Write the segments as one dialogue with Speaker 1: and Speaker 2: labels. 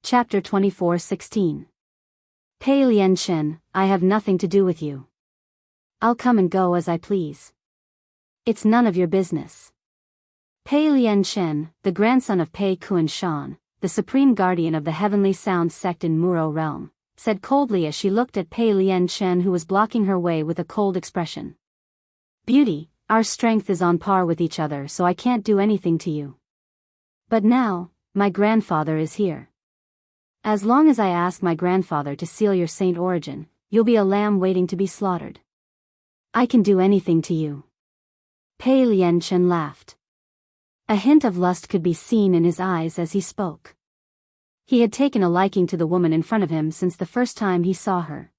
Speaker 1: Chapter 24:16. Pei Lianchen, I have nothing to do with you. I'll come and go as I please. It's none of your business. Pei Lianchen, the grandson of Pei Kuan-shan, the supreme guardian of the heavenly sound sect in Muro realm, said coldly as she looked at Pei Lianchen, who was blocking her way with a cold expression. Beauty, our strength is on par with each other, so I can't do anything to you. But now, my grandfather is here. As long as I ask my grandfather to seal your saint origin, you'll be a lamb waiting to be slaughtered. I can do anything to you. Pei Lianchen laughed. A hint of lust could be seen in his eyes as he spoke. He had taken a liking to the woman in front of him since the first time he saw her.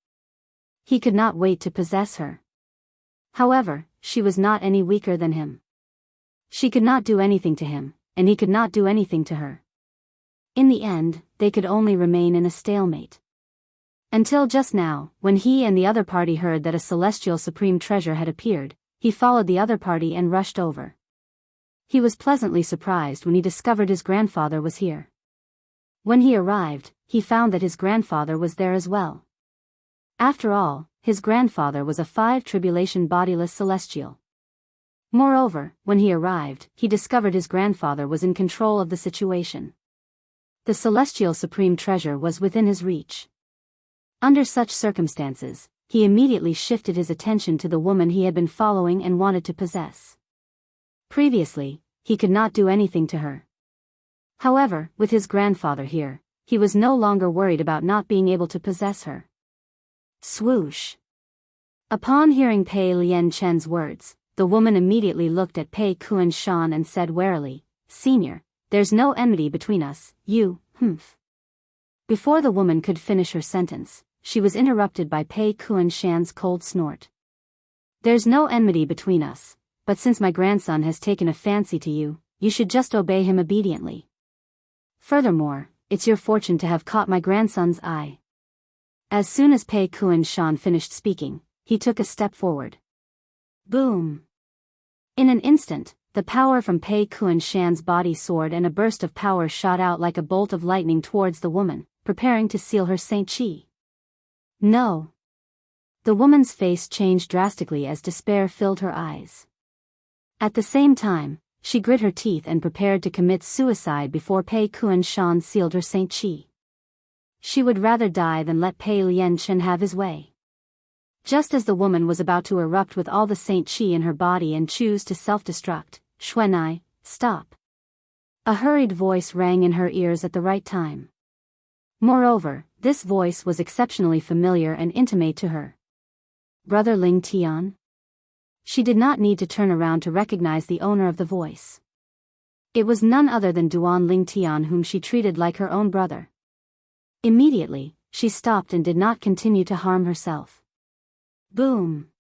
Speaker 1: He could not wait to possess her. However, she was not any weaker than him. She could not do anything to him, and he could not do anything to her. In the end, they could only remain in a stalemate. Until just now, when he and the other party heard that a celestial supreme treasure had appeared, he followed the other party and rushed over. He was pleasantly surprised when he discovered his grandfather was here. When he arrived, he found that his grandfather was there as well. After all, his grandfather was a 5-tribulation bodiless celestial. Moreover, when he arrived, he discovered his grandfather was in control of the situation. The celestial supreme treasure was within his reach. Under such circumstances, he immediately shifted his attention to the woman he had been following and wanted to possess. Previously, he could not do anything to her. However, with his grandfather here, he was no longer worried about not being able to possess her. Swoosh! Upon hearing Pei Lianchen's words, the woman immediately looked at Pei Kuan-shan and said warily, "Senior, there's no enmity between us, you, humph." Before the woman could finish her sentence, she was interrupted by Pei Kuan-shan's cold snort. "There's no enmity between us, but since my grandson has taken a fancy to you, you should just obey him obediently. Furthermore, it's your fortune to have caught my grandson's eye." As soon as Pei Kuan-shan finished speaking, he took a step forward. Boom! In an instant, the power from Pei Kuan-shan's body soared and a burst of power shot out like a bolt of lightning towards the woman, preparing to seal her Saint Chi. No! The woman's face changed drastically as despair filled her eyes. At the same time, she grit her teeth and prepared to commit suicide before Pei Kuan-shan sealed her Saint Chi. She would rather die than let Pei Lianchen have his way. Just as the woman was about to erupt with all the Saint Chi in her body and choose to self-destruct, "Xuanai, stop!" A hurried voice rang in her ears at the right time. Moreover, this voice was exceptionally familiar and intimate to her. Brother Ling Tian? She did not need to turn around to recognize the owner of the voice. It was none other than Duan Ling Tian, whom she treated like her own brother. Immediately, she stopped and did not continue to harm herself. Boom!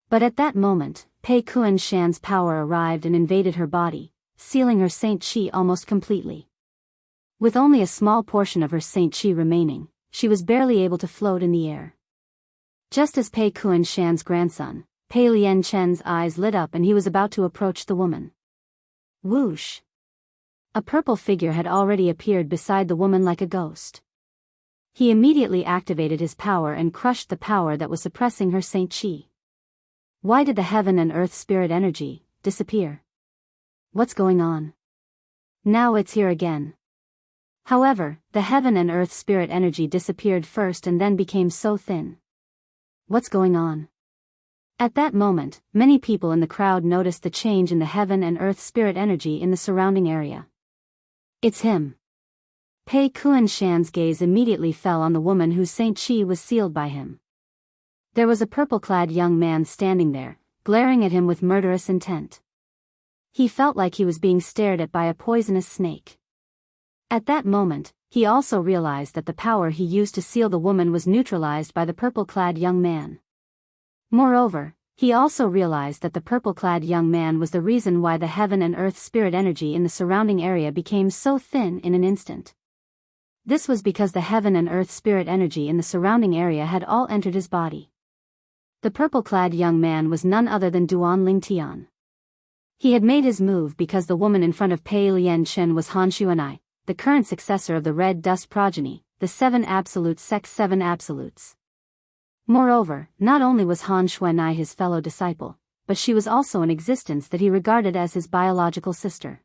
Speaker 1: But at that moment, Pei Kuan-shan's power arrived and invaded her body, sealing her Saint Chi almost completely. With only a small portion of her Saint Chi remaining, she was barely able to float in the air. Just as Pei Kuan-shan's grandson, Pei Lianchen's eyes lit up and he was about to approach the woman. Whoosh! A purple figure had already appeared beside the woman like a ghost. He immediately activated his power and crushed the power that was suppressing her Saint Chi. Why did the heaven and earth spirit energy disappear? What's going on? Now it's here again. However, the heaven and earth spirit energy disappeared first and then became so thin. What's going on? At that moment, many people in the crowd noticed the change in the heaven and earth spirit energy in the surrounding area. It's him. Pei Kuan-shan's gaze immediately fell on the woman whose Saint Chi was sealed by him. There was a purple-clad young man standing there, glaring at him with murderous intent. He felt like he was being stared at by a poisonous snake. At that moment, he also realized that the power he used to seal the woman was neutralized by the purple-clad young man. Moreover, he also realized that the purple-clad young man was the reason why the heaven and earth spirit energy in the surrounding area became so thin in an instant. This was because the heaven and earth spirit energy in the surrounding area had all entered his body. The purple-clad young man was none other than Duan Ling Tian. He had made his move because the woman in front of Pei Lianchen was Han Xuanai, the current successor of the Red Dust progeny, the Seven Absolutes Sect Seven Absolutes. Moreover, not only was Han Xuan'ai his fellow disciple, but she was also an existence that he regarded as his biological sister.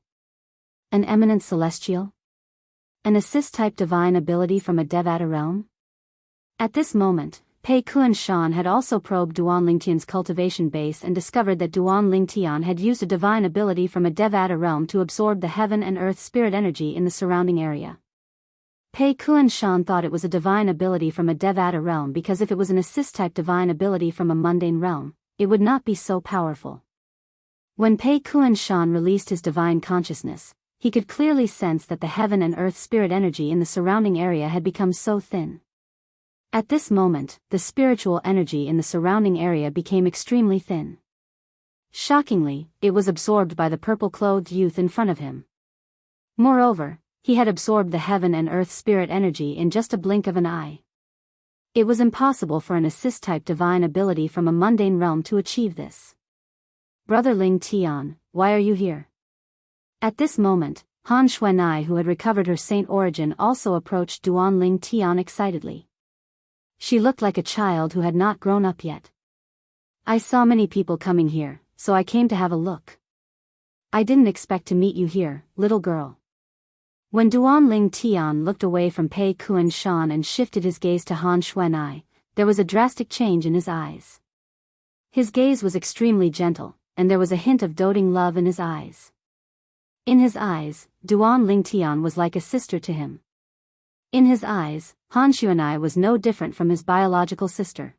Speaker 1: An eminent celestial? An assist-type divine ability from a Devata realm? At this moment, Pei Kuan-shan had also probed Duan Lingtian's cultivation base and discovered that Duan Lingtian had used a divine ability from a Devata realm to absorb the heaven and earth spirit energy in the surrounding area. Pei Kuan-shan thought it was a divine ability from a Devata realm because if it was an assist-type divine ability from a mundane realm, it would not be so powerful. When Pei Kuan-shan released his divine consciousness, he could clearly sense that the heaven and earth spirit energy in the surrounding area had become so thin. At this moment, the spiritual energy in the surrounding area became extremely thin. Shockingly, it was absorbed by the purple-clothed youth in front of him. Moreover, he had absorbed the heaven and earth spirit energy in just a blink of an eye. It was impossible for an assist-type divine ability from a mundane realm to achieve this. Brother Ling Tian, why are you here? At this moment, Han Xuan'ai, who had recovered her saint origin, also approached Duan Ling Tian excitedly. She looked like a child who had not grown up yet. I saw many people coming here, so I came to have a look. I didn't expect to meet you here, little girl. When Duan Ling Tian looked away from Pei Kuan-shan and shifted his gaze to Han Xuan'ai, there was a drastic change in his eyes. His gaze was extremely gentle, and there was a hint of doting love in his eyes. In his eyes, Duan Ling Tian was like a sister to him. In his eyes, Han Xuan'ai was no different from his biological sister.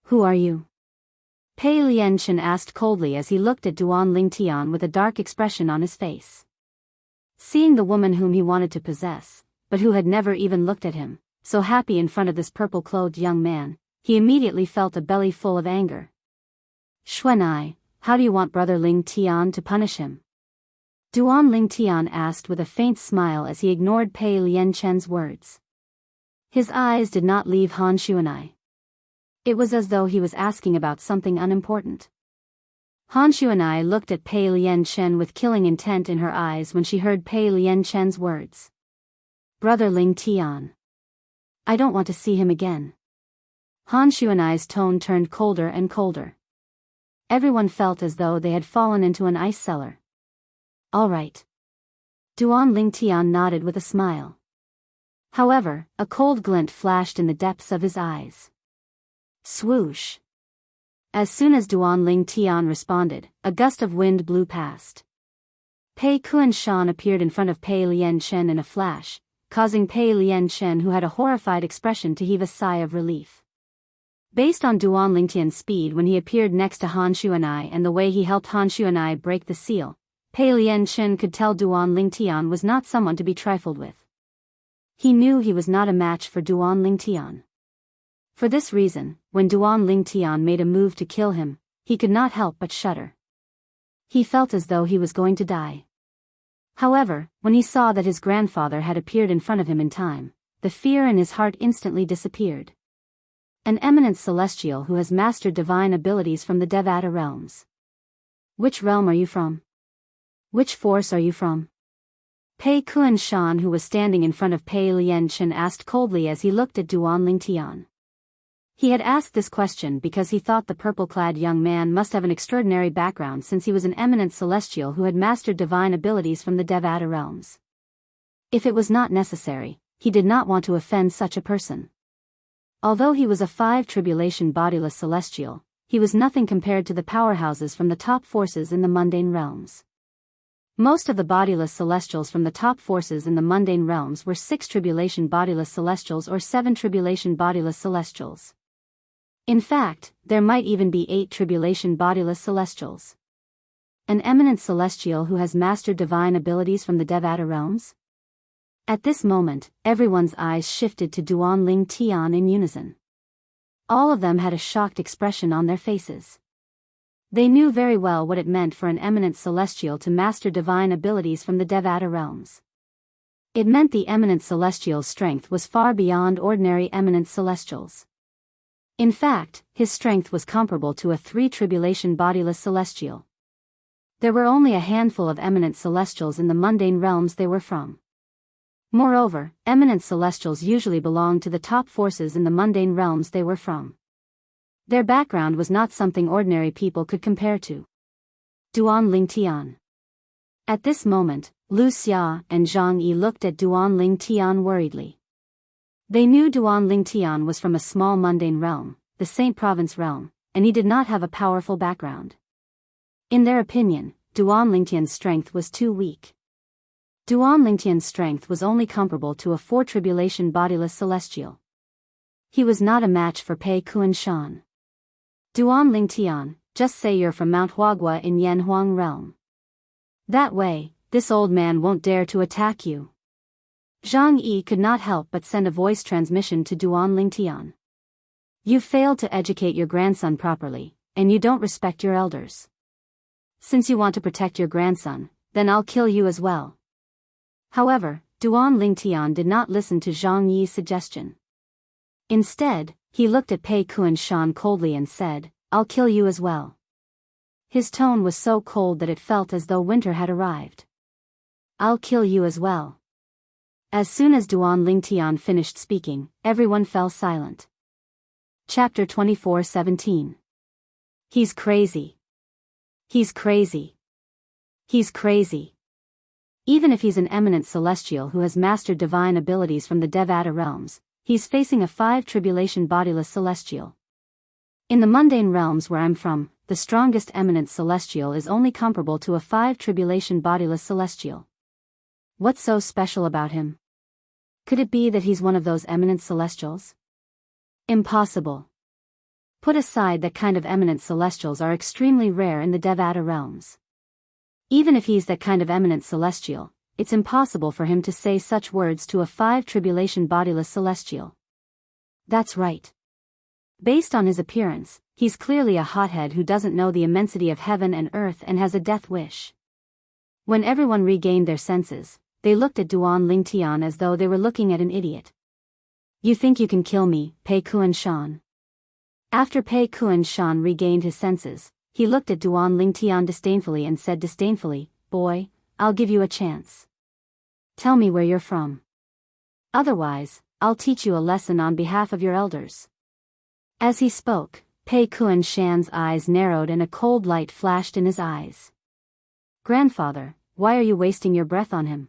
Speaker 1: Who are you? Pei Lianchen asked coldly as he looked at Duan Ling Tian with a dark expression on his face. Seeing the woman whom he wanted to possess, but who had never even looked at him, so happy in front of this purple-clothed young man, he immediately felt a belly full of anger. Xuan'ai, how do you want Brother Ling Tian to punish him? Duan Ling Tian asked with a faint smile as he ignored Pei Lianchen's words. His eyes did not leave Han Xuan'ai. It was as though he was asking about something unimportant. Han Xuan'ai looked at Pei Lianchen with killing intent in her eyes when she heard Pei Lianchen's words. Brother Ling Tian. I don't want to see him again. Han Xuan'ai's tone turned colder and colder. Everyone felt as though they had fallen into an ice cellar. All right. Duan Ling Tian nodded with a smile. However, a cold glint flashed in the depths of his eyes. Swoosh. As soon as Duan Ling Tian responded, a gust of wind blew past. Pei Kuan-shan appeared in front of Pei Lianchen in a flash, causing Pei Lianchen, who had a horrified expression, to heave a sigh of relief. Based on Duan Lingtian's speed when he appeared next to Han Xuan'ai and the way he helped Han Xuan'ai break the seal, Pei Lianchen could tell Duan Ling Tian was not someone to be trifled with. He knew he was not a match for Duan Ling Tian. For this reason, when Duan Ling Tian made a move to kill him, he could not help but shudder. He felt as though he was going to die. However, when he saw that his grandfather had appeared in front of him in time, the fear in his heart instantly disappeared. An eminent celestial who has mastered divine abilities from the Devata realms. Which realm are you from? Which force are you from? Pei Kuan-shan, who was standing in front of Pei Lianchen, asked coldly as he looked at Duan Ling Tian. He had asked this question because he thought the purple-clad young man must have an extraordinary background since he was an eminent celestial who had mastered divine abilities from the Devata realms. If it was not necessary, he did not want to offend such a person. Although he was a 5 tribulation bodiless celestial, he was nothing compared to the powerhouses from the top forces in the mundane realms. Most of the bodiless celestials from the top forces in the mundane realms were 6 tribulation bodiless celestials or 7 tribulation bodiless celestials. In fact, there might even be 8 tribulation bodiless celestials. An eminent celestial who has mastered divine abilities from the Devata realms? At this moment, everyone's eyes shifted to Duan Ling Tian in unison. All of them had a shocked expression on their faces. They knew very well what it meant for an eminent celestial to master divine abilities from the Devata realms. It meant the eminent celestial's strength was far beyond ordinary eminent celestials. In fact, his strength was comparable to a 3 tribulation bodiless celestial. There were only a handful of eminent celestials in the mundane realms they were from. Moreover, eminent celestials usually belonged to the top forces in the mundane realms they were from. Their background was not something ordinary people could compare to. Duan Lingtian. At this moment, Lu Xia and Zhang Yi looked at Duan Lingtian worriedly. They knew Duan Lingtian was from a small mundane realm, the Saint Province realm, and he did not have a powerful background. In their opinion, Duan Lingtian's strength was too weak. Duan Lingtian's strength was only comparable to a four-tribulation bodiless celestial. He was not a match for Pei Kuan-shan. Duan Lingtian, just say you're from Mount Huagua in Yanhuang realm. That way, this old man won't dare to attack you. Zhang Yi could not help but send a voice transmission to Duan Lingtian. You failed to educate your grandson properly, and you don't respect your elders. Since you want to protect your grandson, then I'll kill you as well. However, Duan Lingtian did not listen to Zhang Yi's suggestion. Instead, he looked at Pei Kuan-shan coldly and said, I'll kill you as well. His tone was so cold that it felt as though winter had arrived. I'll kill you as well. As soon as Duan Lingtian finished speaking, everyone fell silent. Chapter 24:17. He's crazy. He's crazy. He's crazy. Even if he's an eminent celestial who has mastered divine abilities from the Devata realms, he's facing a 5-tribulation bodiless celestial. In the mundane realms where I'm from, the strongest eminent celestial is only comparable to a 5-tribulation bodiless celestial. What's so special about him? Could it be that he's one of those eminent celestials? Impossible. Put aside that kind of eminent celestials are extremely rare in the Devata realms. Even if he's that kind of eminent celestial, it's impossible for him to say such words to a 5-tribulation bodiless celestial. That's right. Based on his appearance, he's clearly a hothead who doesn't know the immensity of heaven and earth and has a death wish. When everyone regained their senses, they looked at Duan Lingtian as though they were looking at an idiot. You think you can kill me, Pei Kuan-shan? After Pei Kuan-shan regained his senses, he looked at Duan Lingtian disdainfully and said disdainfully, Boy, I'll give you a chance. Tell me where you're from. Otherwise, I'll teach you a lesson on behalf of your elders. As he spoke, Pei Kuan-shan's eyes narrowed and a cold light flashed in his eyes. Grandfather, why are you wasting your breath on him?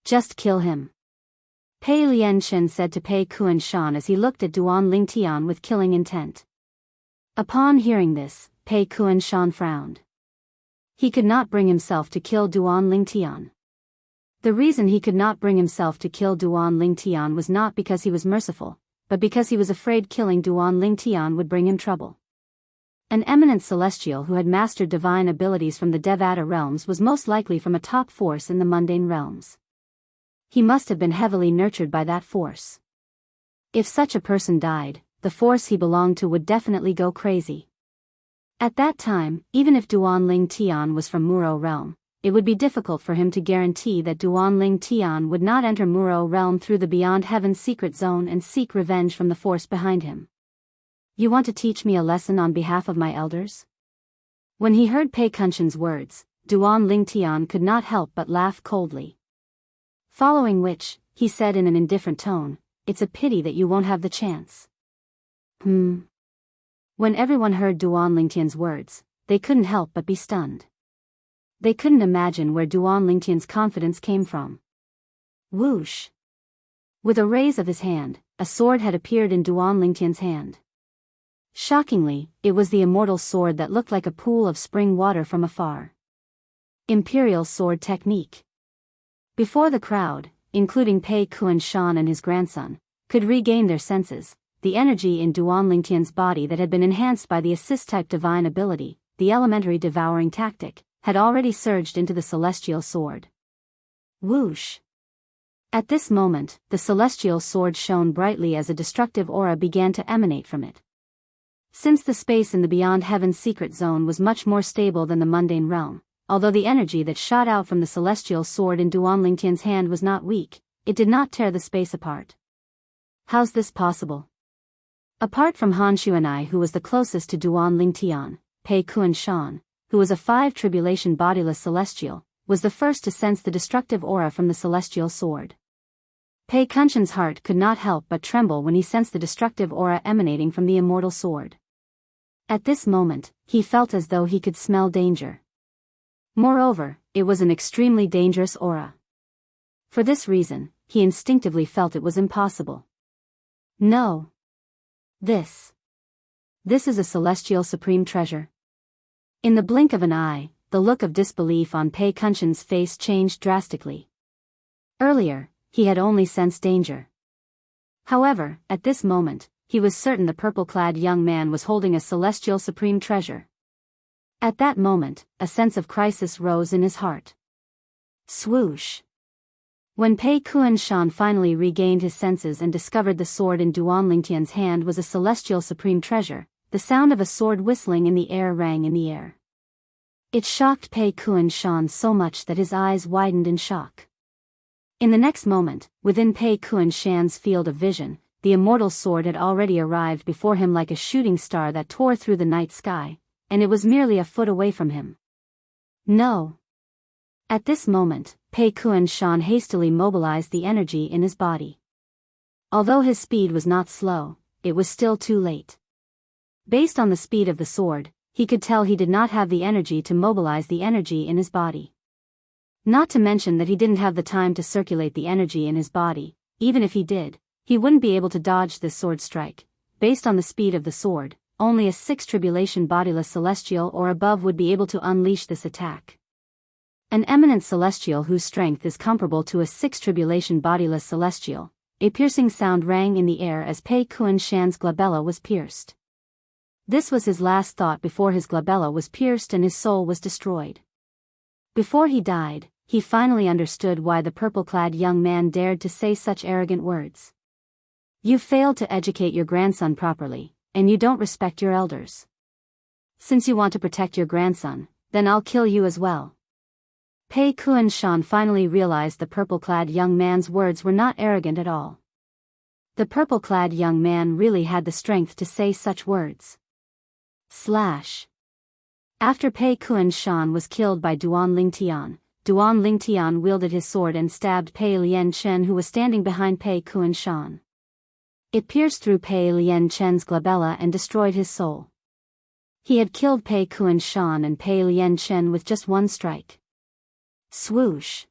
Speaker 1: Just kill him. Pei Lianchen said to Pei Kuan-shan as he looked at Duan Lingtian with killing intent. Upon hearing this, Pei Kuan-shan frowned. He could not bring himself to kill Duan Lingtian. The reason he could not bring himself to kill Duan Lingtian was not because he was merciful, but because he was afraid killing Duan Lingtian would bring him trouble. An eminent celestial who had mastered divine abilities from the Devata realms was most likely from a top force in the mundane realms. He must have been heavily nurtured by that force. If such a person died, the force he belonged to would definitely go crazy. At that time, even if Duan Lingtian was from Muro realm, it would be difficult for him to guarantee that Duan Lingtian would not enter Muro realm through the Beyond Heaven's secret zone and seek revenge from the force behind him. You want to teach me a lesson on behalf of my elders? When he heard Pei Kunshan's words, Duan Lingtian could not help but laugh coldly. Following which, he said in an indifferent tone, It's a pity that you won't have the chance. When everyone heard Duan Lingtian's words, they couldn't help but be stunned. They couldn't imagine where Duan Lingtian's confidence came from. Whoosh! With a raise of his hand, a sword had appeared in Duan Lingtian's hand. Shockingly, it was the immortal sword that looked like a pool of spring water from afar. Imperial sword technique. Before the crowd, including Pei Kuan-shan and his grandson, could regain their senses, the energy in Duan Lingtian's body that had been enhanced by the assist-type divine ability, the elementary devouring tactic, had already surged into the celestial sword. Whoosh! At this moment, the celestial sword shone brightly as a destructive aura began to emanate from it. Since the space in the Beyond Heaven's secret zone was much more stable than the mundane realm, although the energy that shot out from the celestial sword in Duan Lingtian's hand was not weak, it did not tear the space apart. How's this possible? Apart from Han Xuanai, who was the closest to Duan Lingtian, Pei Kuan-shan, who was a 5-tribulation bodiless celestial, was the first to sense the destructive aura from the celestial sword. Pei Kunshan's heart could not help but tremble when he sensed the destructive aura emanating from the immortal sword. At this moment, he felt as though he could smell danger. Moreover, it was an extremely dangerous aura. For this reason, he instinctively felt it was impossible. No. This is a celestial supreme treasure. In the blink of an eye, the look of disbelief on Pei Kunshan's face changed drastically. Earlier, he had only sensed danger. However, at this moment, he was certain the purple-clad young man was holding a celestial supreme treasure. At that moment, a sense of crisis rose in his heart. Swoosh! When Pei Kunshan finally regained his senses and discovered the sword in Duan Lingtian's hand was a celestial supreme treasure, the sound of a sword whistling in the air rang in the air. It shocked Pei Kunshan so much that his eyes widened in shock. In the next moment, within Pei Kunshan's field of vision, the immortal sword had already arrived before him like a shooting star that tore through the night sky, and it was merely a foot away from him. No! At this moment, Pei Kunshan hastily mobilized the energy in his body. Although his speed was not slow, it was still too late. Based on the speed of the sword, he could tell he did not have the energy to mobilize the energy in his body. Not to mention that he didn't have the time to circulate the energy in his body. Even if he did, he wouldn't be able to dodge this sword strike. Based on the speed of the sword, only a 6th tribulation bodiless celestial or above would be able to unleash this attack. An eminent celestial whose strength is comparable to a 6th tribulation bodiless celestial. A piercing sound rang in the air as Pei Kunshan's glabella was pierced. This was his last thought before his glabella was pierced and his soul was destroyed. Before he died, he finally understood why the purple-clad young man dared to say such arrogant words. You failed to educate your grandson properly, and you don't respect your elders. Since you want to protect your grandson, then I'll kill you as well. Pei Kunshan finally realized the purple-clad young man's words were not arrogant at all. The purple-clad young man really had the strength to say such words. Slash. After Pei Kunshan was killed by Duan Lingtian wielded his sword and stabbed Pei Lianchen who was standing behind Pei Kunshan. It pierced through Pei Lianchen's glabella and destroyed his soul. He had killed Pei Kunshan and Pei Lianchen with just one strike. Swoosh.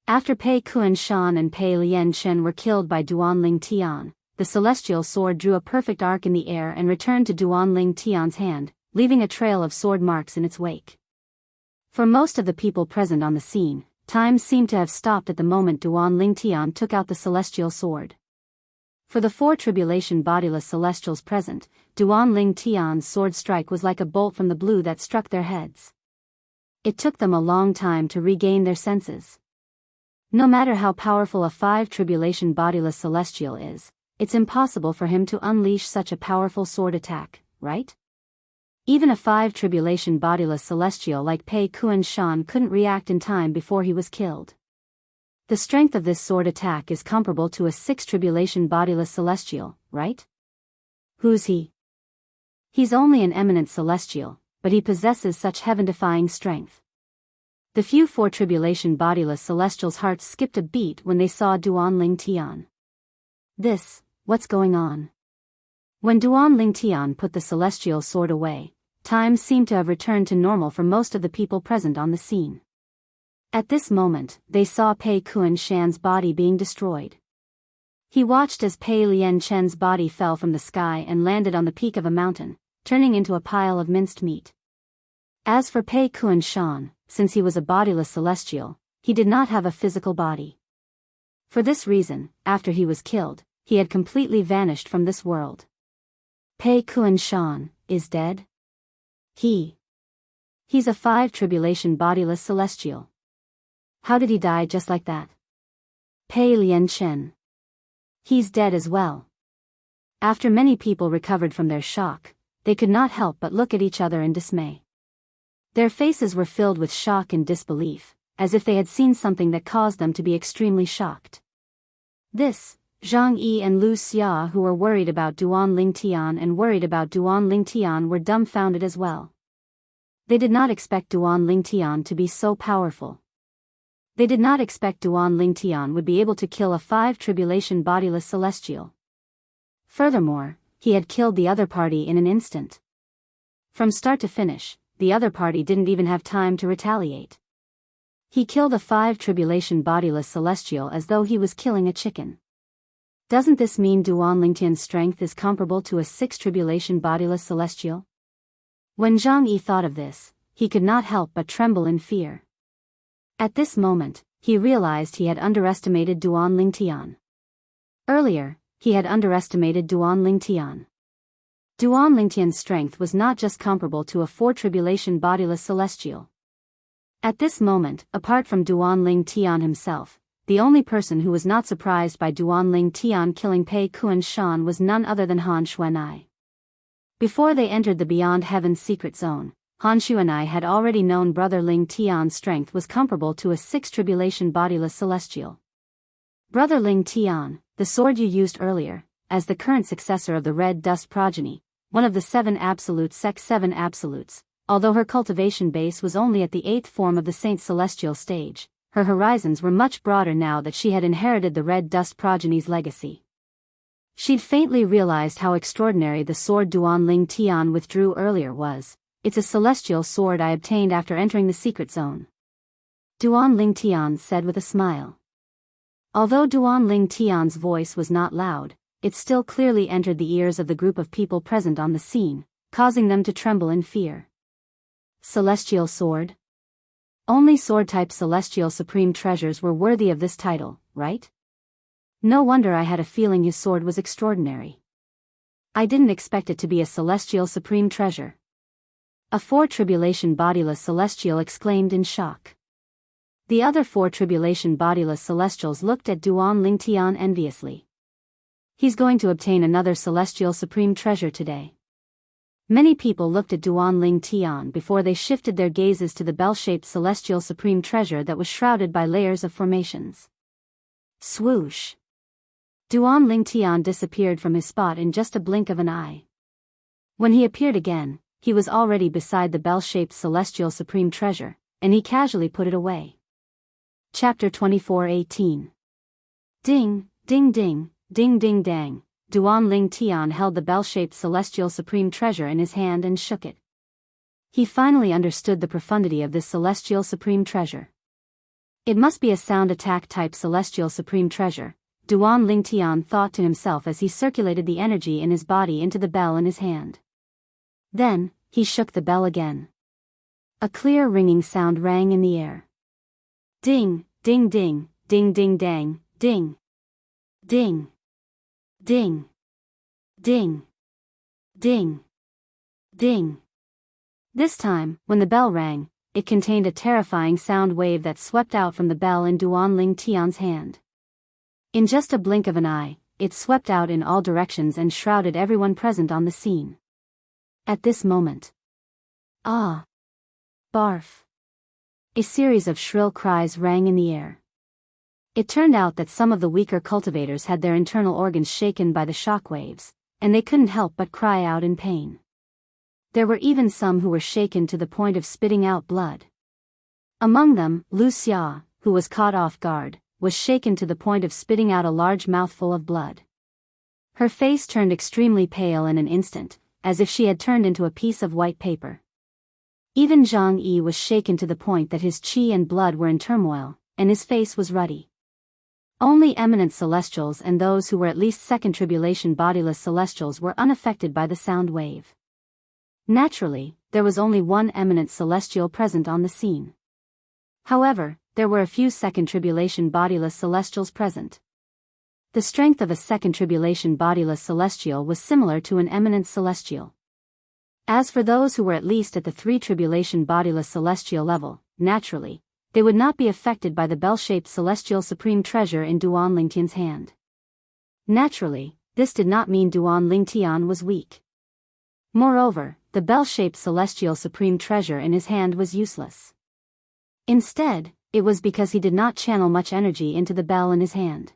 Speaker 1: After Pei Kunshan and Pei Lianchen were killed by Duan Lingtian, the celestial sword drew a perfect arc in the air and returned to Duan Lingtian's hand, leaving a trail of sword marks in its wake. For most of the people present on the scene, time seemed to have stopped at the moment Duan Lingtian took out the celestial sword. For the 4 tribulation bodiless celestials present, Duan Lingtian's sword strike was like a bolt from the blue that struck their heads. It took them a long time to regain their senses. No matter how powerful a 5 tribulation bodiless celestial is, it's impossible for him to unleash such a powerful sword attack, right? Even a 5 tribulation bodiless celestial like Pei Kunshan couldn't react in time before he was killed. The strength of this sword attack is comparable to a 6 tribulation bodiless celestial, right? Who's he? He's only an eminent celestial, but he possesses such heaven-defying strength. The few 4 tribulation bodiless celestials' hearts skipped a beat when they saw Duan Lingtian. What's going on? When Duan Lingtian put the celestial sword away, time seemed to have returned to normal for most of the people present on the scene. At this moment, they saw Pei Kunshan's body being destroyed. He watched as Pei Lianchen's body fell from the sky and landed on the peak of a mountain, turning into a pile of minced meat. As for Pei Kunshan, since he was a bodiless celestial, he did not have a physical body. For this reason, after he was killed, he had completely vanished from this world. Pei Kunshan is dead? He's a 5 tribulation bodiless celestial. How did he die just like that? Pei Lianchen. He's dead as well. After many people recovered from their shock, they could not help but look at each other in dismay. Their faces were filled with shock and disbelief, as if they had seen something that caused them to be extremely shocked. Zhang Yi and Lu Xia, who were worried about Duan Lingtian were dumbfounded as well. They did not expect Duan Lingtian to be so powerful. They did not expect Duan Lingtian would be able to kill a 5 tribulation bodiless celestial. Furthermore, he had killed the other party in an instant. From start to finish, the other party didn't even have time to retaliate. He killed a 5 tribulation bodiless celestial as though he was killing a chicken. Doesn't this mean Duan Lingtian's strength is comparable to a 6 tribulation bodiless celestial? When Zhang Yi thought of this, he could not help but tremble in fear. At this moment, he realized he had underestimated Duan Lingtian. Earlier, he had underestimated Duan Lingtian. Duan Lingtian's strength was not just comparable to a 4 tribulation bodiless celestial. At this moment, apart from Duan Lingtian himself, the only person who was not surprised by Duan Lingtian killing Pei Kuan Shan was none other than Han Xuanai. Before they entered the Beyond Heaven's secret zone, Han Xuanai had already known Brother Lingtian's strength was comparable to a 6 tribulation bodiless celestial. Brother Lingtian, the sword you used earlier, as the current successor of the Red Dust progeny, one of the 7 absolutes sec 7 absolutes, although her cultivation base was only at the 8th form of the Saint Celestial stage, her horizons were much broader now that she had inherited the Red Dust progeny's legacy. She'd faintly realized how extraordinary the sword Duan Lingtian withdrew earlier was. It's a celestial sword I obtained after entering the secret zone. Duan Lingtian said with a smile. Although Duan Lingtian's voice was not loud, it still clearly entered the ears of the group of people present on the scene, causing them to tremble in fear. Celestial sword? Only sword-type celestial supreme treasures were worthy of this title, right? No wonder I had a feeling his sword was extraordinary. I didn't expect it to be a celestial supreme treasure. A 4 tribulation bodiless celestial exclaimed in shock. The other 4 tribulation bodiless celestials looked at Duan Lingtian enviously. He's going to obtain another celestial supreme treasure today. Many people looked at Duan Lingtian before they shifted their gazes to the bell-shaped celestial supreme treasure that was shrouded by layers of formations. Swoosh! Duan Lingtian disappeared from his spot in just a blink of an eye. When he appeared again, he was already beside the bell-shaped celestial supreme treasure, and he casually put it away. Chapter 24:18. Ding, ding ding, ding ding dang. Duan Lingtian held the bell-shaped celestial supreme treasure in his hand and shook it. He finally understood the profundity of this celestial supreme treasure. It must be a sound attack type celestial supreme treasure, Duan Lingtian thought to himself as he circulated the energy in his body into the bell in his hand. Then, he shook the bell again. A clear ringing sound rang in the air. Ding, ding ding, ding ding dang, ding. Ding. Ding. Ding. Ding. Ding. This time, when the bell rang, it contained a terrifying sound wave that swept out from the bell in Duan Lingtian's hand. In just a blink of an eye, it swept out in all directions and shrouded everyone present on the scene. At this moment. Ah! Barf! A series of shrill cries rang in the air. It turned out that some of the weaker cultivators had their internal organs shaken by the shock waves, and they couldn't help but cry out in pain. There were even some who were shaken to the point of spitting out blood. Among them, Lu Xia, who was caught off guard, was shaken to the point of spitting out a large mouthful of blood. Her face turned extremely pale in an instant, as if she had turned into a piece of white paper. Even Zhang Yi was shaken to the point that his qi and blood were in turmoil, and his face was ruddy. Only eminent celestials and those who were at least second tribulation bodiless celestials were unaffected by the sound wave. Naturally, there was only one eminent celestial present on the scene. However, there were a few second tribulation bodiless celestials present. The strength of a second tribulation bodiless celestial was similar to an eminent celestial. As for those who were at least at the 3 tribulation bodiless celestial level, naturally, they would not be affected by the bell-shaped celestial supreme treasure in Duan Lingtian's hand. Naturally, this did not mean Duan Lingtian was weak. Moreover, the bell-shaped celestial supreme treasure in his hand was useless. Instead, it was because he did not channel much energy into the bell in his hand.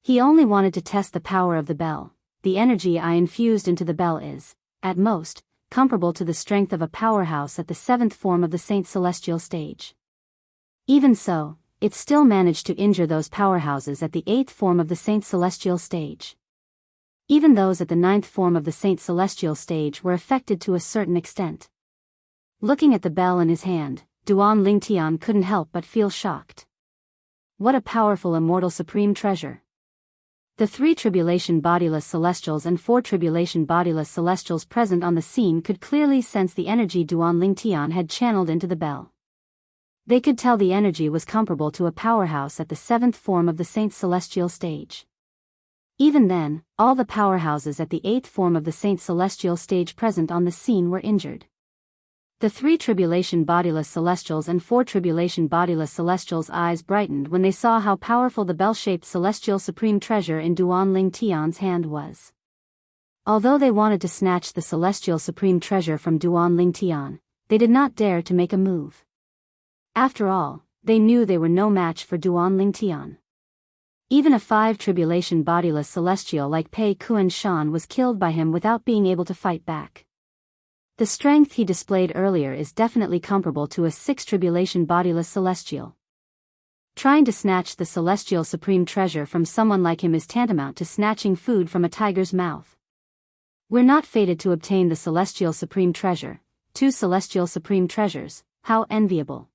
Speaker 1: He only wanted to test the power of the bell. The energy I infused into the bell is, at most, comparable to the strength of a powerhouse at the 7th form of the Saint Celestial stage. Even so, it still managed to injure those powerhouses at the 8th form of the Saint Celestial stage. Even those at the 9th form of the Saint Celestial stage were affected to a certain extent. Looking at the bell in his hand, Duan Lingtian couldn't help but feel shocked. What a powerful immortal supreme treasure. The 3 tribulation bodiless celestials and 4 tribulation bodiless celestials present on the scene could clearly sense the energy Duan Lingtian had channeled into the bell. They could tell the energy was comparable to a powerhouse at the 7th form of the Saint Celestial stage. Even then, all the powerhouses at the 8th form of the Saint Celestial stage present on the scene were injured. The 3 tribulation bodiless celestials and 4 tribulation bodiless celestials' eyes brightened when they saw how powerful the bell-shaped celestial supreme treasure in Duan Lingtian's hand was. Although they wanted to snatch the celestial supreme treasure from Duan Lingtian, they did not dare to make a move. After all, they knew they were no match for Duan Lingtian. Even a 5 tribulation bodiless celestial like Pei Kuan Shan was killed by him without being able to fight back. The strength he displayed earlier is definitely comparable to a 6 tribulation bodiless celestial. Trying to snatch the celestial supreme treasure from someone like him is tantamount to snatching food from a tiger's mouth. We're not fated to obtain the celestial supreme treasure, 2 celestial supreme treasures, how enviable.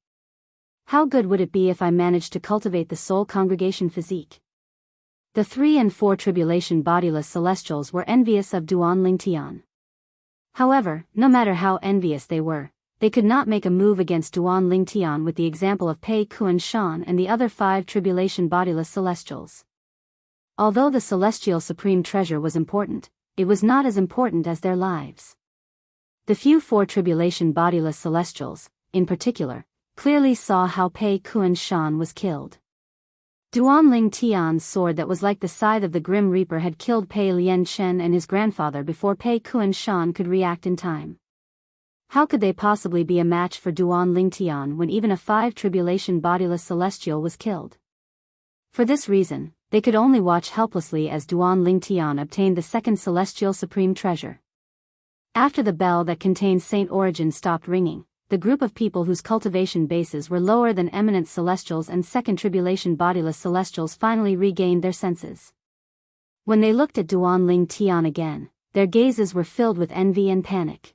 Speaker 1: How good would it be if I managed to cultivate the soul congregation physique? The 3 and 4 tribulation bodiless celestials were envious of Duan Lingtian. However, no matter how envious they were, they could not make a move against Duan Lingtian with the example of Pei Kuan Shan and the other 5 tribulation bodiless celestials. Although the celestial supreme treasure was important, it was not as important as their lives. The few 4 tribulation bodiless celestials, in particular, clearly saw how Pei Kuan Shan was killed. Duan Lingtian's sword that was like the scythe of the Grim Reaper had killed Pei Lian Chen and his grandfather before Pei Kuan Shan could react in time. How could they possibly be a match for Duan Lingtian when even a 5 tribulation bodiless celestial was killed? For this reason, they could only watch helplessly as Duan Lingtian obtained the 2nd celestial supreme treasure. After the bell that contained Saint Origin stopped ringing, the group of people whose cultivation bases were lower than eminent celestials and 2nd tribulation bodiless celestials finally regained their senses. When they looked at Duan Lingtian again, their gazes were filled with envy and panic.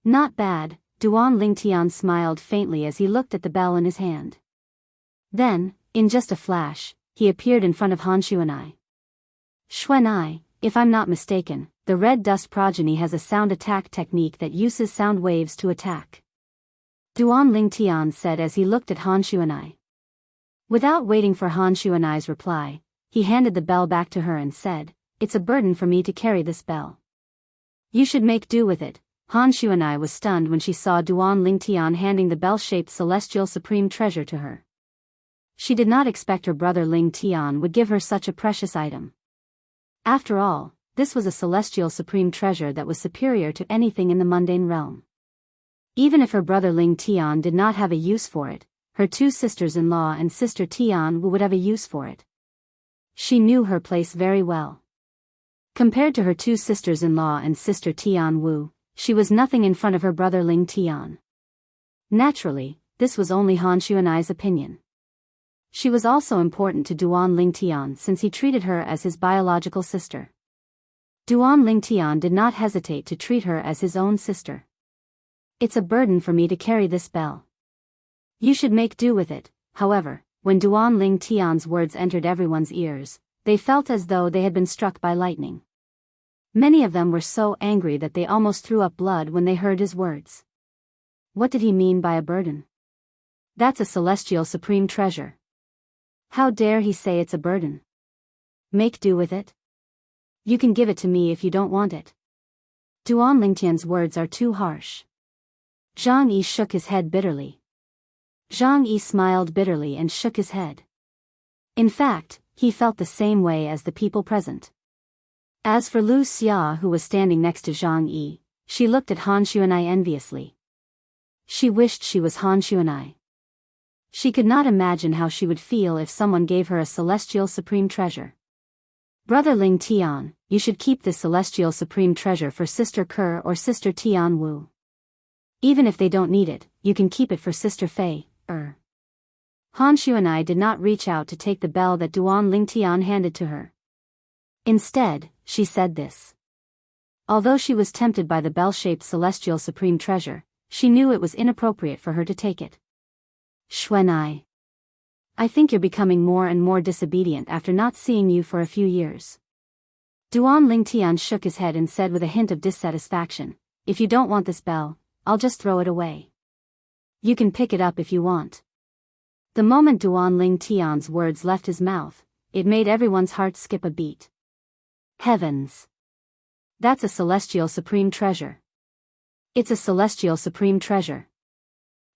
Speaker 1: Not bad, Duan Lingtian smiled faintly as he looked at the bell in his hand. Then, in just a flash, he appeared in front of Han Xuanai. Xuanai, if I'm not mistaken, the red dust progeny has a sound attack technique that uses sound waves to attack. Duan Lingtian said as he looked at Han Xuanai. Without waiting for Han Xuanai's reply, he handed the bell back to her and said, "It's a burden for me to carry this bell. You should make do with it." Han Xuanai was stunned when she saw Duan Lingtian handing the bell-shaped celestial supreme treasure to her. She did not expect her brother Lingtian would give her such a precious item. After all, this was a celestial supreme treasure that was superior to anything in the mundane realm. Even if her brother Lingtian did not have a use for it, her 2 sisters-in-law and sister Tianwu would have a use for it. She knew her place very well. Compared to her 2 sisters-in-law and sister Tianwu, she was nothing in front of her brother Lingtian. Naturally, this was only Han Xuanai's opinion. She was also important to Duan Lingtian since he treated her as his biological sister. Duan Lingtian did not hesitate to treat her as his own sister. "It's a burden for me to carry this bell. You should make do with it." However, when Duan Lingtian's words entered everyone's ears, they felt as though they had been struck by lightning. Many of them were so angry that they almost threw up blood when they heard his words. What did he mean by a burden? That's a celestial supreme treasure. How dare he say it's a burden? Make do with it? You can give it to me if you don't want it. Duan Lingtian's words are too harsh. Zhang Yi shook his head bitterly. Zhang Yi smiled bitterly and shook his head. In fact, he felt the same way as the people present. As for Lu Xia, who was standing next to Zhang Yi, she looked at Han Xuanai enviously. She wished she was Han Xuanai. She could not imagine how she would feel if someone gave her a celestial supreme treasure. "Brother Lingtian, you should keep this celestial supreme treasure for Sister Ke or Sister Tianwu. Even if they don't need it, you can keep it for Sister Fei, Han Xuanai did not reach out to take the bell that Duan Lingtian handed to her. Instead, she said this. Although she was tempted by the bell-shaped celestial supreme treasure, she knew it was inappropriate for her to take it. Xuanai. I think you're becoming more and more disobedient after not seeing you for a few years. Duan Lingtian shook his head and said with a hint of dissatisfaction, if you don't want this bell, I'll just throw it away. You can pick it up if you want. The moment Duan Lingtian's words left his mouth, it made everyone's heart skip a beat. Heavens! That's a celestial supreme treasure. It's a celestial supreme treasure.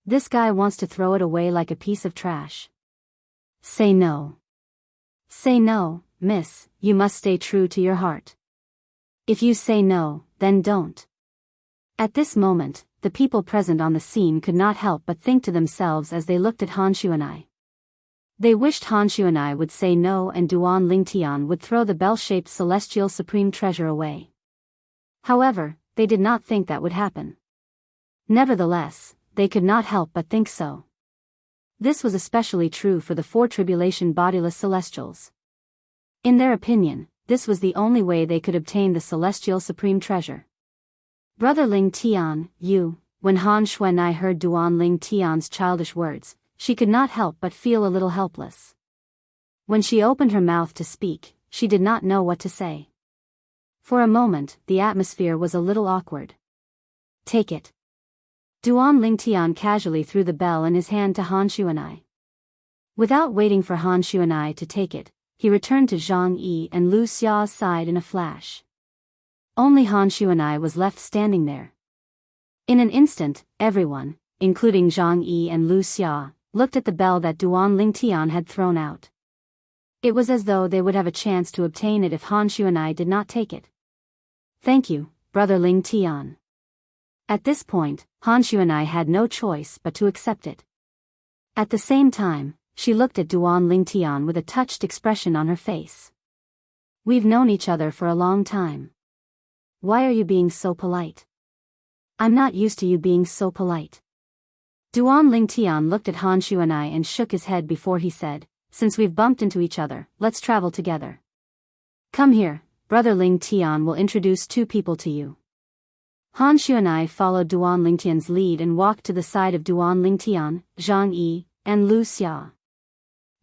Speaker 1: This guy wants to throw it away like a piece of trash. Say no. Say no, miss, you must stay true to your heart. If you say no, then don't. At this moment, the people present on the scene could not help but think to themselves as they looked at Han Xuanai. They wished Han Xuanai would say no and Duan Lingtian would throw the bell-shaped celestial supreme treasure away. However, they did not think that would happen. Nevertheless, they could not help but think so. This was especially true for the 4 tribulation bodiless celestials. In their opinion, this was the only way they could obtain the celestial supreme treasure. Brother Ling Tian, you, when Han Xuanai heard Duan Ling Tian's childish words, she could not help but feel a little helpless. When she opened her mouth to speak, she did not know what to say. For a moment, the atmosphere was a little awkward. Take it. Duan Lingtian casually threw the bell in his hand to Han Xuanai. Without waiting for Han Xuanai to take it, he returned to Zhang Yi and Lu Xia's side in a flash. Only Han Xuanai was left standing there. In an instant, everyone, including Zhang Yi and Lu Xia, looked at the bell that Duan Lingtian had thrown out. It was as though they would have a chance to obtain it if Han Xuanai did not take it. Thank you, Brother Lingtian. At this point, Han Xuanai had no choice but to accept it. At the same time, she looked at Duan Lingtian with a touched expression on her face. We've known each other for a long time. Why are you being so polite? I'm not used to you being so polite. Duan Lingtian looked at Han Xuanai and shook his head before he said, since we've bumped into each other, let's travel together. Come here, Brother Lingtian will introduce 2 people to you. Han Xuanai followed Duan Lingtian's lead and walked to the side of Duan Lingtian, Zhang Yi, and Lu Xia.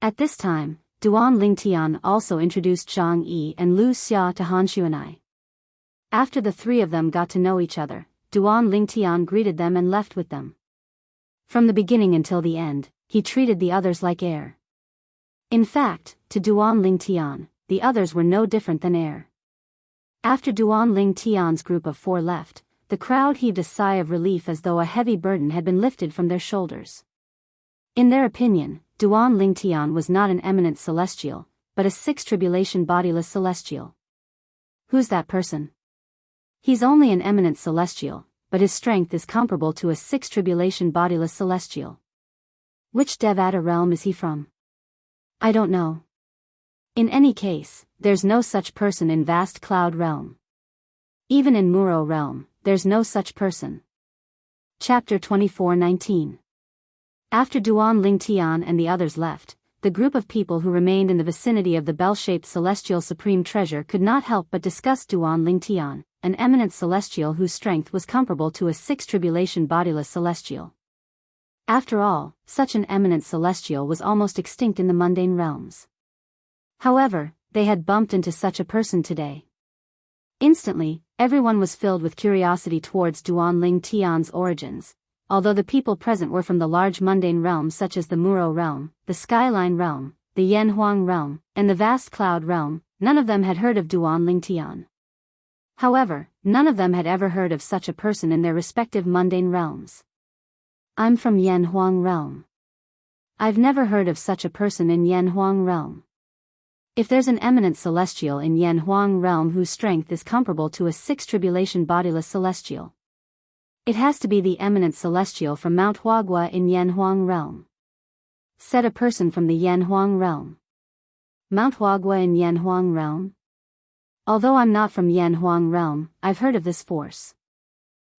Speaker 1: At this time, Duan Lingtian also introduced Zhang Yi and Lu Xia to Han Xuanai. After the 3 of them got to know each other, Duan Lingtian greeted them and left with them. From the beginning until the end, he treated the others like air. In fact, to Duan Lingtian, the others were no different than air. After Duan Lingtian's group of 4 left, the crowd heaved a sigh of relief as though a heavy burden had been lifted from their shoulders. In their opinion, Duan Lingtian was not an eminent celestial, but a 6 tribulation bodiless celestial. Who's that person? He's only an eminent celestial, but his strength is comparable to a 6 tribulation bodiless celestial. Which Devata realm is he from? I don't know. In any case, there's no such person in vast cloud realm. Even in Muro realm, there's no such person. Chapter 24:19. After Duan Lingtian and the others left, the group of people who remained in the vicinity of the bell-shaped celestial supreme treasure could not help but discuss Duan Lingtian, an eminent celestial whose strength was comparable to a 6 tribulation bodiless celestial. After all, such an eminent celestial was almost extinct in the mundane realms. However, they had bumped into such a person today. Instantly, everyone was filled with curiosity towards Duan Lingtian's origins. Although the people present were from the large mundane realms such as the Muro realm, the Skyline realm, the Yanhuang realm, and the vast cloud realm, none of them had heard of Duan Lingtian. However, none of them had ever heard of such a person in their respective mundane realms. I'm from Yanhuang realm. I've never heard of such a person in Yanhuang realm. If there's an eminent celestial in Yanhuang realm whose strength is comparable to a 6 tribulation bodiless celestial, it has to be the eminent celestial from Mount Huagua in Yanhuang realm. Said a person from the Yanhuang realm. Mount Huagua in Yanhuang realm? Although I'm not from Yanhuang realm, I've heard of this force.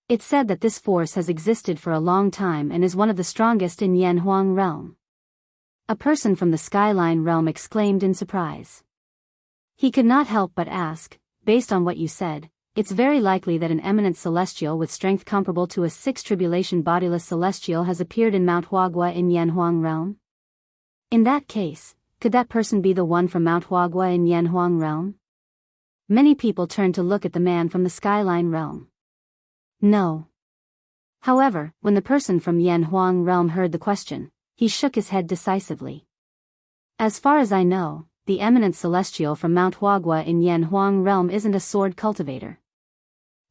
Speaker 1: It's said that this force has existed for a long time and is one of the strongest in Yanhuang realm. A person from the Skyline realm exclaimed in surprise. He could not help but ask, based on what you said, it's very likely that an eminent celestial with strength comparable to a sixth tribulation bodiless celestial has appeared in Mount Huagua in Yanhuang realm? In that case, could that person be the one from Mount Huagua in Yanhuang realm? Many people turned to look at the man from the Skyline realm. No. However, when the person from Yanhuang realm heard the question, he shook his head decisively. As far as I know, the eminent celestial from Mount Huagua in Yanhuang realm isn't a sword cultivator.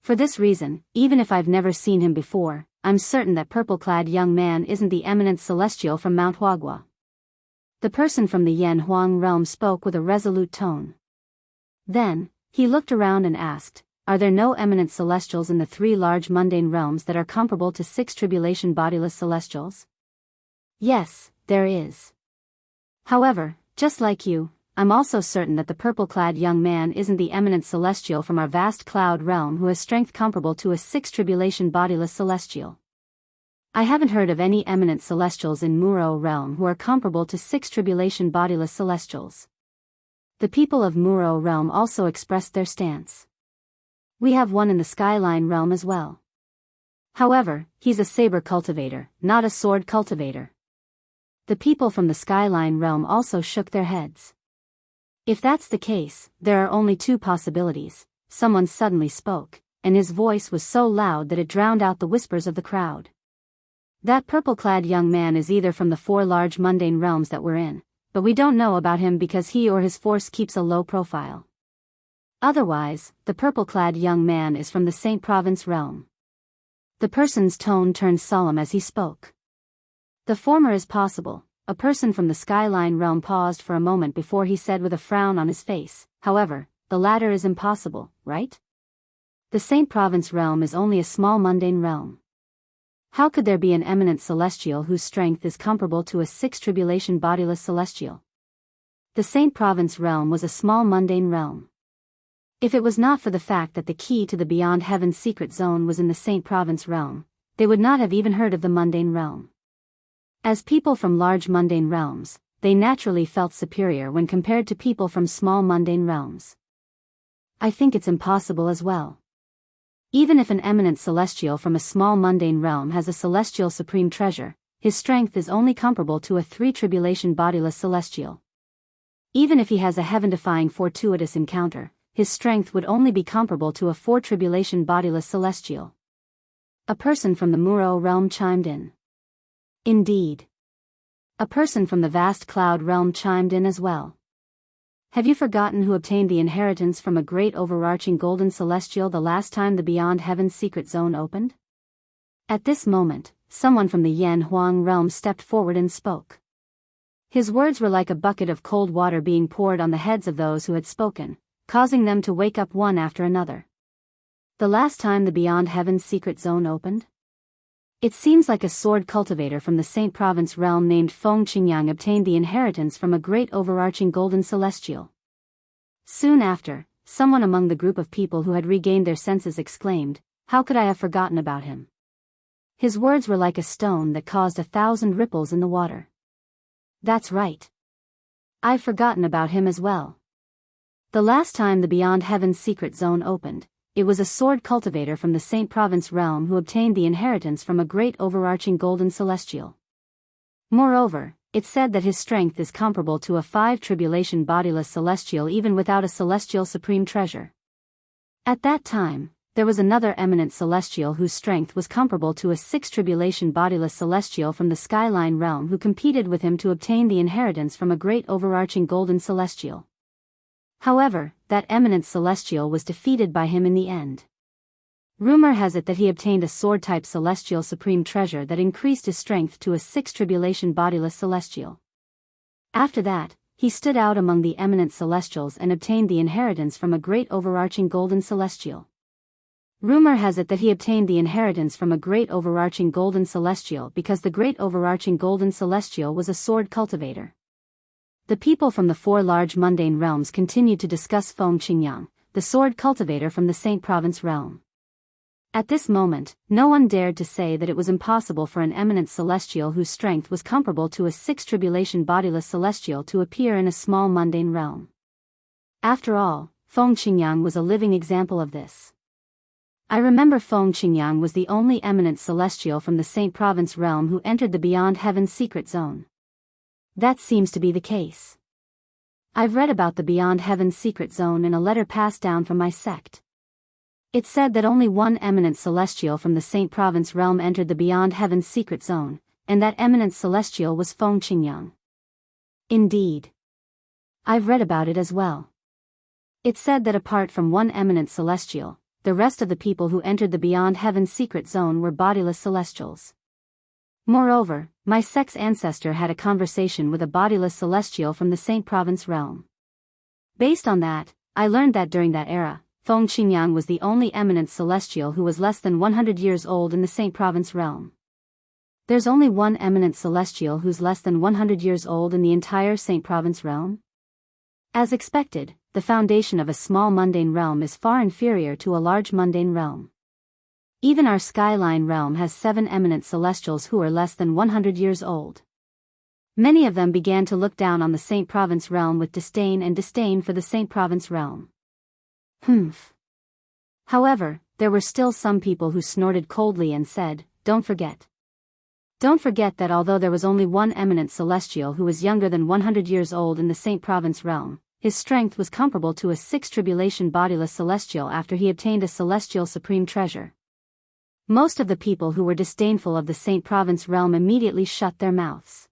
Speaker 1: For this reason, even if I've never seen him before, I'm certain that purple-clad young man isn't the eminent celestial from Mount Huagua. The person from the Yanhuang realm spoke with a resolute tone. Then, he looked around and asked, are there no eminent celestials in the three large mundane realms that are comparable to six tribulation bodiless celestials? Yes, there is. However, just like you, I'm also certain that the purple-clad young man isn't the eminent celestial from our vast cloud realm who has strength comparable to a six tribulation bodiless celestial. I haven't heard of any eminent celestials in Muro realm who are comparable to six tribulation bodiless celestials. The people of Muro realm also expressed their stance. We have one in the Skyline realm as well. However, he's a saber cultivator, not a sword cultivator. The people from the Skyline realm also shook their heads. If that's the case, there are only two possibilities. Someone suddenly spoke, and his voice was so loud that it drowned out the whispers of the crowd. That purple-clad young man is either from the four large mundane realms that we're in, but we don't know about him because he or his force keeps a low profile. Otherwise, the purple-clad young man is from the Saint Province realm. The person's tone turned solemn as he spoke. The former is possible. A person from the Skyline realm paused for a moment before he said with a frown on his face, however, the latter is impossible, right? The Saint Province realm is only a small mundane realm. How could there be an eminent celestial whose strength is comparable to a sixth tribulation bodiless celestial? The Saint Province realm was a small mundane realm. If it was not for the fact that the key to the Beyond Heaven's secret zone was in the Saint Province realm, they would not have even heard of the mundane realm. As people from large mundane realms, they naturally felt superior when compared to people from small mundane realms. I think it's impossible as well. Even if an eminent celestial from a small mundane realm has a celestial supreme treasure, his strength is only comparable to a three tribulation bodiless celestial. Even if he has a heaven-defying fortuitous encounter, his strength would only be comparable to a four tribulation bodiless celestial. A person from the Muro realm chimed in. Indeed. A person from the vast cloud realm chimed in as well. Have you forgotten who obtained the inheritance from a great overarching golden celestial the last time the Beyond Heaven's secret zone opened? At this moment, someone from the Yanhuang realm stepped forward and spoke. His words were like a bucket of cold water being poured on the heads of those who had spoken, causing them to wake up one after another. The last time the Beyond Heaven's secret zone opened? It seems like a sword cultivator from the Saint Province realm named Feng Qingyang obtained the inheritance from a great overarching golden celestial. Soon after, someone among the group of people who had regained their senses exclaimed, "How could I have forgotten about him?" His words were like a stone that caused 1,000 ripples in the water. That's right. I've forgotten about him as well. The last time the Beyond Heaven's secret zone opened, it was a sword cultivator from the Saint Province realm who obtained the inheritance from a great overarching golden celestial. Moreover, it said that his strength is comparable to a five tribulation bodiless celestial even without a celestial supreme treasure. At that time, there was another eminent celestial whose strength was comparable to a six tribulation bodiless celestial from the Skyline realm who competed with him to obtain the inheritance from a great overarching golden celestial. However, that eminent celestial was defeated by him in the end. Rumor has it that he obtained a sword-type celestial supreme treasure that increased his strength to a six tribulation bodiless celestial. After that, he stood out among the eminent celestials and obtained the inheritance from a great overarching golden celestial. Rumor has it that he obtained the inheritance from a great overarching golden celestial because the great overarching golden celestial was a sword cultivator. The people from the four large mundane realms continued to discuss Feng Qingyang, the sword cultivator from the Saint Province realm. At this moment, no one dared to say that it was impossible for an eminent celestial whose strength was comparable to a six-tribulation bodiless celestial to appear in a small mundane realm. After all, Feng Qingyang was a living example of this. I remember Feng Qingyang was the only eminent celestial from the Saint Province realm who entered the Beyond Heaven secret zone. That seems to be the case. I've read about the Beyond Heaven secret zone in a letter passed down from my sect. It said that only one eminent celestial from the Saint Province realm entered the Beyond Heaven secret zone, and that eminent celestial was Feng Qingyang. Indeed. I've read about it as well. It said that apart from one eminent celestial, the rest of the people who entered the Beyond Heaven secret zone were bodiless celestials. Moreover, my sect's ancestor had a conversation with a bodiless celestial from the Saint Province realm. Based on that, I learned that during that era, Feng Qingyang was the only eminent celestial who was less than 100 years old in the Saint Province realm. There's only one eminent celestial who's less than 100 years old in the entire Saint Province realm? As expected, the foundation of a small mundane realm is far inferior to a large mundane realm. Even our Skyline realm has 7 eminent celestials who are less than 100 years old. Many of them began to look down on the Saint Province realm with disdain for the Saint Province realm. However, there were still some people who snorted coldly and said, Don't forget that although there was only one eminent celestial who was younger than 100 years old in the Saint Province realm, his strength was comparable to a six-tribulation bodiless celestial after he obtained a celestial supreme treasure. Most of the people who were disdainful of the Saint Province realm immediately shut their mouths.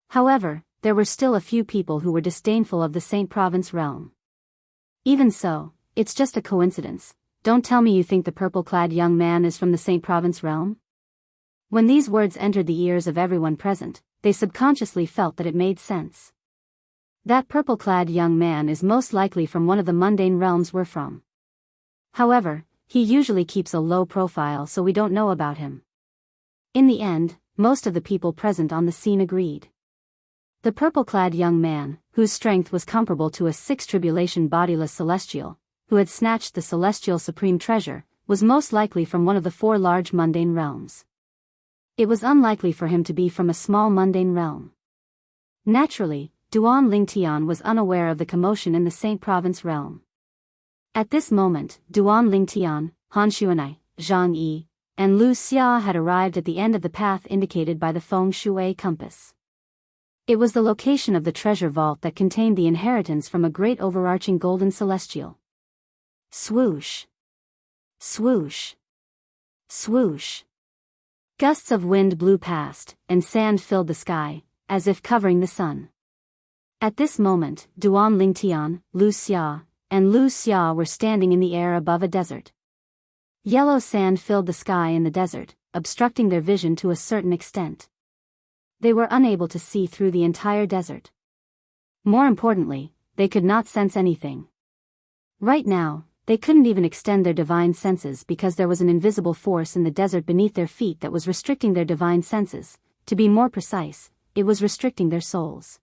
Speaker 1: However, there were still a few people who were disdainful of the Saint Province realm. Even so, it's just a coincidence. Don't tell me you think the purple-clad young man is from the Saint Province realm? When these words entered the ears of everyone present, they subconsciously felt that it made sense. That purple-clad young man is most likely from one of the mundane realms we're from. However, he usually keeps a low profile, so we don't know about him. In the end, most of the people present on the scene agreed. The purple-clad young man, whose strength was comparable to a six-tribulation bodiless celestial, who had snatched the celestial supreme treasure, was most likely from one of the 4 large mundane realms. It was unlikely for him to be from a small mundane realm. Naturally, Duan Lingtian was unaware of the commotion in the Saint Province realm. At this moment, Duan Lingtian, Han Xuanai, Zhang Yi, and Lu Xia had arrived at the end of the path indicated by the feng shui compass. It was the location of the treasure vault that contained the inheritance from a great overarching golden celestial. Swoosh! Swoosh! Swoosh! Gusts of wind blew past, and sand filled the sky, as if covering the sun. At this moment, Duan Lingtian, Lu Xia, and Lu Xia were standing in the air above a desert. Yellow sand filled the sky in the desert, obstructing their vision to a certain extent. They were unable to see through the entire desert. More importantly, they could not sense anything. Right now, they couldn't even extend their divine senses because there was an invisible force in the desert beneath their feet that was restricting their divine senses. To be more precise, it was restricting their souls.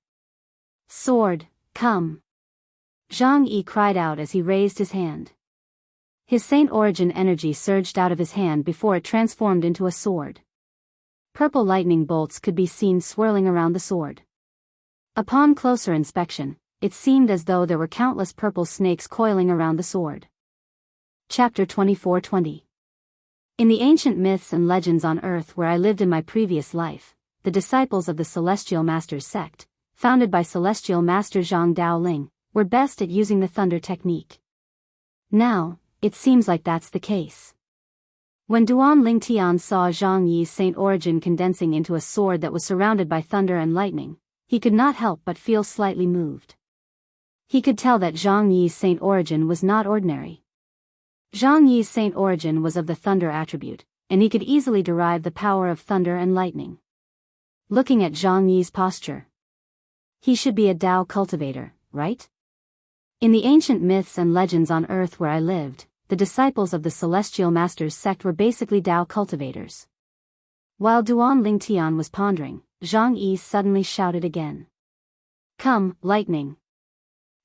Speaker 1: Sword, come! Zhang Yi cried out as he raised his hand. His saint origin energy surged out of his hand before it transformed into a sword. Purple lightning bolts could be seen swirling around the sword. Upon closer inspection, it seemed as though there were countless purple snakes coiling around the sword. Chapter 24:20. In the ancient myths and legends on Earth where I lived in my previous life, the disciples of the Celestial Masters sect, founded by Celestial Master Zhang Daoling, were best at using the thunder technique. Now, it seems like that's the case. When Duan Lingtian saw Zhang Yi's saint origin condensing into a sword that was surrounded by thunder and lightning, he could not help but feel slightly moved. He could tell that Zhang Yi's saint origin was not ordinary. Zhang Yi's saint origin was of the thunder attribute, and he could easily derive the power of thunder and lightning. Looking at Zhang Yi's posture, he should be a Dao cultivator, right? In the ancient myths and legends on Earth where I lived, the disciples of the Celestial Masters sect were basically Dao cultivators. While Duan Lingtian was pondering, Zhang Yi suddenly shouted again. Come, lightning!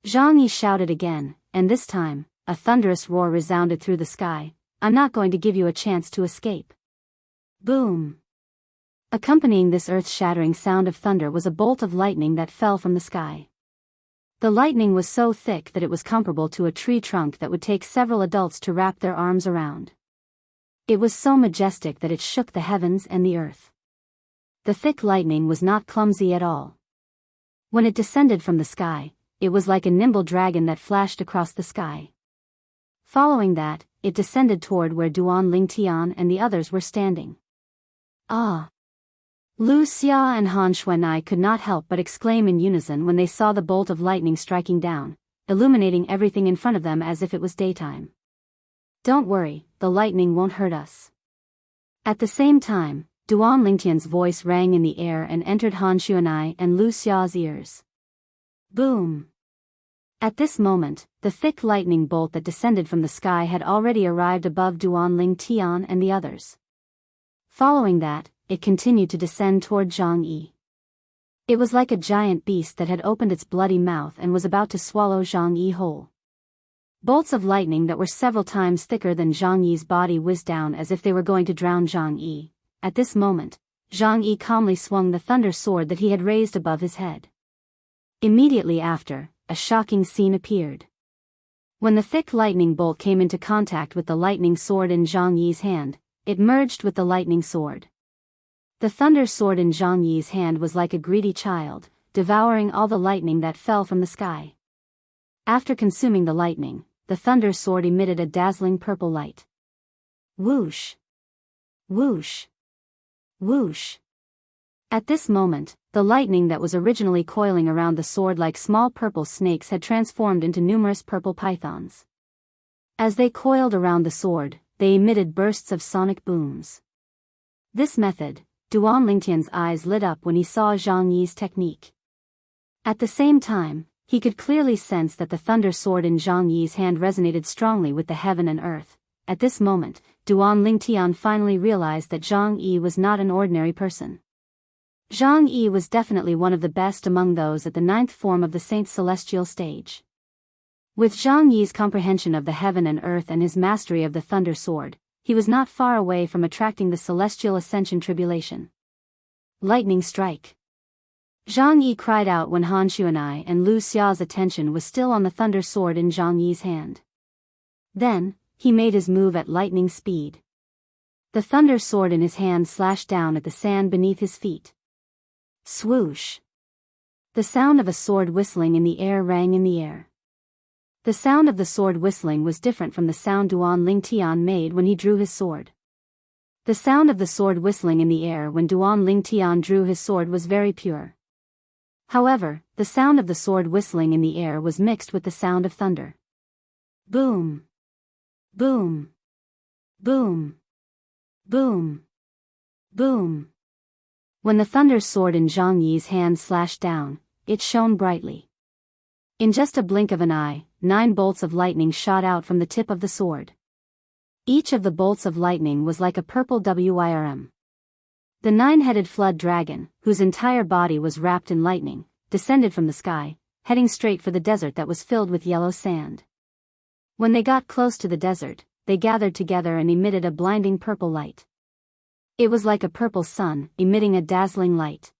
Speaker 1: Zhang Yi shouted again, and this time, a thunderous roar resounded through the sky, I'm not going to give you a chance to escape. Boom! Accompanying this earth-shattering sound of thunder was a bolt of lightning that fell from the sky. The lightning was so thick that it was comparable to a tree trunk that would take several adults to wrap their arms around. It was so majestic that it shook the heavens and the earth. The thick lightning was not clumsy at all. When it descended from the sky, it was like a nimble dragon that flashed across the sky. Following that, it descended toward where Duan Lingtian and the others were standing. Ah! Lu Xia and Han Xuanai could not help but exclaim in unison when they saw the bolt of lightning striking down, illuminating everything in front of them as if it was daytime. Don't worry, the lightning won't hurt us. At the same time, Duan Lingtian's voice rang in the air and entered Han Xuanai and Lu Xia's ears. Boom! At this moment, the thick lightning bolt that descended from the sky had already arrived above Duan Lingtian and the others. Following that, it continued to descend toward Zhang Yi. It was like a giant beast that had opened its bloody mouth and was about to swallow Zhang Yi whole. Bolts of lightning that were several times thicker than Zhang Yi's body whizzed down as if they were going to drown Zhang Yi. At this moment, Zhang Yi calmly swung the thunder sword that he had raised above his head. Immediately after, a shocking scene appeared. When the thick lightning bolt came into contact with the lightning sword in Zhang Yi's hand, it merged with the lightning sword. The thunder sword in Zhang Yi's hand was like a greedy child, devouring all the lightning that fell from the sky. After consuming the lightning, the thunder sword emitted a dazzling purple light. Whoosh! Whoosh! Whoosh! At this moment, the lightning that was originally coiling around the sword like small purple snakes had transformed into numerous purple pythons. As they coiled around the sword, they emitted bursts of sonic booms. This method, Duan Lingtian's eyes lit up when he saw Zhang Yi's technique. At the same time, he could clearly sense that the thunder sword in Zhang Yi's hand resonated strongly with the heaven and earth. At this moment, Duan Lingtian finally realized that Zhang Yi was not an ordinary person. Zhang Yi was definitely one of the best among those at the 9th form of the Saint's celestial stage. With Zhang Yi's comprehension of the heaven and earth and his mastery of the thunder sword, he was not far away from attracting the celestial ascension tribulation. Lightning strike! Zhang Yi cried out when Han Xuanai and Lu Xia's attention was still on the thunder sword in Zhang Yi's hand. Then, he made his move at lightning speed. The thunder sword in his hand slashed down at the sand beneath his feet. Swoosh! The sound of a sword whistling in the air rang in the air. The sound of the sword whistling was different from the sound Duan Lingtian made when he drew his sword. The sound of the sword whistling in the air when Duan Lingtian drew his sword was very pure. However, the sound of the sword whistling in the air was mixed with the sound of thunder. Boom! Boom! Boom! Boom! Boom! When the thunder sword in Zhang Yi's hand slashed down, it shone brightly. In just a blink of an eye, 9 bolts of lightning shot out from the tip of the sword. Each of the bolts of lightning was like a purple WIRM. The 9-headed flood dragon, whose entire body was wrapped in lightning, descended from the sky, heading straight for the desert that was filled with yellow sand. When they got close to the desert, they gathered together and emitted a blinding purple light. It was like a purple sun, emitting a dazzling light.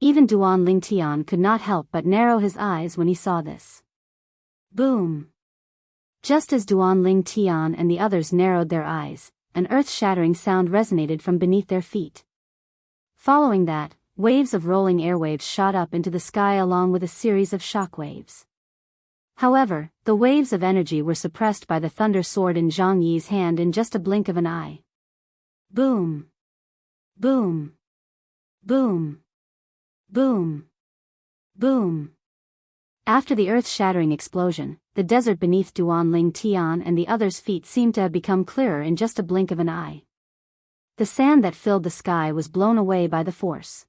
Speaker 1: Even Duan Lingtian could not help but narrow his eyes when he saw this. Boom! Just as Duan Lingtian and the others narrowed their eyes, an earth-shattering sound resonated from beneath their feet. Following that, waves of rolling airwaves shot up into the sky along with a series of shock waves. However, the waves of energy were suppressed by the thunder sword in Zhang Yi's hand in just a blink of an eye. Boom! Boom! Boom! Boom! Boom! After the earth-shattering explosion, the desert beneath Duan Lingtian and the others' feet seemed to have become clearer in just a blink of an eye. The sand that filled the sky was blown away by the force.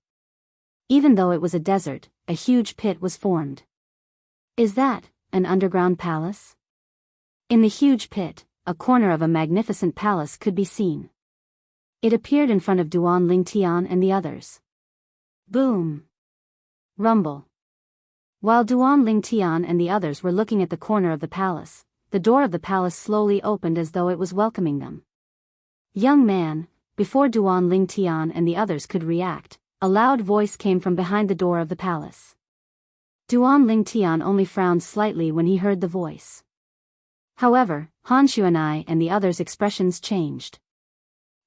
Speaker 1: Even though it was a desert, a huge pit was formed. Is that an underground palace? In the huge pit, a corner of a magnificent palace could be seen. It appeared in front of Duan Lingtian and the others. Boom! Rumble! While Duan Lingtian and the others were looking at the corner of the palace, the door of the palace slowly opened as though it was welcoming them. "Young man," before Duan Lingtian and the others could react, a loud voice came from behind the door of the palace. Duan Lingtian only frowned slightly when he heard the voice. However, Han Xuanai and the others' expressions changed.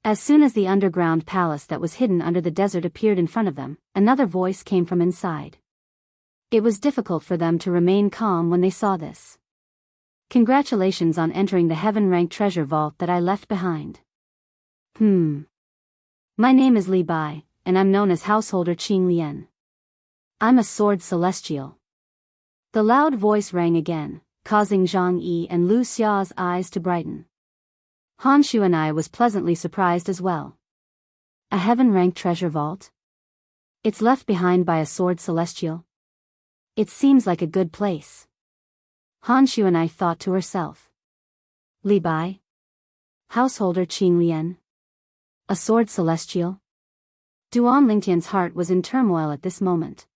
Speaker 1: As soon as the underground palace that was hidden under the desert appeared in front of them, another voice came from inside. It was difficult for them to remain calm when they saw this. "Congratulations on entering the heaven-ranked treasure vault that I left behind. My name is Li Bai, and I'm known as Householder Qing Lian. I'm a sword celestial." The loud voice rang again, causing Zhang Yi and Lu Xia's eyes to brighten. Han Xuanai was pleasantly surprised as well. A heaven-ranked treasure vault? It's left behind by a sword celestial? It seems like a good place. Han Xuanai thought to herself. Li Bai? Householder Qing Lian? A sword celestial? Duan Lingtian's heart was in turmoil at this moment.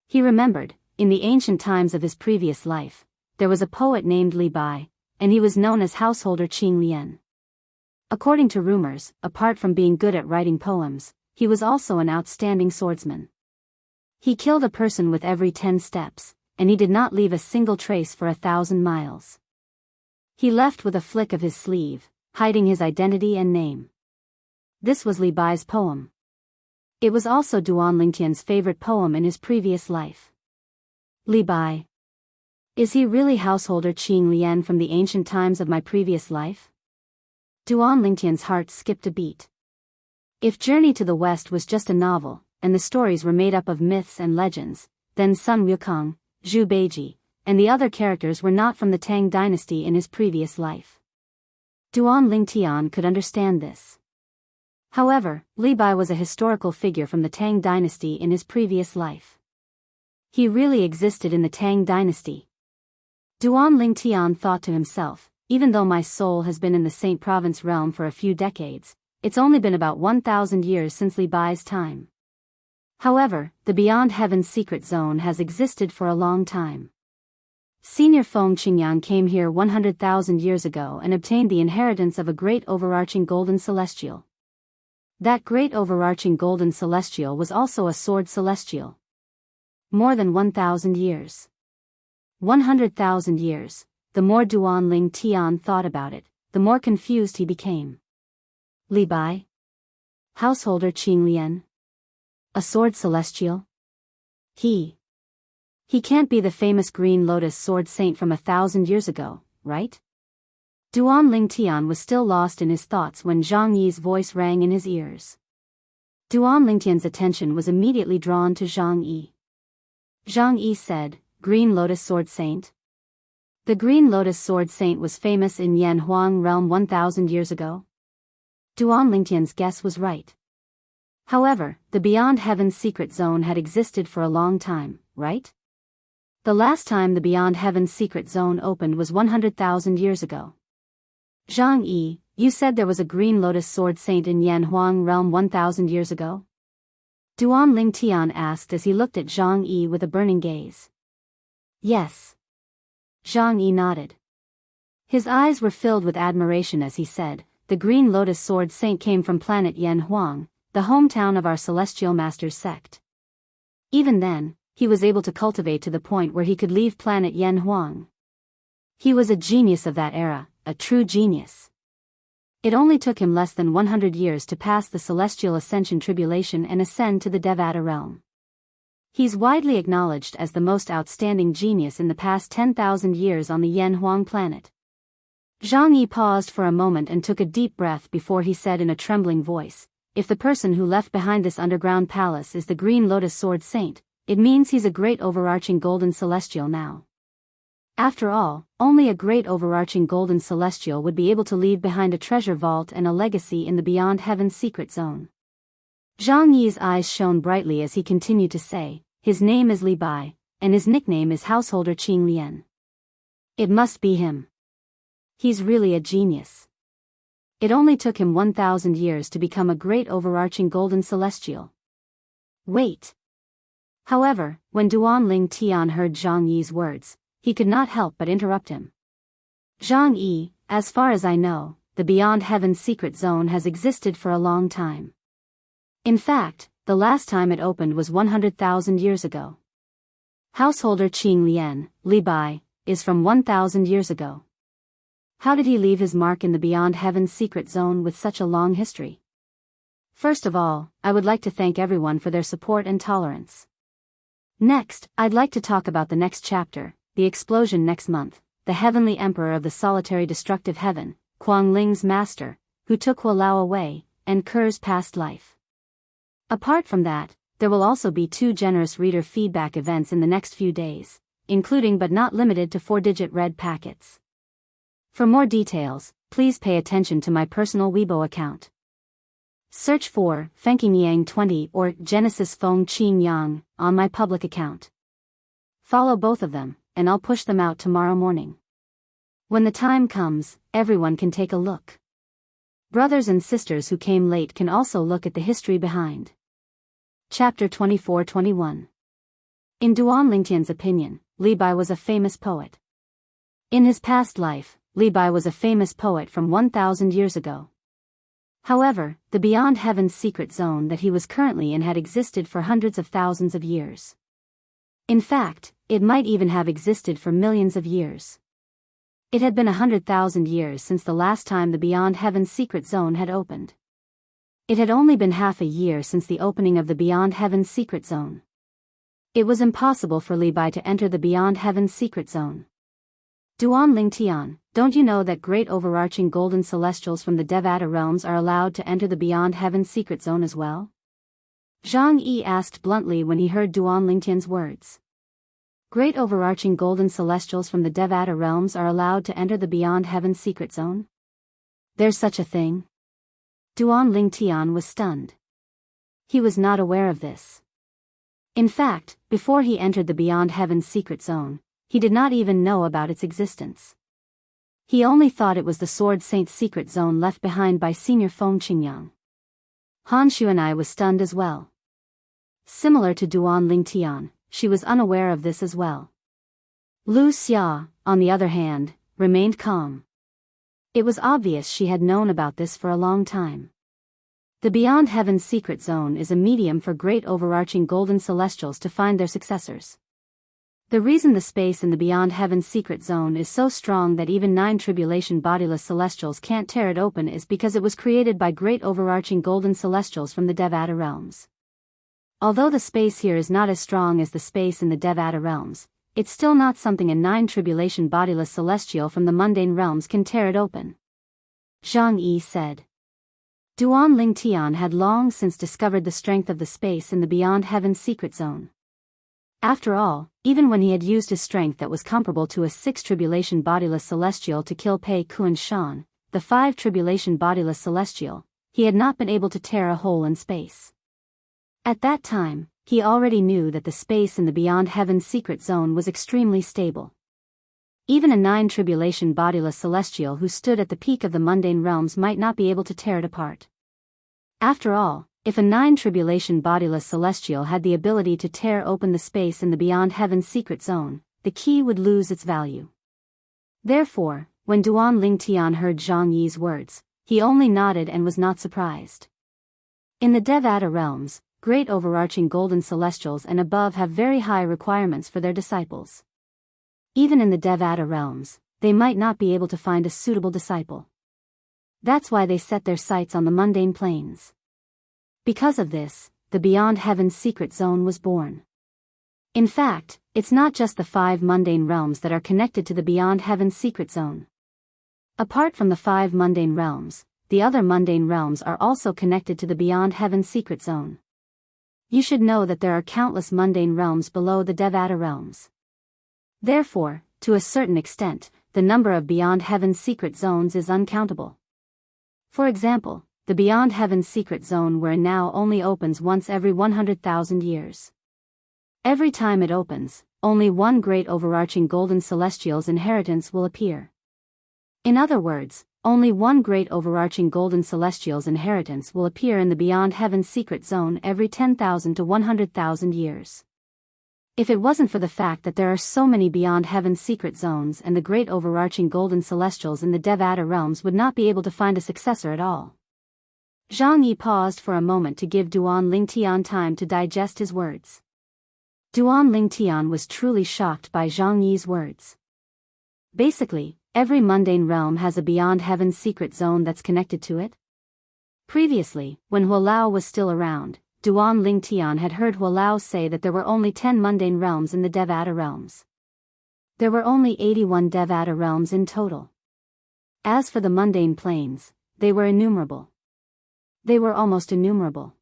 Speaker 1: He remembered, in the ancient times of his previous life, there was a poet named Li Bai, and he was known as Householder Qing Lian. According to rumors, apart from being good at writing poems, he was also an outstanding swordsman. He killed a person with every 10 steps, and he did not leave a single trace for 1,000 miles. He left with a flick of his sleeve, hiding his identity and name. This was Li Bai's poem. It was also Duan Lingtian's favorite poem in his previous life. Li Bai. Is he really Householder Qing Lian from the ancient times of my previous life? Duan Lingtian's heart skipped a beat. If Journey to the West was just a novel, and the stories were made up of myths and legends, then Sun Wukong, Zhu Beiji, and the other characters were not from the Tang dynasty in his previous life. Duan Lingtian could understand this. However, Li Bai was a historical figure from the Tang dynasty in his previous life. He really existed in the Tang dynasty. Duan Lingtian thought to himself, even though my soul has been in the Saint Province realm for a few decades, it's only been about 1,000 years since Li Bai's time. However, the Beyond Heaven's secret zone has existed for a long time. Senior Feng Qingyang came here 100,000 years ago and obtained the inheritance of a great overarching golden celestial. That great overarching golden celestial was also a sword celestial. More than 1,000 years. 100,000 years. The more Duan Lingtian thought about it, the more confused he became. Li Bai? Householder Qing Lian? A sword celestial? He can't be the famous Green Lotus sword saint from 1,000 years ago, right? Duan Lingtian was still lost in his thoughts when Zhang Yi's voice rang in his ears. Duan Lingtian's attention was immediately drawn to Zhang Yi. Zhang Yi said, Green Lotus Sword Saint? The Green Lotus Sword Saint was famous in Yanhuang realm 1,000 years ago? Duan Lingtian's guess was right. However, the Beyond Heaven's secret zone had existed for a long time, right? The last time the Beyond Heaven's secret zone opened was 100,000 years ago. Zhang Yi, you said there was a Green Lotus Sword Saint in Yanhuang realm 1,000 years ago? Duan Lingtian asked as he looked at Zhang Yi with a burning gaze. Yes. Zhang Yi nodded. His eyes were filled with admiration as he said, the Green Lotus Sword Saint came from planet Yanhuang, the hometown of our Celestial Masters sect. Even then, he was able to cultivate to the point where he could leave planet Yanhuang. He was a genius of that era, a true genius. It only took him less than 100 years to pass the Celestial Ascension Tribulation and ascend to the Devata realm. He's widely acknowledged as the most outstanding genius in the past 10,000 years on the Yanhuang planet. Zhang Yi paused for a moment and took a deep breath before he said in a trembling voice, if the person who left behind this underground palace is the Green Lotus Sword Saint, it means he's a great overarching golden celestial now. After all, only a great overarching golden celestial would be able to leave behind a treasure vault and a legacy in the Beyond Heaven's secret zone. Zhang Yi's eyes shone brightly as he continued to say, his name is Li Bai, and his nickname is Householder Qing Lian. It must be him. He's really a genius. It only took him 1,000 years to become a great overarching golden celestial. Wait. However, when Duan Lingtian heard Zhang Yi's words, he could not help but interrupt him. Zhang, as far as I know, the Beyond Heaven's secret zone has existed for a long time. In fact, the last time it opened was 100,000 years ago. Householder Qing Lian, Li Bai, is from 1,000 years ago. How did he leave his mark in the Beyond Heaven's secret zone with such a long history? First of all, I would like to thank everyone for their support and tolerance. Next, I'd like to talk about the next chapter, the explosion next month, the Heavenly Emperor of the Solitary Destructive Heaven, Kuang Ling's master, who took Hualao away, and Ker's past life. Apart from that, there will also be 2 generous reader feedback events in the next few days, including but not limited to 4-digit red packets. For more details, please pay attention to my personal Weibo account. Search for Fengqingyang 20 or Genesis Feng Qing Yang on my public account. Follow both of them, and I'll push them out tomorrow morning. When the time comes, everyone can take a look. Brothers and sisters who came late can also look at the history behind. Chapter 24-21. In Duan Lingtian's opinion, Li Bai was a famous poet. In his past life, Li Bai was a famous poet from 1,000 years ago. However, the Beyond Heaven's secret zone that he was currently in had existed for hundreds of thousands of years. In fact, it might even have existed for millions of years. It had been 100,000 years since the last time the Beyond Heaven's secret zone had opened. It had only been half a year since the opening of the Beyond Heaven's secret zone. It was impossible for Li Bai to enter the Beyond Heaven's secret zone. Duan Lingtian, don't you know that great overarching golden celestials from the Devata realms are allowed to enter the Beyond Heaven's secret zone as well? Zhang Yi asked bluntly when he heard Duan Lingtian's words. Great overarching golden celestials from the Devata realms are allowed to enter the Beyond Heaven's secret zone? There's such a thing? Duan Lingtian was stunned. He was not aware of this. In fact, before he entered the Beyond Heaven's secret zone, he did not even know about its existence. He only thought it was the Sword Saint's secret zone left behind by Senior Feng Qingyang. Han Xuanai was stunned as well. Similar to Duan Lingtian, she was unaware of this as well. Lu Xia, on the other hand, remained calm. It was obvious she had known about this for a long time. The Beyond Heaven's secret zone is a medium for great overarching golden celestials to find their successors. The reason the space in the Beyond Heaven's secret zone is so strong that even 9 tribulation bodiless celestials can't tear it open is because it was created by great overarching golden celestials from the Devata realms. Although the space here is not as strong as the space in the Devata realms, it's still not something a 9 tribulation bodiless celestial from the mundane realms can tear it open. Zhang Yi said. Duan Lingtian had long since discovered the strength of the space in the Beyond Heaven's secret zone. After all, even when he had used his strength that was comparable to a 6 tribulation bodiless celestial to kill Pei Kuan Shan, the 5 tribulation bodiless celestial, he had not been able to tear a hole in space. At that time, he already knew that the space in the Beyond Heaven's secret zone was extremely stable. Even a 9 tribulation bodiless celestial who stood at the peak of the mundane realms might not be able to tear it apart. After all, if a 9 tribulation bodiless celestial had the ability to tear open the space in the Beyond Heaven's secret zone, the key would lose its value. Therefore, when Duan Lingtian heard Zhang Yi's words, he only nodded and was not surprised. In the Devata realms, great overarching golden celestials and above have very high requirements for their disciples. Even in the Devata realms, they might not be able to find a suitable disciple. That's why they set their sights on the mundane planes. Because of this, the Beyond Heaven's secret zone was born. In fact, it's not just the 5 mundane realms that are connected to the Beyond Heaven's secret zone. Apart from the 5 mundane realms, the other mundane realms are also connected to the Beyond Heaven's secret zone. You should know that there are countless mundane realms below the Devata realms. Therefore, to a certain extent, the number of Beyond Heaven's secret zones is uncountable. For example, the Beyond Heaven's secret zone we're in now only opens once every 100,000 years. Every time it opens, only one great overarching golden celestial's inheritance will appear. In other words, only one great overarching golden celestial's inheritance will appear in the Beyond Heaven's secret zone every 10,000 to 100,000 years. If it wasn't for the fact that there are so many beyond heaven's secret zones and the great overarching golden celestials in the Devata realms would not be able to find a successor at all. Zhang Yi paused for a moment to give Duan Lingtian time to digest his words. Duan Lingtian was truly shocked by Zhang Yi's words. Basically, every mundane realm has a beyond heaven's secret zone that's connected to it. Previously, when Hualao was still around, Duan Lingtian had heard Hualao say that there were only 10 mundane realms in the Devata realms. There were only 81 Devata realms in total. As for the mundane planes, they were innumerable. They were almost innumerable.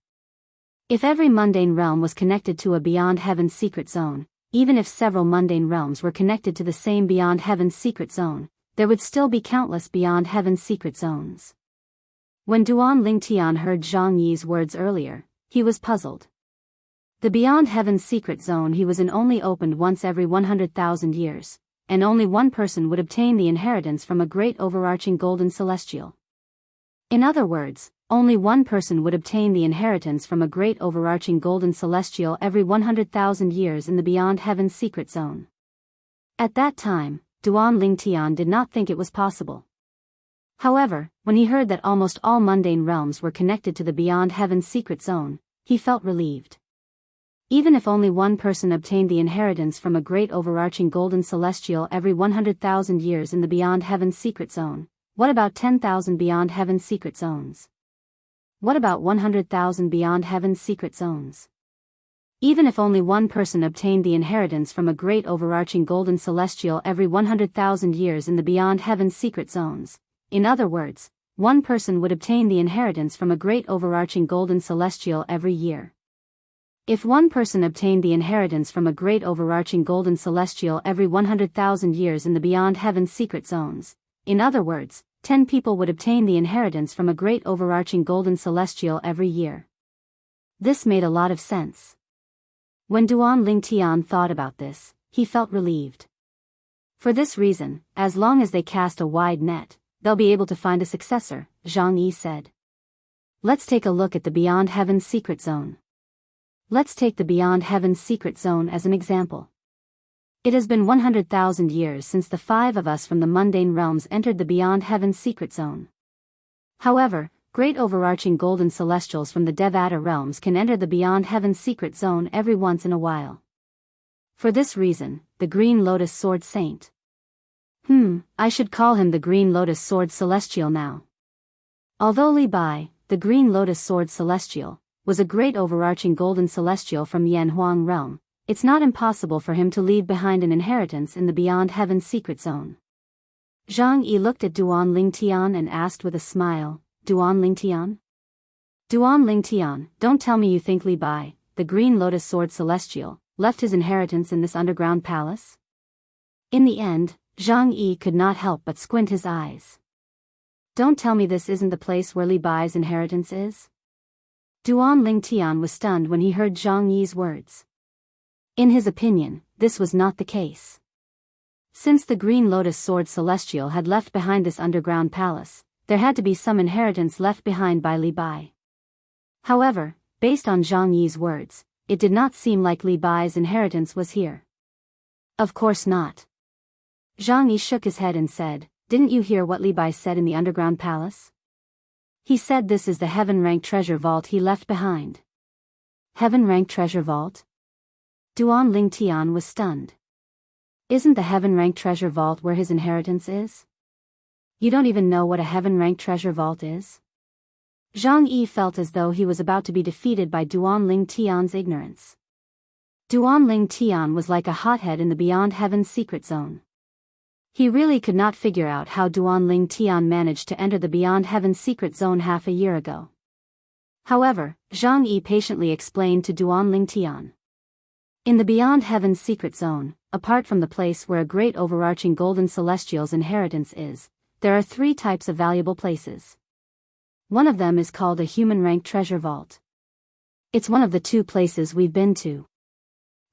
Speaker 1: If every mundane realm was connected to a beyond heaven's secret zone, even if several mundane realms were connected to the same beyond heaven's secret zone, there would still be countless beyond heaven's secret zones. When Duan Lingtian heard Zhang Yi's words earlier, he was puzzled. The beyond heaven's secret zone he was in only opened once every 100,000 years, and only one person would obtain the inheritance from a great overarching golden celestial. In other words, only one person would obtain the inheritance from a great overarching golden celestial every 100,000 years in the beyond heaven's secret zone. At that time, Duan Lingtian did not think it was possible. However, when he heard that almost all mundane realms were connected to the beyond heaven's secret zone, he felt relieved. Even if only one person obtained the inheritance from a great overarching golden celestial every 100,000 years in the beyond heaven's secret zone, what about 10,000 beyond heaven's secret zones? What about 100,000 beyond heaven's secret zones? Even if only one person obtained the inheritance from a great overarching golden celestial every 100,000 years in the beyond heaven's secret zones, in other words, one person would obtain the inheritance from a great overarching golden celestial every year. If one person obtained the inheritance from a great overarching golden celestial every 100,000 years in the beyond heaven's secret zones, in other words, 10 people would obtain the inheritance from a great overarching golden celestial every year. This made a lot of sense. When Duan Lingtian thought about this, he felt relieved. For this reason, as long as they cast a wide net, they'll be able to find a successor, Zhang Yi said. Let's take a look at the beyond heaven's secret zone. Let's take the beyond heaven's secret zone as an example. It has been 100,000 years since the 5 of us from the mundane realms entered the beyond heaven's secret zone. However, great overarching golden celestials from the Devata realms can enter the beyond heaven's secret zone every once in a while. For this reason, the Green Lotus Sword Saint. I should call him the Green Lotus Sword Celestial now. Although Li Bai, the Green Lotus Sword Celestial, was a great overarching golden celestial from Yanhuang realm, it's not impossible for him to leave behind an inheritance in the beyond heaven's secret zone. Zhang Yi looked at Duan Lingtian and asked with a smile, Duan Lingtian? Duan Lingtian, don't tell me you think Li Bai, the Green Lotus Sword Celestial, left his inheritance in this underground palace? In the end, Zhang Yi could not help but squint his eyes. Don't tell me this isn't the place where Li Bai's inheritance is? Duan Lingtian was stunned when he heard Zhang Yi's words. In his opinion, this was not the case. Since the Green Lotus Sword Celestial had left behind this underground palace, there had to be some inheritance left behind by Li Bai. However, based on Zhang Yi's words, it did not seem like Li Bai's inheritance was here. Of course not. Zhang Yi shook his head and said, didn't you hear what Li Bai said in the underground palace? He said this is the heaven-ranked treasure vault he left behind. Heaven-ranked treasure vault? Duan Lingtian was stunned. Isn't the heaven-ranked treasure vault where his inheritance is? You don't even know what a heaven-ranked treasure vault is? Zhang Yi felt as though he was about to be defeated by Duan Lingtian's ignorance. Duan Lingtian was like a hothead in the beyond heaven's secret zone. He really could not figure out how Duan Lingtian managed to enter the beyond heaven's secret zone half a year ago. However, Zhang Yi patiently explained to Duan Lingtian. In the beyond heaven's secret zone, apart from the place where a great overarching golden celestial's inheritance is, there are 3 types of valuable places. One of them is called a human-ranked treasure vault. It's one of the 2 places we've been to.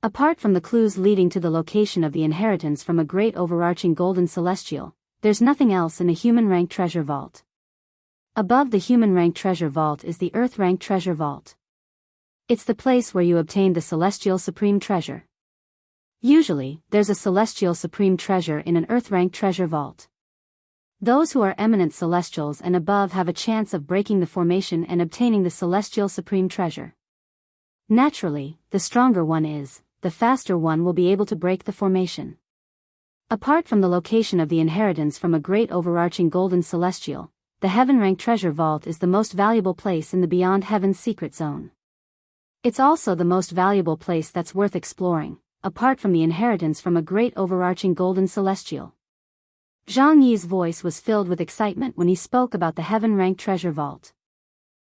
Speaker 1: Apart from the clues leading to the location of the inheritance from a great overarching golden celestial, there's nothing else in a human-ranked treasure vault. Above the human-ranked treasure vault is the earth-ranked treasure vault. It's the place where you obtain the celestial supreme treasure. Usually, there's a celestial supreme treasure in an earth-ranked treasure vault. Those who are eminent celestials and above have a chance of breaking the formation and obtaining the celestial supreme treasure. Naturally, the stronger one is, the faster one will be able to break the formation. Apart from the location of the inheritance from a great overarching golden celestial, the heaven-ranked treasure vault is the most valuable place in the Beyond Heaven's secret zone. It's also the most valuable place that's worth exploring, apart from the inheritance from a great overarching golden celestial. Zhang Yi's voice was filled with excitement when he spoke about the heaven-ranked treasure vault.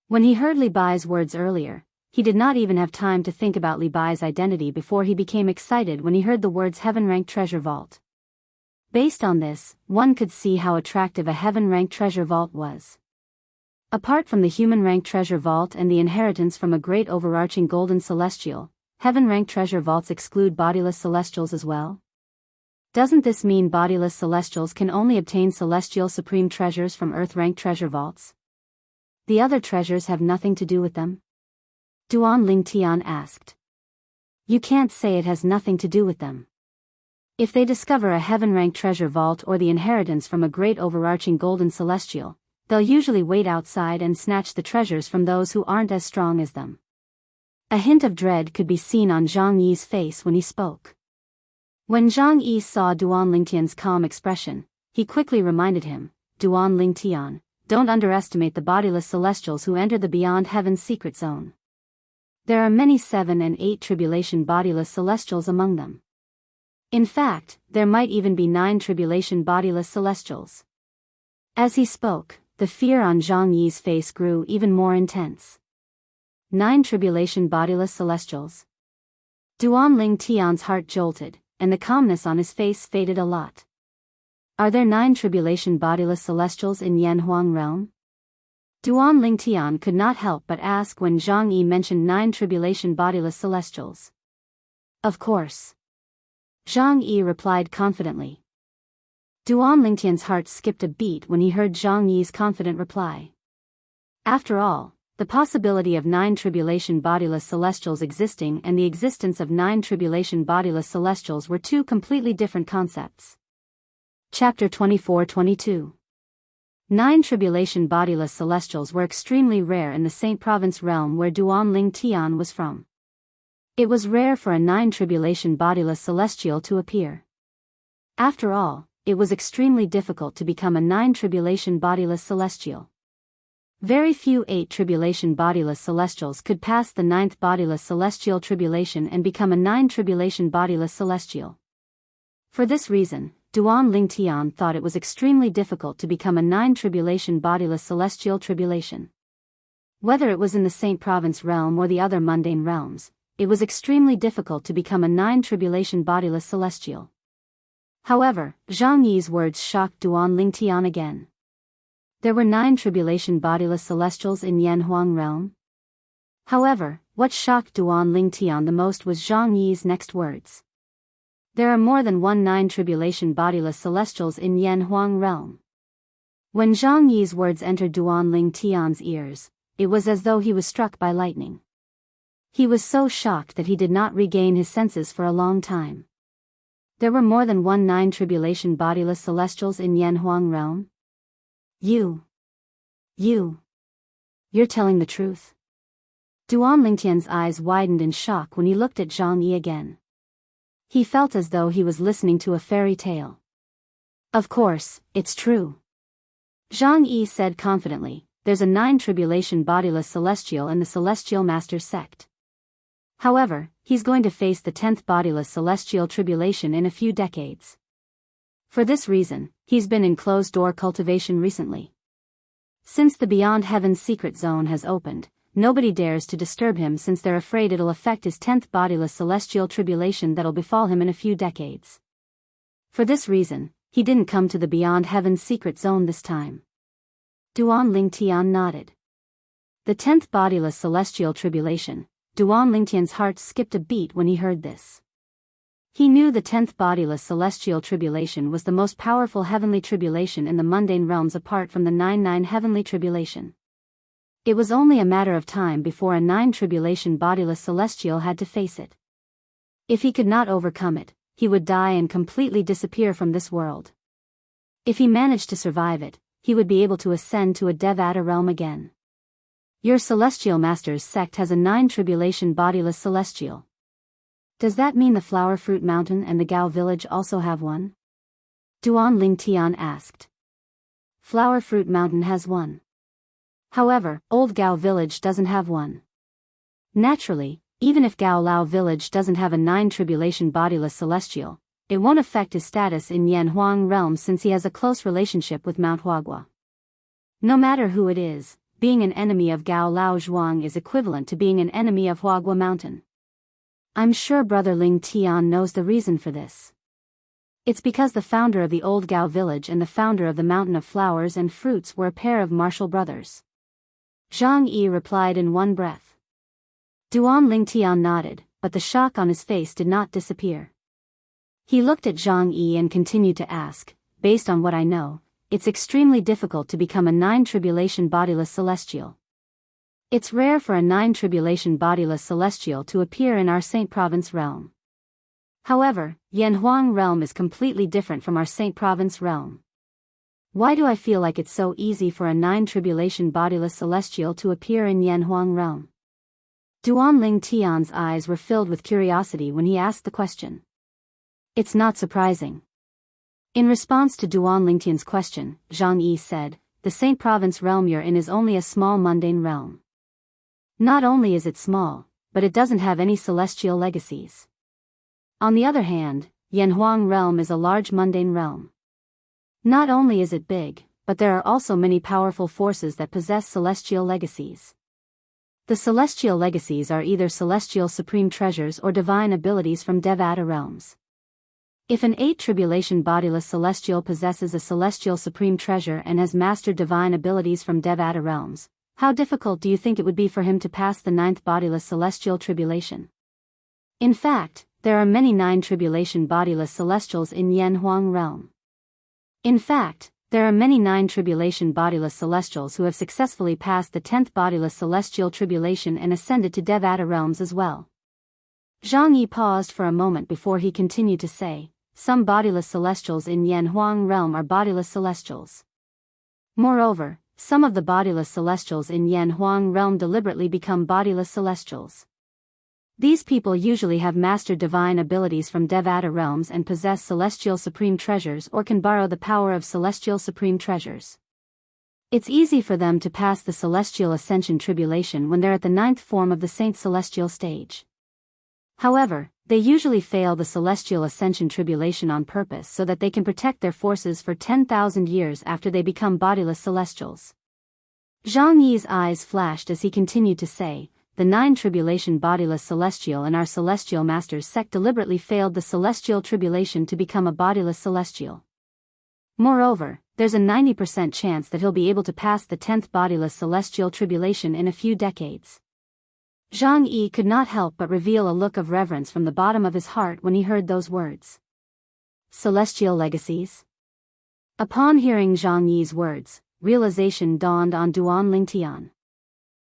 Speaker 1: When he heard Li Bai's words earlier, he did not even have time to think about Li Bai's identity before he became excited when he heard the words heaven-ranked treasure vault. Based on this, one could see how attractive a heaven-ranked treasure vault was. Apart from the human-ranked treasure vault and the inheritance from a great overarching golden celestial, heaven-ranked treasure vaults exclude bodiless celestials as well? Doesn't this mean bodiless celestials can only obtain celestial supreme treasures from earth-ranked treasure vaults? The other treasures have nothing to do with them? Duan Lingtian asked. You can't say it has nothing to do with them. If they discover a heaven-ranked treasure vault or the inheritance from a great overarching golden celestial, they'll usually wait outside and snatch the treasures from those who aren't as strong as them. A hint of dread could be seen on Zhang Yi's face when he spoke. When Zhang Yi saw Duan Lingtian's calm expression, he quickly reminded him, Duan Lingtian, don't underestimate the bodiless celestials who enter the Beyond Heaven's secret zone. There are many 7 and 8 tribulation bodiless celestials among them. In fact, there might even be 9 tribulation bodiless celestials. As he spoke, the fear on Zhang Yi's face grew even more intense. 9 tribulation bodiless celestials. Duan Lingtian's heart jolted, and the calmness on his face faded a lot. Are there 9 tribulation bodiless celestials in Yanhuang realm? Duan Lingtian could not help but ask when Zhang Yi mentioned 9 tribulation bodiless celestials. Of course. Zhang Yi replied confidently. Duan Lingtian's heart skipped a beat when he heard Zhang Yi's confident reply. After all, the possibility of 9 tribulation bodiless celestials existing and the existence of 9 tribulation bodiless celestials were 2 completely different concepts. Chapter 24-22. 9 tribulation bodiless celestials were extremely rare in the Saint Province realm where Duan Lingtian was from. It was rare for a 9 tribulation bodiless celestial to appear. After all, it was extremely difficult to become a 9 tribulation bodiless celestial. Very few 8 tribulation bodiless celestials could pass the 9th bodiless celestial tribulation and become a 9 tribulation bodiless celestial. For this reason, Duan Lingtian thought it was extremely difficult to become a 9 tribulation bodiless celestial tribulation. Whether it was in the Saint Province realm or the other mundane realms, it was extremely difficult to become a 9 tribulation bodiless celestial. However, Zhang Yi's words shocked Duan Lingtian again. There were 9 tribulation bodiless celestials in Yanhuang realm? However, what shocked Duan Lingtian the most was Zhang Yi's next words. There are more than 9 tribulation bodiless celestials in Yanhuang realm. When Zhang Yi's words entered Duan Lingtian's ears, it was as though he was struck by lightning. He was so shocked that he did not regain his senses for a long time. There were more than 9 tribulation bodiless celestials in Yanhuang realm? You're telling the truth? Duan Lingtian's eyes widened in shock when he looked at Zhang Yi again. He felt as though he was listening to a fairy tale. Of course, it's true. Zhang Yi said confidently, there's a 9 tribulation bodiless celestial in the Celestial Master's sect. However, he's going to face the 10th bodiless celestial tribulation in a few decades. For this reason, he's been in closed-door cultivation recently. Since the Beyond Heaven's secret zone has opened, nobody dares to disturb him since they're afraid it'll affect his 10th bodiless celestial tribulation that'll befall him in a few decades. For this reason, he didn't come to the Beyond Heaven's secret zone this time. Duan Lingtian nodded. The 10th bodiless celestial tribulation. Duan Lingtian's heart skipped a beat when he heard this. He knew the 10th bodiless celestial tribulation was the most powerful heavenly tribulation in the mundane realms apart from the 9 heavenly tribulation. It was only a matter of time before a 9 tribulation bodiless celestial had to face it. If he could not overcome it, he would die and completely disappear from this world. If he managed to survive it, he would be able to ascend to a Devata realm again. Your celestial master's sect has a 9 tribulation bodiless celestial. Does that mean the Flower Fruit Mountain and the Gao village also have one? Duan Lingtian asked. Flower Fruit Mountain has one. However, Old Gao village doesn't have one. Naturally, even if Gao Lao village doesn't have a 9 tribulation bodiless celestial, it won't affect his status in Yanhuang realm since he has a close relationship with Mount Huagua. No matter who it is, being an enemy of Gao Lao Zhuang is equivalent to being an enemy of Huagua Mountain. I'm sure Brother Ling Tian knows the reason for this. It's because the founder of the Old Gao village and the founder of the Mountain of Flowers and Fruits were a pair of martial brothers. Zhang Yi replied in one breath. Duan Lingtian nodded, but the shock on his face did not disappear. He looked at Zhang Yi and continued to ask, based on what I know, it's extremely difficult to become a 9 tribulation bodiless celestial. It's rare for a 9 tribulation bodiless celestial to appear in our Saint Province realm. However, Yanhuang realm is completely different from our Saint Province realm. Why do I feel like it's so easy for a 9 tribulation bodiless celestial to appear in Yanhuang realm? Duan Ling Tian's eyes were filled with curiosity when he asked the question. It's not surprising. In response to Duan Lingtian's question, Zhang Yi said, the Saint Province realm you're in is only a small mundane realm. Not only is it small, but it doesn't have any celestial legacies. On the other hand, Yanhuang realm is a large mundane realm. Not only is it big, but there are also many powerful forces that possess celestial legacies. The celestial legacies are either celestial supreme treasures or divine abilities from Devata realms. If an 8 tribulation bodiless celestial possesses a celestial supreme treasure and has mastered divine abilities from Devata realms, how difficult do you think it would be for him to pass the 9th bodiless celestial tribulation? In fact, there are many 9 tribulation bodiless celestials in Yanhuang realm. In fact, there are many 9 tribulation bodiless celestials who have successfully passed the 10th bodiless celestial tribulation and ascended to Devata realms as well. Zhang Yi paused for a moment before he continued to say, some bodiless celestials in Yanhuang realm are bodiless celestials. Moreover, some of the bodiless celestials in Yanhuang realm deliberately become bodiless celestials. These people usually have mastered divine abilities from Devata realms and possess celestial supreme treasures or can borrow the power of celestial supreme treasures. It's easy for them to pass the celestial ascension tribulation when they're at the 9th form of the saint celestial stage. However, they usually fail the celestial ascension tribulation on purpose so that they can protect their forces for 10,000 years after they become bodiless celestials. Zhang Yi's eyes flashed as he continued to say, the 9 tribulation bodiless celestial in our celestial master's sect deliberately failed the celestial tribulation to become a bodiless celestial. Moreover, there's a 90% chance that he'll be able to pass the 10th bodiless celestial tribulation in a few decades. Zhang Yi could not help but reveal a look of reverence from the bottom of his heart when he heard those words. Celestial legacies? Upon hearing Zhang Yi's words, realization dawned on Duan Lingtian.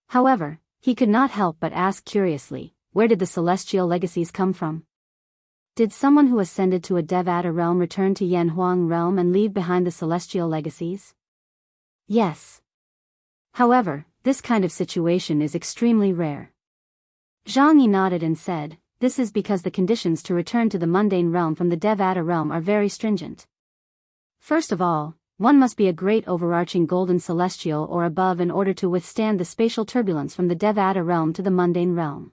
Speaker 1: However, he could not help but ask curiously, where did the celestial legacies come from? Did someone who ascended to a Devata realm return to Yanhuang realm and leave behind the celestial legacies? Yes. However, this kind of situation is extremely rare. Zhang Yi nodded and said, this is because the conditions to return to the mundane realm from the Devata realm are very stringent. First of all, one must be a great overarching golden celestial or above in order to withstand the spatial turbulence from the Devata realm to the mundane realm.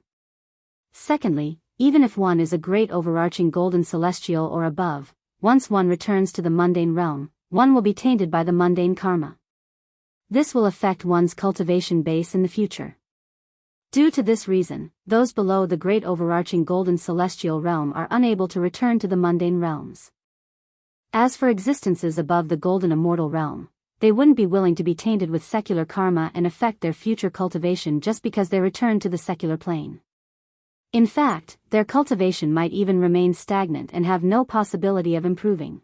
Speaker 1: Secondly, even if one is a great overarching golden celestial or above, once one returns to the mundane realm, one will be tainted by the mundane karma. This will affect one's cultivation base in the future. Due to this reason, those below the great overarching golden celestial realm are unable to return to the mundane realms. As for existences above the golden immortal realm, they wouldn't be willing to be tainted with secular karma and affect their future cultivation just because they return to the secular plane. In fact, their cultivation might even remain stagnant and have no possibility of improving.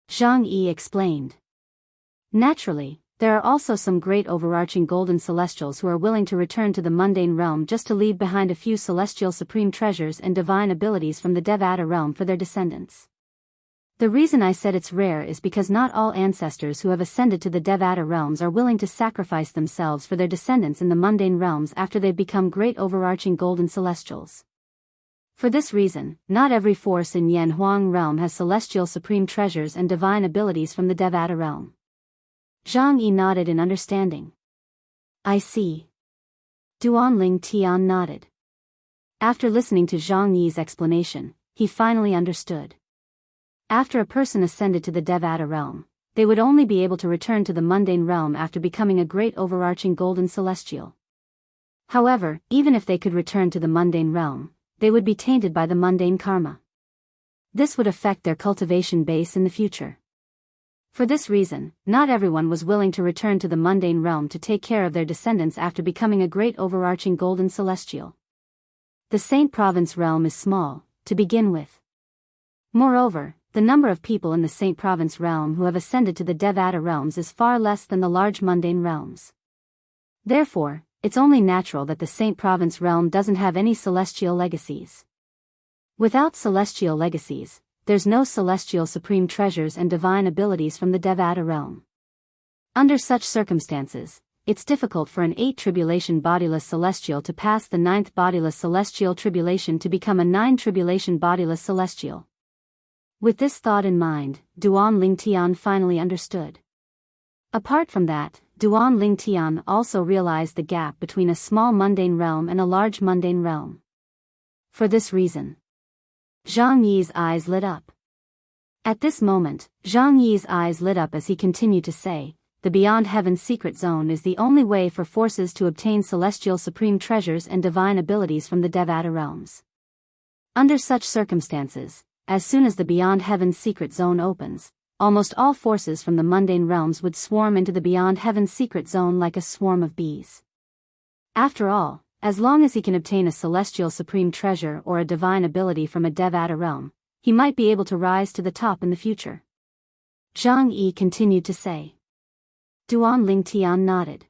Speaker 1: Zhang Yi explained. Naturally, there are also some great overarching golden celestials who are willing to return to the mundane realm just to leave behind a few celestial supreme treasures and divine abilities from the Devata realm for their descendants. The reason I said it's rare is because not all ancestors who have ascended to the Devata realms are willing to sacrifice themselves for their descendants in the mundane realms after they've become great overarching golden celestials. For this reason, not every force in Yan Huang realm has celestial supreme treasures and divine abilities from the Devata realm. Zhang Yi nodded in understanding. I see. Duan Ling Tian nodded. After listening to Zhang Yi's explanation, he finally understood. After a person ascended to the Devata realm, they would only be able to return to the mundane realm after becoming a great overarching golden celestial. However, even if they could return to the mundane realm, they would be tainted by the mundane karma. This would affect their cultivation base in the future. For this reason, not everyone was willing to return to the mundane realm to take care of their descendants after becoming a great overarching golden celestial. The Saint Province realm is small, to begin with. Moreover, the number of people in the Saint Province realm who have ascended to the Devata realms is far less than the large mundane realms. Therefore, it's only natural that the Saint Province realm doesn't have any celestial legacies. Without celestial legacies, there's no celestial supreme treasures and divine abilities from the Devata realm. Under such circumstances, it's difficult for an 8 tribulation bodiless celestial to pass the 9th bodiless celestial tribulation to become a 9 tribulation bodiless celestial. With this thought in mind, Duan Ling Tian finally understood. Apart from that, Duan Ling Tian also realized the gap between a small mundane realm and a large mundane realm. For this reason, Zhang Yi's eyes lit up. At this moment, Zhang Yi's eyes lit up as he continued to say, the Beyond Heaven secret zone is the only way for forces to obtain celestial supreme treasures and divine abilities from the Devata realms. Under such circumstances, as soon as the Beyond Heaven secret zone opens, almost all forces from the mundane realms would swarm into the Beyond Heaven secret zone like a swarm of bees. After all, as long as he can obtain a celestial supreme treasure or a divine ability from a Devata realm, he might be able to rise to the top in the future. Zhang Yi continued to say. Duan Ling Tian nodded.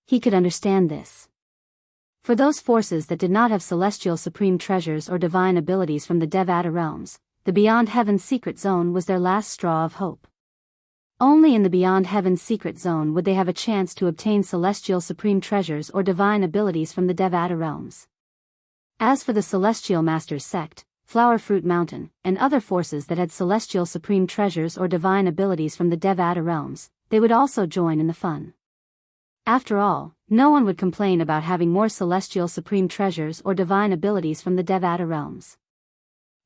Speaker 1: He could understand this. For those forces that did not have celestial supreme treasures or divine abilities from the Devata realms, the Beyond Heaven secret zone was their last straw of hope. Only in the Beyond Heaven secret zone would they have a chance to obtain celestial supreme treasures or divine abilities from the Devata realms. As for the Celestial Masters sect, Flower Fruit Mountain, and other forces that had celestial supreme treasures or divine abilities from the Devata realms, they would also join in the fun. After all, no one would complain about having more celestial supreme treasures or divine abilities from the Devata realms.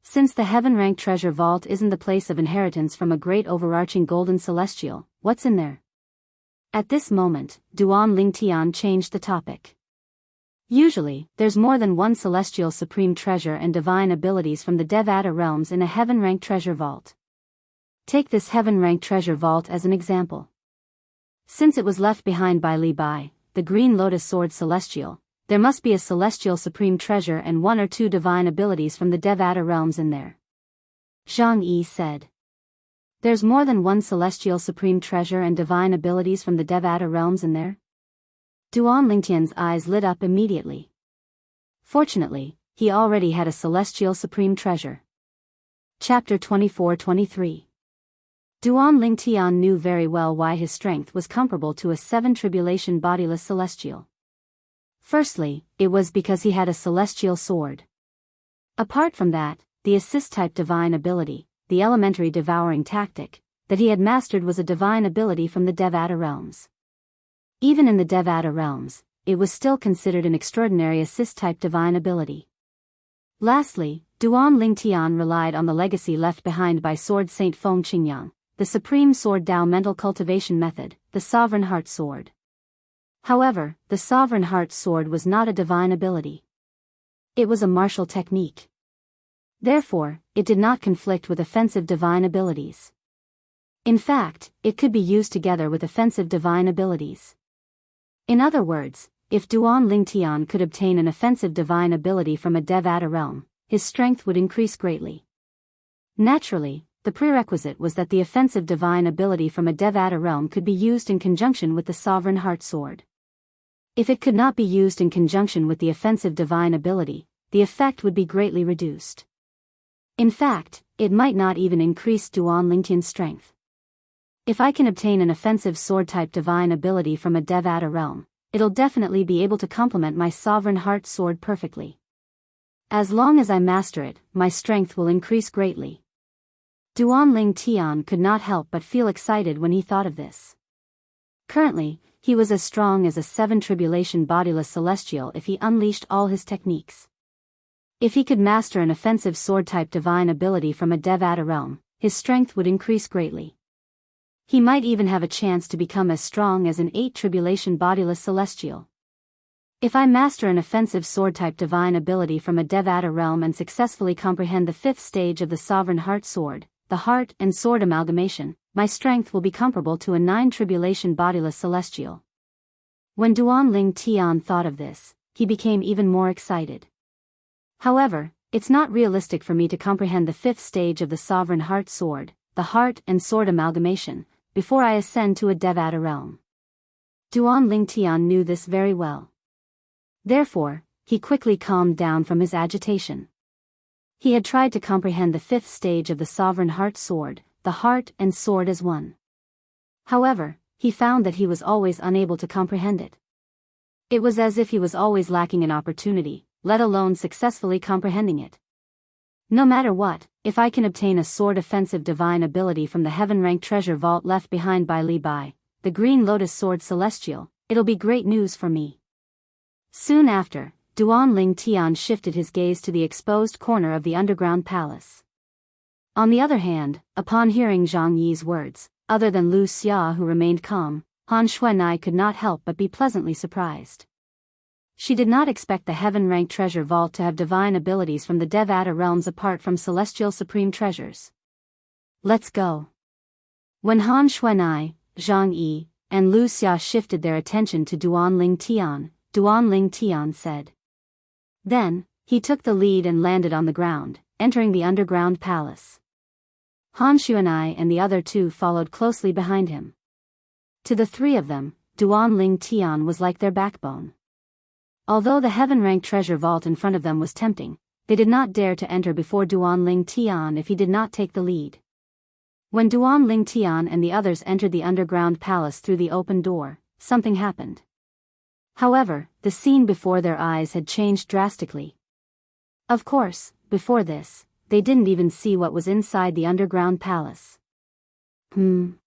Speaker 1: Since the heaven-ranked treasure vault isn't the place of inheritance from a great overarching golden celestial, what's in there? At this moment, Duan Ling Tian changed the topic. Usually, there's more than one celestial supreme treasure and divine abilities from the Devata realms in a heaven-ranked treasure vault. Take this heaven-ranked treasure vault as an example. Since it was left behind by Li Bai, the Green Lotus Sword Celestial, there must be a celestial supreme treasure and 1 or 2 divine abilities from the Devata realms in there. Zhang Yi said. There's more than one celestial supreme treasure and divine abilities from the Devata realms in there? Duan Lingtian's eyes lit up immediately. Fortunately, he already had a celestial supreme treasure. Chapter 24-23. Duan Lingtian knew very well why his strength was comparable to a 7 tribulation bodiless celestial. Firstly, it was because he had a celestial sword. Apart from that, the assist-type divine ability, the elementary devouring tactic, that he had mastered was a divine ability from the Devata realms. Even in the Devata realms, it was still considered an extraordinary assist-type divine ability. Lastly, Duan Lingtian relied on the legacy left behind by Sword Saint Feng Qingyang, the Supreme Sword Dao mental cultivation method, the Sovereign Heart Sword. However, the Sovereign Heart Sword was not a divine ability. It was a martial technique. Therefore, it did not conflict with offensive divine abilities. In fact, it could be used together with offensive divine abilities. In other words, if Duan Lingtian could obtain an offensive divine ability from a Devata realm, his strength would increase greatly. Naturally, the prerequisite was that the offensive divine ability from a Devata realm could be used in conjunction with the sovereign heart sword. If it could not be used in conjunction with the offensive divine ability, the effect would be greatly reduced. In fact, it might not even increase Duan Lingtian's strength. If I can obtain an offensive sword-type divine ability from a Devata realm, it'll definitely be able to complement my sovereign heart sword perfectly. As long as I master it, my strength will increase greatly. Duan Lingtian could not help but feel excited when he thought of this. Currently, he was as strong as a 7 tribulation bodiless celestial if he unleashed all his techniques. If he could master an offensive sword-type divine ability from a Devata realm, his strength would increase greatly. He might even have a chance to become as strong as an 8 tribulation bodiless celestial. If I master an offensive sword-type divine ability from a Devata realm and successfully comprehend the 5th stage of the sovereign heart sword, the heart and sword amalgamation, my strength will be comparable to a 9 tribulation bodiless celestial. When Duan Lingtian thought of this, he became even more excited. However, it's not realistic for me to comprehend the 5th stage of the sovereign heart sword, the heart and sword amalgamation, before I ascend to a Devata realm. Duan Lingtian knew this very well. Therefore, he quickly calmed down from his agitation. He had tried to comprehend the 5th stage of the sovereign heart sword, the heart and sword as one. However, he found that he was always unable to comprehend it. It was as if he was always lacking an opportunity, let alone successfully comprehending it. No matter what, if I can obtain a sword offensive divine ability from the heaven-ranked treasure vault left behind by Li Bai, the green lotus sword celestial, it'll be great news for me. Soon after, Duan Lingtian shifted his gaze to the exposed corner of the underground palace. On the other hand, upon hearing Zhang Yi's words, other than Lu Xia who remained calm, Han Xuanai could not help but be pleasantly surprised. She did not expect the heaven-ranked treasure vault to have divine abilities from the Devata realms apart from celestial supreme treasures. Let's go. When Han Xuanai, Zhang Yi, and Lu Xia shifted their attention to Duan Lingtian said. Then, he took the lead and landed on the ground, entering the underground palace. Han Xuanai and the other two followed closely behind him. To the three of them, Duan Lingtian was like their backbone. Although the heaven-ranked treasure vault in front of them was tempting, they did not dare to enter before Duan Lingtian if he did not take the lead. When Duan Lingtian and the others entered the underground palace through the open door, something happened. However, the scene before their eyes had changed drastically. Of course, before this, they didn't even see what was inside the underground palace. Duan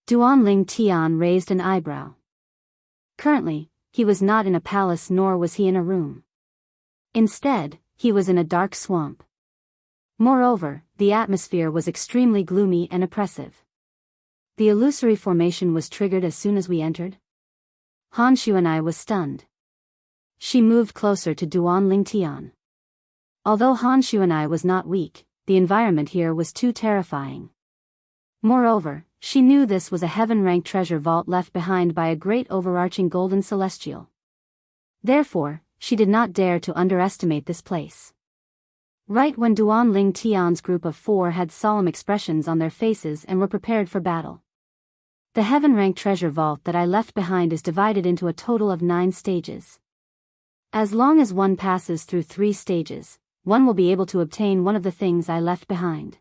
Speaker 1: Lingtian raised an eyebrow. Currently, he was not in a palace nor was he in a room. Instead, he was in a dark swamp. Moreover, the atmosphere was extremely gloomy and oppressive. The illusory formation was triggered as soon as we entered. Han Xuanai was stunned. She moved closer to Duan Lingtian. Although Han Xuanai was not weak, the environment here was too terrifying. Moreover, she knew this was a heaven-ranked treasure vault left behind by a great overarching golden celestial. Therefore, she did not dare to underestimate this place. Right when Duan Lingtian's group of 4 had solemn expressions on their faces and were prepared for battle. The heaven-ranked treasure vault that I left behind is divided into a total of 9 stages. As long as one passes through 3 stages, one will be able to obtain one of the things I left behind.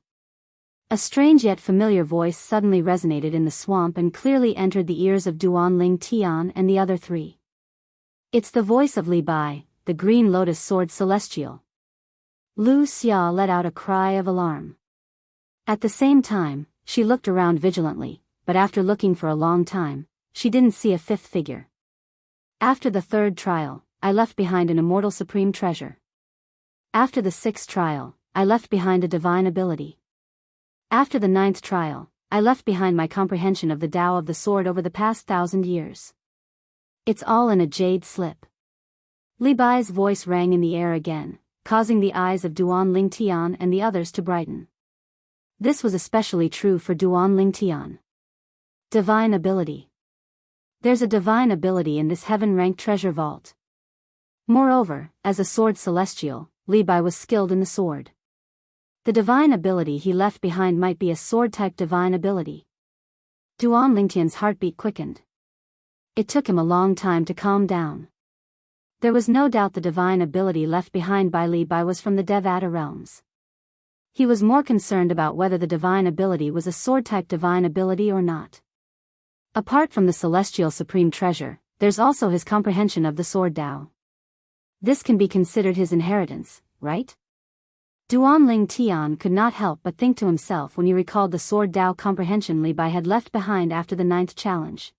Speaker 1: A strange yet familiar voice suddenly resonated in the swamp and clearly entered the ears of Duan Lingtian and the other 3. It's the voice of Li Bai, the green lotus sword celestial. Lu Xia let out a cry of alarm. At the same time, she looked around vigilantly, but after looking for a long time, she didn't see a 5th figure. After the 3rd trial, I left behind an immortal supreme treasure. After the 6th trial, I left behind a divine ability. After the 9th trial, I left behind my comprehension of the Tao of the sword over the past 1,000 years. It's all in a jade slip. Li Bai's voice rang in the air again, causing the eyes of Duan Lingtian and the others to brighten. This was especially true for Duan Lingtian. Divine ability. There's a divine ability in this heaven-ranked treasure vault. Moreover, as a sword celestial, Li Bai was skilled in the sword. The divine ability he left behind might be a sword-type divine ability. Duan Lingtian's heartbeat quickened. It took him a long time to calm down. There was no doubt the divine ability left behind by Li Bai was from the Devata realms. He was more concerned about whether the divine ability was a sword-type divine ability or not. Apart from the celestial supreme treasure, there's also his comprehension of the sword Dao. This can be considered his inheritance, right? Duan Ling Tian could not help but think to himself when he recalled the sword Dao comprehension Li Bai had left behind after the 9th challenge.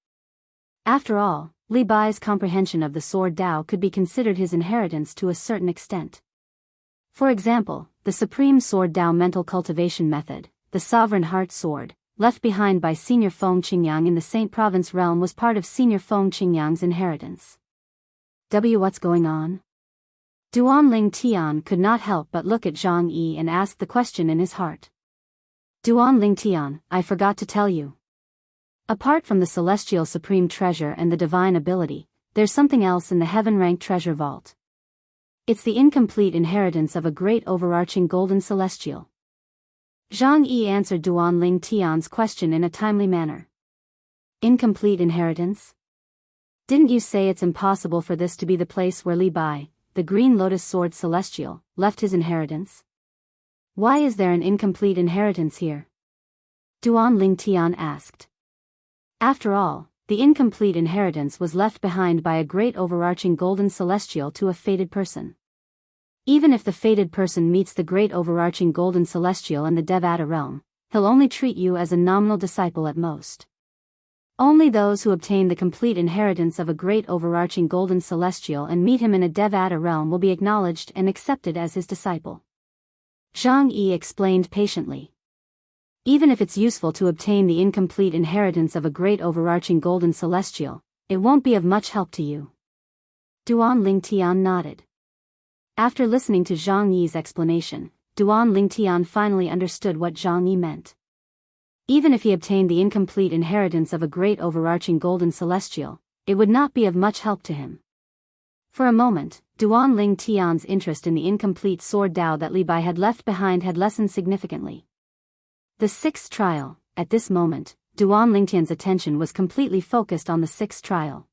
Speaker 1: After all, Li Bai's comprehension of the sword Dao could be considered his inheritance to a certain extent. For example, the supreme sword Dao mental cultivation method, the sovereign heart sword, left behind by Senior Feng Qingyang in the Saint Province realm was part of Senior Feng Qingyang's inheritance. What's going on? Duan Ling Tian could not help but look at Zhang Yi and ask the question in his heart. Duan Ling Tian, I forgot to tell you. Apart from the celestial supreme treasure and the divine ability, there's something else in the heaven-ranked treasure vault. It's the incomplete inheritance of a great overarching golden celestial. Zhang Yi answered Duan Ling Tian's question in a timely manner. Incomplete inheritance? Didn't you say it's impossible for this to be the place where Li Bai, the Green Lotus Sword Celestial, left his inheritance? Why is there an incomplete inheritance here? Duan Ling Tian asked. After all, the incomplete inheritance was left behind by a great overarching golden celestial to a fated person. Even if the fated person meets the great overarching golden celestial in the Devata realm, he'll only treat you as a nominal disciple at most. Only those who obtain the complete inheritance of a great overarching golden celestial and meet him in a Devata realm will be acknowledged and accepted as his disciple. Zhang Yi explained patiently. Even if it's useful to obtain the incomplete inheritance of a great overarching golden celestial, it won't be of much help to you. Duan Ling Tian nodded. After listening to Zhang Yi's explanation, Duan Ling Tian finally understood what Zhang Yi meant. Even if he obtained the incomplete inheritance of a great overarching golden celestial, it would not be of much help to him. For a moment, Duan Ling Tian's interest in the incomplete sword Dao that Li Bai had left behind had lessened significantly. The 6th trial. At this moment, Duan Ling Tian's attention was completely focused on the 6th trial.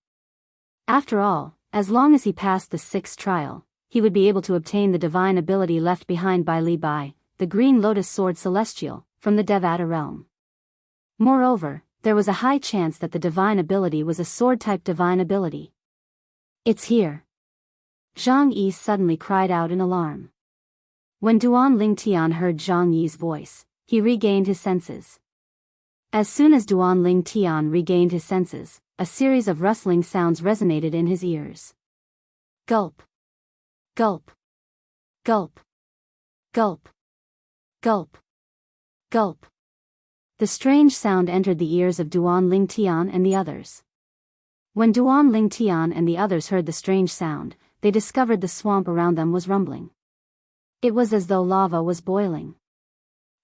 Speaker 1: After all, as long as he passed the 6th trial, he would be able to obtain the divine ability left behind by Li Bai, the Green Lotus Sword Celestial, from the Devata realm. Moreover, there was a high chance that the divine ability was a sword-type divine ability. It's here. Zhang Yi suddenly cried out in alarm. When Duan Ling Tian heard Zhang Yi's voice, he regained his senses. As soon as Duan Ling Tian regained his senses, a series of rustling sounds resonated in his ears. Gulp. Gulp. Gulp. Gulp. Gulp. Gulp. The strange sound entered the ears of Duan Ling Tian and the others. When Duan Ling Tian and the others heard the strange sound, they discovered the swamp around them was rumbling. It was as though lava was boiling.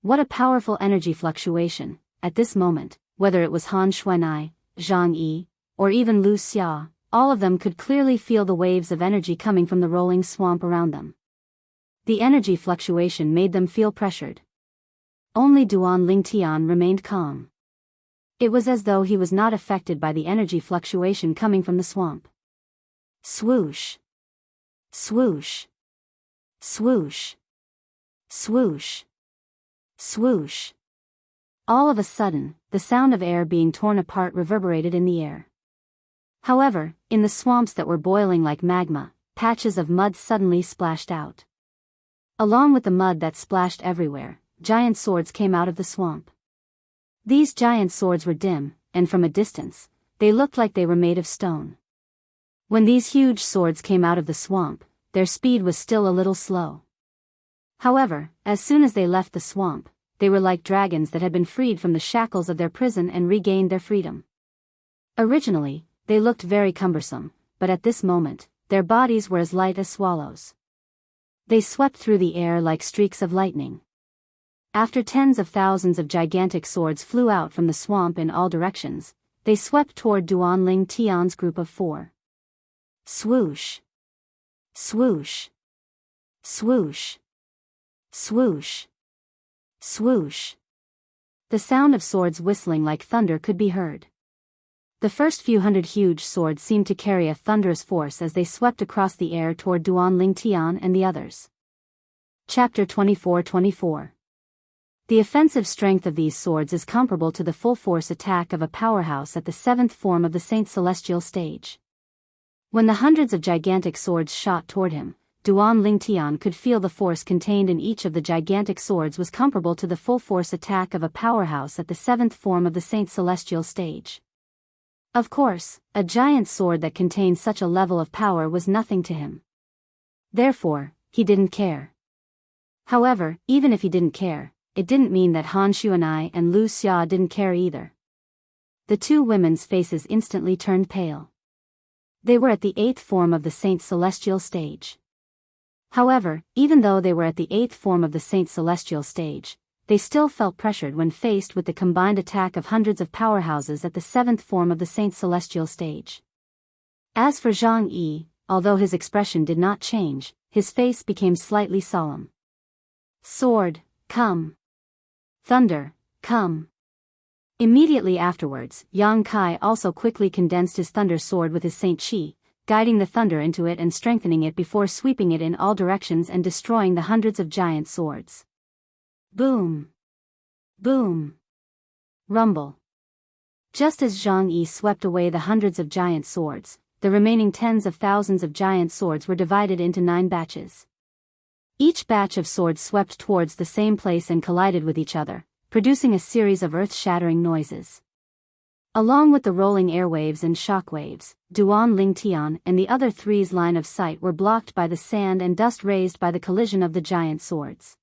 Speaker 1: What a powerful energy fluctuation! At this moment, whether it was Han Xuanai, Zhang Yi, or even Lu Xia, all of them could clearly feel the waves of energy coming from the rolling swamp around them. The energy fluctuation made them feel pressured. Only Duan Ling Tian remained calm. It was as though he was not affected by the energy fluctuation coming from the swamp. Swoosh. Swoosh. Swoosh. Swoosh. Swoosh. All of a sudden, the sound of air being torn apart reverberated in the air. However, in the swamps that were boiling like magma, patches of mud suddenly splashed out. Along with the mud that splashed everywhere, giant swords came out of the swamp. These giant swords were dim, and from a distance, they looked like they were made of stone. When these huge swords came out of the swamp, their speed was still a little slow. However, as soon as they left the swamp, they were like dragons that had been freed from the shackles of their prison and regained their freedom. Originally, they looked very cumbersome, but at this moment, their bodies were as light as swallows. They swept through the air like streaks of lightning. After tens of thousands of gigantic swords flew out from the swamp in all directions, they swept toward Duan Ling Tian's group of 4. Swoosh. Swoosh. Swoosh. Swoosh. Swoosh. The sound of swords whistling like thunder could be heard. The first few hundred huge swords seemed to carry a thunderous force as they swept across the air toward Duan Lingtian and the others. Chapter 24-24. The offensive strength of these swords is comparable to the full-force attack of a powerhouse at the seventh form of the Saint Celestial stage. When the hundreds of gigantic swords shot toward him, Duan Lingtian could feel the force contained in each of the gigantic swords was comparable to the full-force attack of a powerhouse at the seventh form of the Saint Celestial stage. Of course, a giant sword that contained such a level of power was nothing to him. Therefore, he didn't care. However, even if he didn't care, it didn't mean that Han Xuan'ai and Lu Xia didn't care either. The two women's faces instantly turned pale. They were at the eighth form of the Saint Celestial stage. However, even though they were at the eighth form of the Saint Celestial stage, they still felt pressured when faced with the combined attack of hundreds of powerhouses at the seventh form of the Saint Celestial stage. As for Zhang Yi, although his expression did not change, his face became slightly solemn. Sword, come. Thunder, come. Immediately afterwards, Yang Kai also quickly condensed his thunder sword with his Saint Qi, guiding the thunder into it and strengthening it before sweeping it in all directions and destroying the hundreds of giant swords. Boom. Boom. Rumble. Just as Zhang Yi swept away the hundreds of giant swords, the remaining tens of thousands of giant swords were divided into 9 batches. Each batch of swords swept towards the same place and collided with each other, producing a series of earth-shattering noises. Along with the rolling airwaves and shockwaves, Duan Lingtian and the other three's line of sight were blocked by the sand and dust raised by the collision of the giant swords.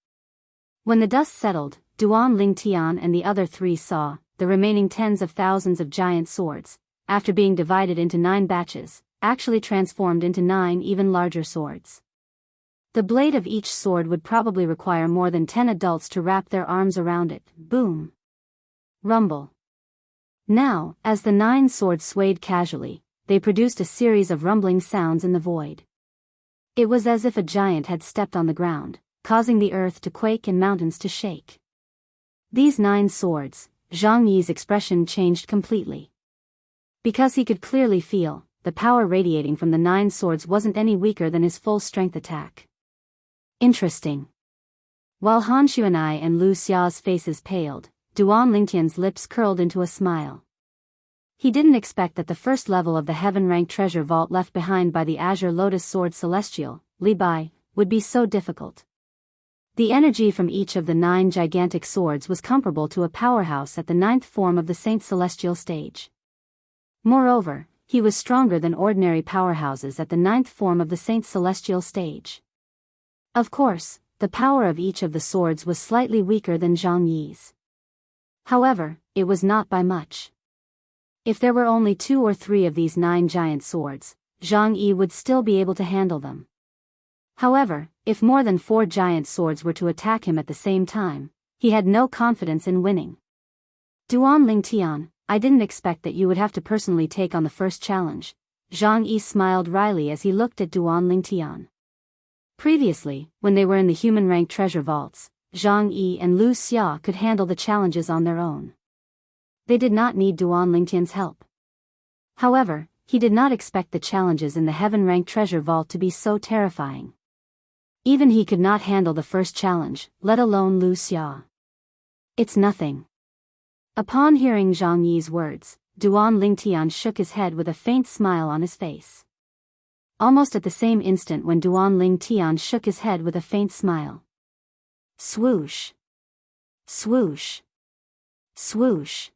Speaker 1: When the dust settled, Duan Lingtian and the other three saw the remaining tens of thousands of giant swords, after being divided into 9 batches, actually transformed into 9 even larger swords. The blade of each sword would probably require more than 10 adults to wrap their arms around it. Boom. Rumble. Now, as the 9 swords swayed casually, they produced a series of rumbling sounds in the void. It was as if a giant had stepped on the ground, causing the earth to quake and mountains to shake. These 9 swords, Zhang Yi's expression changed completely. Because he could clearly feel, the power radiating from the 9 swords wasn't any weaker than his full-strength attack. Interesting. While Han Xuan'ai and Lu Xia's faces paled, Duan Lingtian's lips curled into a smile. He didn't expect that the first level of the heaven-ranked treasure vault left behind by the Azure Lotus Sword Celestial, Li Bai, would be so difficult. The energy from each of the 9 gigantic swords was comparable to a powerhouse at the 9th form of the Saint Celestial stage. Moreover, he was stronger than ordinary powerhouses at the 9th form of the Saint Celestial stage. Of course, the power of each of the swords was slightly weaker than Zhang Yi's. However, it was not by much. If there were only 2 or 3 of these 9 giant swords, Zhang Yi would still be able to handle them. However, if more than 4 giant swords were to attack him at the same time, he had no confidence in winning. Duan Lingtian, I didn't expect that you would have to personally take on the first challenge. Zhang Yi smiled wryly as he looked at Duan Lingtian. Previously, when they were in the human-ranked treasure vaults, Zhang Yi and Lu Xia could handle the challenges on their own. They did not need Duan Lingtian's help. However, he did not expect the challenges in the heaven-ranked treasure vault to be so terrifying. Even he could not handle the first challenge, let alone Lu Xia. It's nothing. Upon hearing Zhang Yi's words, Duan Lingtian shook his head with a faint smile on his face. Almost at the same instant when Duan Lingtian shook his head with a faint smile. Swoosh. Swoosh. Swoosh.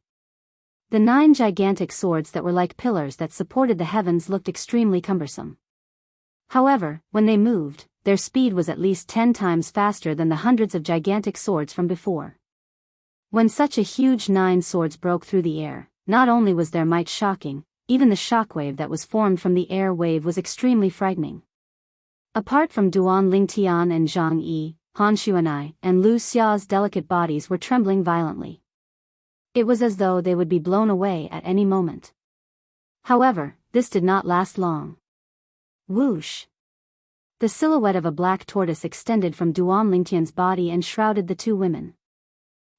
Speaker 1: The 9 gigantic swords that were like pillars that supported the heavens looked extremely cumbersome. However, when they moved, their speed was at least 10 times faster than the hundreds of gigantic swords from before. When such a huge 9 swords broke through the air, not only was their might shocking, even the shockwave that was formed from the air wave was extremely frightening. Apart from Duan Lingtian and Zhang Yi, Han Xuan'ai and Lu Xia's delicate bodies were trembling violently. It was as though they would be blown away at any moment. However, this did not last long. Whoosh! The silhouette of a black tortoise extended from Duan Lingtian's body and shrouded the 2 women.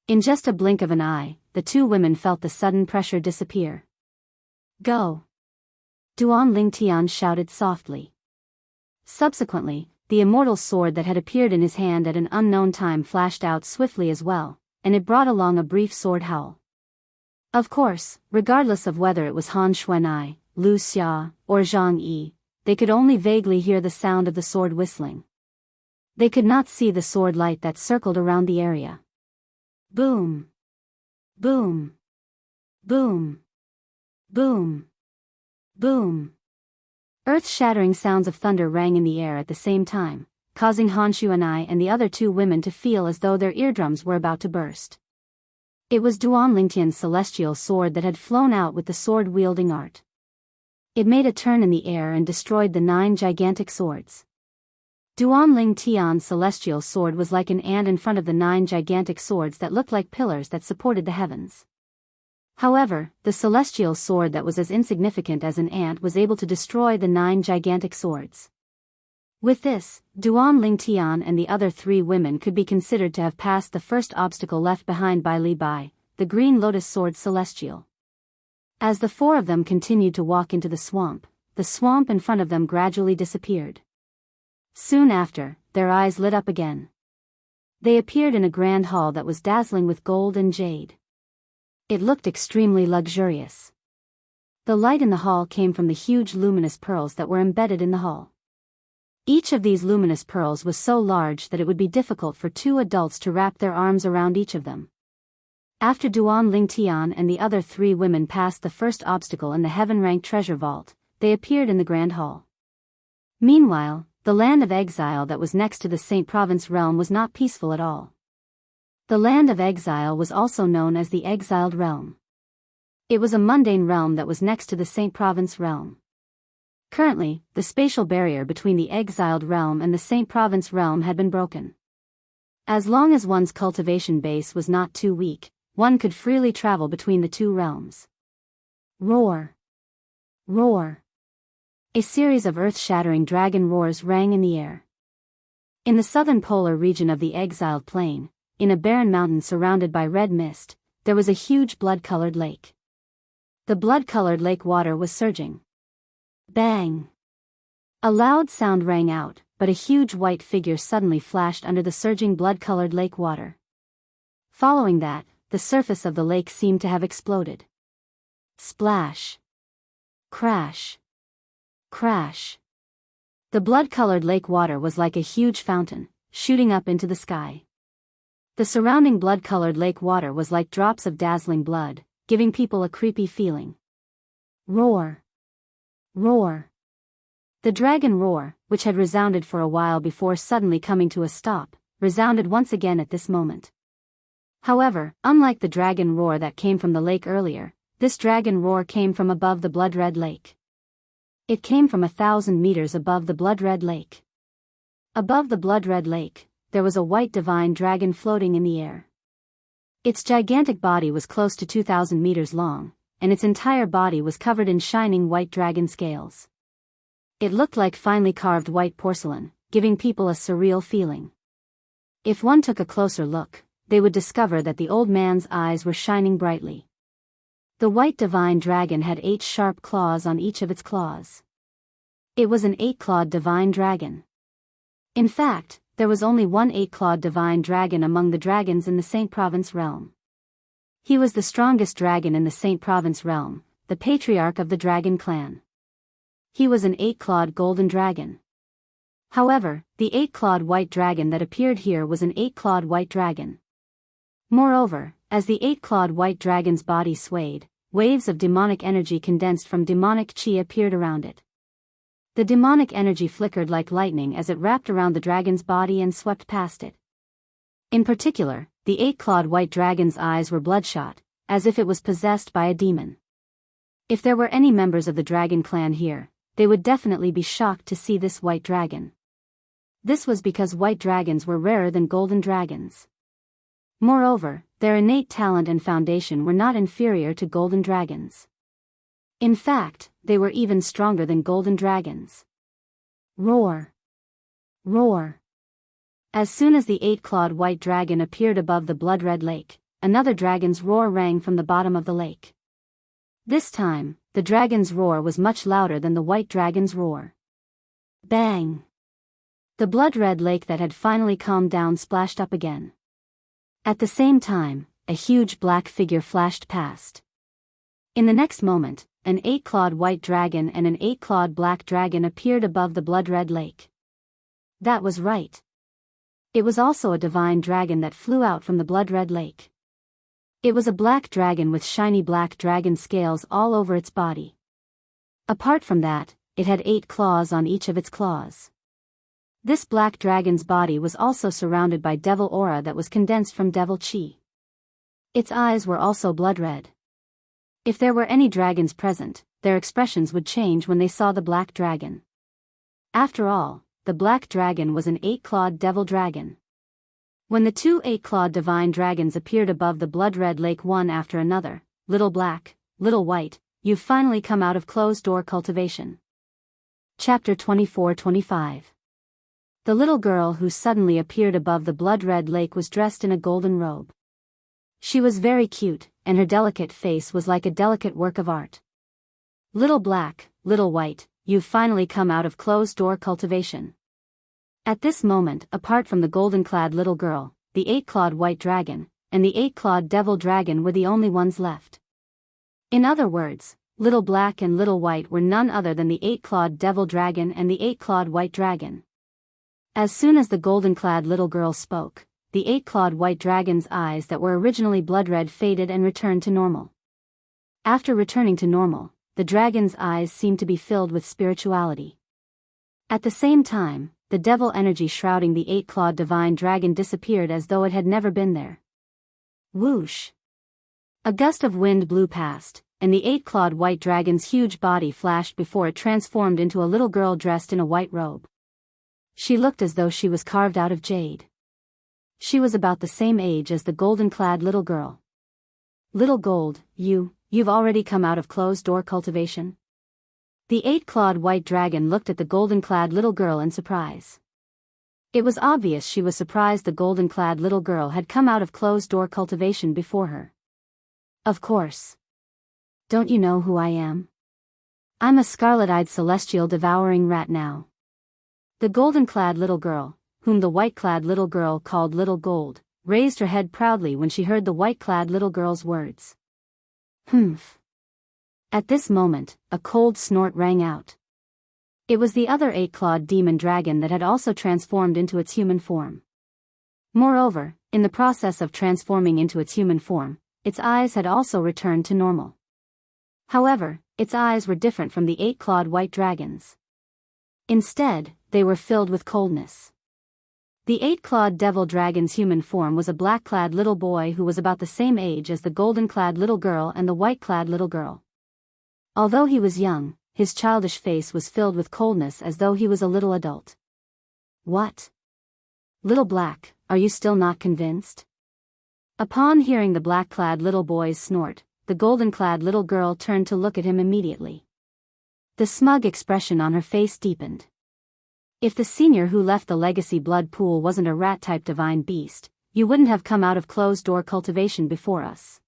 Speaker 1: In just a blink of an eye, the two women felt the sudden pressure disappear. Go! Duan Lingtian shouted softly. Subsequently, the immortal sword that had appeared in his hand at an unknown time flashed out swiftly as well, and it brought along a brief sword howl. Of course, regardless of whether it was Han Xuanai, Lu Xia, or Zhang Yi, they could only vaguely hear the sound of the sword whistling. They could not see the sword light that circled around the area. Boom! Boom! Boom! Boom! Boom! Earth-shattering sounds of thunder rang in the air at the same time, causing Han Xuanai and the other two women to feel as though their eardrums were about to burst. It was Duan Lingtian's celestial sword that had flown out with the sword-wielding art. It made a turn in the air and destroyed the 9 gigantic swords. Duan Lingtian's celestial sword was like an ant in front of the 9 gigantic swords that looked like pillars that supported the heavens. However, the celestial sword that was as insignificant as an ant was able to destroy the 9 gigantic swords. With this, Duan Lingtian and the other 3 women could be considered to have passed the first obstacle left behind by Li Bai, the green lotus sword celestial. As the 4 of them continued to walk into the swamp in front of them gradually disappeared. Soon after, their eyes lit up again. They appeared in a grand hall that was dazzling with gold and jade. It looked extremely luxurious. The light in the hall came from the huge luminous pearls that were embedded in the hall. Each of these luminous pearls was so large that it would be difficult for 2 adults to wrap their arms around each of them. After Duan Lingtian and the other 3 women passed the first obstacle in the heaven-ranked treasure vault, they appeared in the grand hall. Meanwhile, the land of exile that was next to the Saint Province realm was not peaceful at all. The land of exile was also known as the Exiled Realm. It was a mundane realm that was next to the Saint Province realm. Currently, the spatial barrier between the Exiled Realm and the Saint Province realm had been broken. As long as one's cultivation base was not too weak, one could freely travel between the 2 realms. Roar! Roar! A series of earth-shattering dragon roars rang in the air. In the southern polar region of the Exiled Plain, in a barren mountain surrounded by red mist, there was a huge blood-colored lake. The blood-colored lake water was surging. Bang! A loud sound rang out, but a huge white figure suddenly flashed under the surging blood-colored lake water. Following that, the surface of the lake seemed to have exploded. Splash! Crash! Crash! The blood-colored lake water was like a huge fountain, shooting up into the sky. The surrounding blood-colored lake water was like drops of dazzling blood, giving people a creepy feeling. Roar! Roar! The dragon roar, which had resounded for a while before suddenly coming to a stop, resounded once again at this moment. However, unlike the dragon roar that came from the lake earlier, this dragon roar came from above the blood-red lake. It came from 1,000 meters above the blood-red lake. Above the blood-red lake, there was a white divine dragon floating in the air. Its gigantic body was close to 2,000 meters long, and its entire body was covered in shining white dragon scales. It looked like finely carved white porcelain, giving people a surreal feeling. If one took a closer look, they would discover that the old man's eyes were shining brightly. The white divine dragon had 8 sharp claws on each of its claws. It was an 8-clawed divine dragon. In fact, there was only one 8-clawed divine dragon among the dragons in the Saint Province realm. He was the strongest dragon in the Saint Province realm, the patriarch of the dragon clan. He was an 8-clawed golden dragon. However, the 8-clawed white dragon that appeared here was an 8-clawed white dragon. Moreover, as the 8-clawed white dragon's body swayed, waves of demonic energy condensed from demonic chi appeared around it. The demonic energy flickered like lightning as it wrapped around the dragon's body and swept past it. In particular, the 8-clawed white dragon's eyes were bloodshot, as if it was possessed by a demon. If there were any members of the dragon clan here, they would definitely be shocked to see this white dragon. This was because white dragons were rarer than golden dragons. Moreover, their innate talent and foundation were not inferior to golden dragons. In fact, they were even stronger than golden dragons. Roar! Roar! As soon as the 8-clawed white dragon appeared above the blood-red lake, another dragon's roar rang from the bottom of the lake. This time, the dragon's roar was much louder than the white dragon's roar. Bang! The blood-red lake that had finally calmed down splashed up again. At the same time, a huge black figure flashed past. In the next moment, an 8-clawed white dragon and an 8-clawed black dragon appeared above the blood-red lake. That was right. It was also a divine dragon that flew out from the blood-red lake. It was a black dragon with shiny black dragon scales all over its body. Apart from that, it had 8 claws on each of its claws. This black dragon's body was also surrounded by devil aura that was condensed from devil chi. Its eyes were also blood-red. If there were any dragons present, their expressions would change when they saw the black dragon. After all, the black dragon was an 8-clawed devil dragon. When the two 8-clawed divine dragons appeared above the blood-red lake one after another, little black, little white, you've finally come out of closed-door cultivation. Chapter 24-25. The little girl who suddenly appeared above the blood-red lake was dressed in a golden robe. She was very cute, and her delicate face was like a delicate work of art. Little black, little white, you've finally come out of closed-door cultivation. At this moment, apart from the golden-clad little girl, the 8-clawed white dragon, and the 8-clawed devil dragon were the only ones left. In other words, little black and little white were none other than the 8-clawed devil dragon and the 8-clawed white dragon. As soon as the golden-clad little girl spoke, the 8-clawed white dragon's eyes that were originally blood-red faded and returned to normal. After returning to normal, the dragon's eyes seemed to be filled with spirituality. At the same time, the devil energy shrouding the 8-clawed divine dragon disappeared as though it had never been there. Whoosh! A gust of wind blew past, and the 8-clawed white dragon's huge body flashed before it transformed into a little girl dressed in a white robe. She looked as though she was carved out of jade. She was about the same age as the golden-clad little girl. Little Gold, you've already come out of closed-door cultivation? The 8-clawed white dragon looked at the golden-clad little girl in surprise. It was obvious she was surprised the golden-clad little girl had come out of closed-door cultivation before her. Of course. Don't you know who I am? I'm a scarlet-eyed celestial devouring rat now. The golden-clad little girl, whom the white-clad little girl called Little Gold, raised her head proudly when she heard the white-clad little girl's words. Humph. At this moment, a cold snort rang out. It was the other 8-clawed demon dragon that had also transformed into its human form. Moreover, in the process of transforming into its human form, its eyes had also returned to normal. However, its eyes were different from the 8-clawed white dragon's. Instead, they were filled with coldness. The 8-clawed devil dragon's human form was a black-clad little boy who was about the same age as the golden-clad little girl and the white-clad little girl. Although he was young, his childish face was filled with coldness as though he was a little adult. What? Little Black, are you still not convinced? Upon hearing the black-clad little boy's snort, the golden-clad little girl turned to look at him immediately. The smug expression on her face deepened. If the senior who left the legacy blood pool wasn't a rat-type divine beast, you wouldn't have come out of closed-door cultivation before us.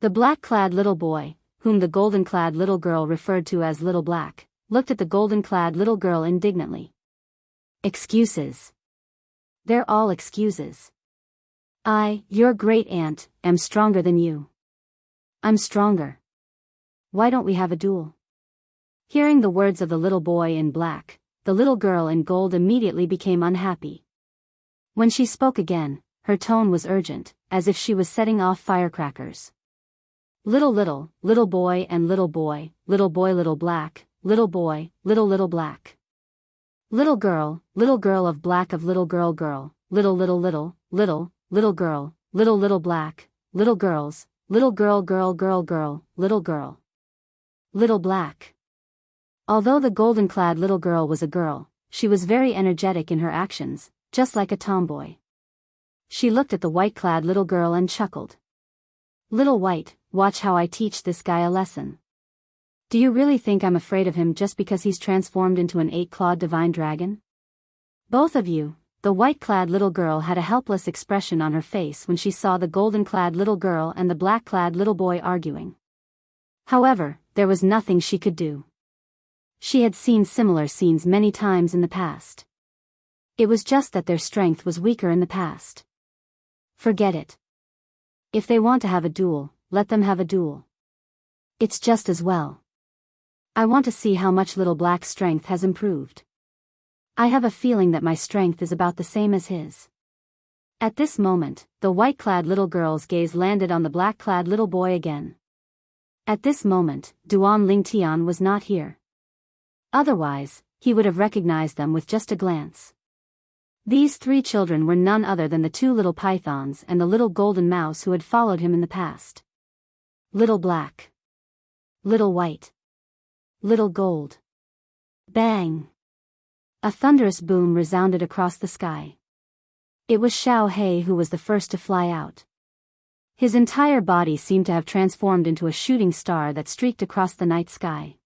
Speaker 1: The black-clad little boy, whom the golden-clad little girl referred to as Little Black, looked at the golden-clad little girl indignantly. Excuses. They're all excuses. I, your great-aunt, am stronger than you. I'm stronger. Why don't we have a duel? Hearing the words of the little boy in black, the little girl in gold immediately became unhappy. When she spoke again, her tone was urgent, as if she was setting off firecrackers. Little boy and little boy, little black, little boy, little black. Little girl of black of little girl, little girl, little black, little girls, little girl, little girl. Little black. Although the golden-clad little girl was a girl, she was very energetic in her actions, just like a tomboy. She looked at the white-clad little girl and chuckled. Little White, watch how I teach this guy a lesson. Do you really think I'm afraid of him just because he's transformed into an 8-clawed divine dragon? Both of you, the white-clad little girl had a helpless expression on her face when she saw the golden-clad little girl and the black-clad little boy arguing. However, there was nothing she could do. She had seen similar scenes many times in the past. It was just that their strength was weaker in the past. Forget it. If they want to have a duel, let them have a duel. It's just as well. I want to see how much Little Black's strength has improved. I have a feeling that my strength is about the same as his. At this moment, the white-clad little girl's gaze landed on the black-clad little boy again. At this moment, Duan Lingtian was not here. Otherwise, he would have recognized them with just a glance. These three children were none other than the two little pythons and the little golden mouse who had followed him in the past. Little Black. Little White. Little Gold. Bang! A thunderous boom resounded across the sky. It was Xiao He who was the first to fly out. His entire body seemed to have transformed into a shooting star that streaked across the night sky.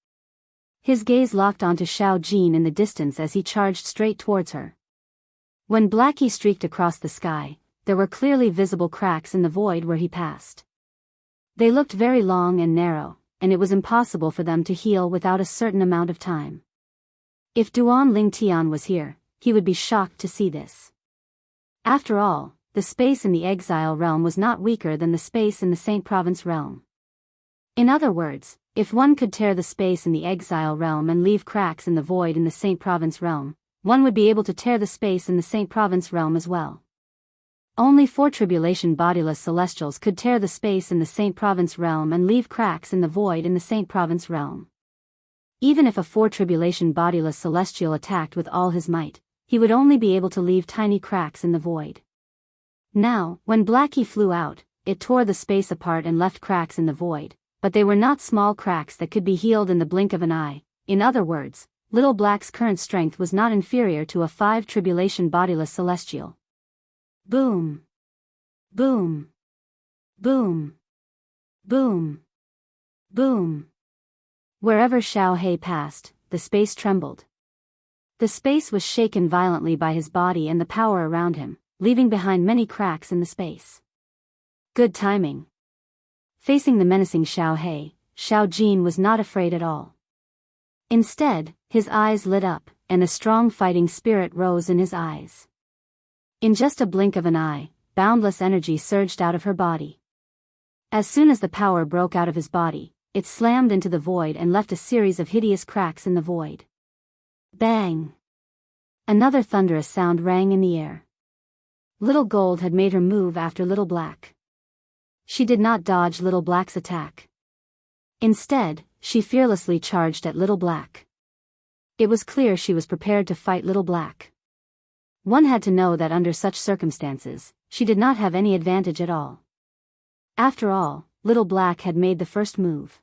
Speaker 1: His gaze locked onto Xiao Jin in the distance as he charged straight towards her. When Blackie streaked across the sky, there were clearly visible cracks in the void where he passed. They looked very long and narrow, and it was impossible for them to heal without a certain amount of time. If Duan Lingtian was here, he would be shocked to see this. After all, the space in the Exile realm was not weaker than the space in the Saint Province realm. In other words, if one could tear the space in the Exile realm and leave cracks in the void in the Saint Province realm, one would be able to tear the space in the Saint Province realm as well. Only 4 tribulation bodiless celestials could tear the space in the Saint Province realm and leave cracks in the void in the Saint Province realm. Even if a 4 tribulation bodiless celestial attacked with all his might, he would only be able to leave tiny cracks in the void. Now, when Blackie flew out, it tore the space apart and left cracks in the void, but they were not small cracks that could be healed in the blink of an eye. In other words, Little Black's current strength was not inferior to a 5 tribulation bodiless celestial. Boom! Boom! Boom! Boom! Boom! Wherever Xiao He passed, the space trembled. The space was shaken violently by his body and the power around him, leaving behind many cracks in the space. Good timing. Facing the menacing Xiao He, Xiao Jin was not afraid at all. Instead, his eyes lit up, and a strong fighting spirit rose in his eyes. In just a blink of an eye, boundless energy surged out of her body. As soon as the power broke out of his body, it slammed into the void and left a series of hideous cracks in the void. Bang! Another thunderous sound rang in the air. Little Gold had made her move after Little Black. She did not dodge Little Black's attack. Instead, she fearlessly charged at Little Black. It was clear she was prepared to fight Little Black. One had to know that under such circumstances, she did not have any advantage at all. After all, Little Black had made the first move.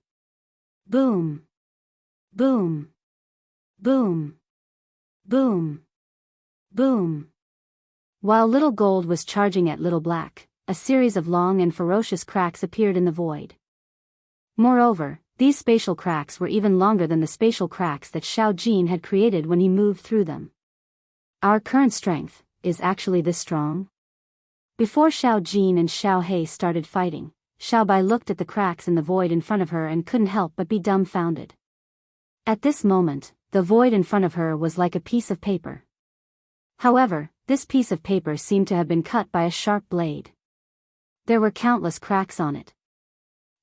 Speaker 1: Boom! Boom! Boom! Boom! Boom! While Little Gold was charging at Little Black, a series of long and ferocious cracks appeared in the void. Moreover, these spatial cracks were even longer than the spatial cracks that Xiao Jin had created when he moved through them. Our current strength is actually this strong? Before Xiao Jin and Xiao He started fighting, Xiao Bai looked at the cracks in the void in front of her and couldn't help but be dumbfounded. At this moment, the void in front of her was like a piece of paper. However, this piece of paper seemed to have been cut by a sharp blade. There were countless cracks on it.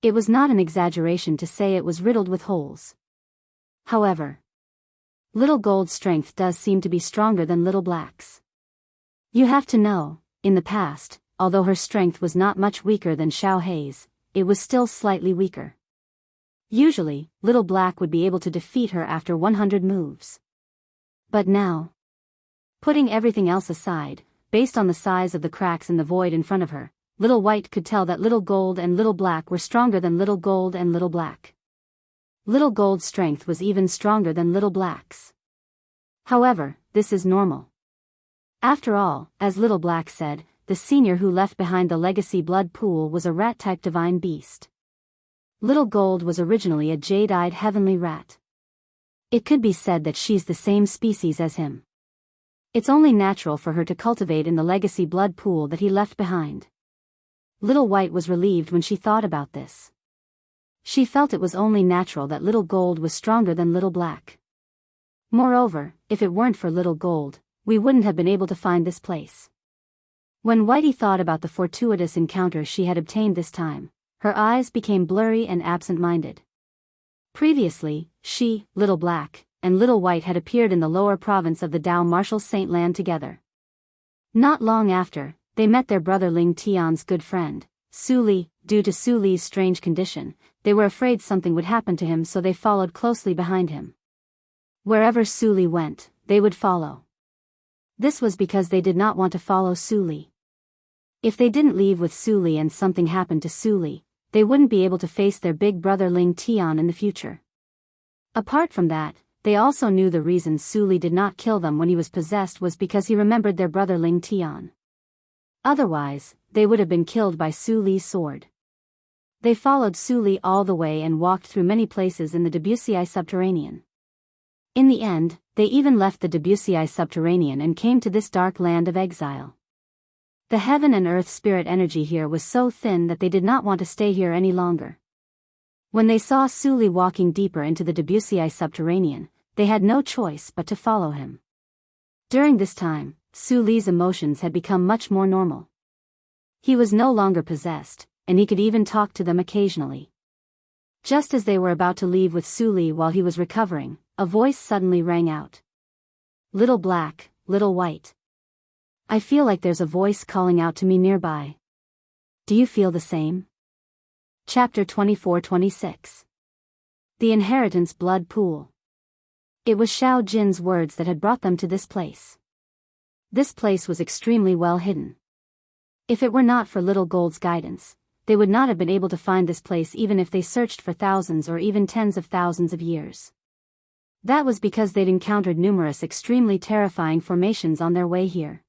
Speaker 1: It was not an exaggeration to say it was riddled with holes. However, Little Gold's strength does seem to be stronger than Little Black's. You have to know, in the past, although her strength was not much weaker than Xiao Hei's, it was still slightly weaker. Usually, Little Black would be able to defeat her after 100 moves. But now, putting everything else aside, based on the size of the cracks in the void in front of her, Little White could tell that Little Gold and Little Black were stronger than Little Gold and Little Black. Little Gold's strength was even stronger than Little Black's. However, this is normal. After all, as Little Black said, the senior who left behind the legacy blood pool was a rat-type divine beast. Little Gold was originally a jade-eyed heavenly rat. It could be said that she's the same species as him. It's only natural for her to cultivate in the legacy blood pool that he left behind. Little White was relieved when she thought about this. She felt it was only natural that Little Gold was stronger than Little Black. Moreover, if it weren't for Little Gold, we wouldn't have been able to find this place. When Whitey thought about the fortuitous encounter she had obtained this time, her eyes became blurry and absent-minded. Previously, she, Little Black, and Little White had appeared in the lower province of the Dao Marshal Saint Land together. Not long after, they met their brother Ling Tian's good friend, Su Li. Due to Su Li's strange condition, they were afraid something would happen to him, so they followed closely behind him. Wherever Su Li went, they would follow. This was because they did not want to follow Su Li. If they didn't leave with Su Li and something happened to Su Li, they wouldn't be able to face their big brother Ling Tian in the future. Apart from that, they also knew the reason Su Li did not kill them when he was possessed was because he remembered their brother Ling Tian. Otherwise, they would have been killed by Su Li's sword. They followed Su Li all the way and walked through many places in the Debussy subterranean. In the end, they even left the Debussy subterranean and came to this dark land of exile. The heaven and earth spirit energy here was so thin that they did not want to stay here any longer. When they saw Su Li walking deeper into the Debussy subterranean, they had no choice but to follow him. During this time, Su Li's emotions had become much more normal. He was no longer possessed, and he could even talk to them occasionally. Just as they were about to leave with Su Li while he was recovering, a voice suddenly rang out. Little Black, Little White. I feel like there's a voice calling out to me nearby. Do you feel the same? Chapter 24-26. The Inheritance Blood Pool. It was Xiao Jin's words that had brought them to this place. This place was extremely well hidden. If it were not for Little Gold's guidance, they would not have been able to find this place even if they searched for thousands or even tens of thousands of years. That was because they'd encountered numerous extremely terrifying formations on their way here.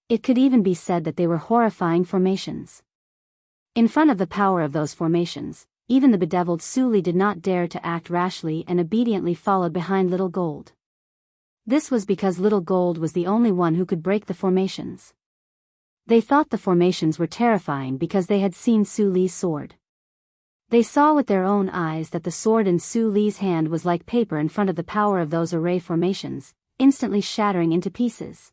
Speaker 1: It could even be said that they were horrifying formations. In front of the power of those formations, even the bedeviled Su Li did not dare to act rashly and obediently followed behind Little Gold. This was because Little Gold was the only one who could break the formations. They thought the formations were terrifying because they had seen Su Li's sword. They saw with their own eyes that the sword in Su Li's hand was like paper in front of the power of those array formations, instantly shattering into pieces.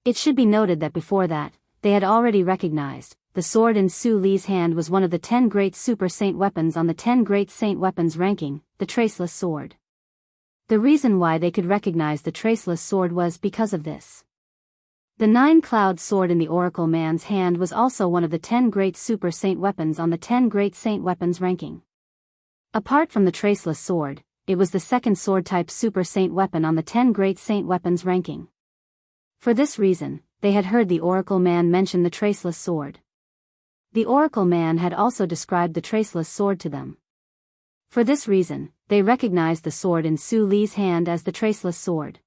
Speaker 1: It should be noted that before that, they had already recognized, the sword in Su Li's hand was one of the 10 great super saint weapons on the 10 great saint weapons ranking, the Traceless Sword. The reason why they could recognize the Traceless Sword was because of this. The 9-cloud sword in the Oracle man's hand was also one of the 10 great super saint weapons on the 10 great saint weapons ranking. Apart from the Traceless Sword, it was the second sword-type super saint weapon on the 10 great saint weapons ranking. For this reason, they had heard the Oracle man mention the Traceless Sword. The Oracle man had also described the Traceless Sword to them. For this reason, they recognized the sword in Su Li's hand as the Traceless Sword.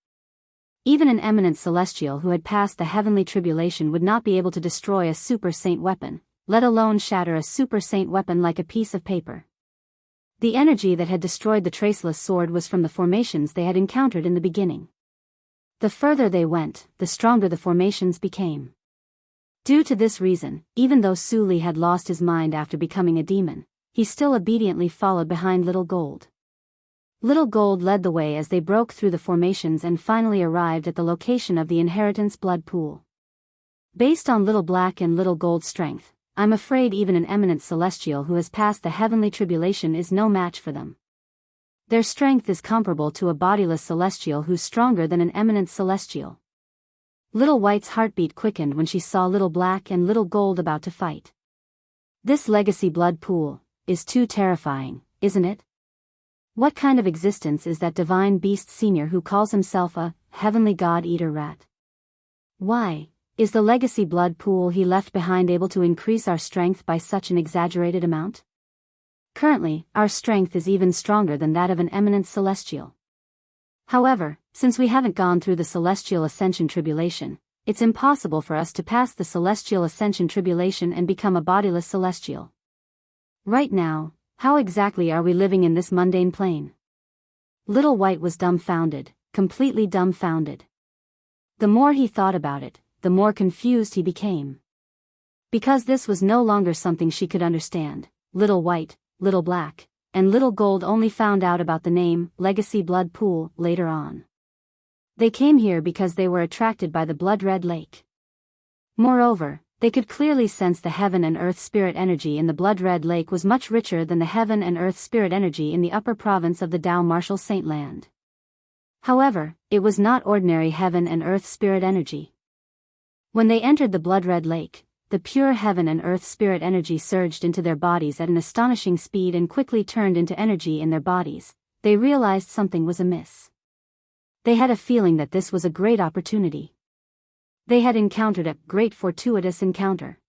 Speaker 1: Even an eminent celestial who had passed the heavenly tribulation would not be able to destroy a super saint weapon, let alone shatter a super saint weapon like a piece of paper. The energy that had destroyed the Traceless Sword was from the formations they had encountered in the beginning. The further they went, the stronger the formations became. Due to this reason, even though Su Li had lost his mind after becoming a demon, he still obediently followed behind Little Gold. Little Gold led the way as they broke through the formations and finally arrived at the location of the Inheritance Blood Pool. Based on Little Black and Little Gold's strength, I'm afraid even an eminent celestial who has passed the heavenly tribulation is no match for them. Their strength is comparable to a bodiless celestial who's stronger than an eminent celestial. Little White's heartbeat quickened when she saw Little Black and Little Gold about to fight. This legacy blood pool is too terrifying, isn't it? What kind of existence is that divine beast senior who calls himself a heavenly god-eater rat? Why is the legacy blood pool he left behind able to increase our strength by such an exaggerated amount? Currently, our strength is even stronger than that of an eminent celestial. However, since we haven't gone through the celestial ascension tribulation, it's impossible for us to pass the celestial ascension tribulation and become a bodiless celestial. Right now, how exactly are we living in this mundane plane? Little White was dumbfounded, completely dumbfounded. The more he thought about it, the more confused he became. Because this was no longer something she could understand, Little White, Little Black, and Little Gold only found out about the name, Legacy Blood Pool, later on. They came here because they were attracted by the blood-red lake. Moreover, they could clearly sense the heaven and earth spirit energy in the blood-red lake was much richer than the heaven and earth spirit energy in the upper province of the Dao Martial Saint Land. However, it was not ordinary heaven and earth spirit energy. When they entered the blood-red lake, the pure heaven and earth spirit energy surged into their bodies at an astonishing speed and quickly turned into energy in their bodies. They realized something was amiss. They had a feeling that this was a great opportunity. They had encountered a great fortuitous encounter.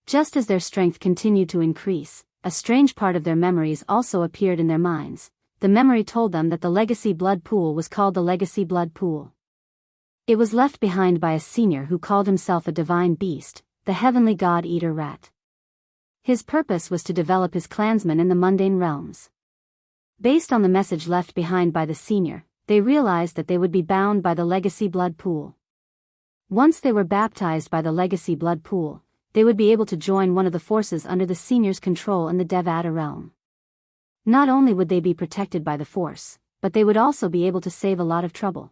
Speaker 1: Just as their strength continued to increase, a strange part of their memories also appeared in their minds. The memory told them that the Legacy Blood Pool was called the Legacy Blood Pool. It was left behind by a senior who called himself a divine beast, the heavenly god-eater rat. His purpose was to develop his clansmen in the mundane realms. Based on the message left behind by the senior, they realized that they would be bound by the Legacy Blood Pool. Once they were baptized by the Legacy Blood Pool, they would be able to join one of the forces under the senior's control in the Devata realm. Not only would they be protected by the force, but they would also be able to save a lot of trouble.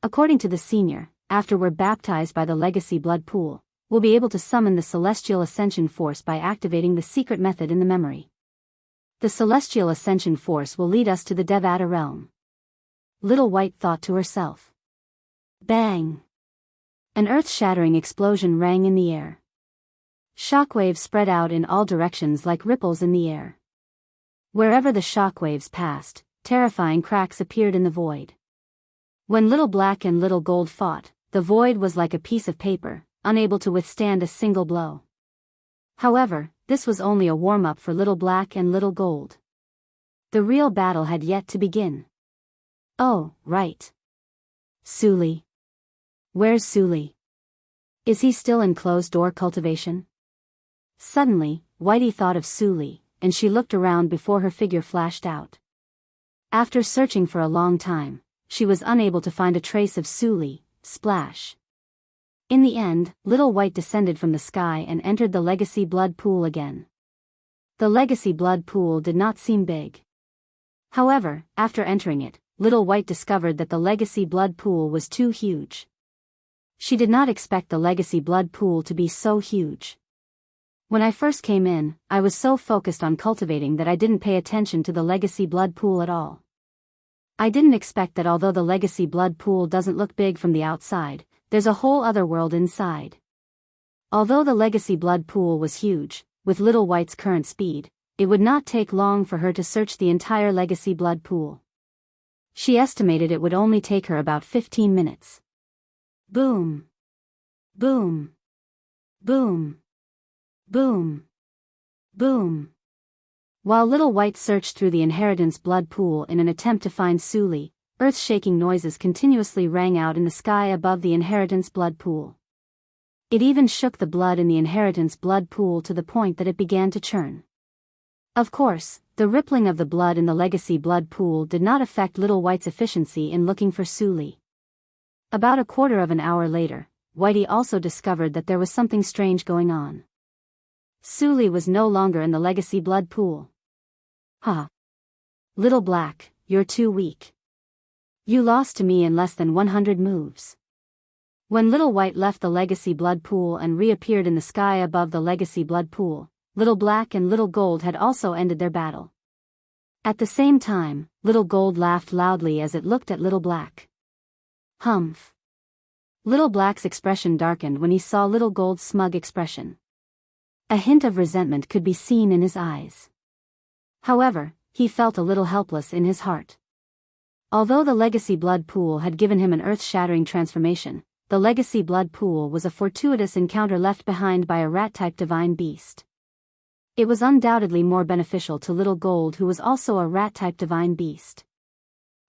Speaker 1: According to the senior, after we're baptized by the Legacy Blood Pool, we'll be able to summon the Celestial Ascension Force by activating the secret method in the memory. The Celestial Ascension Force will lead us to the Devata realm. Little White thought to herself. Bang! An earth-shattering explosion rang in the air. Shockwaves spread out in all directions like ripples in the air. Wherever the shockwaves passed, terrifying cracks appeared in the void. When Little Black and Little Gold fought, the void was like a piece of paper, unable to withstand a single blow. However, this was only a warm-up for Little Black and Little Gold. The real battle had yet to begin. Oh, right. Suli. Where's Suli? Is he still in closed-door cultivation? Suddenly, Whitey thought of Suli, and she looked around before her figure flashed out. After searching for a long time, she was unable to find a trace of Suli. Splash. In the end, Little White descended from the sky and entered the Legacy Blood Pool again. The Legacy Blood Pool did not seem big. However, after entering it, Little White discovered that the Legacy Blood Pool was too huge. She did not expect the Legacy Blood Pool to be so huge. When I first came in, I was so focused on cultivating that I didn't pay attention to the Legacy Blood Pool at all. I didn't expect that although the Legacy Blood Pool doesn't look big from the outside, there's a whole other world inside. Although the Legacy Blood Pool was huge, with Little White's current speed, it would not take long for her to search the entire Legacy Blood Pool. She estimated it would only take her about 15 minutes. Boom. Boom. Boom. Boom. Boom. While Little White searched through the Inheritance Blood Pool in an attempt to find Suli, earth-shaking noises continuously rang out in the sky above the Inheritance Blood Pool. It even shook the blood in the Inheritance Blood Pool to the point that it began to churn. Of course, the rippling of the blood in the Legacy Blood Pool did not affect Little White's efficiency in looking for Suli. About a quarter of an hour later, Whitey also discovered that there was something strange going on. Suli was no longer in the Legacy Blood Pool. Ha! Little Black, you're too weak. You lost to me in less than 100 moves. When Little White left the Legacy Blood Pool and reappeared in the sky above the Legacy Blood Pool, Little Black and Little Gold had also ended their battle. At the same time, Little Gold laughed loudly as it looked at Little Black. Humph. Little Black's expression darkened when he saw Little Gold's smug expression. A hint of resentment could be seen in his eyes. However, he felt a little helpless in his heart. Although the Legacy Blood Pool had given him an earth-shattering transformation, the Legacy Blood Pool was a fortuitous encounter left behind by a rat-type divine beast. It was undoubtedly more beneficial to Little Gold, who was also a rat-type divine beast.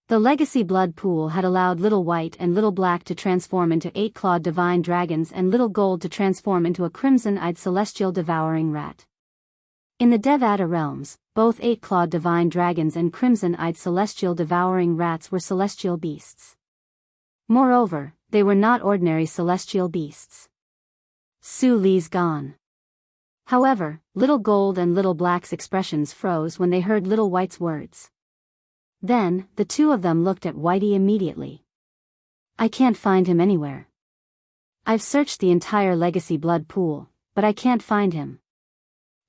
Speaker 1: The Legacy Blood Pool had allowed Little White and Little Black to transform into 8-clawed divine dragons and Little Gold to transform into a crimson-eyed celestial devouring rat. In the Devata realms, both 8-clawed divine dragons and crimson-eyed celestial devouring rats were celestial beasts. Moreover, They were not ordinary celestial beasts. Su Li's gone. However, Little Gold and Little Black's expressions froze when they heard Little White's words. Then, the two of them looked at Whitey immediately. I can't find him anywhere. I've searched the entire Legacy Blood Pool, but I can't find him.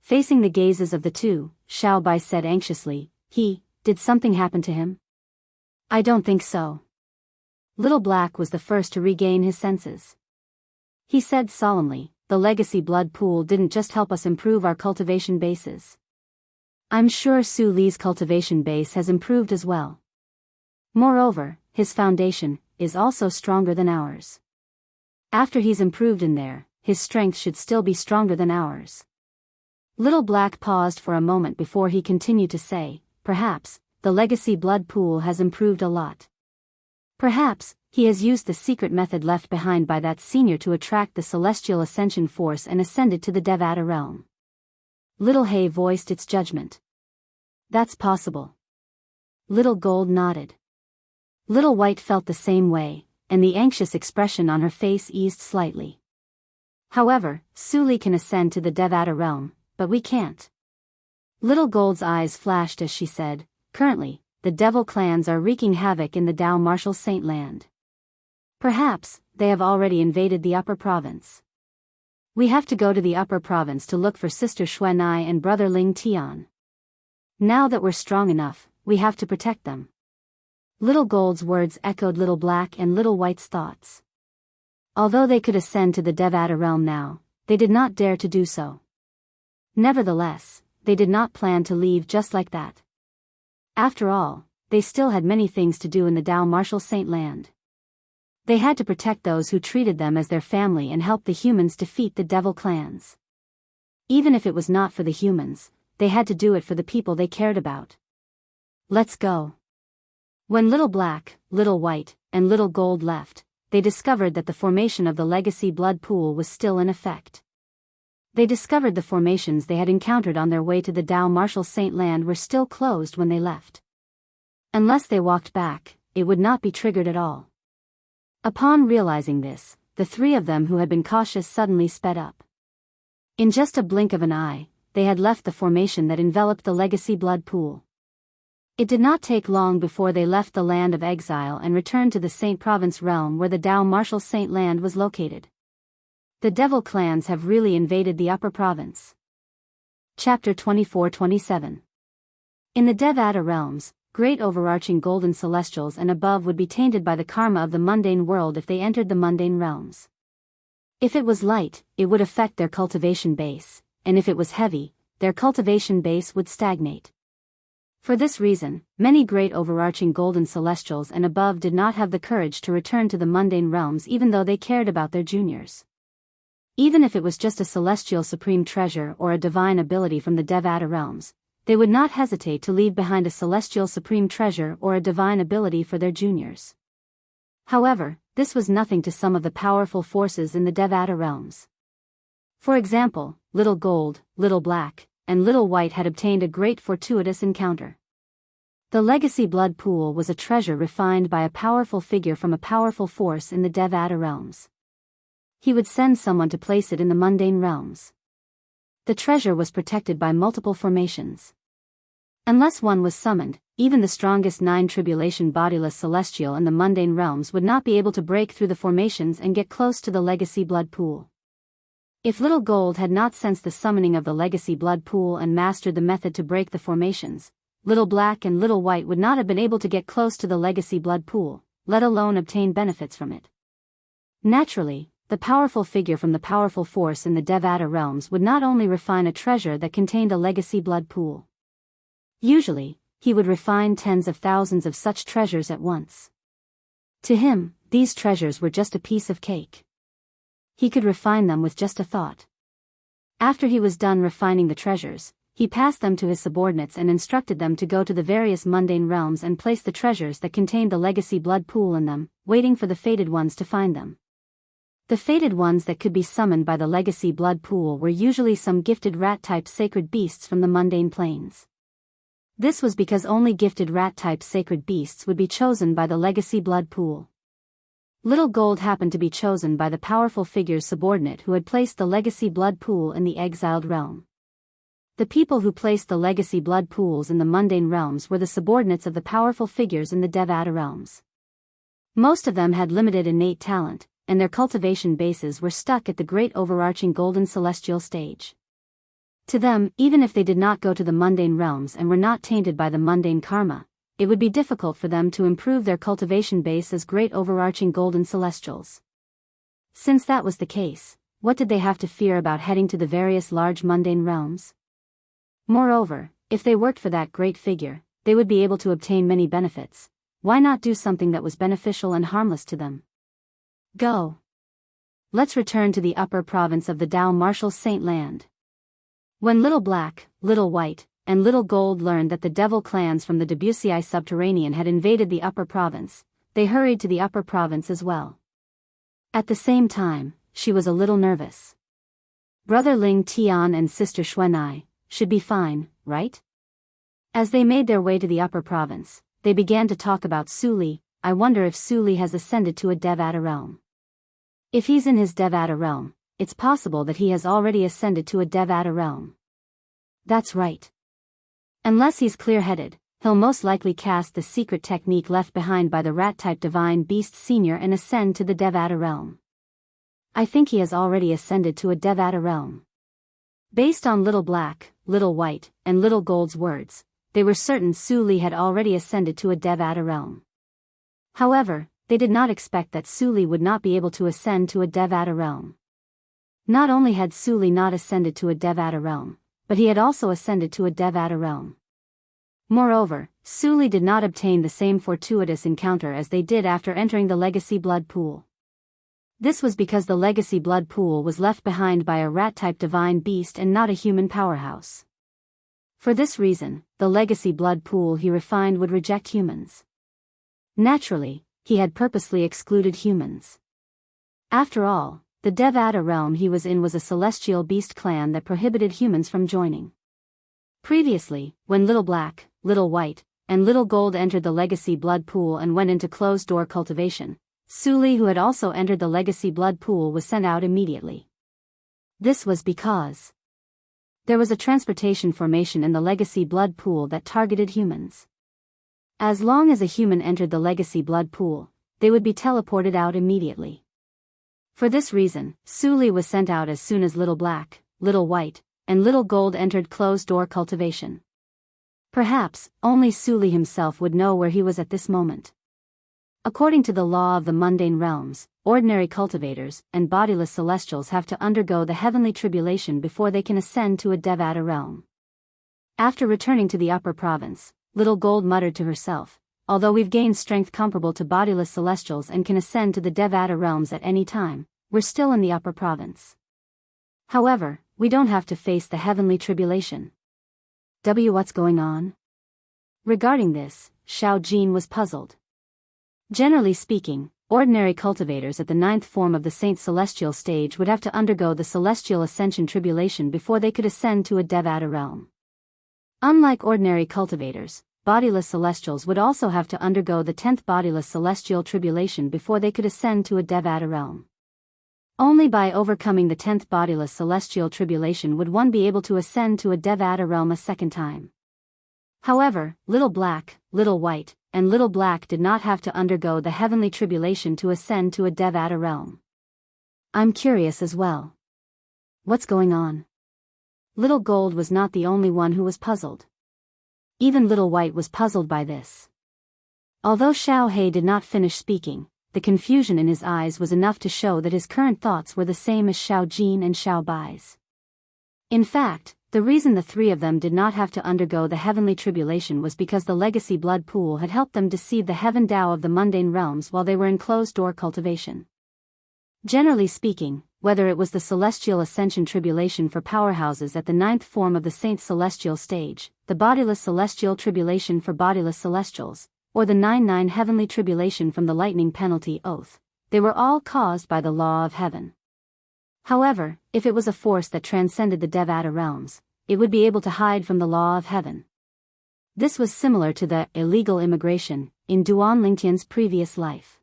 Speaker 1: Facing the gazes of the two, Xiao Bai said anxiously, did something happen to him? I don't think so. Little Black was the first to regain his senses. He said solemnly, the Legacy Blood Pool didn't just help us improve our cultivation bases. I'm sure Su Li's cultivation base has improved as well. Moreover, his foundation is also stronger than ours. After he's improved in there, his strength should still be stronger than ours. Little Black paused for a moment before he continued to say, perhaps, the Legacy Blood Pool has improved a lot. Perhaps, he has used the secret method left behind by that senior to attract the Celestial Ascension Force and ascended to the Devata realm. Little Hay voiced its judgment. That's possible. Little Gold nodded. Little White felt the same way, and the anxious expression on her face eased slightly. However, Su Li can ascend to the Devata realm, but we can't. Little Gold's eyes flashed as she said, currently, the devil clans are wreaking havoc in the Dao Martial Saint Land. Perhaps, they have already invaded the upper province. We have to go to the upper province to look for Sister Xuanai and Brother Ling Tian. Now that we're strong enough, we have to protect them. Little Gold's words echoed Little Black and Little White's thoughts. Although they could ascend to the Devata realm now, they did not dare to do so. Nevertheless, they did not plan to leave just like that. After all, they still had many things to do in the Dao Martial Saint Land. They had to protect those who treated them as their family and help the humans defeat the devil clans. Even if it was not for the humans, they had to do it for the people they cared about. Let's go. When Little Black, Little White, and Little Gold left, they discovered that the formation of the Legacy Blood Pool was still in effect. They discovered the formations they had encountered on their way to the Dao Martial Saint Land were still closed when they left. Unless they walked back, it would not be triggered at all. Upon realizing this, the three of them who had been cautious suddenly sped up. In just a blink of an eye, they had left the formation that enveloped the Legacy Blood Pool. It did not take long before they left the land of exile and returned to the Saint Province realm where the Dao Martial Saint Land was located. The devil clans have really invaded the upper province. Chapter 24-27. In the Devata realms, great overarching golden celestials and above would be tainted by the karma of the mundane world if they entered the mundane realms. If it was light, it would affect their cultivation base, and if it was heavy, their cultivation base would stagnate. For this reason, many great overarching golden celestials and above did not have the courage to return to the mundane realms even though they cared about their juniors. Even if it was just a celestial supreme treasure or a divine ability from the Devata realms, they would not hesitate to leave behind a celestial supreme treasure or a divine ability for their juniors. However, this was nothing to some of the powerful forces in the Devata realms. For example, Little Gold, Little Black, and Little White had obtained a great fortuitous encounter. The Legacy Blood Pool was a treasure refined by a powerful figure from a powerful force in the Devata realms. He would send someone to place it in the mundane realms. The treasure was protected by multiple formations. Unless one was summoned, even the strongest 9 tribulation bodiless celestial in the mundane realms would not be able to break through the formations and get close to the Legacy Blood Pool. If Little Gold had not sensed the summoning of the Legacy Blood Pool and mastered the method to break the formations, Little Black and Little White would not have been able to get close to the Legacy Blood Pool, let alone obtain benefits from it. Naturally, the powerful figure from the powerful force in the Devata realms would not only refine a treasure that contained a Legacy Blood Pool. Usually, he would refine tens of thousands of such treasures at once. To him, these treasures were just a piece of cake. He could refine them with just a thought. After he was done refining the treasures, he passed them to his subordinates and instructed them to go to the various mundane realms and place the treasures that contained the Legacy Blood Pool in them, waiting for the fated ones to find them. The fated ones that could be summoned by the Legacy Blood Pool were usually some gifted rat-type sacred beasts from the mundane planes. This was because only gifted rat-type sacred beasts would be chosen by the Legacy Blood Pool. Little Gold happened to be chosen by the powerful figure's subordinate who had placed the legacy blood pool in the exiled realm. The people who placed the legacy blood pools in the mundane realms were the subordinates of the powerful figures in the Devata realms. Most of them had limited innate talent, and their cultivation bases were stuck at the great overarching golden celestial stage. To them, even if they did not go to the mundane realms and were not tainted by the mundane karma, it would be difficult for them to improve their cultivation base as great overarching golden celestials. Since that was the case, what did they have to fear about heading to the various large mundane realms? Moreover, if they worked for that great figure, they would be able to obtain many benefits. Why not do something that was beneficial and harmless to them? Go. Let's return to the upper province of the Dao Martial Saint Land. When Little Black, Little White, and Little Gold learned that the devil clans from the Debussyi subterranean had invaded the upper province, they hurried to the upper province as well. At the same time, she was a little nervous. Brother Ling Tian and sister Xuanai should be fine, right? As they made their way to the upper province, they began to talk about Suli. I wonder if Suli has ascended to a Devata realm. If he's in his Devata realm, it's possible that he has already ascended to a Devata realm. That's right. Unless he's clear-headed, he'll most likely cast the secret technique left behind by the rat-type divine beast senior and ascend to the Devata realm. I think he has already ascended to a Devata realm. Based on Little Black, Little White, and Little Gold's words, they were certain Suli had already ascended to a Devata realm. However, they did not expect that Suli would not be able to ascend to a Devata realm. Not only had Suli not ascended to a Devata realm, but he had also ascended to a Devata realm. Moreover, Suli did not obtain the same fortuitous encounter as they did after entering the legacy blood pool. This was because the legacy blood pool was left behind by a rat-type divine beast and not a human powerhouse. For this reason, the legacy blood pool he refined would reject humans. Naturally, he had purposely excluded humans. After all, the Devata realm he was in was a celestial beast clan that prohibited humans from joining. Previously, when Little Black, Little White, and Little Gold entered the legacy blood pool and went into closed-door cultivation, Suli, who had also entered the legacy blood pool, was sent out immediately. This was because there was a transportation formation in the legacy blood pool that targeted humans. As long as a human entered the legacy blood pool, they would be teleported out immediately. For this reason, Suli was sent out as soon as Little Black, Little White, and Little Gold entered closed-door cultivation. Perhaps, only Suli himself would know where he was at this moment. According to the law of the mundane realms, ordinary cultivators and bodiless celestials have to undergo the heavenly tribulation before they can ascend to a Devata realm. After returning to the upper province, Little Gold muttered to herself, although we've gained strength comparable to bodiless celestials and can ascend to the Devata realms at any time, we're still in the upper province. However, we don't have to face the heavenly tribulation. What's going on? Regarding this, Xiao Jin was puzzled. Generally speaking, ordinary cultivators at the 9th form of the Saint Celestial stage would have to undergo the Celestial Ascension tribulation before they could ascend to a Devata realm. Unlike ordinary cultivators, bodiless celestials would also have to undergo the 10th bodiless celestial tribulation before they could ascend to a Devata realm. Only by overcoming the 10th bodiless celestial tribulation would one be able to ascend to a Devata realm a second time. However, Little Black, Little White, and Little Black did not have to undergo the heavenly tribulation to ascend to a Devata realm. I'm curious as well. What's going on? Little Gold was not the only one who was puzzled. Even Little White was puzzled by this. Although Xiao He did not finish speaking, the confusion in his eyes was enough to show that his current thoughts were the same as Xiao Jin and Xiao Bai's. In fact, the reason the three of them did not have to undergo the heavenly tribulation was because the legacy blood pool had helped them deceive the heaven Dao of the mundane realms while they were in closed-door cultivation. Generally speaking, whether it was the celestial ascension tribulation for powerhouses at the 9th form of the Saint Celestial stage, the bodiless celestial tribulation for bodiless celestials, or the 9-9 heavenly tribulation from the lightning penalty oath, they were all caused by the law of heaven. However, if it was a force that transcended the Devata realms, it would be able to hide from the law of heaven. This was similar to the illegal immigration in Duan Lingtian's previous life.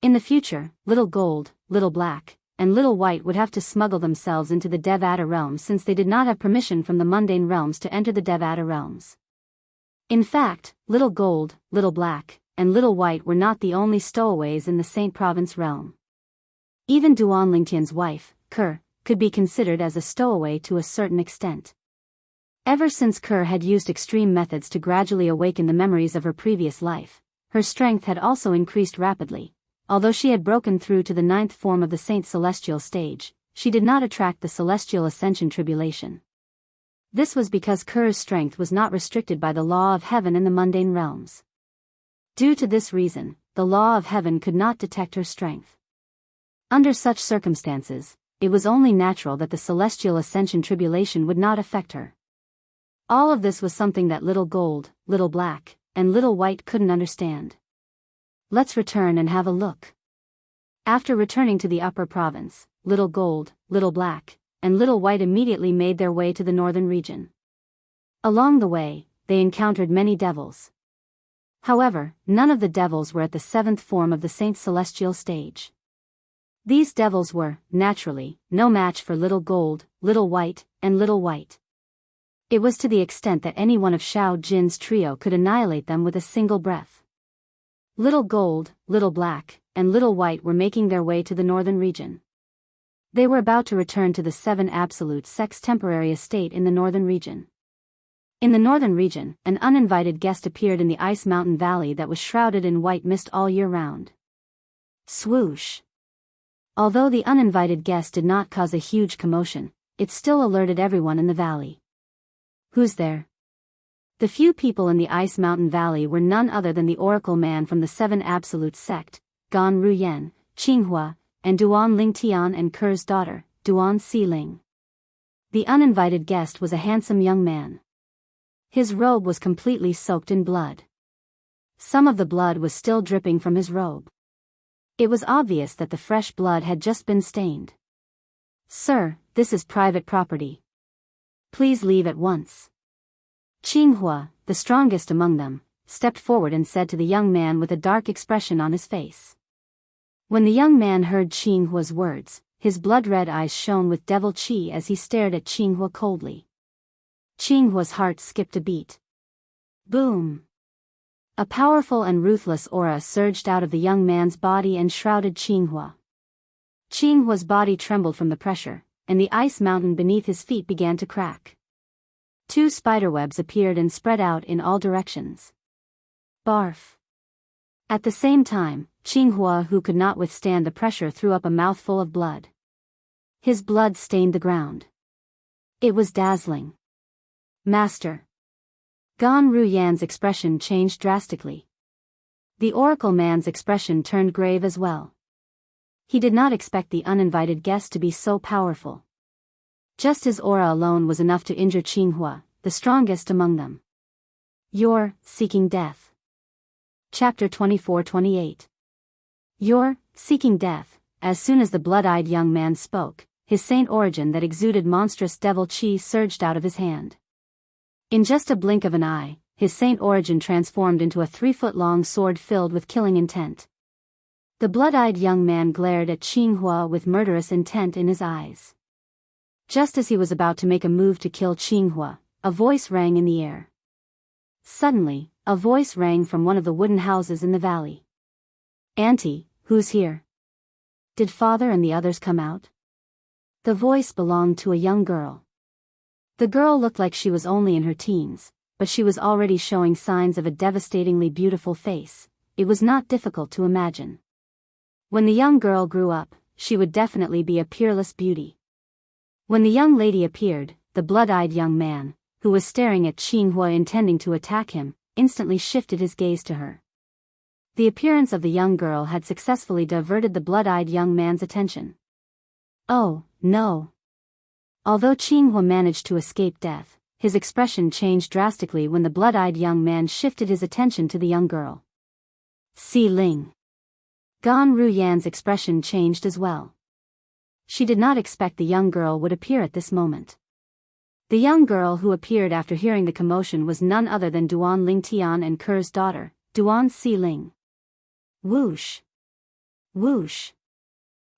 Speaker 1: In the future, Little Gold, Little Black, and Little White would have to smuggle themselves into the Devata realms since they did not have permission from the mundane realms to enter the Devata realms. In fact, Little Gold, Little Black, and Little White were not the only stowaways in the Saint Province realm. Even Duan Lingtian's wife, Ker, could be considered as a stowaway to a certain extent. Ever since Ker had used extreme methods to gradually awaken the memories of her previous life, her strength had also increased rapidly. Although she had broken through to the 9th form of the Saint Celestial stage, she did not attract the Celestial Ascension tribulation. This was because Ker's strength was not restricted by the law of heaven in the mundane realms. Due to this reason, the law of heaven could not detect her strength. Under such circumstances, it was only natural that the Celestial Ascension tribulation would not affect her. All of this was something that Little Gold, Little Black, and Little White couldn't understand. Let's return and have a look. After returning to the upper province, Little Gold, Little Black, and Little White immediately made their way to the northern region. Along the way, they encountered many devils. However, none of the devils were at the 7th form of the Saint Celestial stage. These devils were, naturally, no match for Little Gold, Little White, and Little White. It was to the extent that any one of Xiao Jin's trio could annihilate them with a single breath. Little Gold, Little Black, and Little White were making their way to the northern region. They were about to return to the 7 Absolute Sect's temporary estate in the northern region. In the northern region, an uninvited guest appeared in the ice mountain valley that was shrouded in white mist all year round. Swoosh! Although the uninvited guest did not cause a huge commotion, it still alerted everyone in the valley. Who's there? The few people in the Ice Mountain Valley were none other than the Oracle Man from the 7 Absolute Sect, Gan Ruyen, Qinghua, and Duan Lingtian and Ker's daughter, Duan Siling. The uninvited guest was a handsome young man. His robe was completely soaked in blood. Some of the blood was still dripping from his robe. It was obvious that the fresh blood had just been stained. "Sir, this is private property. Please leave at once." Qinghua, the strongest among them, stepped forward and said to the young man with a dark expression on his face. When the young man heard Qinghua's words, his blood-red eyes shone with devil chi as he stared at Qinghua coldly. Qinghua's heart skipped a beat. Boom! A powerful and ruthless aura surged out of the young man's body and shrouded Qinghua. Qinghua's body trembled from the pressure, and the ice mountain beneath his feet began to crack. 2 spiderwebs appeared and spread out in all directions. Barf! At the same time, Qinghua, who could not withstand the pressure, threw up a mouthful of blood. His blood stained the ground. It was dazzling. Master! Gan Ruyan's expression changed drastically. The Oracle Man's expression turned grave as well. He did not expect the uninvited guest to be so powerful. Just his aura alone was enough to injure Qinghua, the strongest among them. You're seeking death. Chapter 24-28. You're seeking death. As soon as the blood-eyed young man spoke, his saint origin that exuded monstrous devil chi surged out of his hand. In just a blink of an eye, his saint origin transformed into a 3-foot-long sword filled with killing intent. The blood-eyed young man glared at Qinghua with murderous intent in his eyes. Just as he was about to make a move to kill Qinghua, a voice rang in the air. Suddenly, a voice rang from one of the wooden houses in the valley. "Auntie, who's here? Did father and the others come out?" The voice belonged to a young girl. The girl looked like she was only in her teens, but she was already showing signs of a devastatingly beautiful face. It was not difficult to imagine. When the young girl grew up, she would definitely be a peerless beauty. When the young lady appeared, the blood-eyed young man, who was staring at Qinghua intending to attack him, instantly shifted his gaze to her. The appearance of the young girl had successfully diverted the blood-eyed young man's attention. Oh, no! Although Qinghua managed to escape death, his expression changed drastically when the blood-eyed young man shifted his attention to the young girl. Si Ling. Gan Ruyan's expression changed as well. She did not expect the young girl would appear at this moment. The young girl who appeared after hearing the commotion was none other than Duan Lingtian and Ker's daughter, Duan Siling. Whoosh! Whoosh!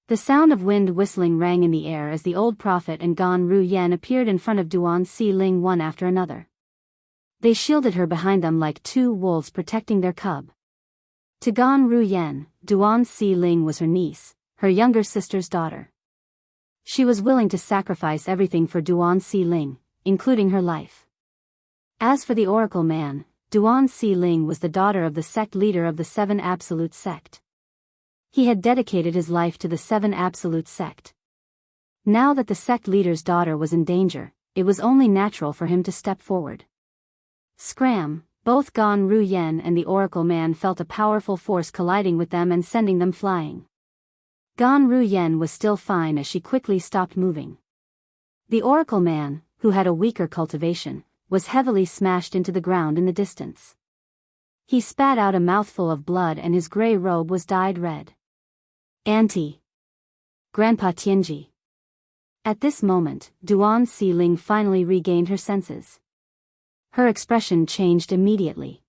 Speaker 1: The sound of wind whistling rang in the air as the old prophet and Gan Ruyen appeared in front of Duan Si Ling one after another. They shielded her behind them like two wolves protecting their cub. To Gan Ruyen, Duan Si Ling was her niece, her younger sister's daughter. She was willing to sacrifice everything for Duan Si Ling, including her life. As for the Oracle Man, Duan Si Ling was the daughter of the sect leader of the Seven Absolute Sect. He had dedicated his life to the Seven Absolute Sect. Now that the sect leader's daughter was in danger, it was only natural for him to step forward. Scram! Both Gan Ruyen and the Oracle Man felt a powerful force colliding with them and sending them flying. Gan Ruyen was still fine as she quickly stopped moving. The Oracle Man, who had a weaker cultivation, was heavily smashed into the ground in the distance. He spat out a mouthful of blood and his gray robe was dyed red. Auntie! Grandpa Tianji! At this moment, Duan Si Ling finally regained her senses. Her expression changed immediately.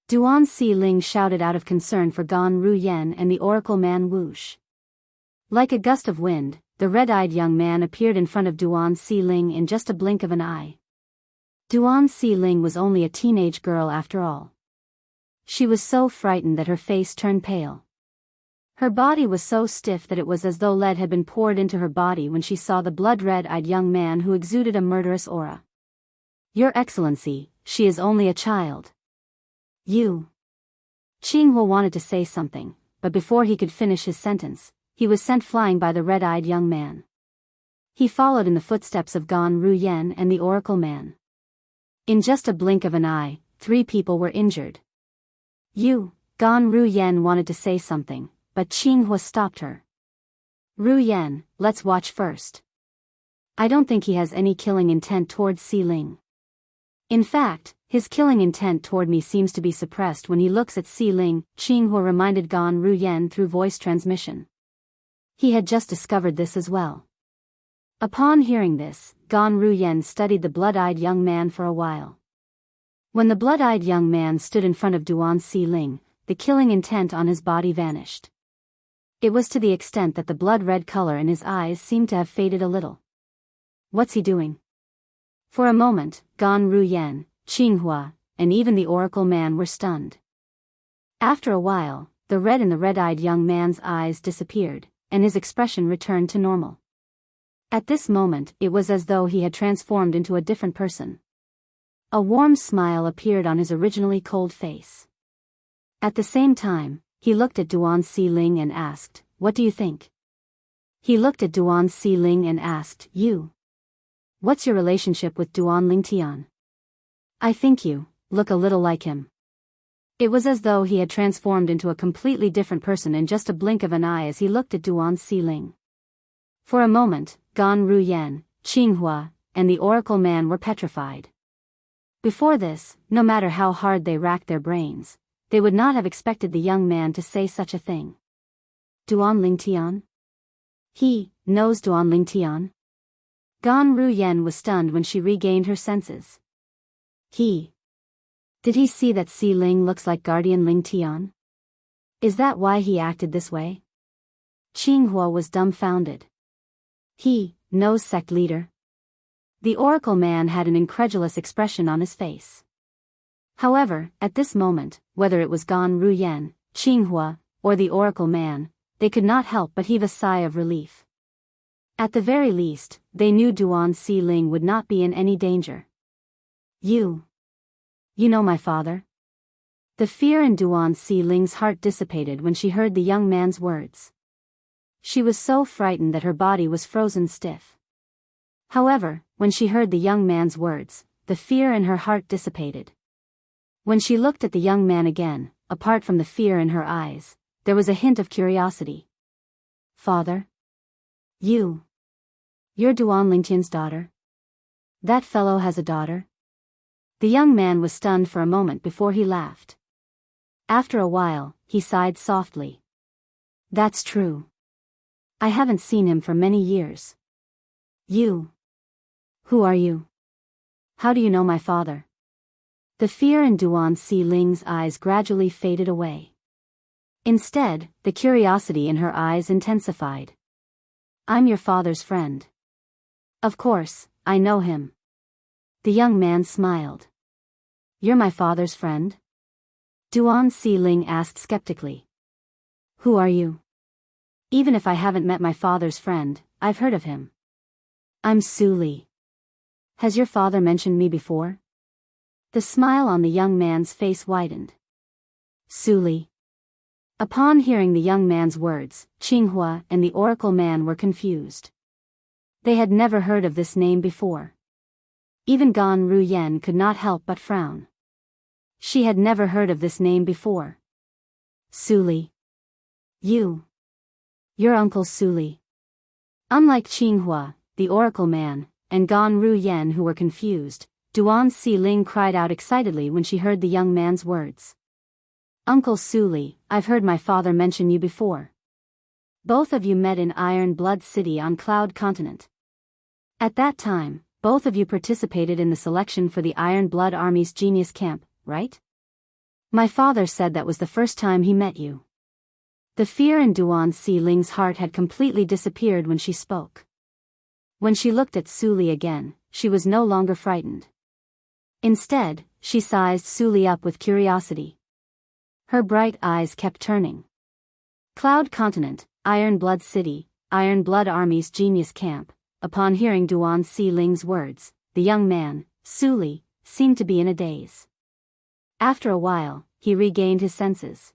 Speaker 1: Duan Si Ling shouted out of concern for Gan Ruyen and the Oracle Man whoosh. Like a gust of wind, the red-eyed young man appeared in front of Duan Si Ling in just a blink of an eye. Duan Si Ling was only a teenage girl after all. She was so frightened that her face turned pale. Her body was so stiff that it was as though lead had been poured into her body when she saw the blood-red-eyed young man who exuded a murderous aura. Your Excellency, she is only a child. You. Jianghu wanted to say something, but before he could finish his sentence, he was sent flying by the red-eyed young man. He followed in the footsteps of Gan Ruyen and the Oracle Man. In just a blink of an eye, 3 people were injured. Gan Ruyen wanted to say something, but Jianghu stopped her. Ruyen, let's watch first. I don't think he has any killing intent towards Si Ling. In fact, his killing intent toward me seems to be suppressed when he looks at Si Ling, Jianghu reminded Gan Ruyen through voice transmission. He had just discovered this as well. Upon hearing this, Gan Ruyen studied the blood-eyed young man for a while. When the blood-eyed young man stood in front of Duan Si Ling, the killing intent on his body vanished. It was to the extent that the blood-red color in his eyes seemed to have faded a little. What's he doing? For a moment, Gan Ruyen, Jianghu, and even the Oracle Man were stunned. After a while, the red in the red-eyed young man's eyes disappeared, and his expression returned to normal. At this moment, it was as though he had transformed into a different person. A warm smile appeared on his originally cold face. At the same time, he looked at Duan Si Ling and asked, "What do you think?" He looked at Duan Si Ling and asked, "You? What's your relationship with Duan Lingtian?" "I think you look a little like him." It was as though he had transformed into a completely different person in just a blink of an eye as he looked at Duan Si Ling. For a moment, Gan Ruyen, Jianghu, and the Oracle Man were petrified. Before this, no matter how hard they racked their brains, they would not have expected the young man to say such a thing. Duan Lingtian? He knows Duan Lingtian? Gan Ruyen was stunned when she regained her senses. Did he see that Si Ling looks like Guardian Lingtian? Is that why he acted this way? Jianghu was dumbfounded. He knows sect leader? The Oracle Man had an incredulous expression on his face. However, at this moment, whether it was Gan Ruyen, Jianghu, or the Oracle Man, they could not help but heave a sigh of relief. At the very least, they knew Duan Si Ling would not be in any danger. You know my father? The fear in Duan Si Ling's heart dissipated when she heard the young man's words. She was so frightened that her body was frozen stiff. However, when she heard the young man's words, the fear in her heart dissipated. When she looked at the young man again, apart from the fear in her eyes, there was a hint of curiosity. Father? You're Duan Lingtian's daughter? That fellow has a daughter? The young man was stunned for a moment before he laughed. After a while, he sighed softly. That's true. I haven't seen him for many years. Who are you? How do you know my father? The fear in Duan Si Ling's eyes gradually faded away. Instead, the curiosity in her eyes intensified. I'm your father's friend. Of course, I know him. The young man smiled. You're my father's friend? Duan Xiling asked skeptically. Who are you? Even if I haven't met my father's friend, I've heard of him. I'm Su Li. Has your father mentioned me before? The smile on the young man's face widened. Su Li. Upon hearing the young man's words, Qinghua and the oracle man were confused. They had never heard of this name before. Even Gan Ruyen could not help but frown. She had never heard of this name before. Su Li. Your uncle Su Li. Unlike Qinghua, the oracle man, and Gan Ruyen who were confused, Duan Xiling cried out excitedly when she heard the young man's words. Uncle Su Li, I've heard my father mention you before. Both of you met in Iron Blood City on Cloud Continent. At that time, both of you participated in the selection for the Iron Blood Army's Genius Camp, right? My father said that was the first time he met you. The fear in Duan Xiling's heart had completely disappeared when she spoke. When she looked at Su Li again, she was no longer frightened. Instead, she sized Su Li up with curiosity. Her bright eyes kept turning. Cloud Continent, Iron Blood City, Iron Blood Army's Genius Camp. Upon hearing Duan Xiling's words, the young man, Su Li, seemed to be in a daze. After a while, he regained his senses.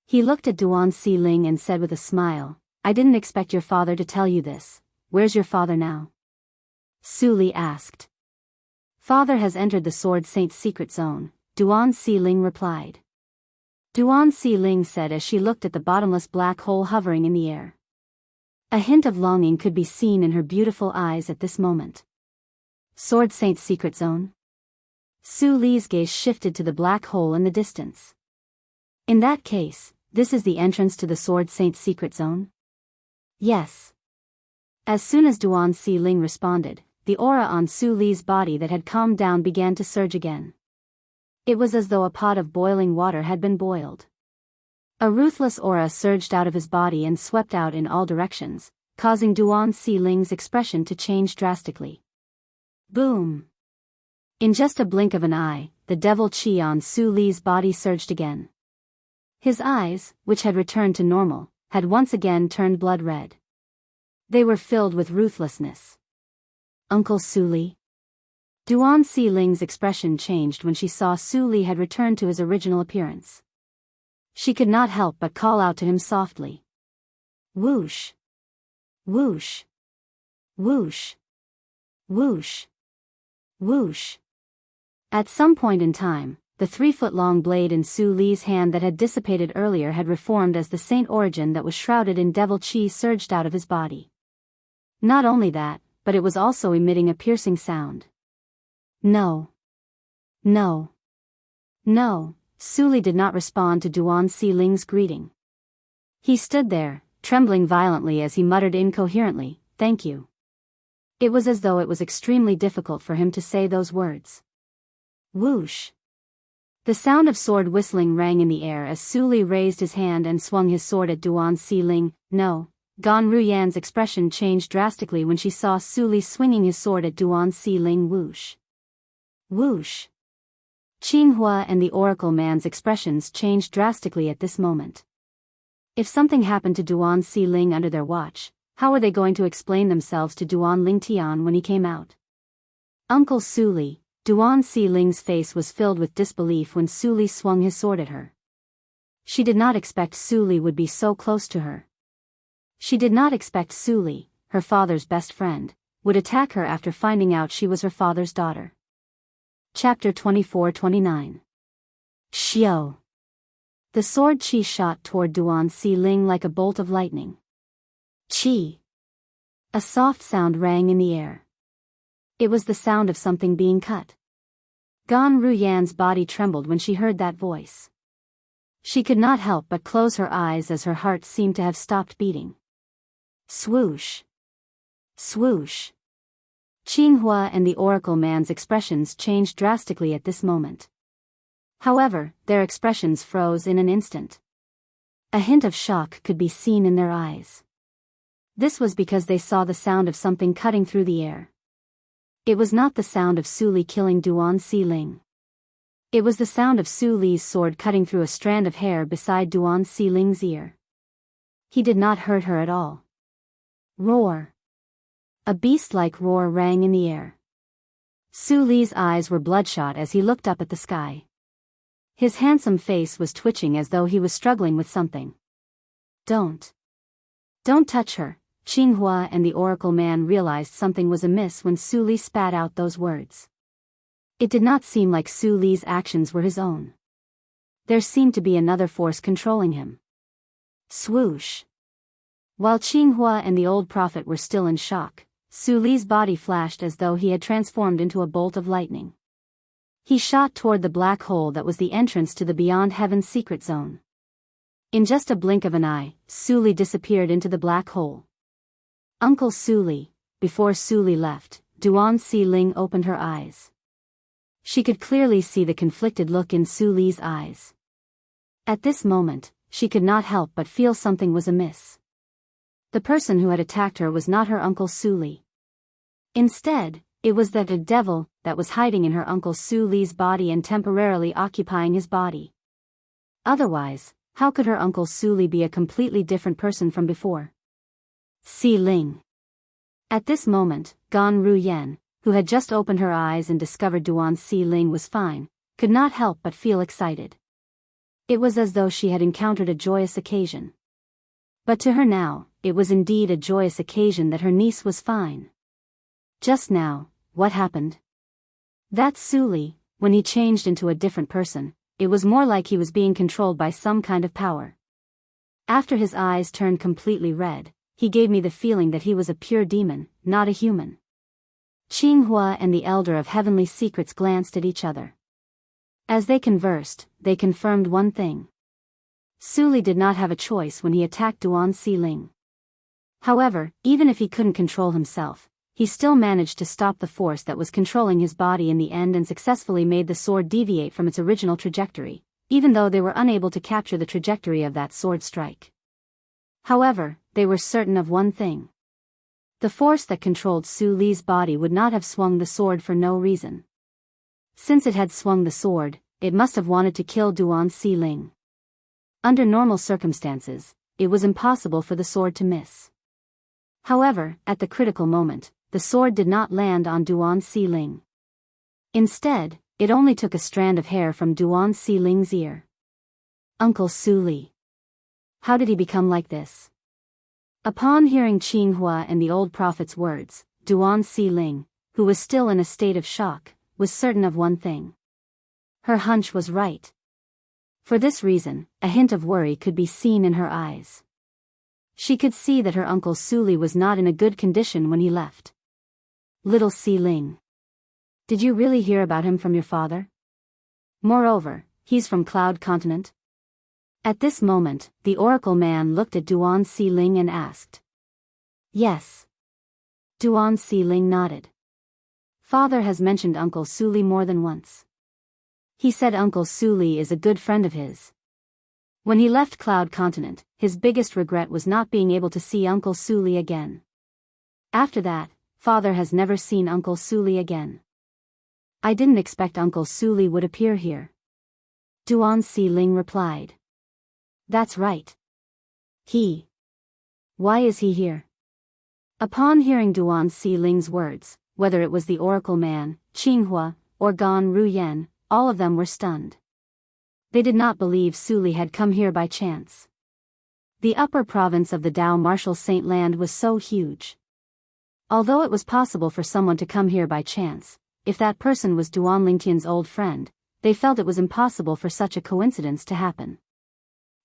Speaker 1: He looked at Duan Xiling and said with a smile, I didn't expect your father to tell you this. Where's your father now? Su Li asked. Father has entered the Sword Saint's secret zone, Duan Xiling replied. Duan Xiling said as she looked at the bottomless black hole hovering in the air. A hint of longing could be seen in her beautiful eyes at this moment. Sword Saint's secret zone? Su Li's gaze shifted to the black hole in the distance. In that case, this is the entrance to the Sword Saint's secret zone? Yes. As soon as Duan Xiling responded, the aura on Su Li's body that had calmed down began to surge again. It was as though a pot of boiling water had been boiled. A ruthless aura surged out of his body and swept out in all directions, causing Duan Xiling's expression to change drastically. Boom! In just a blink of an eye, the devil chi on Su Li's body surged again. His eyes, which had returned to normal, had once again turned blood red. They were filled with ruthlessness. Uncle Su Li? Duan Xiling's expression changed when she saw Su Li had returned to his original appearance. She could not help but call out to him softly. Whoosh! Whoosh! Whoosh! Whoosh! Whoosh! At some point in time, the 3-foot-long blade in Su Li's hand that had dissipated earlier had reformed as the saint origin that was shrouded in devil chi surged out of his body. Not only that, but it was also emitting a piercing sound. No. No. No. Su Li did not respond to Duan Xiling's greeting. He stood there, trembling violently as he muttered incoherently, "Thank you." It was as though it was extremely difficult for him to say those words. Whoosh! The sound of sword whistling rang in the air as Su Li raised his hand and swung his sword at Duan Xiling. No. Gan Ruyan's expression changed drastically when she saw Su Li swinging his sword at Duan Xiling. Whoosh! Whoosh! Qinghua and the oracle man's expressions changed drastically at this moment. If something happened to Duan Xiling under their watch, how were they going to explain themselves to Duan Lingtian when he came out? Uncle Su Li, Duan Xiling's face was filled with disbelief when Su Li swung his sword at her. She did not expect Su Li would be so close to her. She did not expect Su Li, her father's best friend, would attack her after finding out she was her father's daughter. Chapter 24-29. Xiao. The sword chi shot toward Duan Xiling like a bolt of lightning. Chi. A soft sound rang in the air. It was the sound of something being cut. Gan Ruyan's body trembled when she heard that voice. She could not help but close her eyes as her heart seemed to have stopped beating. Swoosh. Swoosh. Qinghua and the oracle man's expressions changed drastically at this moment. However, their expressions froze in an instant. A hint of shock could be seen in their eyes. This was because they saw the sound of something cutting through the air. It was not the sound of Su Li killing Duan Xiling. It was the sound of Su Li's sword cutting through a strand of hair beside Duan Xiling's ear. He did not hurt her at all. Roar! A beast-like roar rang in the air. Su Li's eyes were bloodshot as he looked up at the sky. His handsome face was twitching as though he was struggling with something. Don't touch her. Qinghua and the Oracle Man realized something was amiss when Su Li spat out those words. It did not seem like Su Li's actions were his own. There seemed to be another force controlling him. Swoosh! While Qinghua and the old prophet were still in shock, Su Li's body flashed as though he had transformed into a bolt of lightning. He shot toward the black hole that was the entrance to the Beyond Heaven's secret zone. In just a blink of an eye, Su Li disappeared into the black hole. Uncle Su Li. Before Su Li left, Duan Xiling opened her eyes. She could clearly see the conflicted look in Su Li's eyes. At this moment, she could not help but feel something was amiss. The person who had attacked her was not her Uncle Su Li. Instead, it was the devil that was hiding in her Uncle Su Li's body and temporarily occupying his body. Otherwise, how could her Uncle Su Li be a completely different person from before? Xiling. At this moment, Gan Ruyan, who had just opened her eyes and discovered Duan Xiling was fine, could not help but feel excited. It was as though she had encountered a joyous occasion. But to her now, it was indeed a joyous occasion that her niece was fine. Just now, what happened? That Su Li, when he changed into a different person, it was more like he was being controlled by some kind of power. After his eyes turned completely red, he gave me the feeling that he was a pure demon, not a human. Qinghua and the Elder of Heavenly Secrets glanced at each other. As they conversed, they confirmed one thing. Su Li did not have a choice when he attacked Duan Xiling. However, even if he couldn't control himself, he still managed to stop the force that was controlling his body in the end and successfully made the sword deviate from its original trajectory, even though they were unable to capture the trajectory of that sword strike. However, they were certain of one thing. The force that controlled Su Li's body would not have swung the sword for no reason. Since it had swung the sword, it must have wanted to kill Duan Xiling. Under normal circumstances, it was impossible for the sword to miss. However, at the critical moment, the sword did not land on Duan Xiling. Instead, it only took a strand of hair from Duan Xiling's ear. Uncle Su Li. How did he become like this? Upon hearing Qinghua and the old prophet's words, Duan Xiling, who was still in a state of shock, was certain of one thing. Her hunch was right. For this reason, a hint of worry could be seen in her eyes. She could see that her Uncle Su Li was not in a good condition when he left. Little Xiling. Did you really hear about him from your father? Moreover, he's from Cloud Continent? At this moment, the Oracle Man looked at Duan Xiling and asked. Yes. Duan Xiling nodded. Father has mentioned Uncle Su Li more than once. He said Uncle Su Li is a good friend of his. When he left Cloud Continent, his biggest regret was not being able to see Uncle Su Li again. After that, Father has never seen Uncle Su Li again. I didn't expect Uncle Su Li would appear here. Duan Xiling replied. That's right. Why is he here? Upon hearing Duan Xiling's words, whether it was the Oracle Man, Qinghua, or Gan Ruyan, all of them were stunned. They did not believe Su Li had come here by chance. The upper province of the Dao Martial Saint Land was so huge. Although it was possible for someone to come here by chance, if that person was Duan Lingtian's old friend, they felt it was impossible for such a coincidence to happen.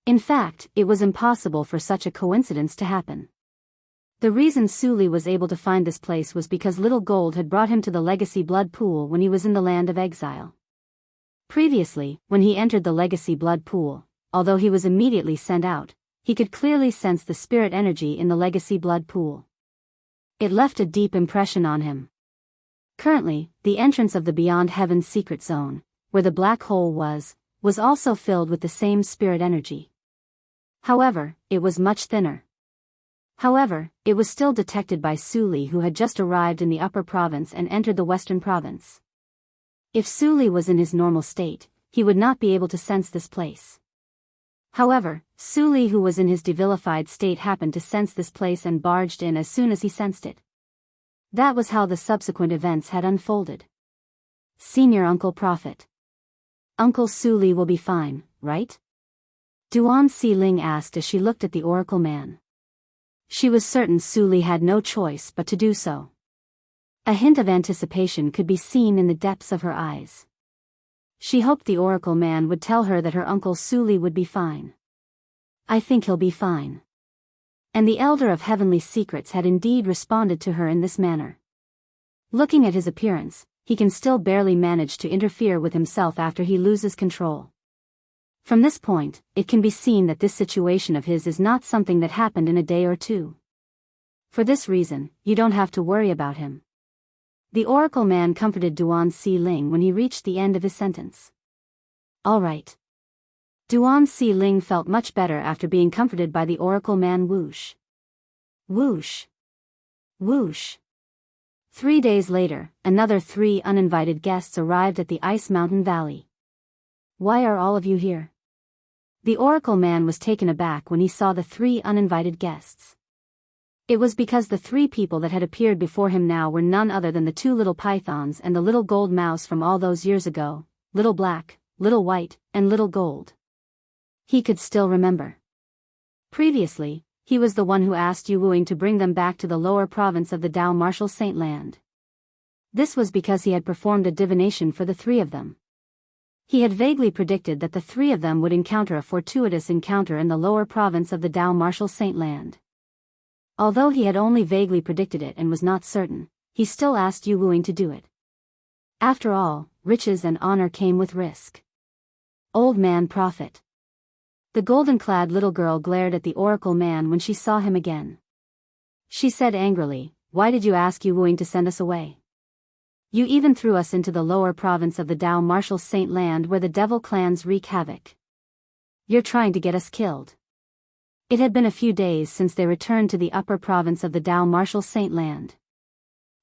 Speaker 1: In fact, it was impossible for such a coincidence to happen. The reason Su Li was able to find this place was because Little Gold had brought him to the Legacy Blood Pool when he was in the land of exile. Previously, when he entered the Legacy Blood Pool, although he was immediately sent out, he could clearly sense the spirit energy in the Legacy Blood Pool. It left a deep impression on him. Currently, the entrance of the Beyond Heaven's secret zone, where the black hole was also filled with the same spirit energy. However, it was much thinner. However, it was still detected by Su Li, who had just arrived in the upper province and entered the western province. If Su Li was in his normal state, he would not be able to sense this place. However, Su Li, who was in his devilified state, happened to sense this place and barged in as soon as he sensed it. That was how the subsequent events had unfolded. Senior Uncle Prophet. Uncle Su Li will be fine, right? Duan Si Ling asked as she looked at the oracle man. She was certain Su Li had no choice but to do so. A hint of anticipation could be seen in the depths of her eyes. She hoped the oracle man would tell her that her uncle Su Li would be fine. I think he'll be fine. And the Elder of Heavenly Secrets had indeed responded to her in this manner. Looking at his appearance, he can still barely manage to interfere with himself after he loses control. From this point, it can be seen that this situation of his is not something that happened in a day or two. For this reason, you don't have to worry about him. The oracle man comforted Duan Si Ling when he reached the end of his sentence. All right. Duan Si Ling felt much better after being comforted by the oracle man. Whoosh. Whoosh. Whoosh. 3 days later, another 3 uninvited guests arrived at the Ice Mountain Valley. Why are all of you here? The oracle man was taken aback when he saw the 3 uninvited guests. It was because the 3 people that had appeared before him now were none other than the 2 little pythons and the little gold mouse from all those years ago, Little Black, Little White, and Little Gold. He could still remember. Previously, he was the one who asked Yu Wuing to bring them back to the lower province of the Dao Martial Saint Land. This was because he had performed a divination for the 3 of them. He had vaguely predicted that the 3 of them would encounter a fortuitous encounter in the lower province of the Dao Martial Saint Land. Although he had only vaguely predicted it and was not certain, he still asked Yu Wuing to do it. After all, riches and honor came with risk. Old Man Prophet. The golden-clad little girl glared at the oracle man when she saw him again. She said angrily, "Why did you ask Yu Wuing to send us away? You even threw us into the lower province of the Dao Martial Saint Land where the devil clans wreak havoc. You're trying to get us killed." It had been a few days since they returned to the upper province of the Dao Martial Saint Land.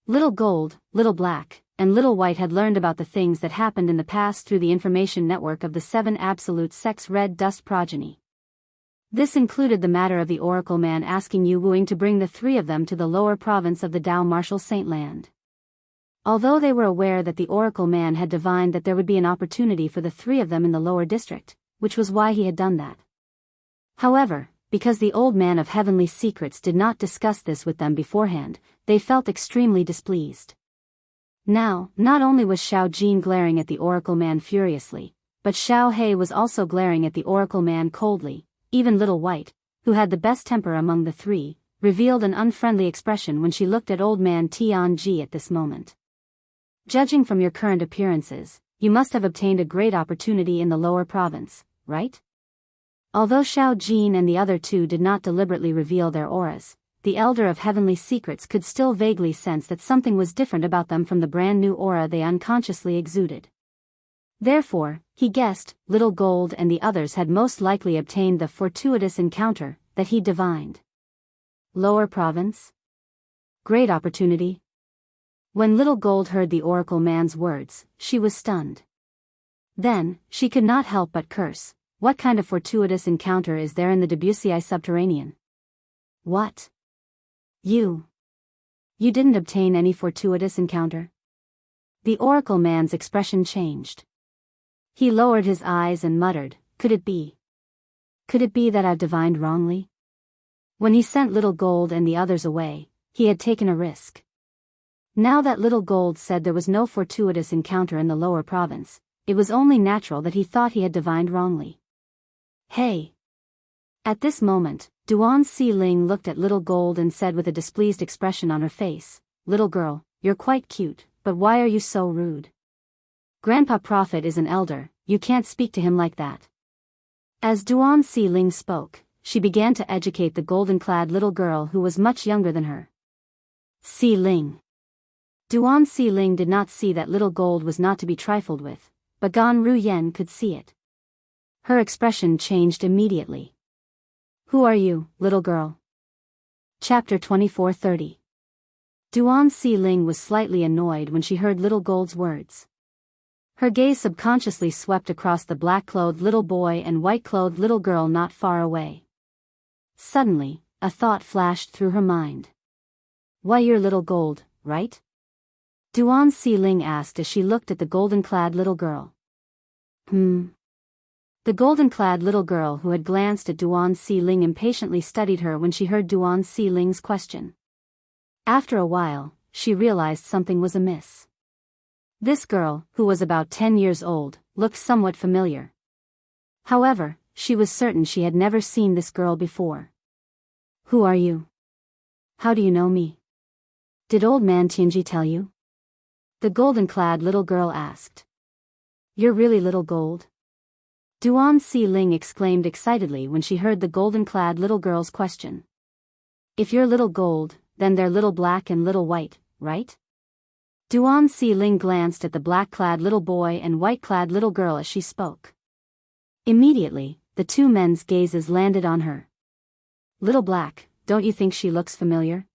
Speaker 1: Little Gold, Little Black, and Little White had learned about the things that happened in the past through the information network of the 7 absolute sex red dust progeny. This included the matter of the oracle man asking Yu Wuing to bring the 3 of them to the lower province of the Dao Martial Saint Land. Although they were aware that the oracle man had divined that there would be an opportunity for the 3 of them in the lower district, which was why he had done that. However, because the old man of heavenly secrets did not discuss this with them beforehand, they felt extremely displeased. Now, not only was Xiao Jin glaring at the oracle man furiously, but Xiao He was also glaring at the oracle man coldly. Even Little White, who had the best temper among the 3, revealed an unfriendly expression when she looked at old man Tianji at this moment. Judging from your current appearances, you must have obtained a great opportunity in the lower province, right? Although Xiao Jin and the other 2 did not deliberately reveal their auras, the Elder of Heavenly Secrets could still vaguely sense that something was different about them from the brand new aura they unconsciously exuded. Therefore, he guessed, Little Gold and the others had most likely obtained the fortuitous encounter that he divined. Lower province? Great opportunity. When Little Gold heard the oracle man's words, she was stunned. Then, she could not help but curse. What kind of fortuitous encounter is there in the Debussy subterranean? What? You didn't obtain any fortuitous encounter? The oracle man's expression changed. He lowered his eyes and muttered, Could it be that I've divined wrongly? When he sent Little Gold and the others away, he had taken a risk. Now that Little Gold said there was no fortuitous encounter in the lower province, it was only natural that he thought he had divined wrongly. Hey! At this moment, Duan Si Ling looked at Little Gold and said with a displeased expression on her face, Little girl, you're quite cute, but why are you so rude? Grandpa Prophet is an elder, you can't speak to him like that. As Duan Si Ling spoke, she began to educate the golden-clad little girl who was much younger than her. Si Ling. Duan Si Ling did not see that Little Gold was not to be trifled with, but Gan Ruyen could see it. Her expression changed immediately. Who are you, little girl? Chapter 24:30. Duan Si Ling was slightly annoyed when she heard Little Gold's words. Her gaze subconsciously swept across the black-clothed little boy and white-clothed little girl not far away. Suddenly, a thought flashed through her mind. Why, you're Little Gold, right? Duan Si Ling asked as she looked at the golden-clad little girl. The golden-clad little girl who had glanced at Duan Si Ling impatiently studied her when she heard Duan Si Ling's question. After a while, she realized something was amiss. This girl, who was about 10 years old, looked somewhat familiar. However, she was certain she had never seen this girl before. Who are you? How do you know me? Did old man Tianji tell you? The golden-clad little girl asked. You're really Little Gold? Duan Si Ling exclaimed excitedly when she heard the golden-clad little girl's question. If you're Little Gold, then they're Little Black and Little White, right? Duan Si Ling glanced at the black-clad little boy and white-clad little girl as she spoke. Immediately, the two men's gazes landed on her. Little Black, don't you think she looks familiar?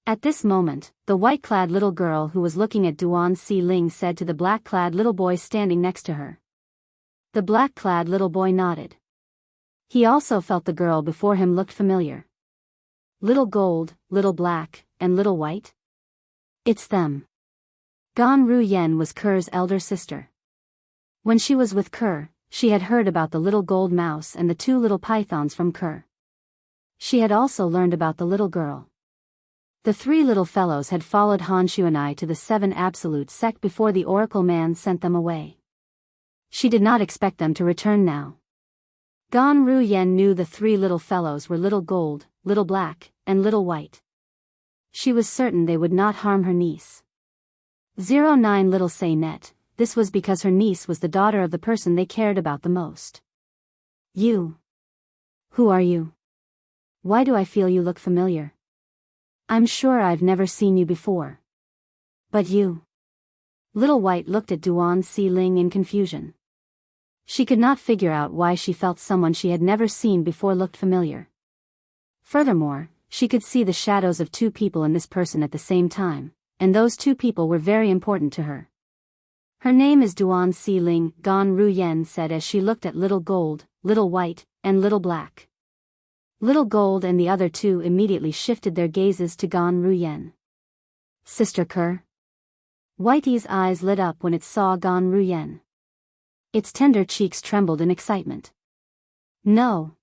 Speaker 1: At this moment, the white-clad little girl who was looking at Duan Si Ling said to the black-clad little boy standing next to her. The black-clad little boy nodded. He also felt the girl before him looked familiar. Little Gold, Little Black, and Little White? It's them. Gan Ruyen was Ker's elder sister. When she was with Ker, she had heard about the little gold mouse and the two little pythons from Ker. She had also learned about the little girl. The three little fellows had followed Han Xuanai to the Seven Absolute Sect before the Oracle Man sent them away. She did not expect them to return now. Gan Ruyen knew the three little fellows were Little Gold, Little Black, and Little White. She was certain they would not harm her niece. 09 Little Say Net, this was because her niece was the daughter of the person they cared about the most. You. Who are you? Why do I feel you look familiar? I'm sure I've never seen you before. But you. Little White looked at Duan Si Ling in confusion. She could not figure out why she felt someone she had never seen before looked familiar. Furthermore, she could see the shadows of two people in this person at the same time, and those two people were very important to her. Her name is Duan Si Ling, Gan Ruyen said as she looked at Little Gold, Little White, and Little Black. Little Gold and the other two immediately shifted their gazes to Gan Ruyen. Sister Ker? Whitey's eyes lit up when it saw Gan Ruyen. Its tender cheeks trembled in excitement. No.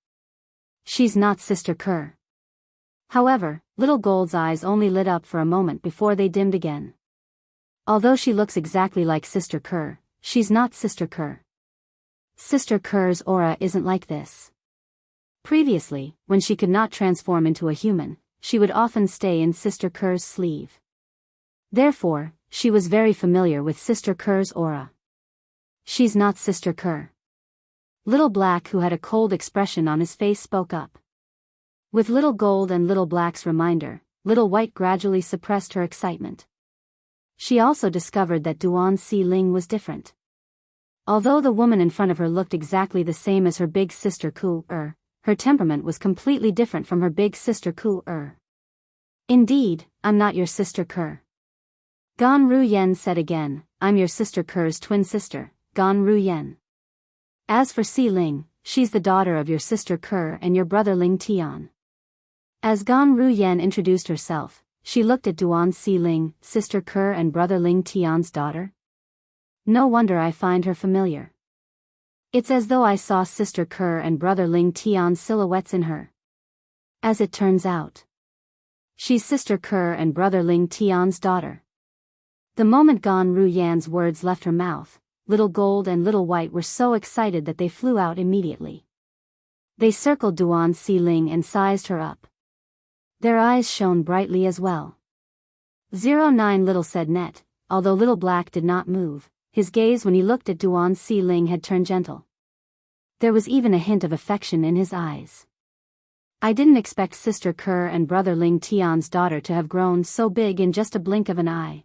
Speaker 1: She's not Sister Ker. However, Little Gold's eyes only lit up for a moment before they dimmed again. Although she looks exactly like Sister Ker, she's not Sister Ker. Sister Ker's aura isn't like this. Previously, when she could not transform into a human, she would often stay in Sister Ker's sleeve. Therefore, she was very familiar with Sister Ker's aura. She's not Sister Ker. Little Black, who had a cold expression on his face, spoke up. With Little Gold and Little Black's reminder, Little White gradually suppressed her excitement. She also discovered that Duan Si Ling was different. Although the woman in front of her looked exactly the same as her big sister Ku-er, her temperament was completely different from her big sister Ku-er. Indeed, I'm not your sister Ker. Gan Ruyen said again, I'm your sister Ker's twin sister, Gan Ruyen. As for Si Ling, she's the daughter of your sister Ker and your brother Ling Tian. As Gan Ruyen introduced herself, she looked at Duan Si Ling, Sister Ker and brother Ling Tian's daughter. No wonder I find her familiar. It's as though I saw Sister Ker and brother Ling Tian's silhouettes in her. As it turns out, she's Sister Ker and brother Ling Tian's daughter. The moment Gan Ruyen's words left her mouth, Little Gold and Little White were so excited that they flew out immediately. They circled Duan Si Ling and sized her up. Their eyes shone brightly as well. 09 Little said Net, although Little Black did not move, his gaze when he looked at Duan Si Ling had turned gentle. There was even a hint of affection in his eyes. I didn't expect Sister Ker and brother Ling Tian's daughter to have grown so big in just a blink of an eye.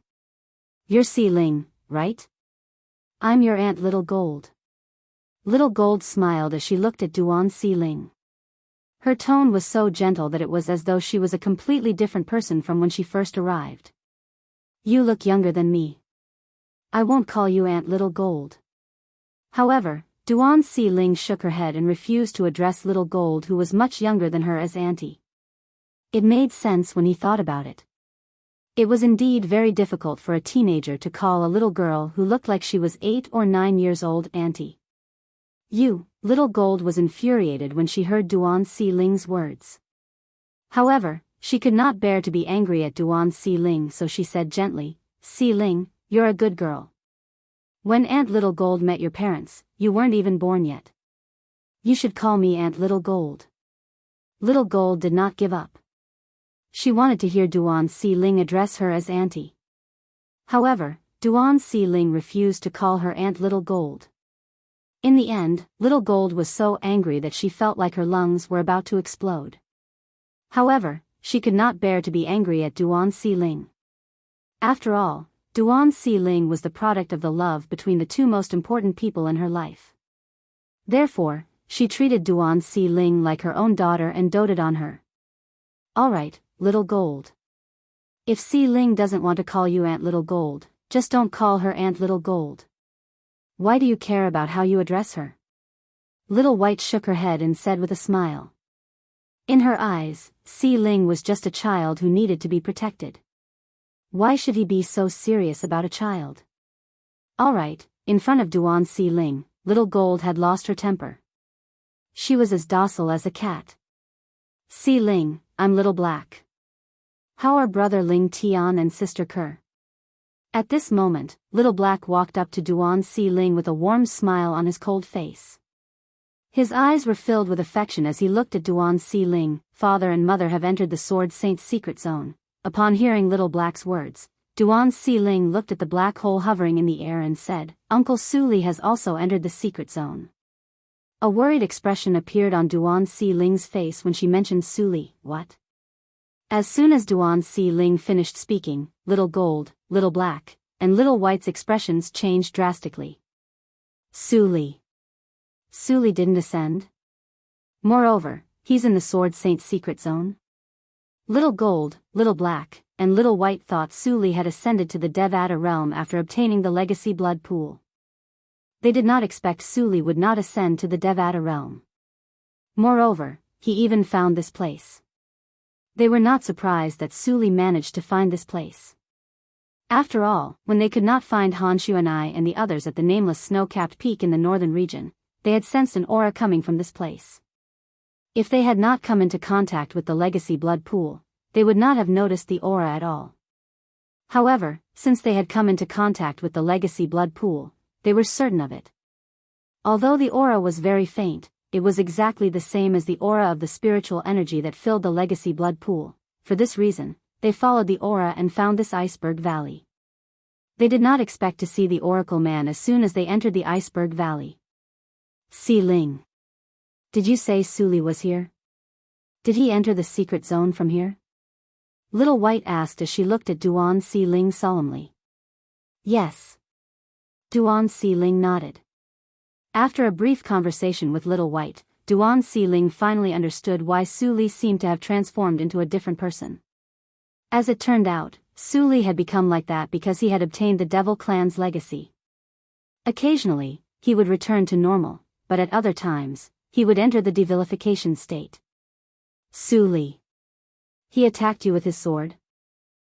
Speaker 1: You're Si Ling, right? I'm your aunt Little Gold. Little Gold smiled as she looked at Duan Si Ling. Her tone was so gentle that it was as though she was a completely different person from when she first arrived. You look younger than me. I won't call you Aunt Little Gold. However, Duan Si Ling shook her head and refused to address Little Gold, who was much younger than her, as Auntie. It made sense when he thought about it. It was indeed very difficult for a teenager to call a little girl who looked like she was 8 or 9 years old Auntie. Little Gold was infuriated when she heard Duan Si Ling's words. However, she could not bear to be angry at Duan Si Ling, so she said gently, Si Ling, you're a good girl. When Aunt Little Gold met your parents, you weren't even born yet. You should call me Aunt Little Gold. Little Gold did not give up. She wanted to hear Duan Si Ling address her as Auntie. However, Duan Si Ling refused to call her Aunt Little Gold. In the end, Little Gold was so angry that she felt like her lungs were about to explode. However, she could not bear to be angry at Duan Si Ling. After all, Duan Si Ling was the product of the love between the two most important people in her life. Therefore, she treated Duan Si Ling like her own daughter and doted on her. Alright, Little Gold. If Si Ling doesn't want to call you Aunt Little Gold, just don't call her Aunt Little Gold. Why do you care about how you address her? Little White shook her head and said with a smile. In her eyes, Si Ling was just a child who needed to be protected. Why should he be so serious about a child? Alright, in front of Duan Si Ling, Little Gold had lost her temper. She was as docile as a cat. Si Ling, I'm Little Black. How are brother Ling Tian and sister Ker? At this moment, Little Black walked up to Duan Si Ling with a warm smile on his cold face. His eyes were filled with affection as he looked at Duan Si Ling. Father and mother have entered the Sword Saint's secret zone. Upon hearing Little Black's words, Duan Si Ling looked at the black hole hovering in the air and said, Uncle Suli has also entered the secret zone. A worried expression appeared on Duan Si Ling's face when she mentioned Suli. What? As soon as Duan Si Ling finished speaking, Little Gold, Little Black, and Little White's expressions changed drastically. Suli. Suli didn't ascend? Moreover, he's in the Sword Saint's secret zone? Little Gold, Little Black, and Little White thought Suli had ascended to the Devata realm after obtaining the legacy blood pool. They did not expect Suli would not ascend to the Devata realm. Moreover, he even found this place. They were not surprised that Suli managed to find this place. After all, when they could not find Han Xuanai and the others at the nameless snow-capped peak in the northern region, they had sensed an aura coming from this place. If they had not come into contact with the legacy blood pool, they would not have noticed the aura at all. However, since they had come into contact with the legacy blood pool, they were certain of it. Although the aura was very faint, it was exactly the same as the aura of the spiritual energy that filled the legacy blood pool. For this reason, they followed the aura and found this iceberg valley. They did not expect to see the Oracle Man as soon as they entered the iceberg valley. Si Ling. Did you say Suli was here? Did he enter the secret zone from here? Little White asked as she looked at Duan Si Ling solemnly. Yes. Duan Si Ling nodded. After a brief conversation with Little White, Duan Si Ling finally understood why Suli seemed to have transformed into a different person. As it turned out, Suli had become like that because he had obtained the Devil Clan's legacy. Occasionally, he would return to normal, but at other times, he would enter the devilification state. Suli. He attacked you with his sword?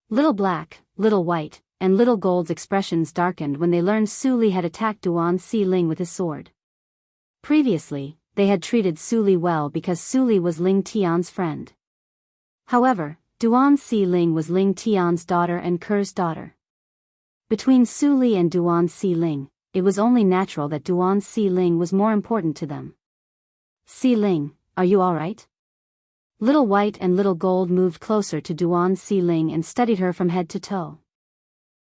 Speaker 1: Little Black, Little White, and Little Gold's expressions darkened when they learned Suli had attacked Duan Si Ling with his sword. Previously, they had treated Suli well because Suli was Ling Tian's friend. However, Duan Si Ling was Ling Tian's daughter and Ker's daughter. Between Suli and Duan Si Ling, it was only natural that Duan Si Ling was more important to them. Si Ling, are you alright? Little White and Little Gold moved closer to Duan Si Ling and studied her from head to toe.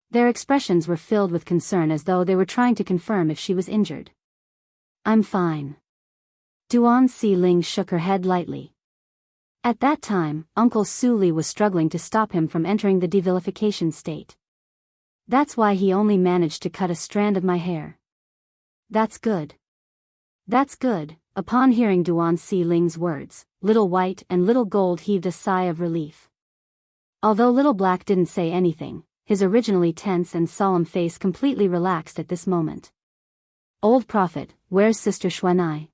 Speaker 1: Their expressions were filled with concern as though they were trying to confirm if she was injured. I'm fine. Duan Si Ling shook her head lightly. At that time, Uncle Suli was struggling to stop him from entering the devilification state. That's why he only managed to cut a strand of my hair. That's good. That's good, upon hearing Duan Si Ling's words, Little White and Little Gold heaved a sigh of relief. Although Little Black didn't say anything, his originally tense and solemn face completely relaxed at this moment. Old prophet, where's Sister Xuanai?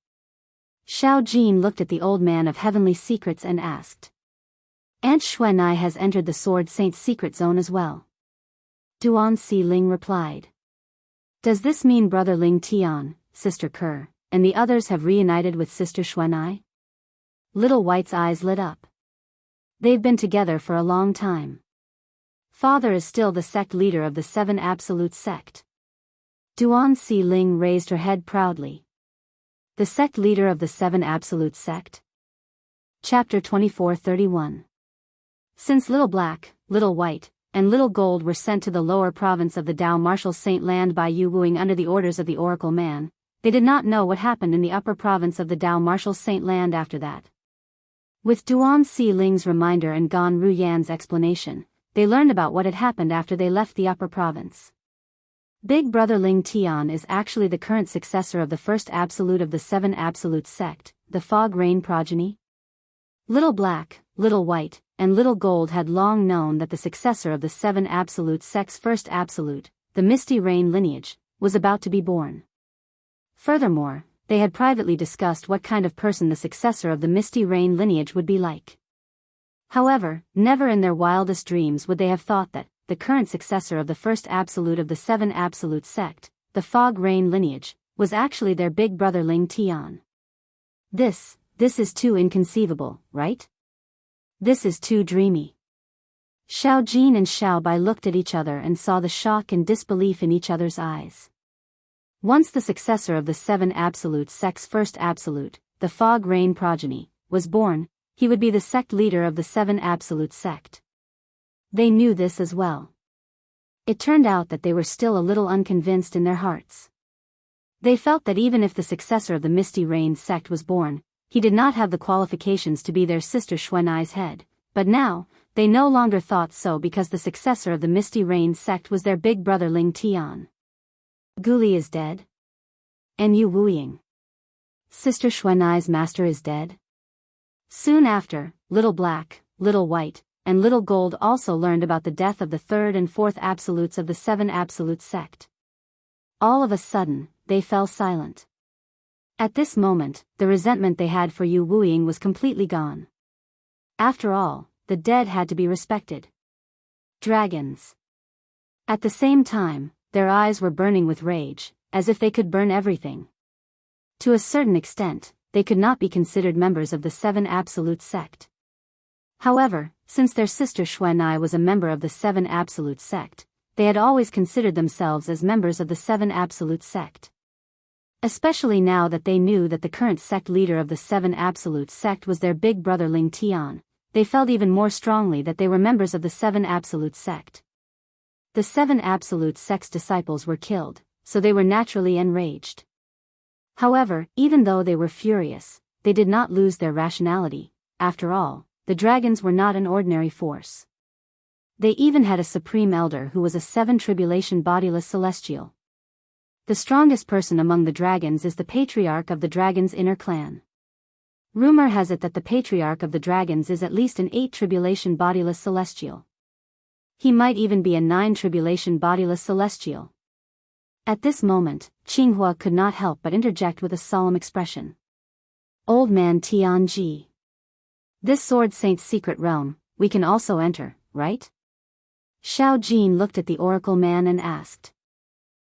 Speaker 1: Xiao Jin looked at the old man of heavenly secrets and asked. Aunt Xuanai has entered the Sword Saint's secret zone as well. Duan Si Ling replied. Does this mean Brother Ling Tian, Sister Kerr, and the others have reunited with Sister Xuanai? Little White's eyes lit up. They've been together for a long time. Father is still the sect leader of the 7 Absolute Sect. Duan Si Ling raised her head proudly. The sect leader of the 7 Absolute Sect? Chapter 24:31. Since Little Black, Little White, and Little Gold were sent to the lower province of the Dao Martial Saint land by Yu Wuing under the orders of the Oracle Man, they did not know what happened in the upper province of the Dao Martial Saint land after that. With Duan Si Ling's reminder and Gan Ruyan's explanation, they learned about what had happened after they left the upper province. Big Brother Ling Tian is actually the current successor of the first absolute of the 7 Absolute Sect, the Fog Rain progeny. Little Black, Little White, and Little Gold had long known that the successor of the 7 Absolute Sect's first absolute, the Misty Rain lineage, was about to be born. Furthermore, they had privately discussed what kind of person the successor of the Misty Rain lineage would be like. However, never in their wildest dreams would they have thought that the current successor of the first absolute of the 7 Absolute Sect, the Fog Rain lineage, was actually their big brother Ling Tian. This is too inconceivable, right? This is too dreamy. Xiao Jin and Xiao Bai looked at each other and saw the shock and disbelief in each other's eyes. Once the successor of the 7 Absolute Sect's first absolute, the Fog Rain progeny, was born, he would be the sect leader of the 7 Absolute Sect. They knew this as well. It turned out that they were still a little unconvinced in their hearts. They felt that even if the successor of the Misty Rain sect was born, he did not have the qualifications to be their sister Xuanai's head, but now, they no longer thought so because the successor of the Misty Rain sect was their big brother Ling Tian. Guli is dead? And Yu Wuying. Sister Xuanai's master is dead? Soon after, Little Black, Little White, and Little Gold also learned about the death of the 3rd and 4th absolutes of the 7 Absolute Sect. All of a sudden, they fell silent. At this moment, the resentment they had for Yu Wuying was completely gone. After all, the dead had to be respected. Dragons. At the same time, their eyes were burning with rage, as if they could burn everything. To a certain extent, they could not be considered members of the 7 Absolute Sect. However, since their sister Xuanai was a member of the 7 Absolute Sect, they had always considered themselves as members of the 7 Absolute Sect. Especially now that they knew that the current sect leader of the 7 Absolute Sect was their big brother Ling Tian, they felt even more strongly that they were members of the 7 Absolute Sect. The 7 Absolute Sect's disciples were killed, so they were naturally enraged. However, even though they were furious, they did not lose their rationality. After all, the dragons were not an ordinary force. They even had a supreme elder who was a 7 tribulation bodiless celestial. The strongest person among the dragons is the patriarch of the dragon's inner clan. Rumor has it that the patriarch of the dragons is at least an 8 tribulation bodiless celestial. He might even be a 9 tribulation bodiless celestial. At this moment, Qinghua could not help but interject with a solemn expression. Old man Tianji. This Sword Saint's secret realm, we can also enter, right? Xiao Jin looked at the Oracle Man and asked.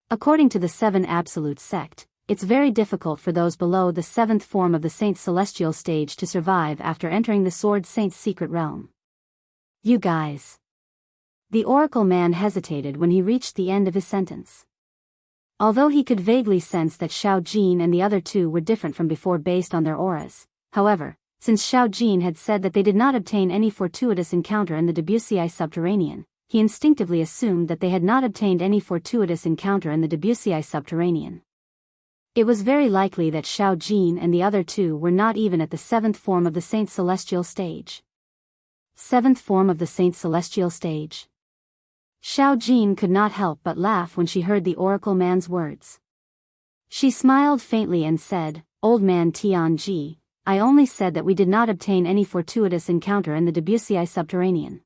Speaker 1: According to the 7 Absolute Sect, it's very difficult for those below the 7th form of the Saint's celestial stage to survive after entering the Sword Saint's secret realm. You guys. The Oracle Man hesitated when he reached the end of his sentence. Although he could vaguely sense that Xiao Jin and the other two were different from before based on their auras, however, since Xiao Jin had said that they did not obtain any fortuitous encounter in the Debussy Subterranean, he instinctively assumed that they had not obtained any fortuitous encounter in the Debussy Subterranean. It was very likely that Xiao Jin and the other two were not even at the 7th form of the Saint's celestial stage. 7th form of the Saint's celestial stage? Xiao Jin could not help but laugh when she heard the Oracle Man's words. She smiled faintly and said, Old Man Tianji, I only said that we did not obtain any fortuitous encounter in the Wuxia subterranean.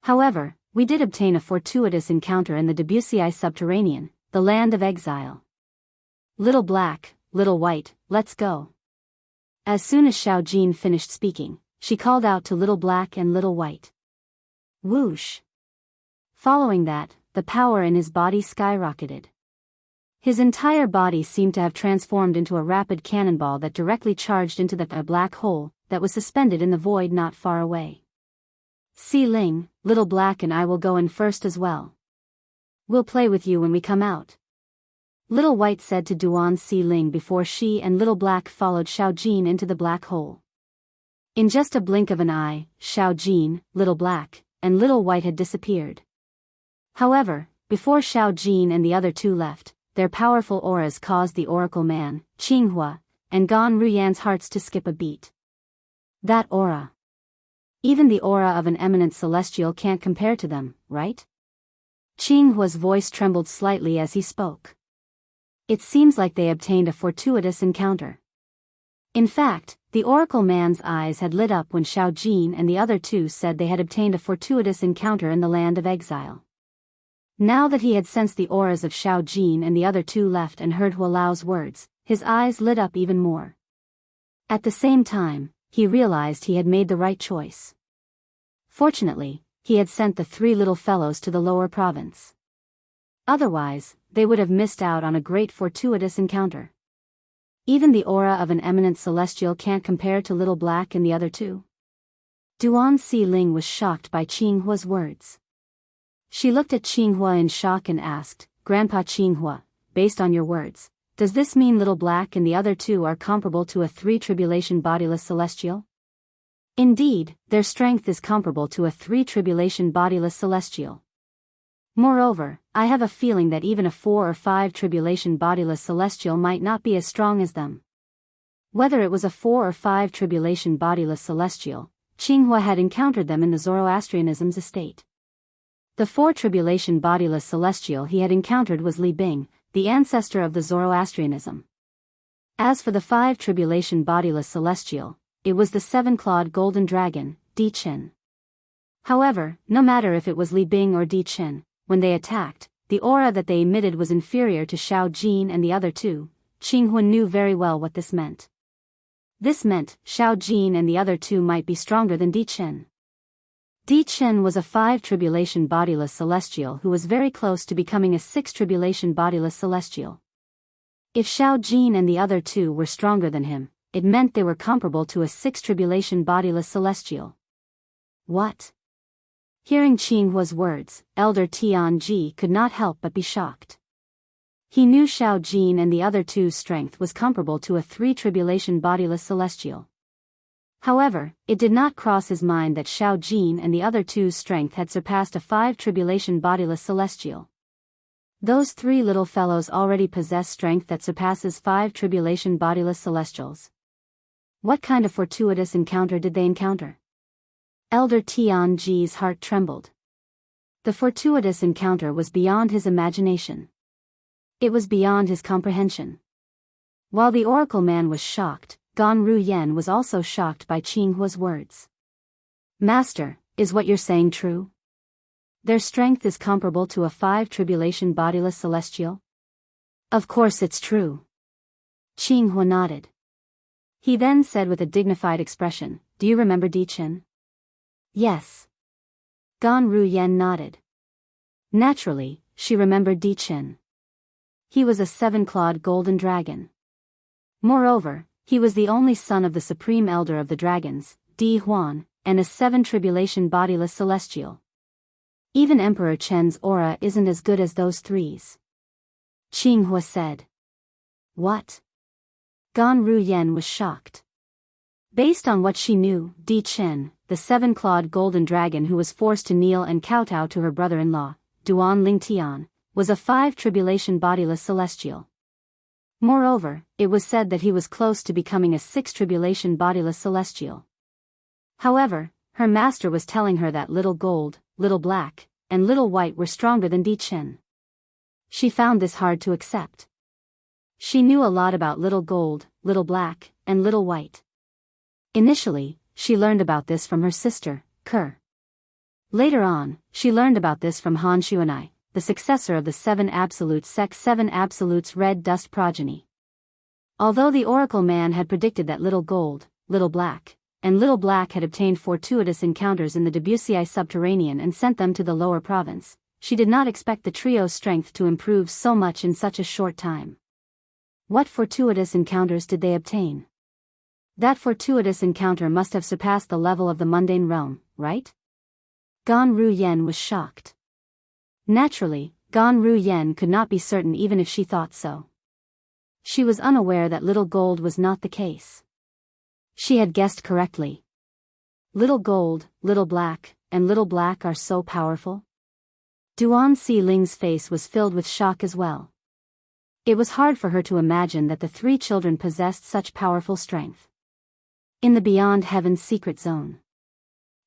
Speaker 1: However, we did obtain a fortuitous encounter in the Wuxia subterranean, the land of exile. Little Black, Little White, let's go. As soon as Xiao Jin finished speaking, she called out to Little Black and Little White. Whoosh! Following that, the power in his body skyrocketed. His entire body seemed to have transformed into a rapid cannonball that directly charged into a black hole that was suspended in the void not far away. Si Ling, Little Black and I will go in first as well. We'll play with you when we come out. Little White said to Duan Si Ling before she and Little Black followed Xiao Jin into the black hole. In just a blink of an eye, Xiao Jin, Little Black, and Little White had disappeared. However, before Xiao Jin and the other two left, their powerful auras caused the Oracle Man, Qinghua, and Gan Ruyan's hearts to skip a beat. That aura. Even the aura of an eminent celestial can't compare to them, right? Qinghua's voice trembled slightly as he spoke. It seems like they obtained a fortuitous encounter. In fact, the Oracle Man's eyes had lit up when Xiao Jin and the other two said they had obtained a fortuitous encounter in the land of exile. Now that he had sensed the auras of Xiao Jin and the other two left and heard Hualao's words, his eyes lit up even more. At the same time, he realized he had made the right choice. Fortunately, he had sent the three little fellows to the lower province. Otherwise, they would have missed out on a great fortuitous encounter. Even the aura of an eminent celestial can't compare to Little Black and the other two. Duan Si Ling was shocked by Qinghua's words. She looked at Qinghua in shock and asked, Grandpa Qinghua, based on your words, does this mean Little Black and the other two are comparable to a three-tribulation bodiless celestial? Indeed, their strength is comparable to a three-tribulation bodiless celestial. Moreover, I have a feeling that even a 4 or 5 tribulation bodiless celestial might not be as strong as them. Whether it was a 4 or 5 tribulation bodiless celestial, Qinghua had encountered them in the Zoroastrianism's estate. The 4 tribulation bodiless celestial he had encountered was Li Bing, the ancestor of the Zoroastrianism. As for the 5 tribulation bodiless celestial, it was the 7-clawed golden dragon, Di Qin. However, no matter if it was Li Bing or Di Qin, when they attacked, the aura that they emitted was inferior to Xiao Jin and the other two. Qinghua knew very well what this meant. This meant Xiao Jin and the other two might be stronger than Di Qin. Di Qin was a 5 tribulation bodiless celestial who was very close to becoming a 6 tribulation bodiless celestial. If Xiao Jin and the other two were stronger than him, it meant they were comparable to a 6 tribulation bodiless celestial. What? Hearing Qinghua's words, Elder Tianji could not help but be shocked. He knew Xiao Jin and the other two's strength was comparable to a 3 tribulation bodiless celestial. However, it did not cross his mind that Xiao Jin and the other two's strength had surpassed a 5 tribulation bodiless celestial. Those 3 little fellows already possess strength that surpasses 5 tribulation bodiless celestials. What kind of fortuitous encounter did they encounter? Elder Tianji's heart trembled. The fortuitous encounter was beyond his imagination. It was beyond his comprehension. While the Oracle Man was shocked, Gan Ruyan was also shocked by Qinghua's words. Master, is what you're saying true? Their strength is comparable to a 5 tribulation bodiless celestial? Of course it's true. Qinghua nodded. He then said with a dignified expression, do you remember Di Qin? Yes. Gan Ruyan nodded. Naturally, she remembered Di Qin. He was a 7-clawed golden dragon. Moreover, he was the only son of the Supreme Elder of the Dragons, Di Huan, and a 7 tribulation bodiless celestial. Even Emperor Chen's aura isn't as good as those 3's. Qinghua said. What? Gan Ruyan was shocked. Based on what she knew, Di Qin, the 7-clawed golden dragon who was forced to kneel and kowtow to her brother-in-law, Duan Lingtian, was a 5 tribulation bodiless celestial. Moreover, it was said that he was close to becoming a 6 tribulation bodiless celestial. However, her master was telling her that Little Gold, Little Black, and Little White were stronger than Di Qin. She found this hard to accept. She knew a lot about Little Gold, Little Black, and Little White. Initially, she learned about this from her sister, Ker. Later on, she learned about this from Han Xuanai, the successor of the Seven Absolutes Sect 7 Absolutes Red Dust progeny. Although the Oracle Man had predicted that Little Gold, Little Black, and Little Black had obtained fortuitous encounters in the Debussy subterranean and sent them to the lower province, she did not expect the trio's strength to improve so much in such a short time. What fortuitous encounters did they obtain? That fortuitous encounter must have surpassed the level of the mundane realm, right? Gan Ruyen was shocked. Naturally, Gan Ruyen could not be certain even if she thought so. She was unaware that Little Gold was not the case. She had guessed correctly. Little Gold, Little Black, and Little Black are so powerful? Duan Si Ling's face was filled with shock as well. It was hard for her to imagine that the three children possessed such powerful strength. In the Beyond Heaven's secret zone.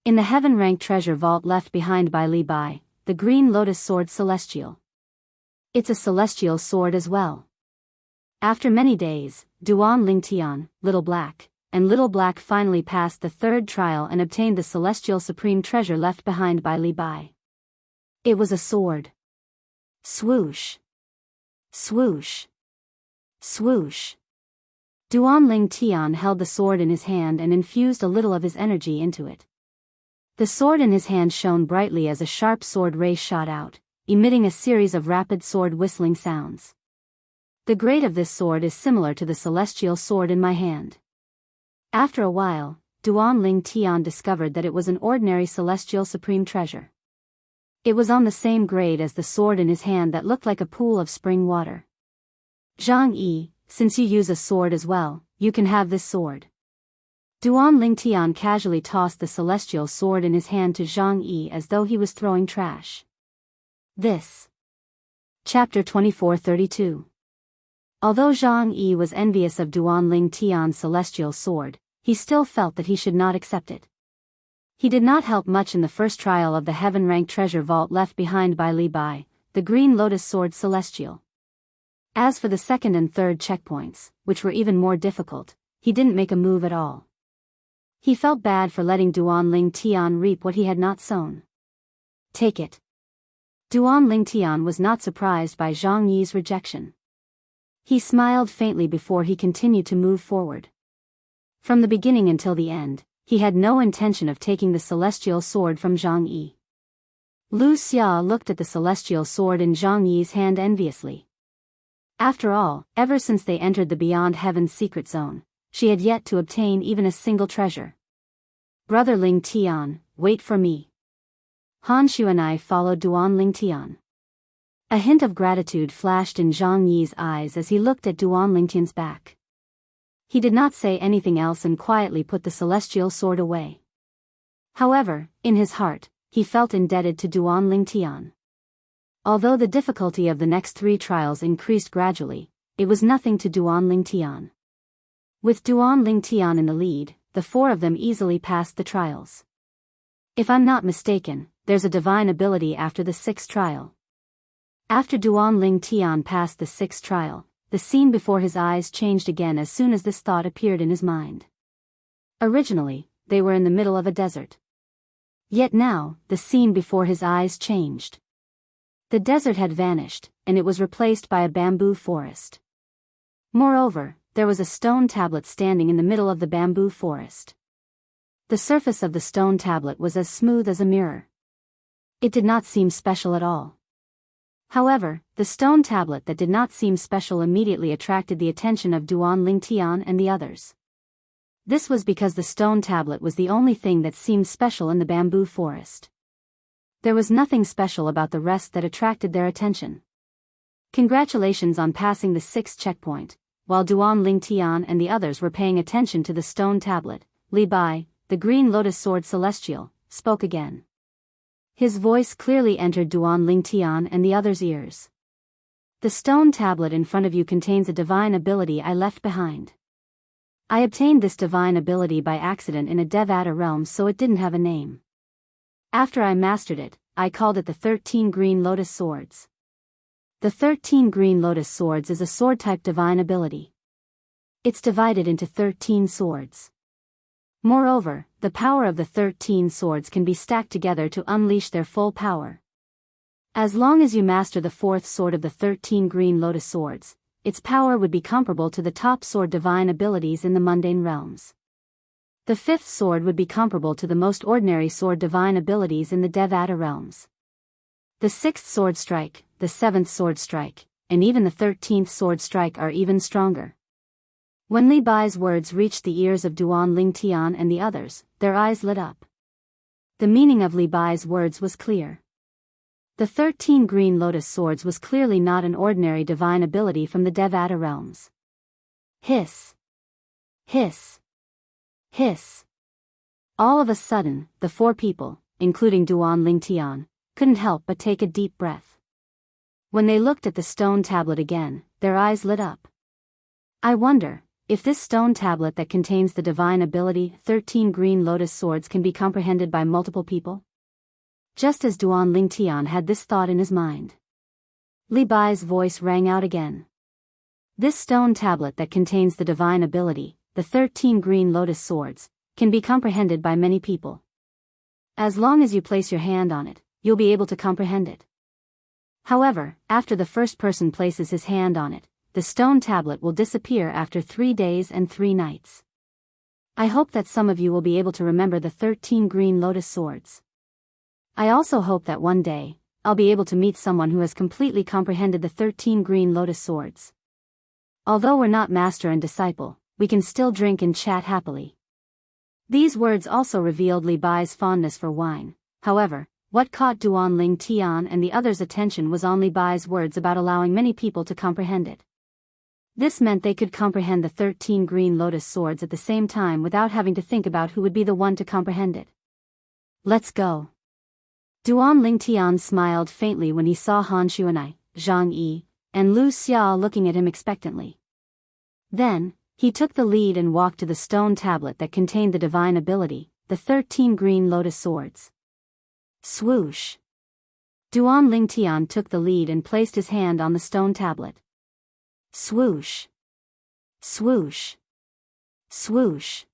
Speaker 1: In the heaven-ranked treasure vault left behind by Li Bai, the green lotus sword celestial. It's a celestial sword as well. After many days, Duan Lingtian, Little Black, and Little Black finally passed the third trial and obtained the celestial supreme treasure left behind by Li Bai. It was a sword. Swoosh. Swoosh. Swoosh. Duan Lingtian held the sword in his hand and infused a little of his energy into it. The sword in his hand shone brightly as a sharp sword ray shot out, emitting a series of rapid sword whistling sounds. The grade of this sword is similar to the celestial sword in my hand. After a while, Duan Lingtian discovered that it was an ordinary celestial supreme treasure. It was on the same grade as the sword in his hand that looked like a pool of spring water. Zhang Yi, since you use a sword as well, you can have this sword. Duan Lingtian casually tossed the celestial sword in his hand to Zhang Yi as though he was throwing trash. This. Chapter 2432. Although Zhang Yi was envious of Duan Lingtian's celestial sword, he still felt that he should not accept it. He did not help much in the first trial of the heaven-ranked treasure vault left behind by Li Bai, the green lotus sword celestial. As for the second and third checkpoints, which were even more difficult, he didn't make a move at all. He felt bad for letting Duan Lingtian reap what he had not sown. Take it. Duan Lingtian was not surprised by Zhang Yi's rejection. He smiled faintly before he continued to move forward. From the beginning until the end, he had no intention of taking the celestial sword from Zhang Yi. Lu Xia looked at the celestial sword in Zhang Yi's hand enviously. After all, ever since they entered the Beyond Heaven's secret zone, she had yet to obtain even a single treasure. Brother Lingtian, wait for me. Han Xuanai followed Duan Lingtian. A hint of gratitude flashed in Zhang Yi's eyes as he looked at Duan Lingtian's back. He did not say anything else and quietly put the celestial sword away. However, in his heart, he felt indebted to Duan Lingtian. Although the difficulty of the next three trials increased gradually, it was nothing to Duan Lingtian. With Duan Lingtian in the lead, the four of them easily passed the trials. If I'm not mistaken, there's a divine ability after the sixth trial. After Duan Lingtian passed the sixth trial, the scene before his eyes changed again as soon as this thought appeared in his mind. Originally, they were in the middle of a desert. Yet now, the scene before his eyes changed. The desert had vanished, and it was replaced by a bamboo forest. Moreover, there was a stone tablet standing in the middle of the bamboo forest. The surface of the stone tablet was as smooth as a mirror. It did not seem special at all. However, the stone tablet that did not seem special immediately attracted the attention of Duan Lingtian and the others. This was because the stone tablet was the only thing that seemed special in the bamboo forest. There was nothing special about the rest that attracted their attention. Congratulations on passing the sixth checkpoint. While Duan Lingtian and the others were paying attention to the stone tablet, Li Bai, the green lotus sword celestial, spoke again. His voice clearly entered Duan Lingtian and the others' ears. The stone tablet in front of you contains a divine ability I left behind. I obtained this divine ability by accident in a Devata realm, so it didn't have a name. After I mastered it, I called it the 13 Green Lotus Swords. The 13 Green Lotus Swords is a sword-type divine ability. It's divided into 13 swords. Moreover, the power of the 13 swords can be stacked together to unleash their full power. As long as you master the fourth sword of the 13 green lotus swords, its power would be comparable to the top sword divine abilities in the mundane realms. The fifth sword would be comparable to the most ordinary sword divine abilities in the Devata realms. The sixth sword strike, the seventh sword strike, and even the 13th sword strike are even stronger. When Li Bai's words reached the ears of Duan Ling Tian and the others, their eyes lit up. The meaning of Li Bai's words was clear. The 13 green lotus swords was clearly not an ordinary divine ability from the Devata realms. Hiss! Hiss! Hiss! All of a sudden, the four people, including Duan Ling Tian, couldn't help but take a deep breath. When they looked at the stone tablet again, their eyes lit up. I wonder if this stone tablet that contains the divine ability 13 green lotus swords can be comprehended by multiple people? Just as Duan Ling Tian had this thought in his mind, Li Bai's voice rang out again. This stone tablet that contains the divine ability, the 13 green lotus swords, can be comprehended by many people. As long as you place your hand on it, you'll be able to comprehend it. However, after the first person places his hand on it, the stone tablet will disappear after 3 days and 3 nights. I hope that some of you will be able to remember the 13 green lotus swords. I also hope that one day, I'll be able to meet someone who has completely comprehended the 13 green lotus swords. Although we're not master and disciple, we can still drink and chat happily. These words also revealed Li Bai's fondness for wine. However, what caught Duan Ling Tian and the others' attention was on Li Bai's words about allowing many people to comprehend it. This meant they could comprehend the 13 green lotus swords at the same time without having to think about who would be the one to comprehend it. Let's go. Duan Ling Tian smiled faintly when he saw Han Xuanai, Zhang Yi, and Lu Xia looking at him expectantly. Then, he took the lead and walked to the stone tablet that contained the divine ability, the 13 green lotus swords. Swoosh! Duan Ling Tian took the lead and placed his hand on the stone tablet. Swoosh! Swoosh! Swoosh!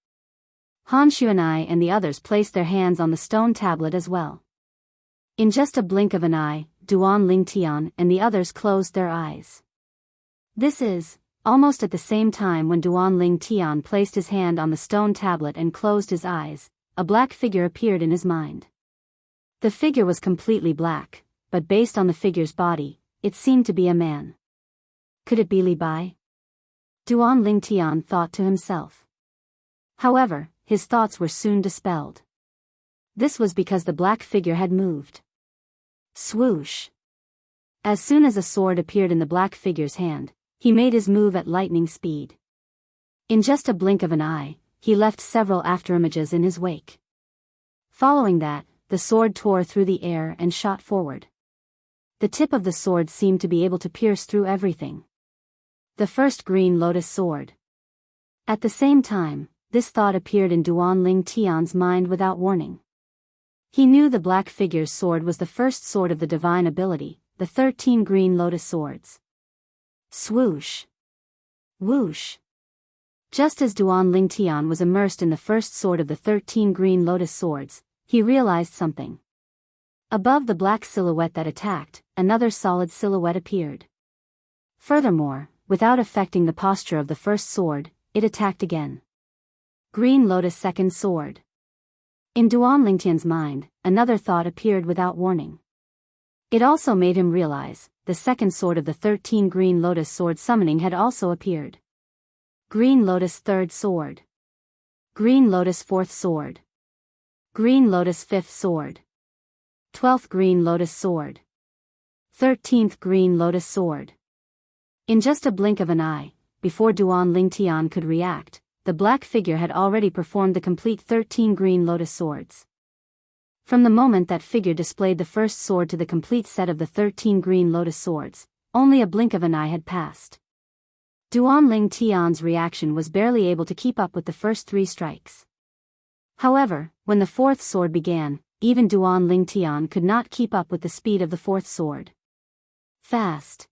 Speaker 1: Han Xuanai and the others placed their hands on the stone tablet as well. In just a blink of an eye, Duan Ling Tian and the others closed their eyes. This is, almost at the same time when Duan Ling Tian placed his hand on the stone tablet and closed his eyes, a black figure appeared in his mind. The figure was completely black, but based on the figure's body, it seemed to be a man. Could it be Li Bai? Duan Ling Tian thought to himself. However, his thoughts were soon dispelled. This was because the black figure had moved. Swoosh! As soon as a sword appeared in the black figure's hand, he made his move at lightning speed. In just a blink of an eye, he left several afterimages in his wake. Following that, the sword tore through the air and shot forward. The tip of the sword seemed to be able to pierce through everything. The first green lotus sword. At the same time, this thought appeared in Duan Ling Tian's mind without warning. He knew the black figure's sword was the first sword of the divine ability, the 13 green lotus swords. Swoosh! Whoosh! Just as Duan Ling Tian was immersed in the first sword of the 13 green lotus swords, he realized something. Above the black silhouette that attacked, another solid silhouette appeared. Furthermore, without affecting the posture of the first sword, it attacked again. Green Lotus second sword. In Duan Ling Tian's mind, another thought appeared without warning. It also made him realize, the second sword of the 13 green lotus sword summoning had also appeared. Green Lotus third sword. Green Lotus fourth sword. Green Lotus fifth sword. 12th Green Lotus sword. 13th Green Lotus sword. In just a blink of an eye, before Duan Ling Tian could react, the black figure had already performed the complete 13 green lotus swords. From the moment that figure displayed the first sword to the complete set of the 13 green lotus swords, only a blink of an eye had passed. Duan Ling Tian's reaction was barely able to keep up with the first 3 strikes. However, when the fourth sword began, even Duan Ling Tian could not keep up with the speed of the fourth sword. Fast.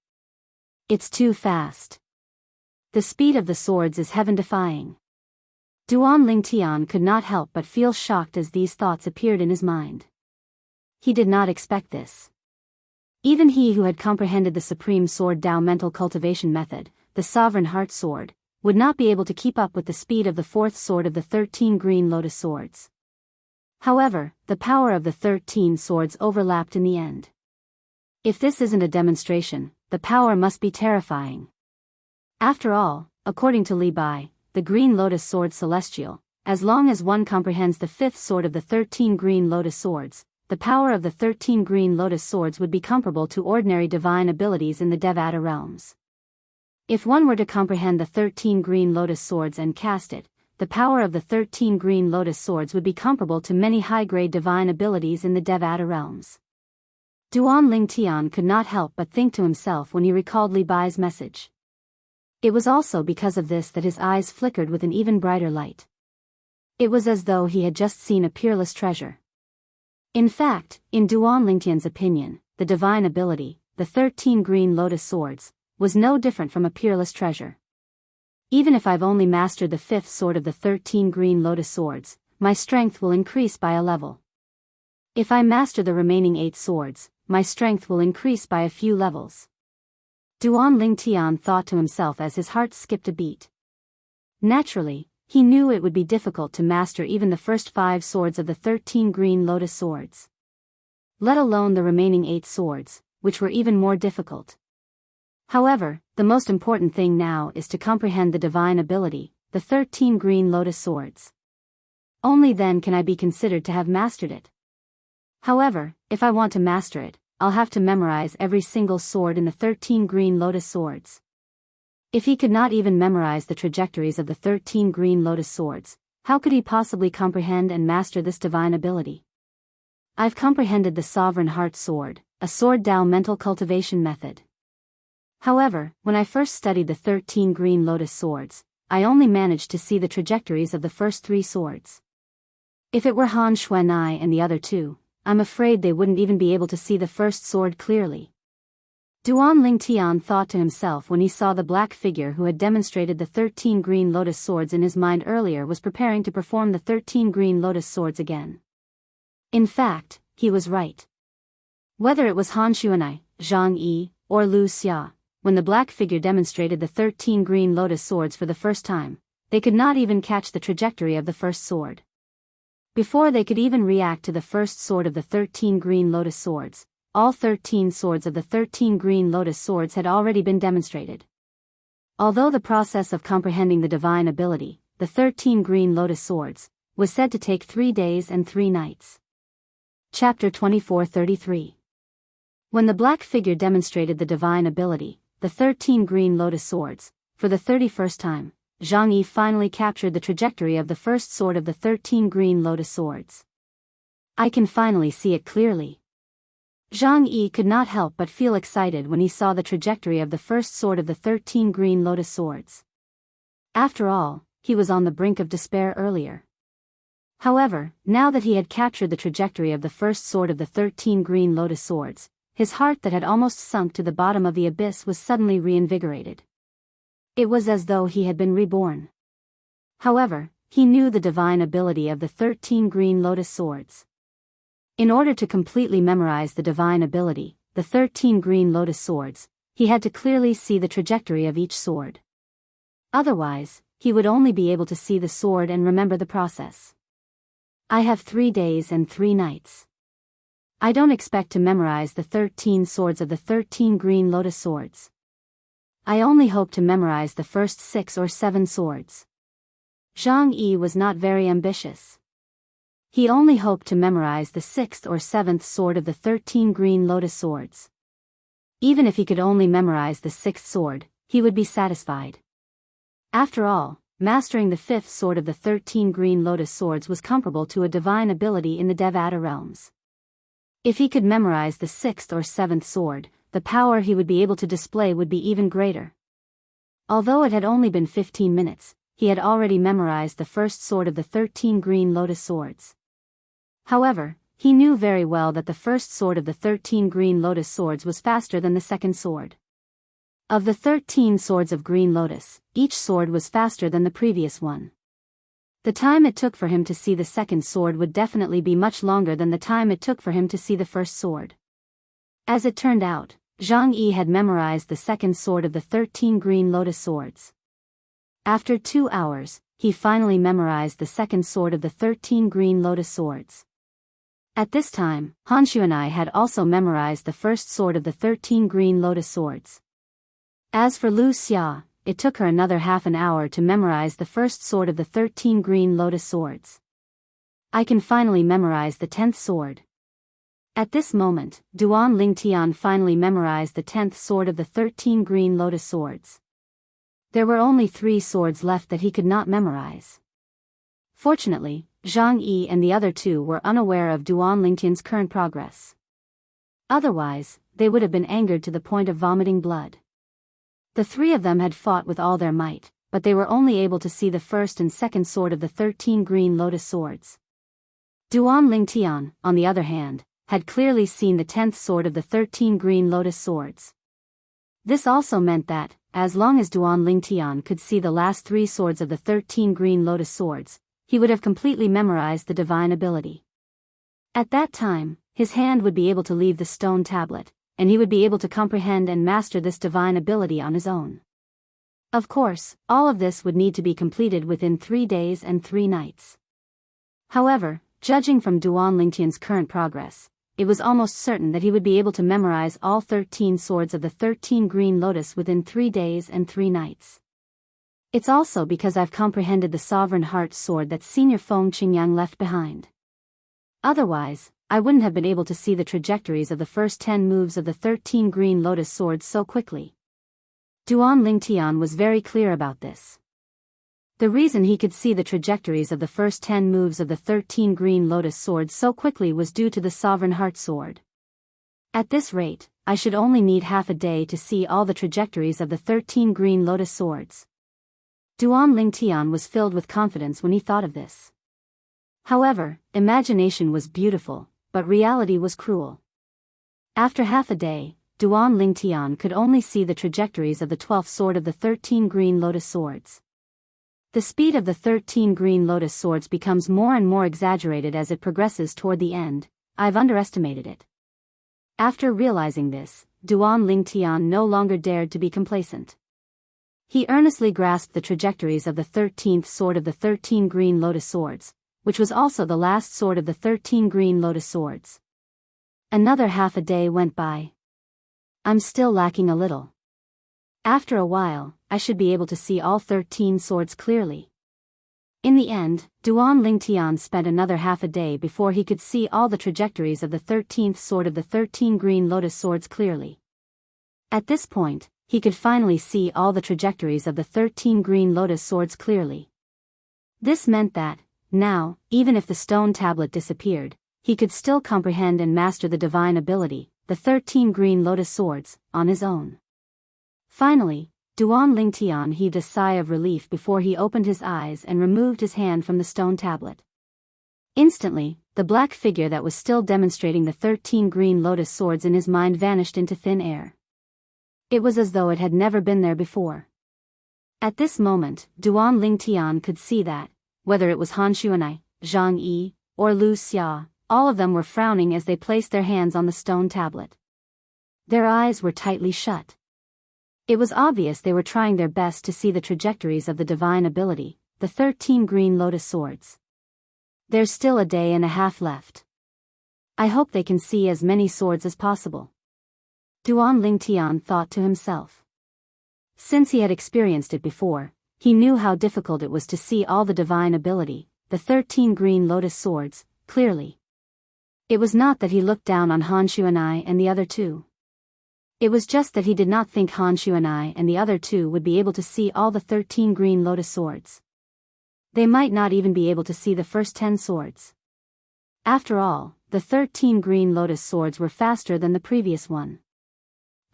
Speaker 1: It's too fast. The speed of the swords is heaven-defying. Duan Lingtian could not help but feel shocked as these thoughts appeared in his mind. He did not expect this. Even he who had comprehended the supreme sword Dao mental cultivation method, the sovereign heart sword, would not be able to keep up with the speed of the fourth sword of the 13 green lotus swords. However, the power of the 13 swords overlapped in the end. If this isn't a demonstration, the power must be terrifying. After all, according to Li Bai, the green lotus sword celestial, as long as one comprehends the fifth sword of the 13 green lotus swords, the power of the 13 green lotus swords would be comparable to ordinary divine abilities in the Devata realms. If one were to comprehend the 13 green lotus swords and cast it, the power of the 13 green lotus swords would be comparable to many high-grade divine abilities in the Devata realms. Duan Lingtian could not help but think to himself when he recalled Li Bai's message. It was also because of this that his eyes flickered with an even brighter light. It was as though he had just seen a peerless treasure. In fact, in Duan Lingtian's opinion, the divine ability, the 13 green lotus swords, was no different from a peerless treasure. Even if I've only mastered the fifth sword of the 13 green lotus swords, my strength will increase by a level. If I master the remaining 8 swords, my strength will increase by a few levels. Duan Lingtian thought to himself as his heart skipped a beat. Naturally, he knew it would be difficult to master even the first 5 swords of the 13 green lotus swords. Let alone the remaining 8 swords, which were even more difficult. However, the most important thing now is to comprehend the divine ability, the 13 green lotus swords. Only then can I be considered to have mastered it. However, if I want to master it, I'll have to memorize every single sword in the 13 green lotus swords. If he could not even memorize the trajectories of the 13 green lotus swords, how could he possibly comprehend and master this divine ability? I've comprehended the sovereign heart sword, a sword Dao mental cultivation method. However, when I first studied the 13 green lotus swords, I only managed to see the trajectories of the first 3 swords. If it were Han Xuanai and the other 2, I'm afraid they wouldn't even be able to see the first sword clearly. Duan Lingtian thought to himself when he saw the black figure who had demonstrated the 13 green lotus swords in his mind earlier was preparing to perform the 13 green lotus swords again. In fact, he was right. Whether it was Han Xuanai, Zhang Yi, or Lu Xia, when the black figure demonstrated the 13 green lotus swords for the first time, they could not even catch the trajectory of the first sword. Before they could even react to the first sword of the 13 green lotus swords, all 13 swords of the 13 green lotus swords had already been demonstrated. Although the process of comprehending the divine ability, the 13 green lotus swords, was said to take 3 days and 3 nights. Chapter 24:33. When the black figure demonstrated the divine ability, the 13 green lotus swords, for the 31st time, Zhang Yi finally captured the trajectory of the first sword of the 13 green lotus swords. I can finally see it clearly. Zhang Yi could not help but feel excited when he saw the trajectory of the first sword of the 13 green lotus swords. After all, he was on the brink of despair earlier. However, now that he had captured the trajectory of the first sword of the 13 green lotus swords, his heart that had almost sunk to the bottom of the abyss was suddenly reinvigorated. It was as though he had been reborn. However, he knew the divine ability of the 13 green lotus swords. In order to completely memorize the divine ability, the 13 green lotus swords, he had to clearly see the trajectory of each sword. Otherwise, he would only be able to see the sword and remember the process. I have 3 days and 3 nights. I don't expect to memorize the 13 swords of the 13 green lotus swords. I only hope to memorize the first 6 or 7 swords. Zhang Yi was not very ambitious. He only hoped to memorize the 6th or 7th sword of the 13 green lotus swords. Even if he could only memorize the 6th sword, he would be satisfied. After all, mastering the 5th sword of the 13 green lotus swords was comparable to a divine ability in the Devata realms. If he could memorize the 6th or 7th sword, the power he would be able to display would be even greater. Although it had only been 15 minutes, he had already memorized the first sword of the 13 green lotus swords. However, he knew very well that the first sword of the 13 green lotus swords was faster than the second sword. Of the 13 swords of Green Lotus, each sword was faster than the previous one. The time it took for him to see the second sword would definitely be much longer than the time it took for him to see the first sword. As it turned out, Zhang Yi had memorized the second sword of the 13 Green Lotus swords. After 2 hours, he finally memorized the second sword of the 13 Green Lotus swords. At this time, Han Xuanai had also memorized the first sword of the 13 Green Lotus swords. As for Lu Xia, it took her another half an hour to memorize the first sword of the 13 Green Lotus swords. I can finally memorize the 10th sword. At this moment, Duan Lingtian finally memorized the 10th sword of the 13 Green Lotus swords. There were only 3 swords left that he could not memorize. Fortunately, Zhang Yi and the other 2 were unaware of Duan Lingtian's current progress. Otherwise, they would have been angered to the point of vomiting blood. The 3 of them had fought with all their might, but they were only able to see the first and second sword of the 13 Green Lotus swords. Duan Lingtian, on the other hand, had clearly seen the 10th sword of the 13 Green Lotus swords. This also meant that, as long as Duan Lingtian could see the last 3 swords of the 13 Green Lotus swords, he would have completely memorized the divine ability. At that time, his hand would be able to leave the stone tablet, and he would be able to comprehend and master this divine ability on his own. Of course, all of this would need to be completed within 3 days and 3 nights. However, judging from Duan Lingtian's current progress, it was almost certain that he would be able to memorize all 13 swords of the 13 Green Lotus within 3 days and 3 nights. It's also because I've comprehended the Sovereign Heart sword that Senior Feng Qingyang left behind. Otherwise, I wouldn't have been able to see the trajectories of the first 10 moves of the 13 Green Lotus swords so quickly. Duan Lingtian was very clear about this. The reason he could see the trajectories of the first 10 moves of the 13 Green Lotus swords so quickly was due to the Sovereign Heart sword. At this rate, I should only need half a day to see all the trajectories of the 13 Green Lotus swords. Duan Lingtian was filled with confidence when he thought of this. However, imagination was beautiful, but reality was cruel. After half a day, Duan Lingtian could only see the trajectories of the 12th sword of the 13 Green Lotus swords. The speed of the 13 Green Lotus swords becomes more and more exaggerated as it progresses toward the end. I've underestimated it. After realizing this, Duan Lingtian no longer dared to be complacent. He earnestly grasped the trajectories of the 13th sword of the 13 Green Lotus swords, which was also the last sword of the 13 Green Lotus swords. Another half a day went by. I'm still lacking a little. After a while, I should be able to see all 13 swords clearly. In the end, Duan Lingtian spent another half a day before he could see all the trajectories of the 13th sword of the 13 Green Lotus swords clearly. At this point, he could finally see all the trajectories of the 13 Green Lotus swords clearly. This meant that, now, even if the stone tablet disappeared, he could still comprehend and master the divine ability, the 13 Green Lotus swords, on his own. Finally, Duan Lingtian heaved a sigh of relief before he opened his eyes and removed his hand from the stone tablet. Instantly, the black figure that was still demonstrating the 13 Green Lotus swords in his mind vanished into thin air. It was as though it had never been there before. At this moment, Duan Lingtian could see that, whether it was Han Xuanai, Zhang Yi, or Lu Xia, all of them were frowning as they placed their hands on the stone tablet. Their eyes were tightly shut. It was obvious they were trying their best to see the trajectories of the divine ability, the 13 Green Lotus swords. There's still a day and a half left. I hope they can see as many swords as possible. Duan Lingtian thought to himself. Since he had experienced it before, he knew how difficult it was to see all the divine ability, the 13 Green Lotus swords, clearly. It was not that he looked down on Han Xuanai and the other 2. It was just that he did not think Han Xuanai and the other 2 would be able to see all the 13 Green Lotus swords. They might not even be able to see the first 10 swords. After all, the 13 Green Lotus swords were faster than the previous one.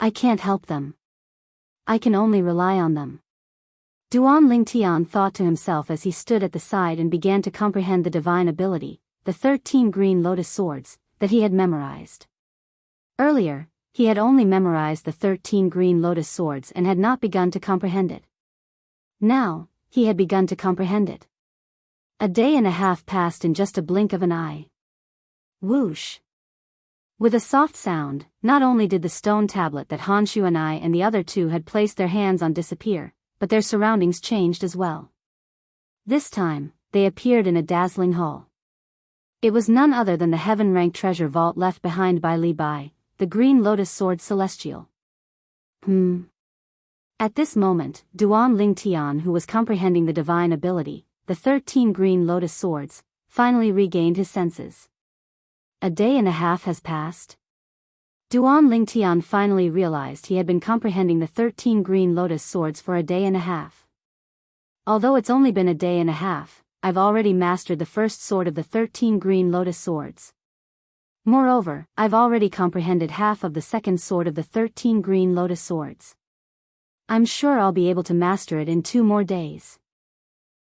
Speaker 1: I can't help them. I can only rely on them. Duan Lingtian thought to himself as he stood at the side and began to comprehend the divine ability, the 13 Green Lotus swords, that he had memorized. Earlier, he had only memorized the 13 green lotus swords and had not begun to comprehend it. Now, he had begun to comprehend it. A day and a half passed in just a blink of an eye. Whoosh! With a soft sound, not only did the stone tablet that Han Xuan'ai and the other two had placed their hands on disappear, but their surroundings changed as well. This time, they appeared in a dazzling hall. It was none other than the heaven-ranked treasure vault left behind by Li Bai, the green lotus sword celestial. At this moment, Duan Ling Tian, who was comprehending the divine ability, the 13 green lotus swords, finally regained his senses. A day and a half has passed. Duan Ling Tian finally realized he had been comprehending the 13 green lotus swords for a day and a half. Although it's only been a day and a half, I've already mastered the first sword of the 13 green lotus swords. Moreover, I've already comprehended half of the second sword of the 13 green lotus swords. I'm sure I'll be able to master it in 2 more days.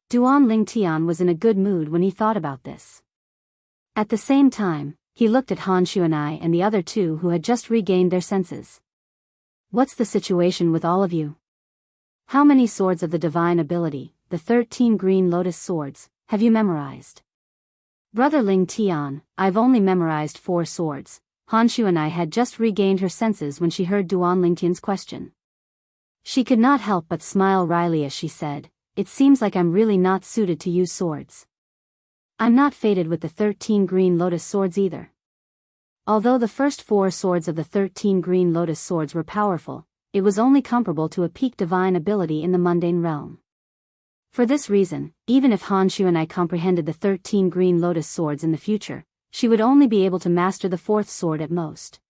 Speaker 1: Duan Ling Tian was in a good mood when he thought about this. At the same time, he looked at Han Xuan'ai and the other two who had just regained their senses. What's the situation with all of you? How many swords of the divine ability, the 13 green lotus swords, have you memorized? Brother Ling Tian, I've only memorized 4 swords. Han Xuan'ai had just regained her senses when she heard Duan Ling Tian's question. She could not help but smile wryly as she said, "It seems like I'm really not suited to use swords. I'm not fated with the 13 green lotus swords either." Although the first 4 swords of the 13 green lotus swords were powerful, it was only comparable to a peak divine ability in the mundane realm. For this reason, even if Han Xuan'ai comprehended the 13 green lotus swords in the future, she would only be able to master the 4th sword at most.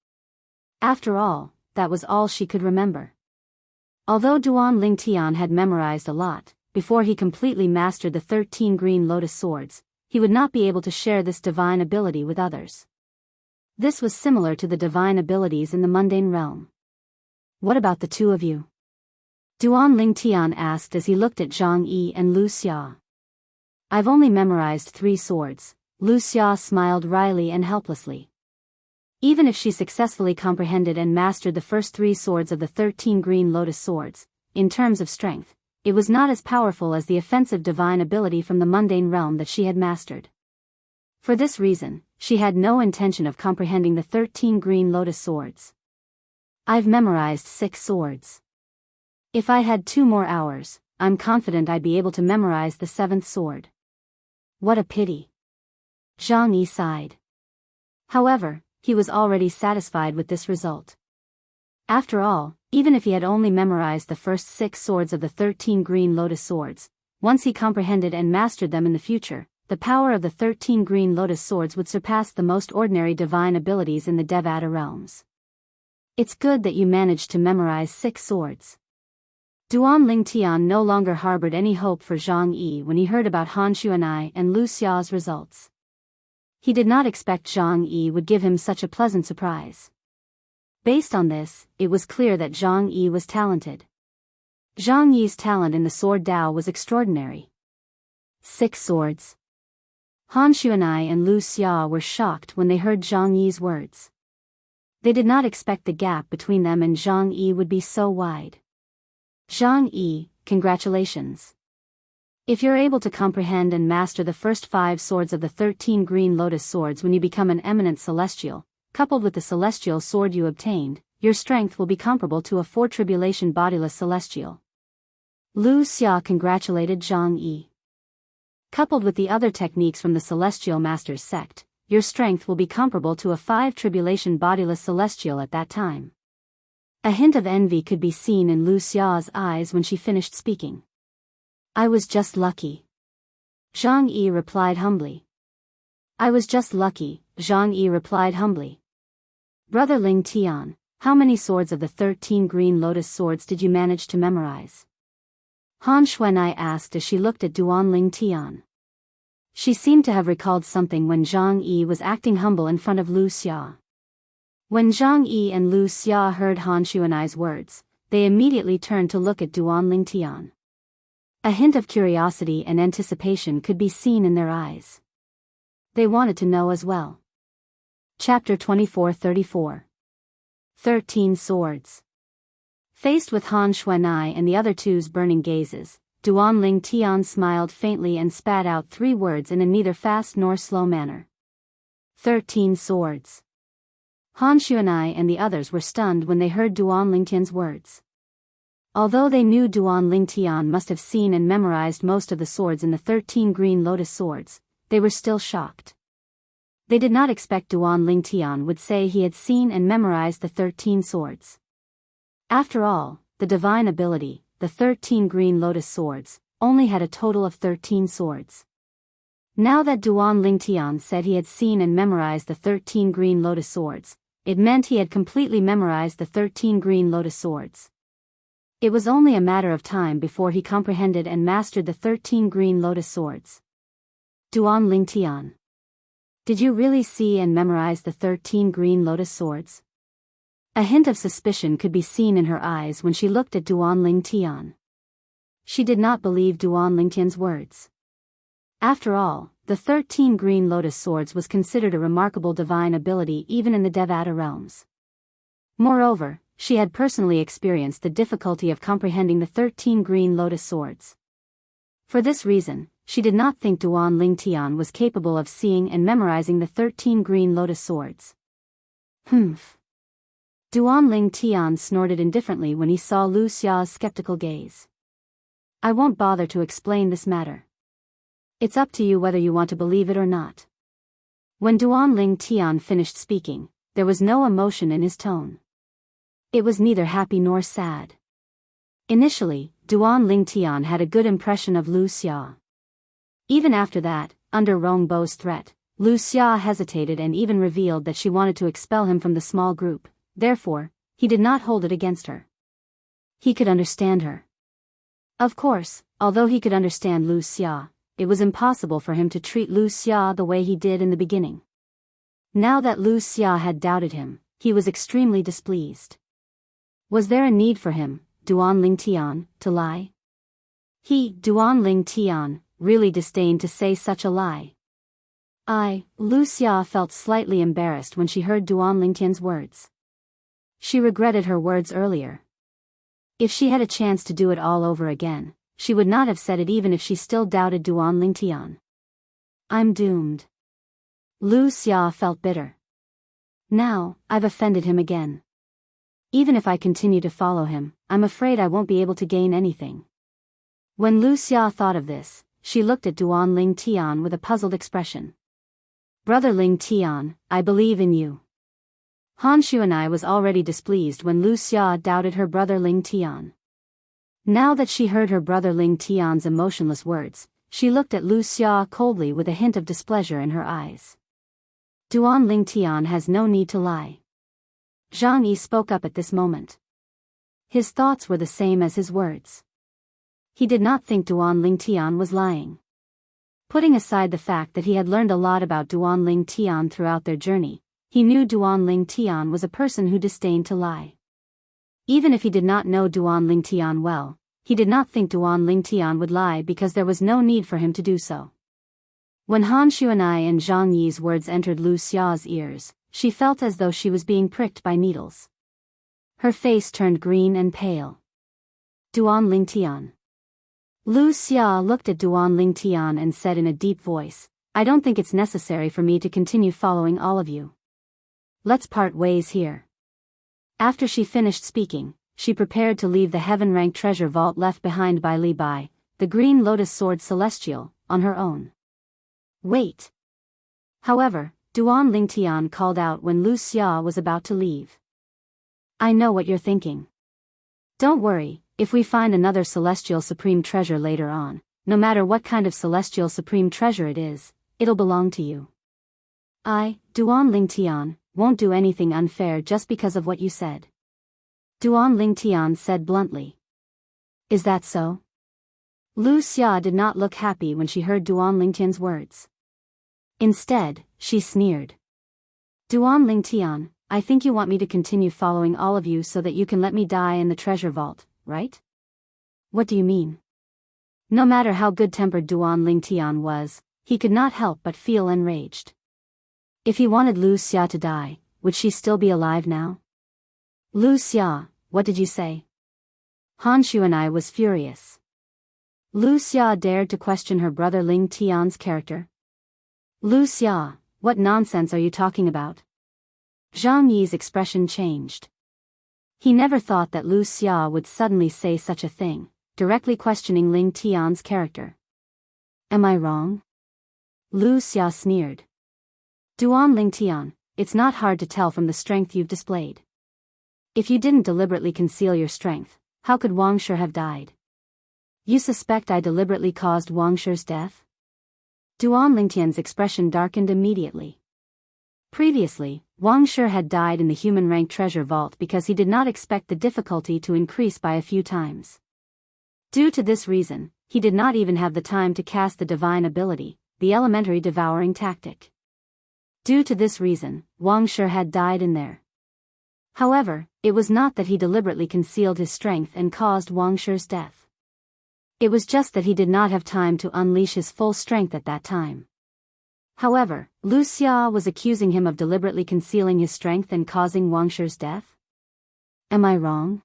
Speaker 1: After all, that was all she could remember. Although Duan Ling Tian had memorized a lot, before he completely mastered the 13 green lotus swords, he would not be able to share this divine ability with others. This was similar to the divine abilities in the mundane realm. What about the 2 of you? Duan Ling Tian asked as he looked at Zhang Yi and Lu Xia. I've only memorized 3 swords, Lu Xia smiled wryly and helplessly. Even if she successfully comprehended and mastered the first 3 swords of the 13 green lotus swords, in terms of strength, it was not as powerful as the offensive divine ability from the mundane realm that she had mastered. For this reason, she had no intention of comprehending the 13 green lotus swords. I've memorized 6 swords. If I had 2 more hours, I'm confident I'd be able to memorize the 7th sword. What a pity. Zhang Yi sighed. However, he was already satisfied with this result. After all, even if he had only memorized the first 6 swords of the 13 green lotus swords, once he comprehended and mastered them in the future, the power of the 13 green lotus swords would surpass the most ordinary divine abilities in the Devata realms. It's good that you managed to memorize 6 swords. Duan Ling Tian no longer harbored any hope for Zhang Yi when he heard about Han Xuan'ai and Lu Xia's results. He did not expect Zhang Yi would give him such a pleasant surprise. Based on this, it was clear that Zhang Yi was talented. Zhang Yi's talent in the sword Dao was extraordinary. 6 swords. Han Xuan'ai and Lu Xia were shocked when they heard Zhang Yi's words. They did not expect the gap between them and Zhang Yi would be so wide. Zhang Yi, congratulations. If you're able to comprehend and master the first 5 swords of the 13 green lotus swords when you become an eminent celestial, coupled with the celestial sword you obtained, your strength will be comparable to a 4-tribulation bodiless celestial. Lu Xia congratulated Zhang Yi. Coupled with the other techniques from the celestial master's sect, your strength will be comparable to a 5-tribulation bodiless celestial at that time. A hint of envy could be seen in Lu Xia's eyes when she finished speaking. I was just lucky. Zhang Yi replied humbly. I was just lucky, Zhang Yi replied humbly. Brother Ling Tian, how many swords of the 13 green lotus swords did you manage to memorize? Han Xuan'ai asked as she looked at Duan Ling Tian. She seemed to have recalled something when Zhang Yi was acting humble in front of Lu Xia. When Zhang Yi and Lu Xia heard Han Xuan'ai's words, they immediately turned to look at Duan Ling Tian. A hint of curiosity and anticipation could be seen in their eyes. They wanted to know as well. Chapter 24-34. 13 swords. Faced with Han Xuanai and the other two's burning gazes, Duanling Tian smiled faintly and spat out 3 words in a neither fast nor slow manner. 13 swords. Han Xuanai and the others were stunned when they heard Duanling Tian's words. Although they knew Duanling Tian must have seen and memorized most of the swords in the 13 green lotus swords, they were still shocked. They did not expect Duanling Tian would say he had seen and memorized the 13 swords. After all, the divine ability, the 13 green lotus swords, only had a total of 13 swords. Now that Duanling Tian said he had seen and memorized the 13 green lotus swords, it meant he had completely memorized the 13 green lotus swords. It was only a matter of time before he comprehended and mastered the 13 green lotus swords. Duanling Tian. Did you really see and memorize the 13 green lotus swords? A hint of suspicion could be seen in her eyes when she looked at Duanling Tian. She did not believe Duanling Tian's words. After all, the 13 green lotus swords was considered a remarkable divine ability even in the Devata realms. Moreover, she had personally experienced the difficulty of comprehending the 13 green lotus swords. For this reason, she did not think Duanling Tian was capable of seeing and memorizing the 13 green lotus swords. Humph. Duanling Tian snorted indifferently when he saw Lu Xia's skeptical gaze. I won't bother to explain this matter. It's up to you whether you want to believe it or not. When Duanling Tian finished speaking, there was no emotion in his tone. It was neither happy nor sad. Initially, Duanling Tian had a good impression of Lu Xia. Even after that, under Rongbo's threat, Lu Xia hesitated and even revealed that she wanted to expel him from the small group. Therefore, he did not hold it against her. He could understand her. Of course, although he could understand Lu Xia, it was impossible for him to treat Lu Xia the way he did in the beginning. Now that Lu Xia had doubted him, he was extremely displeased. Was there a need for him, Duanling Tian, to lie? He, Duanling Tian, really disdained to say such a lie. Lu Xia felt slightly embarrassed when she heard Duanling Tian's words. She regretted her words earlier. If she had a chance to do it all over again, she would not have said it even if she still doubted Duanling Tian. I'm doomed. Lu Xia felt bitter. Now, I've offended him again. Even if I continue to follow him, I'm afraid I won't be able to gain anything. When Lu Xia thought of this, she looked at Duanling Tian with a puzzled expression. Brother Ling Tian, I believe in you. Han Xuanai was already displeased when Lu Xia doubted her brother Ling Tian. Now that she heard her brother Ling Tian's emotionless words, she looked at Lu Xia coldly with a hint of displeasure in her eyes. Duanling Tian has no need to lie. Zhang Yi spoke up at this moment. His thoughts were the same as his words. He did not think Duanling Tian was lying. Putting aside the fact that he had learned a lot about Duanling Tian throughout their journey, he knew Duanling Tian was a person who disdained to lie. Even if he did not know Duanling Tian well, he did not think Duanling Tian would lie because there was no need for him to do so. When Han Xuanai and Zhang Yi's words entered Lu Xia's ears, she felt as though she was being pricked by needles. Her face turned green and pale. Duanling Tian. Lu Xia looked at Duanling Tian and said in a deep voice, I don't think it's necessary for me to continue following all of you. Let's part ways here. After she finished speaking, she prepared to leave the heaven-rank treasure vault left behind by Li Bai, the green lotus sword celestial, on her own. Wait. However, Duanling Tian called out when Lu Xia was about to leave. I know what you're thinking. Don't worry, if we find another celestial supreme treasure later on, no matter what kind of celestial supreme treasure it is, it'll belong to you. I, Duanling Tian, won't do anything unfair just because of what you said. Duanling Tian said bluntly. Is that so? Lu Xia did not look happy when she heard Duanling Tian's words. Instead, she sneered. Duanling Tian, I think you want me to continue following all of you so that you can let me die in the treasure vault, right? What do you mean? No matter how good-tempered Duanling Tian was, he could not help but feel enraged. If he wanted Lu Xia to die, would she still be alive now? Wuxia, what did you say? Han Xuan'ai was furious. Wuxia dared to question her brother Ling Tian's character. Wuxia, what nonsense are you talking about? Zhang Yi's expression changed. He never thought that Wuxia would suddenly say such a thing, directly questioning Ling Tian's character. Am I wrong? Wuxia sneered. Duan Ling Tian, it's not hard to tell from the strength you've displayed. If you didn't deliberately conceal your strength, how could Wang Shi have died? You suspect I deliberately caused Wang Shi's death? Duan Ling Tian's expression darkened immediately. Previously, Wang Shi had died in the human rank treasure vault because he did not expect the difficulty to increase by a few times. Due to this reason, he did not even have the time to cast the divine ability, the elementary devouring tactic. Due to this reason, Wang Shi had died in there. However, it was not that he deliberately concealed his strength and caused Wang Shi's death. It was just that he did not have time to unleash his full strength at that time. However, Wuxia was accusing him of deliberately concealing his strength and causing Wang Shi's death? Am I wrong?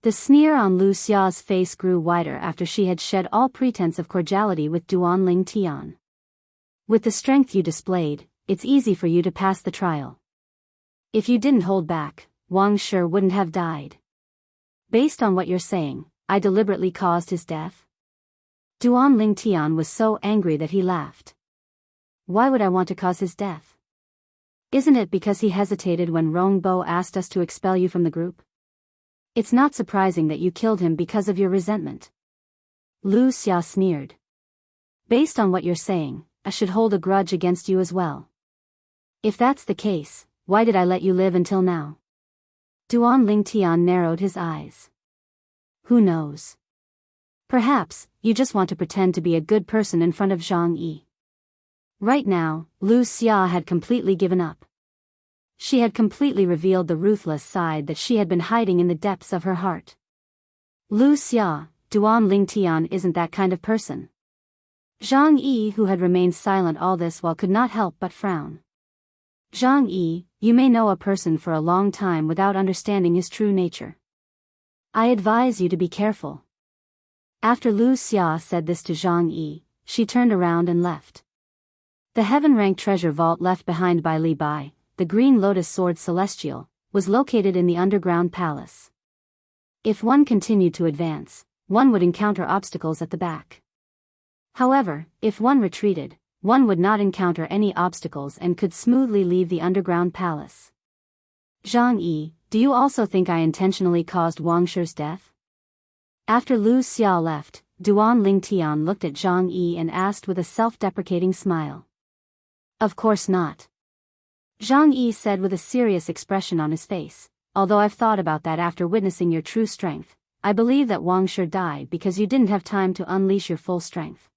Speaker 1: The sneer on Wuxia's face grew wider after she had shed all pretense of cordiality with Duan Ling Tian. With the strength you displayed, it's easy for you to pass the trial. If you didn't hold back, Wang Shi wouldn't have died. Based on what you're saying, I deliberately caused his death? Duan Ling Tian was so angry that he laughed. Why would I want to cause his death? Isn't it because he hesitated when Rongbo asked us to expel you from the group? It's not surprising that you killed him because of your resentment. Wuxia sneered. Based on what you're saying, I should hold a grudge against you as well. If that's the case, why did I let you live until now? Duan Ling Tian narrowed his eyes. Who knows? Perhaps, you just want to pretend to be a good person in front of Zhang Yi. Right now, Wuxia had completely given up. She had completely revealed the ruthless side that she had been hiding in the depths of her heart. Wuxia, Duan Ling Tian isn't that kind of person. Zhang Yi, who had remained silent all this while, could not help but frown. Zhang Yi, you may know a person for a long time without understanding his true nature. I advise you to be careful. After Wuxia said this to Zhang Yi, she turned around and left. The heaven-rank treasure vault left behind by Li Bai, the green lotus sword celestial, was located in the underground palace. If one continued to advance, one would encounter obstacles at the back. However, if one retreated, one would not encounter any obstacles and could smoothly leave the underground palace. Zhang Yi, do you also think I intentionally caused Wang Shi's death? After Wuxia left, Duan Ling Tian looked at Zhang Yi and asked with a self-deprecating smile. Of course not. Zhang Yi said with a serious expression on his face, although I've thought about that after witnessing your true strength, I believe that Wang Shi died because you didn't have time to unleash your full strength.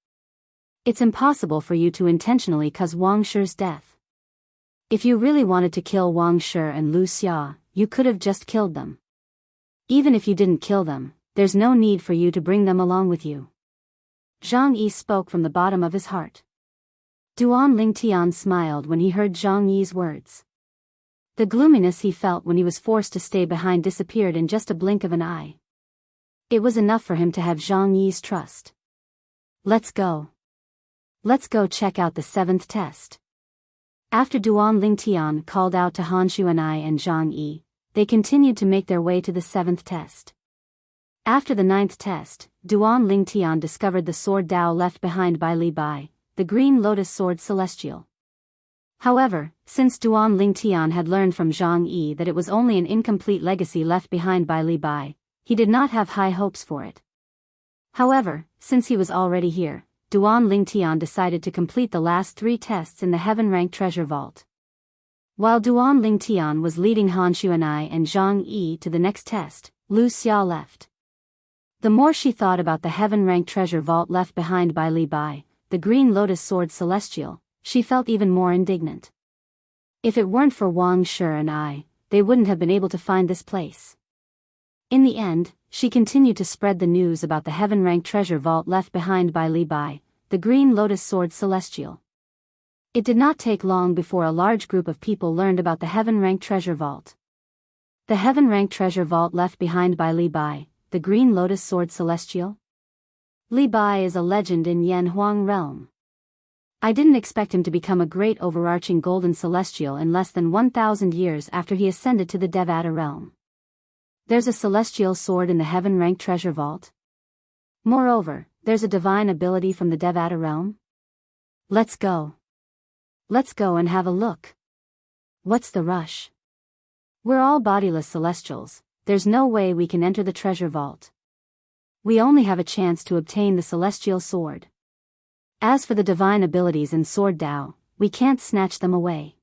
Speaker 1: It's impossible for you to intentionally cause Wang Shi's death. If you really wanted to kill Wang Shi and Wuxia, you could have just killed them. Even if you didn't kill them, there's no need for you to bring them along with you. Zhang Yi spoke from the bottom of his heart. Duan Ling Tian smiled when he heard Zhang Yi's words. The gloominess he felt when he was forced to stay behind disappeared in just a blink of an eye. It was enough for him to have Zhang Yi's trust. Let's go. Let's go check out the 7th test. After Duan Ling Tian called out to Han Xuan'ai and Zhang Yi, they continued to make their way to the 7th test. After the 9th test, Duan Ling Tian discovered the sword Dao left behind by Li Bai, the green lotus sword celestial. However, since Duan Ling Tian had learned from Zhang Yi that it was only an incomplete legacy left behind by Li Bai, he did not have high hopes for it. However, since he was already here, Duan Ling Tian decided to complete the last 3 tests in the heaven-rank treasure vault. While Duan Ling Tian was leading Han Xuan'ai and Zhang Yi to the next test, Wuxia left. The more she thought about the heaven-rank treasure vault left behind by Li Bai, the green lotus sword celestial, she felt even more indignant. If it weren't for Wang Shi and I, they wouldn't have been able to find this place. In the end, she continued to spread the news about the heaven-rank treasure vault left behind by Li Bai, the green lotus sword celestial. It did not take long before a large group of people learned about the heaven-rank treasure vault. The heaven-ranked treasure vault left behind by Li Bai, the green lotus sword celestial? Li Bai is a legend in Yanhuang realm. I didn't expect him to become a great overarching golden celestial in less than 1,000 years after he ascended to the Devata realm. There's a celestial sword in the heaven-ranked treasure vault. Moreover, there's a divine ability from the Devata realm. Let's go. Let's go and have a look. What's the rush? We're all bodiless celestials, there's no way we can enter the treasure vault. We only have a chance to obtain the celestial sword. As for the divine abilities in Sword Dao, we can't snatch them away.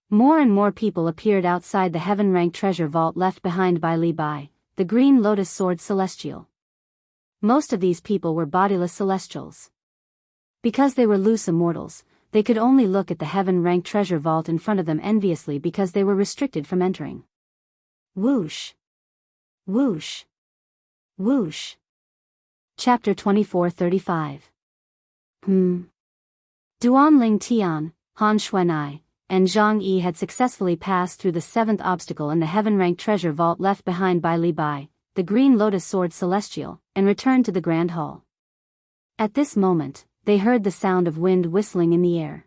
Speaker 1: More and more people appeared outside the heaven-ranked treasure vault left behind by Li Bai, the green lotus sword celestial. Most of these people were bodiless celestials. Because they were loose immortals, they could only look at the heaven-ranked treasure vault in front of them enviously because they were restricted from entering. Whoosh! Whoosh! Whoosh! Chapter 24:35. Duan Ling Tian, Han Xuanai, and Zhang Yi had successfully passed through the seventh obstacle in the heaven-ranked treasure vault left behind by Li Bai, the green lotus sword celestial, and returned to the grand hall. At this moment, they heard the sound of wind whistling in the air.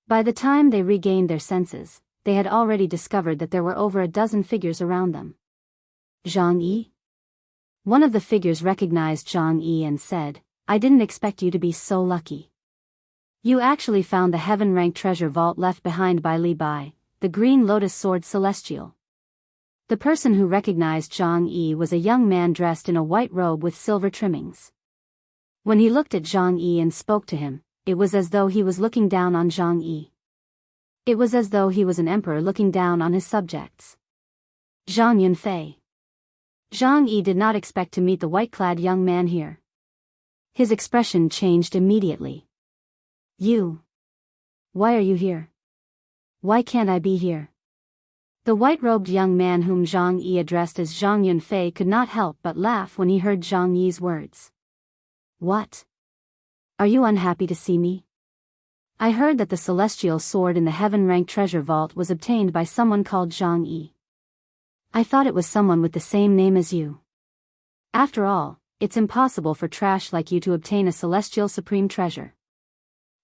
Speaker 1: By the time they regained their senses, they had already discovered that there were over a dozen figures around them. Zhang Yi? One of the figures recognized Zhang Yi and said, I didn't expect you to be so lucky. You actually found the heaven-ranked treasure vault left behind by Li Bai, the green lotus sword celestial. The person who recognized Zhang Yi was a young man dressed in a white robe with silver trimmings. When he looked at Zhang Yi and spoke to him, it was as though he was looking down on Zhang Yi. It was as though he was an emperor looking down on his subjects. Zhang Yunfei. Zhang Yi did not expect to meet the white-clad young man here. His expression changed immediately. You. Why are you here? Why can't I be here? The white-robed young man whom Zhang Yi addressed as Zhang Yunfei could not help but laugh when he heard Zhang Yi's words. What? Are you unhappy to see me? I heard that the celestial sword in the heaven-ranked treasure vault was obtained by someone called Zhang Yi. I thought it was someone with the same name as you. After all, it's impossible for trash like you to obtain a celestial supreme treasure.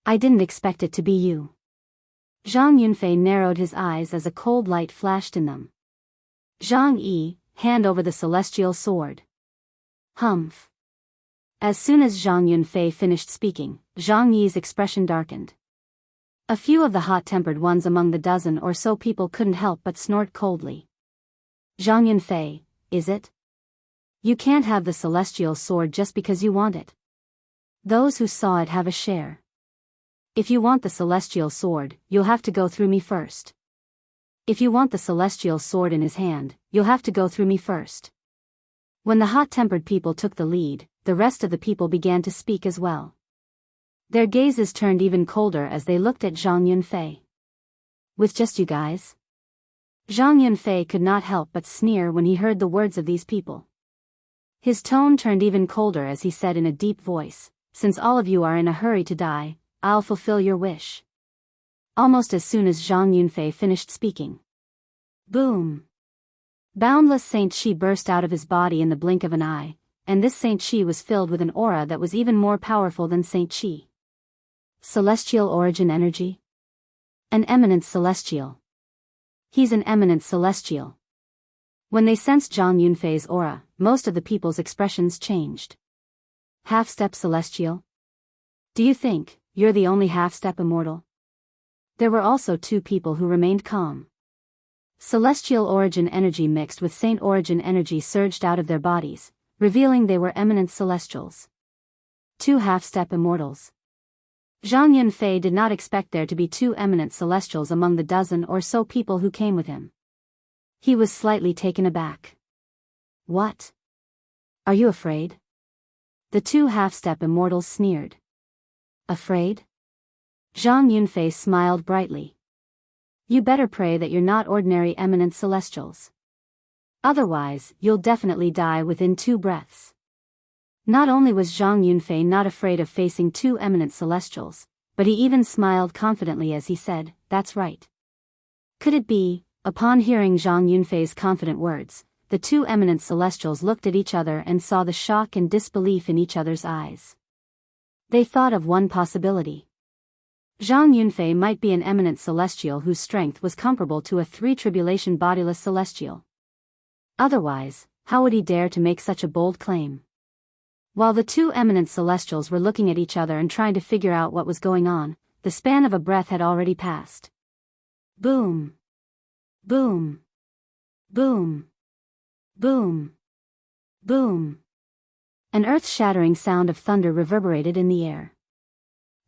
Speaker 1: I didn't expect it to be you. Zhang Yunfei narrowed his eyes as a cold light flashed in them. Zhang Yi, hand over the celestial sword. Humph. As soon as Zhang Yunfei finished speaking, Zhang Yi's expression darkened. A few of the hot-tempered ones among the dozen or so people couldn't help but snort coldly. Zhang Yunfei, is it? You can't have the celestial sword just because you want it. Those who saw it have a share. If you want the celestial sword, you'll have to go through me first. If you want the celestial sword in his hand, you'll have to go through me first. When the hot-tempered people took the lead, the rest of the people began to speak as well. Their gazes turned even colder as they looked at Zhang Yunfei. With just you guys? Zhang Yunfei could not help but sneer when he heard the words of these people. His tone turned even colder as he said in a deep voice, since all of you are in a hurry to die, I'll fulfill your wish. Almost as soon as Zhang Yunfei finished speaking. Boom! Boundless Saint Qi burst out of his body in the blink of an eye, and this Saint Qi was filled with an aura that was even more powerful than Saint Qi. Celestial origin energy? An eminent celestial. He's an eminent celestial. When they sensed Zhang Yunfei's aura, most of the people's expressions changed. Half-step celestial? Do you think you're the only half-step immortal? There were also two people who remained calm. Celestial origin energy mixed with saint origin energy surged out of their bodies, revealing they were eminent celestials. Two half-step immortals. Zhang Yunfei did not expect there to be two eminent celestials among the dozen or so people who came with him. He was slightly taken aback. What? Are you afraid? The two half-step immortals sneered. Afraid? Zhang Yunfei smiled brightly. You better pray that you're not ordinary eminent celestials. Otherwise, you'll definitely die within 2 breaths. Not only was Zhang Yunfei not afraid of facing 2 eminent celestials, but he even smiled confidently as he said, that's right. Could it be, Upon hearing Zhang Yunfei's confident words, the two eminent celestials looked at each other and saw the shock and disbelief in each other's eyes. They thought of one possibility. Zhang Yunfei might be an eminent celestial whose strength was comparable to a three-tribulation bodiless celestial. Otherwise, how would he dare to make such a bold claim? While the two eminent celestials were looking at each other and trying to figure out what was going on, the span of a breath had already passed. Boom! Boom! Boom! Boom! Boom! An earth-shattering sound of thunder reverberated in the air.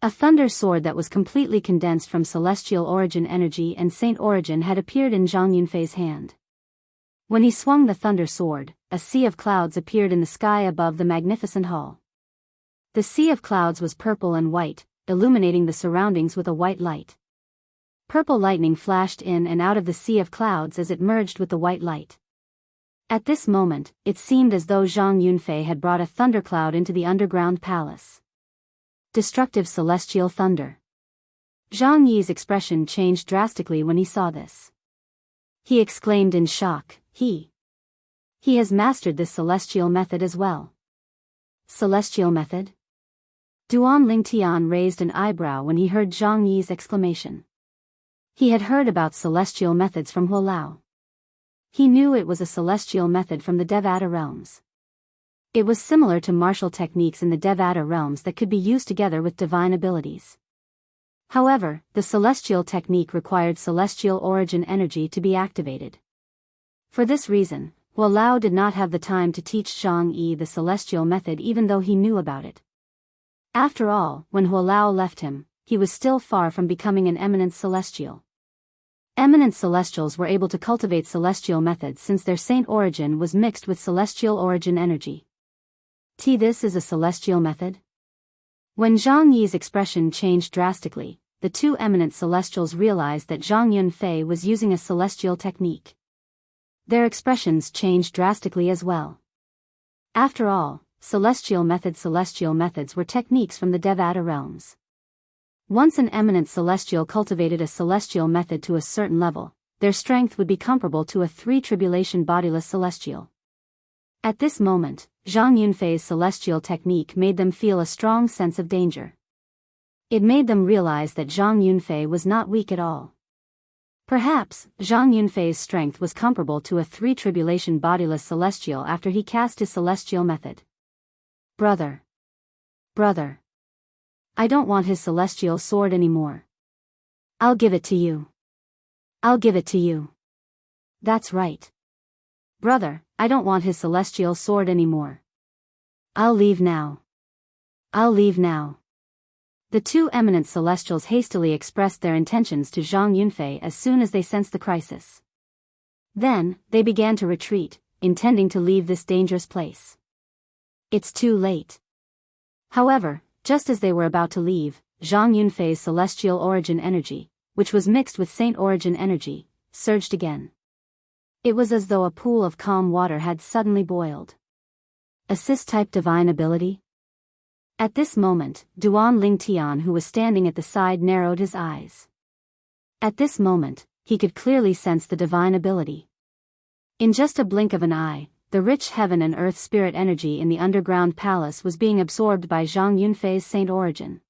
Speaker 1: A thunder sword that was completely condensed from celestial origin energy and saint origin had appeared in Zhang Yunfei's hand. When he swung the thunder sword, a sea of clouds appeared in the sky above the magnificent hall. The sea of clouds was purple and white, illuminating the surroundings with a white light. Purple lightning flashed in and out of the sea of clouds as it merged with the white light. At this moment, it seemed as though Zhang Yunfei had brought a thundercloud into the underground palace. Destructive celestial thunder. Zhang Yi's expression changed drastically when he saw this. He exclaimed in shock, He has mastered this celestial method as well. Celestial method? Duan Lingtian raised an eyebrow when he heard Zhang Yi's exclamation. He had heard about celestial methods from Huolao. He knew it was a celestial method from the Devata realms. It was similar to martial techniques in the Devata realms that could be used together with divine abilities. However, the celestial technique required celestial origin energy to be activated. For this reason, Huolao did not have the time to teach Zhang Yi the celestial method even though he knew about it. After all, when Huolao left him, he was still far from becoming an eminent celestial. Eminent celestials were able to cultivate celestial methods since their saint origin was mixed with celestial origin energy. This is a celestial method? When Zhang Yi's expression changed drastically, the two eminent celestials realized that Zhang Yunfei was using a celestial technique. Their expressions changed drastically as well. After all, celestial methods were techniques from the Devata realms. Once an eminent celestial cultivated a celestial method to a certain level, their strength would be comparable to a three-tribulation bodiless celestial. At this moment, Zhang Yunfei's celestial technique made them feel a strong sense of danger. It made them realize that Zhang Yunfei was not weak at all. Perhaps, Zhang Yunfei's strength was comparable to a three-tribulation bodiless celestial after he cast his celestial method. Brother. I don't want his celestial sword anymore. I'll give it to you. That's right. Brother, I don't want his celestial sword anymore. I'll leave now. The two eminent celestials hastily expressed their intentions to Zhang Yunfei as soon as they sensed the crisis. Then, they began to retreat, intending to leave this dangerous place. It's too late. However, just as they were about to leave, Zhang Yunfei's celestial origin energy, which was mixed with saint origin energy, surged again. It was as though a pool of calm water had suddenly boiled. Assist-type divine ability? At this moment, Duan Lingtian, who was standing at the side, narrowed his eyes. At this moment, he could clearly sense the divine ability. In just a blink of an eye, the rich heaven and earth spirit energy in the underground palace was being absorbed by Zhang Yunfei's saint origin.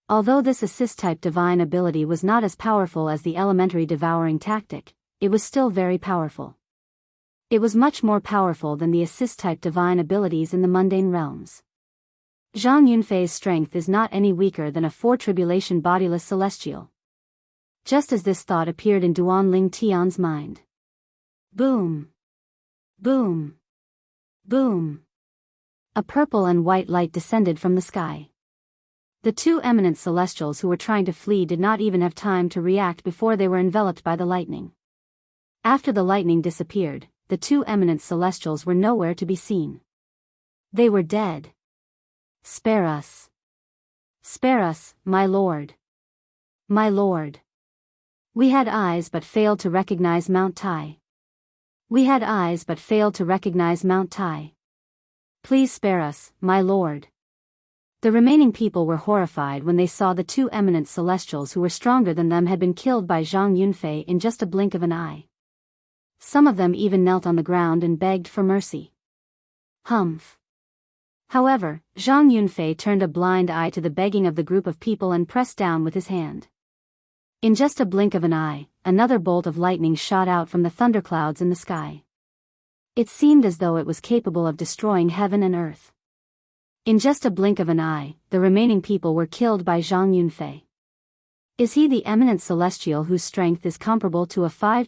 Speaker 1: Although this assist-type divine ability was not as powerful as the elementary devouring tactic, it was still very powerful. It was much more powerful than the assist-type divine abilities in the mundane realms. Zhang Yunfei's strength is not any weaker than a four-tribulation bodiless celestial. Just as this thought appeared in Duan Lingtian's mind. Boom! Boom! Boom! A purple and white light descended from the sky. The two eminent celestials who were trying to flee did not even have time to react before they were enveloped by the lightning. After the lightning disappeared, the two eminent celestials were nowhere to be seen. They were dead. Spare us. Spare us, my lord. My lord. We had eyes but failed to recognize Mount Tai. Please spare us, my lord. The remaining people were horrified when they saw the two eminent celestials who were stronger than them had been killed by Zhang Yunfei in just a blink of an eye. Some of them even knelt on the ground and begged for mercy. Humph. However, Zhang Yunfei turned a blind eye to the begging of the group of people and pressed down with his hand. In just a blink of an eye, another bolt of lightning shot out from the thunderclouds in the sky. It seemed as though it was capable of destroying heaven and earth. In just a blink of an eye, the remaining people were killed by Zhang Yunfei. Is he the eminent celestial whose strength is comparable to a 5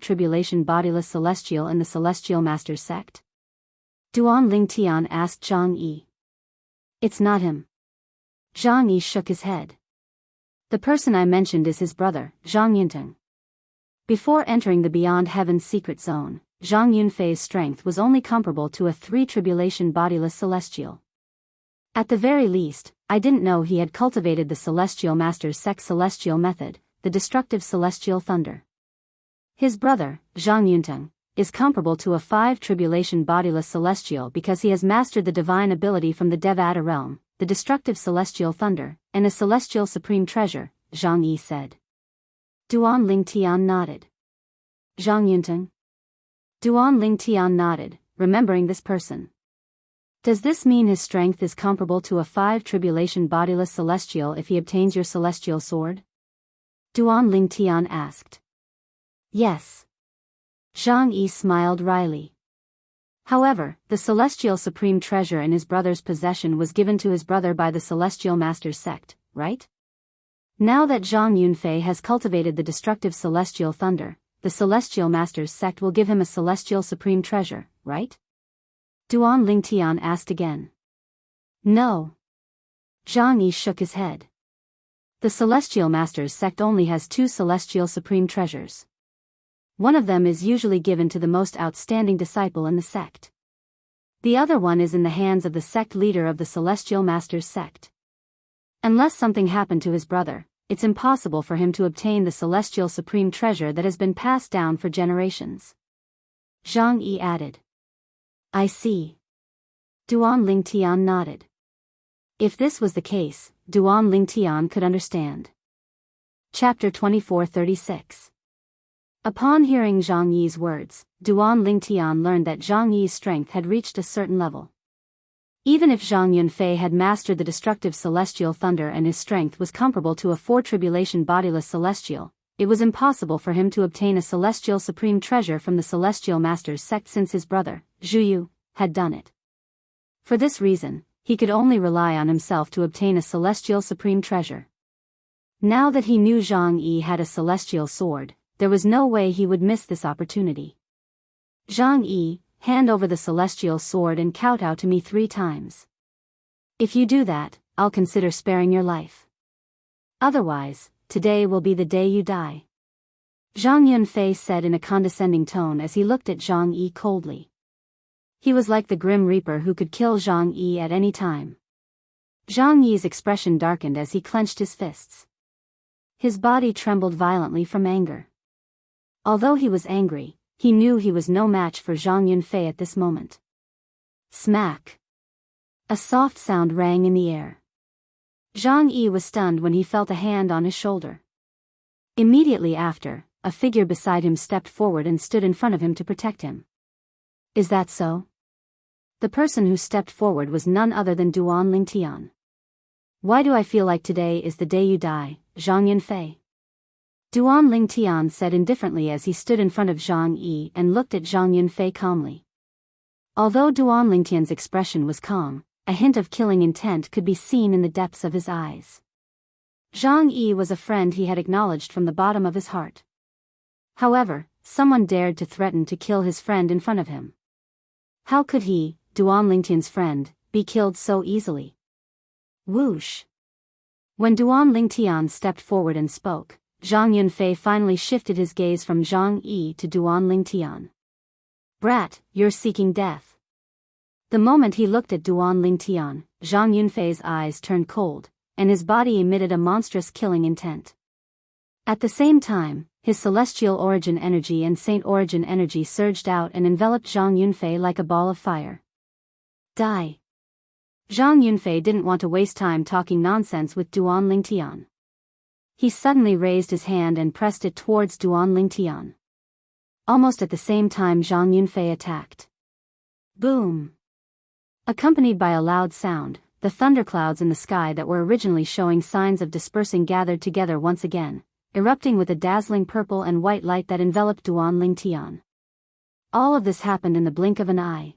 Speaker 1: bodiless celestial in the Celestial Masters sect? Duan Lingtian asked Zhang Yi. It's not him. Zhang Yi shook his head. The person I mentioned is his brother, Zhang Yinteng. Before entering the Beyond Heaven's secret zone, Zhang Yunfei's strength was only comparable to a 3 bodiless celestial. At the very least, I didn't know he had cultivated the Celestial Master's sect celestial method, the destructive celestial thunder. His brother, Zhang Yunting, is comparable to a 5 bodiless celestial because he has mastered the divine ability from the Devata realm, the destructive celestial thunder, and a celestial supreme treasure, Zhang Yi said. Duan Lingtian nodded. Zhang Yunting? Duan Lingtian nodded, remembering this person. Does this mean his strength is comparable to a 5 bodiless celestial if he obtains your celestial sword? Duan Lingtian asked. Yes. Zhang Yi smiled wryly. However, the celestial supreme treasure in his brother's possession was given to his brother by the Celestial Masters sect, right? Now that Zhang Yunfei has cultivated the destructive celestial thunder, the Celestial Masters sect will give him a celestial supreme treasure, right? Duan Lingtian asked again. No. Zhang Yi shook his head. The Celestial Masters sect only has 2 celestial supreme treasures. One of them is usually given to the most outstanding disciple in the sect. The other one is in the hands of the sect leader of the Celestial Masters sect. Unless something happened to his brother, it's impossible for him to obtain the celestial supreme treasure that has been passed down for generations. Zhang Yi added. I see. Duan Lingtian nodded. If this was the case, Duan Lingtian could understand. Chapter 2436. Upon hearing Zhang Yi's words, Duan Lingtian learned that Zhang Yi's strength had reached a certain level. Even if Zhang Yunfei had mastered the destructive celestial thunder and his strength was comparable to a 4 bodiless celestial, it was impossible for him to obtain a celestial supreme treasure from the Celestial Masters sect since his brother, Zhu Yu, had done it. For this reason, he could only rely on himself to obtain a celestial supreme treasure. Now that he knew Zhang Yi had a celestial sword, there was no way he would miss this opportunity. Zhang Yi, hand over the celestial sword and kowtow to me 3 times. If you do that, I'll consider sparing your life. Otherwise, today will be the day you die. Zhang Yunfei said in a condescending tone as he looked at Zhang Yi coldly. He was like the Grim Reaper who could kill Zhang Yi at any time. Zhang Yi's expression darkened as he clenched his fists. His body trembled violently from anger. Although he was angry, he knew he was no match for Zhang Yunfei at this moment. Smack! A soft sound rang in the air. Zhang Yi was stunned when he felt a hand on his shoulder. Immediately after, a figure beside him stepped forward and stood in front of him to protect him. Is that so? The person who stepped forward was none other than Duan Lingtian. Why do I feel like today is the day you die, Zhang Yunfei? Duan Lingtian said indifferently as he stood in front of Zhang Yi and looked at Zhang Yunfei calmly. Although Duan Lingtian's expression was calm, a hint of killing intent could be seen in the depths of his eyes. Zhang Yi was a friend he had acknowledged from the bottom of his heart. However, someone dared to threaten to kill his friend in front of him. How could he, Duan Lingtian's friend, be killed so easily? Whoosh! When Duan Lingtian stepped forward and spoke, Zhang Yunfei finally shifted his gaze from Zhang Yi to Duan Lingtian. Brat, you're seeking death. The moment he looked at Duan Lingtian, Zhang Yunfei's eyes turned cold, and his body emitted a monstrous killing intent. At the same time, his celestial origin energy and saint origin energy surged out and enveloped Zhang Yunfei like a ball of fire. Die! Zhang Yunfei didn't want to waste time talking nonsense with Duan Lingtian. He suddenly raised his hand and pressed it towards Duan Lingtian. Almost at the same time Zhang Yunfei attacked. Boom! Accompanied by a loud sound, the thunderclouds in the sky that were originally showing signs of dispersing gathered together once again, erupting with a dazzling purple and white light that enveloped Duan Lingtian. All of this happened in the blink of an eye.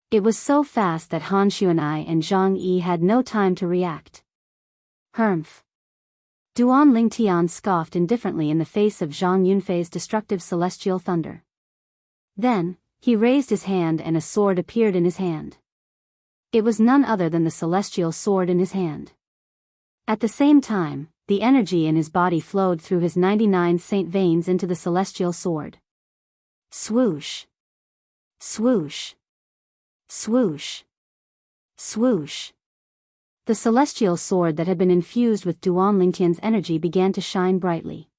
Speaker 1: It was so fast that Han Xuanai and Zhang Yi had no time to react. Humph! Duan Lingtian scoffed indifferently in the face of Zhang Yunfei's destructive celestial thunder. Then, he raised his hand and a sword appeared in his hand. It was none other than the celestial sword in his hand. At the same time, the energy in his body flowed through his 99 saint veins into the celestial sword. Swoosh! Swoosh! Swoosh! Swoosh! The celestial sword that had been infused with Duan Lingtian's energy began to shine brightly.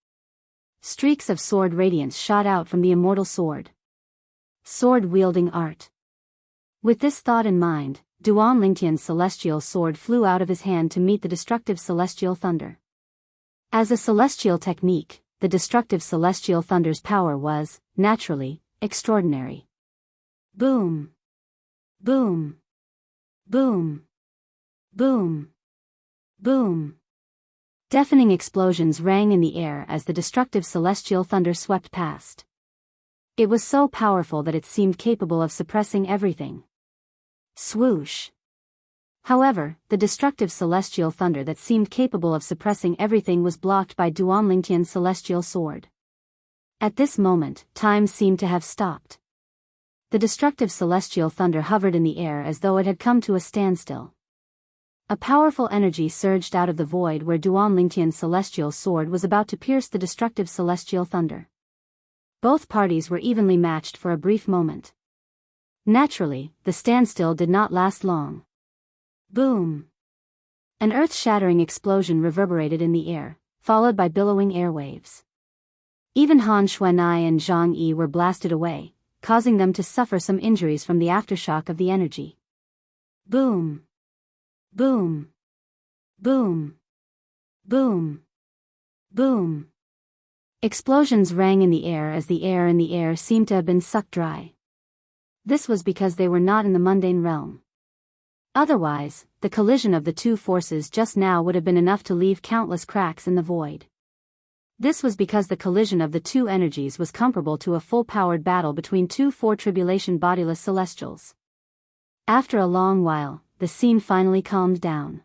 Speaker 1: Streaks of sword radiance shot out from the immortal sword. Sword-wielding art. With this thought in mind, Duan Lingtian's celestial sword flew out of his hand to meet the destructive celestial thunder. As a celestial technique, the destructive celestial thunder's power was, naturally, extraordinary. Boom! Boom! Boom! Boom! Boom! Deafening explosions rang in the air as the destructive celestial thunder swept past. It was so powerful that it seemed capable of suppressing everything. Swoosh! However, the destructive celestial thunder that seemed capable of suppressing everything was blocked by Duan Lingtian's celestial sword. At this moment, time seemed to have stopped. The destructive celestial thunder hovered in the air as though it had come to a standstill. A powerful energy surged out of the void where Duan Lingtian's celestial sword was about to pierce the destructive celestial thunder. Both parties were evenly matched for a brief moment. Naturally, the standstill did not last long. Boom! An earth-shattering explosion reverberated in the air, followed by billowing airwaves. Even Han Xuanai and Zhang Yi were blasted away, causing them to suffer some injuries from the aftershock of the energy. Boom! Boom! Boom! Boom! Boom! Explosions rang in the air as the air in the air seemed to have been sucked dry. This was because they were not in the mundane realm. Otherwise, the collision of the two forces just now would have been enough to leave countless cracks in the void. This was because the collision of the two energies was comparable to a full-powered battle between two four-tribulation bodiless celestials. After a long while, the scene finally calmed down.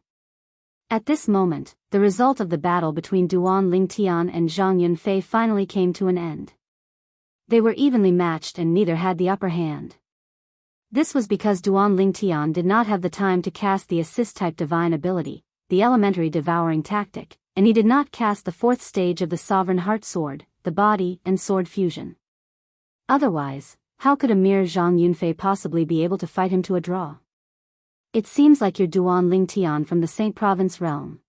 Speaker 1: At this moment, the result of the battle between Duan Lingtian and Zhang Yunfei finally came to an end. They were evenly matched and neither had the upper hand. This was because Duan Lingtian did not have the time to cast the assist-type divine ability, the elementary devouring tactic, and he did not cast the fourth stage of the Sovereign Heart Sword, the body and sword fusion. Otherwise, how could a mere Zhang Yunfei possibly be able to fight him to a draw? It seems like you're Duan Lingtian from the Saint Province realm.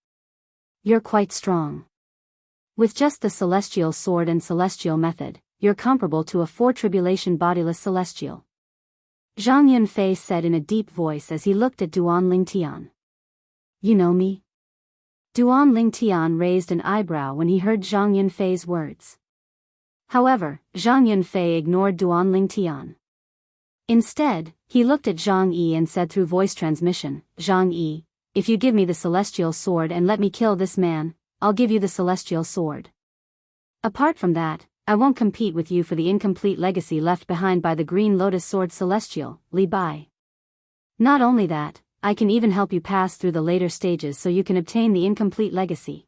Speaker 1: You're quite strong. With just the celestial sword and celestial method, you're comparable to a four-tribulation bodiless celestial. Zhang Yunfei said in a deep voice as he looked at Duan Lingtian. You know me? Duan Lingtian raised an eyebrow when he heard Zhang Yunfei's words. However, Zhang Yunfei ignored Duan Lingtian. Instead, he looked at Zhang Yi and said through voice transmission, Zhang Yi, if you give me the celestial sword and let me kill this man, I'll give you the celestial sword. Apart from that, I won't compete with you for the incomplete legacy left behind by the Green Lotus Sword Celestial, Li Bai. Not only that, I can even help you pass through the later stages so you can obtain the incomplete legacy.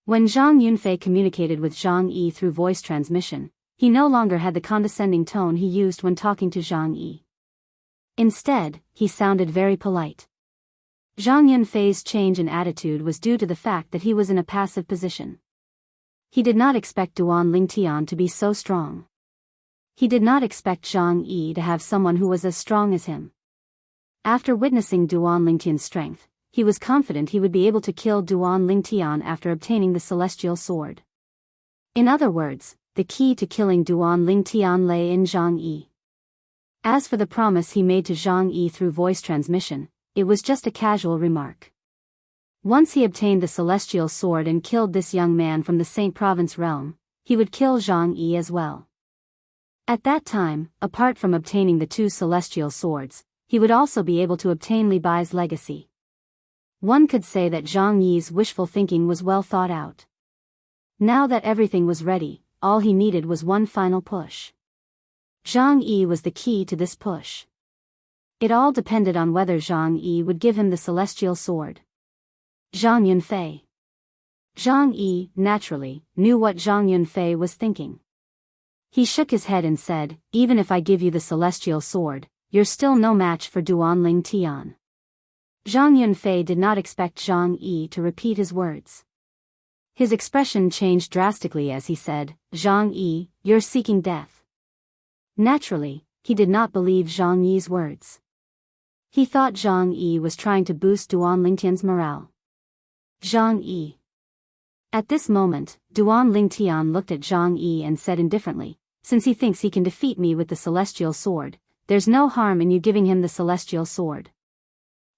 Speaker 1: When Zhang Yunfei communicated with Zhang Yi through voice transmission, he no longer had the condescending tone he used when talking to Zhang Yi. Instead, he sounded very polite. Zhang Yunfei's change in attitude was due to the fact that he was in a passive position. He did not expect Duan Lingtian to be so strong. He did not expect Zhang Yi to have someone who was as strong as him. After witnessing Duan Lingtian's strength, he was confident he would be able to kill Duan Lingtian after obtaining the celestial sword. In other words, the key to killing Duan Lingtian lay in Zhang Yi. As for the promise he made to Zhang Yi through voice transmission, it was just a casual remark. Once he obtained the celestial sword and killed this young man from the Saint Province realm, he would kill Zhang Yi as well. At that time, apart from obtaining the two celestial swords, he would also be able to obtain Li Bai's legacy. One could say that Zhang Yi's wishful thinking was well thought out. Now that everything was ready, all he needed was one final push. Zhang Yi was the key to this push. It all depended on whether Zhang Yi would give him the celestial sword. Zhang Yunfei. Zhang Yi, naturally, knew what Zhang Yunfei was thinking. He shook his head and said, "Even if I give you the celestial sword, you're still no match for Duanling Tian." Zhang Yunfei did not expect Zhang Yi to repeat his words. His expression changed drastically as he said, "Zhang Yi, you're seeking death." Naturally, he did not believe Zhang Yi's words. He thought Zhang Yi was trying to boost Duanling Tian's morale. Zhang Yi. At this moment, Duanling Tian looked at Zhang Yi and said indifferently, "Since he thinks he can defeat me with the celestial sword, there's no harm in you giving him the celestial sword.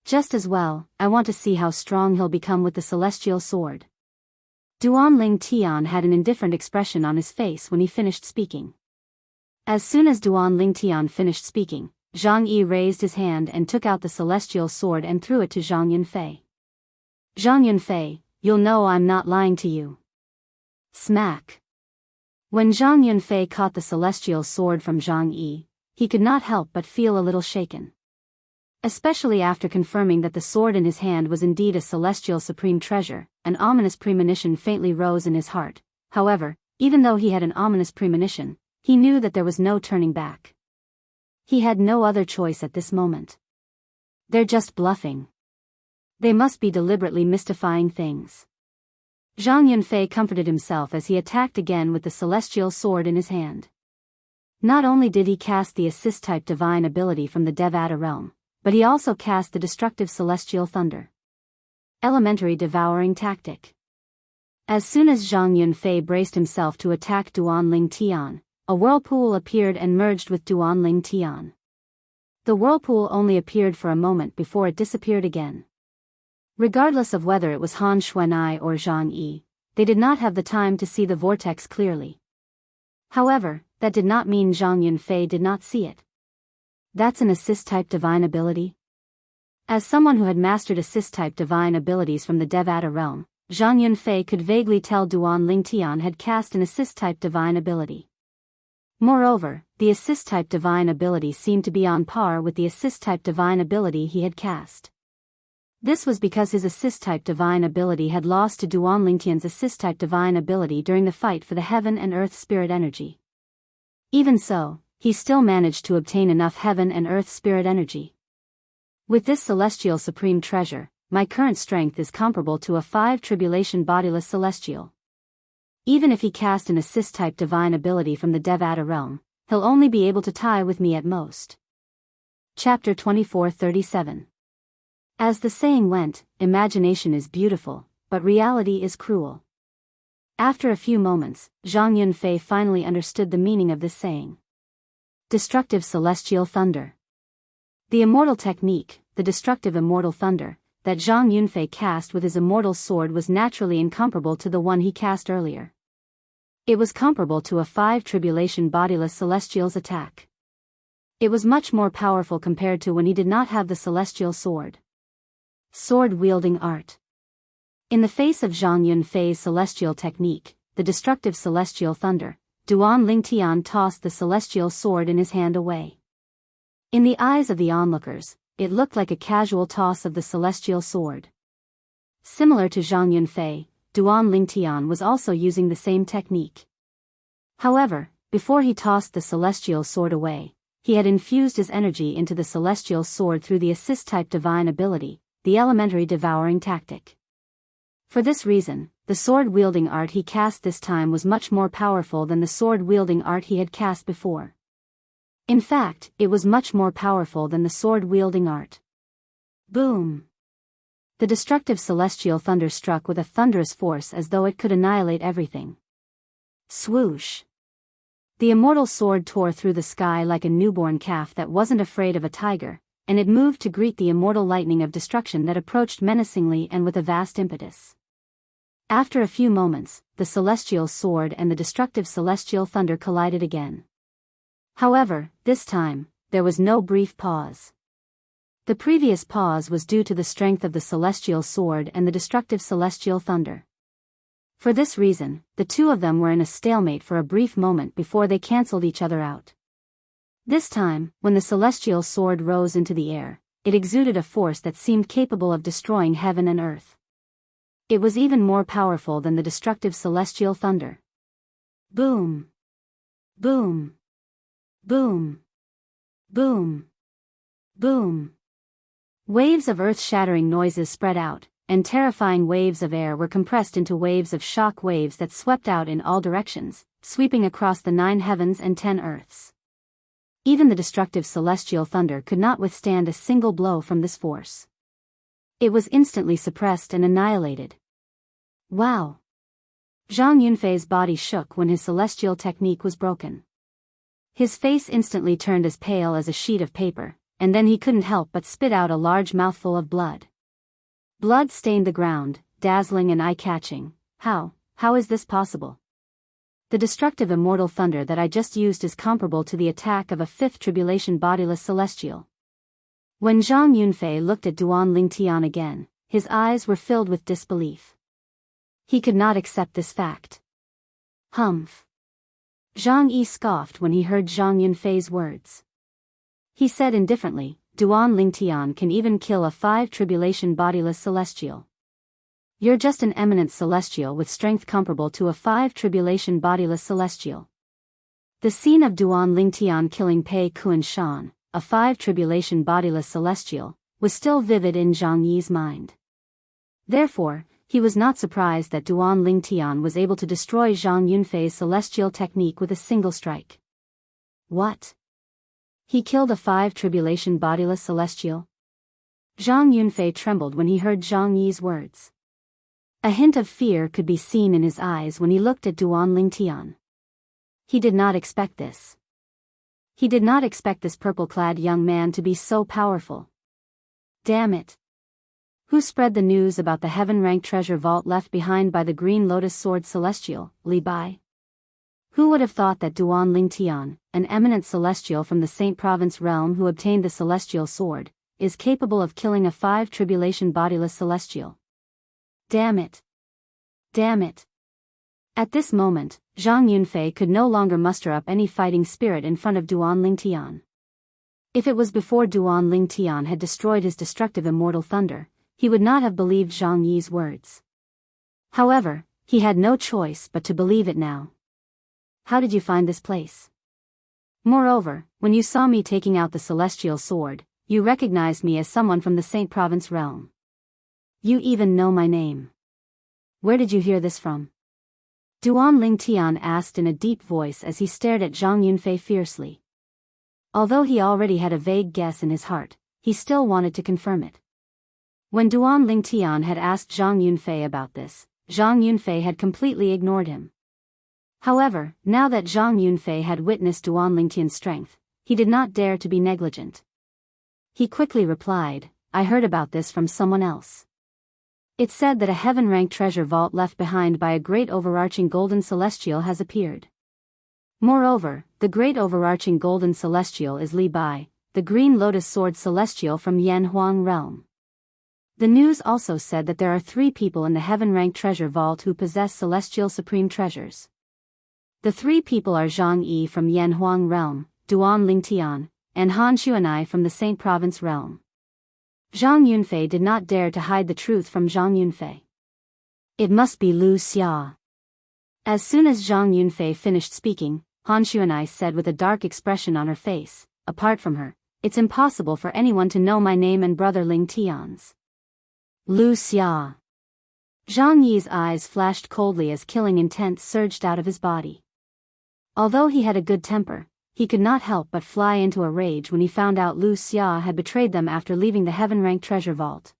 Speaker 1: Just as well, I want to see how strong he'll become with the celestial sword." Duanling Tian had an indifferent expression on his face when he finished speaking. As soon as Duanling Tian finished speaking, Zhang Yi raised his hand and took out the celestial sword and threw it to Zhang Yunfei. "Zhang Yunfei, you'll know I'm not lying to you." Smack. When Zhang Yunfei caught the celestial sword from Zhang Yi, he could not help but feel a little shaken. Especially after confirming that the sword in his hand was indeed a celestial supreme treasure, an ominous premonition faintly rose in his heart. However, even though he had an ominous premonition, he knew that there was no turning back. He had no other choice at this moment. They're just bluffing. They must be deliberately mystifying things. Zhang Yunfei comforted himself as he attacked again with the celestial sword in his hand. Not only did he cast the assist-type divine ability from the Devata realm, but he also cast the destructive celestial thunder. Elementary devouring tactic. As soon as Zhang Yunfei braced himself to attack Duanling Tian, a whirlpool appeared and merged with Duanling Tian. The whirlpool only appeared for a moment before it disappeared again. Regardless of whether it was Han Xuanai or Zhang Yi, they did not have the time to see the vortex clearly. However, that did not mean Zhang Yunfei did not see it. That's an assist-type divine ability? As someone who had mastered assist-type divine abilities from the Devata realm, Zhang Yunfei could vaguely tell Duanling Tian had cast an assist-type divine ability. Moreover, the assist-type divine ability seemed to be on par with the assist-type divine ability he had cast. This was because his assist-type divine ability had lost to Duanling Tian's assist-type divine ability during the fight for the heaven and earth spirit energy. Even so, he still managed to obtain enough heaven and earth spirit energy. With this celestial supreme treasure, my current strength is comparable to a 5 tribulation bodiless celestial. Even if he cast an assist-type divine ability from the Devata realm, he'll only be able to tie with me at most. Chapter 24:37. As the saying went, imagination is beautiful, but reality is cruel. After a few moments, Zhang Yunfei finally understood the meaning of this saying. Destructive celestial thunder. The immortal technique, the destructive immortal thunder, that Zhang Yunfei cast with his immortal sword was naturally incomparable to the one he cast earlier. It was comparable to a 5 tribulation bodiless celestial's attack. It was much more powerful compared to when he did not have the celestial sword. Sword-wielding art. In the face of Zhang Yunfei's celestial technique, the destructive celestial thunder, Duanling Tian tossed the celestial sword in his hand away. In the eyes of the onlookers, it looked like a casual toss of the celestial sword. Similar to Zhang Yunfei, Duanling Tian was also using the same technique. However, before he tossed the celestial sword away, he had infused his energy into the celestial sword through the assist-type divine ability, the elementary devouring tactic. For this reason, the sword-wielding art he cast this time was much more powerful than the sword-wielding art he had cast before. In fact, it was much more powerful than the sword-wielding art. Boom! The destructive celestial thunder struck with a thunderous force as though it could annihilate everything. Swoosh! The immortal sword tore through the sky like a newborn calf that wasn't afraid of a tiger, and it moved to greet the immortal lightning of destruction that approached menacingly and with a vast impetus. After a few moments, the celestial sword and the destructive celestial thunder collided again. However, this time, there was no brief pause. The previous pause was due to the strength of the celestial sword and the destructive celestial thunder. For this reason, the two of them were in a stalemate for a brief moment before they cancelled each other out. This time, when the celestial sword rose into the air, it exuded a force that seemed capable of destroying heaven and earth. It was even more powerful than the destructive celestial thunder. Boom! Boom! Boom! Boom! Boom! Waves of earth-shattering noises spread out, and terrifying waves of air were compressed into waves of shock waves that swept out in all directions, sweeping across the 9 heavens and 10 earths. Even the destructive celestial thunder could not withstand a single blow from this force. It was instantly suppressed and annihilated. Wow! Zhang Yunfei's body shook when his celestial technique was broken. His face instantly turned as pale as a sheet of paper, and then he couldn't help but spit out a large mouthful of blood. Blood stained the ground, dazzling and eye-catching. How is this possible? The destructive immortal thunder that I just used is comparable to the attack of a 5th tribulation bodiless celestial. When Zhang Yunfei looked at Duan Lingtian again, his eyes were filled with disbelief. He could not accept this fact. Humph! Zhang Yi scoffed when he heard Zhang Yunfei's words. He said indifferently, Duan Lingtian can even kill a 5 tribulation bodiless celestial. You're just an eminent celestial with strength comparable to a 5 tribulation bodiless celestial. The scene of Duan Lingtian killing Pei Kuan Shan, a 5 tribulation bodiless celestial, was still vivid in Zhang Yi's mind. Therefore, he was not surprised that Duan Lingtian was able to destroy Zhang Yunfei's celestial technique with a single strike. What? He killed a 5 tribulation bodiless celestial? Zhang Yunfei trembled when he heard Zhang Yi's words. A hint of fear could be seen in his eyes when he looked at Duan Lingtian. He did not expect this. He did not expect this purple-clad young man to be so powerful. Damn it! Who spread the news about the heaven-ranked treasure vault left behind by the Green Lotus Sword Celestial, Li Bai? Who would have thought that Duan Lingtian, an eminent celestial from the Saint Province realm who obtained the celestial sword, is capable of killing a 5 tribulation bodiless celestial? Damn it! Damn it! At this moment, Zhang Yunfei could no longer muster up any fighting spirit in front of Duan Lingtian. If it was before Duan Lingtian had destroyed his destructive immortal thunder, he would not have believed Zhang Yi's words. However, he had no choice but to believe it now. How did you find this place? Moreover, when you saw me taking out the celestial sword, you recognized me as someone from the Saint Province realm. You even know my name. Where did you hear this from? Duan Lingtian asked in a deep voice as he stared at Zhang Yunfei fiercely. Although he already had a vague guess in his heart, he still wanted to confirm it. When Duan Lingtian had asked Zhang Yunfei about this, Zhang Yunfei had completely ignored him. However, now that Zhang Yunfei had witnessed Duan Lingtian's strength, he did not dare to be negligent. He quickly replied, I heard about this from someone else. It said that a heaven-ranked treasure vault left behind by a great overarching golden celestial has appeared. Moreover, the great overarching golden celestial is Li Bai, the Green Lotus Sword Celestial from Yanhuang realm. The news also said that there are 3 people in the heaven-ranked treasure vault who possess celestial supreme treasures. The 3 people are Zhang Yi from Yanhuang realm, Duan Lingtian, and Han Xuanai from the Saint Province realm. Zhang Yunfei did not dare to hide the truth from Zhang Yunfei. It must be Lu Xia. As soon as Zhang Yunfei finished speaking, Han Xuanai said with a dark expression on her face, apart from her, it's impossible for anyone to know my name and brother Ling Tian's. Lu Xia. Zhang Yi's eyes flashed coldly as killing intent surged out of his body. Although he had a good temper, he could not help but fly into a rage when he found out Lu Xia had betrayed them after leaving the heaven-ranked treasure vault.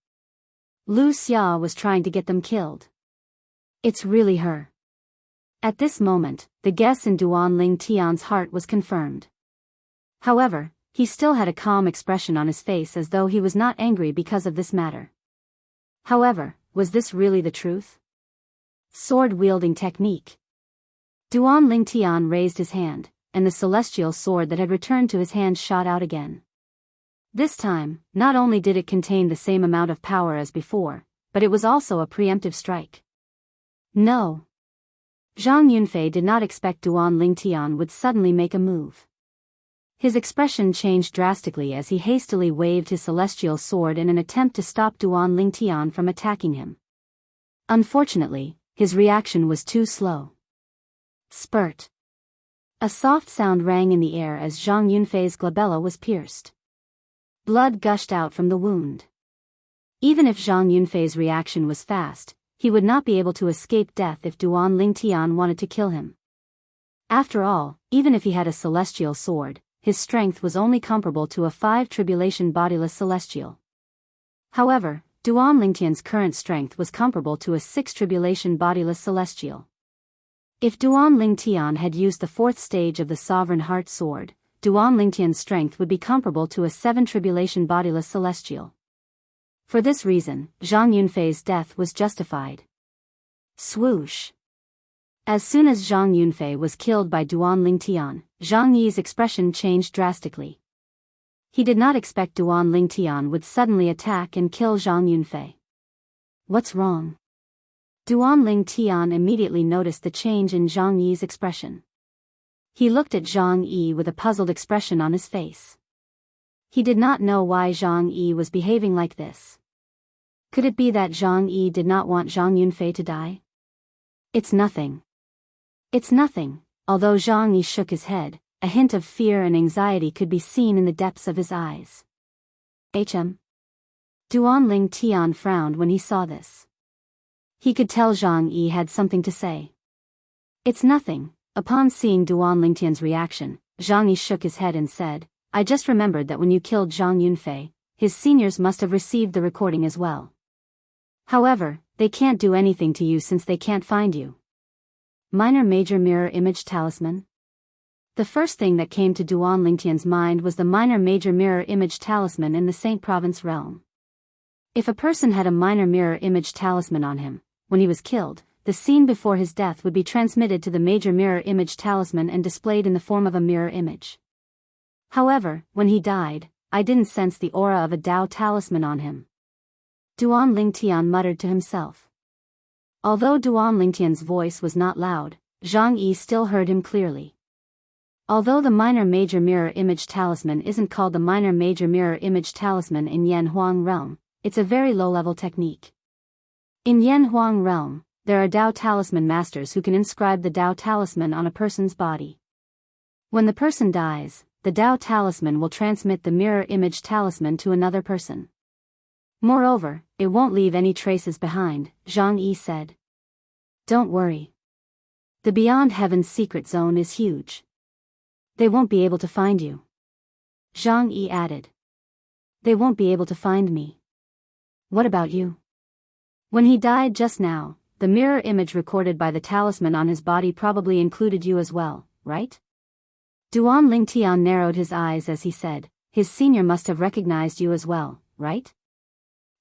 Speaker 1: Lu Xia was trying to get them killed. It's really her. At this moment, the guess in Duan Lingtian's heart was confirmed. However, he still had a calm expression on his face as though he was not angry because of this matter. However, was this really the truth? Sword-wielding technique. Duan Lingtian raised his hand, and the celestial sword that had returned to his hand shot out again. This time, not only did it contain the same amount of power as before, but it was also a preemptive strike. No. Zhang Yunfei did not expect Duan Lingtian would suddenly make a move. His expression changed drastically as he hastily waved his celestial sword in an attempt to stop Duan Lingtian from attacking him. Unfortunately, his reaction was too slow. Spurt. A soft sound rang in the air as Zhang Yunfei's glabella was pierced. Blood gushed out from the wound. Even if Zhang Yunfei's reaction was fast, he would not be able to escape death if Duan Lingtian wanted to kill him. After all, even if he had a celestial sword, his strength was only comparable to a 5 tribulation bodiless celestial. However, Duan Lingtian's current strength was comparable to a 6 tribulation bodiless celestial. If Duan Lingtian had used the 4th stage of the Sovereign Heart Sword, Duan Lingtian's strength would be comparable to a 7 tribulation bodiless celestial. For this reason, Zhang Yunfei's death was justified. Swoosh. As soon as Zhang Yunfei was killed by Duan Lingtian, Zhang Yi's expression changed drastically. He did not expect Duan Lingtian would suddenly attack and kill Zhang Yunfei. What's wrong? Duan Lingtian immediately noticed the change in Zhang Yi's expression. He looked at Zhang Yi with a puzzled expression on his face. He did not know why Zhang Yi was behaving like this. Could it be that Zhang Yi did not want Zhang Yunfei to die? It's nothing. It's nothing. Although Zhang Yi shook his head, a hint of fear and anxiety could be seen in the depths of his eyes. Duan Lingtian frowned when he saw this. He could tell Zhang Yi had something to say. It's nothing. Upon seeing Duan Lingtian's reaction, Zhang Yi shook his head and said, I just remembered that when you killed Zhang Yunfei, his seniors must have received the recording as well. However, they can't do anything to you since they can't find you. Minor Major Mirror Image Talisman? The first thing that came to Duan Lingtian's mind was the Minor Major Mirror Image Talisman in the Saint Province realm. If a person had a Minor Mirror Image Talisman on him, when he was killed, the scene before his death would be transmitted to the Major Mirror Image Talisman and displayed in the form of a mirror image. However, when he died, I didn't sense the aura of a Dao talisman on him. Duan Lingtian muttered to himself. Although Duan Lingtian's voice was not loud, Zhang Yi still heard him clearly. Although the Minor Major Mirror Image Talisman isn't called the Minor Major Mirror Image Talisman in Yanhuang realm, it's a very low-level technique. In Yanhuang realm, there are Dao talisman masters who can inscribe the Dao talisman on a person's body. When the person dies, the Dao talisman will transmit the mirror image talisman to another person. Moreover, it won't leave any traces behind, Zhang Yi said. Don't worry. The Beyond Heaven's secret zone is huge. They won't be able to find you. Zhang Yi added. They won't be able to find me. What about you? When he died just now, the mirror image recorded by the talisman on his body probably included you as well, right? Duan Lingtian narrowed his eyes as he said, his senior must have recognized you as well, right?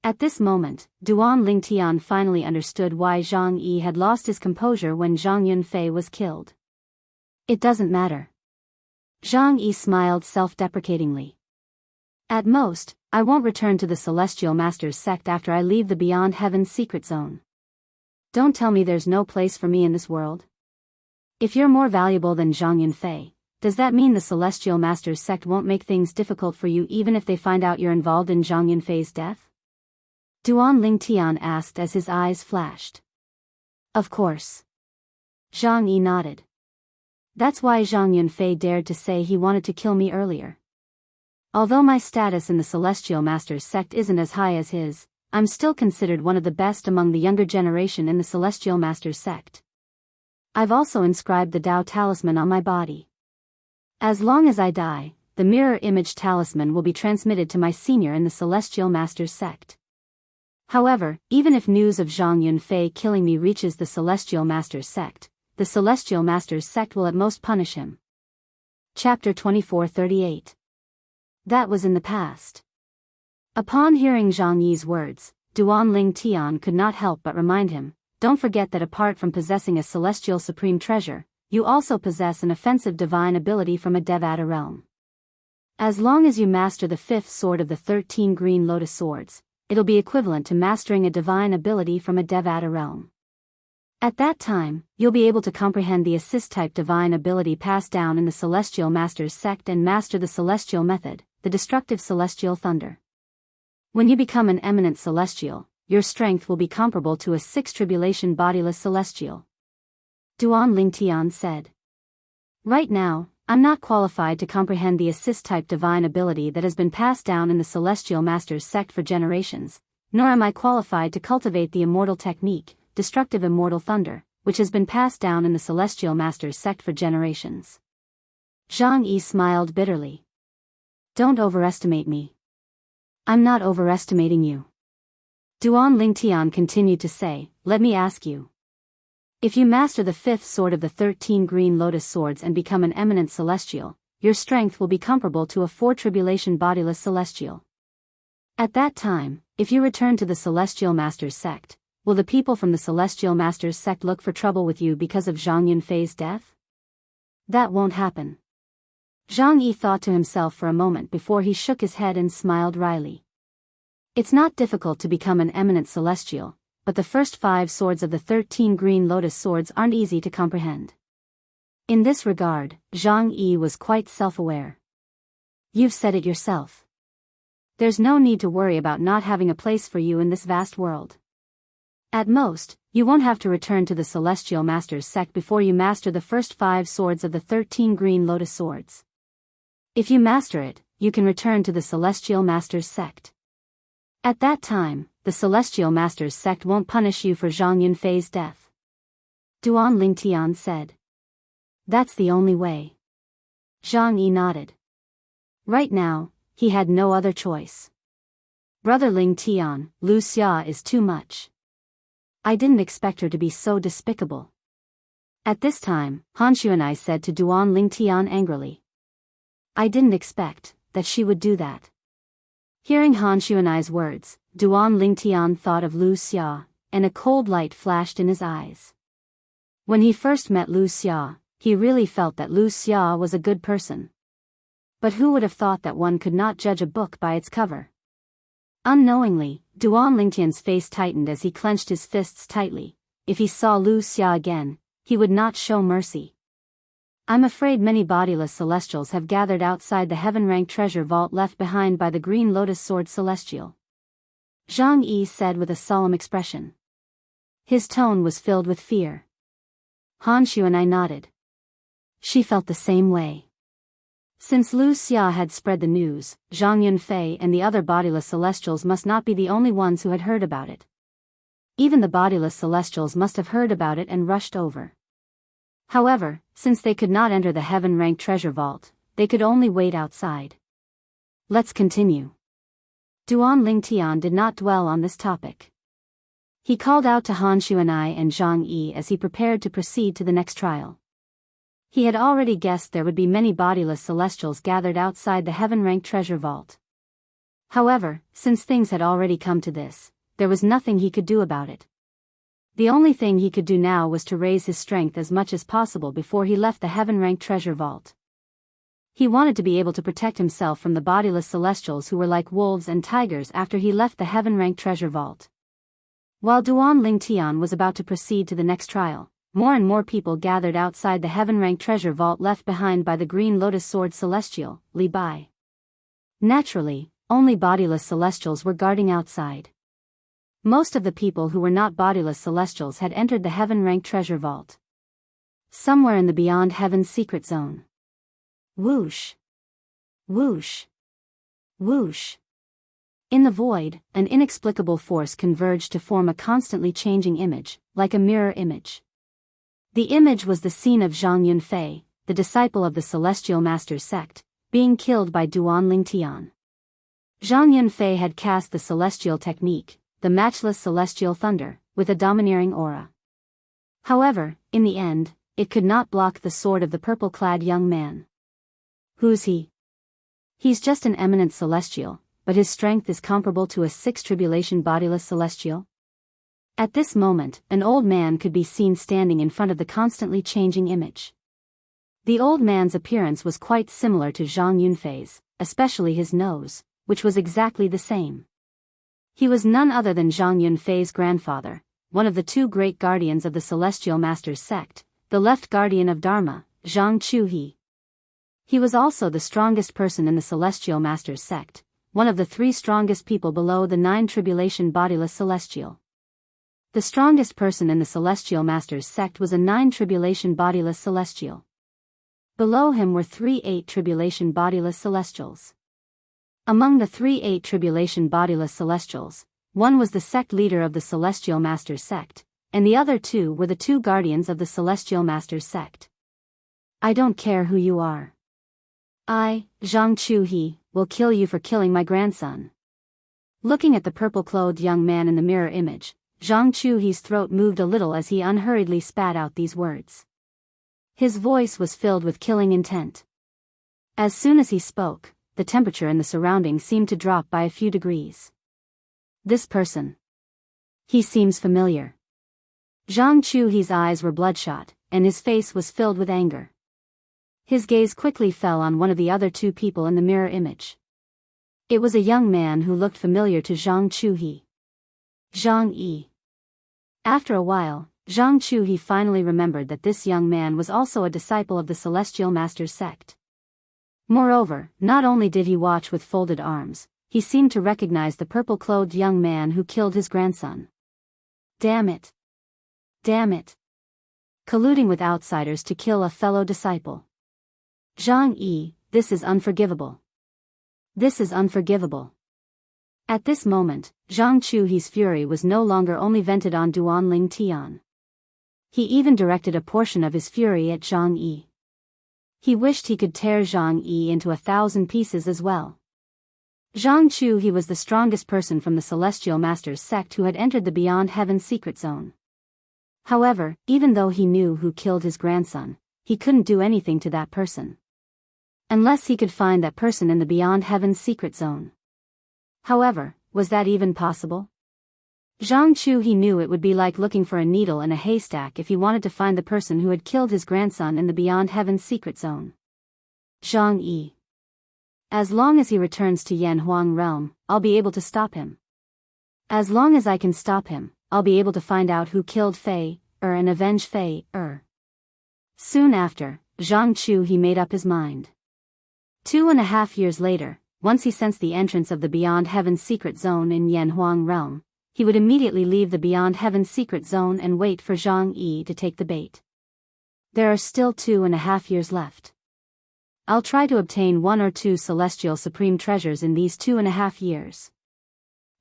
Speaker 1: At this moment, Duan Lingtian finally understood why Zhang Yi had lost his composure when Zhang Yunfei was killed. It doesn't matter. Zhang Yi smiled self-deprecatingly. At most, I won't return to the Celestial Masters sect after I leave the Beyond Heaven's secret zone. Don't tell me there's no place for me in this world. If you're more valuable than Zhang Yunfei, does that mean the Celestial Masters sect won't make things difficult for you even if they find out you're involved in Zhang Yunfei's death? Duan Lingtian asked as his eyes flashed. Of course. Zhang Yi nodded. That's why Zhang Yunfei dared to say he wanted to kill me earlier. Although my status in the Celestial Masters sect isn't as high as his, I'm still considered one of the best among the younger generation in the Celestial Masters sect. I've also inscribed the Dao talisman on my body. As long as I die, the mirror image talisman will be transmitted to my senior in the Celestial Masters sect. However, even if news of Zhang Yunfei killing me reaches the Celestial Masters sect, the Celestial Masters sect will at most punish him. Chapter 2438. That was in the past. Upon hearing Zhang Yi's words, Duan Ling Tian could not help but remind him, don't forget that apart from possessing a celestial supreme treasure, you also possess an offensive divine ability from a Devata realm. As long as you master the 5th sword of the 13 green lotus swords, it'll be equivalent to mastering a divine ability from a Devata realm. At that time, you'll be able to comprehend the assist-type divine ability passed down in the Celestial Masters sect and master the Celestial Method, the destructive Celestial Thunder. When you become an eminent Celestial, your strength will be comparable to a 6 bodiless Celestial. Duan Lingtian said. Right now, I'm not qualified to comprehend the assist-type divine ability that has been passed down in the Celestial Masters sect for generations, nor am I qualified to cultivate the immortal technique, destructive immortal thunder, which has been passed down in the Celestial Masters sect for generations. Zhang Yi smiled bitterly. Don't overestimate me. I'm not overestimating you. Duan Lingtian continued to say, let me ask you. If you master the 5th sword of the 13 green lotus swords and become an eminent celestial, your strength will be comparable to a 4 bodiless celestial. At that time, if you return to the Celestial Masters sect, will the people from the Celestial Masters sect look for trouble with you because of Zhang Yunfei's death? That won't happen. Zhang Yi thought to himself for a moment before he shook his head and smiled wryly. It's not difficult to become an eminent celestial, but the first 5 swords of the 13 green lotus swords aren't easy to comprehend. In this regard, Zhang Yi was quite self-aware. You've said it yourself. There's no need to worry about not having a place for you in this vast world. At most, you won't have to return to the Celestial Masters sect before you master the first 5 swords of the 13 green lotus swords. If you master it, you can return to the Celestial Masters sect. At that time, the Celestial Masters sect won't punish you for Zhang Yunfei's death. Duan Lingtian said. That's the only way. Zhang Yi nodded. Right now, he had no other choice. Brother Ling Tian, Lu Xia is too much. I didn't expect her to be so despicable. At this time, Han Xuanai said to Duan Lingtian angrily. I didn't expect that she would do that. Hearing Han Xuanai's words, Duan Lingtian thought of Lu Xia, and a cold light flashed in his eyes. When he first met Lu Xia, he really felt that Lu Xia was a good person. But who would have thought that one could not judge a book by its cover? Unknowingly, Duan Lingtian's face tightened as he clenched his fists tightly. If he saw Lu Xia again, he would not show mercy. I'm afraid many bodiless celestials have gathered outside the heaven-ranked treasure vault left behind by the green lotus sword celestial. Zhang Yi said with a solemn expression. His tone was filled with fear. Han Xuanai nodded. She felt the same way. Since Lu Xia had spread the news, Zhang Yunfei and the other bodiless celestials must not be the only ones who had heard about it. Even the bodiless celestials must have heard about it and rushed over. However, since they could not enter the heaven-ranked treasure vault, they could only wait outside. Let's continue. Duan Lingtian did not dwell on this topic. He called out to Han Xuanai and Zhang Yi as he prepared to proceed to the next trial. He had already guessed there would be many bodiless celestials gathered outside the heaven-ranked treasure vault. However, since things had already come to this, there was nothing he could do about it. The only thing he could do now was to raise his strength as much as possible before he left the heaven-ranked treasure vault. He wanted to be able to protect himself from the bodiless celestials who were like wolves and tigers after he left the heaven-ranked treasure vault. While Duan Lingtian was about to proceed to the next trial, more and more people gathered outside the heaven-ranked treasure vault left behind by the green lotus sword celestial, Li Bai. Naturally, only bodiless celestials were guarding outside. Most of the people who were not bodiless celestials had entered the heaven-ranked treasure vault. Somewhere in the beyond heaven's secret zone. Whoosh! Whoosh! Whoosh! In the void, an inexplicable force converged to form a constantly changing image, like a mirror image. The image was the scene of Zhang Yunfei, the disciple of the Celestial Masters sect, being killed by Duan Lingtian. Zhang Yunfei had cast the celestial technique, the matchless celestial thunder, with a domineering aura. However, in the end, it could not block the sword of the purple-clad young man. Who's he? He's just an eminent celestial, but his strength is comparable to a 6 tribulation bodiless celestial. At this moment, an old man could be seen standing in front of the constantly changing image. The old man's appearance was quite similar to Zhang Yunfei's, especially his nose, which was exactly the same. He was none other than Zhang Yunfei's grandfather, one of the 2 great guardians of the Celestial Masters sect, the left guardian of Dharma, Zhang Chuhi. He was also the strongest person in the Celestial Masters sect, one of the 3 strongest people below the 9 tribulation bodiless celestial. The strongest person in the Celestial Masters sect was a 9 tribulation bodiless celestial. Below him were 3 8 tribulation bodiless celestials. Among the 3 8 tribulation bodiless celestials, one was the sect leader of the Celestial Masters sect, and the other 2 were the 2 guardians of the Celestial Masters sect. I don't care who you are. I, Zhang Chuhi, will kill you for killing my grandson. Looking at the purple-clothed young man in the mirror image, Zhang Chuhi's throat moved a little as he unhurriedly spat out these words. His voice was filled with killing intent. As soon as he spoke, the temperature in the surroundings seemed to drop by a few degrees. This person. He seems familiar. Zhang Chuhi's eyes were bloodshot, and his face was filled with anger. His gaze quickly fell on one of the other 2 people in the mirror image. It was a young man who looked familiar to Zhang Chuhi. Zhang Yi. After a while, Zhang Chuhi finally remembered that this young man was also a disciple of the Celestial Masters sect. Moreover, not only did he watch with folded arms, he seemed to recognize the purple-clothed young man who killed his grandson. Damn it. Damn it. Colluding with outsiders to kill a fellow disciple. Zhang Yi, this is unforgivable. This is unforgivable. At this moment, Zhang Chuhi's fury was no longer only vented on Duanling Tian. He even directed a portion of his fury at Zhang Yi. He wished he could tear Zhang Yi into 1,000 pieces as well. Zhang Chuhi was the strongest person from the Celestial Masters sect who had entered the Beyond Heaven secret zone. However, even though he knew who killed his grandson, he couldn't do anything to that person. Unless he could find that person in the Beyond Heaven secret zone. However, was that even possible? Zhang Chuhi knew it would be like looking for a needle in a haystack if he wanted to find the person who had killed his grandson in the Beyond Heaven secret zone. Zhang Yi. As long as he returns to Yanhuang realm, I'll be able to stop him. As long as I can stop him, I'll be able to find out who killed Fei, and avenge Fei, Soon after, Zhang Chuhi made up his mind. 2.5 years later, once he sensed the entrance of the Beyond Heaven secret zone in Yanhuang realm, he would immediately leave the Beyond Heaven secret zone and wait for Zhang Yi to take the bait. There are still 2.5 years left. I'll try to obtain 1 or 2 celestial supreme treasures in these 2.5 years.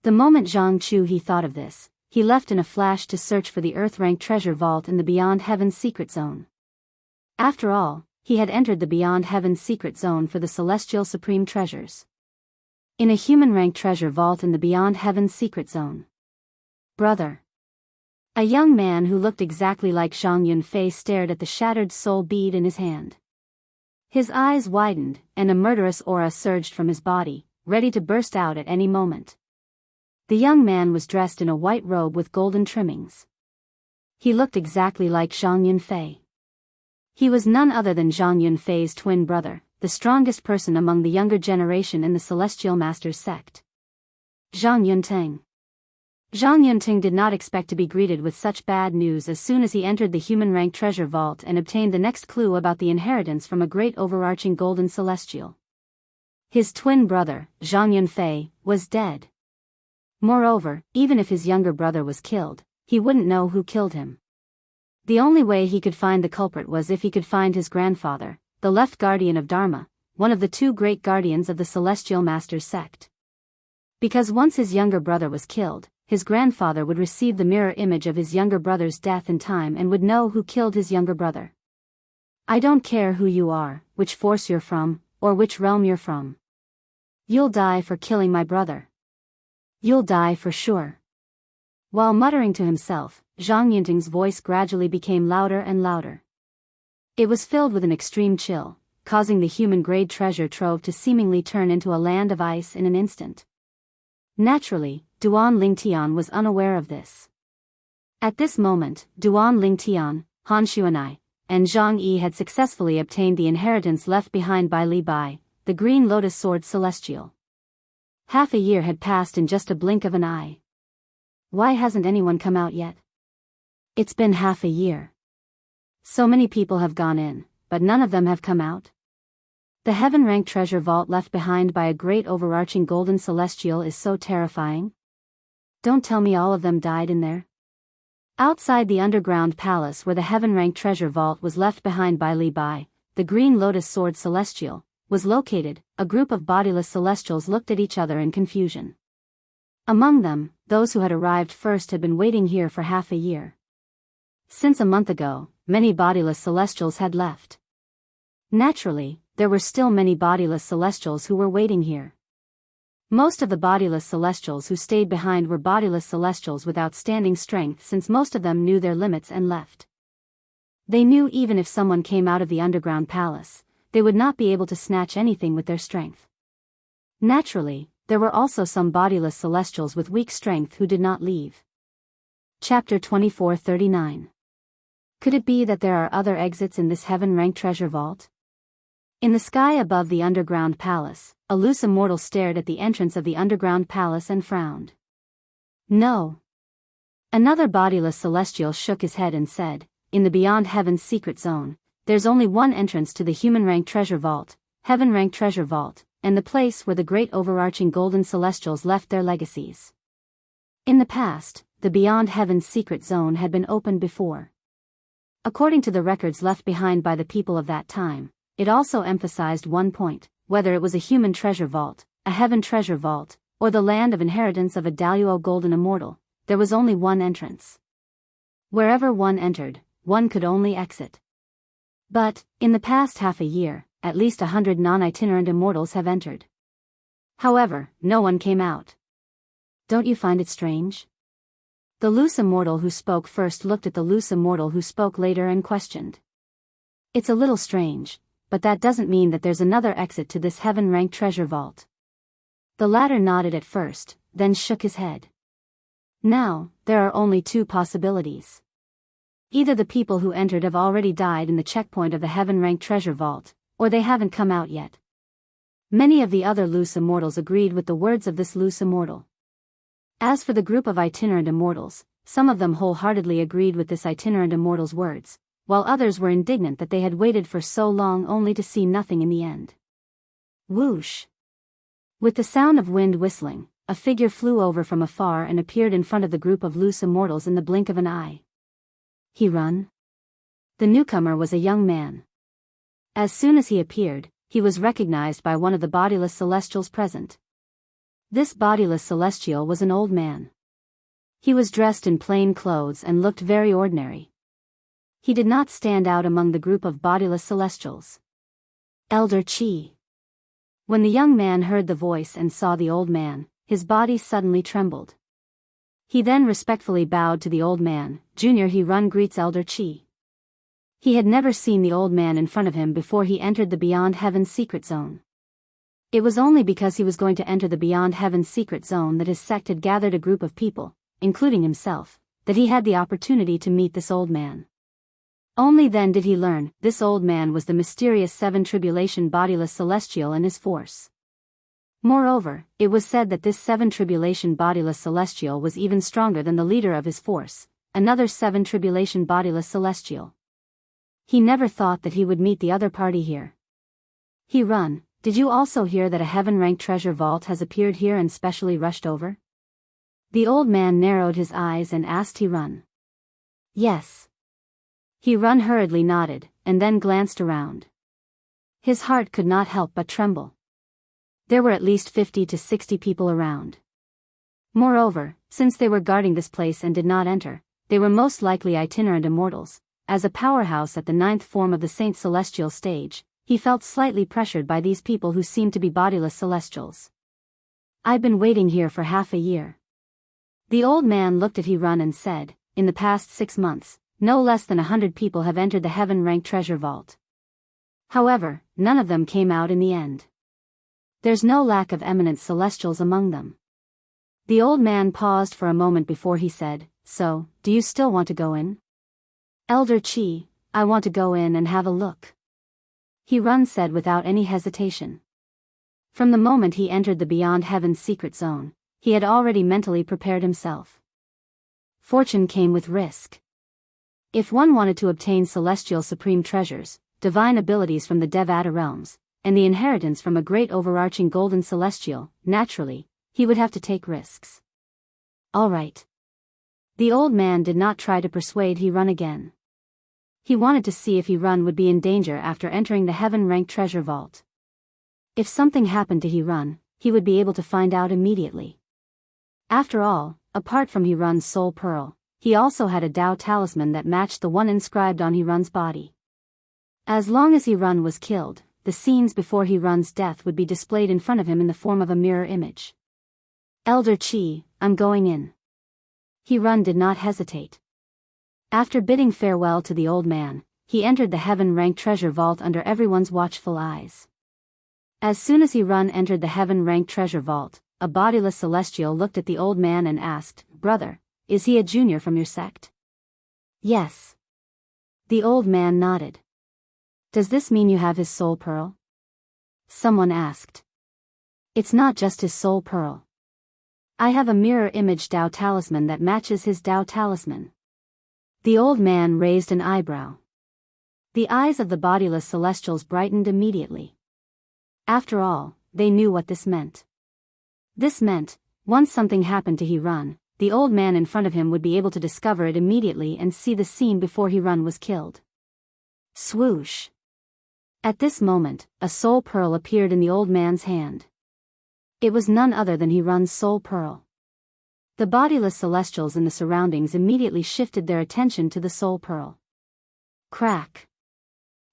Speaker 1: The moment Zhang Chuhi thought of this, he left in a flash to search for the Earth-rank treasure vault in the Beyond Heaven secret zone. After all, he had entered the Beyond Heaven secret zone for the celestial supreme treasures. In a human-rank treasure vault in the Beyond Heaven secret zone. Brother. A young man who looked exactly like Zhang Yunfei stared at the shattered soul bead in his hand. His eyes widened, and a murderous aura surged from his body, ready to burst out at any moment. The young man was dressed in a white robe with golden trimmings. He looked exactly like Zhang Yunfei. He was none other than Zhang Yunfei's twin brother, the strongest person among the younger generation in the Celestial Masters sect. Zhang Yunteng. Zhang Yunteng did not expect to be greeted with such bad news as soon as he entered the human-rank treasure vault and obtained the next clue about the inheritance from a great overarching golden celestial. His twin brother, Zhang Yunfei, was dead. Moreover, even if his younger brother was killed, he wouldn't know who killed him. The only way he could find the culprit was if he could find his grandfather, the left guardian of Dharma, one of the 2 great guardians of the Celestial Masters sect. Because once his younger brother was killed, his grandfather would receive the mirror image of his younger brother's death in time and would know who killed his younger brother. I don't care who you are, which force you're from, or which realm you're from. You'll die for killing my brother. You'll die for sure. While muttering to himself, Zhang Yunteng's voice gradually became louder and louder. It was filled with an extreme chill, causing the human-grade treasure trove to seemingly turn into a land of ice in an instant. Naturally, Duan Lingtian was unaware of this. At this moment, Duan Lingtian, Han Xuanai, and Zhang Yi had successfully obtained the inheritance left behind by Li Bai, the green lotus sword celestial. Half a year had passed in just a blink of an eye. Why hasn't anyone come out yet? It's been half a year. So many people have gone in, but none of them have come out. The heaven-ranked treasure vault left behind by a great overarching golden celestial is so terrifying. Don't tell me all of them died in there. Outside the underground palace where the heaven-ranked treasure vault was left behind by Li Bai, the green lotus sword celestial, was located. A group of bodiless celestials looked at each other in confusion. Among them, those who had arrived first had been waiting here for half a year. Since a month ago, many bodiless celestials had left. Naturally, there were still many bodiless celestials who were waiting here. Most of the bodiless celestials who stayed behind were bodiless celestials with outstanding strength, since most of them knew their limits and left. They knew even if someone came out of the underground palace, they would not be able to snatch anything with their strength. Naturally, there were also some bodiless celestials with weak strength who did not leave. Chapter 2439. Could it be that there are other exits in this heaven-ranked treasure vault? In the sky above the underground palace, a loose immortal stared at the entrance of the underground palace and frowned. No. Another bodiless celestial shook his head and said, in the Beyond Heaven's secret zone, there's only one entrance to the human-ranked treasure vault, heaven-ranked treasure vault, and the place where the great overarching golden celestials left their legacies. In the past, the Beyond Heaven's secret zone had been opened before. According to the records left behind by the people of that time, it also emphasized one point: whether it was a human treasure vault, a heaven treasure vault, or the land of inheritance of a Daoist golden immortal, there was only one entrance. Wherever one entered, one could only exit. But, in the past half a year, at least 100 non-itinerant immortals have entered. However, no one came out. Don't you find it strange? The loose immortal who spoke first looked at the loose immortal who spoke later and questioned. It's a little strange, but that doesn't mean that there's another exit to this heaven-ranked treasure vault. The latter nodded at first, then shook his head. Now, there are only two possibilities. Either the people who entered have already died in the checkpoint of the heaven-ranked treasure vault, or they haven't come out yet. Many of the other loose immortals agreed with the words of this loose immortal. As for the group of itinerant immortals, some of them wholeheartedly agreed with this itinerant immortal's words, while others were indignant that they had waited for so long only to see nothing in the end. Whoosh! With the sound of wind whistling, a figure flew over from afar and appeared in front of the group of loose immortals in the blink of an eye. He run? The newcomer was a young man. As soon as he appeared, he was recognized by one of the bodiless celestials present. This bodiless celestial was an old man. He was dressed in plain clothes and looked very ordinary. He did not stand out among the group of bodiless celestials. Elder Qi. When the young man heard the voice and saw the old man, his body suddenly trembled. He then respectfully bowed to the old man. Junior He Run greets Elder Qi. He had never seen the old man in front of him before he entered the Beyond Heaven's secret zone. It was only because he was going to enter the Beyond Heaven's secret zone that his sect had gathered a group of people, including himself, that he had the opportunity to meet this old man. Only then did he learn, this old man was the mysterious Seven Tribulation bodiless celestial and his force. Moreover, it was said that this Seven Tribulation bodiless celestial was even stronger than the leader of his force, another Seven Tribulation bodiless celestial. He never thought that he would meet the other party here. He run, did you also hear that a heaven-ranked treasure vault has appeared here and specially rushed over? The old man narrowed his eyes and asked He Run. Yes. He Run hurriedly nodded, and then glanced around. His heart could not help but tremble. There were at least 50 to 60 people around. Moreover, since they were guarding this place and did not enter, they were most likely itinerant immortals. As a powerhouse at the 9th form of the Saint Celestial stage, he felt slightly pressured by these people who seemed to be bodiless celestials. I've been waiting here for half a year. The old man looked at He Run and said, in the past 6 months, no less than 100 people have entered the heaven-ranked treasure vault. However, none of them came out in the end. There's no lack of eminent celestials among them. The old man paused for a moment before he said, "So, do you still want to go in?" "Elder Qi, I want to go in and have a look," He-Run said without any hesitation. From the moment he entered the Beyond Heaven's secret zone, he had already mentally prepared himself. Fortune came with risk. If one wanted to obtain celestial supreme treasures, divine abilities from the Devata realms, and the inheritance from a great overarching golden celestial, naturally, he would have to take risks. All right. The old man did not try to persuade He-Run again. He wanted to see if He-Run would be in danger after entering the heaven-ranked treasure vault. If something happened to He-Run, he would be able to find out immediately. After all, apart from He-Run's soul pearl, he also had a Dao talisman that matched the one inscribed on He-Run's body. As long as He-Run was killed, the scenes before He-Run's death would be displayed in front of him in the form of a mirror image. "Elder Qi, I'm going in." He-Run did not hesitate. After bidding farewell to the old man, he entered the heaven-ranked treasure vault under everyone's watchful eyes. As soon as He-Run entered the heaven-ranked treasure vault, a bodiless celestial looked at the old man and asked, "Brother, is he a junior from your sect?" "Yes." The old man nodded. "Does this mean you have his soul pearl?" Someone asked. "It's not just his soul pearl. I have a mirror image Dao talisman that matches his Dao talisman." The old man raised an eyebrow. The eyes of the bodiless celestials brightened immediately. After all, they knew what this meant. This meant, once something happened to He-Run, the old man in front of him would be able to discover it immediately and see the scene before He-Run was killed. Swoosh! At this moment, a soul pearl appeared in the old man's hand. It was none other than He-Run's soul pearl. The bodiless celestials in the surroundings immediately shifted their attention to the soul pearl. Crack!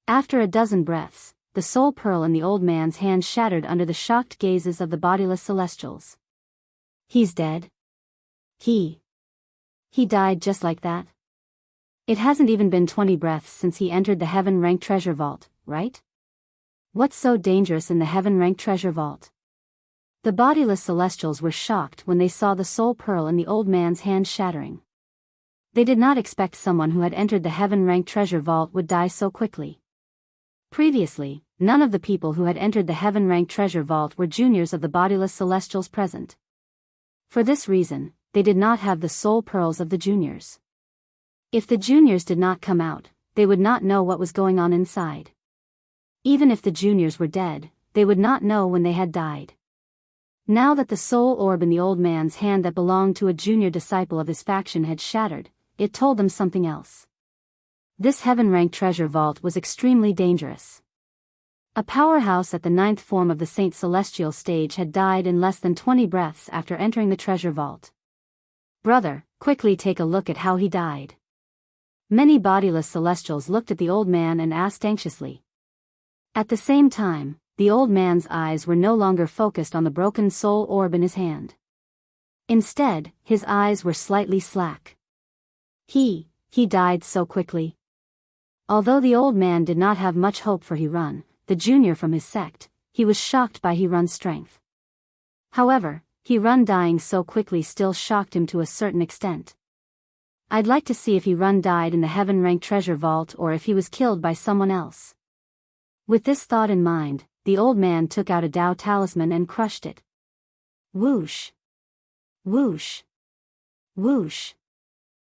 Speaker 1: After a dozen breaths, the soul pearl in the old man's hand shattered under the shocked gazes of the bodiless celestials. "He's dead? He died just like that? It hasn't even been 20 breaths since he entered the heaven-ranked treasure vault, right? What's so dangerous in the heaven-ranked treasure vault?" The bodiless celestials were shocked when they saw the soul pearl in the old man's hand shattering. They did not expect someone who had entered the heaven-ranked treasure vault would die so quickly. Previously, none of the people who had entered the heaven-ranked treasure vault were juniors of the bodiless celestials present. For this reason, they did not have the soul pearls of the juniors. If the juniors did not come out, they would not know what was going on inside. Even if the juniors were dead, they would not know when they had died. Now that the soul orb in the old man's hand that belonged to a junior disciple of his faction had shattered, it told them something else. This heaven-ranked treasure vault was extremely dangerous. A powerhouse at the 9th form of the Saint Celestial stage had died in less than 20 breaths after entering the treasure vault. "Brother, quickly take a look at how he died." Many bodiless celestials looked at the old man and asked anxiously. At the same time, the old man's eyes were no longer focused on the broken soul orb in his hand. Instead, his eyes were slightly slack. He died so quickly. Although the old man did not have much hope for He-Run, the junior from his sect, he was shocked by He-Run's strength. However, He-Run dying so quickly still shocked him to a certain extent. I'd like to see if He-Run died in the heaven-ranked treasure vault or if he was killed by someone else. With this thought in mind, the old man took out a Dao talisman and crushed it. Whoosh! Whoosh! Whoosh!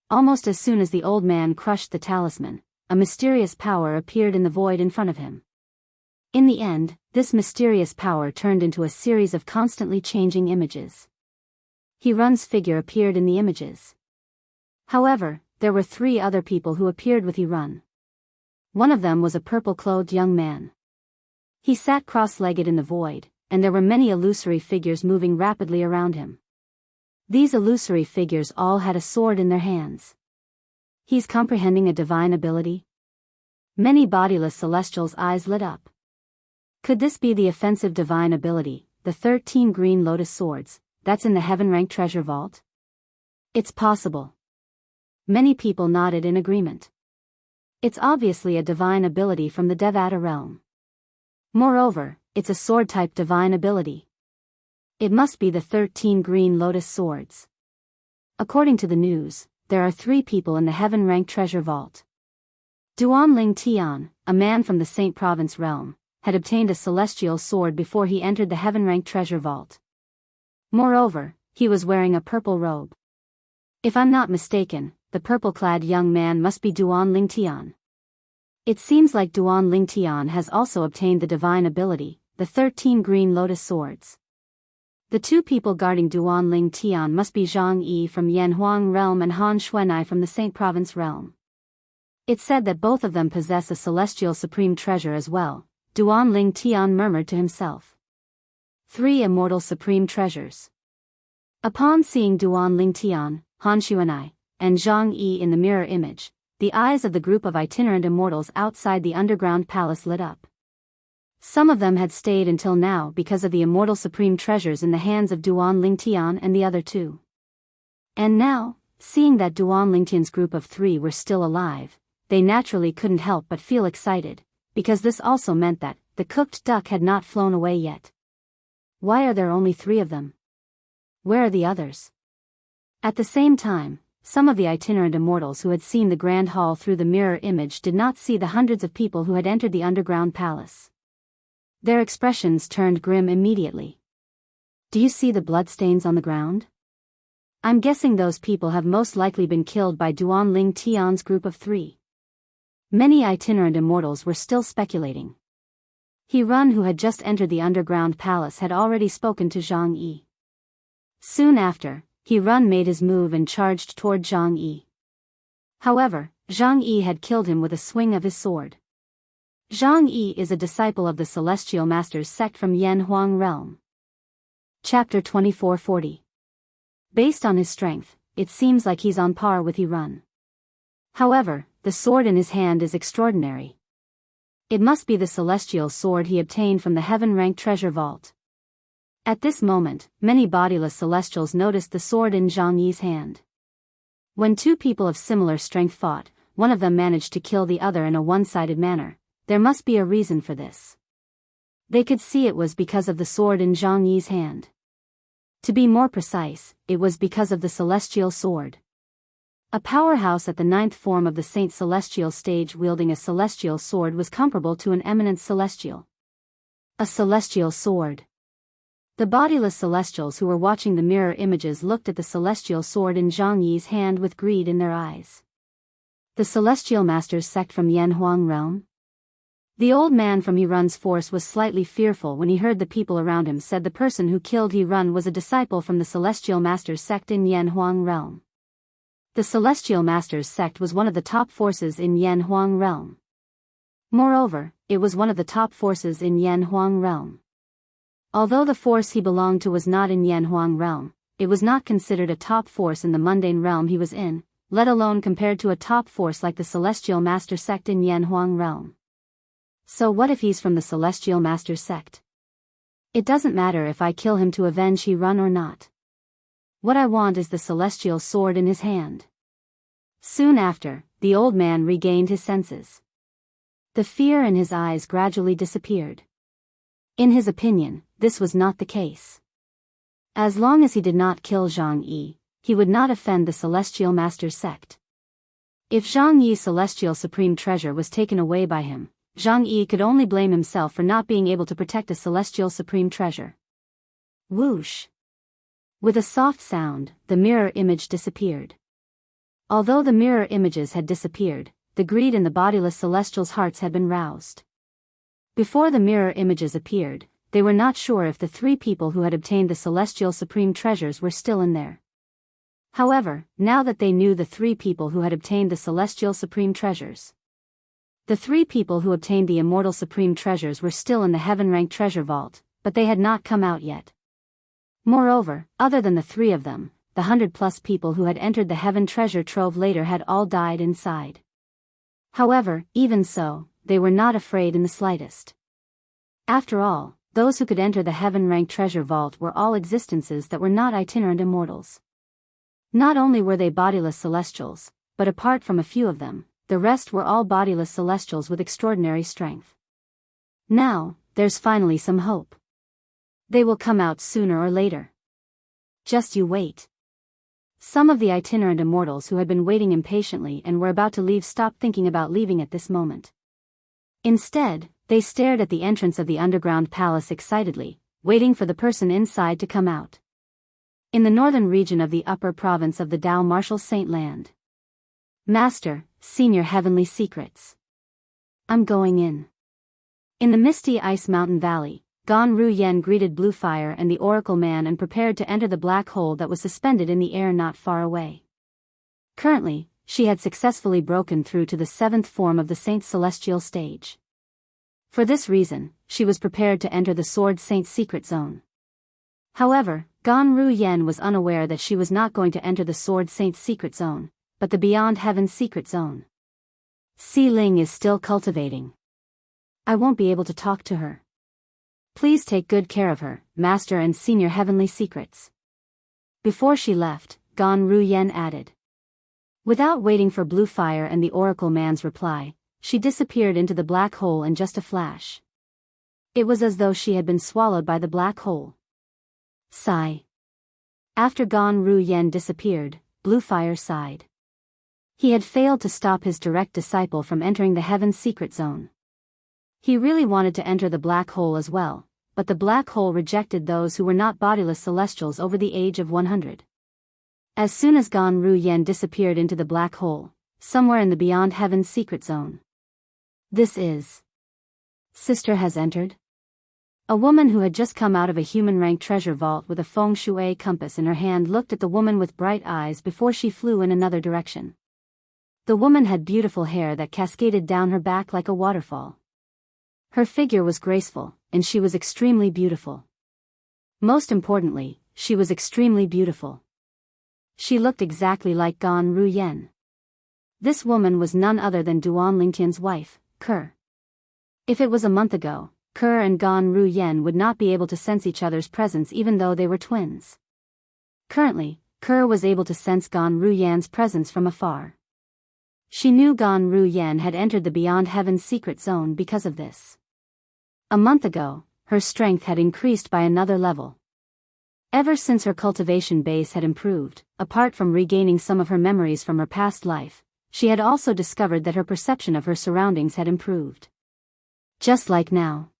Speaker 1: Almost as soon as the old man crushed the talisman, a mysterious power appeared in the void in front of him. In the end, this mysterious power turned into a series of constantly changing images. He-Run's figure appeared in the images. However, there were 3 other people who appeared with He-Run. One of them was a purple-clothed young man. He sat cross-legged in the void, and there were many illusory figures moving rapidly around him. These illusory figures all had a sword in their hands. He's comprehending a divine ability? Many bodiless celestials' eyes lit up. Could this be the offensive divine ability, the 13 green lotus swords, that's in the heaven-ranked treasure vault? It's possible. Many people nodded in agreement. It's obviously a divine ability from the Devata realm. Moreover, it's a sword-type divine ability. It must be the 13 green lotus swords. According to the news, there are 3 people in the heaven-ranked treasure vault. Duanling Tian, a man from the Saint Province realm, had obtained a celestial sword before he entered the heaven-ranked treasure vault. Moreover, he was wearing a purple robe. If I'm not mistaken, the purple-clad young man must be Duanling Tian. It seems like Duanling Tian has also obtained the divine ability, the 13 green lotus swords. The 2 people guarding Duanling Tian must be Zhang Yi from Yanhuang realm and Han Xuanai from the Saint Province realm. It's said that both of them possess a celestial supreme treasure as well, Duanling Tian murmured to himself. 3 immortal supreme treasures. Upon seeing Duanling Tian, Han Xuanai, and Zhang Yi in the mirror image, the eyes of the group of itinerant immortals outside the underground palace lit up. Some of them had stayed until now because of the immortal supreme treasures in the hands of Duanling Tian and the other 2. And now, seeing that Duanling Tian's group of 3 were still alive, they naturally couldn't help but feel excited, because this also meant that the cooked duck had not flown away yet. Why are there only 3 of them? Where are the others? At the same time, some of the itinerant immortals who had seen the grand hall through the mirror image did not see the hundreds of people who had entered the underground palace. Their expressions turned grim immediately. Do you see the bloodstains on the ground? I'm guessing those people have most likely been killed by Duanling Tian's group of 3. Many itinerant immortals were still speculating. He Run, who had just entered the underground palace, had already spoken to Zhang Yi. Soon after, He Run made his move and charged toward Zhang Yi. However, Zhang Yi had killed him with a swing of his sword. Zhang Yi is a disciple of the Celestial Masters sect from Yanhuang realm. Chapter 2440. Based on his strength, it seems like he's on par with He Run. However, the sword in his hand is extraordinary. It must be the celestial sword he obtained from the heaven-ranked treasure vault. At this moment, many bodiless celestials noticed the sword in Zhang Yi's hand. When 2 people of similar strength fought, one of them managed to kill the other in a one-sided manner. There must be a reason for this. They could see it was because of the sword in Zhang Yi's hand. To be more precise, it was because of the celestial sword. A powerhouse at the 9th form of the Saint Celestial stage wielding a celestial sword was comparable to an eminent celestial. A celestial sword. The bodiless celestials who were watching the mirror images looked at the celestial sword in Zhang Yi's hand with greed in their eyes. The Celestial Masters sect from Yanhuang realm? The old man from He Run's force was slightly fearful when he heard the people around him said the person who killed He Run was a disciple from the Celestial Masters sect in Yanhuang realm. The Celestial Masters sect was one of the top forces in Yanhuang realm. Moreover, it was one of the top forces in Yanhuang realm. Although the force he belonged to was not in Yanhuang realm, it was not considered a top force in the mundane realm he was in, let alone compared to a top force like the Celestial Master sect in Yanhuang realm. So what if he's from the Celestial Master sect? It doesn't matter if I kill him to avenge He Run or not. What I want is the celestial sword in his hand. Soon after, the old man regained his senses. The fear in his eyes gradually disappeared. In his opinion, this was not the case. As long as he did not kill Zhang Yi, he would not offend the Celestial Master sect. If Zhang Yi's celestial supreme treasure was taken away by him, Zhang Yi could only blame himself for not being able to protect a celestial supreme treasure. Whoosh! With a soft sound, the mirror image disappeared. Although the mirror images had disappeared, the greed in the bodiless celestials' hearts had been roused. Before the mirror images appeared, they were not sure if the 3 people who had obtained the celestial supreme treasures were still in there. However, now that they knew the 3 people who had obtained the celestial supreme treasures, the 3 people who obtained the immortal supreme treasures were still in the heaven-ranked treasure vault, but they had not come out yet. Moreover, other than the 3 of them, the 100+ people who had entered the heaven treasure trove later had all died inside. However, even so, they were not afraid in the slightest. After all, those who could enter the heaven-ranked treasure vault were all existences that were not itinerant immortals. Not only were they bodiless celestials, but apart from a few of them, the rest were all bodiless celestials with extraordinary strength. Now, there's finally some hope. They will come out sooner or later. Just you wait. Some of the itinerant immortals who had been waiting impatiently and were about to leave stopped thinking about leaving at this moment. Instead, they stared at the entrance of the underground palace excitedly, waiting for the person inside to come out. In the northern region of the upper province of the Dao Martial Saint Land. Master, Senior Heavenly Secrets. I'm going in. In the misty Ice Mountain Valley, Gan Ruyen greeted Blue Fire and the Oracle Man and prepared to enter the black hole that was suspended in the air not far away. Currently, she had successfully broken through to the 7th form of the Saint Celestial stage. For this reason, she was prepared to enter the Sword Saint Secret Zone. However, Gan Ruyen was unaware that she was not going to enter the Sword Saint Secret Zone, but the Beyond Heaven Secret Zone. Si Ling is still cultivating. I won't be able to talk to her. Please take good care of her, Master and Senior Heavenly Secrets. Before she left, Gan Ruyen added. Without waiting for Blue Fire and the Oracle Man's reply, she disappeared into the black hole in just a flash. It was as though she had been swallowed by the black hole. Sigh. After Gan Ruyen disappeared, Blue Fire sighed. He had failed to stop his direct disciple from entering the Heaven Secret Zone. He really wanted to enter the black hole as well, but the black hole rejected those who were not bodiless celestials over the age of 100. As soon as Gan Ruyen disappeared into the black hole, somewhere in the Beyond Heaven Secret Zone. This is. Sister has entered? A woman who had just come out of a human-rank treasure vault with a feng shui compass in her hand looked at the woman with bright eyes before she flew in another direction. The woman had beautiful hair that cascaded down her back like a waterfall. Her figure was graceful, and she was extremely beautiful. Most importantly, she was extremely beautiful. She looked exactly like Gan Ruyen. This woman was none other than Duan Lingtian's wife, Ke. If it was a month ago, Ke and Gan Ruyen would not be able to sense each other's presence even though they were twins. Currently, Ke was able to sense Gan Ruyen's presence from afar. She knew Gan Ruyen had entered the Beyond Heaven Secret Zone because of this. A month ago, her strength had increased by another level. Ever since her cultivation base had improved, apart from regaining some of her memories from her past life, she had also discovered that her perception of her surroundings had improved. Just like now.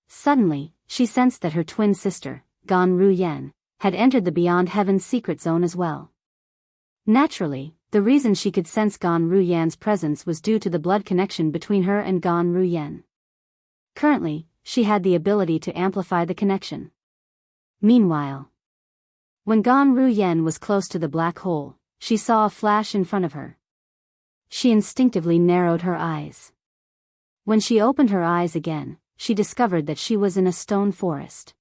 Speaker 1: Suddenly, she sensed that her twin sister, Gan Ruyen, had entered the Beyond Heaven Secret Zone as well. Naturally, the reason she could sense Gan Ruyen's presence was due to the blood connection between her and Gan Ruyen. Currently, she had the ability to amplify the connection. Meanwhile, when Gan Ruyen was close to the black hole, she saw a flash in front of her. She instinctively narrowed her eyes. When she opened her eyes again, she discovered that she was in a stone forest.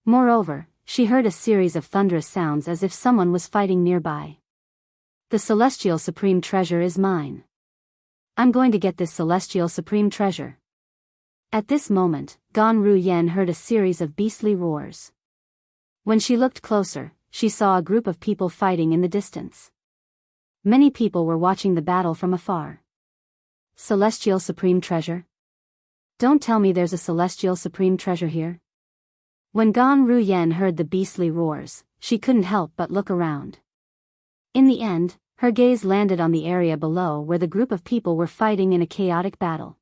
Speaker 1: Moreover, she heard a series of thunderous sounds as if someone was fighting nearby. The Celestial Supreme Treasure is mine. I'm going to get this Celestial Supreme Treasure. At this moment, Gan Ruyen heard a series of beastly roars. When she looked closer, she saw a group of people fighting in the distance. Many people were watching the battle from afar. Celestial Supreme Treasure? Don't tell me there's a Celestial Supreme Treasure here. When Gan Ruyen heard the beastly roars, she couldn't help but look around. In the end, her gaze landed on the area below where the group of people were fighting in a chaotic battle.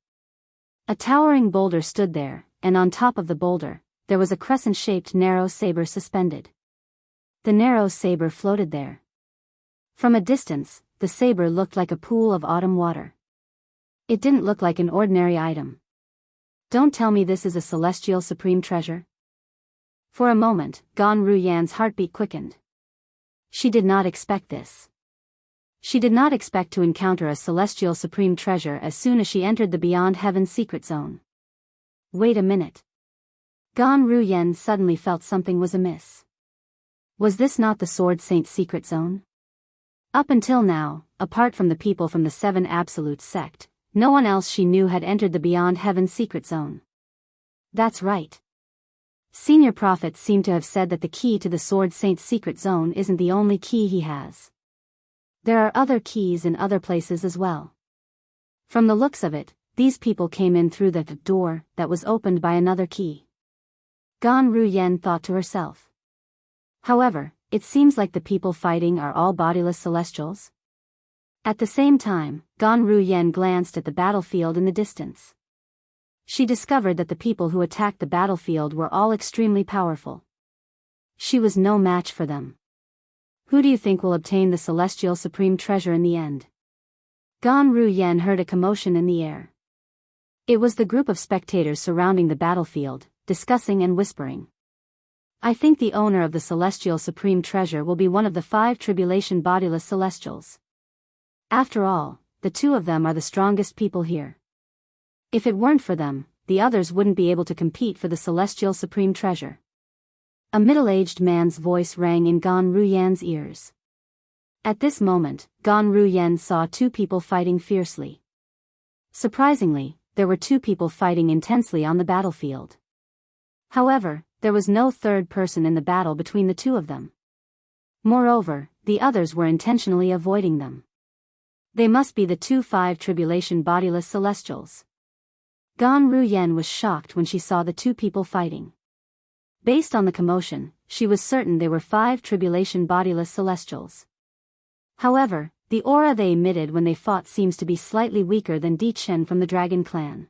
Speaker 1: A towering boulder stood there, and on top of the boulder, there was a crescent-shaped narrow saber suspended. The narrow saber floated there. From a distance, the saber looked like a pool of autumn water. It didn't look like an ordinary item. Don't tell me this is a Celestial Supreme Treasure. For a moment, Gan Ruyen's heartbeat quickened. She did not expect this. She did not expect to encounter a Celestial Supreme Treasure as soon as she entered the Beyond Heaven Secret Zone. Wait a minute. Gan Ruyen suddenly felt something was amiss. Was this not the Sword Saint Secret Zone? Up until now, apart from the people from the Seven Absolutes sect, no one else she knew had entered the Beyond Heaven Secret Zone. That's right. Senior prophets seem to have said that the key to the Sword Saint Secret Zone isn't the only key he has. There are other keys in other places as well. From the looks of it, these people came in through the door that was opened by another key. Gan Ruyen thought to herself. However, it seems like the people fighting are all bodiless celestials. At the same time, Gan Ruyen glanced at the battlefield in the distance. She discovered that the people who attacked the battlefield were all extremely powerful. She was no match for them. Who do you think will obtain the celestial supreme treasure in the end? Gan Ruyen heard a commotion in the air. It was the group of spectators surrounding the battlefield, discussing and whispering. I think the owner of the celestial supreme treasure will be one of the 5 tribulation bodiless celestials. After all, the 2 of them are the strongest people here. If it weren't for them, the others wouldn't be able to compete for the celestial supreme treasure. A middle-aged man's voice rang in Gan Ruyen's ears. At this moment, Gan Ruyen saw 2 people fighting fiercely. Surprisingly, there were 2 people fighting intensely on the battlefield. However, there was no third person in the battle between the 2 of them. Moreover, the others were intentionally avoiding them. They must be the 2 5 tribulation bodiless celestials. Gan Ruyen was shocked when she saw the 2 people fighting. Based on the commotion, she was certain they were 5 tribulation bodiless celestials. However, the aura they emitted when they fought seems to be slightly weaker than Di Chen from the Dragon Clan.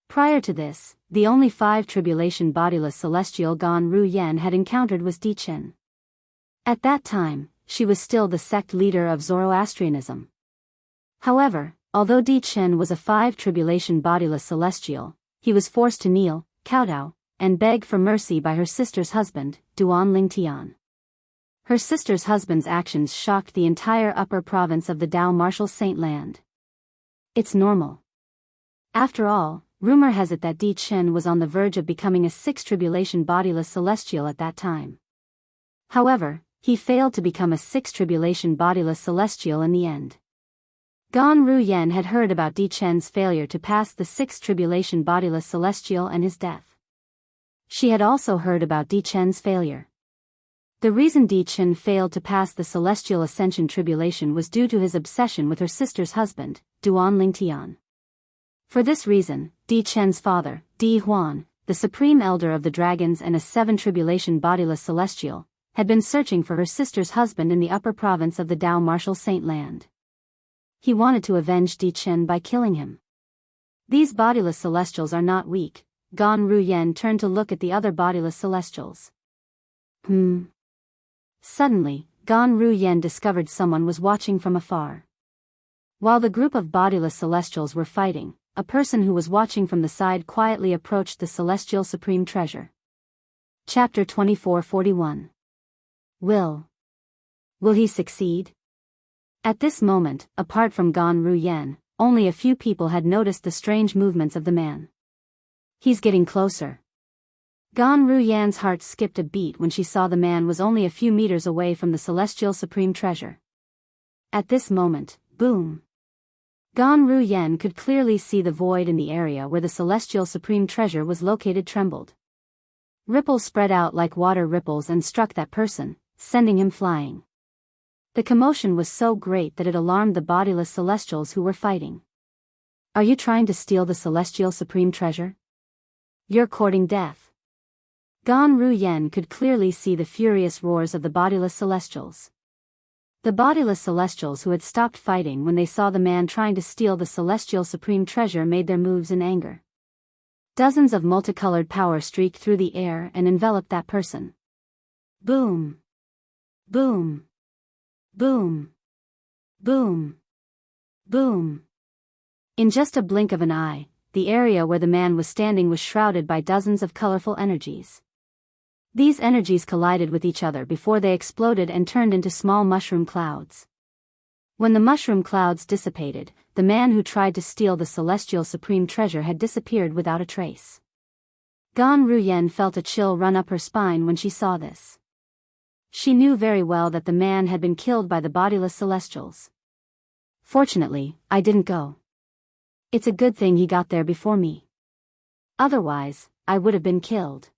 Speaker 1: Prior to this, the only 5 tribulation bodiless celestial Gan Ruyen had encountered was Di Chen. At that time, she was still the sect leader of Zoroastrianism. However, although Di Chen was a 5 tribulation bodiless celestial, he was forced to kneel, kowtow, and beg for mercy by her sister's husband, Duan Lingtian. Her sister's husband's actions shocked the entire upper province of the Dao Martial Saint Land. It's normal. After all, rumor has it that Di Chen was on the verge of becoming a 6 tribulation bodiless celestial at that time. However, he failed to become a 6 tribulation bodiless celestial in the end. Gan Ruyen had heard about Di Chen's failure to pass the 6th tribulation bodiless celestial and his death. She had also heard about Di Chen's failure. The reason Di Chen failed to pass the celestial ascension tribulation was due to his obsession with her sister's husband, Duan Lingtian. For this reason, Di Chen's father, Di Huan, the supreme elder of the dragons and a 7 tribulation bodiless celestial, had been searching for her sister's husband in the upper province of the Dao Martial Saint Land. He wanted to avenge Di Chen by killing him. These bodiless celestials are not weak. Gan Ruyen turned to look at the other bodiless celestials. Suddenly, Gan Ruyen discovered someone was watching from afar. While the group of bodiless celestials were fighting, a person who was watching from the side quietly approached the celestial supreme treasure. Chapter 2441. Will he succeed? At this moment, apart from Gan Ruyen, only a few people had noticed the strange movements of the man. He's getting closer. Gan Ruyen's heart skipped a beat when she saw the man was only a few meters away from the celestial supreme treasure. At this moment, boom! Gan Ruyen could clearly see the void in the area where the celestial supreme treasure was located trembled. Ripples spread out like water ripples and struck that person, sending him flying. The commotion was so great that it alarmed the bodiless celestials who were fighting. Are you trying to steal the celestial supreme treasure? You're courting death. Gan Ruyen could clearly see the furious roars of the bodiless celestials. The bodiless celestials who had stopped fighting when they saw the man trying to steal the celestial supreme treasure made their moves in anger. Dozens of multicolored power streaked through the air and enveloped that person. Boom! Boom! Boom! Boom! Boom! In just a blink of an eye, the area where the man was standing was shrouded by dozens of colorful energies. These energies collided with each other before they exploded and turned into small mushroom clouds. When the mushroom clouds dissipated, the man who tried to steal the celestial supreme treasure had disappeared without a trace. Gan Ruyen felt a chill run up her spine when she saw this. She knew very well that the man had been killed by the bodiless celestials. Fortunately, I didn't go. It's a good thing he got there before me. Otherwise, I would have been killed.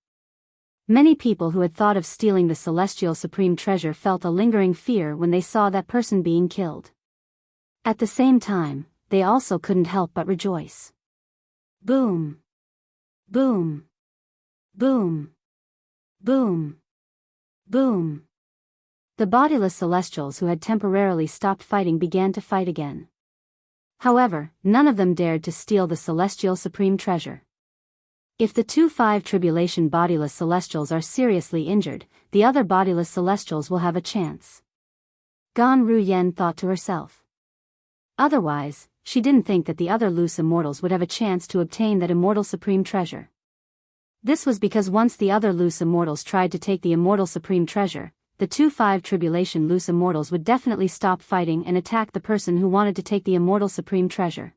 Speaker 1: Many people who had thought of stealing the celestial supreme treasure felt a lingering fear when they saw that person being killed. At the same time, they also couldn't help but rejoice. Boom. Boom. Boom. Boom. Boom. The bodiless celestials who had temporarily stopped fighting began to fight again. However, none of them dared to steal the celestial supreme treasure. If the 2-5 tribulation bodiless celestials are seriously injured, the other bodiless celestials will have a chance. Gan Ruyen thought to herself. Otherwise, she didn't think that the other loose immortals would have a chance to obtain that immortal supreme treasure. This was because once the other loose immortals tried to take the immortal supreme treasure, the 2-5 tribulation loose immortals would definitely stop fighting and attack the person who wanted to take the immortal supreme treasure.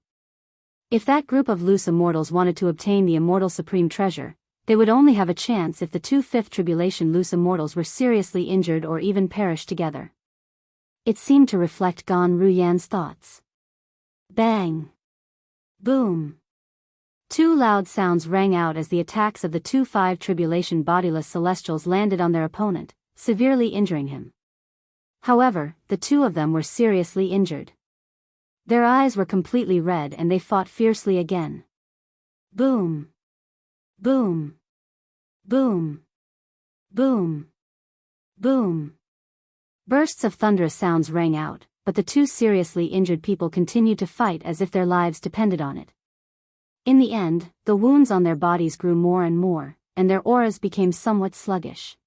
Speaker 1: If that group of loose immortals wanted to obtain the immortal supreme treasure, they would only have a chance if the 2-5 tribulation loose immortals were seriously injured or even perished together. It seemed to reflect Gan Ruyan's thoughts. Bang! Boom! Two loud sounds rang out as the attacks of the 2-5 tribulation bodiless celestials landed on their opponent, severely injuring him. However, the two of them were seriously injured. Their eyes were completely red and they fought fiercely again. Boom! Boom! Boom! Boom! Boom! Bursts of thunderous sounds rang out, but the two seriously injured people continued to fight as if their lives depended on it. In the end, the wounds on their bodies grew more and more, and their auras became somewhat sluggish.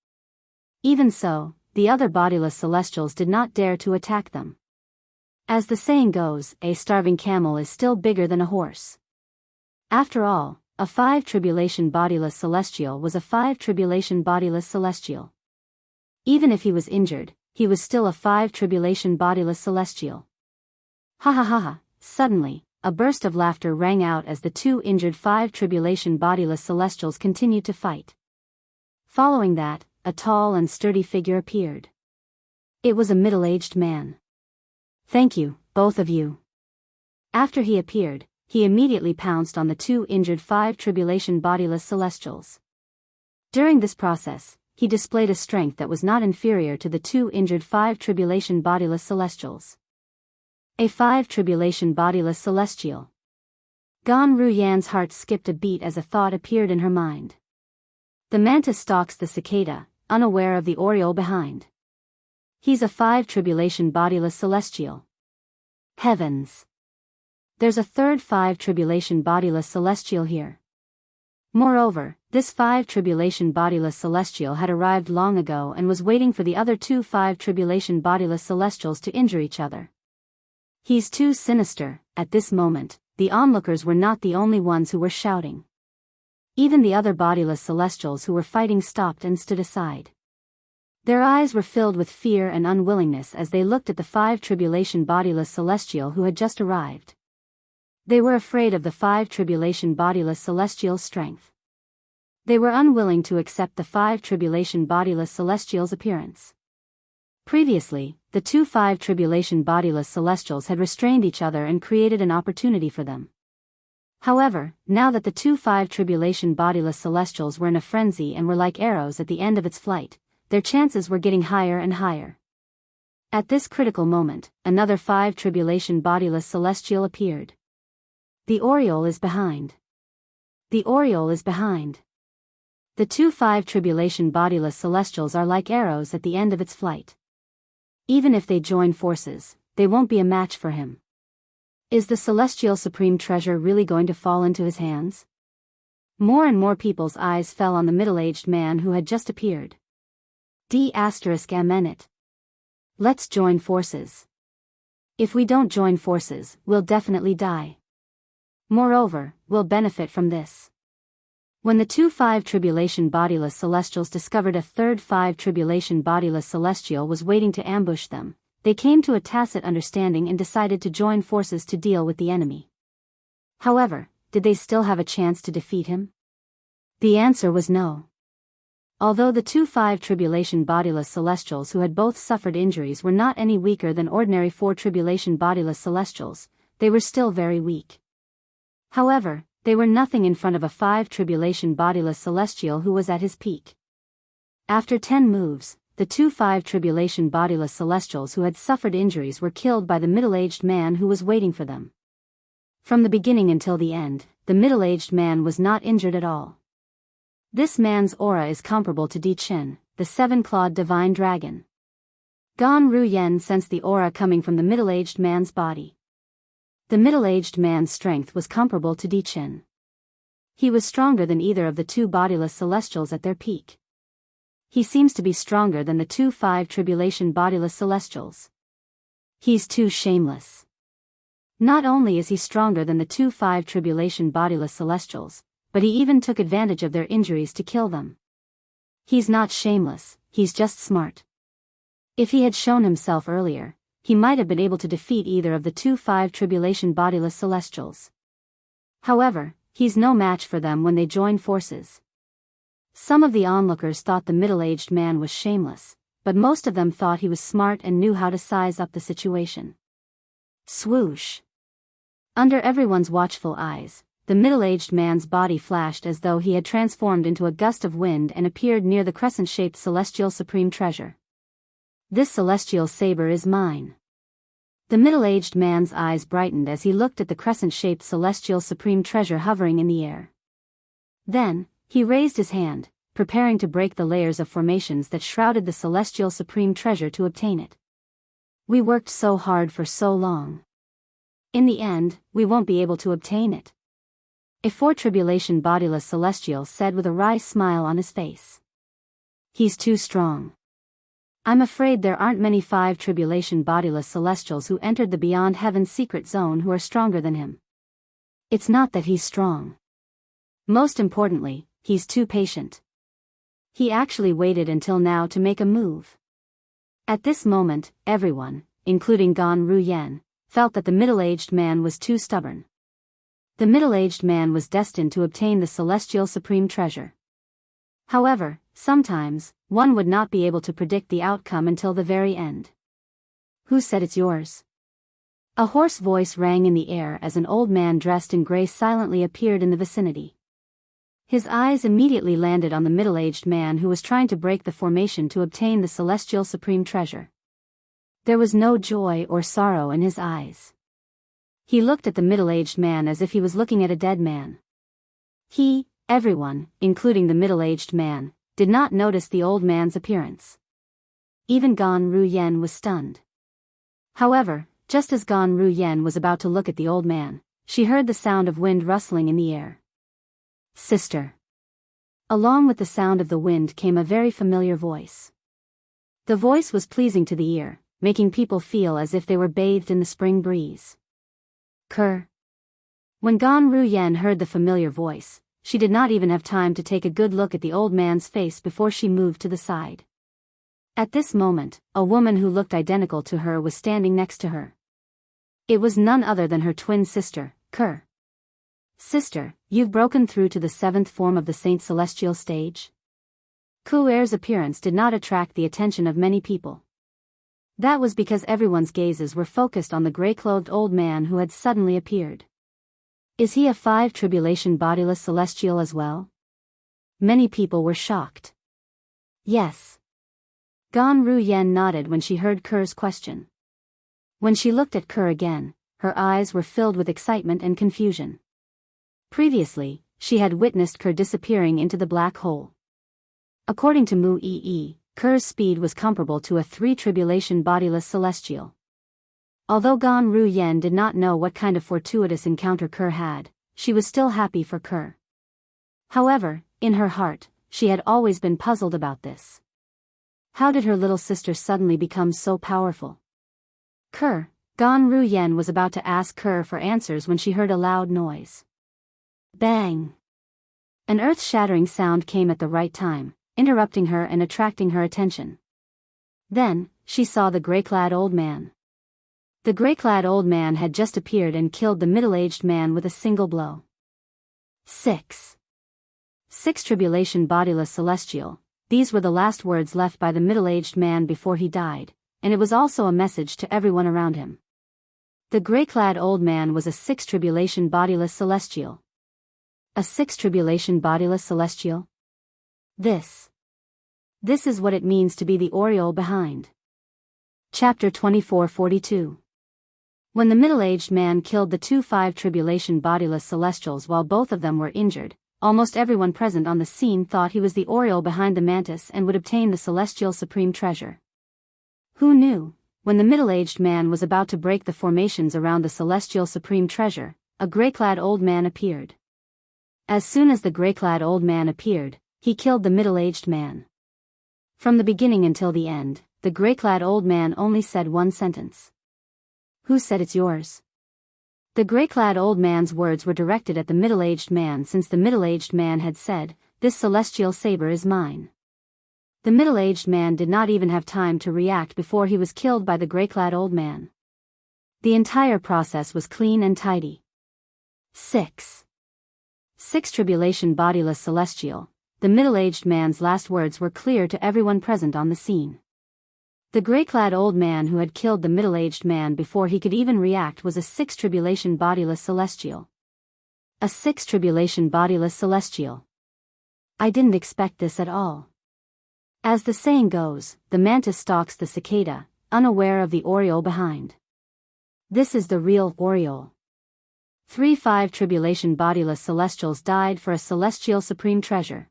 Speaker 1: Even so, the other bodiless celestials did not dare to attack them. As the saying goes, a starving camel is still bigger than a horse. After all, a 5 tribulation bodiless celestial was a 5 tribulation bodiless celestial. Even if he was injured, he was still a 5 tribulation bodiless celestial. Ha ha ha ha! Suddenly, a burst of laughter rang out as the two injured 5 tribulation bodiless celestials continued to fight. Following that, a tall and sturdy figure appeared. It was a middle-aged man. Thank you, both of you. After he appeared, he immediately pounced on the two injured 5 tribulation bodiless celestials. During this process, he displayed a strength that was not inferior to the two injured 5 tribulation bodiless celestials. A 5 tribulation bodiless celestial. Gan Ruyan's heart skipped a beat as a thought appeared in her mind. The mantis stalks the cicada, unaware of the oriole behind. He's a 5 tribulation bodiless celestial. Heavens! There's a third 5 tribulation bodiless celestial here. Moreover, this 5 tribulation bodiless celestial had arrived long ago and was waiting for the other two 5 tribulation bodiless celestials to injure each other. He's too sinister. At this moment, the onlookers were not the only ones who were shouting. Even the other bodiless celestials who were fighting stopped and stood aside. Their eyes were filled with fear and unwillingness as they looked at the 5 tribulation bodiless celestial who had just arrived. They were afraid of the 5 tribulation bodiless celestial's strength. They were unwilling to accept the 5 tribulation bodiless celestial's appearance. Previously, the two 5 tribulation bodiless celestials had restrained each other and created an opportunity for them. However, now that the two 5 tribulation bodiless celestials were in a frenzy and were like arrows at the end of its flight, their chances were getting higher and higher. At this critical moment, another 5 tribulation bodiless celestial appeared. The oriole is behind. The oriole is behind. The two 5 tribulation bodiless celestials are like arrows at the end of its flight. Even if they join forces, they won't be a match for him. Is the celestial supreme treasure really going to fall into his hands? More and more people's eyes fell on the middle-aged man who had just appeared. D***amenit. Let's join forces. If we don't join forces, we'll definitely die. Moreover, we'll benefit from this. When the two 5 tribulation bodiless celestials discovered a third 5 tribulation bodiless celestial was waiting to ambush them, they came to a tacit understanding and decided to join forces to deal with the enemy. However, did they still have a chance to defeat him? The answer was no. Although the two 5 tribulation bodiless celestials who had both suffered injuries were not any weaker than ordinary 4 tribulation bodiless celestials, they were still very weak. However, they were nothing in front of a 5 tribulation bodiless celestial who was at his peak. After 10 moves, the two 5 tribulation bodiless celestials who had suffered injuries were killed by the middle-aged man who was waiting for them. From the beginning until the end, the middle-aged man was not injured at all. This man's aura is comparable to Di Qin, the seven-clawed divine dragon. Gan Ruyen sensed the aura coming from the middle-aged man's body. The middle-aged man's strength was comparable to Di Qin. He was stronger than either of the two bodiless celestials at their peak. He seems to be stronger than the two five tribulation bodiless celestials. He's too shameless. Not only is he stronger than the two five tribulation bodiless celestials, but he even took advantage of their injuries to kill them. He's not shameless, he's just smart. If he had shown himself earlier, he might have been able to defeat either of the two five tribulation bodiless celestials. However, he's no match for them when they join forces. Some of the onlookers thought the middle-aged man was shameless, but most of them thought he was smart and knew how to size up the situation. Swoosh! Under everyone's watchful eyes, the middle-aged man's body flashed as though he had transformed into a gust of wind and appeared near the crescent-shaped celestial supreme treasure. This celestial saber is mine. The middle-aged man's eyes brightened as he looked at the crescent-shaped celestial supreme treasure hovering in the air. Then, he raised his hand, preparing to break the layers of formations that shrouded the celestial supreme treasure to obtain it. We worked so hard for so long. In the end, we won't be able to obtain it. A four tribulation bodiless celestial said with a wry smile on his face. He's too strong. I'm afraid there aren't many five tribulation bodiless celestials who entered the beyond heaven's secret zone who are stronger than him. It's not that he's strong. Most importantly, he's too patient. He actually waited until now to make a move. At this moment, everyone, including Gan Ruyen, felt that the middle-aged man was too stubborn. The middle-aged man was destined to obtain the celestial supreme treasure. However, sometimes, one would not be able to predict the outcome until the very end. Who said it's yours? A hoarse voice rang in the air as an old man dressed in gray silently appeared in the vicinity. His eyes immediately landed on the middle-aged man who was trying to break the formation to obtain the celestial supreme treasure. There was no joy or sorrow in his eyes. He looked at the middle-aged man as if he was looking at a dead man. Everyone, including the middle-aged man, did not notice the old man's appearance. Even Gan Ruyen was stunned. However, just as Gan Ruyen was about to look at the old man, she heard the sound of wind rustling in the air. Sister. Along with the sound of the wind came a very familiar voice. The voice was pleasing to the ear, making people feel as if they were bathed in the spring breeze. Kerr. When Gan Ruyen heard the familiar voice, she did not even have time to take a good look at the old man's face before she moved to the side. At this moment, a woman who looked identical to her was standing next to her. It was none other than her twin sister, Kerr. Sister, you've broken through to the seventh form of the Saint Celestial stage? Kuer's appearance did not attract the attention of many people. That was because everyone's gazes were focused on the gray-clothed old man who had suddenly appeared. Is he a five tribulation bodiless celestial as well? Many people were shocked. Yes. Gan Ruyen nodded when she heard Ker's question. When she looked at Ker again, her eyes were filled with excitement and confusion. Previously, she had witnessed Ker disappearing into the black hole. According to Mu Yi, Ker's speed was comparable to a three tribulation bodiless celestial. Although Gan Ruyen did not know what kind of fortuitous encounter Ker had, she was still happy for Ker. However, in her heart, she had always been puzzled about this. How did her little sister suddenly become so powerful? Gan Ruyen was about to ask Ker for answers when she heard a loud noise. Bang! An earth-shattering sound came at the right time, interrupting her and attracting her attention. Then, she saw the gray-clad old man. The gray-clad old man had just appeared and killed the middle-aged man with a single blow. 6 tribulation bodiless celestial, these were the last words left by the middle-aged man before he died, and it was also a message to everyone around him. The gray-clad old man was a 6 tribulation bodiless celestial. A 6 tribulation bodiless celestial? This is what it means to be the Oriole behind. Chapter 2442. When the middle-aged man killed the two tribulation bodiless celestials while both of them were injured, almost everyone present on the scene thought he was the Oriole behind the mantis and would obtain the celestial supreme treasure. Who knew? When the middle-aged man was about to break the formations around the celestial supreme treasure, a gray-clad old man appeared. As soon as the gray-clad old man appeared, he killed the middle-aged man. From the beginning until the end, the gray-clad old man only said one sentence. Who said it's yours? The gray-clad old man's words were directed at the middle-aged man since the middle-aged man had said, "This celestial saber is mine." The middle-aged man did not even have time to react before he was killed by the gray-clad old man. The entire process was clean and tidy. 6. Tribulation bodiless celestial. The middle-aged man's last words were clear to everyone present on the scene. The gray-clad old man who had killed the middle-aged man before he could even react was a tribulation bodiless celestial. A tribulation bodiless celestial. I didn't expect this at all. As the saying goes, the mantis stalks the cicada, unaware of the Oriole behind. This is the real Oriole. 5 tribulation bodiless celestials died for a celestial supreme treasure.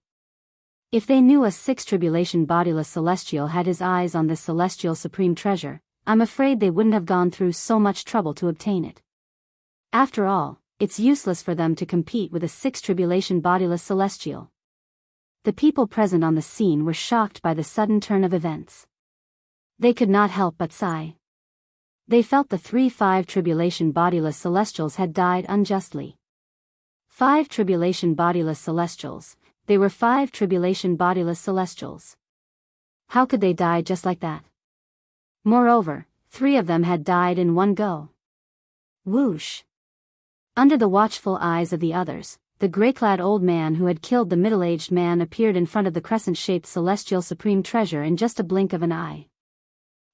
Speaker 1: If they knew a 6 tribulation bodiless celestial had his eyes on this celestial supreme treasure, I'm afraid they wouldn't have gone through so much trouble to obtain it. After all, it's useless for them to compete with a 6 tribulation bodiless celestial. The people present on the scene were shocked by the sudden turn of events. They could not help but sigh. They felt the 5 tribulation bodiless celestials had died unjustly. 5 tribulation bodiless celestials. They were 5 tribulation bodiless celestials. How could they die just like that? Moreover, 3 of them had died in one go. Whoosh! Under the watchful eyes of the others, the gray-clad old man who had killed the middle-aged man appeared in front of the crescent-shaped celestial supreme treasure in just a blink of an eye.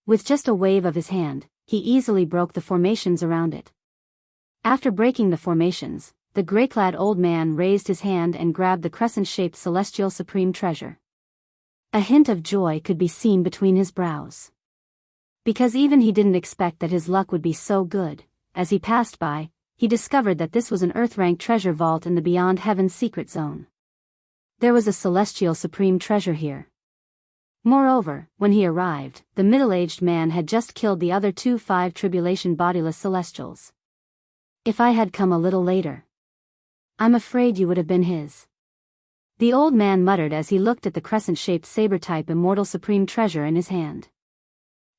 Speaker 1: With just a wave of his hand, he easily broke the formations around it. After breaking the formations, the gray-clad old man raised his hand and grabbed the crescent-shaped celestial supreme treasure. A hint of joy could be seen between his brows. Because even he didn't expect that his luck would be so good, as he passed by, he discovered that this was an Earth-rank treasure vault in the Beyond Heaven's secret zone. There was a celestial supreme treasure here. Moreover, when he arrived, the middle-aged man had just killed the other 2 tribulation bodiless celestials. If I had come a little later, I'm afraid you would have been his. The old man muttered as he looked at the crescent-shaped saber-type immortal supreme treasure in his hand.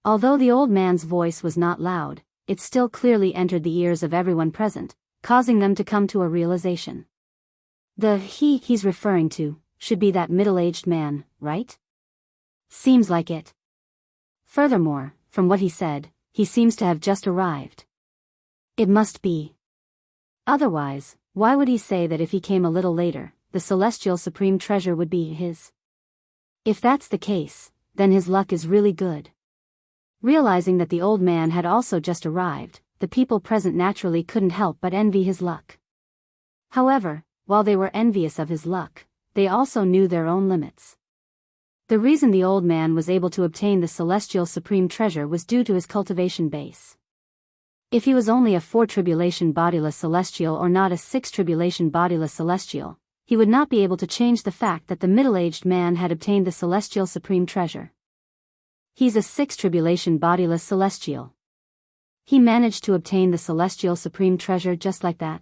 Speaker 1: Although the old man's voice was not loud, it still clearly entered the ears of everyone present, causing them to come to a realization. The he's referring to should be that middle-aged man, right? Seems like it. Furthermore, from what he said, he seems to have just arrived. It must be. Otherwise, why would he say that if he came a little later, the celestial supreme treasure would be his? If that's the case, then his luck is really good. Realizing that the old man had also just arrived, the people present naturally couldn't help but envy his luck. However, while they were envious of his luck, they also knew their own limits. The reason the old man was able to obtain the celestial supreme treasure was due to his cultivation base. If he was only a 4 tribulation bodiless celestial or not a 6 tribulation bodiless celestial, he would not be able to change the fact that the middle-aged man had obtained the celestial supreme treasure. He's a 6 tribulation bodiless celestial. He managed to obtain the celestial supreme treasure just like that.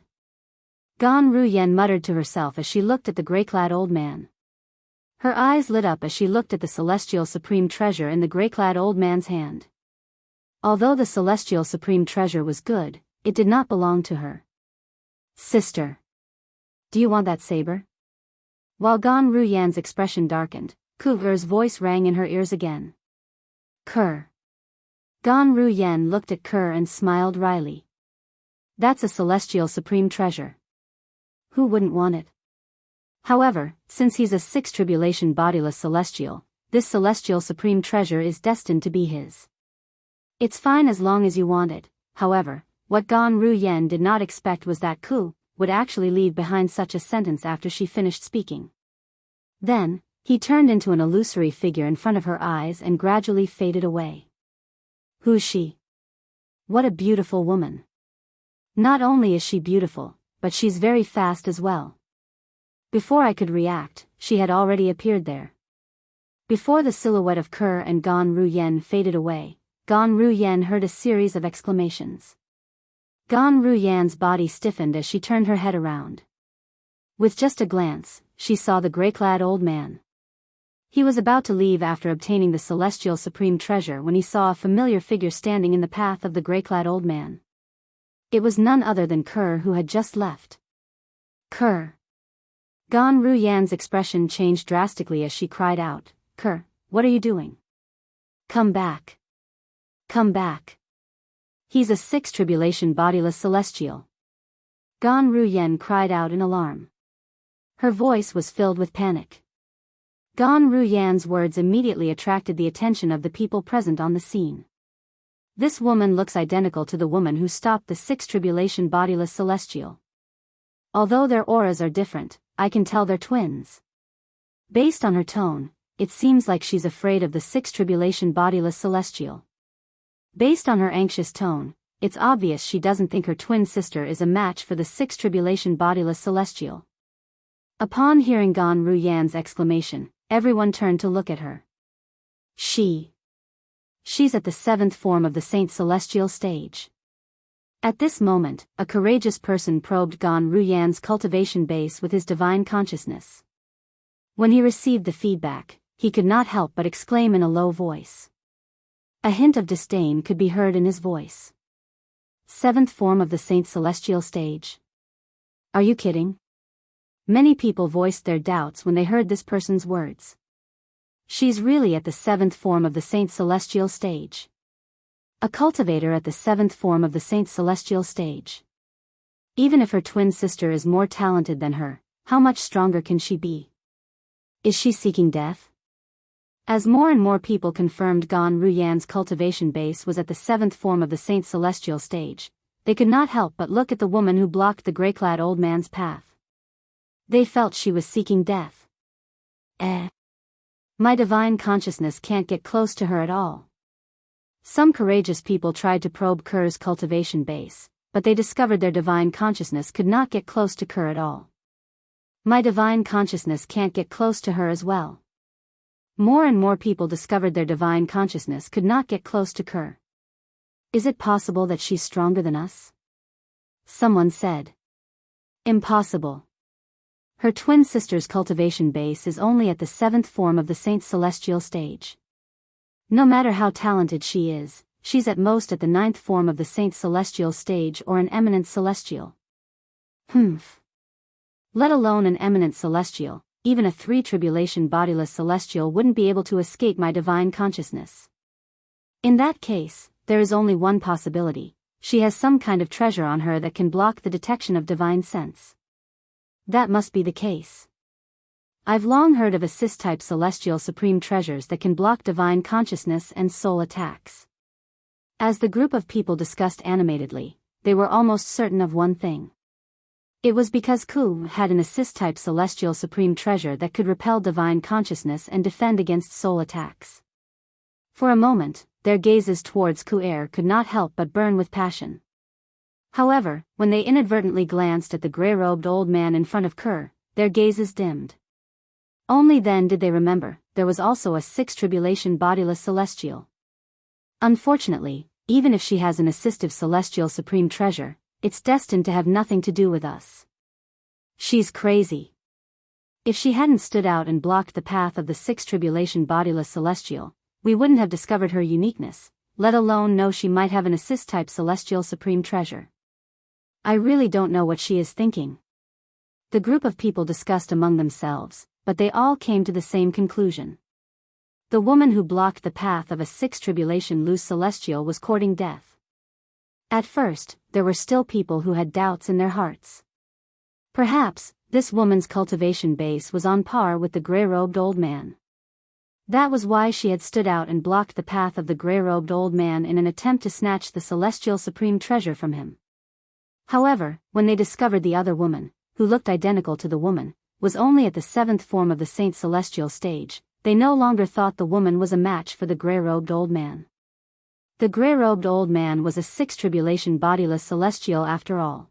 Speaker 1: Gan Ruyen muttered to herself as she looked at the gray-clad old man. Her eyes lit up as she looked at the celestial supreme treasure in the gray-clad old man's hand. Although the celestial supreme treasure was good, it did not belong to her. Sister. Do you want that saber? While Gan Ruyen's expression darkened, Kuger's voice rang in her ears again. Kerr. Gan Ruyen looked at Kerr and smiled wryly. That's a celestial supreme treasure. Who wouldn't want it? However, since he's a 6 tribulation bodiless celestial, this celestial supreme treasure is destined to be his. It's fine as long as you want it. However, what Gan Ruyen did not expect was that Ku would actually leave behind such a sentence after she finished speaking. Then, he turned into an illusory figure in front of her eyes and gradually faded away. Who's she? What a beautiful woman. Not only is she beautiful, but she's very fast as well. Before I could react, she had already appeared there. Before the silhouette of Kerr and Gan Ruyen faded away, Gan Ruyen heard a series of exclamations. Gan Ruyen's body stiffened as she turned her head around. With just a glance, she saw the gray-clad old man. He was about to leave after obtaining the celestial supreme treasure when he saw a familiar figure standing in the path of the gray-clad old man. It was none other than Kerr, who had just left. Kerr. Gan Ruyan's expression changed drastically as she cried out, "Kerr, what are you doing? Come back. Come back. He's a sixth tribulation bodiless celestial." Gan Ruyen cried out in alarm. Her voice was filled with panic. Gan Ruyan's words immediately attracted the attention of the people present on the scene. This woman looks identical to the woman who stopped the sixth tribulation bodiless celestial. Although their auras are different, I can tell they're twins. Based on her tone, it seems like she's afraid of the sixth tribulation bodiless celestial. Based on her anxious tone, it's obvious she doesn't think her twin sister is a match for the sixth tribulation bodiless celestial. Upon hearing Gan Ruyan's exclamation, everyone turned to look at her. She's at the seventh form of the Saint Celestial stage. At this moment, a courageous person probed Gan Ruyan's cultivation base with his divine consciousness. When he received the feedback, he could not help but exclaim in a low voice. A hint of disdain could be heard in his voice. Seventh form of the Saint Celestial stage? Are you kidding? Many people voiced their doubts when they heard this person's words. She's really at the seventh form of the Saint Celestial stage. A cultivator at the seventh form of the Saint Celestial stage. Even if her twin sister is more talented than her, how much stronger can she be? Is she seeking death? As more and more people confirmed Gan Ruyan's cultivation base was at the seventh form of the Saint Celestial stage, they could not help but look at the woman who blocked the gray-clad old man's path. They felt she was seeking death. My divine consciousness can't get close to her at all. Some courageous people tried to probe Kerr's cultivation base, but they discovered their divine consciousness could not get close to Kerr at all. My divine consciousness can't get close to her as well. More and more people discovered their divine consciousness could not get close to Kerr. Is it possible that she's stronger than us? Someone said. Impossible. Her twin sister's cultivation base is only at the seventh form of the Saint Celestial stage. No matter how talented she is, she's at most at the ninth form of the Saint Celestial stage or an eminent celestial. Let alone an eminent celestial, even a three-tribulation bodiless celestial wouldn't be able to escape my divine consciousness. In that case, there is only one possibility: she has some kind of treasure on her that can block the detection of divine sense. That must be the case. I've long heard of assist-type celestial supreme treasures that can block divine consciousness and soul attacks. As the group of people discussed animatedly, they were almost certain of one thing. It was because Ku had an assist-type celestial supreme treasure that could repel divine consciousness and defend against soul attacks. For a moment, their gazes towards Ku could not help but burn with passion. However, when they inadvertently glanced at the gray-robed old man in front of Kerr, their gazes dimmed. Only then did they remember, there was also a sixth tribulation bodiless celestial. Unfortunately, even if she has an assistive celestial supreme treasure, it's destined to have nothing to do with us. She's crazy. If she hadn't stood out and blocked the path of the sixth tribulation bodiless celestial, we wouldn't have discovered her uniqueness, let alone know she might have an assist-type celestial supreme treasure. I really don't know what she is thinking. The group of people discussed among themselves, but they all came to the same conclusion. The woman who blocked the path of a sixth tribulation loose celestial was courting death. At first, there were still people who had doubts in their hearts. Perhaps, this woman's cultivation base was on par with the gray-robed old man. That was why she had stood out and blocked the path of the gray-robed old man in an attempt to snatch the celestial supreme treasure from him. However, when they discovered the other woman, who looked identical to the woman, was only at the seventh form of the Saint Celestial stage, they no longer thought the woman was a match for the gray-robed old man. The grey-robed old man was a sixth tribulation bodiless celestial after all.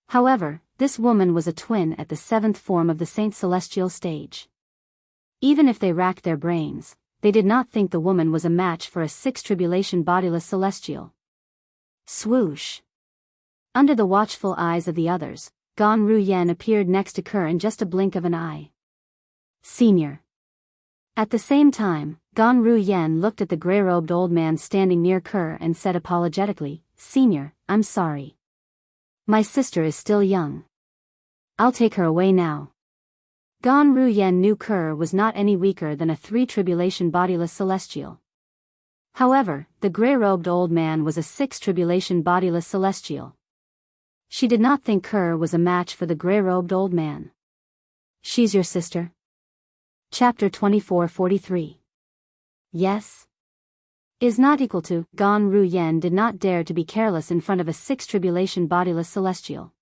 Speaker 1: However, this woman was a twin at the seventh form of the saint celestial stage. Even if they racked their brains, they did not think the woman was a match for a sixth tribulation bodiless celestial. Swoosh! Under the watchful eyes of the others, Gan Ruyen appeared next to Kerr in just a blink of an eye. Senior. At the same time, Gan Ruyen looked at the grey-robed old man standing near Kerr and said apologetically, "Senior, I'm sorry. My sister is still young. I'll take her away now." Gan Ruyen knew Kerr was not any weaker than a three-tribulation bodiless celestial. However, the grey-robed old man was a six-tribulation bodiless celestial. She did not think Kerr was a match for the grey-robed old man. "She's your sister?" Chapter 24:43. Yes. Is not equal to. Gan Ruyen did not dare to be careless in front of a sixth tribulation bodiless celestial.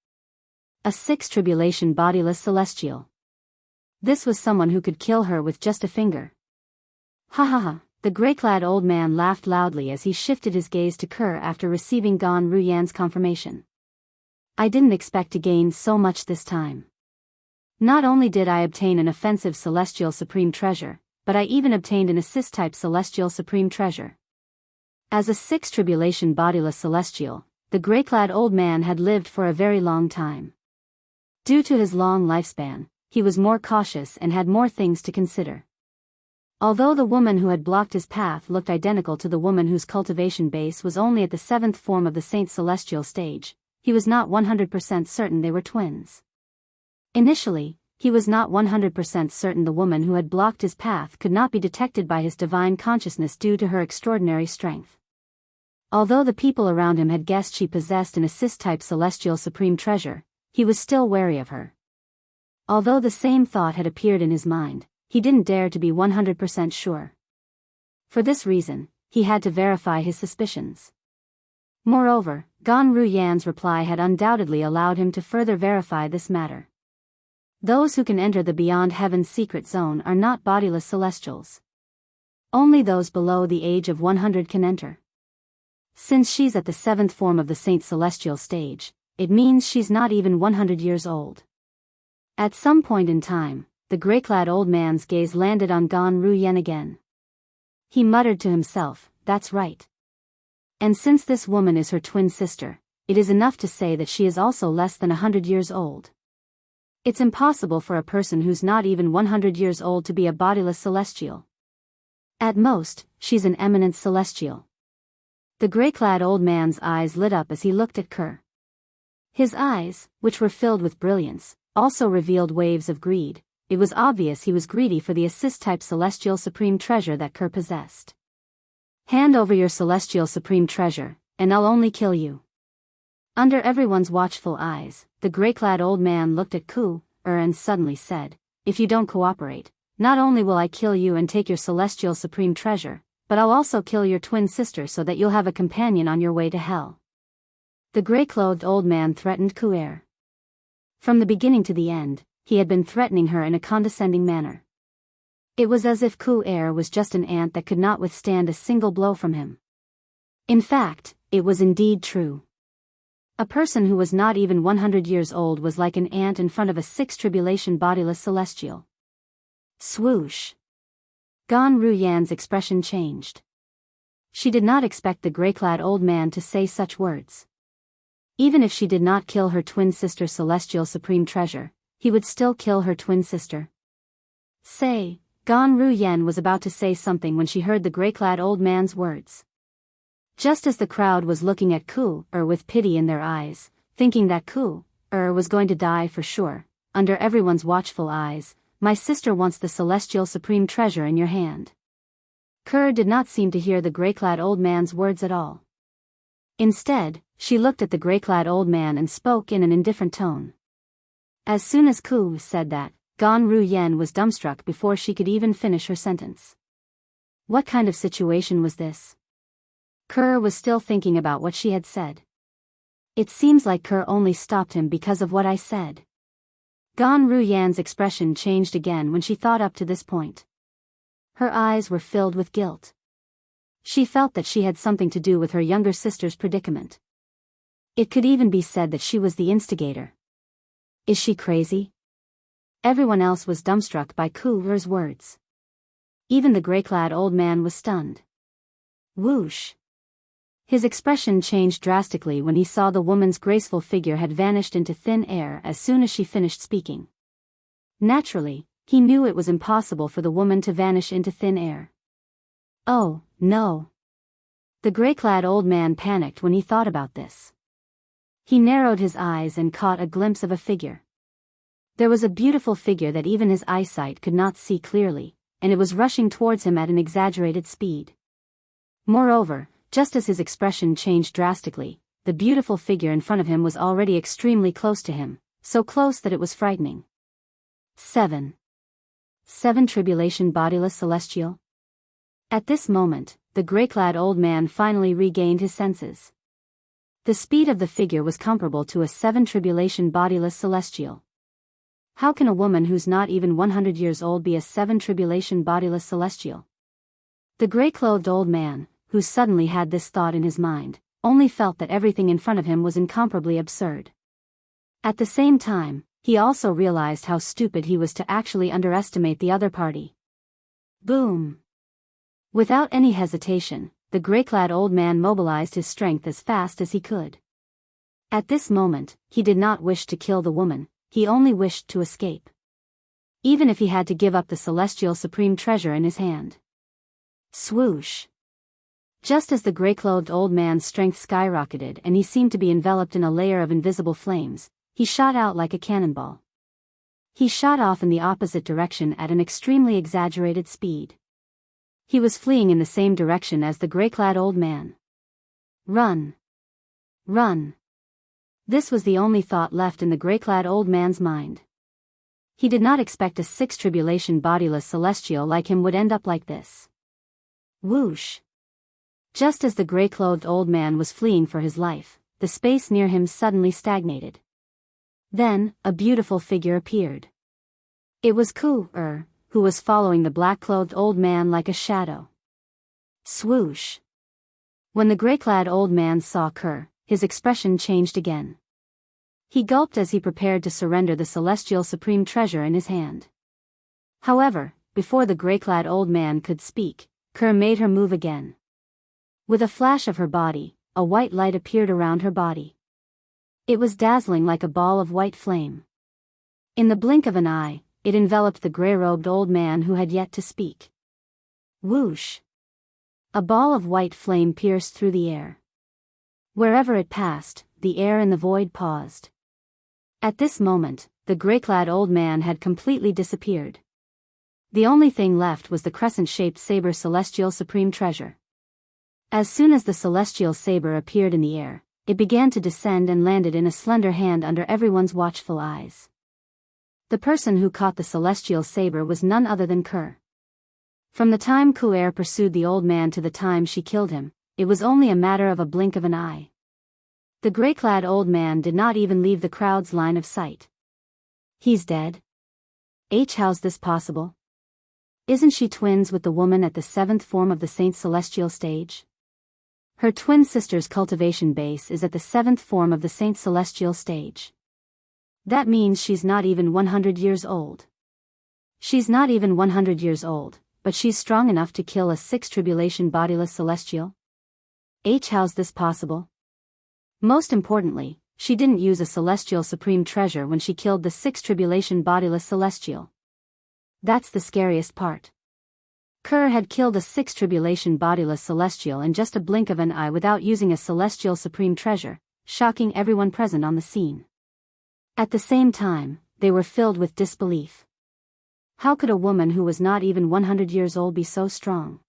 Speaker 1: A sixth tribulation bodiless celestial. This was someone who could kill her with just a finger. Ha ha ha, the grey-clad old man laughed loudly as he shifted his gaze to Kerr after receiving Gan Ruyen's confirmation. "I didn't expect to gain so much this time. Not only did I obtain an offensive celestial supreme treasure, but I even obtained an assist-type celestial supreme treasure." As a sixth tribulation bodiless celestial, the grey-clad old man had lived for a very long time. Due to his long lifespan, he was more cautious and had more things to consider. Although the woman who had blocked his path looked identical to the woman whose cultivation base was only at the seventh form of the saint celestial stage, he was not 100% certain they were twins. Initially, he was not 100% certain the woman who had blocked his path could not be detected by his divine consciousness due to her extraordinary strength. Although the people around him had guessed she possessed an assist-type celestial supreme treasure, he was still wary of her. Although the same thought had appeared in his mind, he didn't dare to be 100% sure. For this reason, he had to verify his suspicions. Moreover, Gan Ruyen's reply had undoubtedly allowed him to further verify this matter. Those who can enter the Beyond Heaven's secret zone are not bodiless celestials. Only those below the age of 100 can enter. Since she's at the seventh form of the Saint Celestial stage, it means she's not even 100 years old. At some point in time, the grey-clad old man's gaze landed on Gan Ruyen again. He muttered to himself, "That's right. And since this woman is her twin sister, it is enough to say that she is also less than 100 years old. It's impossible for a person who's not even 100 years old to be a bodiless celestial. At most, she's an eminent celestial." The grey-clad old man's eyes lit up as he looked at Kerr. His eyes, which were filled with brilliance, also revealed waves of greed. It was obvious he was greedy for the assist-type celestial supreme treasure that Kerr possessed. "Hand over your celestial supreme treasure, and I'll only kill you." Under everyone's watchful eyes, the grey-clad old man looked at Ku-er and suddenly said, "If you don't cooperate, not only will I kill you and take your celestial supreme treasure, but I'll also kill your twin sister so that you'll have a companion on your way to hell." The grey-clothed old man threatened Ku-er. From the beginning to the end, he had been threatening her in a condescending manner. It was as if Ku-er was just an ant that could not withstand a single blow from him. In fact, it was indeed true. A person who was not even 100 years old was like an ant in front of a sixth tribulation bodiless celestial. Swoosh! Gan Ruyen's expression changed. She did not expect the grey-clad old man to say such words. Even if she did not kill her twin sister's celestial supreme treasure, he would still kill her twin sister. Gan Ruyen was about to say something when she heard the grey-clad old man's words. Just as the crowd was looking at Ku-er with pity in their eyes, thinking that Ku-er was going to die for sure, under everyone's watchful eyes, "My sister wants the celestial supreme treasure in your hand." Kerr did not seem to hear the grey-clad old man's words at all. Instead, she looked at the grey-clad old man and spoke in an indifferent tone. As soon as Ku said that, Gan Ruyen was dumbstruck before she could even finish her sentence. What kind of situation was this? Kerr was still thinking about what she had said. "It seems like Kerr only stopped him because of what I said." Gan Ruyen's expression changed again when she thought up to this point. Her eyes were filled with guilt. She felt that she had something to do with her younger sister's predicament. It could even be said that she was the instigator. Is she crazy? Everyone else was dumbstruck by Ku Er's words. Even the gray-clad old man was stunned. Whoosh! His expression changed drastically when he saw the woman's graceful figure had vanished into thin air as soon as she finished speaking. Naturally, he knew it was impossible for the woman to vanish into thin air. Oh, no. The gray-clad old man panicked when he thought about this. He narrowed his eyes and caught a glimpse of a figure. There was a beautiful figure that even his eyesight could not see clearly, and it was rushing towards him at an exaggerated speed. Moreover, just as his expression changed drastically, the beautiful figure in front of him was already extremely close to him, so close that it was frightening. 7. Tribulation bodiless celestial? At this moment, the gray-clad old man finally regained his senses. The speed of the figure was comparable to a 7 tribulation bodiless celestial. How can a woman who's not even 100 years old be a 7 tribulation bodiless celestial? The gray-clothed old man, who suddenly had this thought in his mind, only felt that everything in front of him was incomparably absurd. At the same time, he also realized how stupid he was to actually underestimate the other party. Boom! Without any hesitation, the gray-clad old man mobilized his strength as fast as he could. At this moment, he did not wish to kill the woman, he only wished to escape. Even if he had to give up the celestial supreme treasure in his hand. Swoosh! Just as the gray-clothed old man's strength skyrocketed and he seemed to be enveloped in a layer of invisible flames, he shot out like a cannonball. He shot off in the opposite direction at an extremely exaggerated speed. He was fleeing in the same direction as the gray-clad old man. Run! Run! This was the only thought left in the gray-clad old man's mind. He did not expect a 6 tribulation bodiless celestial like him would end up like this. Whoosh! Just as the gray-clothed old man was fleeing for his life, the space near him suddenly stagnated. Then, a beautiful figure appeared. It was Ku Er, who was following the black-clothed old man like a shadow. Swoosh! When the gray-clad old man saw Ku, his expression changed again. He gulped as he prepared to surrender the celestial supreme treasure in his hand. However, before the gray-clad old man could speak, Ku made her move again. With a flash of her body, a white light appeared around her body. It was dazzling like a ball of white flame. In the blink of an eye, it enveloped the gray-robed old man who had yet to speak. Whoosh! A ball of white flame pierced through the air. Wherever it passed, the air in the void paused. At this moment, the gray-clad old man had completely disappeared. The only thing left was the crescent-shaped saber celestial supreme treasure. As soon as the celestial saber appeared in the air, it began to descend and landed in a slender hand under everyone's watchful eyes. The person who caught the celestial saber was none other than Ku. From the time Ku Er pursued the old man to the time she killed him, it was only a matter of a blink of an eye. The gray-clad old man did not even leave the crowd's line of sight. He's dead? How's this possible? Isn't she twins with the woman at the 7th form of the Saint's celestial stage? Her twin sister's cultivation base is at the 7th form of the Saint's celestial stage. That means she's not even 100 years old. She's not even 100 years old, but she's strong enough to kill a 6 tribulation bodiless celestial? How's this possible? Most importantly, she didn't use a celestial supreme treasure when she killed the 6 tribulation bodiless celestial. That's the scariest part. Ku had killed a 6 tribulation bodiless celestial in just a blink of an eye without using a celestial supreme treasure, shocking everyone present on the scene. At the same time, they were filled with disbelief. How could a woman who was not even 100 years old be so strong?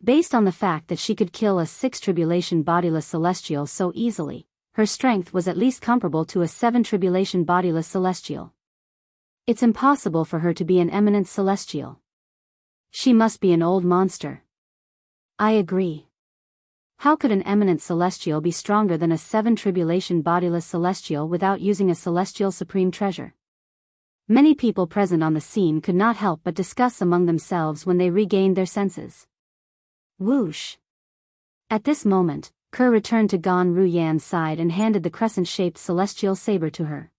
Speaker 1: Based on the fact that she could kill a 6 tribulation bodiless celestial so easily, her strength was at least comparable to a 7 tribulation bodiless celestial. It's impossible for her to be an eminent celestial. She must be an old monster. I agree. How could an eminent celestial be stronger than a 7 tribulation bodiless celestial without using a celestial supreme treasure? Many people present on the scene could not help but discuss among themselves when they regained their senses. Whoosh! At this moment, Kerr returned to Gan Ruyan's side and handed the crescent-shaped celestial saber to her.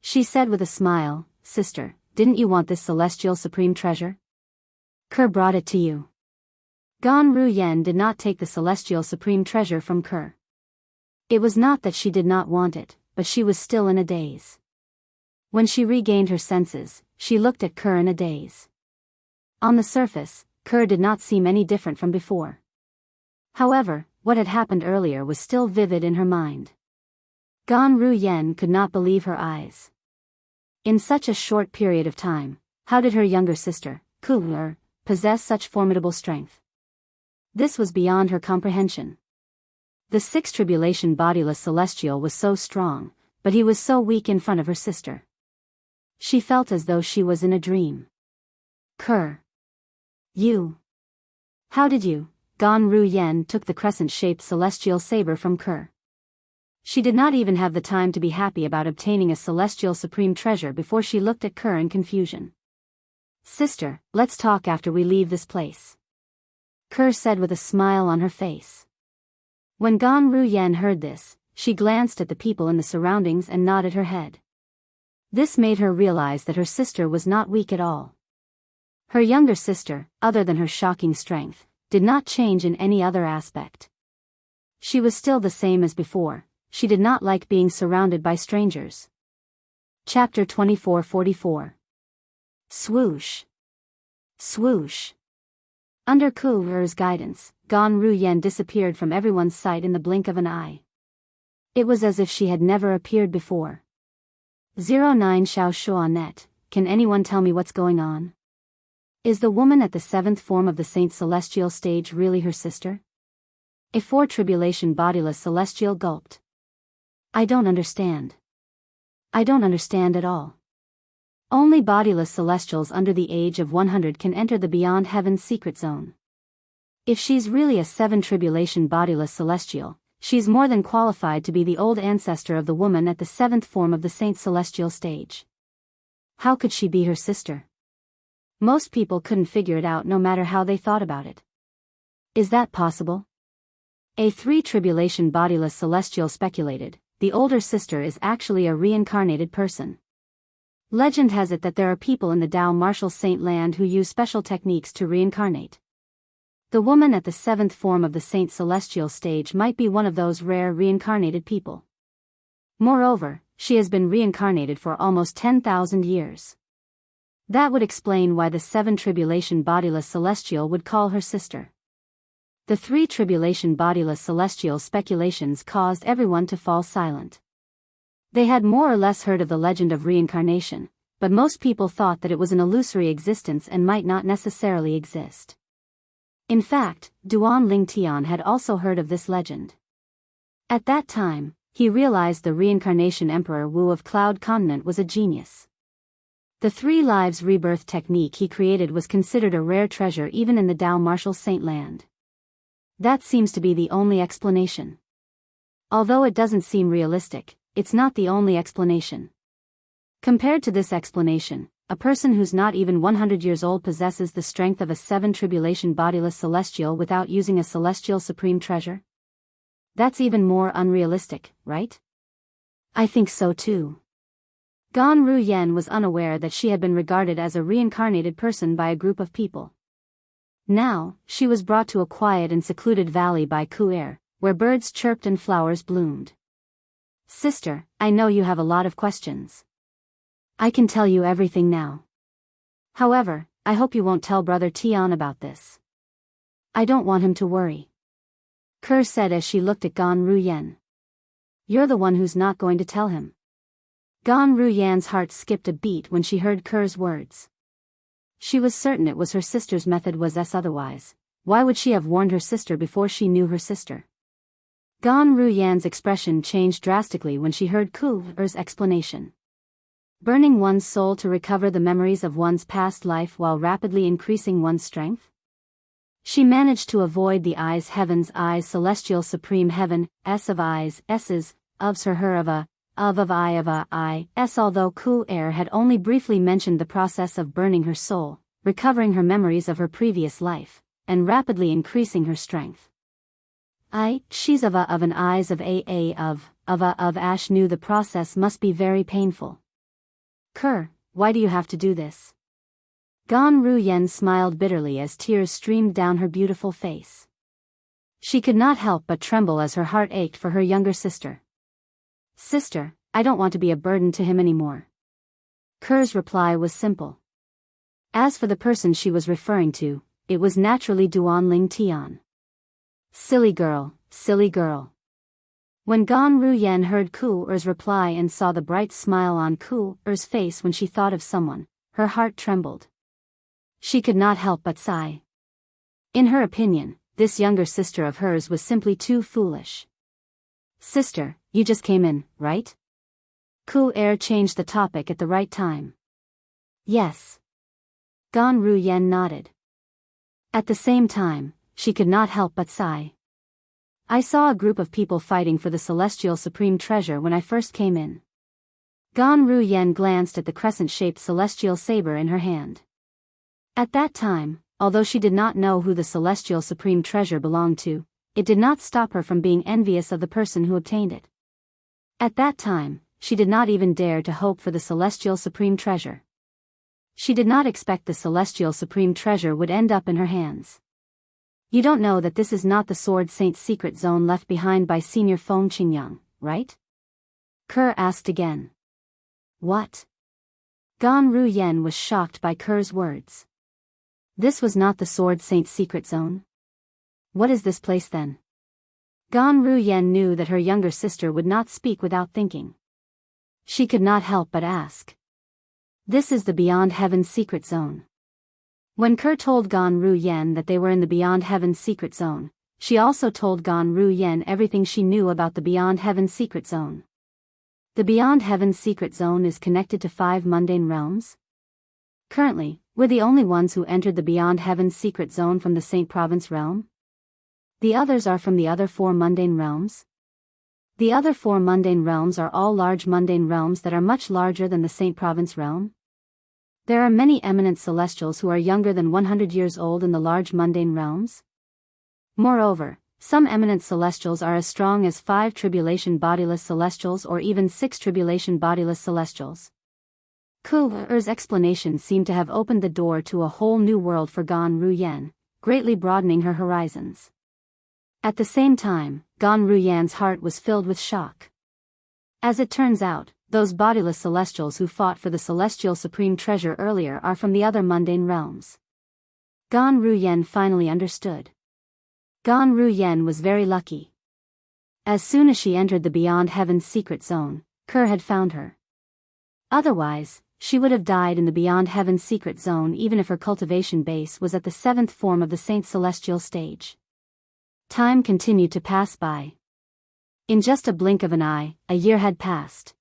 Speaker 1: She said with a smile, "Sister, didn't you want this celestial supreme treasure? Kerr brought it to you." Gan Ruyan did not take the celestial supreme treasure from Kerr. It was not that she did not want it, but she was still in a daze. When she regained her senses, she looked at Kerr in a daze. On the surface, Kerr did not seem any different from before. However, what had happened earlier was still vivid in her mind. Gan Ruyan could not believe her eyes. In such a short period of time, how did her younger sister, Ku, possess such formidable strength? This was beyond her comprehension. The sixth tribulation bodiless celestial was so strong, but he was so weak in front of her sister. She felt as though she was in a dream. Kerr. You. How did you? Gan Ruyan took the crescent-shaped celestial saber from Kerr. She did not even have the time to be happy about obtaining a celestial supreme treasure before she looked at Kerr in confusion. Sister, let's talk after we leave this place, Kerr said with a smile on her face. When Gan Ruyan heard this, she glanced at the people in the surroundings and nodded her head. This made her realize that her sister was not weak at all. Her younger sister, other than her shocking strength, did not change in any other aspect. She was still the same as before. She did not like being surrounded by strangers. Chapter 24:44. Swoosh. Swoosh. Under Ku-er's guidance, Gan Ruyan disappeared from everyone's sight in the blink of an eye. It was as if she had never appeared before. 09 Xiao Shuanet, can anyone tell me what's going on? Is the woman at the seventh form of the Saint Celestial stage really her sister? A four tribulation bodiless celestial gulped. I don't understand. I don't understand at all. Only bodiless celestials under the age of 100 can enter the beyond heaven's secret zone. If she's really a seven tribulation bodiless celestial, she's more than qualified to be the old ancestor of the woman at the seventh form of the Saint Celestial stage. How could she be her sister? Most people couldn't figure it out no matter how they thought about it. Is that possible? A three tribulation bodiless celestial speculated, the older sister is actually a reincarnated person. Legend has it that there are people in the Dao Martial Saint land who use special techniques to reincarnate. The woman at the seventh form of the Saint Celestial stage might be one of those rare reincarnated people. Moreover, she has been reincarnated for almost 10,000 years. That would explain why the seven tribulation bodiless celestial would call her sister. The three tribulation bodiless celestial speculations caused everyone to fall silent. They had more or less heard of the legend of reincarnation, but most people thought that it was an illusory existence and might not necessarily exist. In fact, Duan Lingtian had also heard of this legend. At that time, he realized the reincarnation Emperor Wu of Cloud Continent was a genius. The three lives rebirth technique he created was considered a rare treasure even in the Dao Martial Saint land. That seems to be the only explanation. Although it doesn't seem realistic, it's not the only explanation. Compared to this explanation, a person who's not even 100 years old possesses the strength of a seven tribulation bodiless celestial without using a celestial supreme treasure? That's even more unrealistic, right? I think so too. Gan Ruyan was unaware that she had been regarded as a reincarnated person by a group of people. Now, she was brought to a quiet and secluded valley by Ku-er, where birds chirped and flowers bloomed. Sister, I know you have a lot of questions. I can tell you everything now. However, I hope you won't tell Brother Tian about this. I don't want him to worry, Kerr said as she looked at Gan Ruyan. You're the one who's not going to tell him. Gan Ruyan's heart skipped a beat when she heard Kerr's words. She was certain it was her sister's method was otherwise. Why would she have warned her sister before she knew her sister? Gan Ruyan's expression changed drastically when she heard Ku-er's explanation. Burning one's soul to recover the memories of one's past life while rapidly increasing one's strength? She managed to avoid the eyes heaven's eyes celestial supreme heaven, S of eyes, S's, ofs her of a, of I, S. Although Ku-er had only briefly mentioned the process of burning her soul, recovering her memories of her previous life, and rapidly increasing her strength. She's of an eyes of of Ash knew the process must be very painful. Kerr, why do you have to do this? Gan Ruyen smiled bitterly as tears streamed down her beautiful face. She could not help but tremble as her heart ached for her younger sister. Sister, I don't want to be a burden to him anymore. Kerr's reply was simple. As for the person she was referring to, it was naturally Duan Ling Tian. Silly girl, silly girl. When Gan Ruyen heard Ku Er's reply and saw the bright smile on Ku Er's face when she thought of someone, her heart trembled. She could not help but sigh. In her opinion, this younger sister of hers was simply too foolish. Sister, you just came in, right? Ku Er changed the topic at the right time. Yes. Gan Ruyen nodded. At the same time, she could not help but sigh. I saw a group of people fighting for the celestial supreme treasure when I first came in. Gan Ruyen glanced at the crescent-shaped celestial saber in her hand. At that time, although she did not know who the celestial supreme treasure belonged to, it did not stop her from being envious of the person who obtained it. At that time, she did not even dare to hope for the celestial supreme treasure. She did not expect the celestial supreme treasure would end up in her hands. You don't know that this is not the Sword Saint's secret zone left behind by Senior Feng Qingyang, right? Kerr asked again. What? Gan Ruyen was shocked by Kerr's words. This was not the Sword Saint's secret zone? What is this place then? Gan Ruyen knew that her younger sister would not speak without thinking. She could not help but ask. This is the Beyond Heaven's secret zone. When Kerr told Gan Ruyen that they were in the Beyond Heaven's secret zone, she also told Gan Ruyen everything she knew about the Beyond Heaven's secret zone. The Beyond Heaven's secret zone is connected to 5 mundane realms. Currently, we're the only ones who entered the Beyond Heaven's secret zone from the Saint Province realm. The others are from the other 4 mundane realms. The other 4 mundane realms are all large mundane realms that are much larger than the Saint Province realm. There are many eminent celestials who are younger than 100 years old in the large mundane realms. Moreover, some eminent celestials are as strong as 5 tribulation bodiless celestials or even 6 tribulation bodiless celestials. Ku Er's explanation seemed to have opened the door to a whole new world for Gan Ruyen, greatly broadening her horizons. At the same time, Gan Ruyen's heart was filled with shock. As it turns out, those bodiless celestials who fought for the celestial supreme treasure earlier are from the other mundane realms. Gan Ruyen finally understood. Gan Ruyen was very lucky. As soon as she entered the Beyond Heaven's secret zone, Kerr had found her. Otherwise, she would have died in the Beyond Heaven's secret zone even if her cultivation base was at the 7th form of the Saint Celestial stage. Time continued to pass by. In just a blink of an eye, a year had passed.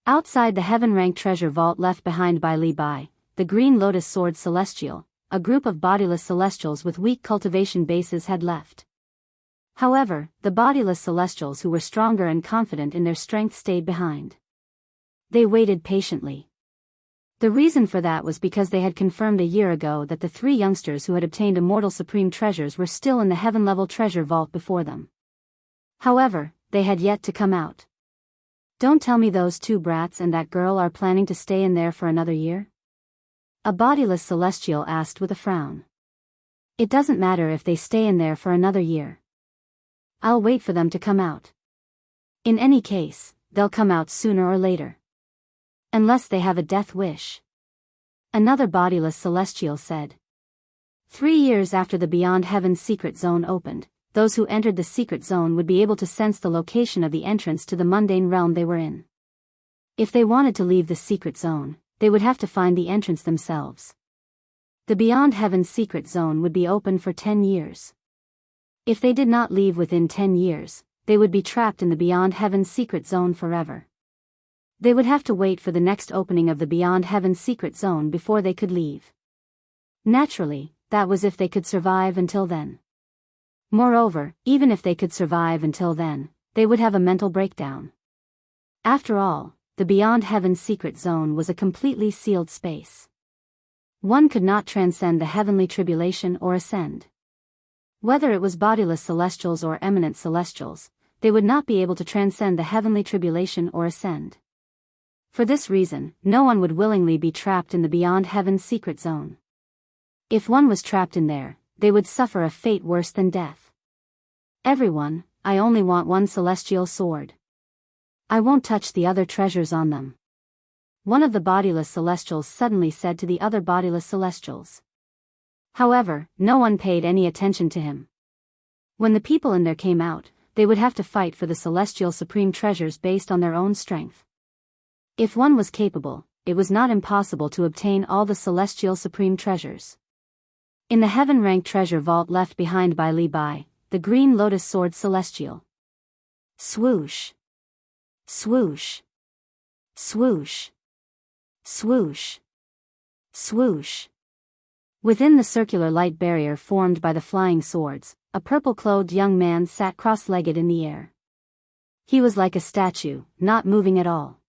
Speaker 1: Outside the heaven-ranked treasure vault left behind by Li Bai, the Green Lotus Sword Celestial, a group of bodiless celestials with weak cultivation bases had left. However, the bodiless celestials who were stronger and confident in their strength stayed behind. They waited patiently. The reason for that was because they had confirmed a year ago that the 3 youngsters who had obtained immortal supreme treasures were still in the heaven-level treasure vault before them. However, they had yet to come out. Don't tell me those 2 brats and that girl are planning to stay in there for another year? A bodiless celestial asked with a frown. It doesn't matter if they stay in there for another year. I'll wait for them to come out. In any case, they'll come out sooner or later. Unless they have a death wish. Another bodiless celestial said. 3 years after the Beyond Heaven's secret zone opened, those who entered the secret zone would be able to sense the location of the entrance to the mundane realm they were in. If they wanted to leave the secret zone, they would have to find the entrance themselves. The Beyond Heaven's secret zone would be open for 10 years. If they did not leave within 10 years, they would be trapped in the Beyond Heaven's secret zone forever. They would have to wait for the next opening of the Beyond Heaven's secret zone before they could leave. Naturally, that was if they could survive until then. Moreover, even if they could survive until then, they would have a mental breakdown. After all, the Beyond Heaven's secret zone was a completely sealed space. One could not transcend the heavenly tribulation or ascend. Whether it was bodiless celestials or eminent celestials, they would not be able to transcend the heavenly tribulation or ascend. For this reason, no one would willingly be trapped in the beyond heaven's secret zone. If one was trapped in there, they would suffer a fate worse than death. Everyone, I only want one celestial sword. I won't touch the other treasures on them. One of the bodiless celestials suddenly said to the other bodiless celestials. However, no one paid any attention to him. When the people in there came out, they would have to fight for the celestial supreme treasures based on their own strength. If one was capable, it was not impossible to obtain all the celestial supreme treasures. In the heaven-ranked treasure vault left behind by Li Bai, the green lotus sword celestial. Swoosh. Swoosh. Swoosh. Swoosh. Swoosh. Within the circular light barrier formed by the flying swords, a purple-clothed young man sat cross-legged in the air. He was like a statue, not moving at all.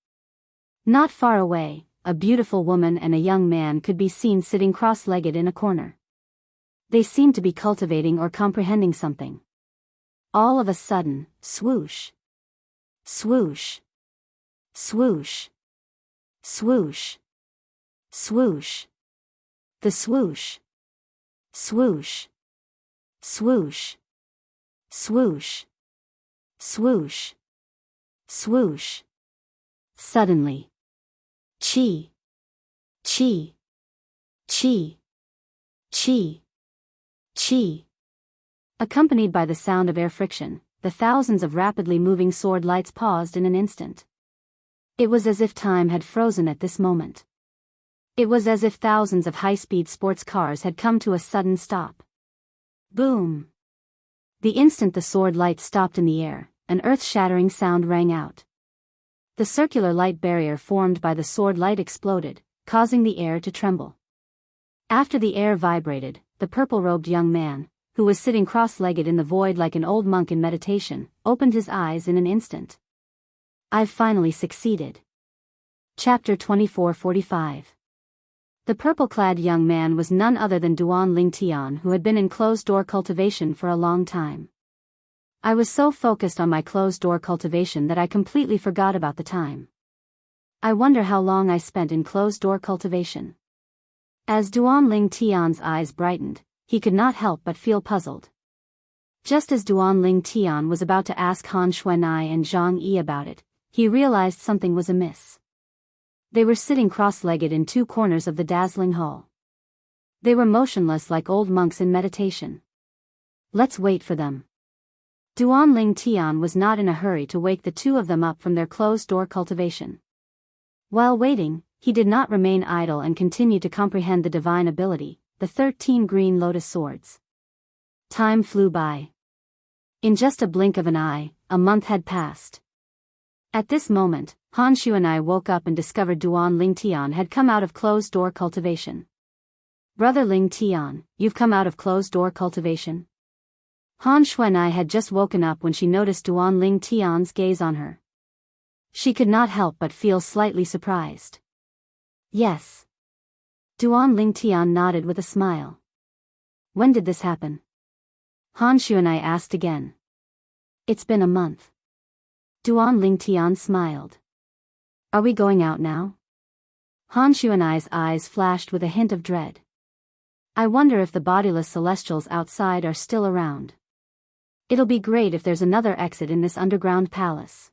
Speaker 1: Not far away, a beautiful woman and a young man could be seen sitting cross-legged in a corner. They seemed to be cultivating or comprehending something. All of a sudden, swoosh. Swoosh. Swoosh. Swoosh. Swoosh. The swoosh. Swoosh. Swoosh. Swoosh. Swoosh. Swoosh. Suddenly. Chi. Chi. Chi. Chi. Chi. Accompanied by the sound of air friction, the thousands of rapidly moving sword lights paused in an instant. It was as if time had frozen at this moment. It was as if thousands of high-speed sports cars had come to a sudden stop. Boom! The instant the sword light stopped in the air, an earth-shattering sound rang out. The circular light barrier formed by the sword light exploded, causing the air to tremble. After the air vibrated, the purple-robed young man, who was sitting cross-legged in the void like an old monk in meditation, opened his eyes in an instant. I've finally succeeded. Chapter 2445. The purple-clad young man was none other than Duan Ling Tian, who had been in closed-door cultivation for a long time. I was so focused on my closed-door cultivation that I completely forgot about the time. I wonder how long I spent in closed-door cultivation. As Duan Ling Tian's eyes brightened, he could not help but feel puzzled. Just as Duan Ling Tian was about to ask Han Xuanai and Zhang Yi about it, he realized something was amiss. They were sitting cross-legged in two corners of the dazzling hall. They were motionless like old monks in meditation. Let's wait for them. Duan Ling Tian was not in a hurry to wake the two of them up from their closed-door cultivation. While waiting, he did not remain idle and continued to comprehend the divine ability, the 13 green lotus swords. Time flew by. In just a blink of an eye, a month had passed. At this moment, Han Xuanai woke up and discovered Duan Ling Tian had come out of closed-door cultivation. Brother Ling Tian, you've come out of closed-door cultivation? Han Xuanai had just woken up when she noticed Duan Ling Tian's gaze on her. She could not help but feel slightly surprised. Yes. Duan Ling Tian nodded with a smile. When did this happen? Han Xuanai asked again. It's been a month. Duan Ling Tian smiled. Are we going out now? Han Xuanai's eyes flashed with a hint of dread. I wonder if the bodiless celestials outside are still around. It'll be great if there's another exit in this underground palace.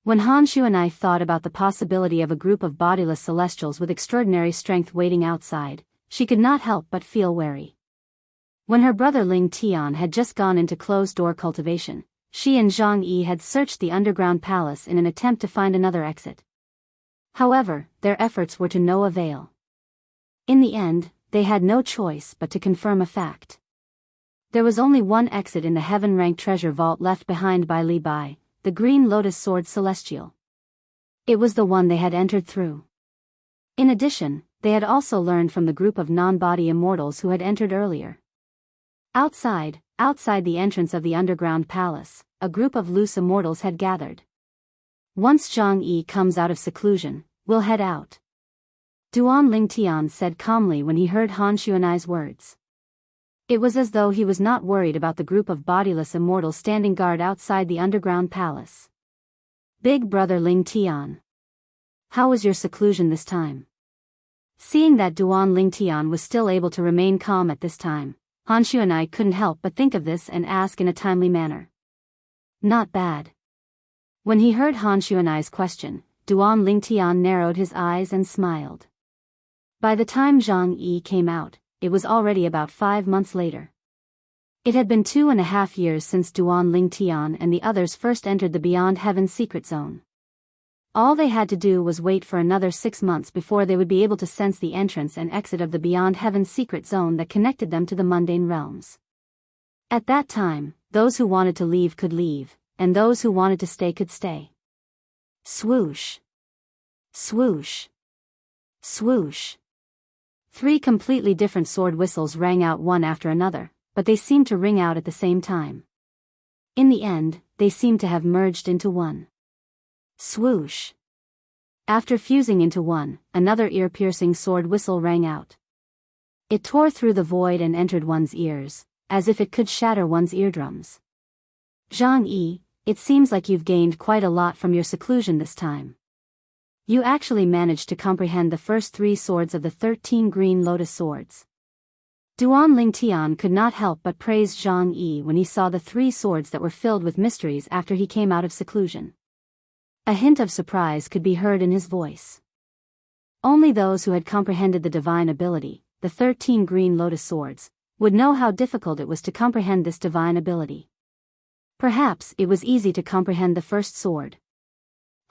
Speaker 1: When Han Xuanai thought about the possibility of a group of bodiless celestials with extraordinary strength waiting outside, she could not help but feel wary. When her brother Ling Tian had just gone into closed-door cultivation, she and Zhang Yi had searched the underground palace in an attempt to find another exit. However, their efforts were to no avail. In the end, they had no choice but to confirm a fact. There was only one exit in the heaven-ranked treasure vault left behind by Li Bai, the green lotus sword celestial. It was the one they had entered through. In addition, they had also learned from the group of non-body immortals who had entered earlier. Outside the entrance of the underground palace, a group of loose immortals had gathered. Once Zhang Yi comes out of seclusion, we'll head out. Duan Ling Tian said calmly when he heard Han Xuanai's words. It was as though he was not worried about the group of bodiless immortals standing guard outside the underground palace. Big brother Ling Tian. How was your seclusion this time? Seeing that Duan Ling Tian was still able to remain calm at this time, Han Xuanai couldn't help but think of this and ask in a timely manner. Not bad. When he heard Han Xuanai's question, Duan Ling Tian narrowed his eyes and smiled. By the time Zhang Yi came out, it was already about 5 months later. It had been 2.5 years since Duan Ling Tian and the others first entered the Beyond Heaven secret zone. All they had to do was wait for another 6 months before they would be able to sense the entrance and exit of the Beyond Heaven secret zone that connected them to the mundane realms. At that time, those who wanted to leave could leave, and those who wanted to stay could stay. Swoosh. Swoosh. Swoosh. 3 completely different sword whistles rang out one after another, but they seemed to ring out at the same time. In the end, they seemed to have merged into one. Swoosh. After fusing into one, another ear-piercing sword whistle rang out. It tore through the void and entered one's ears, as if it could shatter one's eardrums. Zhang Yi, it seems like you've gained quite a lot from your seclusion this time. You actually managed to comprehend the first 3 swords of the 13 green lotus swords. Duan Ling Tian could not help but praise Zhang Yi when he saw the 3 swords that were filled with mysteries after he came out of seclusion. A hint of surprise could be heard in his voice. Only those who had comprehended the divine ability, the 13 green lotus swords, would know how difficult it was to comprehend this divine ability. Perhaps it was easy to comprehend the first sword.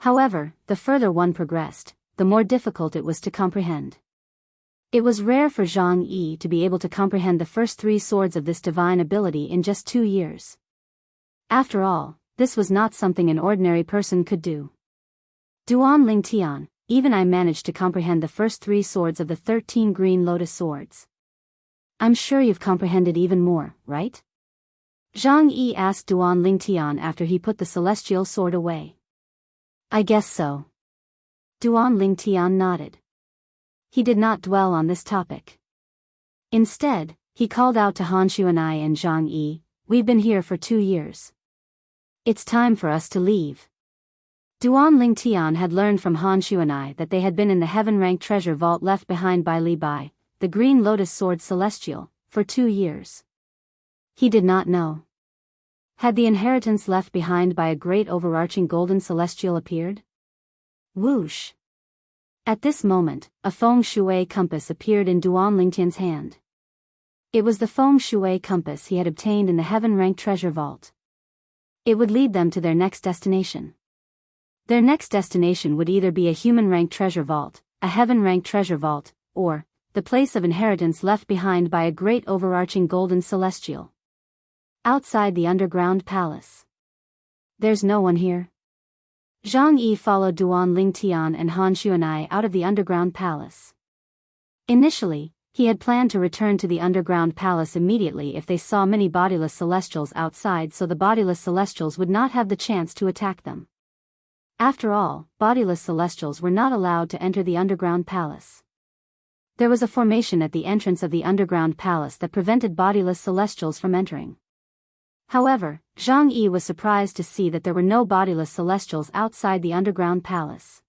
Speaker 1: However, the further one progressed, the more difficult it was to comprehend. It was rare for Zhang Yi to be able to comprehend the first 3 swords of this divine ability in just 2 years. After all, this was not something an ordinary person could do. Duan Ling Tian, even I managed to comprehend the first 3 swords of the 13 green lotus swords. I'm sure you've comprehended even more, right? Zhang Yi asked Duan Ling Tian after he put the celestial sword away. I guess so. Duan Ling Tian nodded. He did not dwell on this topic. Instead, he called out to Han Xuanai and Zhang Yi, we've been here for 2 years. It's time for us to leave. Duan Ling Tian had learned from Han Xuanai that they had been in the heaven-ranked treasure vault left behind by Li Bai, the green lotus sword celestial, for 2 years. He did not know. Had the inheritance left behind by a great overarching golden celestial appeared? Whoosh! At this moment, a feng shui compass appeared in Duan Ling Tian's hand. It was the feng shui compass he had obtained in the heaven-ranked treasure vault. It would lead them to their next destination. Their next destination would either be a human-ranked treasure vault, a heaven-ranked treasure vault, or the place of inheritance left behind by a great overarching golden celestial. Outside the underground palace. There's no one here. Zhang Yi followed Duan Ling Tian and Han Xuanai out of the underground palace. Initially, he had planned to return to the underground palace immediately if they saw many bodiless celestials outside so the bodiless celestials would not have the chance to attack them. After all, bodiless celestials were not allowed to enter the underground palace. There was a formation at the entrance of the underground palace that prevented bodiless celestials from entering. However, Zhang Yi was surprised to see that there were no bodiless celestials outside the underground palace.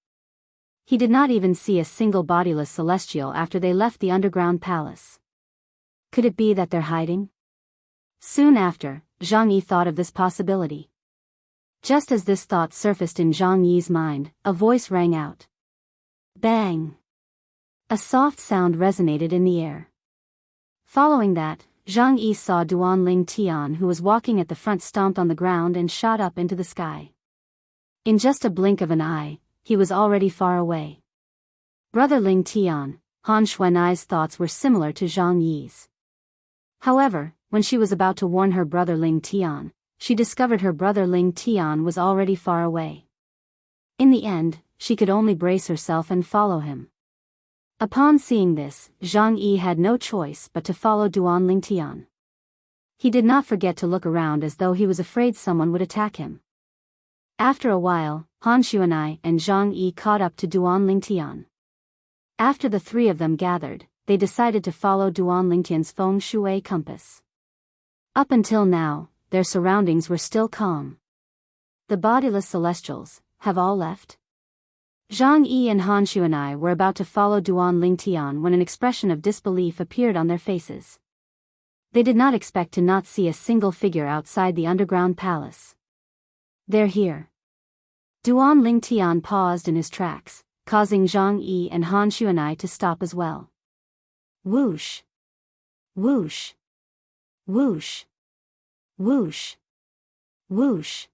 Speaker 1: He did not even see a single bodiless celestial after they left the underground palace. Could it be that they're hiding? Soon after, Zhang Yi thought of this possibility. Just as this thought surfaced in Zhang Yi's mind, a voice rang out. Bang! A soft sound resonated in the air. Following that, Zhang Yi saw Duan Ling Tian who was walking at the front stomped on the ground and shot up into the sky. In just a blink of an eye, he was already far away. Brother Ling Tian, Han Xuanai's thoughts were similar to Zhang Yi's. However, when she was about to warn her brother Ling Tian, she discovered her brother Ling Tian was already far away. In the end, she could only brace herself and follow him. Upon seeing this, Zhang Yi had no choice but to follow Duan Ling Tian. He did not forget to look around as though he was afraid someone would attack him. After a while, Han Xuanai and Zhang Yi caught up to Duan Ling Tian. After the 3 of them gathered, they decided to follow Duan Lingtian's feng shui compass. Up until now, their surroundings were still calm. The bodiless celestials have all left? Zhang Yi and Han Xuanai were about to follow Duan Lingtian when an expression of disbelief appeared on their faces. They did not expect to not see a single figure outside the underground palace. They're here. Duan Lingtian paused in his tracks, causing Zhang Yi and Han Xuanai to stop as well. Whoosh! Whoosh! Whoosh! Whoosh! Whoosh!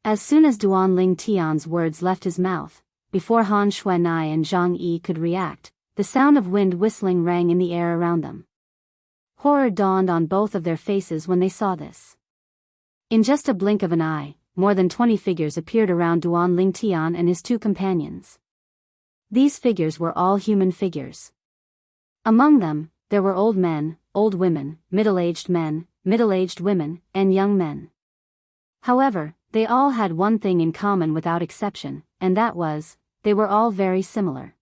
Speaker 1: As soon as Duan Lingtian's words left his mouth, before Han Xuanai and Zhang Yi could react, the sound of wind whistling rang in the air around them. Horror dawned on both of their faces when they saw this. In just a blink of an eye, more than 20 figures appeared around Duan Lingtian and his two companions. These figures were all human figures. Among them, there were old men, old women, middle-aged men, middle-aged women, and young men. However, they all had one thing in common without exception, and that was, they were all very similar.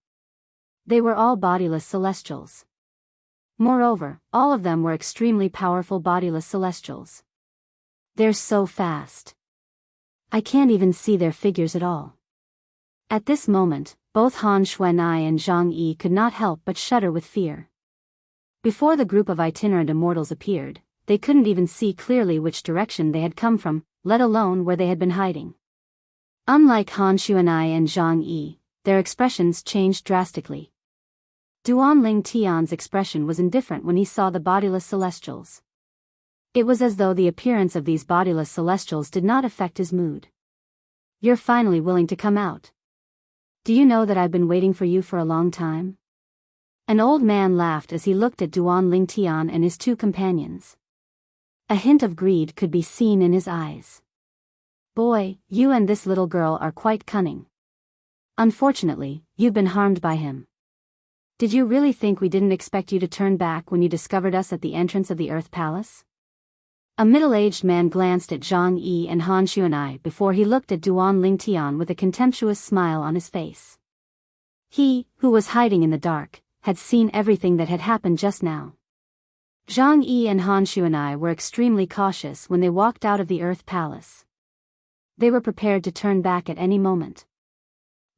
Speaker 1: They were all bodiless celestials. Moreover, all of them were extremely powerful bodiless celestials. They're so fast. I can't even see their figures at all. At this moment, both Han Xuanai and Zhang Yi could not help but shudder with fear. Before the group of itinerant immortals appeared, they couldn't even see clearly which direction they had come from, let alone where they had been hiding. Unlike Han Xuanai and Zhang Yi, their expressions changed drastically. Duan Lingtian's expression was indifferent when he saw the bodiless celestials. It was as though the appearance of these bodiless celestials did not affect his mood. You're finally willing to come out. Do you know that I've been waiting for you for a long time? An old man laughed as he looked at Duan Lingtian and his two companions. A hint of greed could be seen in his eyes. Boy, you and this little girl are quite cunning. Unfortunately, you've been harmed by him. Did you really think we didn't expect you to turn back when you discovered us at the entrance of the Earth Palace? A middle-aged man glanced at Zhang Yi and Han Xuanai before he looked at Duan Lingtian with a contemptuous smile on his face. He, who was hiding in the dark, had seen everything that had happened just now. Zhang Yi and Han Xuanai were extremely cautious when they walked out of the Earth Palace. They were prepared to turn back at any moment.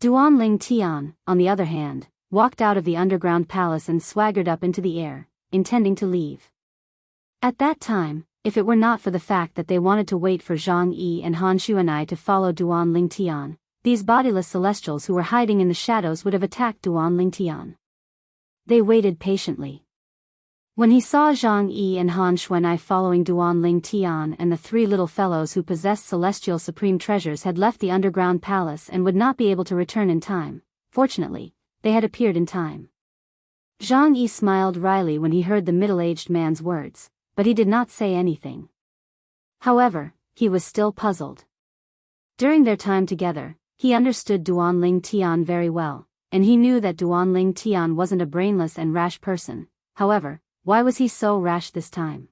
Speaker 1: Duan Lingtian, on the other hand, walked out of the underground palace and swaggered up into the air, intending to leave. At that time, if it were not for the fact that they wanted to wait for Zhang Yi and Han Xuanai to follow Duan Lingtian, these bodiless celestials who were hiding in the shadows would have attacked Duan Lingtian. They waited patiently. When he saw Zhang Yi and Han Xuanai following Duan Lingtian and the three little fellows who possessed celestial supreme treasures had left the underground palace and would not be able to return in time, fortunately, they had appeared in time. Zhang Yi smiled wryly when he heard the middle-aged man's words, but he did not say anything. However, he was still puzzled. During their time together, he understood Duan Lingtian very well, and he knew that Duan Lingtian wasn't a brainless and rash person. However, why was he so rash this time?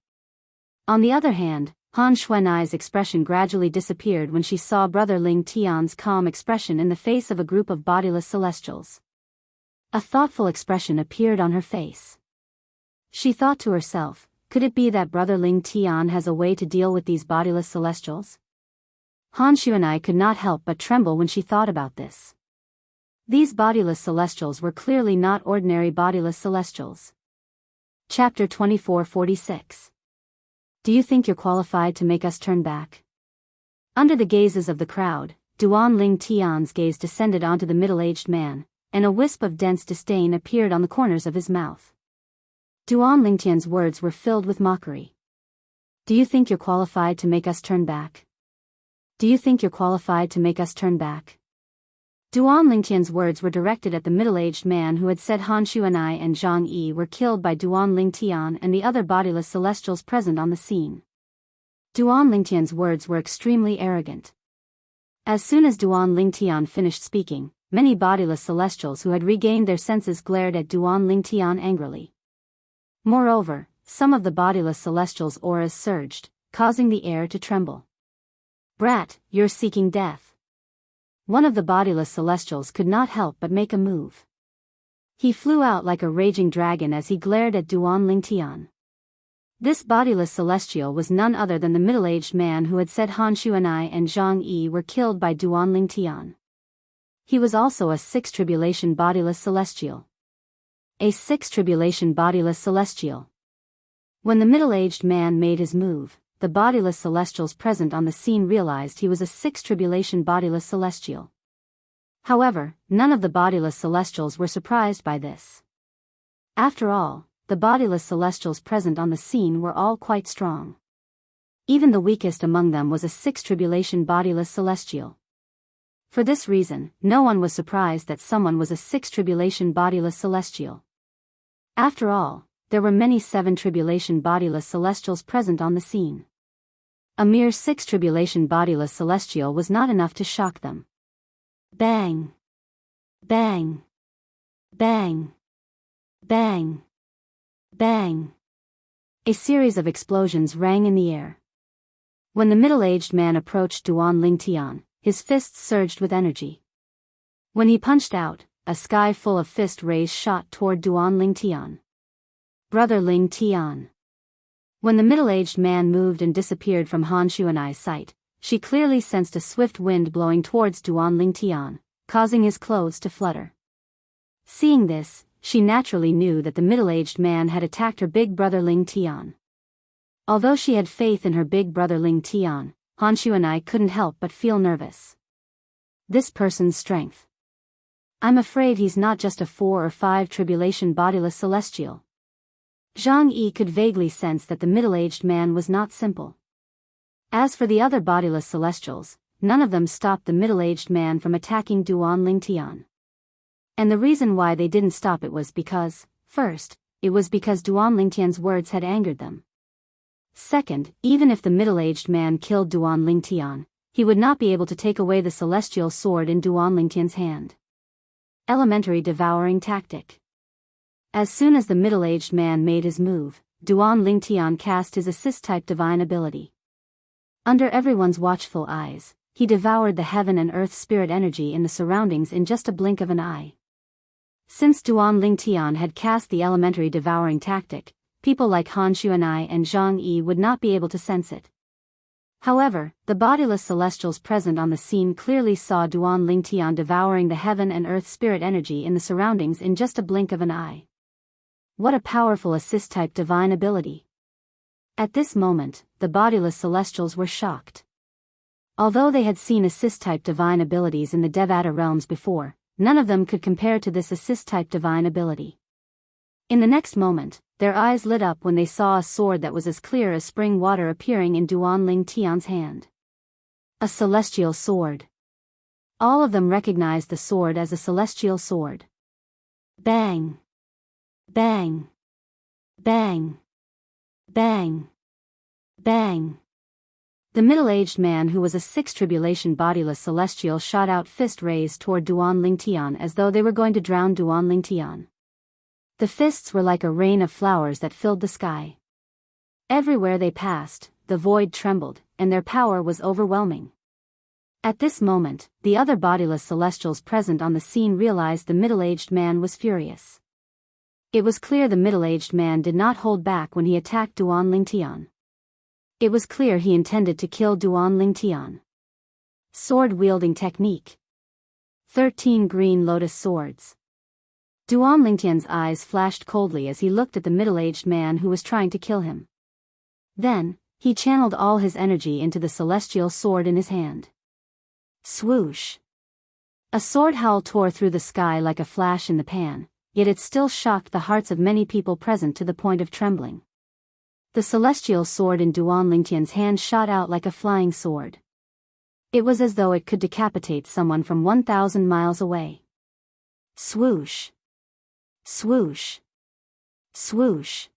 Speaker 1: On the other hand, Han Xuanai's expression gradually disappeared when she saw Brother Lingtian's calm expression in the face of a group of bodiless celestials. A thoughtful expression appeared on her face. She thought to herself, could it be that Brother Lingtian has a way to deal with these bodiless celestials? Han Xuanai could not help but tremble when she thought about this. These bodiless celestials were clearly not ordinary bodiless celestials. Chapter 2446. Do you think you're qualified to make us turn back? Under the gazes of the crowd, Duan Lingtian's gaze descended onto the middle-aged man, and a wisp of dense disdain appeared on the corners of his mouth. Duan Lingtian's words were filled with mockery. Do you think you're qualified to make us turn back? Do you think you're qualified to make us turn back? Duan Lingtian's words were directed at the middle-aged man who had said Han Xuanai and Zhang Yi were killed by Duan Lingtian and the other bodiless celestials present on the scene. Duan Lingtian's words were extremely arrogant. As soon as Duan Lingtian finished speaking, many bodiless celestials who had regained their senses glared at Duan Lingtian angrily. Moreover, some of the bodiless celestials' auras surged, causing the air to tremble. Brat, you're seeking death. One of the bodiless celestials could not help but make a move. He flew out like a raging dragon as he glared at Duan Lingtian. This bodiless celestial was none other than the middle-aged man who had said Han Xuanai and Zhang Yi were killed by Duan Lingtian. He was also a sixth tribulation bodiless celestial. A sixth tribulation bodiless celestial. When the middle-aged man made his move, the bodiless celestials present on the scene realized he was a sixth tribulation bodiless celestial. However, none of the bodiless celestials were surprised by this. After all, the bodiless celestials present on the scene were all quite strong. Even the weakest among them was a sixth tribulation bodiless celestial. For this reason, no one was surprised that someone was a sixth tribulation bodiless celestial. After all, there were many seven tribulation bodiless celestials present on the scene. A mere sixth tribulation bodiless celestial was not enough to shock them. Bang! Bang! Bang! Bang! Bang! A series of explosions rang in the air. When the middle-aged man approached Duan Lingtian, his fists surged with energy. When he punched out, a sky full of fist rays shot toward Duan Lingtian. Brother Lingtian. When the middle-aged man moved and disappeared from Han Xuanai's sight, she clearly sensed a swift wind blowing towards Duan Lingtian, causing his clothes to flutter. Seeing this, she naturally knew that the middle-aged man had attacked her big brother Lingtian. Although she had faith in her big brother Lingtian, Han Xuanai couldn't help but feel nervous. This person's strength. I'm afraid he's not just a 4 or 5 tribulation bodiless celestial. Zhang Yi could vaguely sense that the middle-aged man was not simple. As for the other bodiless celestials, none of them stopped the middle-aged man from attacking Duan Lingtian. And the reason why they didn't stop it was because, first, it was because Duan Lingtian's words had angered them. Second, even if the middle-aged man killed Duan Lingtian, he would not be able to take away the celestial sword in Duan Lingtian's hand. Elementary devouring tactic. As soon as the middle-aged man made his move, Duan Lingtian cast his assist-type divine ability. Under everyone's watchful eyes, he devoured the heaven and earth spirit energy in the surroundings in just a blink of an eye. Since Duan Lingtian had cast the elementary devouring tactic, people like Han Xuanai and Zhang Yi would not be able to sense it. However, the bodiless celestials present on the scene clearly saw Duan Lingtian devouring the heaven and earth spirit energy in the surroundings in just a blink of an eye. What a powerful assist-type divine ability. At this moment, the bodiless celestials were shocked. Although they had seen assist-type divine abilities in the Devata realms before, none of them could compare to this assist-type divine ability. In the next moment, their eyes lit up when they saw a sword that was as clear as spring water appearing in Duan Lingtian's hand. A celestial sword. All of them recognized the sword as a celestial sword. Bang! Bang! Bang! Bang! Bang! The middle-aged man who was a sixth tribulation bodiless celestial shot out fist rays toward Duan Lingtian as though they were going to drown Duan Lingtian. The fists were like a rain of flowers that filled the sky. Everywhere they passed, the void trembled, and their power was overwhelming. At this moment, the other bodiless celestials present on the scene realized the middle-aged man was furious. It was clear the middle-aged man did not hold back when he attacked Duan Lingtian. It was clear he intended to kill Duan Lingtian. Sword-wielding technique. 13 green lotus swords. Duan Lingtian's eyes flashed coldly as he looked at the middle-aged man who was trying to kill him. Then, he channeled all his energy into the celestial sword in his hand. Swoosh! A sword howl tore through the sky like a flash in the pan, yet it still shocked the hearts of many people present to the point of trembling. The celestial sword in Duan Lingtian's hand shot out like a flying sword. It was as though it could decapitate someone from 1,000 miles away. Swoosh! Swoosh! Swoosh!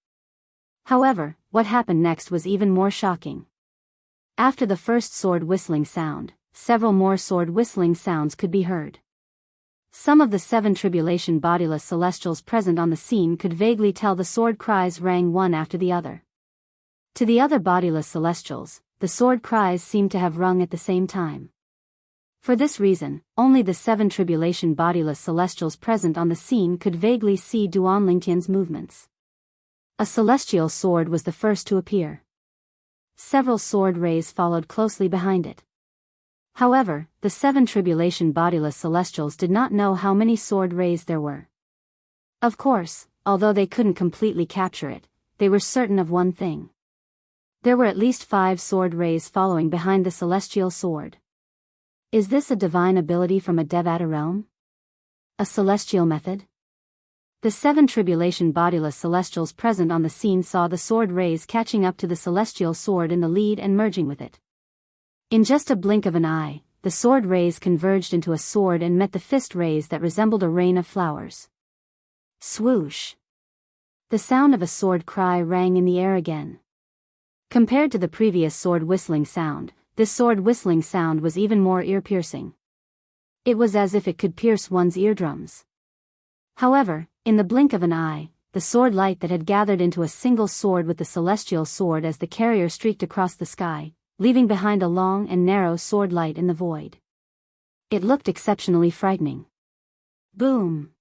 Speaker 1: However, what happened next was even more shocking. After the first sword whistling sound, several more sword whistling sounds could be heard. Some of the 7 tribulation bodiless celestials present on the scene could vaguely tell the sword cries rang one after the other. To the other bodiless celestials, the sword cries seemed to have rung at the same time. For this reason, only the 7 tribulation bodiless celestials present on the scene could vaguely see Duan Lingtian's movements. A celestial sword was the first to appear. Several sword rays followed closely behind it. However, the 7 tribulation bodiless celestials did not know how many sword rays there were. Of course, although they couldn't completely capture it, they were certain of one thing. There were at least 5 sword rays following behind the celestial sword. Is this a divine ability from a Devata realm? A celestial method? The 7 tribulation bodiless celestials present on the scene saw the sword rays catching up to the celestial sword in the lead and merging with it. In just a blink of an eye, the sword rays converged into a sword and met the fist rays that resembled a rain of flowers. Swoosh! The sound of a sword cry rang in the air again. Compared to the previous sword whistling sound, this sword whistling sound was even more ear-piercing. It was as if it could pierce one's eardrums. However, in the blink of an eye, the sword light that had gathered into a single sword with the celestial sword as the carrier streaked across the sky, leaving behind a long and narrow sword light in the void. It looked exceptionally frightening. Boom!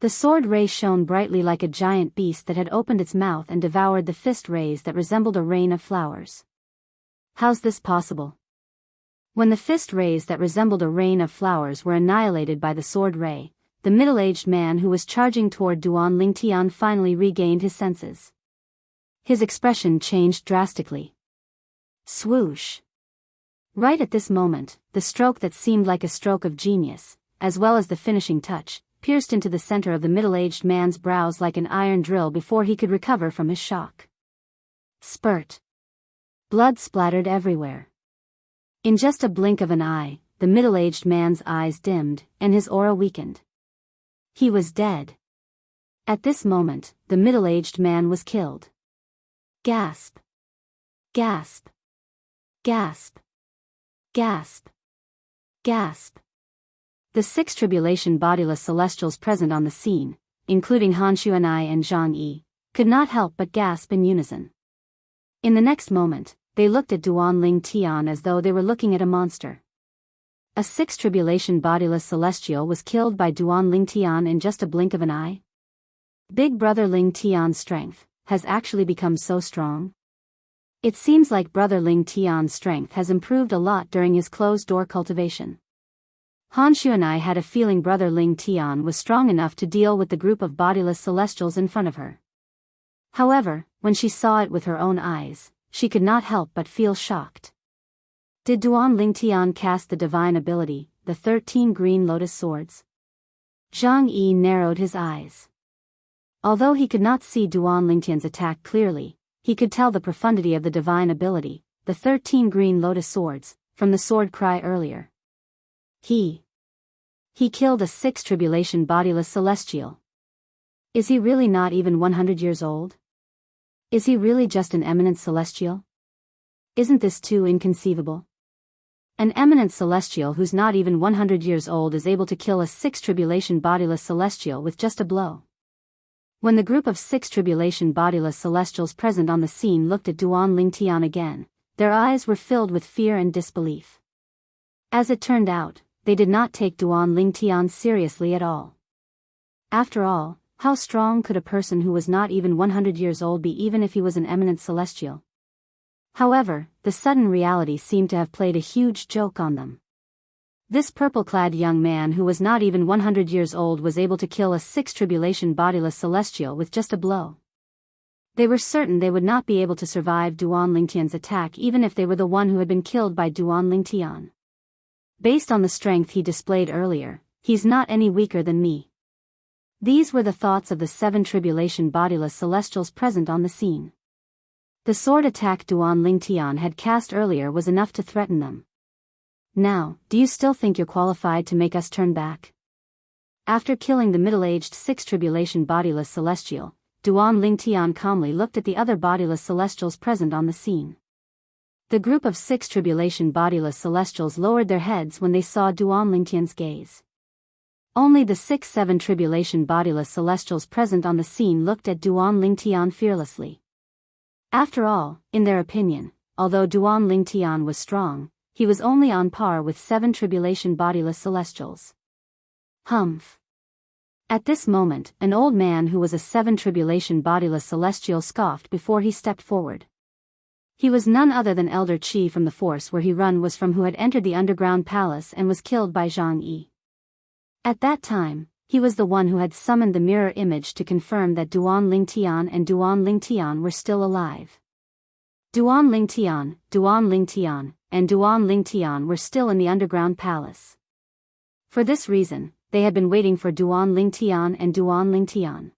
Speaker 1: The sword ray shone brightly like a giant beast that had opened its mouth and devoured the fist rays that resembled a rain of flowers. How's this possible? When the fist rays that resembled a rain of flowers were annihilated by the sword ray, the middle-aged man who was charging toward Duan Lingtian finally regained his senses. His expression changed drastically. Swoosh! Right at this moment, the stroke that seemed like a stroke of genius, as well as the finishing touch, pierced into the center of the middle-aged man's brows like an iron drill before he could recover from his shock. Spurt! Blood splattered everywhere. In just a blink of an eye, the middle-aged man's eyes dimmed, and his aura weakened. He was dead. At this moment, the middle-aged man was killed. Gasp! Gasp! Gasp! Gasp! Gasp! The 6 tribulation bodiless celestials present on the scene, including Han Xuanai and Zhang Yi, could not help but gasp in unison. In the next moment, they looked at Duan Lingtian as though they were looking at a monster. A 6 tribulation bodiless celestial was killed by Duan Lingtian in just a blink of an eye? Big Brother Lingtian's strength has actually become so strong. It seems like Brother Lingtian's strength has improved a lot during his closed-door cultivation. Han Xuanai had a feeling Brother Lingtian was strong enough to deal with the group of bodiless celestials in front of her. However, when she saw it with her own eyes, she could not help but feel shocked. Did Duan Lingtian cast the divine ability, the 13 green lotus swords? Zhang Yi narrowed his eyes. Although he could not see Duan Lingtian's attack clearly, he could tell the profundity of the divine ability, the 13 green lotus swords, from the sword cry earlier. He killed a 6 tribulation bodiless celestial. Is he really not even 100 years old? Is he really just an eminent celestial? Isn't this too inconceivable? An eminent celestial who's not even 100 years old is able to kill a 6 tribulation bodiless celestial with just a blow. When the group of 6 tribulation bodiless celestials present on the scene looked at Duan Lingtian again, their eyes were filled with fear and disbelief. As it turned out, they did not take Duan Lingtian seriously at all. After all, how strong could a person who was not even 100 years old be even if he was an eminent celestial? However, the sudden reality seemed to have played a huge joke on them. This purple-clad young man who was not even 100 years old was able to kill a 6 tribulation bodiless celestial with just a blow. They were certain they would not be able to survive Duan Lingtian's attack even if they were the one who had been killed by Duan Lingtian. Based on the strength he displayed earlier, he's not any weaker than me. These were the thoughts of the 7 tribulation bodiless celestials present on the scene. The sword attack Duan Lingtian had cast earlier was enough to threaten them. Now, do you still think you're qualified to make us turn back? After killing the middle-aged 6 tribulation bodiless celestial, Duan Lingtian calmly looked at the other bodiless celestials present on the scene. The group of 6 tribulation bodiless celestials lowered their heads when they saw Duan Lingtian's gaze. Only the 6-7 tribulation bodiless celestials present on the scene looked at Duan Lingtian fearlessly. After all, in their opinion, although Duan Lingtian was strong, he was only on par with 7 tribulation bodiless celestials. Humph. At this moment, an old man who was a 7 tribulation bodiless celestial scoffed before he stepped forward. He was none other than Elder Qi from the force where he was from, who had entered the underground palace and was killed by Zhang Yi. At that time, he was the one who had summoned the mirror image to confirm that Duan Lingtian and Duan Lingtian were still alive. Duan Lingtian, and Duan Lingtian were still in the underground palace. For this reason, they had been waiting for Duan Lingtian and Duan Lingtian.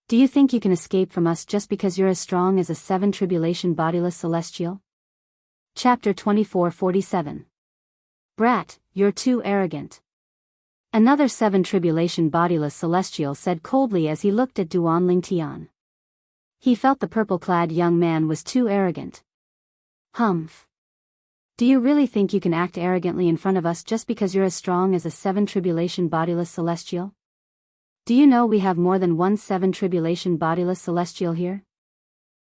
Speaker 1: Do you think you can escape from us just because you're as strong as a 7 tribulation bodiless celestial? Chapter 24:47. Brat, you're too arrogant. Another 7 tribulation bodiless celestial said coldly as he looked at Duan Lingtian. He felt the purple-clad young man was too arrogant. Humph. Do you really think you can act arrogantly in front of us just because you're as strong as a 7 tribulation bodiless celestial? Do you know we have more than one 7 tribulation bodiless celestial here?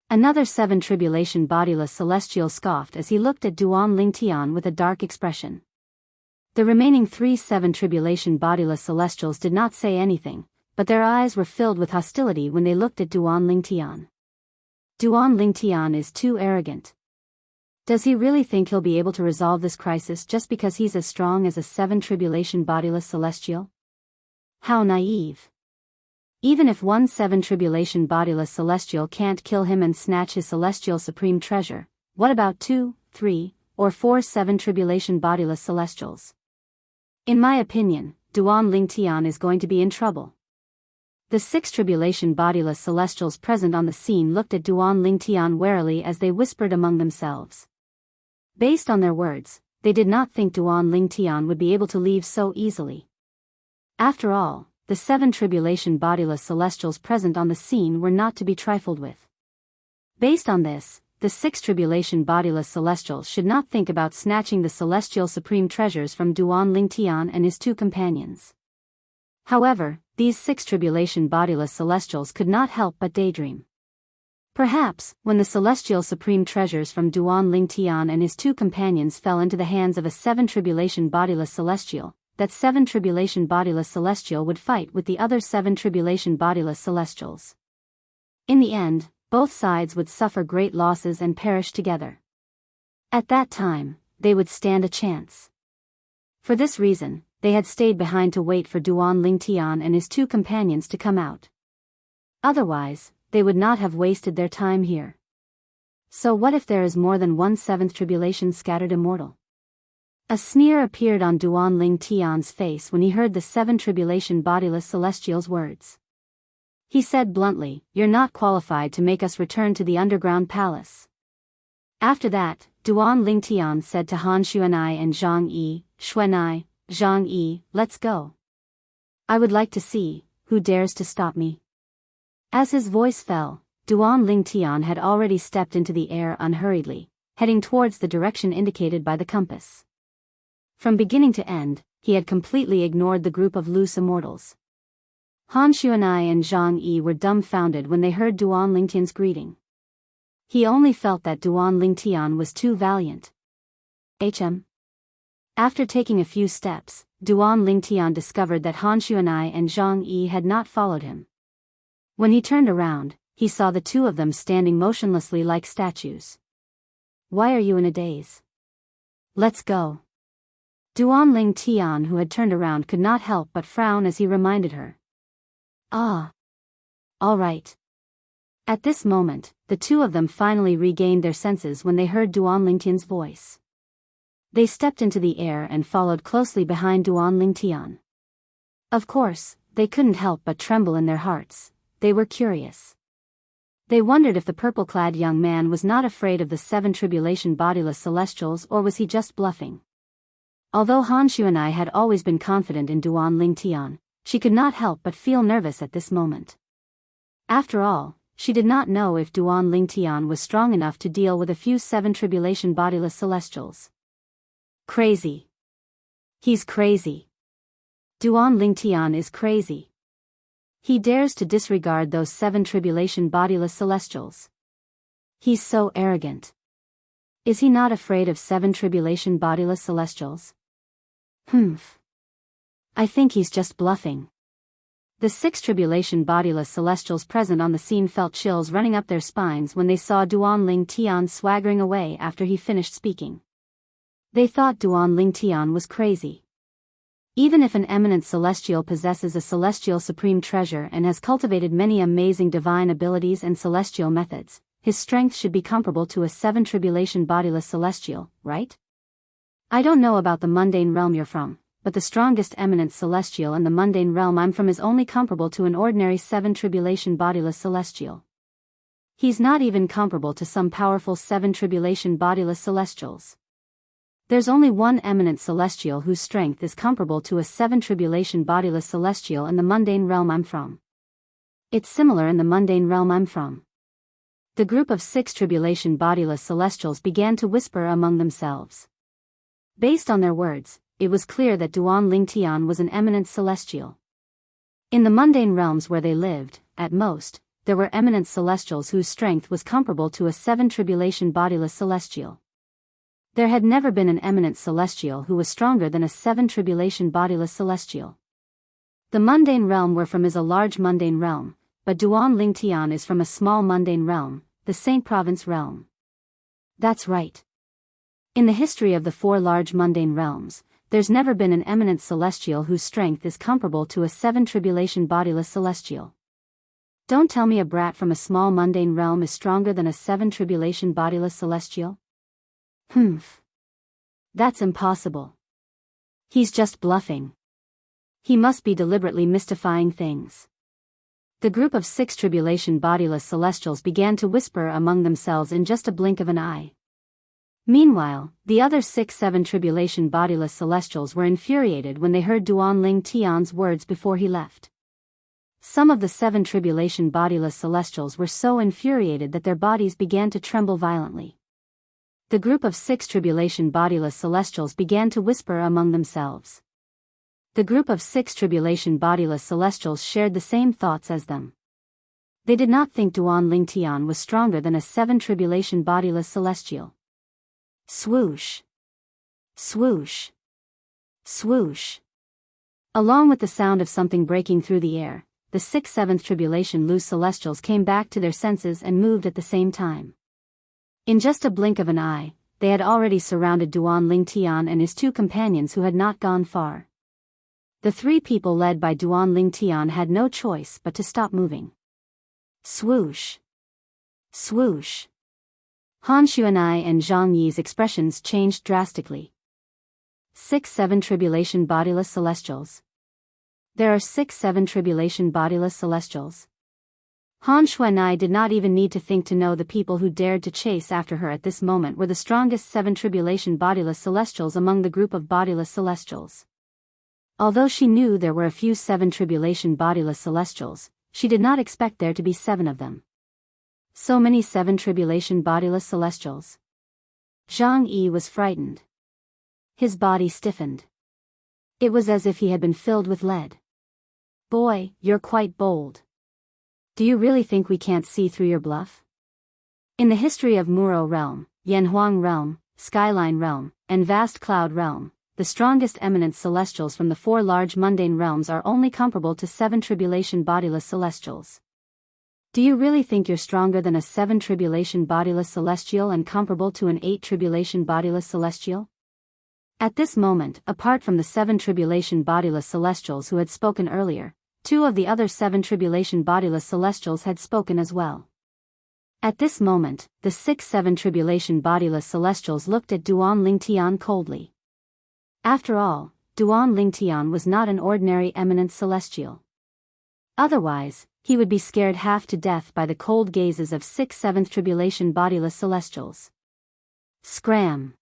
Speaker 1: Another 7 tribulation bodiless celestial scoffed as he looked at Duan Lingtian with a dark expression. The remaining 3 7 tribulation bodiless celestials did not say anything, but their eyes were filled with hostility when they looked at Duan Lingtian. Duan Lingtian is too arrogant. Does he really think he'll be able to resolve this crisis just because he's as strong as a 7 tribulation bodiless celestial? How naive. Even if one 7 tribulation bodiless celestial can't kill him and snatch his celestial supreme treasure, what about 2, 3, or 4 7 tribulation bodiless celestials? In my opinion, Duan Lingtian is going to be in trouble. The 6 tribulation bodiless celestials present on the scene looked at Duan Lingtian warily as they whispered among themselves. Based on their words, they did not think Duan Lingtian would be able to leave so easily. After all, the 7 tribulation bodiless celestials present on the scene were not to be trifled with. Based on this, the 6 tribulation bodiless celestials should not think about snatching the celestial supreme treasures from Duan Lingtian and his 2 companions. However, these 6 tribulation bodiless celestials could not help but daydream. Perhaps, when the celestial supreme treasures from Duan Lingtian and his 2 companions fell into the hands of a 7 tribulation bodiless celestial, that 7 tribulation bodiless celestial would fight with the other 7 tribulation bodiless celestials. In the end, both sides would suffer great losses and perish together. At that time, they would stand a chance. For this reason, they had stayed behind to wait for Duan Lingtian and his 2 companions to come out. Otherwise, they would not have wasted their time here. So what if there is more than one 7th tribulation scattered immortal? A sneer appeared on Duan Lingtian's face when he heard the 7 tribulation bodiless celestial's words. He said bluntly, "You're not qualified to make us return to the underground palace." After that, Duan Lingtian said to Han Xuanai and Zhang Yi, "Xuanai, Zhang Yi, let's go. I would like to see who dares to stop me." As his voice fell, Duan Lingtian had already stepped into the air unhurriedly, heading towards the direction indicated by the compass. From beginning to end, he had completely ignored the group of loose immortals. Han Xuanai and Zhang Yi were dumbfounded when they heard Duan Lingtian's greeting. He only felt that Duan Lingtian was too valiant. After taking a few steps, Duan Lingtian discovered that Han Xuanai and Zhang Yi had not followed him. When he turned around, he saw the 2 of them standing motionlessly like statues. "Why are you in a daze? Let's go." Duan Lingtian, who had turned around, could not help but frown as he reminded her. "Ah. All right." At this moment, the 2 of them finally regained their senses when they heard Duan Lingtian's voice. They stepped into the air and followed closely behind Duan Lingtian. Of course, they couldn't help but tremble in their hearts. They were curious. They wondered if the purple-clad young man was not afraid of the 7 tribulation bodiless celestials, or was he just bluffing? Although Han Xuanai had always been confident in Duan Lingtian, she could not help but feel nervous at this moment. After all, she did not know if Duan Lingtian was strong enough to deal with a few 7 tribulation bodiless celestials. Crazy. He's crazy. Duan Lingtian is crazy. He dares to disregard those 7 tribulation bodiless celestials. He's so arrogant. Is he not afraid of 7 tribulation bodiless celestials? Humph. I think he's just bluffing. The 6 tribulation bodiless celestials present on the scene felt chills running up their spines when they saw Duan Tian swaggering away after he finished speaking. They thought Duan Tian was crazy. Even if an eminent celestial possesses a celestial supreme treasure and has cultivated many amazing divine abilities and celestial methods, his strength should be comparable to a 7 tribulation bodiless celestial, right? I don't know about the mundane realm you're from, but the strongest eminent celestial in the mundane realm I'm from is only comparable to an ordinary 7 tribulation bodiless celestial. He's not even comparable to some powerful 7 tribulation bodiless celestials. There's only one eminent celestial whose strength is comparable to a 7 tribulation bodiless celestial in the mundane realm I'm from. It's similar in the mundane realm I'm from. The group of 6 tribulation bodiless celestials began to whisper among themselves. Based on their words, it was clear that Duan Tian was an eminent celestial. In the mundane realms where they lived, at most, there were eminent celestials whose strength was comparable to a 7 tribulation bodiless celestial. There had never been an eminent celestial who was stronger than a 7 tribulation bodiless celestial. The mundane realm we're from is a large mundane realm, but Duan Tian is from a small mundane realm, the Saint Province realm. That's right. In the history of the 4 large mundane realms, there's never been an eminent celestial whose strength is comparable to a 7 tribulation bodiless celestial. Don't tell me a brat from a small mundane realm is stronger than a 7 tribulation bodiless celestial. Humph. That's impossible. He's just bluffing. He must be deliberately mystifying things. The group of 6 tribulation bodiless celestials began to whisper among themselves in just a blink of an eye. Meanwhile, the other 6-7 tribulation bodiless celestials were infuriated when they heard Duan Tian's words before he left. Some of the 7 tribulation bodiless celestials were so infuriated that their bodies began to tremble violently. The group of 6 tribulation bodiless celestials began to whisper among themselves. The group of 6 tribulation bodiless celestials shared the same thoughts as them. They did not think Duan Tian was stronger than a 7 tribulation bodiless celestial. Swoosh. Swoosh. Swoosh. Along with the sound of something breaking through the air, the 6-7th tribulation loose celestials came back to their senses and moved at the same time. In just a blink of an eye, they had already surrounded Duan Tian and his 2 companions who had not gone far. The 3 people led by Duan Tian had no choice but to stop moving. Swoosh. Swoosh. Han Xuanai and Zhang Yi's expressions changed drastically. 6-7 tribulation bodiless celestials. There are 6-7 tribulation bodiless celestials. Han Xuanai did not even need to think to know the people who dared to chase after her at this moment were the strongest 7 tribulation bodiless celestials among the group of bodiless celestials. Although she knew there were a few 7 tribulation bodiless celestials, she did not expect there to be 7 of them. So many 7 tribulation bodiless celestials. Zhang Yi was frightened. His body stiffened. It was as if he had been filled with lead. Boy, you're quite bold. Do you really think we can't see through your bluff? In the history of Muro Realm, Yanhuang Realm, Skyline Realm, and Vast Cloud Realm, the strongest eminent celestials from the 4 large mundane realms are only comparable to 7 tribulation bodiless celestials. Do you really think you're stronger than a 7 tribulation bodiless celestial and comparable to an 8 tribulation bodiless celestial? At this moment, apart from the 7 tribulation bodiless celestials who had spoken earlier, 2 of the other 7 tribulation bodiless celestials had spoken as well. At this moment, the 6-7 tribulation bodiless celestials looked at Duan Tian coldly. After all, Duan Tian was not an ordinary eminent celestial. Otherwise, he would be scared half to death by the cold gazes of 6-7th tribulation bodiless celestials. Scram!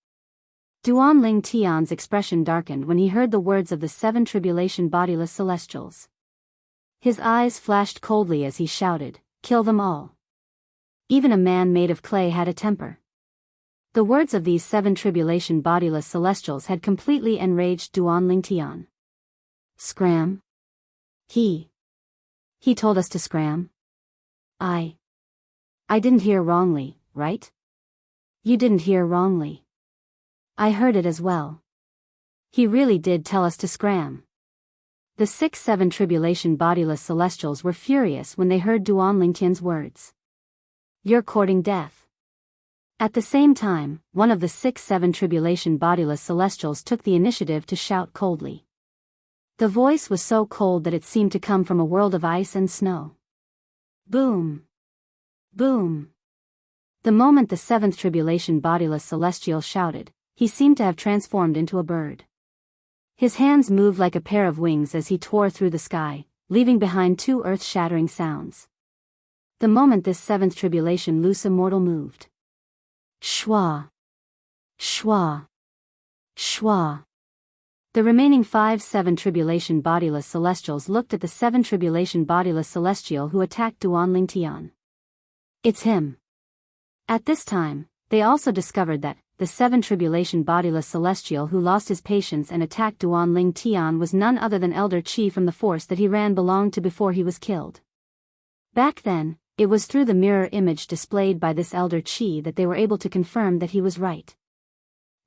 Speaker 1: Duan Tian's expression darkened when he heard the words of the 7 tribulation bodiless celestials. His eyes flashed coldly as he shouted, "Kill them all." Even a man made of clay had a temper. The words of these 7 tribulation bodiless celestials had completely enraged Duan Tian. Scram? He told us to scram? I didn't hear wrongly, right? You didn't hear wrongly. I heard it as well. He really did tell us to scram. The 6-7 tribulation bodiless celestials were furious when they heard Duan Lingtian's words. You're courting death. At the same time, one of the 6-7 tribulation bodiless celestials took the initiative to shout coldly. The voice was so cold that it seemed to come from a world of ice and snow. Boom! Boom! The moment the 7th tribulation bodiless celestial shouted, he seemed to have transformed into a bird. His hands moved like a pair of wings as he tore through the sky, leaving behind 2 earth-shattering sounds. The moment this 7th tribulation loose immortal moved. Shwa! Shwa! Shwa! The remaining 5-7 tribulation bodiless celestials looked at the 7 tribulation bodiless celestial who attacked Duan Lingtian. It's him. At this time, they also discovered that the 7 tribulation bodiless celestial who lost his patience and attacked Duan Lingtian was none other than Elder Qi from the force that he ran belonged to before he was killed. Back then, it was through the mirror image displayed by this Elder Qi that they were able to confirm that he was right.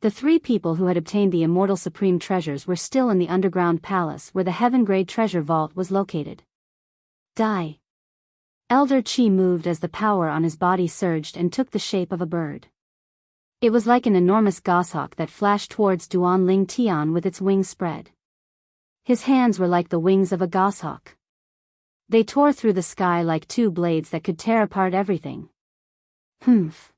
Speaker 1: The 3 people who had obtained the immortal supreme treasures were still in the underground palace where the heaven-grade treasure vault was located. Die. Elder Qi moved as the power on his body surged and took the shape of a bird. It was like an enormous goshawk that flashed towards Duan Lingtian with its wings spread. His hands were like the wings of a goshawk. They tore through the sky like 2 blades that could tear apart everything. Humph.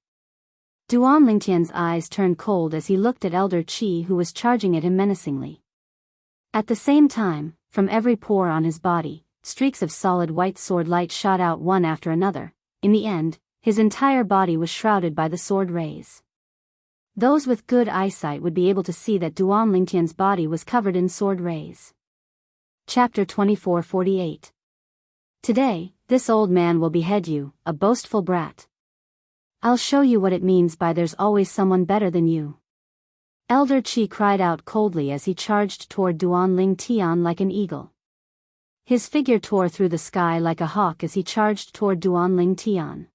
Speaker 1: Duan Lingtian's eyes turned cold as he looked at Elder Qi who was charging at him menacingly. At the same time, from every pore on his body, streaks of solid white sword light shot out one after another. In the end, his entire body was shrouded by the sword rays. Those with good eyesight would be able to see that Duan Lingtian's body was covered in sword rays. Chapter 2448. Today, this old man will behead you, a boastful brat. I'll show you what it means by there's always someone better than you. Elder Qi cried out coldly as he charged toward Duan Lingtian like an eagle. His figure tore through the sky like a hawk as he charged toward Duan Lingtian.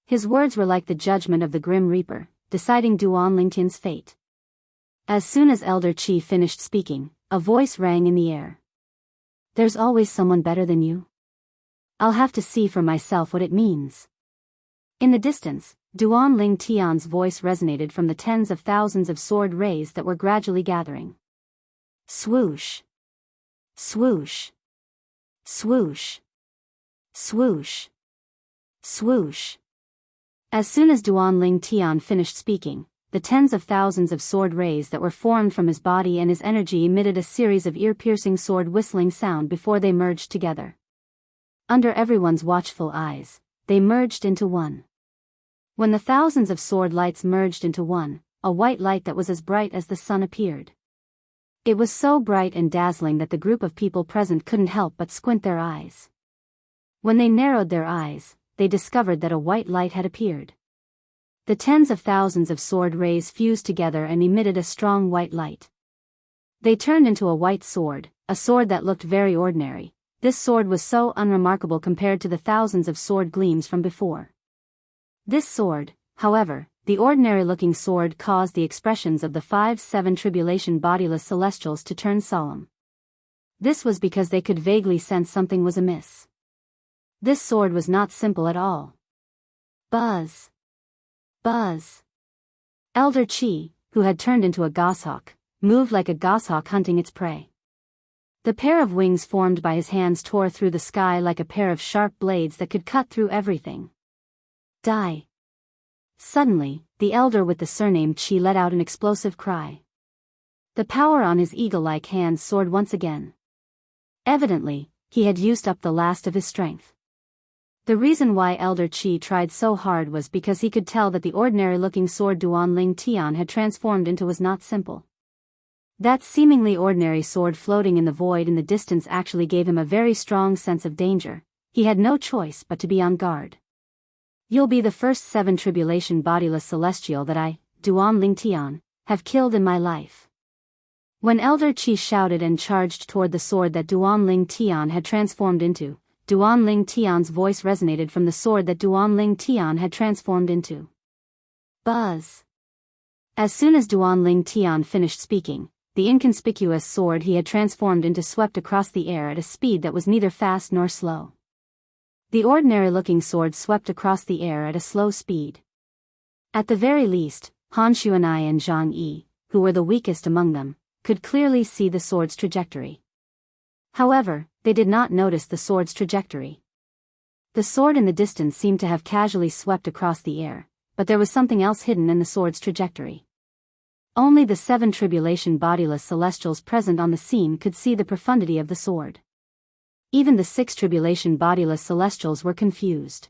Speaker 1: His words were like the judgment of the Grim Reaper, deciding Duan Lingtian's fate. As soon as Elder Qi finished speaking, a voice rang in the air. There's always someone better than you? I'll have to see for myself what it means. In the distance, Duan Lingtian's voice resonated from the tens of thousands of sword rays that were gradually gathering. Swoosh! Swoosh! Swoosh! Swoosh! Swoosh! As soon as Duan Lingtian finished speaking, the tens of thousands of sword rays that were formed from his body and his energy emitted a series of ear-piercing sword whistling sound before they merged together. Under everyone's watchful eyes, they merged into one. When the thousands of sword lights merged into one, a white light that was as bright as the sun appeared. It was so bright and dazzling that the group of people present couldn't help but squint their eyes. When they narrowed their eyes, they discovered that a white light had appeared. The tens of thousands of sword rays fused together and emitted a strong white light. They turned into a white sword, a sword that looked very ordinary. This sword was so unremarkable compared to the thousands of sword gleams from before. This sword, however, the ordinary-looking sword caused the expressions of the 5-7 tribulation bodiless celestials to turn solemn. This was because they could vaguely sense something was amiss. This sword was not simple at all. Buzz! Buzz! Elder Qi, who had turned into a goshawk, moved like a goshawk hunting its prey. The pair of wings formed by his hands tore through the sky like a pair of sharp blades that could cut through everything. Die! Suddenly, the elder with the surname Qi let out an explosive cry. The power on his eagle-like hands soared once again. Evidently, he had used up the last of his strength. The reason why Elder Qi tried so hard was because he could tell that the ordinary-looking sword Duan Lingtian had transformed into was not simple. That seemingly ordinary sword floating in the void in the distance actually gave him a very strong sense of danger. He had no choice but to be on guard. You'll be the first 7 tribulation bodiless celestial that I, Duan Lingtian, have killed in my life. When Elder Qi shouted and charged toward the sword that Duan Lingtian had transformed into, Duan Lingtian's voice resonated from the sword that Duan Lingtian had transformed into. Buzz. As soon as Duanling Tian finished speaking, the inconspicuous sword he had transformed into swept across the air at a speed that was neither fast nor slow. The ordinary-looking sword swept across the air at a slow speed. At the very least, Han Xuanai and Zhang Yi, who were the weakest among them, could clearly see the sword's trajectory. However, they did not notice the sword's trajectory. The sword in the distance seemed to have casually swept across the air, but there was something else hidden in the sword's trajectory. Only the 7 tribulation bodiless celestials present on the scene could see the profundity of the sword. Even the 6 tribulation bodiless celestials were confused.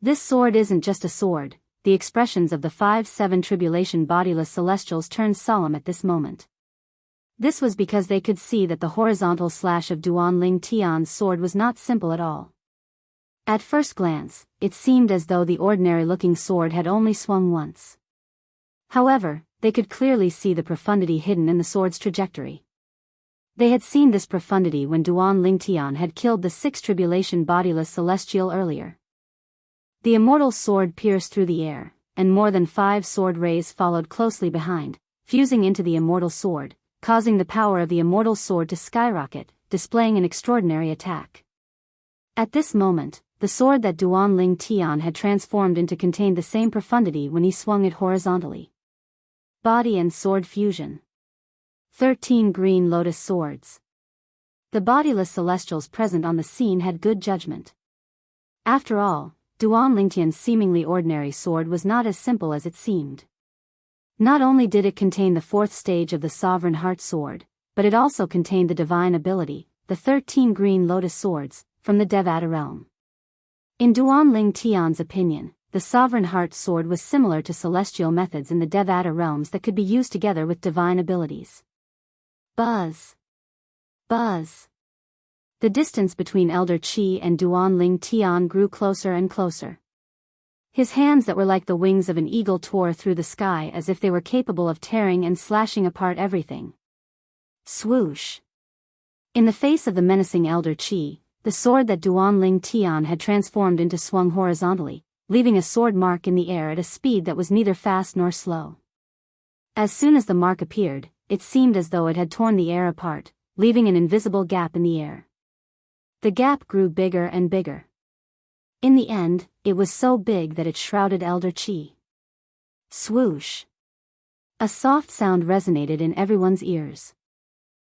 Speaker 1: This sword isn't just a sword. The expressions of the 5-7 tribulation bodiless celestials turned solemn at this moment. This was because they could see that the horizontal slash of Duanling Tian's sword was not simple at all. At first glance, it seemed as though the ordinary-looking sword had only swung once. However, they could clearly see the profundity hidden in the sword's trajectory. They had seen this profundity when Duanling Tian had killed the 6 tribulation bodiless celestial earlier. The immortal sword pierced through the air, and more than 5 sword rays followed closely behind, fusing into the immortal sword, causing the power of the immortal sword to skyrocket, displaying an extraordinary attack. At this moment, the sword that Duanling Tian had transformed into contained the same profundity when he swung it horizontally. Body and sword fusion. 13 green lotus swords. The bodiless celestials present on the scene had good judgment. After all, Duanling Tian's seemingly ordinary sword was not as simple as it seemed. Not only did it contain the 4th stage of the Sovereign Heart Sword, but it also contained the divine ability, the 13 green lotus swords, from the Devata realm. In Duanling Tian's opinion, the Sovereign Heart Sword was similar to celestial methods in the Devata realms that could be used together with divine abilities. Buzz. Buzz. The distance between Elder Qi and Duanling Tian grew closer and closer. His hands that were like the wings of an eagle tore through the sky as if they were capable of tearing and slashing apart everything. Swoosh. In the face of the menacing Elder Qi, the sword that Duanling Tian had transformed into swung horizontally, leaving a sword mark in the air at a speed that was neither fast nor slow. As soon as the mark appeared, it seemed as though it had torn the air apart, leaving an invisible gap in the air. The gap grew bigger and bigger. In the end, it was so big that it shrouded Elder Qi. Swoosh. A soft sound resonated in everyone's ears.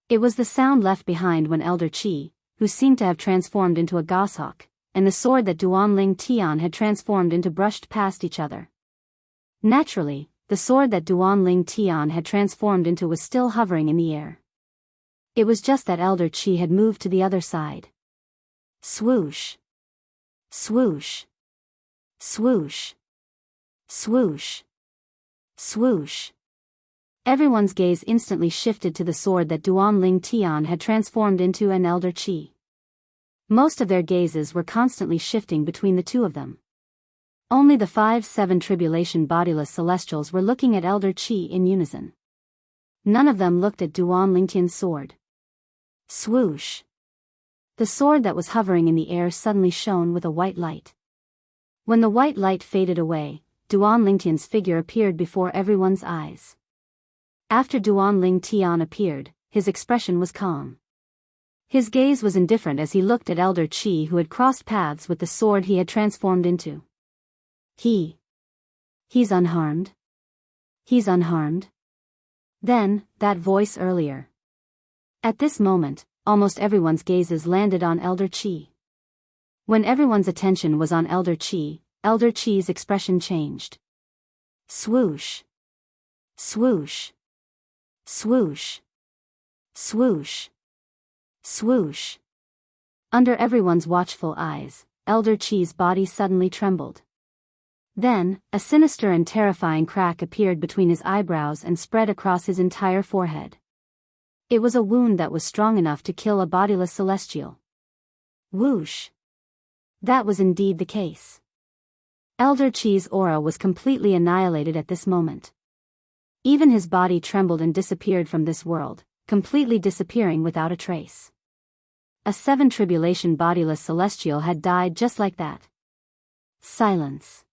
Speaker 1: It was the sound left behind when Elder Qi, who seemed to have transformed into a goshawk, and the sword that Duanling Tian had transformed into brushed past each other. Naturally, the sword that Duanling Tian had transformed into was still hovering in the air. It was just that Elder Qi had moved to the other side. Swoosh. Swoosh. Swoosh. Swoosh. Swoosh. Everyone's gaze instantly shifted to the sword that Duanling Tian had transformed into an Elder Qi. Most of their gazes were constantly shifting between the two of them. Only the 5-7 tribulation bodiless celestials were looking at Elder Qi in unison. None of them looked at Duanling Tian's sword. Swoosh. The sword that was hovering in the air suddenly shone with a white light. When the white light faded away, Duanling Tian's figure appeared before everyone's eyes. After Duanling Tian appeared, his expression was calm. His gaze was indifferent as he looked at Elder Qi, who had crossed paths with the sword he had transformed into. He's unharmed? He's unharmed? Then, that voice earlier. At this moment, almost everyone's gazes landed on Elder Qi. When everyone's attention was on Elder Qi's expression changed. Swoosh. Swoosh. Swoosh. Swoosh. Swoosh. Under everyone's watchful eyes, Elder Qi's body suddenly trembled. Then, a sinister and terrifying crack appeared between his eyebrows and spread across his entire forehead. It was a wound that was strong enough to kill a bodiless celestial. Whoosh. That was indeed the case. Elder Qi's aura was completely annihilated at this moment. Even his body trembled and disappeared from this world, completely disappearing without a trace. A 7 tribulation bodiless celestial had died just like that. Silence.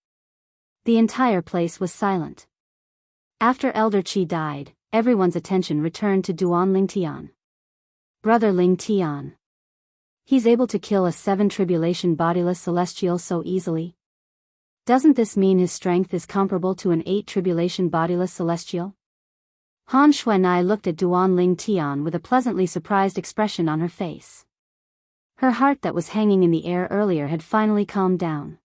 Speaker 1: The entire place was silent. After Elder Qi died, everyone's attention returned to Duan Lingtian. Brother Lingtian. He's able to kill a 7 tribulation bodiless celestial so easily? Doesn't this mean his strength is comparable to an 8 tribulation bodiless celestial? Han Xuanai looked at Duan Lingtian with a pleasantly surprised expression on her face. Her heart that was hanging in the air earlier had finally calmed down.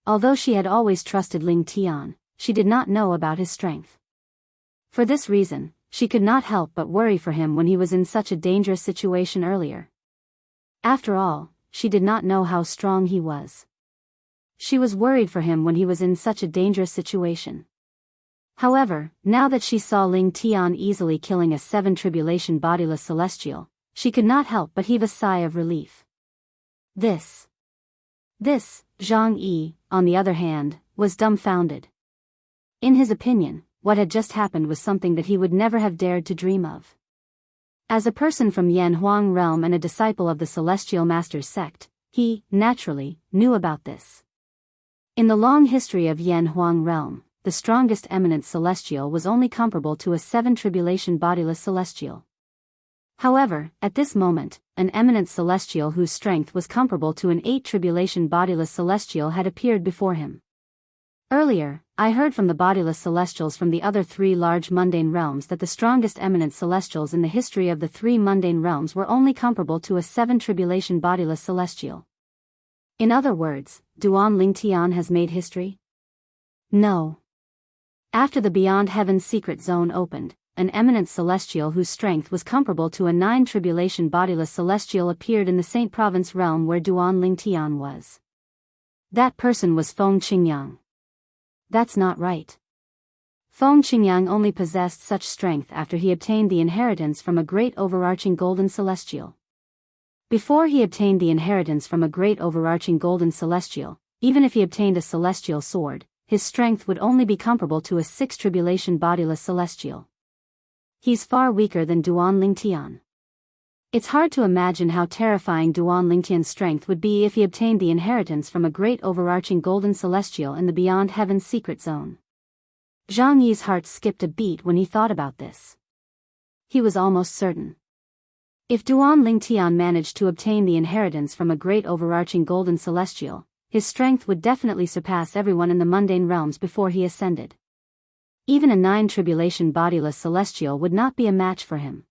Speaker 1: Although she had always trusted Lingtian, she did not know about his strength. For this reason, she could not help but worry for him when he was in such a dangerous situation earlier. After all, she did not know how strong he was. She was worried for him when he was in such a dangerous situation. However, now that she saw Lingtian easily killing a 7 tribulation bodiless celestial, she could not help but heave a sigh of relief. This, Zhang Yi, on the other hand, was dumbfounded. In his opinion, what had just happened was something that he would never have dared to dream of. As a person from Yanhuang realm and a disciple of the Celestial Masters sect, he, naturally, knew about this. In the long history of Yanhuang realm, the strongest eminent celestial was only comparable to a 7 tribulation bodiless celestial. However, at this moment, an eminent celestial whose strength was comparable to an 8 tribulation bodiless celestial had appeared before him. Earlier, I heard from the bodiless celestials from the other 3 large mundane realms that the strongest eminent celestials in the history of the 3 mundane realms were only comparable to a 7 tribulation bodiless celestial. In other words, Duan Lingtian has made history? No. After the Beyond Heaven's secret zone opened, an eminent celestial whose strength was comparable to a 9 tribulation bodiless celestial appeared in the Saint Province realm where Duan Lingtian was. That person was Feng Qingyang. That's not right. Feng Qingyang only possessed such strength after he obtained the inheritance from a great overarching golden celestial. Before he obtained the inheritance from a great overarching golden celestial, even if he obtained a celestial sword, his strength would only be comparable to a 6 tribulation bodiless celestial. He's far weaker than Duan Lingtian. It's hard to imagine how terrifying Duan Lingtian's strength would be if he obtained the inheritance from a great overarching golden celestial in the Beyond Heaven's secret zone. Zhang Yi's heart skipped a beat when he thought about this. He was almost certain. If Duan Lingtian managed to obtain the inheritance from a great overarching golden celestial, his strength would definitely surpass everyone in the mundane realms before he ascended. Even a 9 tribulation bodiless celestial would not be a match for him.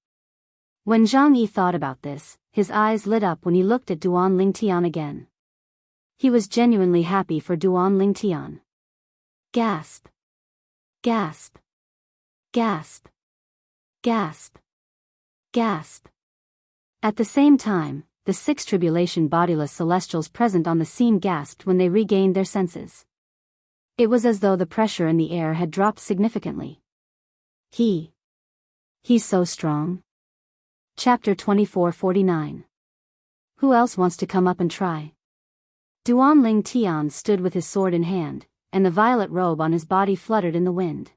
Speaker 1: When Zhang Yi thought about this, his eyes lit up when he looked at Duan Lingtian again. He was genuinely happy for Duan Lingtian. Gasp. Gasp. Gasp. Gasp. Gasp. At the same time, the 6 tribulation bodiless celestials present on the scene gasped when they regained their senses. It was as though the pressure in the air had dropped significantly. He's so strong. Chapter 2449. Who else wants to come up and try? Duan Lingtian stood with his sword in hand, and the violet robe on his body fluttered in the wind.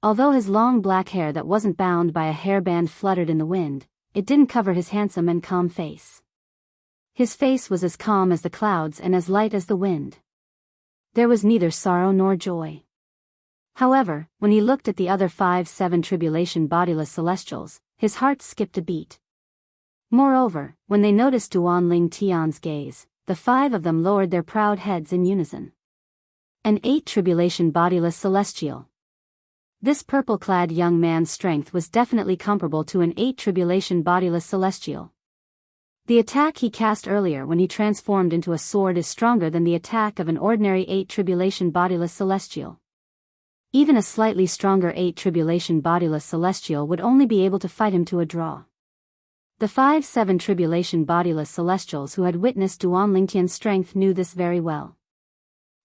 Speaker 1: Although his long black hair that wasn't bound by a hairband fluttered in the wind, it didn't cover his handsome and calm face. His face was as calm as the clouds and as light as the wind. There was neither sorrow nor joy. However, when he looked at the other 5 7 tribulation bodiless celestials, his heart skipped a beat. Moreover, when they noticed Duan Lingtian's gaze, the 5 of them lowered their proud heads in unison. An 8 tribulation bodiless celestial. This purple-clad young man's strength was definitely comparable to an 8 tribulation bodiless celestial. The attack he cast earlier when he transformed into a sword is stronger than the attack of an ordinary 8 tribulation bodiless celestial. Even a slightly stronger 8 tribulation bodiless celestial would only be able to fight him to a draw. The 5 7 tribulation bodiless celestials who had witnessed Duan Lingtian's strength knew this very well.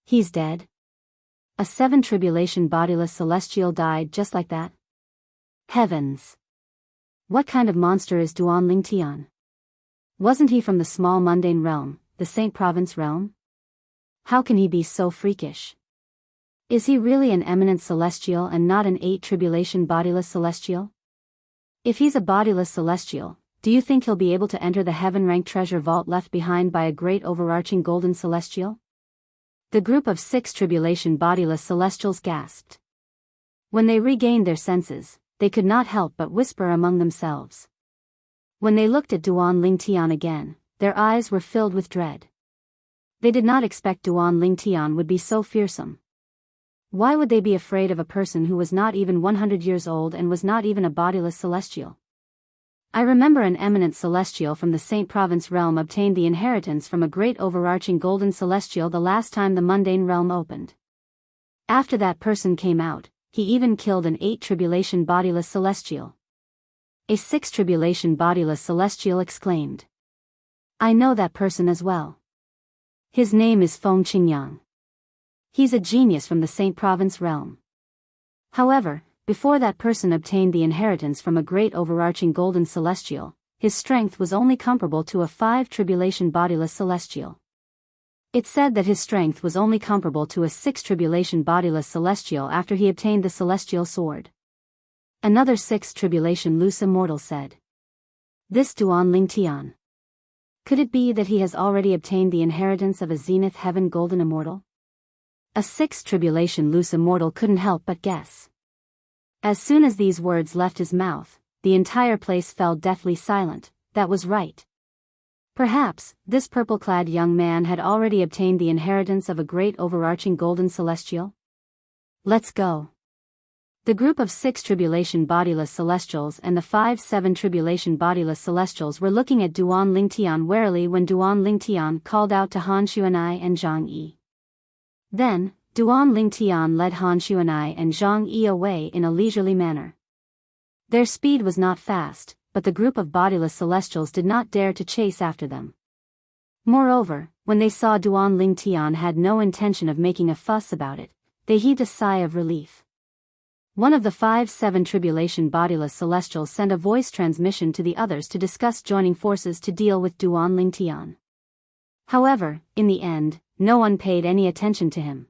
Speaker 1: He's dead. A 7 tribulation bodiless celestial died just like that? Heavens! What kind of monster is Duan Lingtian? Wasn't he from the small mundane realm, the Saint Province realm? How can he be so freakish? Is he really an eminent celestial and not an 8 tribulation bodiless celestial? If he's a bodiless celestial, do you think he'll be able to enter the heaven-ranked treasure vault left behind by a great overarching golden celestial? The group of 6 tribulation bodiless celestials gasped. When they regained their senses, they could not help but whisper among themselves. When they looked at Duan Lingtian again, their eyes were filled with dread. They did not expect Duan Lingtian would be so fearsome. Why would they be afraid of a person who was not even 100 years old and was not even a bodiless celestial? I remember an eminent celestial from the Saint Province realm obtained the inheritance from a great overarching golden celestial the last time the mundane realm opened. After that person came out, he even killed an 8 tribulation bodiless celestial. A 6 tribulation bodiless celestial exclaimed. I know that person as well. His name is Feng Qingyang. He's a genius from the Saint Province realm. However, before that person obtained the inheritance from a great overarching golden celestial, his strength was only comparable to a 5 tribulation bodiless celestial. It said that his strength was only comparable to a 6 tribulation bodiless celestial after he obtained the celestial sword. Another 6 tribulation loose immortal said. This Duan Lingtian. Could it be that he has already obtained the inheritance of a zenith heaven golden immortal? A 6 tribulation loose immortal couldn't help but guess. As soon as these words left his mouth, the entire place fell deathly silent. That was right. Perhaps, this purple-clad young man had already obtained the inheritance of a great overarching golden celestial? Let's go. The group of 6 tribulation bodiless celestials and the 5-7 tribulation bodiless celestials were looking at Duan Lingtian warily when Duan Lingtian called out to Han Xuanai and Zhang Yi. Then, Duan Lingtian led Han Xuanai and Zhang Yi away in a leisurely manner. Their speed was not fast, but the group of bodiless celestials did not dare to chase after them. Moreover, when they saw Duan Lingtian had no intention of making a fuss about it, they heaved a sigh of relief. One of the 5-7 tribulation bodiless celestials sent a voice transmission to the others to discuss joining forces to deal with Duan Lingtian. However, in the end, no one paid any attention to him.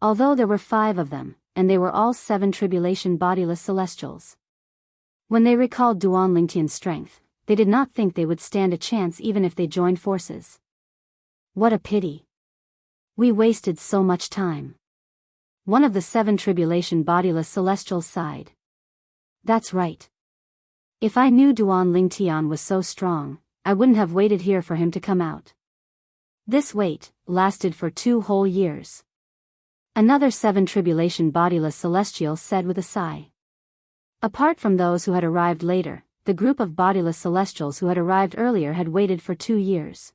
Speaker 1: Although there were 5 of them, and they were all 7 tribulation bodiless celestials. When they recalled Duan Lingtian's strength, they did not think they would stand a chance even if they joined forces. What a pity. We wasted so much time. One of the 7 tribulation bodiless celestials sighed. That's right. If I knew Duan Lingtian was so strong, I wouldn't have waited here for him to come out. This wait lasted for 2 whole years. Another 7 tribulation bodiless celestials said with a sigh. Apart from those who had arrived later, the group of bodiless celestials who had arrived earlier had waited for 2 years.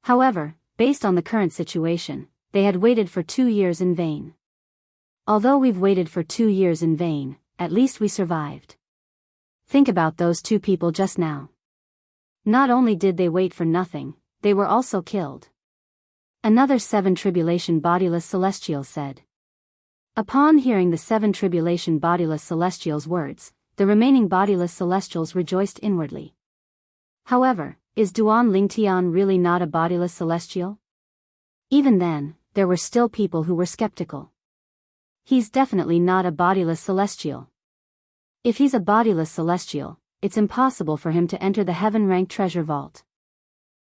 Speaker 1: However, based on the current situation, they had waited for 2 years in vain. Although we've waited for 2 years in vain, at least we survived. Think about those 2 people just now. Not only did they wait for nothing, they were also killed. Another 7 tribulation bodiless celestials said. Upon hearing the 7 tribulation bodiless celestials' words, the remaining bodiless celestials rejoiced inwardly. However, is Duan Lingtian really not a bodiless celestial? Even then, there were still people who were skeptical. He's definitely not a bodiless celestial. If he's a bodiless celestial, it's impossible for him to enter the heaven-ranked treasure vault.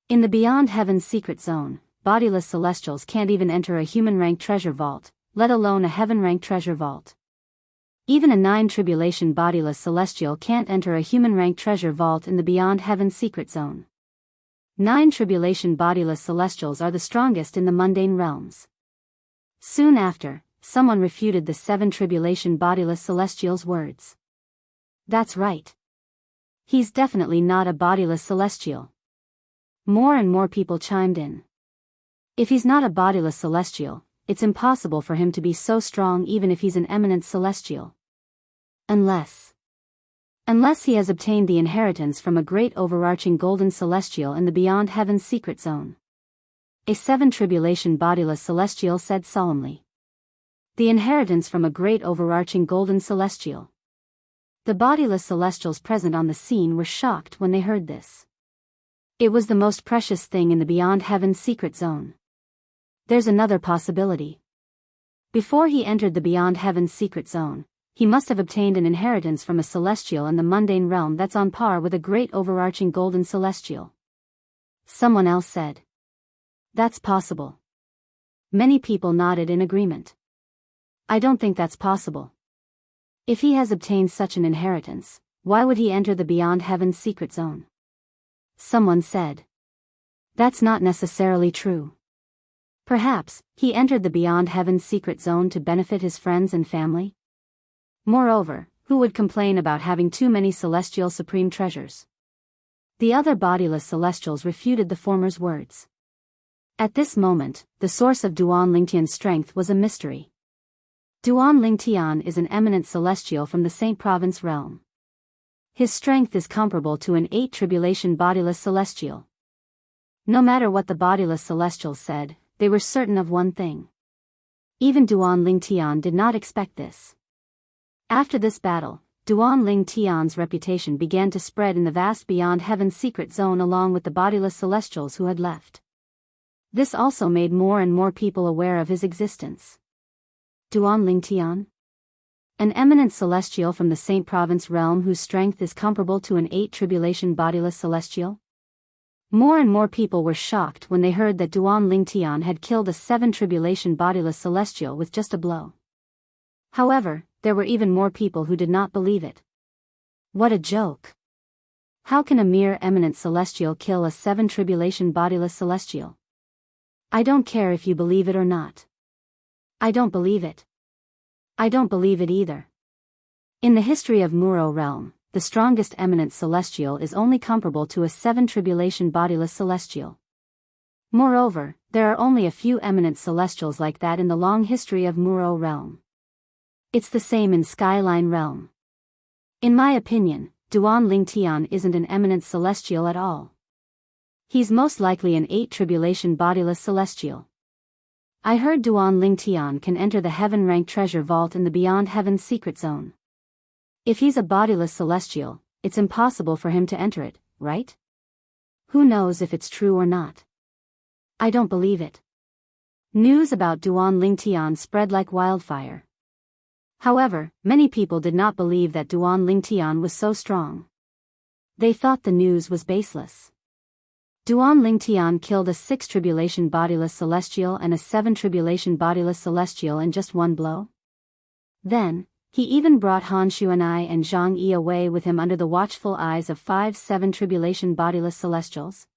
Speaker 1: In the Beyond Heaven's secret zone, bodiless celestials can't even enter a human-ranked treasure vault, let alone a heaven-ranked treasure vault. Even a 9 tribulation bodiless celestial can't enter a human-ranked treasure vault in the Beyond Heaven's secret zone. 9 tribulation bodiless celestials are the strongest in the mundane realms. Soon after, someone refuted the 7 tribulation bodiless celestials' words. That's right. He's definitely not a bodiless celestial. More and more people chimed in. If he's not a bodiless celestial, it's impossible for him to be so strong even if he's an eminent celestial. Unless he has obtained the inheritance from a great overarching golden celestial in the Beyond Heaven's secret zone. A 7 tribulation bodiless celestial said solemnly. The inheritance from a great overarching golden celestial. The bodiless celestials present on the scene were shocked when they heard this. It was the most precious thing in the Beyond Heaven's secret zone. There's another possibility. Before he entered the Beyond Heaven's secret zone, he must have obtained an inheritance from a celestial in the mundane realm that's on par with a great overarching golden celestial. Someone else said. That's possible. Many people nodded in agreement. I don't think that's possible. If he has obtained such an inheritance, why would he enter the Beyond Heaven's secret zone? Someone said. That's not necessarily true. Perhaps, he entered the Beyond Heaven's secret zone to benefit his friends and family? Moreover, who would complain about having too many celestial supreme treasures? The other bodiless celestials refuted the former's words. At this moment, the source of Duan Lingtian's strength was a mystery. Duan Lingtian is an eminent celestial from the Saint Province realm. His strength is comparable to an 8 tribulation bodiless celestial. No matter what the bodiless celestials said, they were certain of one thing. Even Duan Lingtian did not expect this. After this battle, Duan Lingtian's reputation began to spread in the vast Beyond Heaven's secret zone along with the bodiless celestials who had left. This also made more and more people aware of his existence. Duan Lingtian? An eminent celestial from the Saint Province realm whose strength is comparable to an 8 tribulation bodiless celestial? More and more people were shocked when they heard that Duan Lingtian had killed a 7 tribulation bodiless celestial with just a blow. However, there were even more people who did not believe it. What a joke! How can a mere eminent celestial kill a 7 tribulation bodiless celestial? I don't care if you believe it or not. I don't believe it. I don't believe it either. In the history of Muro realm, the strongest eminent celestial is only comparable to a 7 tribulation bodiless celestial. Moreover, there are only a few eminent celestials like that in the long history of Muro realm. It's the same in Skyline realm. In my opinion, Duan Lingtian isn't an eminent celestial at all. He's most likely an 8 tribulation bodiless celestial. I heard Duan Lingtian can enter the heaven-ranked treasure vault in the Beyond Heaven's secret zone. If he's a bodiless celestial, it's impossible for him to enter it, right? Who knows if it's true or not? I don't believe it. News about Duan Lingtian spread like wildfire. However, many people did not believe that Duan Lingtian was so strong. They thought the news was baseless. Duan Lingtian killed a 6 tribulation bodiless celestial and a 7 tribulation bodiless celestial in just one blow? Then, he even brought Han Xuanai and Zhang Yi away with him under the watchful eyes of 5 7 tribulation bodiless celestials.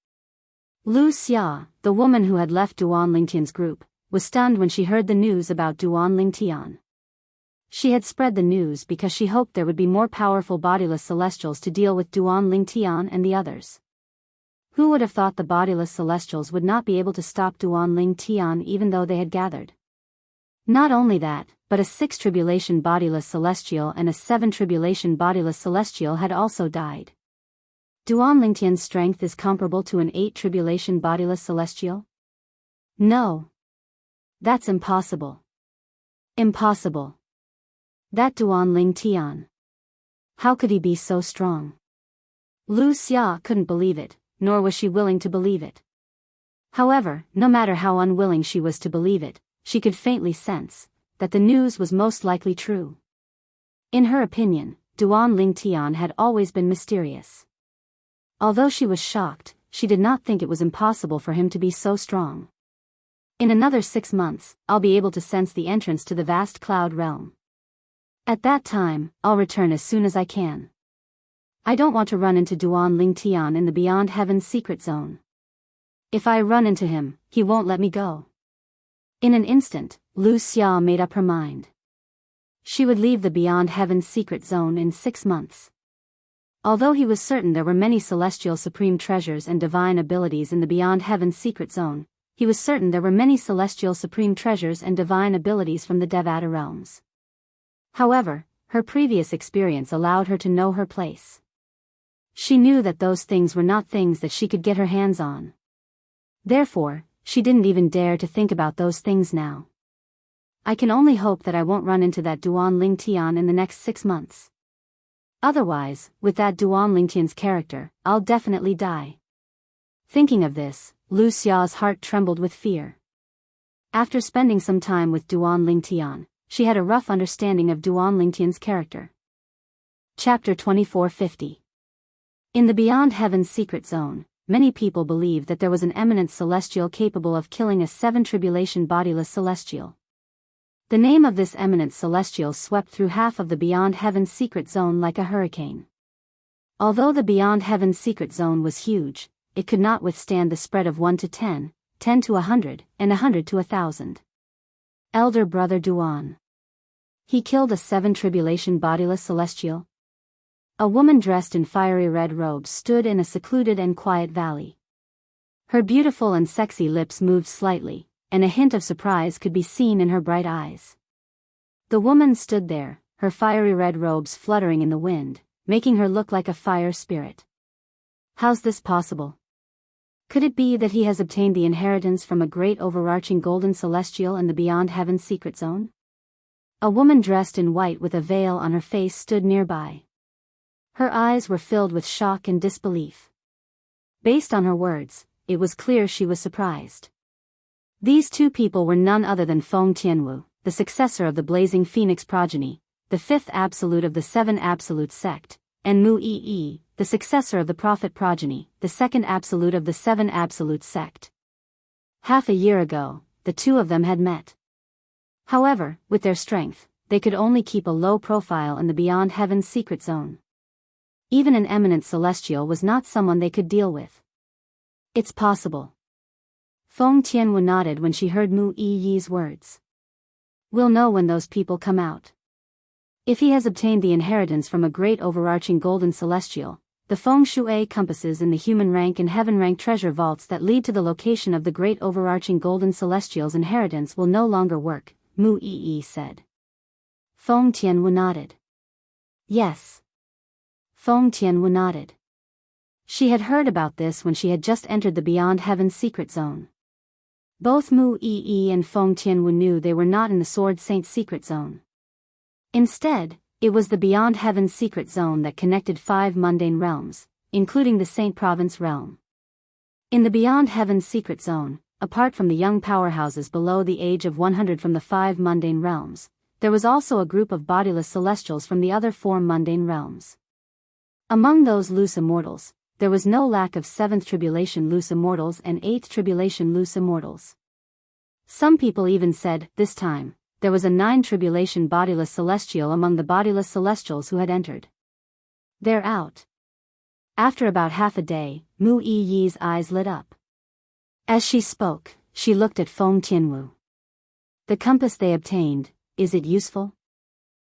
Speaker 1: Lu Xia, the woman who had left Duan Lingtian's group, was stunned when she heard the news about Duan Lingtian. She had spread the news because she hoped there would be more powerful bodiless celestials to deal with Duan Lingtian and the others. Who would have thought the bodiless celestials would not be able to stop Duan Lingtian even though they had gathered? Not only that, but a 6 tribulation bodiless celestial and a 7 tribulation bodiless celestial had also died. Duan Lingtian's strength is comparable to an 8 tribulation bodiless celestial? No. That's impossible. Impossible. That Duan Lingtian. How could he be so strong? Lu Xia couldn't believe it, nor was she willing to believe it. However, no matter how unwilling she was to believe it, she could faintly sense that the news was most likely true. In her opinion, Duan Lingtian had always been mysterious. Although she was shocked, she did not think it was impossible for him to be so strong. In another 6 months, I'll be able to sense the entrance to the vast cloud realm. At that time, I'll return as soon as I can. I don't want to run into Duan Lingtian in the Beyond Heaven's secret zone. If I run into him, he won't let me go. In an instant, Lu Xia made up her mind. She would leave the Beyond Heaven's secret zone in 6 months. Although he was certain there were many celestial supreme treasures and divine abilities in the Beyond Heaven's secret zone, he was certain there were many celestial supreme treasures and divine abilities from the Devata realms. However, her previous experience allowed her to know her place. She knew that those things were not things that she could get her hands on. Therefore, she didn't even dare to think about those things now. I can only hope that I won't run into that Duan Lingtian in the next 6 months. Otherwise, with that Duan Lingtian's character, I'll definitely die. Thinking of this, Lu Xia's heart trembled with fear. After spending some time with Duan Lingtian, she had a rough understanding of Duan Lingtian's character. Chapter 2450. In the Beyond Heaven's secret zone, many people believed that there was an eminent celestial capable of killing a 7 tribulation bodiless celestial. The name of this eminent celestial swept through half of the Beyond Heaven's secret zone like a hurricane. Although the Beyond Heaven's secret zone was huge, it could not withstand the spread of 1 to 10, 10 to 100, and 100 to 1,000. Elder Brother Duan. He killed a 7 tribulation bodiless celestial? A woman dressed in fiery red robes stood in a secluded and quiet valley. Her beautiful and sexy lips moved slightly, and a hint of surprise could be seen in her bright eyes. The woman stood there, her fiery red robes fluttering in the wind, making her look like a fire spirit. How's this possible? Could it be that he has obtained the inheritance from a great overarching golden celestial in the Beyond Heaven's secret zone? A woman dressed in white with a veil on her face stood nearby. Her eyes were filled with shock and disbelief. Based on her words, it was clear she was surprised. These two people were none other than Feng Tianwu, the successor of the Blazing Phoenix progeny, the 5th absolute of the 7 absolute sect, and Mu Yi, the successor of the Prophet progeny, the 2nd absolute of the 7 absolute sect. Half a year ago, the two of them had met. However, with their strength, they could only keep a low profile in the Beyond Heaven's secret zone. Even an eminent celestial was not someone they could deal with. It's possible. Feng Tianwu nodded when she heard Mu Yi's words. We'll know when those people come out. If he has obtained the inheritance from a great overarching golden celestial, the feng shui compasses in the human rank and heaven rank treasure vaults that lead to the location of the great overarching golden celestial's inheritance will no longer work, Mu Yi said. Feng Tianwu nodded. Yes. Feng Tianwu nodded. She had heard about this when she had just entered the Beyond Heaven's secret zone. Both Mu Yi and Feng Tianwu knew they were not in the Sword Saint's secret zone. Instead, it was the Beyond Heaven's secret zone that connected 5 mundane realms, including the Saint Province realm. In the Beyond Heaven's secret zone, apart from the young powerhouses below the age of 100 from the 5 mundane realms, there was also a group of bodiless celestials from the other 4 mundane realms. Among those loose immortals, there was no lack of 7th tribulation loose immortals and 8th tribulation loose immortals. Some people even said, this time, there was a 9 tribulation bodiless celestial among the bodiless celestials who had entered. They're out. After about half a day, Mu Yi's eyes lit up. As she spoke, she looked at Feng Tianwu. The compass they obtained, is it useful?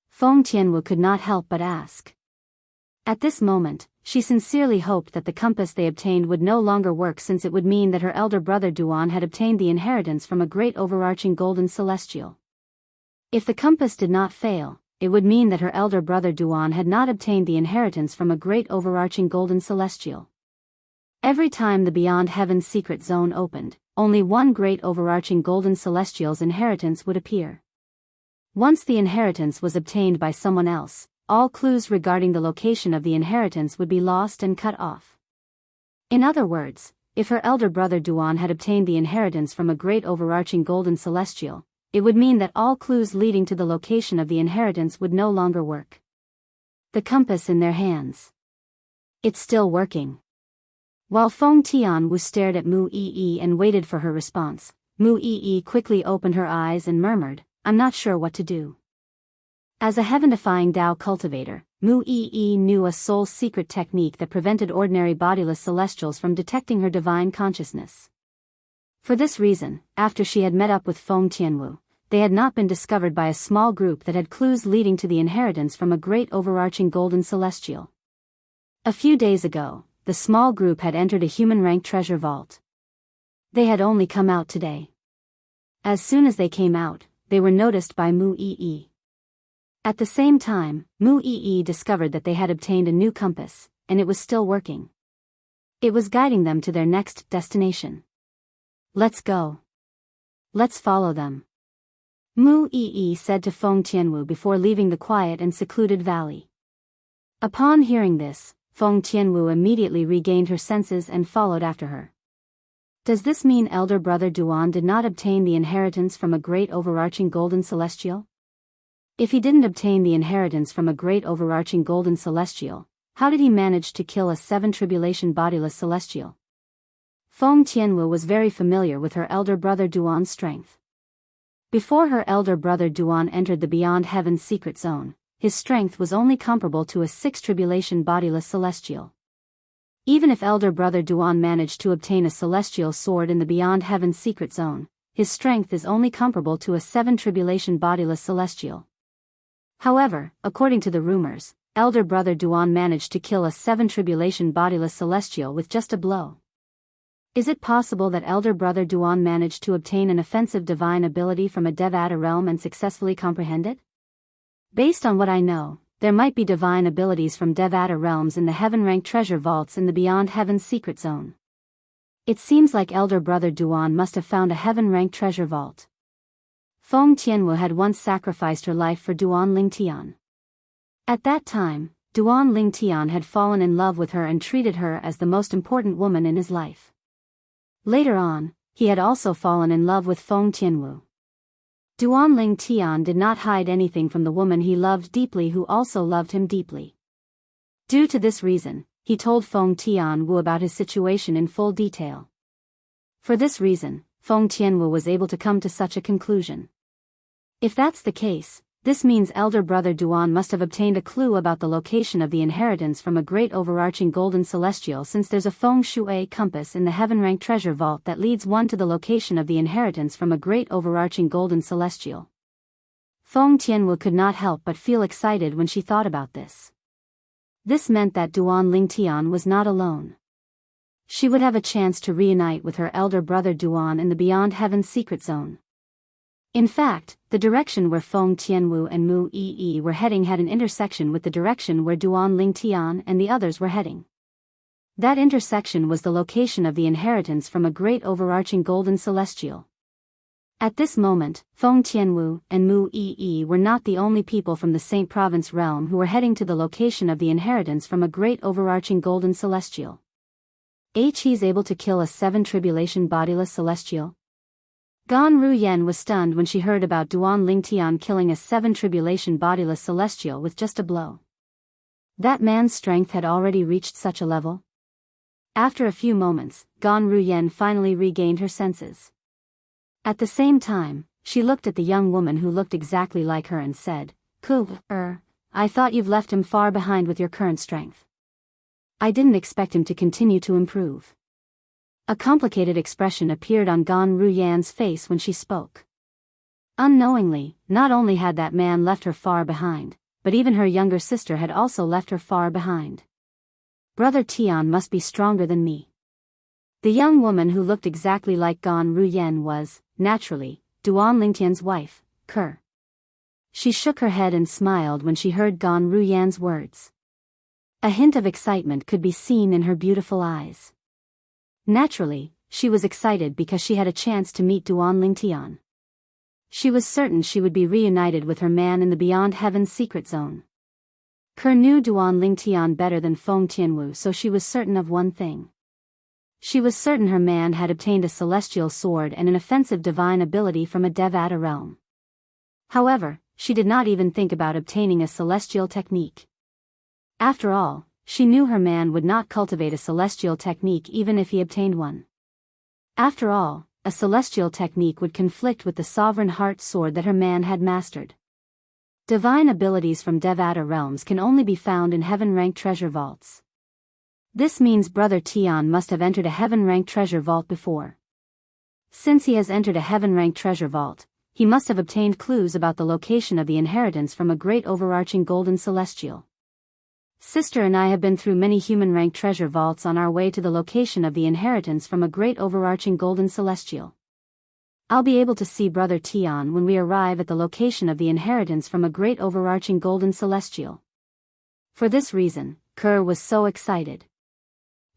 Speaker 1: Feng Tianwu could not help but ask. At this moment, she sincerely hoped that the compass they obtained would no longer work, since it would mean that her elder brother Duan had obtained the inheritance from a great overarching golden celestial. If the compass did not fail, it would mean that her elder brother Duan had not obtained the inheritance from a great overarching golden celestial. Every time the Beyond Heaven's secret zone opened, only one great overarching golden celestial's inheritance would appear. Once the inheritance was obtained by someone else, all clues regarding the location of the inheritance would be lost and cut off. In other words, if her elder brother Duan had obtained the inheritance from a great overarching golden celestial, it would mean that all clues leading to the location of the inheritance would no longer work. The compass in their hands. It's still working. While Feng Tianwu stared at Mu Yi and waited for her response, Mu Yi quickly opened her eyes and murmured, I'm not sure what to do. As a heaven-defying Tao cultivator, Mu Yi knew a soul's secret technique that prevented ordinary bodiless celestials from detecting her divine consciousness. For this reason, after she had met up with Feng Tianwu, they had not been discovered by a small group that had clues leading to the inheritance from a great overarching golden celestial. A few days ago, the small group had entered a human-rank treasure vault. They had only come out today. As soon as they came out, they were noticed by Mu Yi. At the same time, Mu Yi discovered that they had obtained a new compass, and it was still working. It was guiding them to their next destination. Let's go. Let's follow them. Mu Yi said to Feng Tianwu before leaving the quiet and secluded valley. Upon hearing this, Feng Tianwu immediately regained her senses and followed after her. Does this mean elder brother Duan did not obtain the inheritance from a great overarching golden celestial? If he didn't obtain the inheritance from a great overarching golden celestial, how did he manage to kill a 7 tribulation bodiless celestial? Feng Tianwu was very familiar with her elder brother Duan's strength. Before her elder brother Duan entered the Beyond Heaven's secret zone, his strength was only comparable to a 6 tribulation bodiless celestial. Even if elder brother Duan managed to obtain a celestial sword in the Beyond Heaven's secret zone, his strength is only comparable to a 7 tribulation bodiless celestial. However, according to the rumors, elder brother Duan managed to kill a 7 tribulation bodiless celestial with just a blow. Is it possible that elder brother Duan managed to obtain an offensive divine ability from a Devata realm and successfully comprehend it? Based on what I know, there might be divine abilities from Devata realms in the heaven-ranked treasure vaults in the Beyond Heaven's secret zone. It seems like elder brother Duan must have found a heaven-ranked treasure vault. Feng Tianwu had once sacrificed her life for Duan Lingtian. At that time, Duan Lingtian had fallen in love with her and treated her as the most important woman in his life. Later on, he had also fallen in love with Feng Tianwu. Duan Lingtian did not hide anything from the woman he loved deeply who also loved him deeply. Due to this reason, he told Feng Tianwu about his situation in full detail. For this reason, Feng Tianwu was able to come to such a conclusion. If that's the case, this means elder brother Duan must have obtained a clue about the location of the inheritance from a great overarching golden celestial, since there's a feng shui compass in the heaven-ranked treasure vault that leads one to the location of the inheritance from a great overarching golden celestial. Feng Tianwu could not help but feel excited when she thought about this. This meant that Duan Lingtian was not alone. She would have a chance to reunite with her elder brother Duan in the Beyond Heaven's secret zone. In fact, the direction where Feng Tianwu and Mu Yi were heading had an intersection with the direction where Duan Lingtian and the others were heading. That intersection was the location of the inheritance from a great overarching golden celestial. At this moment, Feng Tianwu and Mu Yi were not the only people from the Saint Province realm who were heading to the location of the inheritance from a great overarching golden celestial. He's able to kill a 7 tribulation bodiless celestial? Gan Ruyen was stunned when she heard about Duan Lingtian killing a 7 tribulation bodiless celestial with just a blow. That man's strength had already reached such a level. After a few moments, Gan Ruyen finally regained her senses. At the same time, she looked at the young woman who looked exactly like her and said, I thought you've left him far behind with your current strength. I didn't expect him to continue to improve. A complicated expression appeared on Gan Ruyan's face when she spoke. Unknowingly, not only had that man left her far behind, but even her younger sister had also left her far behind. Brother Tian must be stronger than me. The young woman who looked exactly like Gan Ruyen was, naturally, Duan Lingtian's wife, Ke. She shook her head and smiled when she heard Gan Ruyan's words. A hint of excitement could be seen in her beautiful eyes. Naturally, she was excited because she had a chance to meet Duan Lingtian. She was certain she would be reunited with her man in the Beyond Heaven's secret zone. Ke knew Duan Lingtian better than Feng Tianwu, so she was certain of one thing. She was certain her man had obtained a celestial sword and an offensive divine ability from a Devata realm. However, she did not even think about obtaining a celestial technique. After all, she knew her man would not cultivate a celestial technique even if he obtained one. After all, a celestial technique would conflict with the sovereign heart sword that her man had mastered. Divine abilities from Devata realms can only be found in heaven-ranked treasure vaults. This means Brother Tian must have entered a heaven-ranked treasure vault before. Since he has entered a heaven-ranked treasure vault, he must have obtained clues about the location of the inheritance from a great overarching golden celestial. Sister and I have been through many human-ranked treasure vaults on our way to the location of the inheritance from a great overarching golden celestial. I'll be able to see Brother Tian when we arrive at the location of the inheritance from a great overarching golden celestial. For this reason, Ke was so excited.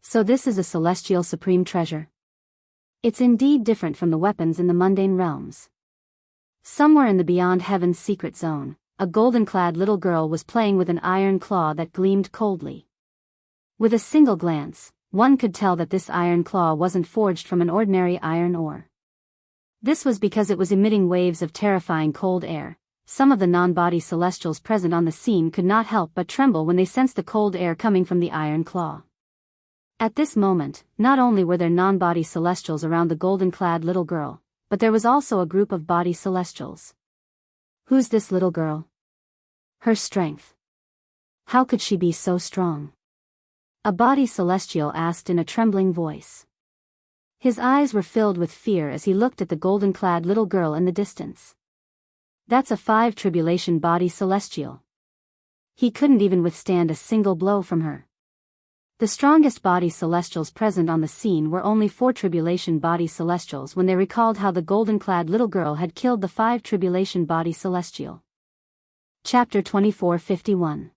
Speaker 1: So this is a celestial supreme treasure. It's indeed different from the weapons in the mundane realms. Somewhere in the Beyond Heaven's secret zone, a golden-clad little girl was playing with an iron claw that gleamed coldly. With a single glance, one could tell that this iron claw wasn't forged from an ordinary iron ore. This was because it was emitting waves of terrifying cold air. Some of the non-body celestials present on the scene could not help but tremble when they sensed the cold air coming from the iron claw. At this moment, not only were there non-body celestials around the golden-clad little girl, but there was also a group of body celestials. Who's this little girl? Her strength. How could she be so strong? A body celestial asked in a trembling voice. His eyes were filled with fear as he looked at the golden-clad little girl in the distance. That's a 5 tribulation body celestial. He couldn't even withstand a single blow from her. The strongest body celestials present on the scene were only 4 tribulation body celestials when they recalled how the golden-clad little girl had killed the 5 tribulation body celestial. Chapter 24:51.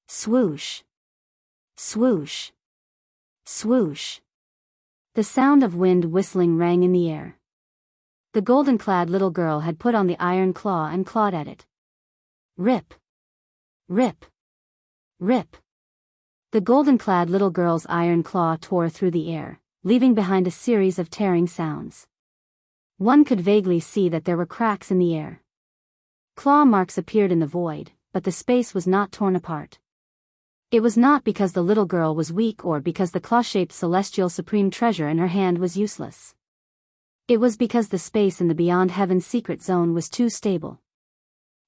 Speaker 1: Swoosh. Swoosh. Swoosh. The sound of wind whistling rang in the air. The golden-clad little girl had put on the iron claw and clawed at it. Rip. Rip. Rip. The golden-clad little girl's iron claw tore through the air, leaving behind a series of tearing sounds. One could vaguely see that there were cracks in the air. Claw marks appeared in the void, but the space was not torn apart. It was not because the little girl was weak or because the claw-shaped celestial supreme treasure in her hand was useless. It was because the space in the Beyond Heaven's secret zone was too stable.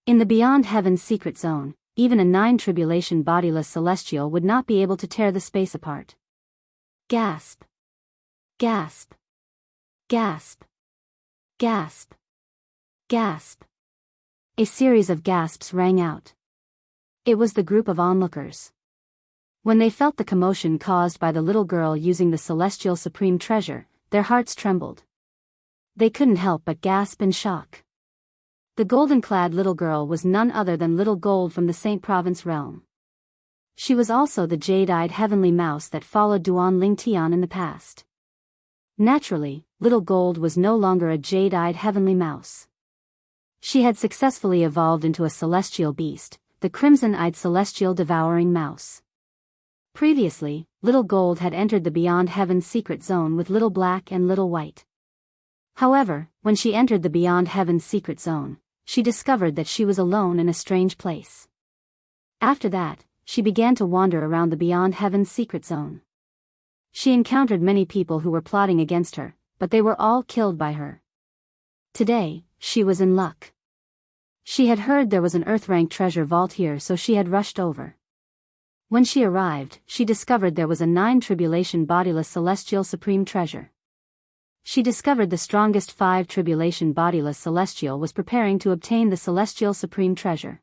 Speaker 1: In the Beyond Heaven's secret zone, even a 9 tribulation bodiless celestial would not be able to tear the space apart. Gasp. Gasp. Gasp. Gasp. Gasp. A series of gasps rang out. It was the group of onlookers. When they felt the commotion caused by the little girl using the celestial supreme treasure, their hearts trembled. They couldn't help but gasp in shock. The golden-clad little girl was none other than Little Gold from the Saint Province realm. She was also the jade-eyed heavenly mouse that followed Duan Ling Tian in the past. Naturally, Little Gold was no longer a jade-eyed heavenly mouse. She had successfully evolved into a celestial beast, the crimson-eyed celestial devouring mouse. Previously, Little Gold had entered the Beyond Heaven's secret zone with Little Black and Little White. However, when she entered the Beyond Heaven's secret zone, she discovered that she was alone in a strange place. After that, she began to wander around the Beyond Heaven's secret zone. She encountered many people who were plotting against her, but they were all killed by her. Today, she was in luck. She had heard there was an Earth-rank treasure vault here, so she had rushed over. When she arrived, she discovered there was a 9 tribulation bodiless celestial supreme treasure. She discovered the strongest 5 tribulation bodiless celestial was preparing to obtain the celestial supreme treasure.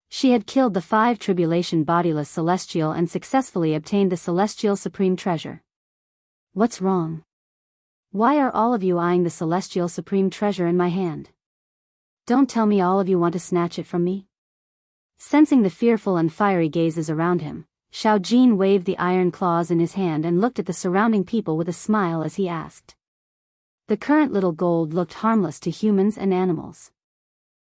Speaker 1: She had killed the 5 tribulation bodiless celestial and successfully obtained the celestial supreme treasure. What's wrong? Why are all of you eyeing the celestial supreme treasure in my hand? Don't tell me all of you want to snatch it from me? Sensing the fearful and fiery gazes around him, Xiao Jin waved the iron claws in his hand and looked at the surrounding people with a smile as he asked. The current Little Gold looked harmless to humans and animals.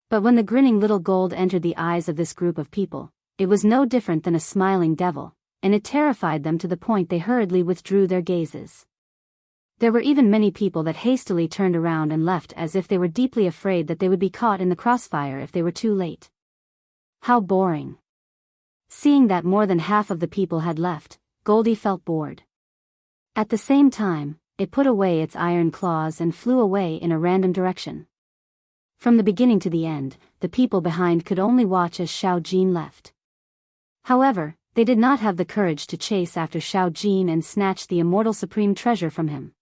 Speaker 1: But when the grinning Little Gold entered the eyes of this group of people, it was no different than a smiling devil, and it terrified them to the point they hurriedly withdrew their gazes. There were even many people that hastily turned around and left as if they were deeply afraid that they would be caught in the crossfire if they were too late. How boring. Seeing that more than half of the people had left, Goldie felt bored. At the same time, it put away its iron claws and flew away in a random direction. From the beginning to the end, the people behind could only watch as Xiao Jin left. However, they did not have the courage to chase after Xiao Jin and snatch the immortal supreme treasure from him.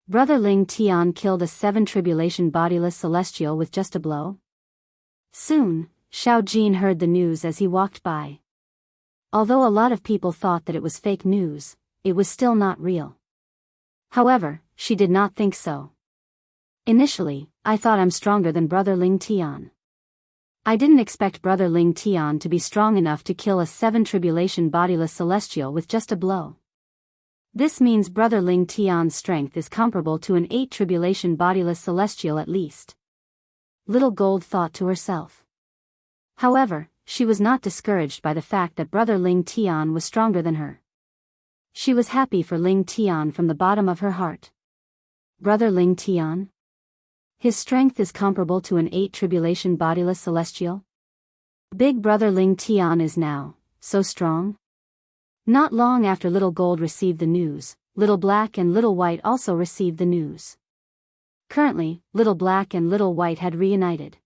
Speaker 1: Brother Ling Tian killed a 7 tribulation bodiless celestial with just a blow? Soon, Xiao Jin heard the news as he walked by. Although a lot of people thought that it was fake news, it was still not real. However, she did not think so. Initially, I thought I'm stronger than Brother Ling Tian. I didn't expect Brother Ling Tian to be strong enough to kill a 7 tribulation bodiless celestial with just a blow. This means Brother Ling Tian's strength is comparable to an 8 tribulation bodiless celestial at least. Little Gold thought to herself. However, she was not discouraged by the fact that Brother Ling Tian was stronger than her. She was happy for Ling Tian from the bottom of her heart. Brother Ling Tian? His strength is comparable to an 8 tribulation bodiless celestial? Big Brother Ling Tian is now so strong? Not long after Little Gold received the news, Little Black and Little White also received the news. Currently, Little Black and Little White had reunited.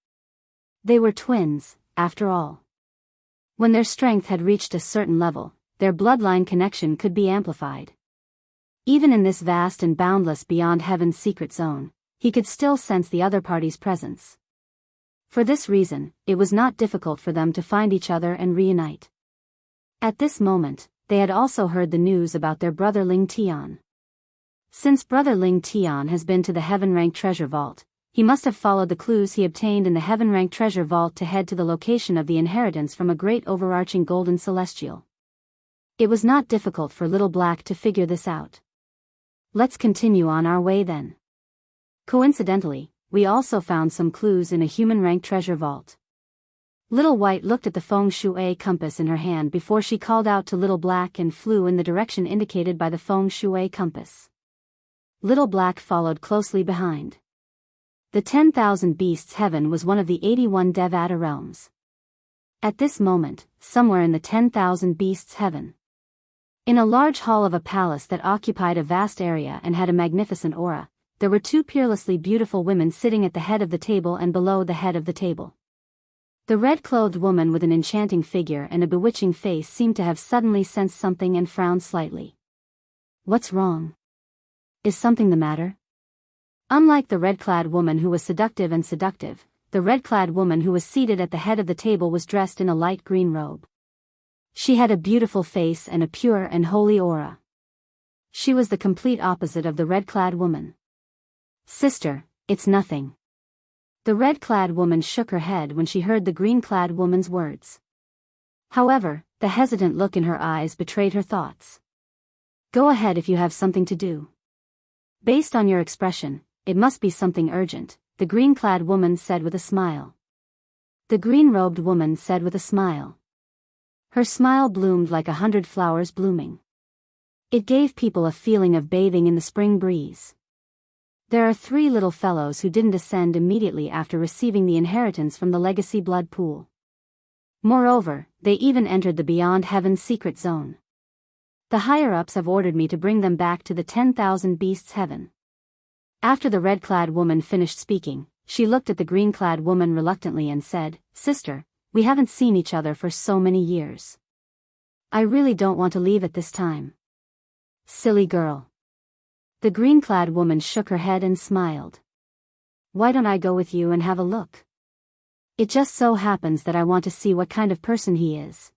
Speaker 1: They were twins, after all. When their strength had reached a certain level, their bloodline connection could be amplified. Even in this vast and boundless beyond heaven's secret zone, he could still sense the other party's presence. For this reason, it was not difficult for them to find each other and reunite. At this moment, they had also heard the news about their brother Ling Tian. Since brother Ling Tian has been to the heaven-ranked treasure vault, he must have followed the clues he obtained in the heaven-ranked treasure vault to head to the location of the inheritance from a great overarching golden celestial. It was not difficult for Little Black to figure this out. Let's continue on our way then. Coincidentally, we also found some clues in a human-ranked treasure vault. Little White looked at the feng shui compass in her hand before she called out to Little Black and flew in the direction indicated by the feng shui compass. Little Black followed closely behind. The 10,000 Beasts Heaven was one of the 81 Devata realms. At this moment, somewhere in the 10,000 Beasts Heaven, in a large hall of a palace that occupied a vast area and had a magnificent aura, there were two peerlessly beautiful women sitting at the head of the table and below the head of the table. The red-clothed woman with an enchanting figure and a bewitching face seemed to have suddenly sensed something and frowned slightly. What's wrong? Is something the matter? Unlike the red-clad woman who was seductive, the red-clad woman who was seated at the head of the table was dressed in a light green robe. She had a beautiful face and a pure and holy aura. She was the complete opposite of the red-clad woman. Sister, it's nothing. The red-clad woman shook her head when she heard the green-clad woman's words. However, the hesitant look in her eyes betrayed her thoughts. Go ahead if you have something to do. Based on your expression, it must be something urgent, the green-clad woman said with a smile. The green-robed woman said with a smile. Her smile bloomed like 100 flowers blooming. It gave people a feeling of bathing in the spring breeze. There are 3 little fellows who didn't ascend immediately after receiving the inheritance from the legacy blood pool. Moreover, they even entered the beyond heaven's secret zone. The higher-ups have ordered me to bring them back to the 10,000 Beasts Heaven. After the red-clad woman finished speaking, she looked at the green-clad woman reluctantly and said, Sister, we haven't seen each other for so many years. I really don't want to leave at this time. Silly girl. The green-clad woman shook her head and smiled. Why don't I go with you and have a look? It just so happens that I want to see what kind of person he is.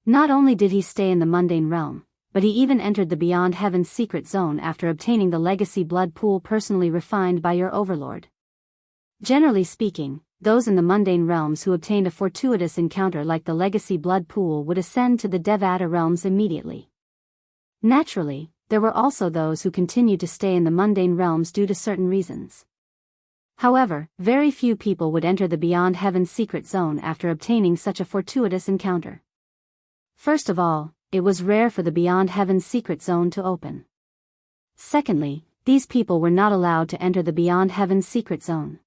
Speaker 1: Not only did he stay in the mundane realm, but he even entered the beyond heaven's secret zone after obtaining the legacy blood pool personally refined by your overlord. Generally speaking, those in the mundane realms who obtained a fortuitous encounter like the legacy blood pool would ascend to the Devata realms immediately. Naturally, there were also those who continued to stay in the mundane realms due to certain reasons. However, very few people would enter the beyond heaven's secret zone after obtaining such a fortuitous encounter. First of all, it was rare for the beyond heaven's secret zone to open. Secondly, these people were not allowed to enter the beyond heaven's secret zone.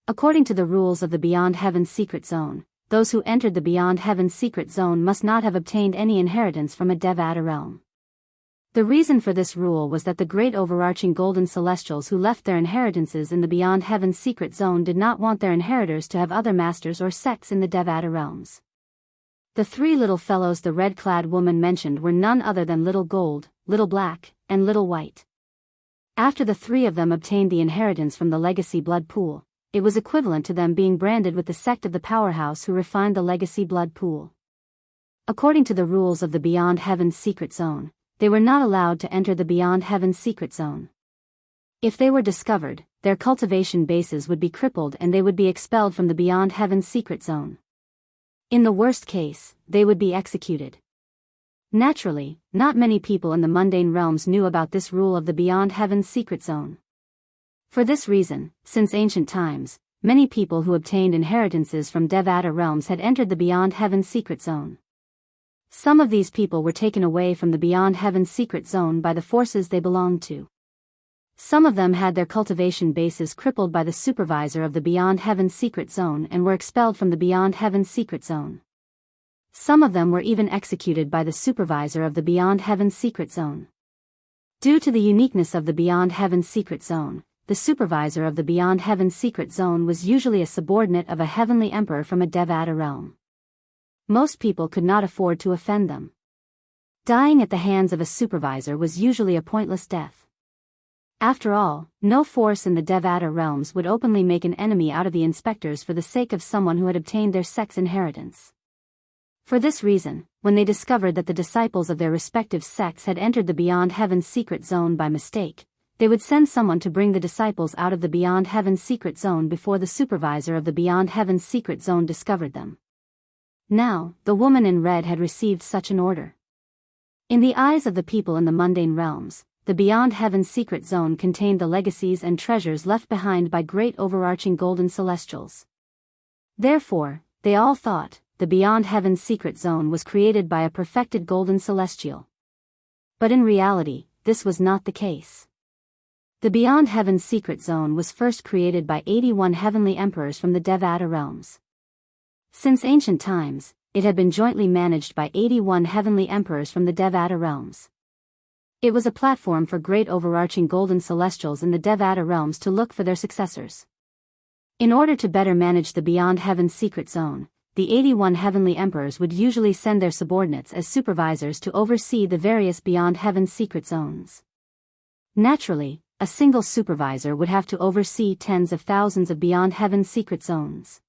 Speaker 1: According to the rules of the beyond heaven's secret zone, those who entered the beyond heaven's secret zone must not have obtained any inheritance from a Devata realm. The reason for this rule was that the great overarching golden celestials who left their inheritances in the beyond heaven's secret zone did not want their inheritors to have other masters or sects in the Devata realms. The 3 little fellows the red-clad woman mentioned were none other than Little Gold, Little Black, and Little White. After the 3 of them obtained the inheritance from the legacy blood pool, it was equivalent to them being branded with the sect of the powerhouse who refined the legacy blood pool. According to the rules of the beyond heaven's secret zone, they were not allowed to enter the beyond heaven's secret zone. If they were discovered, their cultivation bases would be crippled and they would be expelled from the beyond heaven's secret zone. In the worst case, they would be executed. Naturally, not many people in the mundane realms knew about this rule of the beyond heaven's secret zone. For this reason, since ancient times, many people who obtained inheritances from Devata realms had entered the beyond heaven's secret zone. Some of these people were taken away from the beyond heaven's secret zone by the forces they belonged to. Some of them had their cultivation bases crippled by the supervisor of the beyond heaven's secret zone and were expelled from the beyond heaven's secret zone. Some of them were even executed by the supervisor of the Beyond Heaven's secret zone. Due to the uniqueness of the Beyond Heaven's secret zone, the supervisor of the Beyond Heaven's secret zone was usually a subordinate of a heavenly emperor from a Devata realm. Most people could not afford to offend them. Dying at the hands of a supervisor was usually a pointless death. After all, no force in the Devata realms would openly make an enemy out of the inspectors for the sake of someone who had obtained their sex inheritance. For this reason, when they discovered that the disciples of their respective sects had entered the Beyond Heaven's secret zone by mistake, they would send someone to bring the disciples out of the Beyond Heaven's secret zone before the supervisor of the Beyond Heaven's secret zone discovered them. Now, the woman in red had received such an order. In the eyes of the people in the mundane realms, the Beyond Heaven's secret zone contained the legacies and treasures left behind by great overarching golden celestials. Therefore, they all thought, the Beyond Heaven's secret zone was created by a perfected golden celestial. But in reality, this was not the case. The Beyond Heaven's secret zone was first created by 81 heavenly emperors from the Devata realms. Since ancient times, it had been jointly managed by 81 heavenly emperors from the Devata realms. It was a platform for great overarching golden celestials in the Devata realms to look for their successors. In order to better manage the Beyond Heaven's secret zone, the 81 heavenly emperors would usually send their subordinates as supervisors to oversee the various Beyond Heaven's secret zones. Naturally, a single supervisor would have to oversee tens of thousands of Beyond Heaven's secret zones.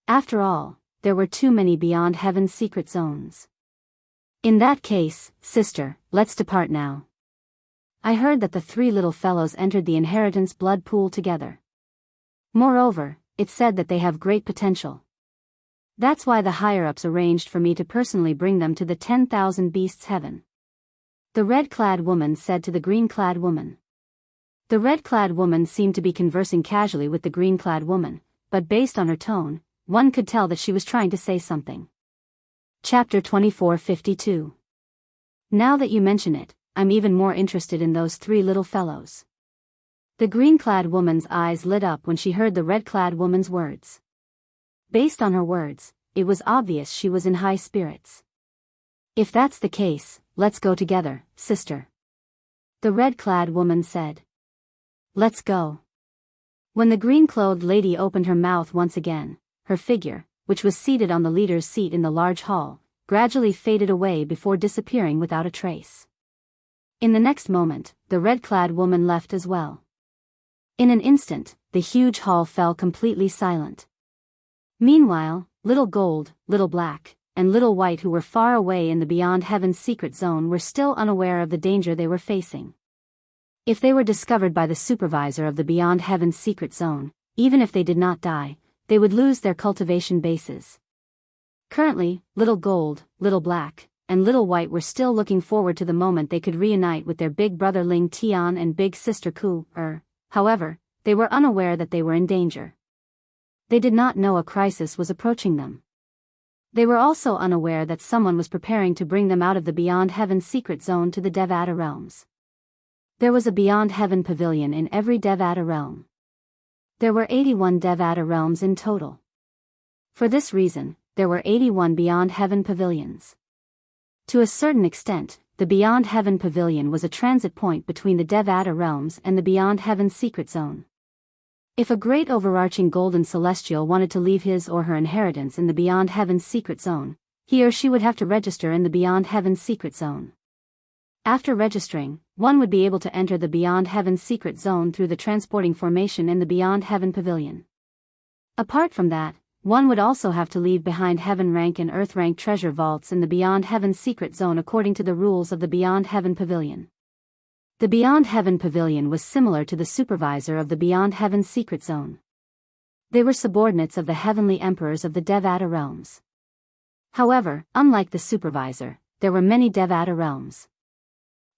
Speaker 1: After all, there were too many Beyond Heaven's secret zones. In that case, sister, let's depart now. I heard that the three little fellows entered the inheritance blood pool together. Moreover, it said that they have great potential. That's why the higher-ups arranged for me to personally bring them to the 10,000 beasts heaven. The red-clad woman said to the green-clad woman. The red-clad woman seemed to be conversing casually with the green-clad woman, but based on her tone, one could tell that she was trying to say something. Chapter 24:52. Now that you mention it, I'm even more interested in those three little fellows. The green-clad woman's eyes lit up when she heard the red-clad woman's words. Based on her words, it was obvious she was in high spirits. If that's the case, let's go together, sister. The red-clad woman said. Let's go. When the green-clothed lady opened her mouth once again, her figure, which was seated on the leader's seat in the large hall, gradually faded away before disappearing without a trace. In the next moment, the red-clad woman left as well. In an instant, the huge hall fell completely silent. Meanwhile, Little Gold, Little Black, and Little White, who were far away in the Beyond Heaven's secret zone, were still unaware of the danger they were facing. If they were discovered by the supervisor of the Beyond Heaven's secret zone, even if they did not die, they would lose their cultivation bases. Currently, Little Gold, Little Black, and Little White were still looking forward to the moment they could reunite with their big brother Ling Tian and big sister Ku. However, they were unaware that they were in danger. They did not know a crisis was approaching them. They were also unaware that someone was preparing to bring them out of the Beyond Heaven's secret zone to the Devata realms. There was a Beyond Heaven pavilion in every Devata realm. There were 81 Devata realms in total. For this reason, there were 81 Beyond Heaven pavilions. To a certain extent, the Beyond Heaven pavilion was a transit point between the Devata realms and the Beyond Heaven secret zone. If a great overarching golden celestial wanted to leave his or her inheritance in the Beyond Heaven's secret zone, he or she would have to register in the Beyond Heaven's secret zone. After registering, one would be able to enter the Beyond Heaven's secret zone through the transporting formation in the Beyond Heaven pavilion. Apart from that, one would also have to leave behind heaven rank and earth rank treasure vaults in the Beyond Heaven's secret zone according to the rules of the Beyond Heaven pavilion. The Beyond Heaven pavilion was similar to the supervisor of the Beyond Heaven's secret zone. They were subordinates of the heavenly emperors of the Devata realms. However, unlike the supervisor, there were many Devata realms.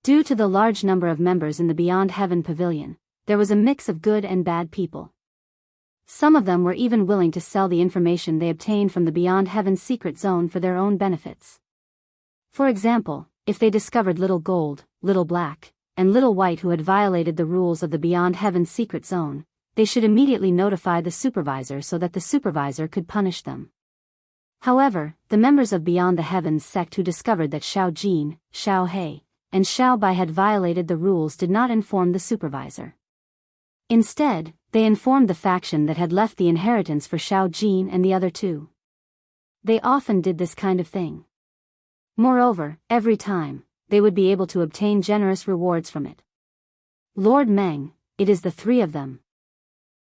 Speaker 1: Due to the large number of members in the Beyond Heaven pavilion, there was a mix of good and bad people. Some of them were even willing to sell the information they obtained from the Beyond Heaven's secret zone for their own benefits. For example, if they discovered Little Gold, Little Black, and Little White who had violated the rules of the Beyond Heaven's secret zone, they should immediately notify the supervisor so that the supervisor could punish them. However, the members of Beyond the Heavens sect who discovered that Xiao Jin, Xiao He, and Xiao Bai had violated the rules did not inform the supervisor. Instead, they informed the faction that had left the inheritance for Xiao Jin and the other two. They often did this kind of thing. Moreover, every time, they would be able to obtain generous rewards from it. Lord Meng, it is the three of them.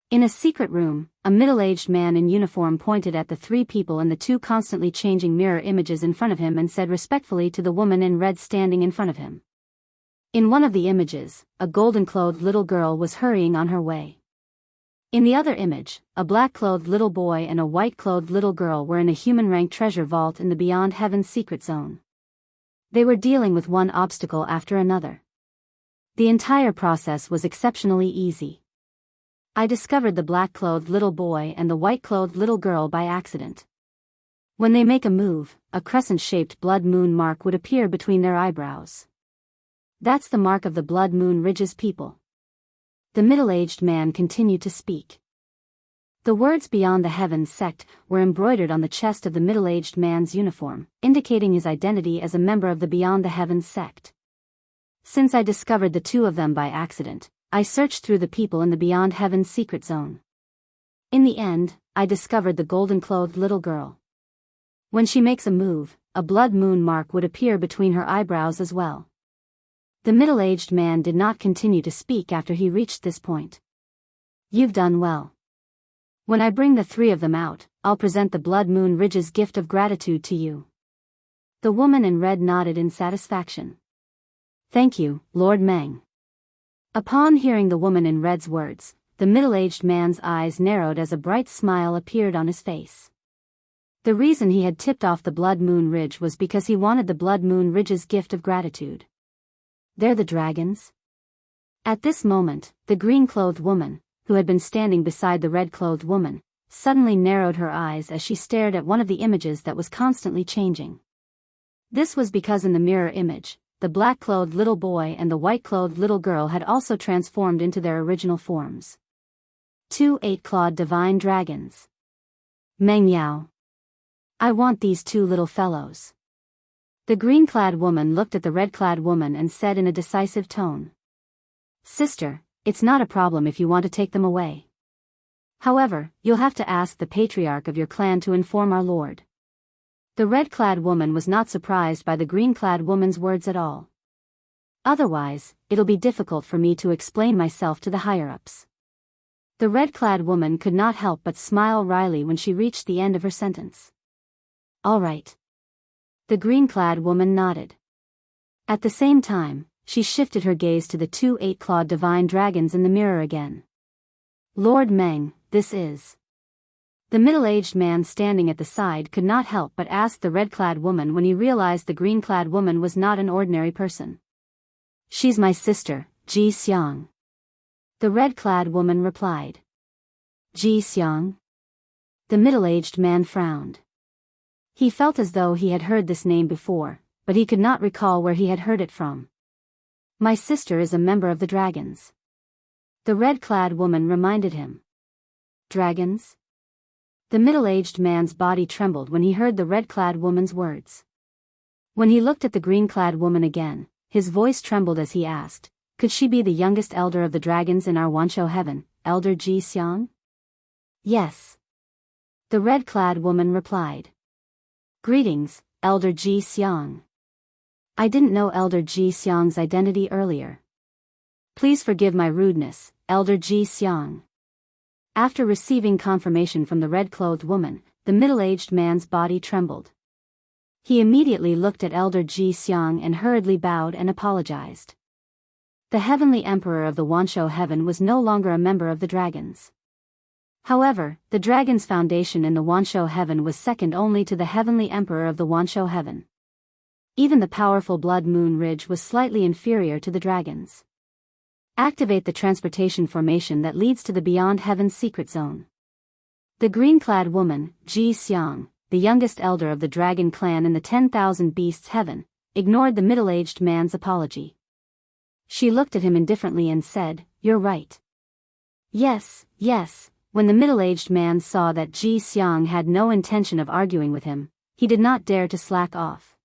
Speaker 1: In a secret room, a middle-aged man in uniform pointed at the three people and the two constantly changing mirror images in front of him and said respectfully to the woman in red standing in front of him. In one of the images, a golden-clothed little girl was hurrying on her way. In the other image, a black-clothed little boy and a white-clothed little girl were in a human-ranked treasure vault in the Beyond Heaven's secret zone. They were dealing with one obstacle after another. The entire process was exceptionally easy. I discovered the black-clothed little boy and the white-clothed little girl by accident. When they make a move, a crescent-shaped blood moon mark would appear between their eyebrows. That's the mark of the Blood Moon Ridge's people. The middle-aged man continued to speak. The words Beyond the Heavens sect were embroidered on the chest of the middle-aged man's uniform, indicating his identity as a member of the Beyond the Heavens sect. Since I discovered the two of them by accident, I searched through the people in the Beyond Heaven's secret zone. In the end, I discovered the golden-clothed little girl. When she makes a move, a blood moon mark would appear between her eyebrows as well. The middle-aged man did not continue to speak after he reached this point. You've done well. When I bring the three of them out, I'll present the Blood Moon Ridge's gift of gratitude to you. The woman in red nodded in satisfaction. Thank you, Lord Meng. Upon hearing the woman in red's words, the middle-aged man's eyes narrowed as a bright smile appeared on his face. The reason he had tipped off the Blood Moon Ridge was because he wanted the Blood Moon Ridge's gift of gratitude. They're the dragons? At this moment, the green-clothed woman, who had been standing beside the red-clothed woman, suddenly narrowed her eyes as she stared at one of the images that was constantly changing. This was because in the mirror image, the black-clothed little boy and the white-clothed little girl had also transformed into their original forms. 2 8-clawed divine dragons. Meng Yao. I want these two little fellows. The green-clad woman looked at the red-clad woman and said in a decisive tone. Sister, it's not a problem if you want to take them away. However, you'll have to ask the patriarch of your clan to inform our lord. The red-clad woman was not surprised by the green-clad woman's words at all. Otherwise, it'll be difficult for me to explain myself to the higher-ups. The red-clad woman could not help but smile wryly when she reached the end of her sentence. All right. The green-clad woman nodded. At the same time, she shifted her gaze to the 2 8-clawed divine dragons in the mirror again. Lord Meng, this is... The middle-aged man standing at the side could not help but ask the red-clad woman when he realized the green-clad woman was not an ordinary person. She's my sister, Ji Xiang. The red-clad woman replied. Ji Xiang? The middle-aged man frowned. He felt as though he had heard this name before, but he could not recall where he had heard it from. My sister is a member of the dragons. The red-clad woman reminded him. Dragons? The middle-aged man's body trembled when he heard the red-clad woman's words. When he looked at the green-clad woman again, his voice trembled as he asked, could she be the youngest elder of the dragons in our Wanshou heaven, Elder Ji Xiang? Yes. The red-clad woman replied. Greetings, Elder Ji Xiang. I didn't know Elder Ji Xiang's identity earlier. Please forgive my rudeness, Elder Ji Xiang. After receiving confirmation from the red-clothed woman, the middle-aged man's body trembled. He immediately looked at Elder Ji Xiang and hurriedly bowed and apologized. The heavenly emperor of the Wanshou heaven was no longer a member of the dragons. However, the dragon's foundation in the Wanshou heaven was second only to the heavenly emperor of the Wanshou heaven. Even the powerful Blood Moon Ridge was slightly inferior to the dragons. Activate the transportation formation that leads to the Beyond Heaven's secret zone. The green-clad woman, Ji Xiang, the youngest elder of the dragon clan in the 10,000 Beasts heaven, ignored the middle-aged man's apology. She looked at him indifferently and said, You're right. Yes, When the middle-aged man saw that Ji Xiang had no intention of arguing with him, he did not dare to slack off.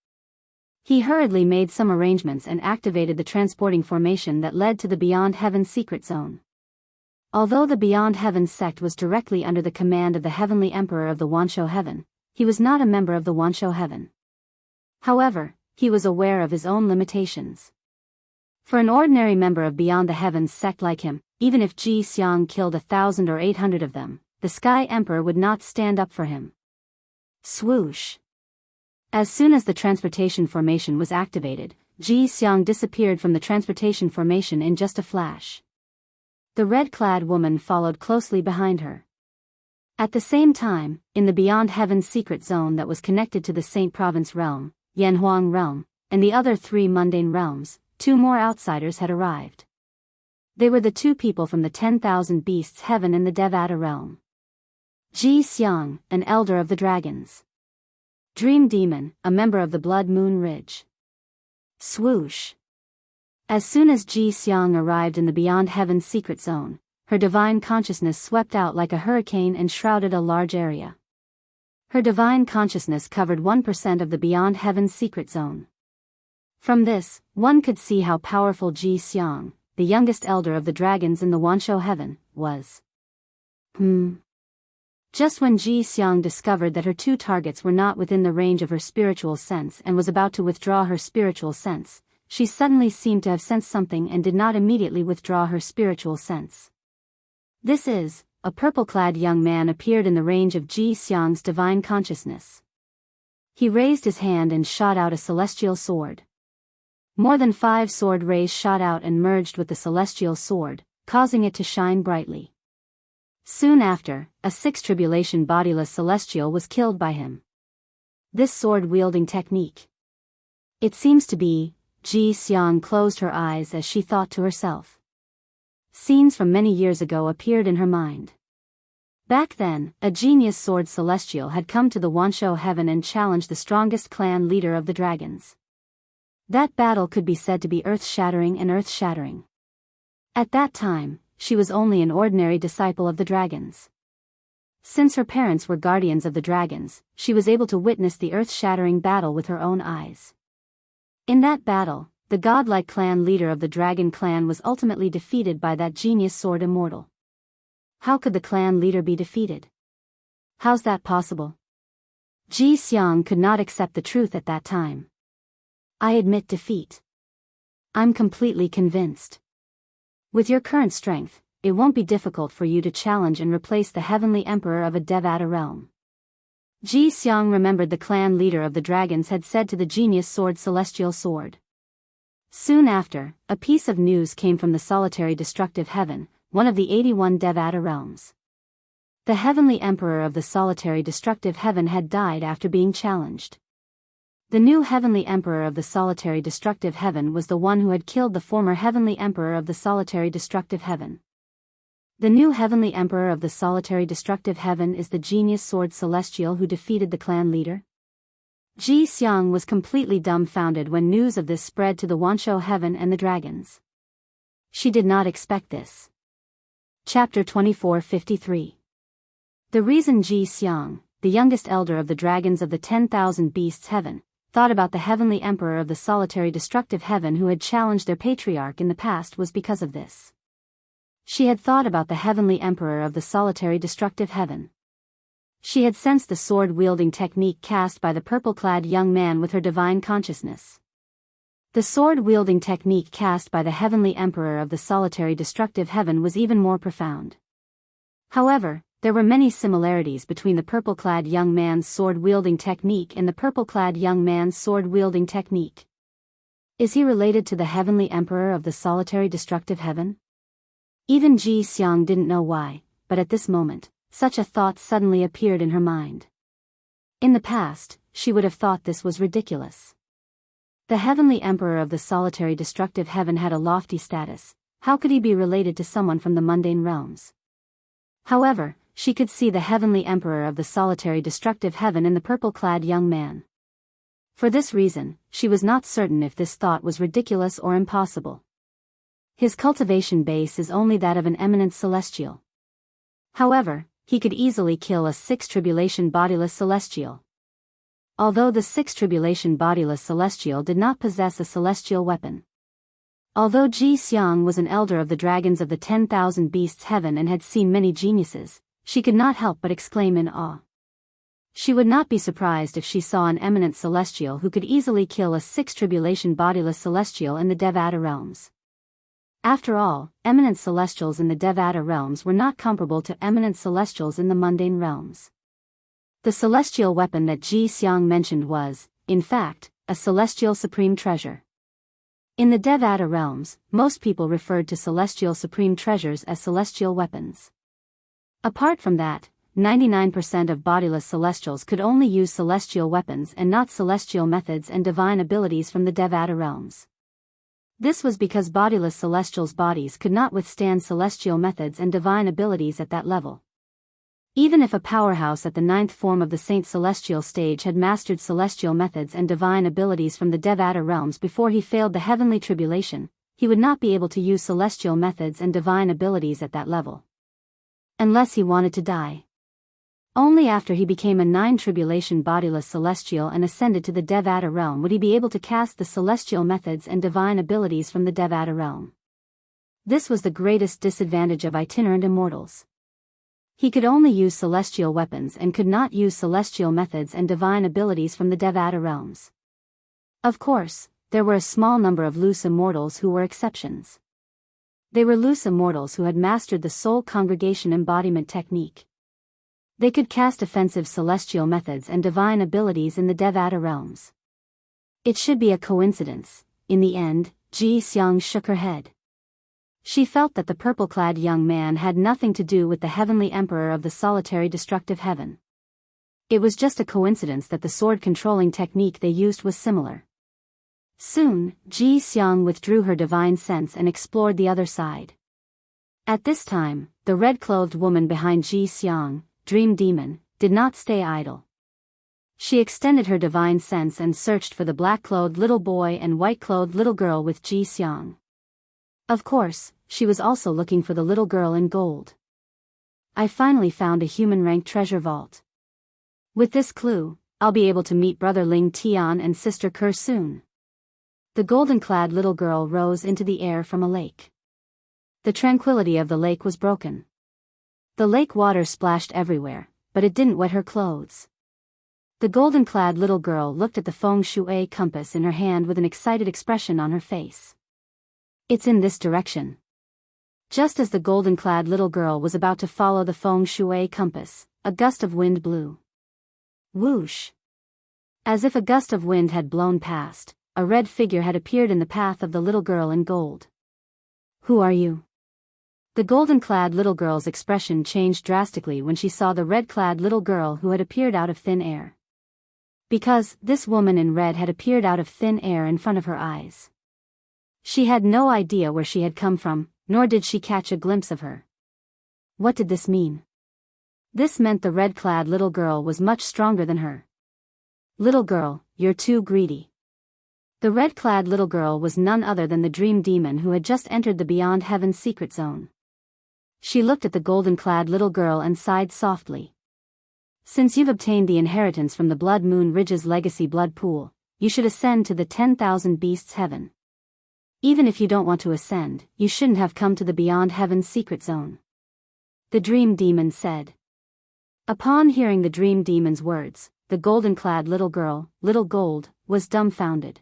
Speaker 1: He hurriedly made some arrangements and activated the transporting formation that led to the Beyond Heaven secret zone. Although the Beyond Heaven sect was directly under the command of the Heavenly Emperor of the Wanshou Heaven, he was not a member of the Wanshou Heaven. However, he was aware of his own limitations. For an ordinary member of Beyond the Heavens sect like him, even if Ji Xiang killed 1,000 or 800 of them, the Sky Emperor would not stand up for him. Swoosh! As soon as the transportation formation was activated, Ji Xiang disappeared from the transportation formation in just a flash. The red-clad woman followed closely behind her. At the same time, in the Beyond Heaven secret zone that was connected to the Saint Province realm, Yanhuang realm, and the other 3 mundane realms, 2 more outsiders had arrived. They were the 2 people from the 10,000 Beasts Heaven and the Devata realm. Ji Xiang, an elder of the dragons. Dream Demon, a member of the Blood Moon Ridge. Swoosh! As soon as Ji Xiang arrived in the Beyond Heaven secret zone, her divine consciousness swept out like a hurricane and shrouded a large area. Her divine consciousness covered 1% of the Beyond Heaven secret zone. From this, one could see how powerful Ji Xiang, the youngest elder of the dragons in the Wanshou Heaven, was. Just when Ji Xiang discovered that her 2 targets were not within the range of her spiritual sense and was about to withdraw her spiritual sense, she suddenly seemed to have sensed something and did not immediately withdraw her spiritual sense. This is, a purple-clad young man appeared in the range of Ji Xiang's divine consciousness. He raised his hand and shot out a celestial sword. More than 5 sword rays shot out and merged with the celestial sword, causing it to shine brightly. Soon after, a 6th tribulation bodiless celestial was killed by him. This sword-wielding technique. It seems to be, Ji Xiang closed her eyes as she thought to herself. Scenes from many years ago appeared in her mind. Back then, a genius sword celestial had come to the Wanshou Heaven and challenged the strongest clan leader of the dragons. That battle could be said to be earth-shattering and earth-shattering. At that time, she was only an ordinary disciple of the dragons. Since her parents were guardians of the dragons, she was able to witness the earth-shattering battle with her own eyes. In that battle, the godlike clan leader of the dragon clan was ultimately defeated by that genius sword immortal. How could the clan leader be defeated? How's that possible? Ji Xiang could not accept the truth at that time. I admit defeat. I'm completely convinced. With your current strength, it won't be difficult for you to challenge and replace the Heavenly Emperor of a Devata realm. Ji Xiang remembered the clan leader of the dragons had said to the genius sword celestial sword. Soon after, a piece of news came from the solitary destructive heaven, one of the 81 Devata realms. The Heavenly Emperor of the solitary destructive heaven had died after being challenged. The new Heavenly Emperor of the solitary destructive heaven was the one who had killed the former Heavenly Emperor of the solitary destructive heaven. The new Heavenly Emperor of the solitary destructive heaven is the genius sword celestial who defeated the clan leader. Ji Xiang was completely dumbfounded when news of this spread to the Wanshou Heaven and the dragons. She did not expect this. Chapter 2453. The reason Ji Xiang, the youngest elder of the dragons of the 10,000 Beasts Heaven, thought about the Heavenly Emperor of the solitary destructive heaven who had challenged their patriarch in the past was because of this. She had thought about the Heavenly Emperor of the solitary destructive heaven. She had sensed the sword-wielding technique cast by the purple-clad young man with her divine consciousness. The sword-wielding technique cast by the Heavenly Emperor of the solitary destructive heaven was even more profound. However, there were many similarities between the purple-clad young man's sword-wielding technique and the purple-clad young man's sword-wielding technique. Is he related to the Heavenly Emperor of the solitary destructive heaven? Even Ji Xiang didn't know why, but at this moment, such a thought suddenly appeared in her mind. In the past, she would have thought this was ridiculous. The Heavenly Emperor of the solitary destructive heaven had a lofty status. How could he be related to someone from the mundane realms? However, she could see the Heavenly Emperor of the solitary destructive heaven in the purple-clad young man. For this reason, she was not certain if this thought was ridiculous or impossible. His cultivation base is only that of an eminent celestial. However, he could easily kill a 6 tribulation bodiless celestial. Although the 6 tribulation bodiless celestial did not possess a celestial weapon. Although Ji Xiang was an elder of the dragons of the 10,000 beasts heaven and had seen many geniuses, she could not help but exclaim in awe. She would not be surprised if she saw an eminent celestial who could easily kill a 6 tribulation bodiless celestial in the Devata realms. After all, eminent celestials in the Devata realms were not comparable to eminent celestials in the mundane realms. The celestial weapon that Ji Xiang mentioned was, in fact, a celestial supreme treasure. In the Devata realms, most people referred to celestial supreme treasures as celestial weapons. Apart from that, 99% of bodiless celestials could only use celestial weapons and not celestial methods and divine abilities from the Devata realms. This was because bodiless celestials' bodies could not withstand celestial methods and divine abilities at that level. Even if a powerhouse at the 9th form of the Saint Celestial stage had mastered celestial methods and divine abilities from the Devata realms before he failed the heavenly tribulation, he would not be able to use celestial methods and divine abilities at that level. Unless he wanted to die. Only after he became a 9 tribulation bodiless celestial and ascended to the Devata realm would he be able to cast the celestial methods and divine abilities from the Devata realm. This was the greatest disadvantage of itinerant immortals. He could only use celestial weapons and could not use celestial methods and divine abilities from the Devata realms. Of course, there were a small number of loose immortals who were exceptions. They were loose immortals who had mastered the soul congregation embodiment technique. They could cast offensive celestial methods and divine abilities in the Devata realms. It should be a coincidence. In the end, Ji Xiang shook her head. She felt that the purple-clad young man had nothing to do with the heavenly emperor of the solitary destructive heaven. It was just a coincidence that the sword-controlling technique they used was similar. Soon, Ji Xiang withdrew her divine sense and explored the other side. At this time, the red-clothed woman behind Ji Xiang, Dream Demon, did not stay idle. She extended her divine sense and searched for the black-clothed little boy and white-clothed little girl with Ji Xiang. Of course, she was also looking for the little girl in gold. I finally found a human-ranked treasure vault. With this clue, I'll be able to meet Brother Ling Tian and Sister Kerr soon. The golden-clad little girl rose into the air from a lake. The tranquility of the lake was broken. The lake water splashed everywhere, but it didn't wet her clothes. The golden-clad little girl looked at the feng shui compass in her hand with an excited expression on her face. It's in this direction. Just as the golden-clad little girl was about to follow the feng shui compass, a gust of wind blew. Whoosh! As if a gust of wind had blown past, a red figure had appeared in the path of the little girl in gold. Who are you? The golden-clad little girl's expression changed drastically when she saw the red-clad little girl who had appeared out of thin air. Because this woman in red had appeared out of thin air in front of her eyes. She had no idea where she had come from, nor did she catch a glimpse of her. What did this mean? This meant the red-clad little girl was much stronger than her. Little girl, you're too greedy. The red-clad little girl was none other than the dream demon who had just entered the Beyond Heaven's secret zone. She looked at the golden-clad little girl and sighed softly. Since you've obtained the inheritance from the Blood Moon Ridge's legacy blood pool, you should ascend to the 10,000 beasts heaven. Even if you don't want to ascend, you shouldn't have come to the Beyond Heaven's secret zone. The dream demon said. Upon hearing the dream demon's words, the golden-clad little girl, Little Gold, was dumbfounded.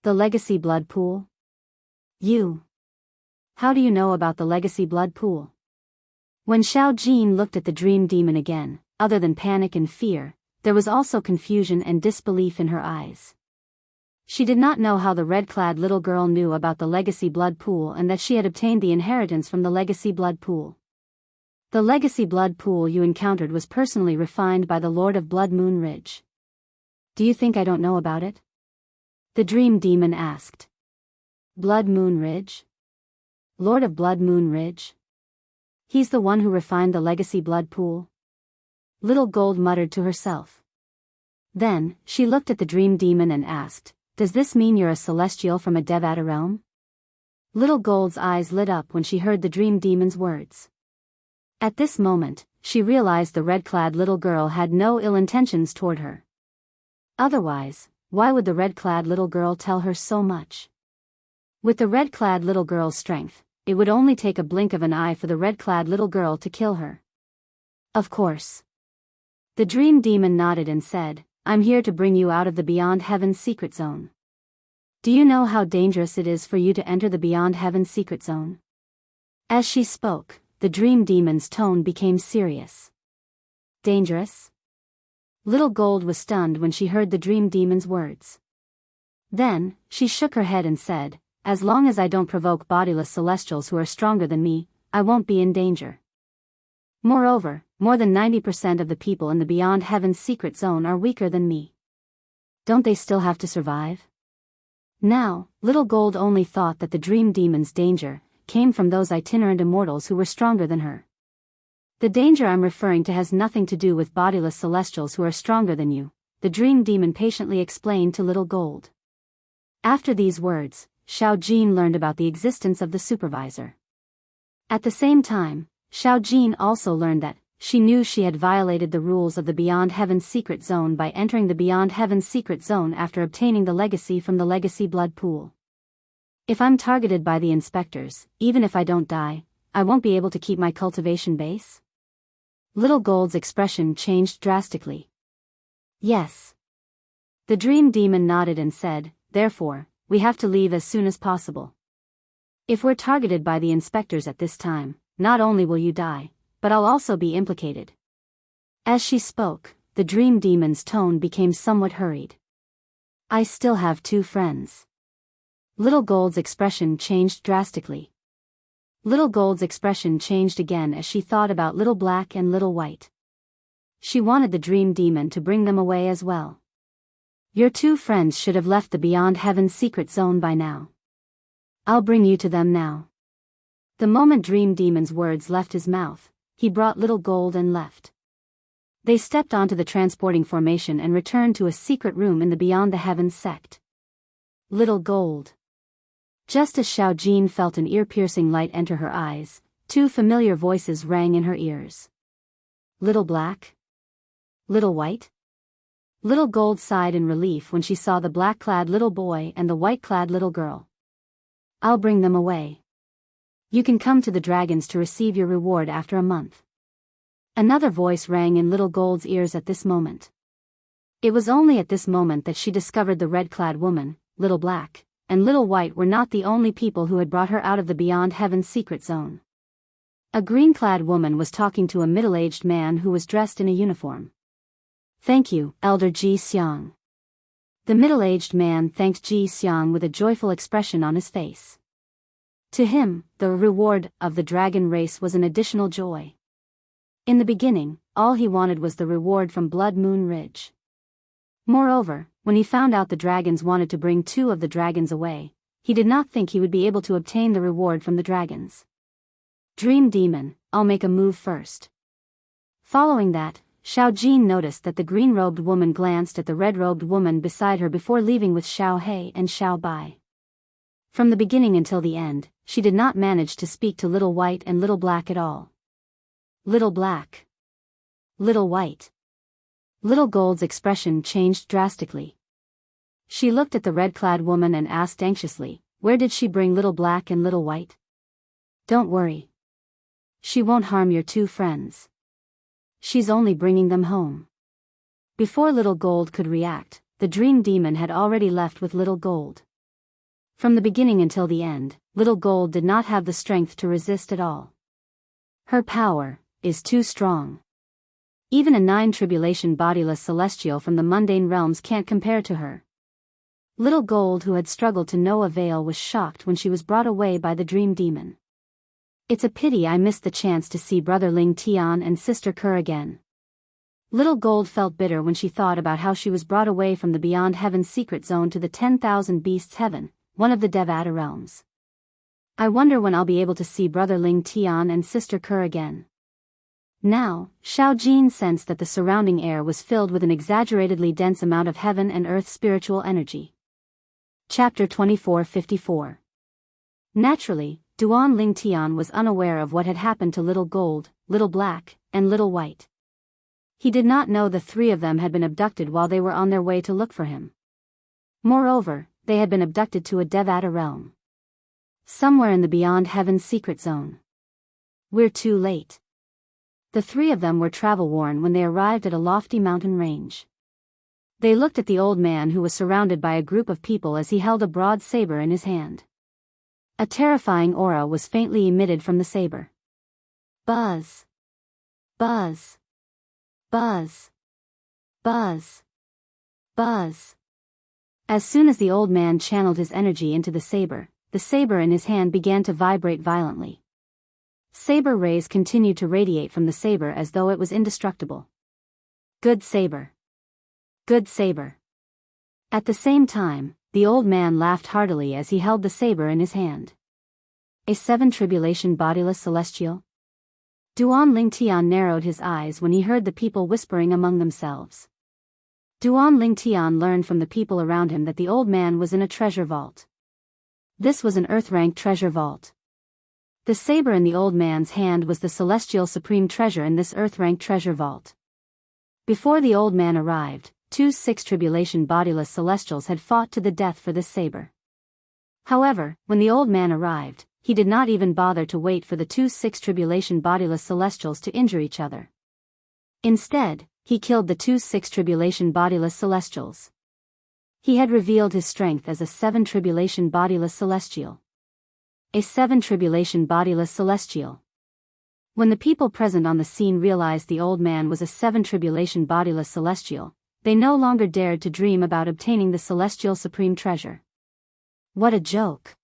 Speaker 1: The legacy blood pool? You. How do you know about the legacy blood pool? When Xiao Jin looked at the dream demon again, other than panic and fear, there was also confusion and disbelief in her eyes. She did not know how the red-clad little girl knew about the legacy blood pool and that she had obtained the inheritance from the legacy blood pool. The legacy blood pool you encountered was personally refined by the Lord of Blood Moon Ridge. Do you think I don't know about it? The dream demon asked. Blood Moon Ridge? Lord of Blood Moon Ridge? He's the one who refined the legacy blood pool? Little Gold muttered to herself. Then, she looked at the dream demon and asked, does this mean you're a celestial from a Devata realm? Little Gold's eyes lit up when she heard the dream demon's words. At this moment, she realized the red-clad little girl had no ill intentions toward her. Otherwise, why would the red-clad little girl tell her so much? With the red-clad little girl's strength, it would only take a blink of an eye for the red-clad little girl to kill her. Of course. The dream demon nodded and said, I'm here to bring you out of the Beyond Heaven's secret zone. Do you know how dangerous it is for you to enter the Beyond Heaven's secret zone? As she spoke, the dream demon's tone became serious. Dangerous? Little Gold was stunned when she heard the dream demon's words. Then, she shook her head and said, as long as I don't provoke bodiless celestials who are stronger than me, I won't be in danger. Moreover, more than 90% of the people in the Beyond Heaven's secret zone are weaker than me. Don't they still have to survive? Now, Little Gold only thought that the dream demon's danger came from those itinerant immortals who were stronger than her. The danger I'm referring to has nothing to do with bodiless celestials who are stronger than you, the dream demon patiently explained to Little Gold. After these words, Xiao Jin learned about the existence of the supervisor. At the same time, Xiao Jin also learned that she knew she had violated the rules of the Beyond Heaven's secret zone by entering the Beyond Heaven's secret zone after obtaining the legacy from the legacy blood pool. If I'm targeted by the inspectors, even if I don't die, I won't be able to keep my cultivation base? Little Gold's expression changed drastically. Yes. The dream demon nodded and said, therefore, we have to leave as soon as possible. If we're targeted by the inspectors at this time, not only will you die, but I'll also be implicated. As she spoke, the dream demon's tone became somewhat hurried. I still have 2 friends. Little Gold's expression changed drastically. Little Gold's expression changed again as she thought about Little Black and Little White. She wanted the dream demon to bring them away as well. Your 2 friends should have left the Beyond Heaven's secret zone by now. I'll bring you to them now. The moment Dream Demon's words left his mouth, he brought Little Gold and left. They stepped onto the transporting formation and returned to a secret room in the Beyond the Heavens sect. Little Gold. Just as Xiao Jin felt an ear-piercing light enter her eyes, 2 familiar voices rang in her ears. Little Black? Little White? Little Gold sighed in relief when she saw the black-clad little boy and the white-clad little girl. I'll bring them away. You can come to the dragons to receive your reward after a month. Another voice rang in Little Gold's ears at this moment. It was only at this moment that she discovered the red-clad woman, Little Black, and Little White were not the only people who had brought her out of the Beyond Heaven's secret zone. A green-clad woman was talking to a middle-aged man who was dressed in a uniform. Thank you, Elder Ji Xiang. The middle-aged man thanked Ji Xiang with a joyful expression on his face. To him, the reward of the dragon race was an additional joy. In the beginning, all he wanted was the reward from Blood Moon Ridge. Moreover, when he found out the dragons wanted to bring 2 of the dragons away, he did not think he would be able to obtain the reward from the dragons. Dream Demon, I'll make a move first. Following that, Xiao Jin noticed that the green-robed woman glanced at the red-robed woman beside her before leaving with Xiao He and Xiao Bai. From the beginning until the end, she did not manage to speak to Little White and Little Black at all. Little Black. Little White. Little Gold's expression changed drastically. She looked at the red-clad woman and asked anxiously, where did she bring Little Black and Little White? Don't worry. She won't harm your 2 friends. She's only bringing them home. Before Little Gold could react, the Dream Demon had already left with Little Gold. From the beginning until the end, Little Gold did not have the strength to resist at all. Her power is too strong. Even a 9 tribulation bodiless celestial from the mundane realms can't compare to her. Little Gold, who had struggled to no avail, was shocked when she was brought away by the Dream Demon. It's a pity I missed the chance to see Brother Ling Tian and Sister Kerr again. Little Gold felt bitter when she thought about how she was brought away from the Beyond Heaven's secret zone to the 10,000 Beasts Heaven, one of the Devata realms. I wonder when I'll be able to see Brother Ling Tian and Sister Kerr again. Now, Xiao Jin sensed that the surrounding air was filled with an exaggeratedly dense amount of heaven and earth spiritual energy. Chapter 2454. Naturally, Duan Ling Tian was unaware of what had happened to Little Gold, Little Black, and Little White. He did not know the three of them had been abducted while they were on their way to look for him. Moreover, they had been abducted to a Devata realm. Somewhere in the Beyond Heaven's secret zone. We're too late. The three of them were travel-worn when they arrived at a lofty mountain range. They looked at the old man who was surrounded by a group of people as he held a broad saber in his hand. A terrifying aura was faintly emitted from the saber. Buzz. Buzz. Buzz. Buzz. Buzz. As soon as the old man channeled his energy into the saber in his hand began to vibrate violently. Saber rays continued to radiate from the saber as though it was indestructible. Good saber. Good saber. At the same time, the old man laughed heartily as he held the saber in his hand. A 7 tribulation bodiless celestial? Duan Lingtian narrowed his eyes when he heard the people whispering among themselves. Duan Lingtian learned from the people around him that the old man was in a treasure vault. This was an earth-rank treasure vault. The saber in the old man's hand was the celestial supreme treasure in this earth-rank treasure vault. Before the old man arrived, 2 6 tribulation bodiless celestials had fought to the death for this saber. However, when the old man arrived, he did not even bother to wait for the 2 6 tribulation bodiless celestials to injure each other. Instead, he killed the 2 6 tribulation bodiless celestials. He had revealed his strength as a 7 tribulation bodiless celestial. A 7 tribulation bodiless celestial. When the people present on the scene realized the old man was a 7 tribulation bodiless celestial, they no longer dared to dream about obtaining the celestial supreme treasure. What a joke!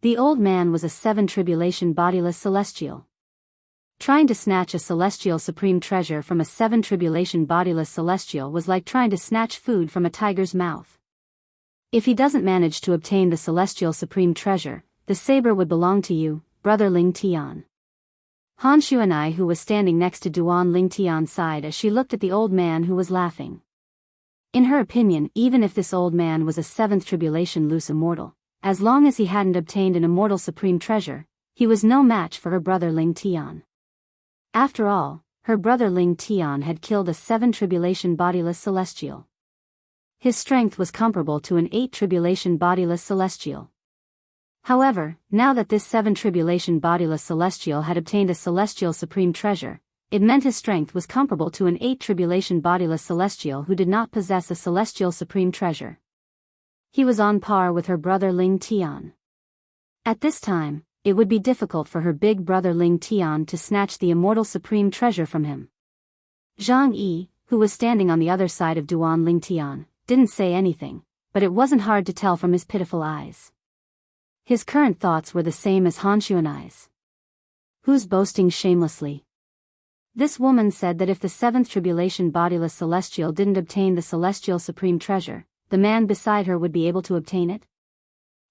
Speaker 1: The old man was a 7 tribulation bodiless celestial. Trying to snatch a celestial supreme treasure from a 7 tribulation bodiless celestial was like trying to snatch food from a tiger's mouth. If he doesn't manage to obtain the celestial supreme treasure, the saber would belong to you, Brother Ling Tian. Han Xuanai, who was standing next to Duan Ling Tian, sighed as she looked at the old man who was laughing. In her opinion, even if this old man was a 7th tribulation loose immortal, as long as he hadn't obtained an immortal supreme treasure, he was no match for her brother Ling Tian. After all, her brother Ling Tian had killed a 7 tribulation bodiless celestial. His strength was comparable to an 8 tribulation bodiless celestial. However, now that this 7 tribulation bodiless celestial had obtained a celestial supreme treasure, it meant his strength was comparable to an 8 tribulation bodiless celestial who did not possess a celestial supreme treasure. He was on par with her brother Ling Tian. At this time, it would be difficult for her big brother Ling Tian to snatch the immortal supreme treasure from him. Zhang Yi, who was standing on the other side of Duan Ling Tian, didn't say anything, but it wasn't hard to tell from his pitiful eyes. His current thoughts were the same as Han Xuanai's. Who's boasting shamelessly? This woman said that if the 7th tribulation bodiless celestial didn't obtain the celestial supreme treasure, the man beside her would be able to obtain it.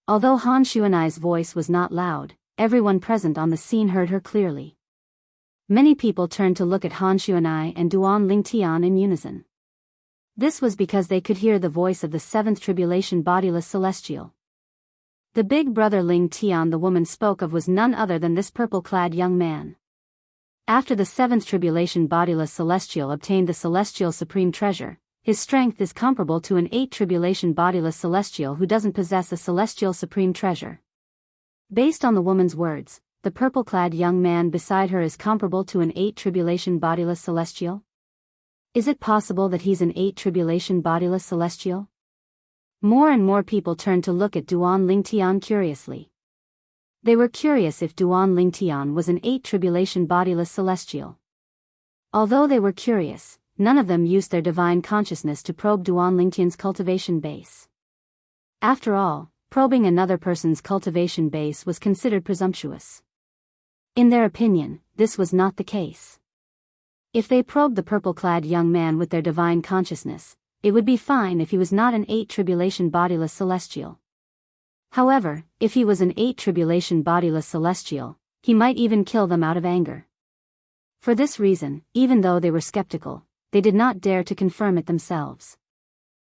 Speaker 1: Although Han Xuanai's voice was not loud, everyone present on the scene heard her clearly. Many people turned to look at Han Xuanai and Duan Ling Tian in unison. This was because they could hear the voice of the 7th tribulation bodiless celestial. The big brother Ling Tian the woman spoke of was none other than this purple-clad young man. After the 7th tribulation bodiless celestial obtained the celestial supreme treasure, his strength is comparable to an 8 tribulation bodiless celestial who doesn't possess a celestial supreme treasure. Based on the woman's words, the purple-clad young man beside her is comparable to an 8 tribulation bodiless celestial? Is it possible that he's an 8 tribulation bodiless celestial? More and more people turned to look at Duan Ling Tian curiously. They were curious if Duan Ling Tian was an 8 tribulation bodiless celestial. Although they were curious, none of them used their divine consciousness to probe Duan Ling Tian's cultivation base. After all, probing another person's cultivation base was considered presumptuous. In their opinion, this was not the case. If they probed the purple-clad young man with their divine consciousness, it would be fine if he was not an 8 tribulation bodiless celestial. However, if he was an 8 tribulation bodiless celestial, he might even kill them out of anger. For this reason, even though they were skeptical, they did not dare to confirm it themselves.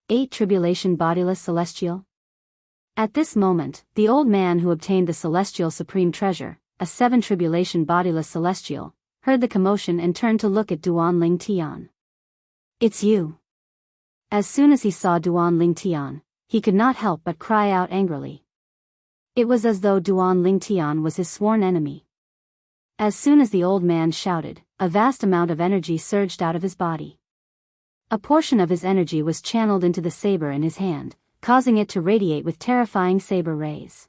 Speaker 1: 8 tribulation bodiless celestial? At this moment, the old man who obtained the celestial supreme treasure, a 7 tribulation bodiless celestial, heard the commotion and turned to look at Duan Ling Tian. "It's you." As soon as he saw Duan Ling Tian, he could not help but cry out angrily. It was as though Duan Ling Tian was his sworn enemy. As soon as the old man shouted, a vast amount of energy surged out of his body. A portion of his energy was channeled into the saber in his hand, causing it to radiate with terrifying saber rays.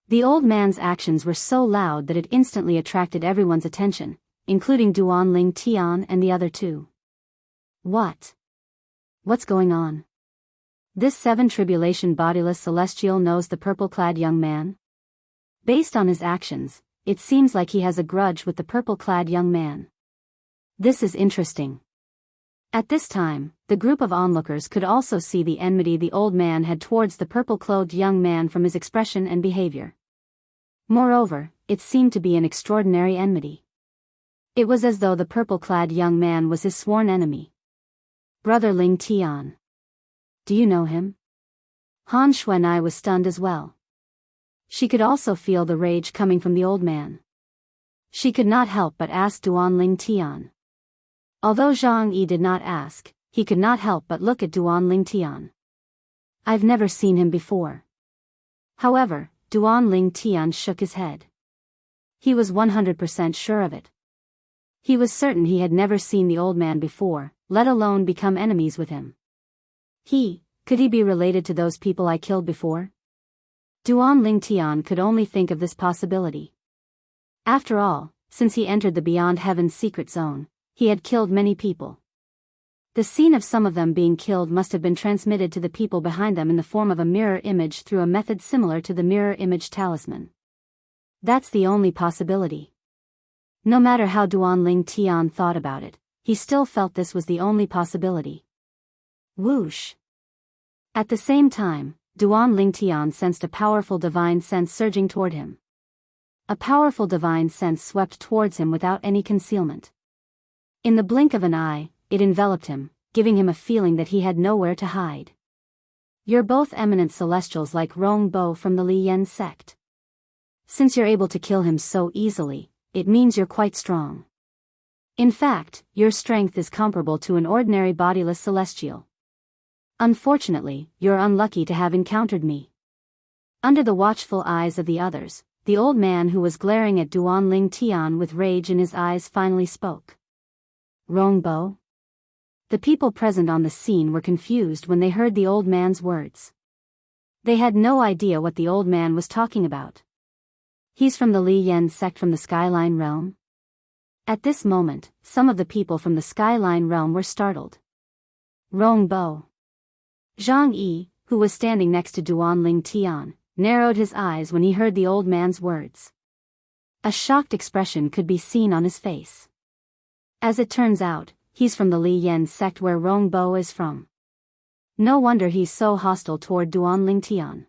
Speaker 1: The old man's actions were so loud that it instantly attracted everyone's attention, including Duan Ling Tian and the other two. What's going on? This 7 tribulation bodiless celestial knows the purple-clad young man? Based on his actions, it seems like he has a grudge with the purple-clad young man. This is interesting. At this time, the group of onlookers could also see the enmity the old man had towards the purple-clothed young man from his expression and behavior. Moreover, it seemed to be an extraordinary enmity. It was as though the purple-clad young man was his sworn enemy. Brother Ling Tian. Do you know him? Han Xuanai was stunned as well. She could also feel the rage coming from the old man. She could not help but ask Duan Ling Tian. Although Zhang Yi did not ask, he could not help but look at Duan Ling Tian. I've never seen him before. However, Duan Ling Tian shook his head. He was 100% sure of it. He was certain he had never seen the old man before, let alone become enemies with him. Could he be related to those people I killed before? Duan Ling Tian could only think of this possibility. After all, since he entered the Beyond Heaven's secret zone, he had killed many people. The scene of some of them being killed must have been transmitted to the people behind them in the form of a mirror image through a method similar to the mirror image talisman. That's the only possibility. No matter how Duan Ling Tian thought about it, he still felt this was the only possibility. Whoosh! At the same time, Duan Ling Tian sensed a powerful divine sense surging toward him. A powerful divine sense swept towards him without any concealment. In the blink of an eye, it enveloped him, giving him a feeling that he had nowhere to hide. You're both eminent celestials like Rong Bo from the Li Yen sect. Since you're able to kill him so easily, it means you're quite strong. In fact, your strength is comparable to an ordinary bodiless celestial. Unfortunately, you're unlucky to have encountered me. Under the watchful eyes of the others, the old man who was glaring at Duan Ling Tian with rage in his eyes finally spoke. Rongbo? The people present on the scene were confused when they heard the old man's words. They had no idea what the old man was talking about. He's from the Li Yen sect from the Skyline Realm? At this moment, some of the people from the Skyline Realm were startled. Rongbo. Zhang Yi, who was standing next to Duan Ling Tian, narrowed his eyes when he heard the old man's words. A shocked expression could be seen on his face. As it turns out, he's from the Li Yen sect where Rongbo is from. No wonder he's so hostile toward Duan Ling Tian.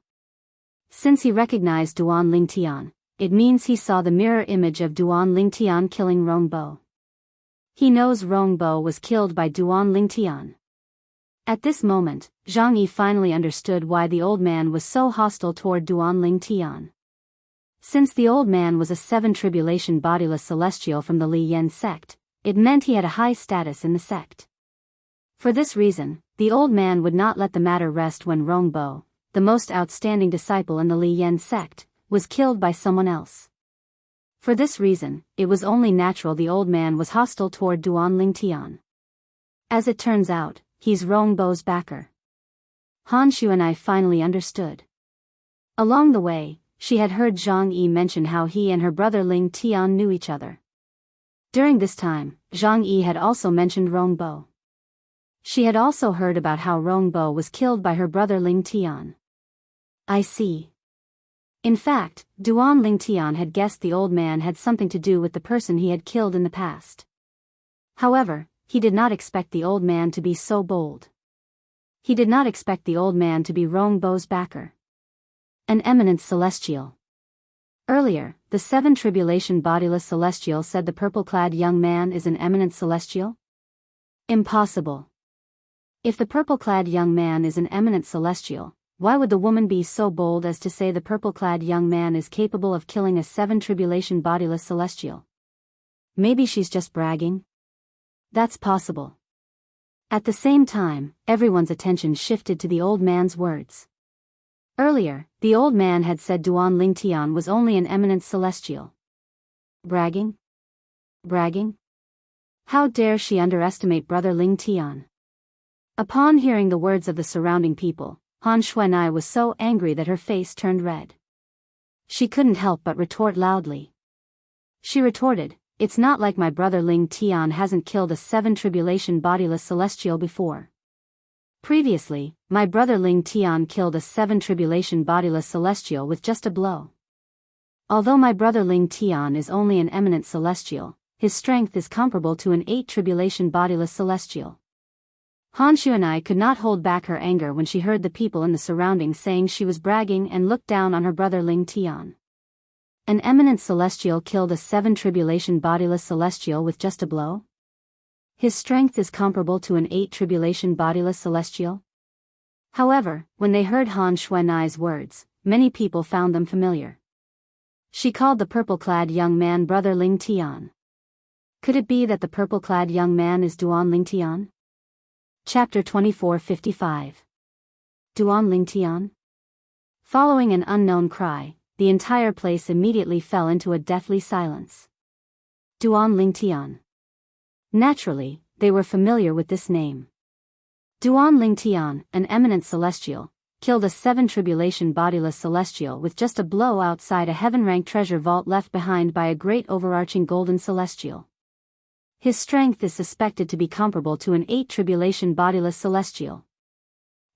Speaker 1: Since he recognized Duan Ling Tian, it means he saw the mirror image of Duan Ling Tian killing Rongbo. He knows Rongbo was killed by Duan Ling Tian. At this moment, Zhang Yi finally understood why the old man was so hostile toward Duan Ling Tian. Since the old man was a 7 tribulation bodiless celestial from the Li Yen sect, it meant he had a high status in the sect. For this reason, the old man would not let the matter rest when Rongbo, the most outstanding disciple in the Li Yen sect, was killed by someone else. For this reason, it was only natural the old man was hostile toward Duan Ling Tian. As it turns out, he's Rongbo's backer. Han Xuanai finally understood. Along the way, she had heard Zhang Yi mention how he and her brother Ling Tian knew each other. During this time, Zhang Yi had also mentioned Rongbo. She had also heard about how Rongbo was killed by her brother Ling Tian. I see. In fact, Duan Ling Tian had guessed the old man had something to do with the person he had killed in the past. However, he did not expect the old man to be so bold. He did not expect the old man to be Rongbo's backer. An eminent celestial. Earlier, the 7 tribulation bodiless celestial said the purple-clad young man is an eminent celestial? Impossible. If the purple-clad young man is an eminent celestial, Why would the woman be so bold as to say the purple-clad young man is capable of killing a 7 tribulation bodiless celestial? Maybe she's just bragging? That's possible. At the same time, everyone's attention shifted to the old man's words. Earlier, the old man had said Duan Lingtian was only an eminent celestial. Bragging? Bragging? How dare she underestimate Brother Lingtian? Upon hearing the words of the surrounding people, Han Xuanai was so angry that her face turned red. She couldn't help but retort loudly. She retorted, "It's not like my brother Ling Tian hasn't killed a 7 tribulation bodiless celestial before. Previously, my brother Ling Tian killed a 7 tribulation bodiless celestial with just a blow. Although my brother Ling Tian is only an eminent celestial, his strength is comparable to an 8 tribulation bodiless celestial." Han Xuanai could not hold back her anger when she heard the people in the surroundings saying she was bragging and looked down on her brother Ling Tian. An eminent celestial killed a 7 tribulation bodiless celestial with just a blow? His strength is comparable to an 8 tribulation bodiless celestial? However, when they heard Han Xuanai's words, many people found them familiar. She called the purple-clad young man Brother Ling Tian. Could it be that the purple-clad young man is Duan Lingtian? Chapter 2455. Duan Lingtian? Following an unknown cry, the entire place immediately fell into a deathly silence. Duan Lingtian. Naturally, they were familiar with this name. Duan Lingtian, an eminent celestial, killed a 7 tribulation bodiless celestial with just a blow outside a heaven-ranked treasure vault left behind by a great overarching golden celestial. His strength is suspected to be comparable to an 8 tribulation bodiless celestial.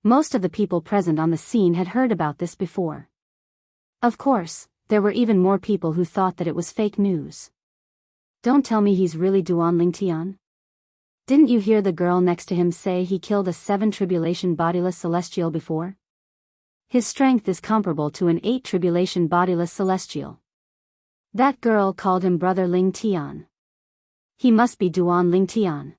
Speaker 1: Most of the people present on the scene had heard about this before. Of course, there were even more people who thought that it was fake news. Don't tell me he's really Duan Lingtian? Didn't you hear the girl next to him say he killed a 7 tribulation bodiless celestial before? His strength is comparable to an 8 tribulation bodiless celestial. That girl called him Brother Lingtian. He must be Duan Lingtian.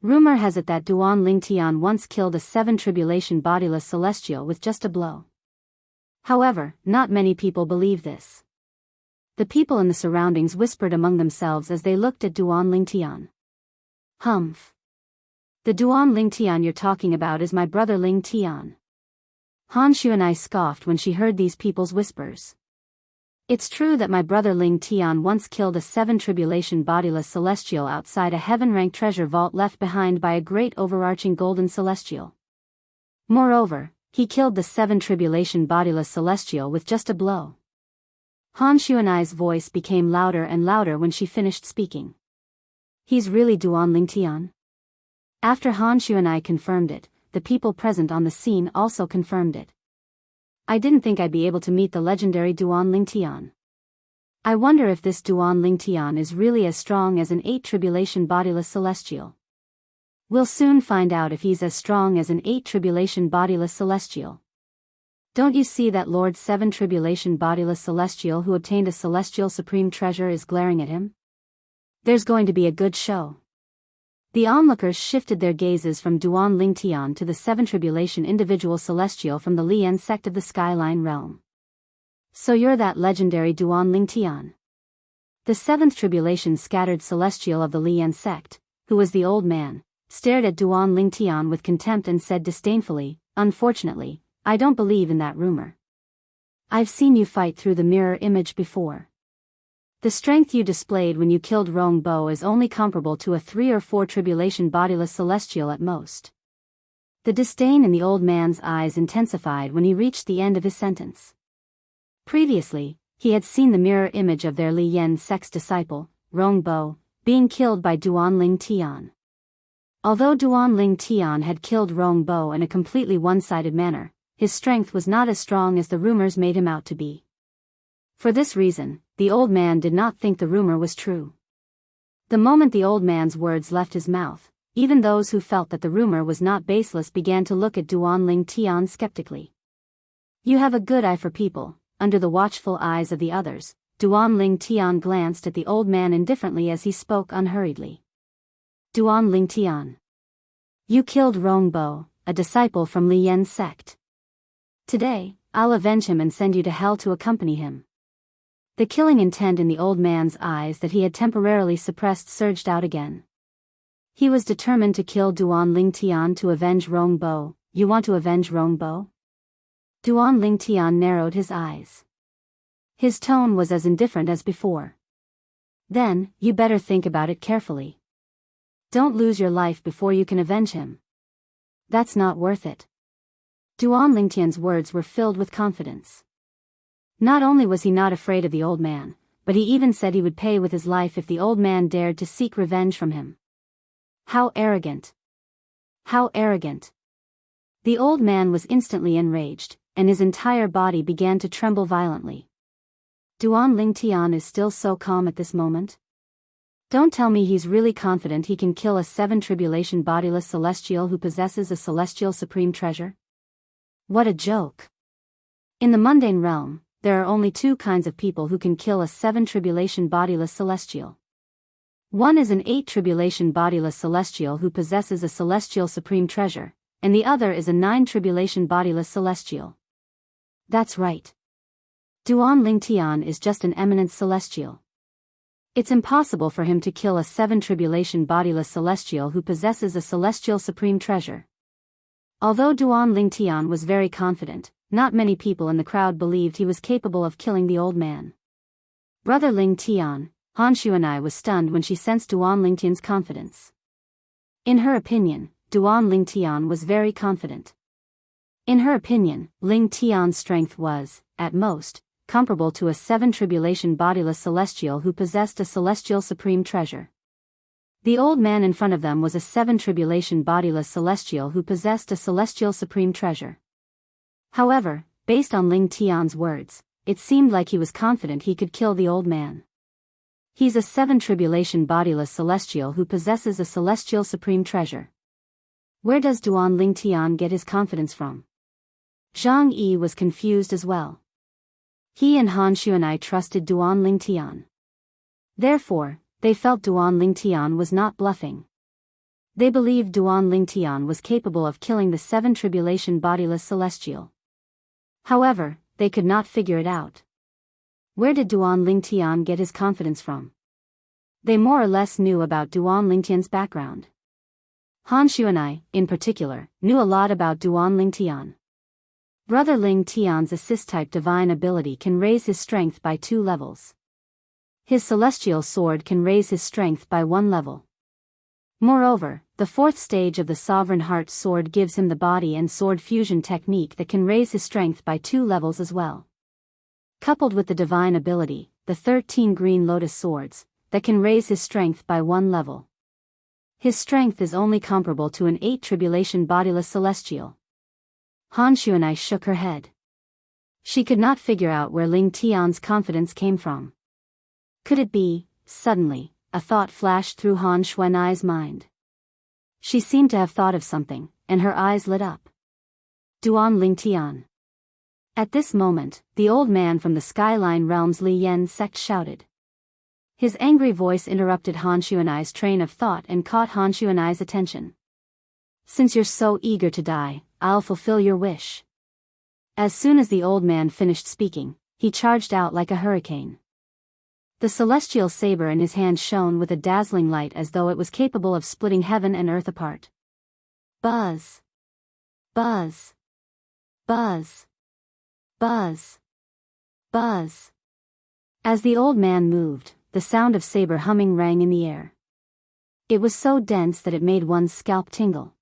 Speaker 1: Rumor has it that Duan Lingtian once killed a 7 tribulation bodiless celestial with just a blow. However, not many people believe this. The people in the surroundings whispered among themselves as they looked at Duan Lingtian. Humph. The Duan Lingtian you're talking about is my brother Lingtian. Han Xuanai scoffed when she heard these people's whispers. It's true that my brother Ling Tian once killed a 7 tribulation bodiless celestial outside a heaven-ranked treasure vault left behind by a great overarching golden celestial. Moreover, he killed the 7 tribulation bodiless celestial with just a blow. Han Xuanai's voice became louder and louder when she finished speaking. He's really Duan Lingtian? After Han Xuanai confirmed it, the people present on the scene also confirmed it. I didn't think I'd be able to meet the legendary Duan Lingtian. I wonder if this Duan Lingtian is really as strong as an 8 tribulation bodiless celestial. We'll soon find out if he's as strong as an 8 tribulation bodiless celestial. Don't you see that Lord 7 tribulation bodiless celestial who obtained a celestial supreme treasure is glaring at him? There's going to be a good show. The onlookers shifted their gazes from Duan Lingtian to the 7 tribulation individual celestial from the Lian sect of the Skyline realm. So you're that legendary Duan Lingtian. The 7th tribulation scattered celestial of the Lian sect, who was the old man, stared at Duan Lingtian with contempt and said disdainfully, "Unfortunately, I don't believe in that rumor. I've seen you fight through the mirror image before. The strength you displayed when you killed Rong Bo is only comparable to a 3 or 4 tribulation bodiless celestial at most." The disdain in the old man's eyes intensified when he reached the end of his sentence. Previously, he had seen the mirror image of their Li Yan sect's disciple, Rong Bo, being killed by Duan Lingtian. Although Duan Lingtian had killed Rong Bo in a completely one-sided manner, his strength was not as strong as the rumors made him out to be. For this reason, the old man did not think the rumor was true. The moment the old man's words left his mouth, even those who felt that the rumor was not baseless began to look at Duan Lingtian skeptically. You have a good eye for people. Under the watchful eyes of the others, Duan Lingtian glanced at the old man indifferently as he spoke unhurriedly. Duan Lingtian. You killed Rong Bo, a disciple from Li Yan sect. Today, I'll avenge him and send you to hell to accompany him. The killing intent in the old man's eyes that he had temporarily suppressed surged out again. He was determined to kill Duan Lingtian to avenge Rong Bo. You want to avenge Rong Bo? Duan Lingtian narrowed his eyes. His tone was as indifferent as before. Then, you better think about it carefully. Don't lose your life before you can avenge him. That's not worth it. Duan Lingtian's words were filled with confidence. Not only was he not afraid of the old man, but he even said he would pay with his life if the old man dared to seek revenge from him. How arrogant! How arrogant! The old man was instantly enraged, and his entire body began to tremble violently. Duan Lingtian is still so calm at this moment? Don't tell me he's really confident he can kill a 7-tribulation bodiless celestial who possesses a celestial supreme treasure? What a joke! In the mundane realm, there are only 2 kinds of people who can kill a 7-tribulation bodiless celestial. One is an 8-tribulation bodiless celestial who possesses a celestial supreme treasure, and the other is a 9-tribulation bodiless celestial. That's right. Duan Lingtian is just an eminent celestial. It's impossible for him to kill a 7-tribulation bodiless celestial who possesses a celestial supreme treasure. Although Duan Lingtian was very confident, not many people in the crowd believed he was capable of killing the old man. Brother Lingtian, Han Xuanai was stunned when she sensed Duan Lingtian's confidence. In her opinion, Duan Lingtian was very confident. In her opinion, Lingtian's strength was, at most, comparable to a 7-tribulation bodiless celestial who possessed a celestial supreme treasure. The old man in front of them was a 7-tribulation bodiless celestial who possessed a celestial supreme treasure. However, based on Lingtian's words, it seemed like he was confident he could kill the old man. He's a 7-tribulation bodiless celestial who possesses a celestial supreme treasure. Where does Duan Lingtian get his confidence from? Zhang Yi was confused as well. He and Han Xuanai trusted Duan Lingtian. Therefore, they felt Duan Lingtian was not bluffing. They believed Duan Lingtian was capable of killing the 7-tribulation bodiless celestial. However, they could not figure it out. Where did Duan Lingtian get his confidence from? They more or less knew about Duan Lingtian's background. Han Xuanai, in particular, knew a lot about Duan Lingtian. Brother Lingtian's assist-type divine ability can raise his strength by 2 levels. His celestial sword can raise his strength by 1 level. Moreover, the 4th stage of the Sovereign Heart sword gives him the body and sword fusion technique that can raise his strength by 2 levels as well. Coupled with the divine ability, the 13 green lotus swords, that can raise his strength by 1 level. His strength is only comparable to an 8-tribulation bodiless celestial. Han Xuanai shook her head. She could not figure out where Lingtian's confidence came from. Could it be, suddenly, a thought flashed through Han Xuanai's mind. She seemed to have thought of something, and her eyes lit up. Duan Lingtian. At this moment, the old man from the Skyline Realm's Li Yen sect shouted. His angry voice interrupted Han Xuanai's train of thought and caught Han Xuanai's attention. Since you're so eager to die, I'll fulfill your wish. As soon as the old man finished speaking, he charged out like a hurricane. The celestial saber in his hand shone with a dazzling light as though it was capable of splitting heaven and earth apart. Buzz! Buzz! Buzz! Buzz! Buzz! As the old man moved, the sound of saber humming rang in the air. It was so dense that it made one's scalp tingle.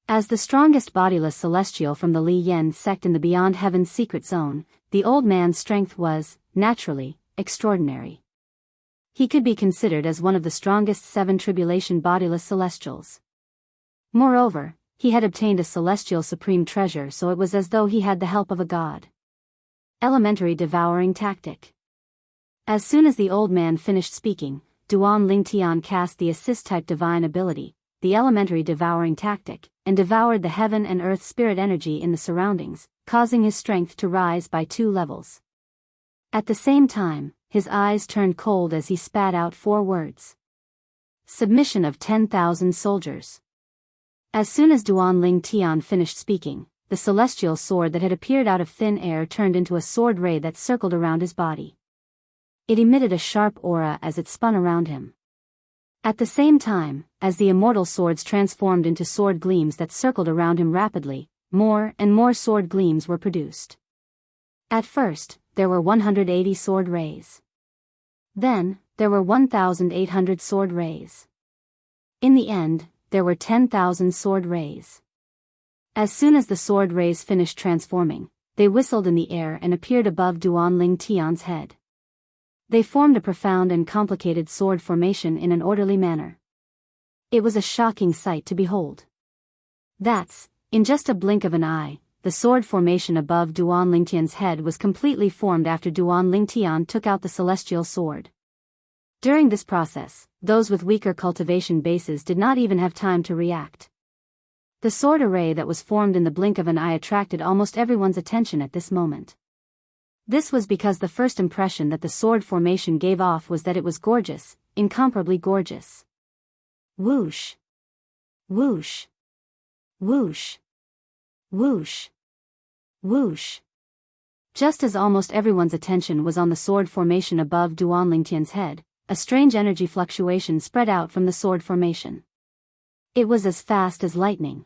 Speaker 1: As the strongest bodiless celestial from the Li Yen sect in the Beyond Heaven's secret zone, the old man's strength was, naturally, extraordinary. He could be considered as one of the strongest 7-tribulation bodiless celestials. Moreover, he had obtained a celestial supreme treasure, so it was as though he had the help of a god. Elementary devouring tactic. As soon as the old man finished speaking, Duan Lingtian cast the assist-type divine ability, the elementary devouring tactic, and devoured the heaven and earth spirit energy in the surroundings, causing his strength to rise by 2 levels. At the same time, his eyes turned cold as he spat out 4 words. Submission of 10,000 soldiers. As soon as Duan Lingtian finished speaking, the the celestial sword that had appeared out of thin air turned into a sword ray that circled around his body. It emitted a sharp aura as it spun around him. At the same time, as the immortal swords transformed into sword gleams that circled around him rapidly, more and more sword gleams were produced. At first, there were 180 sword rays. Then, there were 1,800 sword rays. In the end, there were 10,000 sword rays. As soon as the sword rays finished transforming, they whistled in the air and appeared above Duanling Tian's head. They formed a profound and complicated sword formation in an orderly manner. It was a shocking sight to behold. In just a blink of an eye, the sword formation above Duanling Tian's head was completely formed after Duanling Tian took out the celestial sword. During this process, those with weaker cultivation bases did not even have time to react. The sword array that was formed in the blink of an eye attracted almost everyone's attention at this moment. This was because the first impression that the sword formation gave off was that it was gorgeous, incomparably gorgeous. Whoosh! Whoosh! Whoosh! Whoosh! Whoosh! Just as almost everyone's attention was on the sword formation above Duanling Tian's head, a strange energy fluctuation spread out from the sword formation. It was as fast as lightning.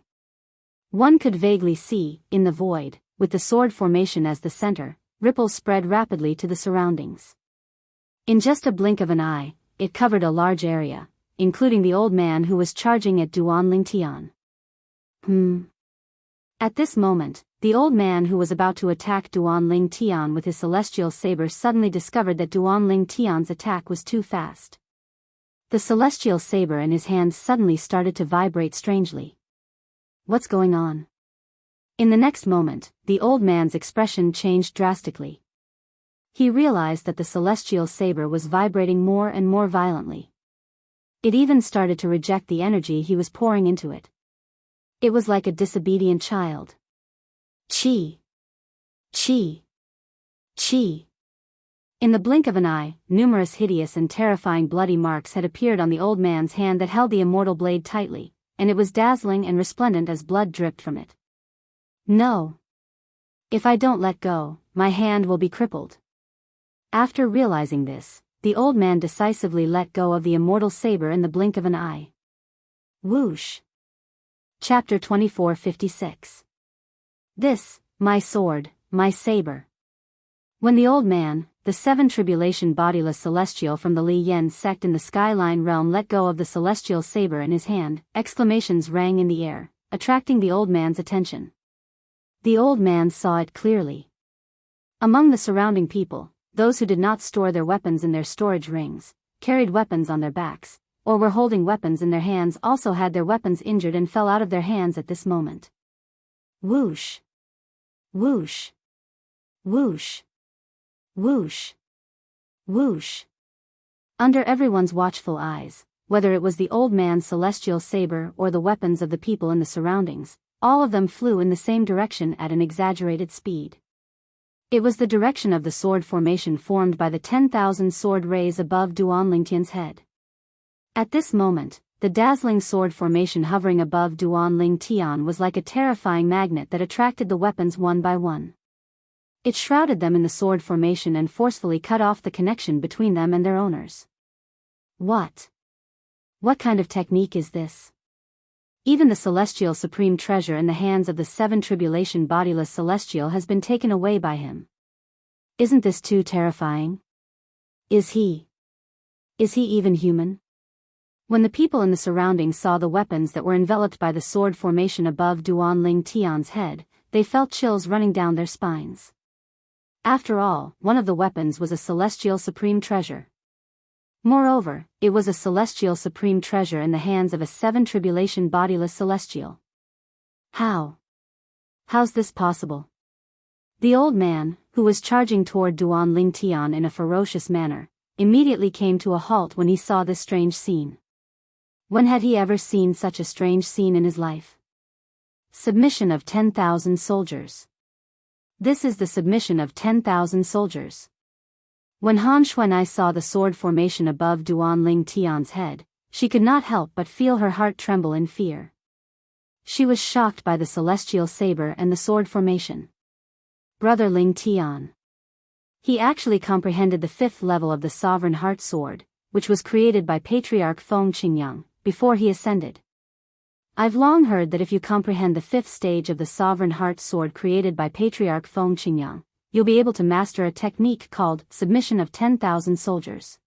Speaker 1: One could vaguely see, in the void, with the sword formation as the center, ripples spread rapidly to the surroundings. In just a blink of an eye, it covered a large area, including the old man who was charging at Duanling Tian. At this moment, the old man who was about to attack Duanling Tian with his celestial saber suddenly discovered that Duanling Tian's attack was too fast. The celestial saber in his hand suddenly started to vibrate strangely. What's going on? In the next moment, the old man's expression changed drastically. He realized that the celestial saber was vibrating more and more violently. It even started to reject the energy he was pouring into it. It was like a disobedient child. Chi! Chi! Chi! In the blink of an eye, numerous hideous and terrifying bloody marks had appeared on the old man's hand that held the immortal blade tightly, and it was dazzling and resplendent as blood dripped from it. No! If I don't let go, my hand will be crippled. After realizing this, the old man decisively let go of the immortal saber in the blink of an eye. Whoosh! Chapter 24:56. This, my sword, my saber. When the old man, the seven tribulation bodiless celestial from the Li Yen sect in the Skyline realm let go of the celestial saber in his hand, exclamations rang in the air, attracting the old man's attention. The old man saw it clearly. Among the surrounding people, those who did not store their weapons in their storage rings, carried weapons on their backs, or were holding weapons in their hands also had their weapons injured and fell out of their hands at this moment. Whoosh! Whoosh! Whoosh! Whoosh! Whoosh! Under everyone's watchful eyes, whether it was the old man's celestial saber or the weapons of the people in the surroundings, all of them flew in the same direction at an exaggerated speed. It was the direction of the sword formation formed by the 10,000 sword rays above Duanling Tian's head. At this moment, the dazzling sword formation hovering above Duanling Tian was like a terrifying magnet that attracted the weapons one by one. It shrouded them in the sword formation and forcefully cut off the connection between them and their owners. What? What kind of technique is this? Even the celestial supreme treasure in the hands of the seven tribulation bodiless celestial has been taken away by him. Isn't this too terrifying? Is he even human? When the people in the surroundings saw the weapons that were enveloped by the sword formation above Duanling Tian's head, they felt chills running down their spines. After all, one of the weapons was a celestial supreme treasure. Moreover, it was a celestial supreme treasure in the hands of a seven tribulation bodiless celestial. How's this possible? The old man, who was charging toward Duanling Tian in a ferocious manner, immediately came to a halt when he saw this strange scene. When had he ever seen such a strange scene in his life? Submission of 10,000 soldiers. This is the submission of 10,000 soldiers. When Han Xuanai saw the sword formation above Duanling Tian's head, she could not help but feel her heart tremble in fear. She was shocked by the celestial saber and the sword formation. Brother Ling Tian. He actually comprehended the 5th level of the Sovereign Heart Sword, which was created by Patriarch Feng Qingyang, before he ascended. I've long heard that if you comprehend the 5th stage of the Sovereign Heart Sword created by Patriarch Feng Qingyang, you'll be able to master a technique called Submission of 10,000 Soldiers.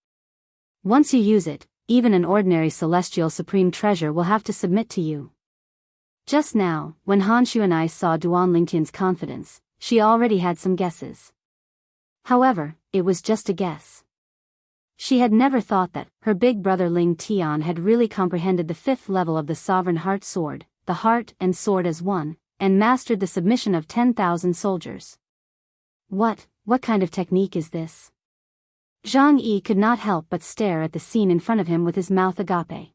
Speaker 1: Once you use it, even an ordinary celestial supreme treasure will have to submit to you. Just now, when Han Shu and I saw Duan Lingtian's confidence, she already had some guesses. However, it was just a guess. She had never thought that her big brother Ling Tian had really comprehended the 5th level of the Sovereign Heart Sword, the heart and sword as one, and mastered the submission of 10,000 soldiers. What kind of technique is this? Zhang Yi could not help but stare at the scene in front of him with his mouth agape.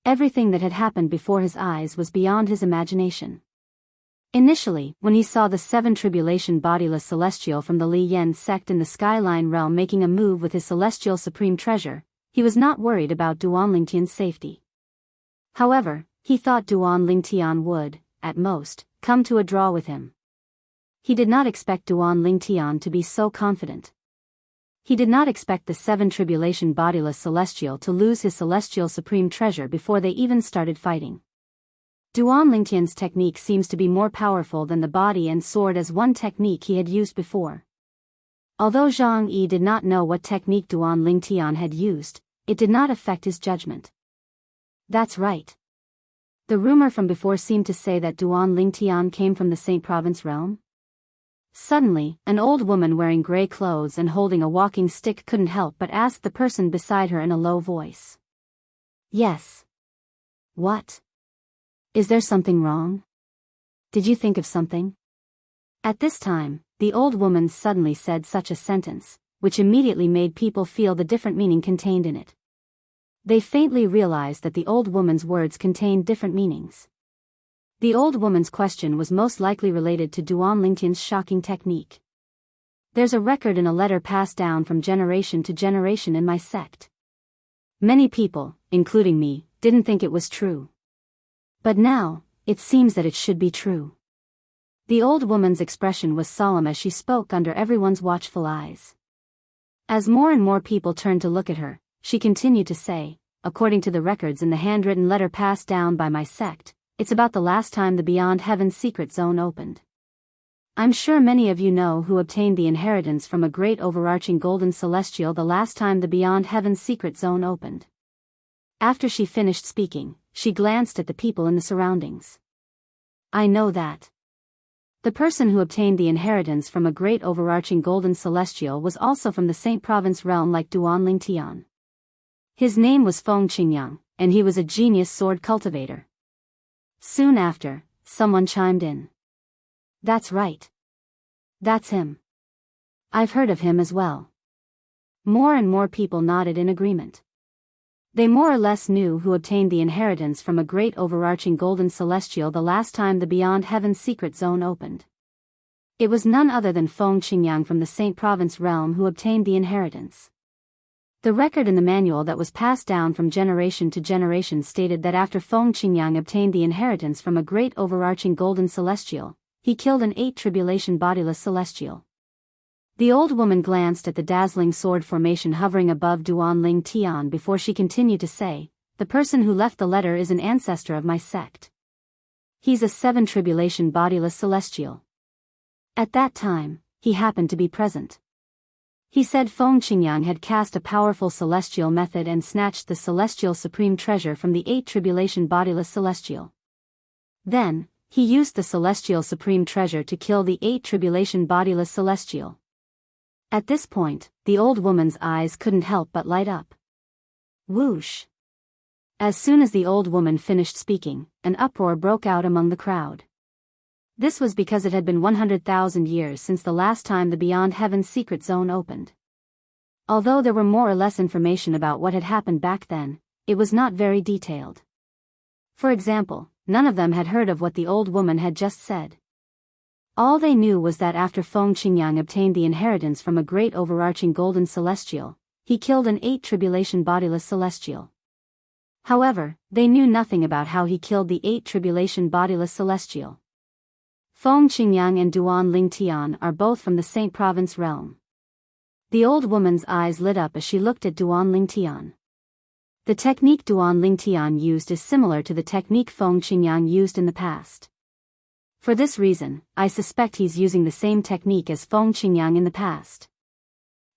Speaker 1: Everything that had happened before his eyes was beyond his imagination. Initially, when he saw the 7 tribulation bodiless celestial from the Li Yen sect in the Skyline realm making a move with his celestial supreme treasure, he was not worried about Duan Lingtian's safety. However, he thought Duan Lingtian would, at most, come to a draw with him. He did not expect Duan Lingtian to be so confident. He did not expect the 7 tribulation bodiless celestial to lose his celestial supreme treasure before they even started fighting. Duan Lingtian's technique seems to be more powerful than the body and sword as one technique he had used before. Although Zhang Yi did not know what technique Duan Lingtian had used, it did not affect his judgment. That's right. The rumor from before seemed to say that Duan Lingtian came from the Saint Province realm. Suddenly, an old woman wearing gray clothes and holding a walking stick couldn't help but ask the person beside her in a low voice. Yes. What? Is there something wrong? Did you think of something? At this time, the old woman suddenly said such a sentence, which immediately made people feel the different meaning contained in it. They faintly realized that the old woman's words contained different meanings. The old woman's question was most likely related to Duan Lingtian's shocking technique. There's a record in a letter passed down from generation to generation in my sect. Many people, including me, didn't think it was true. But now, it seems that it should be true. The old woman's expression was solemn as she spoke under everyone's watchful eyes. As more and more people turned to look at her, she continued to say, according to the records in the handwritten letter passed down by my sect, it's about the last time the Beyond Heaven's secret zone opened. I'm sure many of you know who obtained the inheritance from a great overarching golden celestial the last time the Beyond Heaven's secret zone opened. After she finished speaking, she glanced at the people in the surroundings. I know that. The person who obtained the inheritance from a great overarching golden celestial was also from the Saint Province realm like Duan Lingtian. His name was Feng Qingyang, and he was a genius sword cultivator. Soon after, someone chimed in. That's right. That's him. I've heard of him as well. More and more people nodded in agreement. They more or less knew who obtained the inheritance from a great overarching golden celestial the last time the Beyond Heaven's secret zone opened. It was none other than Feng Qingyang from the Saint Province realm who obtained the inheritance. The record in the manual that was passed down from generation to generation stated that after Feng Qingyang obtained the inheritance from a great overarching golden celestial, he killed an 8 tribulation bodiless celestial. The old woman glanced at the dazzling sword formation hovering above Duan Ling Tian before she continued to say, the person who left the letter is an ancestor of my sect. He's a 7 tribulation bodiless celestial. At that time, he happened to be present. He said Feng Qingyang had cast a powerful celestial method and snatched the celestial supreme treasure from the 8 tribulation bodiless celestial. Then, he used the celestial supreme treasure to kill the 8 tribulation bodiless celestial. At this point, the old woman's eyes couldn't help but light up. Whoosh! As soon as the old woman finished speaking, an uproar broke out among the crowd. This was because it had been 100,000 years since the last time the Beyond Heaven's secret zone opened. Although there were more or less information about what had happened back then, it was not very detailed. For example, none of them had heard of what the old woman had just said. All they knew was that after Feng Qingyang obtained the inheritance from a great overarching golden celestial, he killed an 8 tribulation bodiless celestial. However, they knew nothing about how he killed the 8 tribulation bodiless celestial. Feng Qingyang and Duan Lingtian are both from the Saint Province realm. The old woman's eyes lit up as she looked at Duan Lingtian. The technique Duan Lingtian used is similar to the technique Feng Qingyang used in the past. For this reason, I suspect he's using the same technique as Feng Qingyang in the past.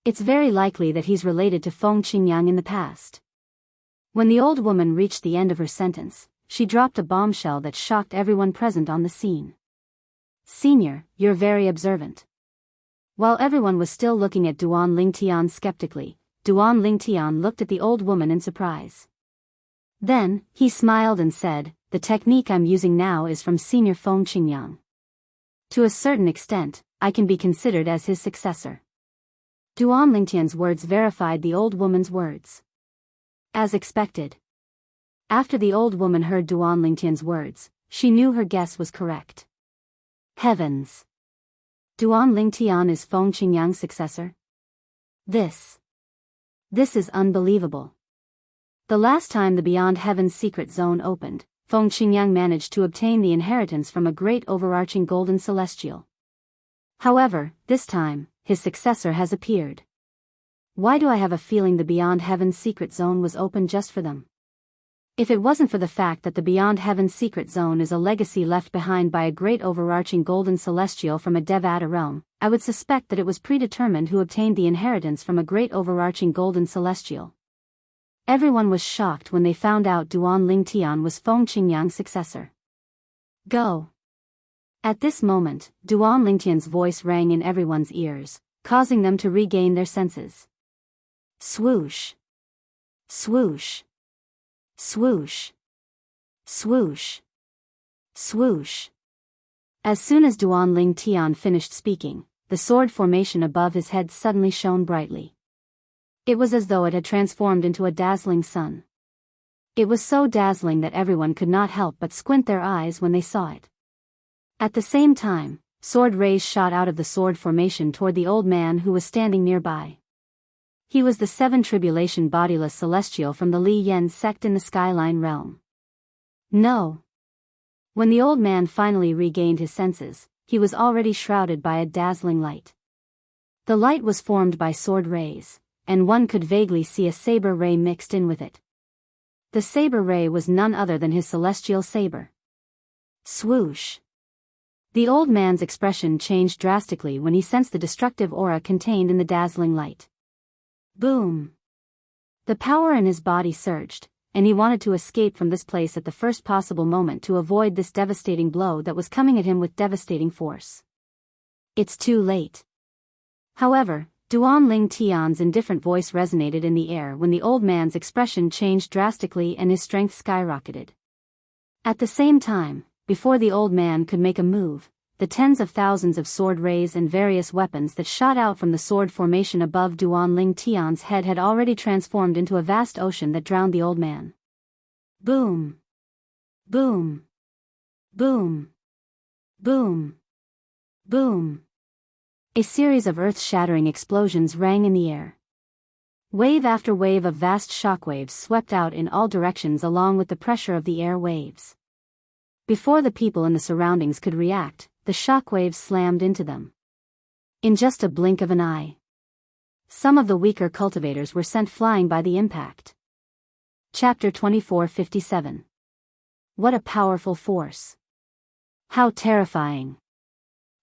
Speaker 1: It's very likely that he's related to Feng Qingyang in the past. When the old woman reached the end of her sentence, she dropped a bombshell that shocked everyone present on the scene. Senior, you're very observant. While everyone was still looking at Duan Lingtian skeptically, Duan Lingtian looked at the old woman in surprise. Then, he smiled and said, "The technique I'm using now is from Senior Feng Qingyang. To a certain extent, I can be considered as his successor." Duan Lingtian's words verified the old woman's words. As expected. After the old woman heard Duan Lingtian's words, she knew her guess was correct. Heavens! Duan Lingtian is Feng Qingyang's successor? This is unbelievable. The last time the Beyond Heaven's secret zone opened, Feng Qingyang managed to obtain the inheritance from a great overarching golden celestial. However, this time, his successor has appeared. Why do I have a feeling the Beyond Heaven's secret zone was open just for them? If it wasn't for the fact that the Beyond Heaven's secret zone is a legacy left behind by a great overarching golden celestial from a Devata realm, I would suspect that it was predetermined who obtained the inheritance from a great overarching golden celestial. Everyone was shocked when they found out Duan Lingtian was Feng Qingyang's successor. Go! At this moment, Duan Lingtian's voice rang in everyone's ears, causing them to regain their senses. Swoosh! Swoosh! Swoosh! Swoosh! Swoosh! As soon as Duan Lingtian finished speaking, the sword formation above his head suddenly shone brightly. It was as though it had transformed into a dazzling sun. It was so dazzling that everyone could not help but squint their eyes when they saw it. At the same time, sword rays shot out of the sword formation toward the old man who was standing nearby. He was the 7 tribulation bodiless celestial from the Li Yen sect in the Skyline realm. No. When the old man finally regained his senses, he was already shrouded by a dazzling light. The light was formed by sword rays, and one could vaguely see a saber ray mixed in with it. The saber ray was none other than his celestial saber. Swoosh! The old man's expression changed drastically when he sensed the destructive aura contained in the dazzling light. Boom! The power in his body surged, and he wanted to escape from this place at the first possible moment to avoid this devastating blow that was coming at him with devastating force. It's too late. However, Duan Lingtian's indifferent voice resonated in the air when the old man's expression changed drastically and his strength skyrocketed. At the same time, before the old man could make a move, the tens of thousands of sword rays and various weapons that shot out from the sword formation above Duan Lingtian's head had already transformed into a vast ocean that drowned the old man. Boom! Boom! Boom! Boom! Boom! A series of earth-shattering explosions rang in the air. Wave after wave of vast shockwaves swept out in all directions along with the pressure of the air waves. Before the people in the surroundings could react, the shockwaves slammed into them. In just a blink of an eye, some of the weaker cultivators were sent flying by the impact. Chapter 2457. What a powerful force! How terrifying!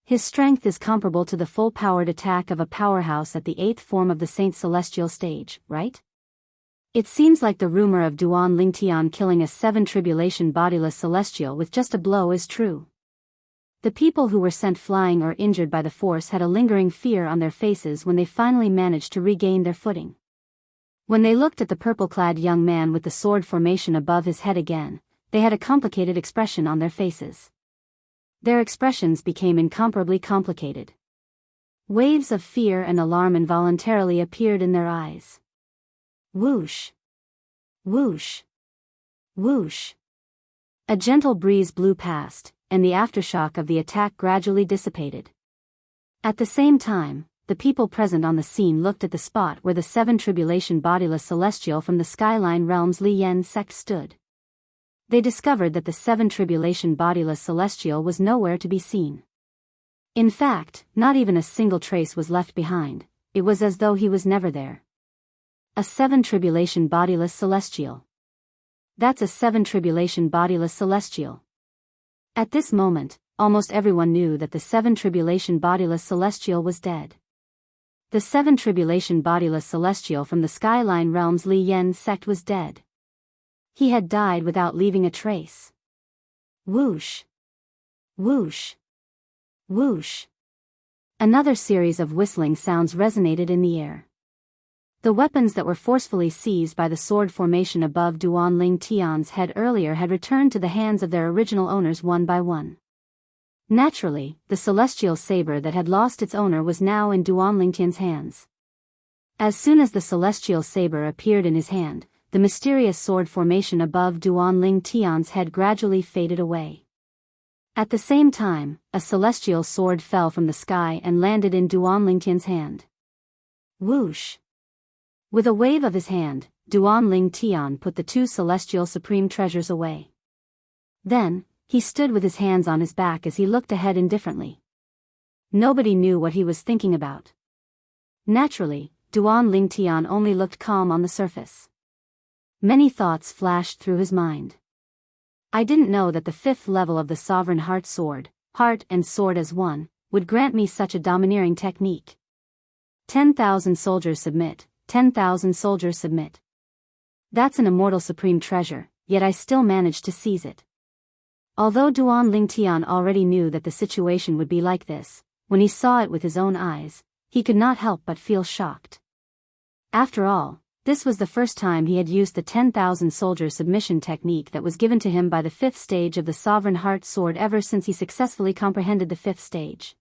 Speaker 1: His strength is comparable to the full-powered attack of a powerhouse at the 8th form of the Saint Celestial stage, right? It seems like the rumor of Duan Lingtian killing a 7 tribulation bodiless celestial with just a blow is true. The people who were sent flying or injured by the force had a lingering fear on their faces when they finally managed to regain their footing. When they looked at the purple-clad young man with the sword formation above his head again, they had a complicated expression on their faces. Their expressions became incomparably complicated. Waves of fear and alarm involuntarily appeared in their eyes. Whoosh! Whoosh! Whoosh! A gentle breeze blew past, and the aftershock of the attack gradually dissipated. At the same time, the people present on the scene looked at the spot where the 7 tribulation bodiless celestial from the Skyline Realms Li Yan sect stood. They discovered that the 7 tribulation bodiless celestial was nowhere to be seen. In fact, not even a single trace was left behind. It was as though he was never there. A 7 tribulation bodiless celestial. That's a 7 tribulation bodiless celestial. At this moment, almost everyone knew that the 7 tribulation bodiless celestial was dead. The 7 tribulation bodiless celestial from the Skyline Realms Li Yan sect was dead. He had died without leaving a trace. Whoosh! Whoosh! Whoosh! Another series of whistling sounds resonated in the air. The weapons that were forcefully seized by the sword formation above Duan Ling Tian's head earlier had returned to the hands of their original owners one by one. Naturally, the celestial saber that had lost its owner was now in Duan Ling Tian's hands. As soon as the celestial saber appeared in his hand, the mysterious sword formation above Duan Ling Tian's head gradually faded away. At the same time, a celestial sword fell from the sky and landed in Duan Ling Tian's hand. Whoosh! With a wave of his hand, Duan Ling Tian put the 2 celestial supreme treasures away. Then, he stood with his hands on his back as he looked ahead indifferently. Nobody knew what he was thinking about. Naturally, Duan Ling Tian only looked calm on the surface. Many thoughts flashed through his mind. I didn't know that the 5th level of the Sovereign Heart Sword, heart and sword as one, would grant me such a domineering technique. 10,000 soldiers submit, 10,000 soldiers submit. That's an immortal supreme treasure, yet I still managed to seize it. Although Duan Ling Tian already knew that the situation would be like this, when he saw it with his own eyes, he could not help but feel shocked. After all, this was the first time he had used the 10,000 soldier submission technique that was given to him by the 5th stage of the Sovereign Heart Sword ever since he successfully comprehended the 5th stage.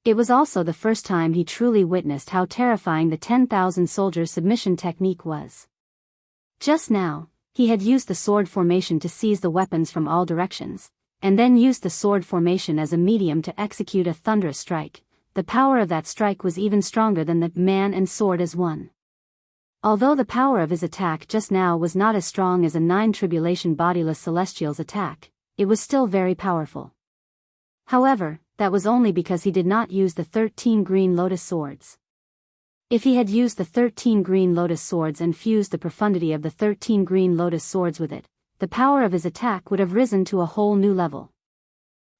Speaker 1: It was also the first time he truly witnessed how terrifying the 10,000 soldier submission technique was. Just now, he had used the sword formation to seize the weapons from all directions, and then used the sword formation as a medium to execute a thunderous strike. The power of that strike was even stronger than the man and sword as one. Although the power of his attack just now was not as strong as a 9 tribulation bodiless celestial's attack, it was still very powerful. However, that was only because he did not use the 13 green lotus swords. If he had used the 13 green lotus swords and fused the profundity of the 13 green lotus swords with it, the power of his attack would have risen to a whole new level.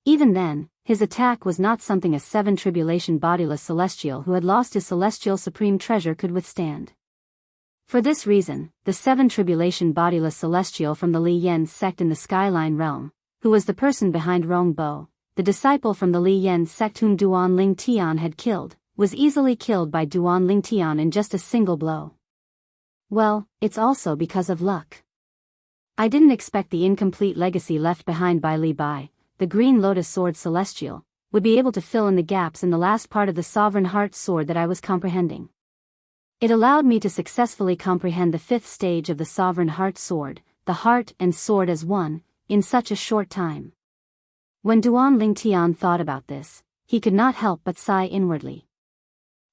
Speaker 1: Even then, his attack was not something a 7 tribulation bodiless celestial who had lost his celestial supreme treasure could withstand. For this reason, the 7 tribulation bodiless celestial from the Li Yan sect in the Skyline Realm, who was the person behind Rong Bo, the disciple from the Li Yan sect whom Duan Ling Tian had killed, was easily killed by Duan Ling Tian in just a single blow. Well, it's also because of luck. I didn't expect the incomplete legacy left behind by Li Bai, the Green Lotus Sword Celestial, would be able to fill in the gaps in the last part of the Sovereign Heart Sword that I was comprehending. It allowed me to successfully comprehend the 5th stage of the Sovereign Heart Sword, the heart and sword as one, in such a short time. When Duan Ling Tian thought about this, he could not help but sigh inwardly.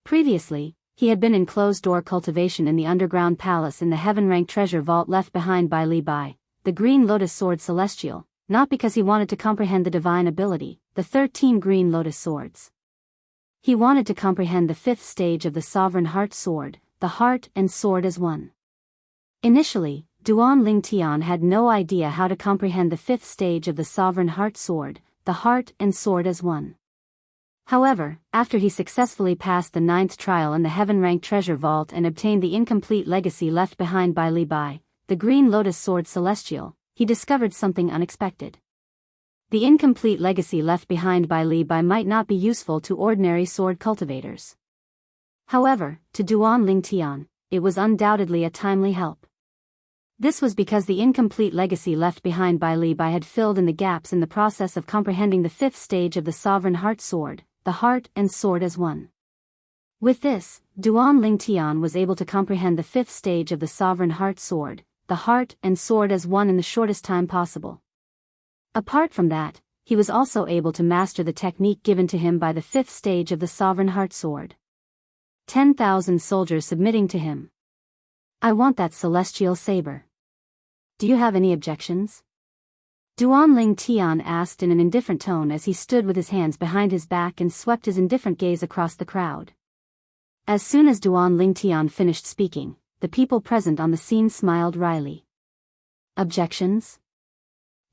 Speaker 1: Previously, he had been in closed-door cultivation in the underground palace in the heaven-rank treasure vault left behind by Li Bai, the Green Lotus Sword Celestial, not because he wanted to comprehend the divine ability, the 13 green lotus swords. He wanted to comprehend the 5th stage of the Sovereign Heart Sword, the heart and sword as one. Initially, Duan Ling Tian had no idea how to comprehend the 5th stage of the Sovereign Heart Sword, the heart and sword as one. However, after he successfully passed the 9th trial in the heaven-ranked treasure vault and obtained the incomplete legacy left behind by Li Bai, the Green Lotus Sword Celestial, he discovered something unexpected. The incomplete legacy left behind by Li Bai might not be useful to ordinary sword cultivators. However, to Duan Ling Tian, it was undoubtedly a timely help. This was because the incomplete legacy left behind by Li Bai had filled in the gaps in the process of comprehending the 5th stage of the Sovereign Heart Sword, the heart and sword as one. With this, Duan Ling Tian was able to comprehend the 5th stage of the Sovereign Heart Sword, the heart and sword as one in the shortest time possible. Apart from that, he was also able to master the technique given to him by the 5th stage of the Sovereign Heart Sword. 10,000 soldiers submitting to him. I want that celestial saber. Do you have any objections? Duan Tian asked in an indifferent tone as he stood with his hands behind his back and swept his indifferent gaze across the crowd. As soon as Duan Tian finished speaking, the people present on the scene smiled wryly. Objections?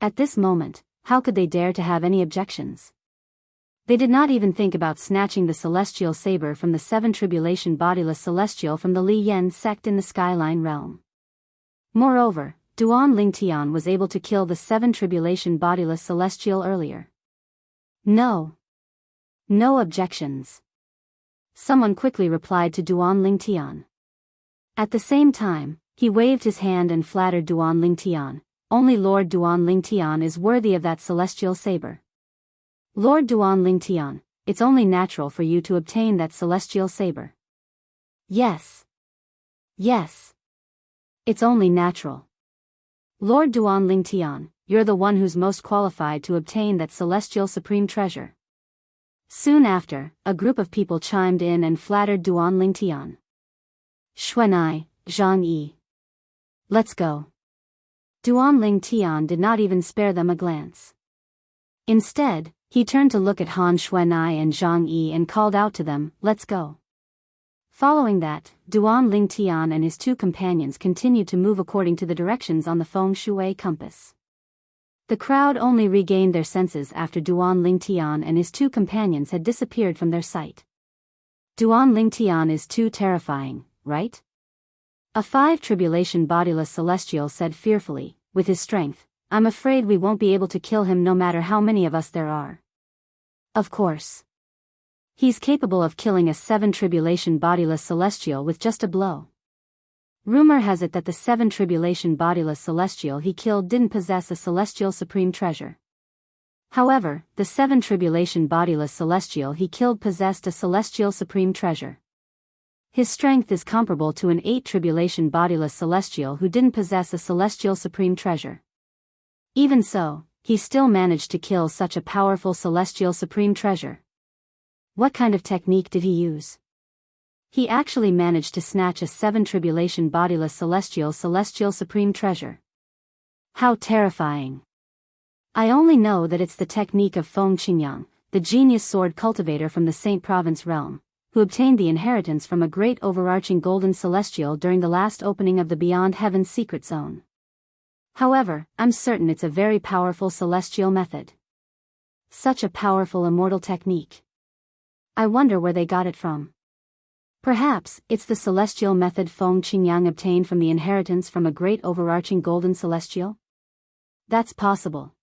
Speaker 1: At this moment, how could they dare to have any objections? They did not even think about snatching the celestial saber from the 7 tribulation bodiless celestial from the Li Yen sect in the Skyline realm. Moreover, Duan Tian was able to kill the 7 tribulation bodiless celestial earlier. No. No objections. Someone quickly replied to Duan Tian. At the same time, he waved his hand and flattered Duan Tian. Only Lord Duan Tian is worthy of that celestial saber. Lord Duan Tian, it's only natural for you to obtain that celestial saber. Yes. Yes. It's only natural. Lord Duan Tian, you're the one who's most qualified to obtain that celestial supreme treasure. Soon after, a group of people chimed in and flattered Duan Tian. Xuanai, Jianghu. Let's go. Duan Tian did not even spare them a glance. Instead, he turned to look at Han Xuanai and Zhang Yi and called out to them, let's go. Following that, Duan Tian and his 2 companions continued to move according to the directions on the feng shui compass. The crowd only regained their senses after Duan Tian and his 2 companions had disappeared from their sight. Duan Tian is too terrifying, right? A 5 tribulation bodiless celestial said fearfully, with his strength, I'm afraid we won't be able to kill him no matter how many of us there are. Of course. He's capable of killing a 7 tribulation bodiless celestial with just a blow. Rumor has it that the 7 tribulation bodiless celestial he killed didn't possess a celestial supreme treasure. However, the 7 tribulation bodiless celestial he killed possessed a celestial supreme treasure. His strength is comparable to an 8 tribulation bodiless celestial who didn't possess a celestial supreme treasure. Even so, he still managed to kill such a powerful celestial supreme treasure. What kind of technique did he use? He actually managed to snatch a 7 tribulation bodiless celestial supreme treasure. How terrifying. I only know that it's the technique of Feng Qingyang, the genius sword cultivator from the Saint Province realm, who obtained the inheritance from a great overarching golden celestial during the last opening of the Beyond Heaven's secret zone. However, I'm certain it's a very powerful celestial method. Such a powerful immortal technique. I wonder where they got it from. Perhaps, it's the celestial method Feng Qingyang obtained from the inheritance from a great overarching golden celestial? That's possible.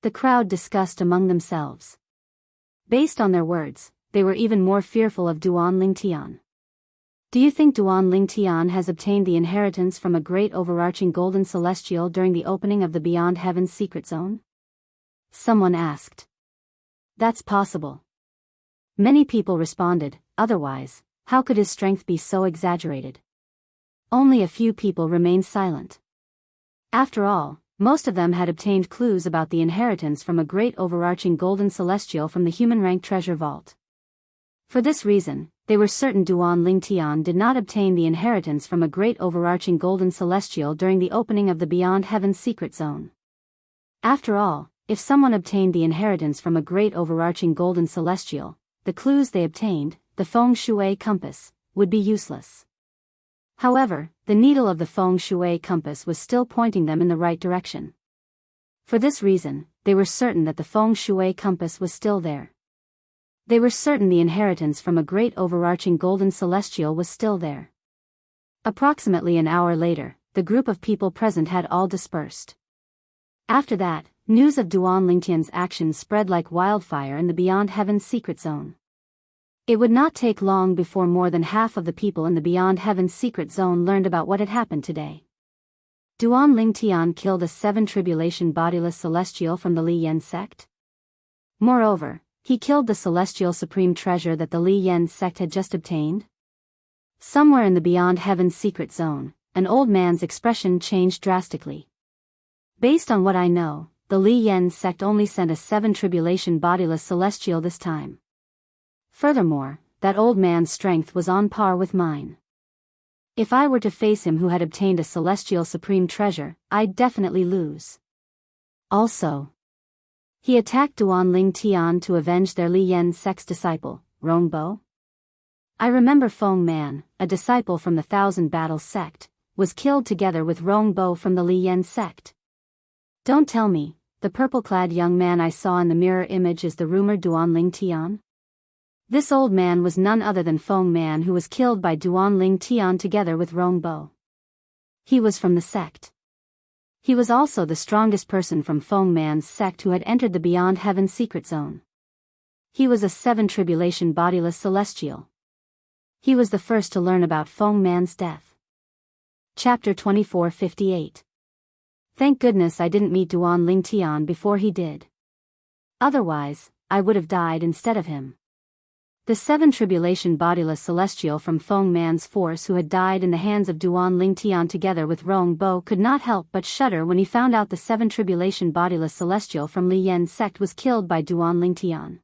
Speaker 1: The crowd discussed among themselves. Based on their words, they were even more fearful of Duan Tian. Do you think Duan Tian has obtained the inheritance from a great overarching golden celestial during the opening of the Beyond Heaven's secret zone? Someone asked. That's possible. Many people responded, otherwise, how could his strength be so exaggerated? Only a few people remained silent. After all, most of them had obtained clues about the inheritance from a great overarching golden celestial from the human rank treasure vault. For this reason, they were certain Duan Tian did not obtain the inheritance from a great overarching golden celestial during the opening of the Beyond Heaven's secret zone. After all, if someone obtained the inheritance from a great overarching golden celestial, the clues they obtained, the feng shui compass, would be useless. However, the needle of the feng shui compass was still pointing them in the right direction. For this reason, they were certain that the feng shui compass was still there. They were certain the inheritance from a great overarching golden celestial was still there. Approximately an hour later, the group of people present had all dispersed. After that, news of Duan Tian's actions spread like wildfire in the Beyond Heaven's secret zone. It would not take long before more than half of the people in the Beyond Heaven's secret zone learned about what had happened today. Duan Tian killed a 7 tribulation bodiless celestial from the Li Yen sect. Moreover, he killed the celestial supreme treasure that the Li Yen sect had just obtained. Somewhere in the Beyond Heaven's secret zone, an old man's expression changed drastically. Based on what I know, the Li Yen sect only sent a 7 tribulation bodiless celestial this time. Furthermore, that old man's strength was on par with mine. If I were to face him who had obtained a celestial supreme treasure, I'd definitely lose. Also, he attacked Duanling Tian to avenge their Li Yen sect's disciple, Rongbo. I remember Feng Man, a disciple from the Thousand Battles sect, was killed together with Rongbo from the Li Yen sect. Don't tell me, the purple-clad young man I saw in the mirror image is the rumored Duanling Tian? This old man was none other than Feng Man, who was killed by Duanling Tian together with Rongbo. He was from the sect. He was also the strongest person from Feng Man's sect who had entered the Beyond Heaven secret zone. He was a 7 tribulation bodiless celestial. He was the first to learn about Feng Man's death. Chapter 2458. Thank goodness I didn't meet Duanling Tian before he did. Otherwise, I would have died instead of him. The 7 tribulation bodiless celestial from Feng Man's force who had died in the hands of Duanling Tian together with Rongbo could not help but shudder when he found out the 7 tribulation bodiless celestial from Li Yen's sect was killed by Duanling Tian.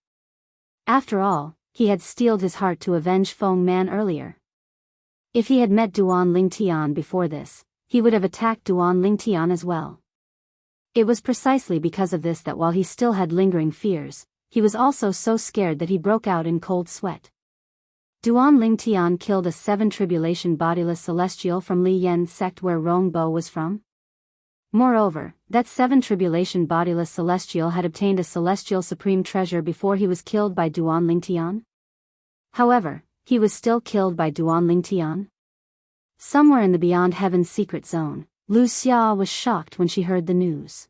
Speaker 1: After all, he had steeled his heart to avenge Feng Man earlier. If he had met Duanling Tian before this, he would have attacked Duanling Tian as well. It was precisely because of this that while he still had lingering fears, he was also so scared that he broke out in cold sweat. Duanling Tian killed a 7 tribulation bodiless celestial from Li Yen's sect where Rongbo was from. Moreover, that 7 tribulation bodiless celestial had obtained a celestial supreme treasure before he was killed by Duanling Tian. However, he was still killed by Duanling Tian. Somewhere in the Beyond Heaven secret zone, Wuxia was shocked when she heard the news.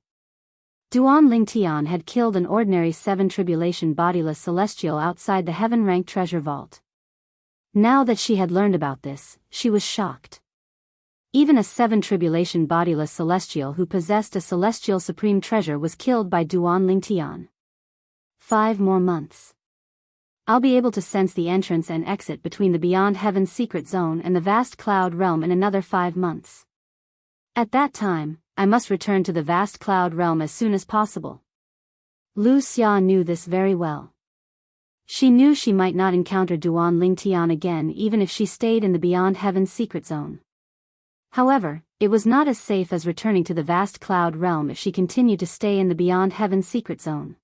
Speaker 1: Duanling Tian had killed an ordinary 7 tribulation bodiless celestial outside the heaven-ranked treasure vault. Now that she had learned about this, she was shocked. Even a 7 tribulation bodiless celestial who possessed a celestial supreme treasure was killed by Duanling Tian. 5 more months. I'll be able to sense the entrance and exit between the Beyond Heaven secret zone and the vast cloud realm in another 5 months. At that time, I must return to the vast cloud realm as soon as possible. Wuxia knew this very well. She knew she might not encounter Duanling Tian again even if she stayed in the Beyond Heaven secret zone. However, it was not as safe as returning to the vast cloud realm if she continued to stay in the Beyond Heaven secret zone.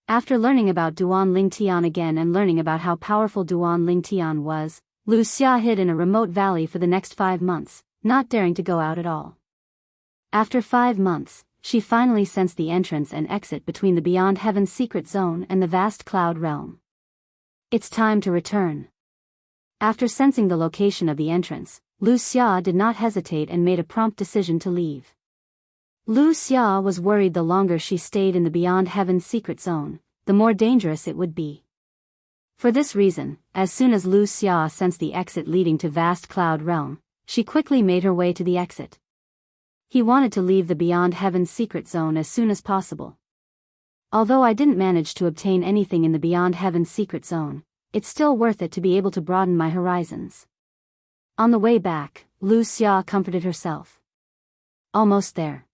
Speaker 1: After learning about Duanling Tian again and learning about how powerful Duanling Tian was, Wuxia hid in a remote valley for the next 5 months, not daring to go out at all. After 5 months, she finally sensed the entrance and exit between the Beyond Heaven secret zone and the vast cloud realm. It's time to return. After sensing the location of the entrance, Wuxia did not hesitate and made a prompt decision to leave. Wuxia was worried the longer she stayed in the Beyond Heaven secret zone, the more dangerous it would be. For this reason, as soon as Wuxia sensed the exit leading to vast cloud realm, she quickly made her way to the exit. He wanted to leave the Beyond Heaven secret zone as soon as possible. Although I didn't manage to obtain anything in the Beyond Heaven secret zone, it's still worth it to be able to broaden my horizons. On the way back, Wuxia comforted herself. Almost there.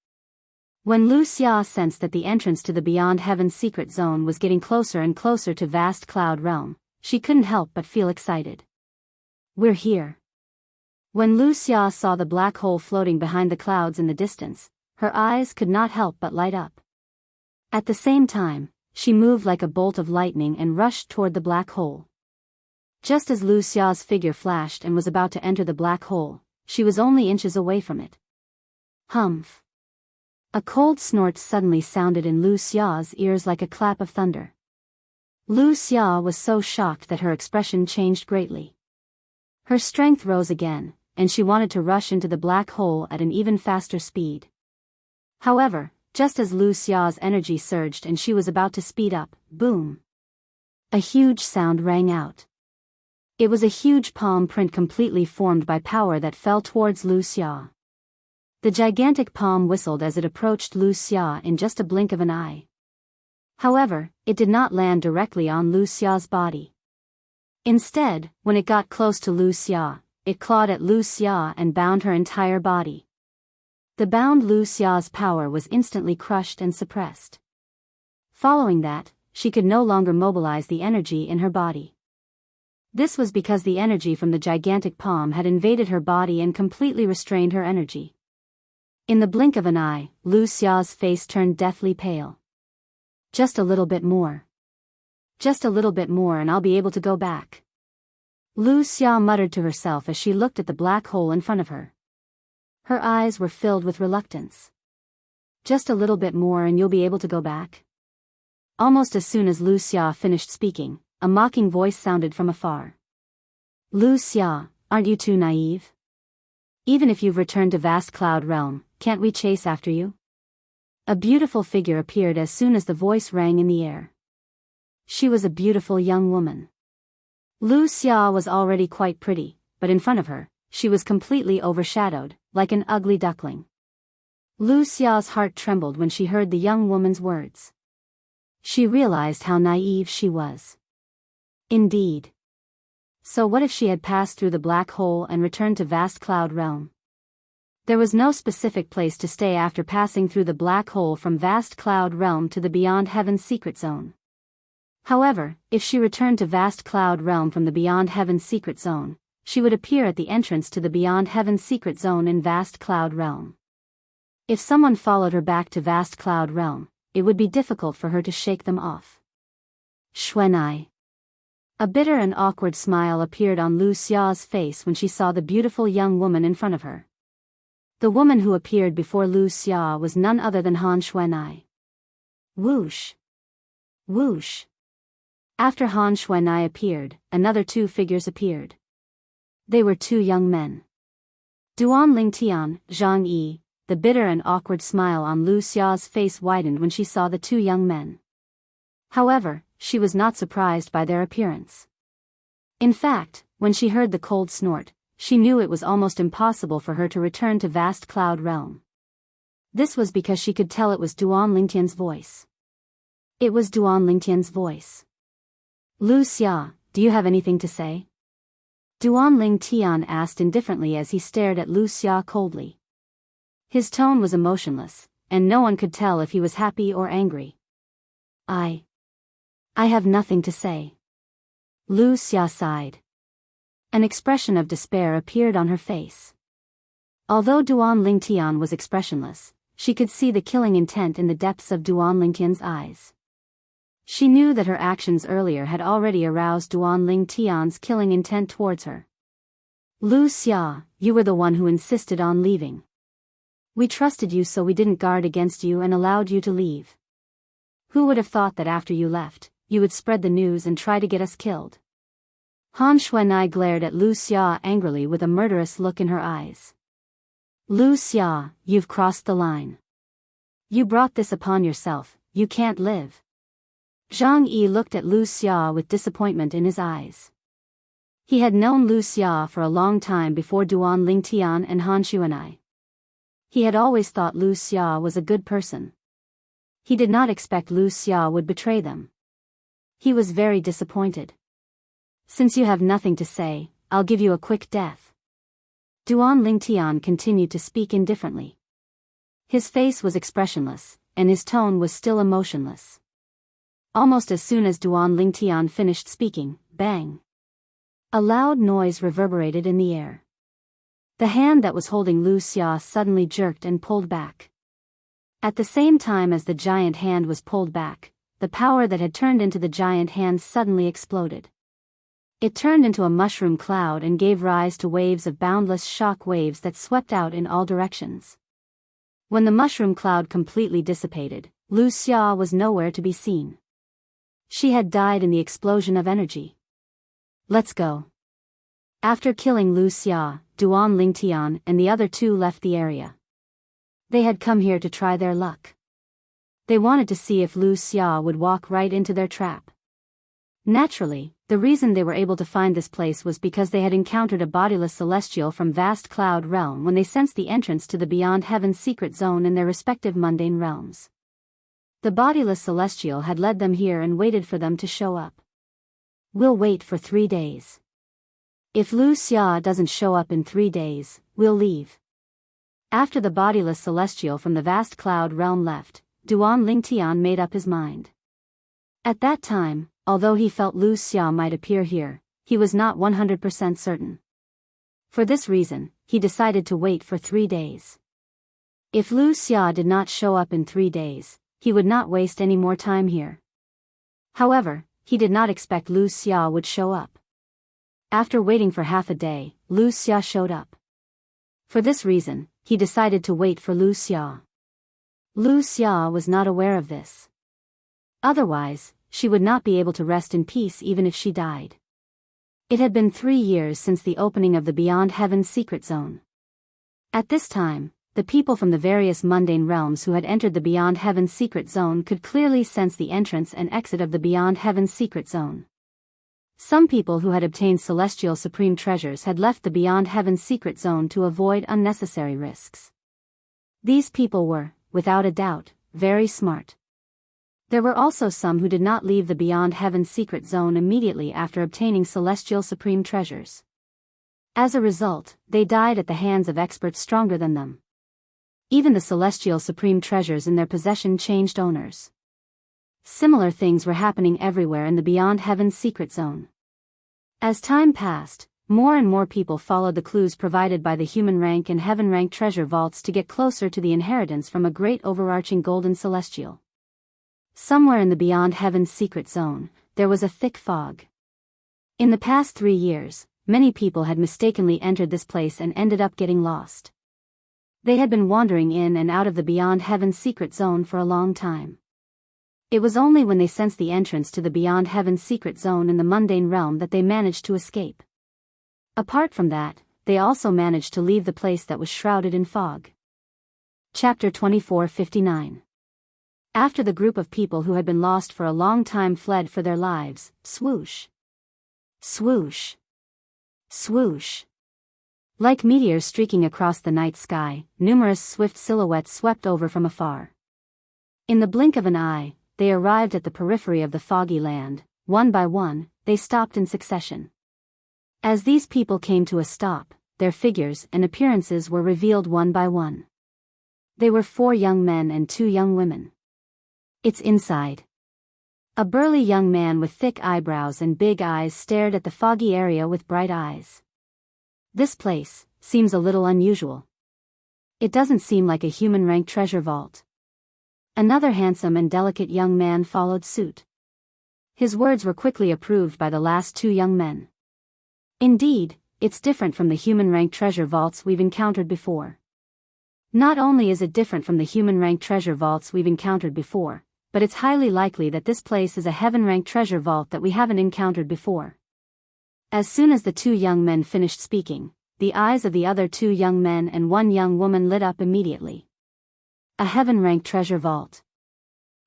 Speaker 1: When Wuxia sensed that the entrance to the Beyond Heaven secret zone was getting closer and closer to vast cloud realm, she couldn't help but feel excited. We're here. When Wuxia saw the black hole floating behind the clouds in the distance, her eyes could not help but light up. At the same time, she moved like a bolt of lightning and rushed toward the black hole. Just as Wuxia's figure flashed and was about to enter the black hole, she was only inches away from it. Humph. A cold snort suddenly sounded in Wuxia's ears like a clap of thunder. Wuxia was so shocked that her expression changed greatly. Her strength rose again, and she wanted to rush into the black hole at an even faster speed. However, just as Wuxia's energy surged and she was about to speed up, boom! A huge sound rang out. It was a huge palm print completely formed by power that fell towards Wuxia. The gigantic palm whistled as it approached Wuxia in just a blink of an eye. However, it did not land directly on Wuxia's body. Instead, when it got close to Wuxia, it clawed at Wuxia and bound her entire body. The bound Wuxia's power was instantly crushed and suppressed. Following that, she could no longer mobilize the energy in her body. This was because the energy from the gigantic palm had invaded her body and completely restrained her energy. In the blink of an eye, Lu Xia's face turned deathly pale. Just a little bit more. Just a little bit more and I'll be able to go back. Lu Xia muttered to herself as she looked at the black hole in front of her. Her eyes were filled with reluctance. Just a little bit more and you'll be able to go back? Almost as soon as Lu Xia finished speaking, a mocking voice sounded from afar. Lu Xia, aren't you too naive? Even if you've returned to Vast Cloud Realm, can't we chase after you? A beautiful figure appeared as soon as the voice rang in the air. She was a beautiful young woman. Lu Xia was already quite pretty, but in front of her, she was completely overshadowed, like an ugly duckling. Lu Xia's heart trembled when she heard the young woman's words. She realized how naive she was. Indeed. So what if she had passed through the black hole and returned to Vast Cloud Realm? There was no specific place to stay after passing through the black hole from Vast Cloud Realm to the Beyond Heaven's secret zone. However, if she returned to Vast Cloud Realm from the Beyond Heaven's secret zone, she would appear at the entrance to the Beyond Heaven's secret zone in Vast Cloud Realm. If someone followed her back to Vast Cloud Realm, it would be difficult for her to shake them off. Xuanai. A bitter and awkward smile appeared on Lu Xia's face when she saw the beautiful young woman in front of her. The woman who appeared before Lu Xia was none other than Han Xuanai. Whoosh! Whoosh! After Han Xuanai appeared, another two figures appeared. They were two young men. Duan Lingtian, Zhang Yi. The bitter and awkward smile on Lu Xia's face widened when she saw the two young men. However, she was not surprised by their appearance. In fact, when she heard the cold snort, she knew it was almost impossible for her to return to Vast Cloud Realm. This was because she could tell it was Duan Lingtian's voice. It was Duan Lingtian's voice. Lu Xia, do you have anything to say? Duan Lingtian asked indifferently as he stared at Lu Xia coldly. His tone was emotionless, and no one could tell if he was happy or angry. I have nothing to say. Lu Xia sighed. An expression of despair appeared on her face. Although Duan Lingtian was expressionless, she could see the killing intent in the depths of Duan Lingtian's eyes. She knew that her actions earlier had already aroused Duan Lingtian's killing intent towards her. Lu Xia, you were the one who insisted on leaving. We trusted you so we didn't guard against you and allowed you to leave. Who would have thought that after you left, you would spread the news and try to get us killed? Han Xuanai glared at Lu Xia angrily with a murderous look in her eyes. Lu Xia, you've crossed the line. You brought this upon yourself, you can't live. Zhang Yi looked at Lu Xia with disappointment in his eyes. He had known Lu Xia for a long time before Duan Lingtian and Han Xuanai. He had always thought Lu Xia was a good person. He did not expect Lu Xia would betray them. He was very disappointed. Since you have nothing to say, I'll give you a quick death. Duan Lingtian continued to speak indifferently. His face was expressionless, and his tone was still emotionless. Almost as soon as Duan Lingtian finished speaking, bang! A loud noise reverberated in the air. The hand that was holding Lu Xia suddenly jerked and pulled back. At the same time as the giant hand was pulled back, the power that had turned into the giant hand suddenly exploded. It turned into a mushroom cloud and gave rise to waves of boundless shock waves that swept out in all directions. When the mushroom cloud completely dissipated, Lu Xia was nowhere to be seen. She had died in the explosion of energy. Let's go. After killing Lu Xia, Duan Lingtian and the other two left the area. They had come here to try their luck. They wanted to see if Lu Xia would walk right into their trap. Naturally, the reason they were able to find this place was because they had encountered a bodiless celestial from Vast Cloud Realm when they sensed the entrance to the Beyond Heaven's secret zone in their respective mundane realms. The bodiless celestial had led them here and waited for them to show up. We'll wait for 3 days. If Lu Xia doesn't show up in 3 days, we'll leave. After the bodiless celestial from the Vast Cloud Realm left, Duan Lingtian made up his mind. At that time, although he felt Lu Xia might appear here, he was not 100% certain. For this reason, he decided to wait for 3 days. If Lu Xia did not show up in 3 days, he would not waste any more time here. However, he did not expect Lu Xia would show up. After waiting for half a day, Lu Xia showed up. For this reason, he decided to wait for Lu Xia. Lu Xia was not aware of this. Otherwise, she would not be able to rest in peace even if she died. It had been 3 years since the opening of the Beyond Heaven's secret zone. At this time, the people from the various mundane realms who had entered the Beyond Heaven's secret zone could clearly sense the entrance and exit of the Beyond Heaven's secret zone. Some people who had obtained celestial supreme treasures had left the Beyond Heaven's secret zone to avoid unnecessary risks. These people were, without a doubt, very smart. There were also some who did not leave the Beyond Heaven's secret zone immediately after obtaining celestial supreme treasures. As a result, they died at the hands of experts stronger than them. Even the celestial supreme treasures in their possession changed owners. Similar things were happening everywhere in the Beyond Heaven's secret zone. As time passed, more and more people followed the clues provided by the human rank and heaven rank treasure vaults to get closer to the inheritance from a great overarching golden celestial. Somewhere in the Beyond Heaven's secret zone, there was a thick fog. In the past 3 years, many people had mistakenly entered this place and ended up getting lost. They had been wandering in and out of the Beyond Heaven's secret zone for a long time. It was only when they sensed the entrance to the Beyond Heaven's secret zone in the mundane realm that they managed to escape. Apart from that, they also managed to leave the place that was shrouded in fog. Chapter 24:59. After the group of people who had been lost for a long time fled for their lives, swoosh. Swoosh. Swoosh. Like meteors streaking across the night sky, numerous swift silhouettes swept over from afar. In the blink of an eye, they arrived at the periphery of the foggy land. One by one, they stopped in succession. As these people came to a stop, their figures and appearances were revealed one by one. They were 4 young men and 2 young women. It's inside. A burly young man with thick eyebrows and big eyes stared at the foggy area with bright eyes. This place seems a little unusual. It doesn't seem like a human-rank treasure vault. Another handsome and delicate young man followed suit. His words were quickly approved by the last 2 young men. Indeed, it's different from the human-rank treasure vaults we've encountered before. Not only is it different from the human-rank treasure vaults we've encountered before, but it's highly likely that this place is a heaven-rank treasure vault that we haven't encountered before. As soon as the 2 young men finished speaking, the eyes of the other 2 young men and 1 young woman lit up immediately. A heaven-rank treasure vault.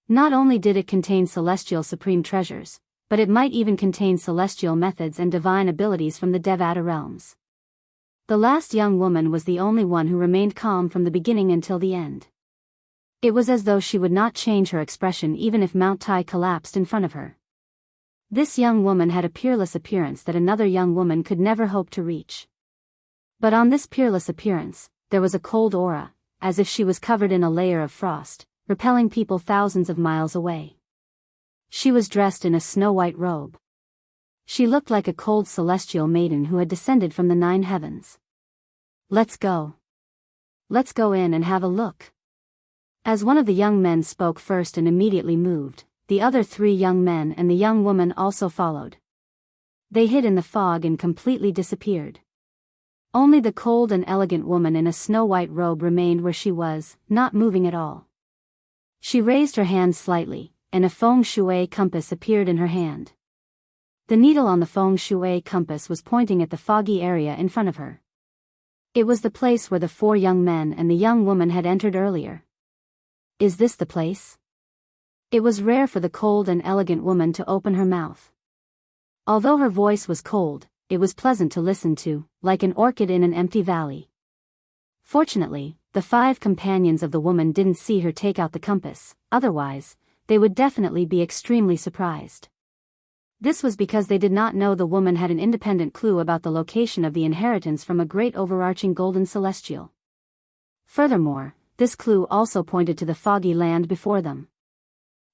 Speaker 1: Not only did it contain celestial supreme treasures, but it might even contain celestial methods and divine abilities from the Devata realms. The last young woman was the only one who remained calm from the beginning until the end. It was as though she would not change her expression even if Mount Tai collapsed in front of her. This young woman had a peerless appearance that another young woman could never hope to reach. But on this peerless appearance, there was a cold aura, as if she was covered in a layer of frost, repelling people thousands of miles away. She was dressed in a snow-white robe. She looked like a cold celestial maiden who had descended from the 9 heavens. Let's go. Let's go in and have a look. As one of the young men spoke first and immediately moved, the other 3 young men and the young woman also followed. They hid in the fog and completely disappeared. Only the cold and elegant woman in a snow-white robe remained where she was, not moving at all. She raised her hand slightly, and a feng shui compass appeared in her hand. The needle on the feng shui compass was pointing at the foggy area in front of her. It was the place where the 4 young men and the young woman had entered earlier. Is this the place? It was rare for the cold and elegant woman to open her mouth. Although her voice was cold, it was pleasant to listen to, like an orchid in an empty valley. Fortunately, the 5 companions of the woman didn't see her take out the compass, otherwise, they would definitely be extremely surprised. This was because they did not know the woman had an independent clue about the location of the inheritance from a great overarching golden celestial. Furthermore, this clue also pointed to the foggy land before them.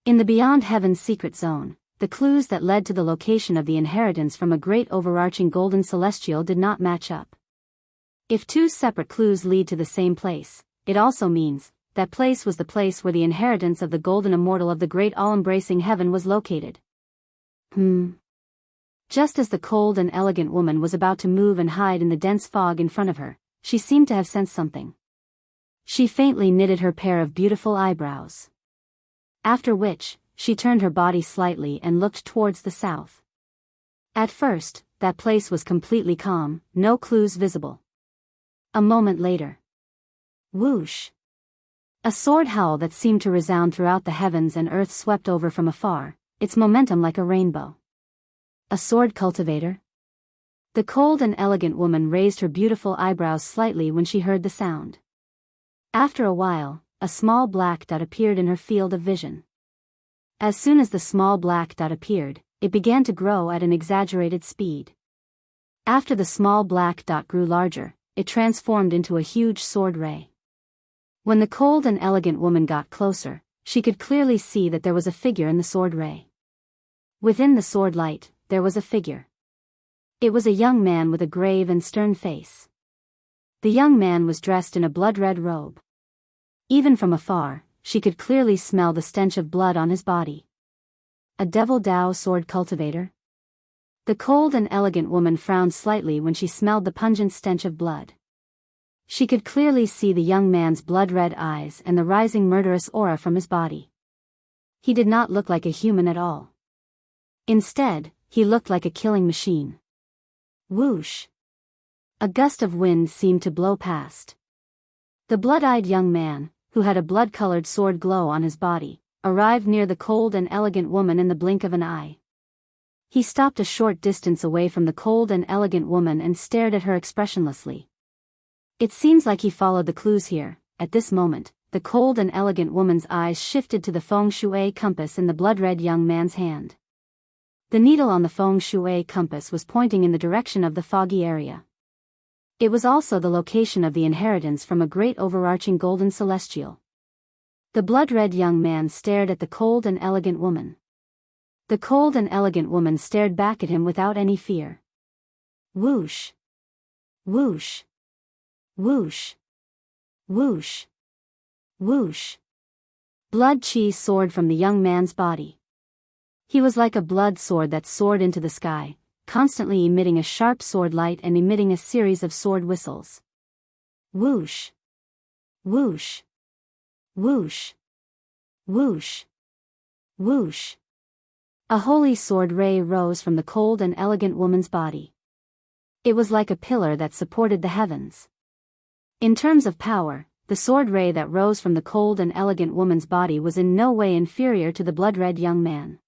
Speaker 1: In the Beyond Heaven's secret zone, the clues that led to the location of the inheritance from a great overarching golden celestial did not match up. If two separate clues lead to the same place, it also means that place was the place where the inheritance of the golden immortal of the great all-embracing heaven was located. Just as the cold and elegant woman was about to move and hide in the dense fog in front of her, she seemed to have sensed something. She faintly knitted her pair of beautiful eyebrows. After which, she turned her body slightly and looked towards the south. At first, that place was completely calm, no clues visible. A moment later. Whoosh! A sword howl that seemed to resound throughout the heavens and earth swept over from afar, its momentum like a rainbow. A sword cultivator? The cold and elegant woman raised her beautiful eyebrows slightly when she heard the sound. After a while, a small black dot appeared in her field of vision. As soon as the small black dot appeared, it began to grow at an exaggerated speed. After the small black dot grew larger, it transformed into a huge sword ray. When the cold and elegant woman got closer, she could clearly see that there was a figure in the sword ray. Within the sword light, there was a figure. It was a young man with a grave and stern face. The young man was dressed in a blood-red robe. Even from afar, she could clearly smell the stench of blood on his body. A devil Dao sword cultivator? The cold and elegant woman frowned slightly when she smelled the pungent stench of blood. She could clearly see the young man's blood-red eyes and the rising murderous aura from his body. He did not look like a human at all. Instead, he looked like a killing machine. Whoosh! A gust of wind seemed to blow past. The blood-eyed young man, who had a blood-colored sword glow on his body, arrived near the cold and elegant woman in the blink of an eye. He stopped a short distance away from the cold and elegant woman and stared at her expressionlessly. It seems like he followed the clues here. At this moment, the cold and elegant woman's eyes shifted to the feng shui compass in the blood-red young man's hand. The needle on the feng shui compass was pointing in the direction of the foggy area. It was also the location of the inheritance from a great overarching golden celestial. The blood-red young man stared at the cold and elegant woman. The cold and elegant woman stared back at him without any fear. Whoosh! Whoosh! Whoosh! Whoosh! Whoosh! Blood chi soared from the young man's body. He was like a blood sword that soared into the sky, constantly emitting a sharp sword light and emitting a series of sword whistles. Whoosh! Whoosh! Whoosh! Whoosh! Whoosh! A holy sword ray rose from the cold and elegant woman's body. It was like a pillar that supported the heavens. In terms of power, the sword ray that rose from the cold and elegant woman's body was in no way inferior to the blood-red young man.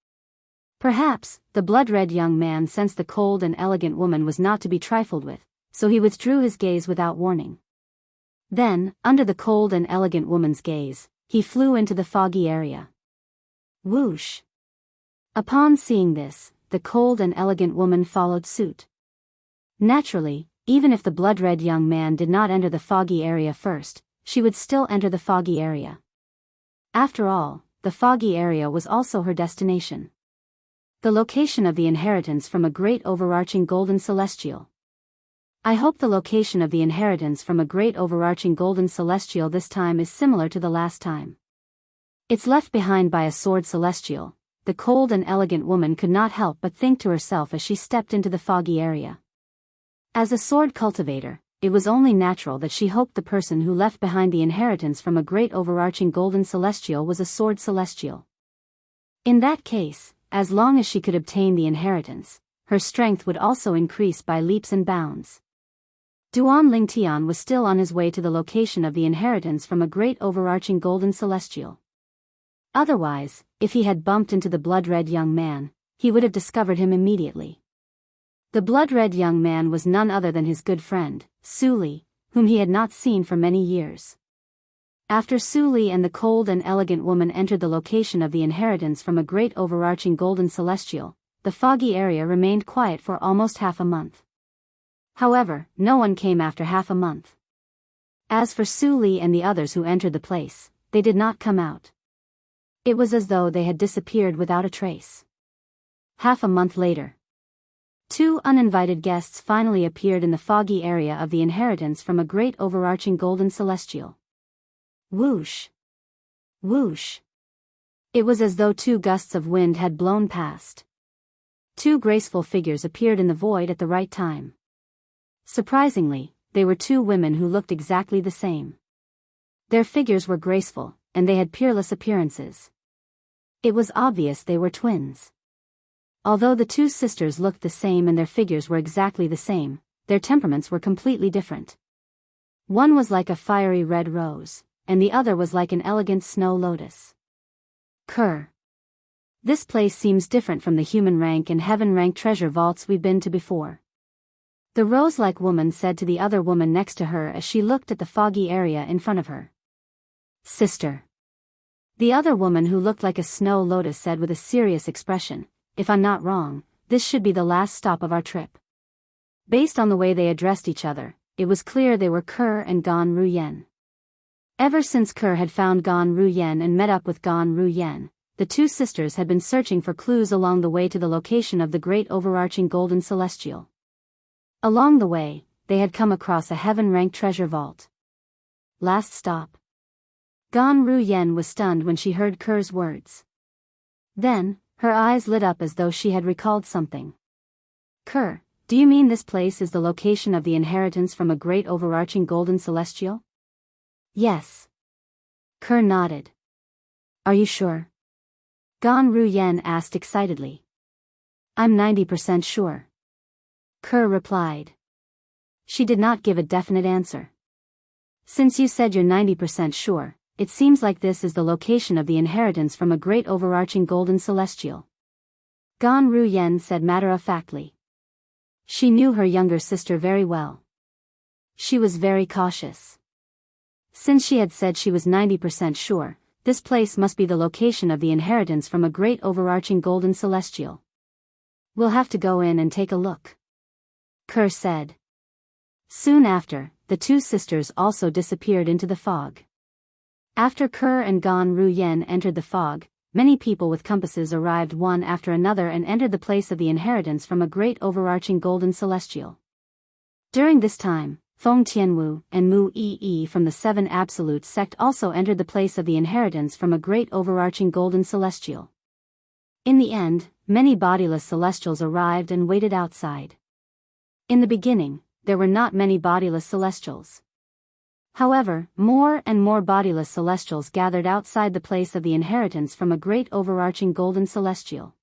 Speaker 1: Perhaps, the blood-red young man sensed the cold and elegant woman was not to be trifled with, so he withdrew his gaze without warning. Then, under the cold and elegant woman's gaze, he flew into the foggy area. Whoosh! Upon seeing this, the cold and elegant woman followed suit. Naturally, even if the blood-red young man did not enter the foggy area first, she would still enter the foggy area. After all, the foggy area was also her destination. The location of the inheritance from a great overarching golden celestial. I hope the location of the inheritance from a great overarching golden celestial this time is similar to the last time. It's left behind by a sword celestial. The cold and elegant woman could not help but think to herself as she stepped into the foggy area. As a sword cultivator, it was only natural that she hoped the person who left behind the inheritance from a great overarching golden celestial was a sword celestial. In that case, as long as she could obtain the inheritance, her strength would also increase by leaps and bounds. Duan Lingtian was still on his way to the location of the inheritance from a great overarching golden celestial. Otherwise, if he had bumped into the blood-red young man, he would have discovered him immediately. The blood-red young man was none other than his good friend, Su Li, whom he had not seen for many years. After Su Li and the cold and elegant woman entered the location of the inheritance from a great overarching golden celestial, the foggy area remained quiet for almost half a month. However, no one came after half a month. As for Su Li and the others who entered the place, they did not come out. It was as though they had disappeared without a trace. Half a month later, 2 uninvited guests finally appeared in the foggy area of the inheritance from a great overarching golden celestial. Whoosh! Whoosh! It was as though 2 gusts of wind had blown past. 2 graceful figures appeared in the void at the right time. Surprisingly, they were 2 women who looked exactly the same. Their figures were graceful, and they had peerless appearances. It was obvious they were twins. Although the 2 sisters looked the same and their figures were exactly the same, their temperaments were completely different. One was like a fiery red rose, and the other was like an elegant snow lotus. This place seems different from the human rank and heaven rank treasure vaults we've been to before. The rose-like woman said to the other woman next to her as she looked at the foggy area in front of her. Sister. The other woman who looked like a snow lotus said with a serious expression, if I'm not wrong, this should be the last stop of our trip. Based on the way they addressed each other, it was clear they were Kerr and Gan Ruyen. Ever since Kerr had found Gan Ruyen and met up with Gan Ruyen, the 2 sisters had been searching for clues along the way to the location of the great overarching golden celestial. Along the way, they had come across a heaven-ranked treasure vault. Last stop. Gan Ruyen was stunned when she heard Kerr's words. Then, her eyes lit up as though she had recalled something. Kerr, do you mean this place is the location of the inheritance from a great overarching golden celestial? Yes. Kerr nodded. Are you sure? Gan Ruyen asked excitedly. I'm 90% sure. Kerr replied. She did not give a definite answer. Since you said you're 90% sure, it seems like this is the location of the inheritance from a great overarching golden celestial. Gan Ruyen said matter-of-factly. She knew her younger sister very well. She was very cautious. Since she had said she was 90% sure, this place must be the location of the inheritance from a great overarching golden celestial. We'll have to go in and take a look. Kerr said. Soon after, the 2 sisters also disappeared into the fog. After Kerr and Gan Ruyen entered the fog, many people with compasses arrived one after another and entered the place of the inheritance from a great overarching golden celestial. During this time, Feng Tianwu and Mu Yi from the 7 Absolute sect also entered the place of the inheritance from a great overarching golden celestial. In the end, many bodiless celestials arrived and waited outside. In the beginning, there were not many bodiless celestials. However, more and more bodiless celestials gathered outside the place of the inheritance from a great overarching golden celestial.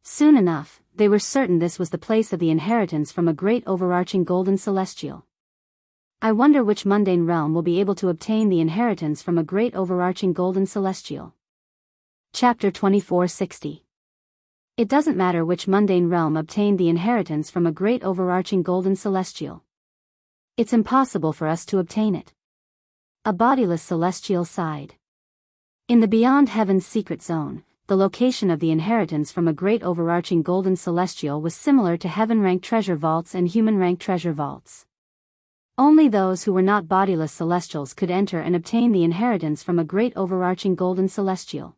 Speaker 1: Soon enough, they were certain this was the place of the inheritance from a great overarching golden celestial. I wonder which mundane realm will be able to obtain the inheritance from a great overarching golden celestial. Chapter 2460. It doesn't matter which mundane realm obtained the inheritance from a great overarching golden celestial. It's impossible for us to obtain it. A bodiless celestial sighed. In the Beyond Heaven's secret zone, the location of the inheritance from a great overarching golden celestial was similar to heaven-ranked treasure vaults and human-ranked treasure vaults. Only those who were not bodiless celestials could enter and obtain the inheritance from a great overarching golden celestial.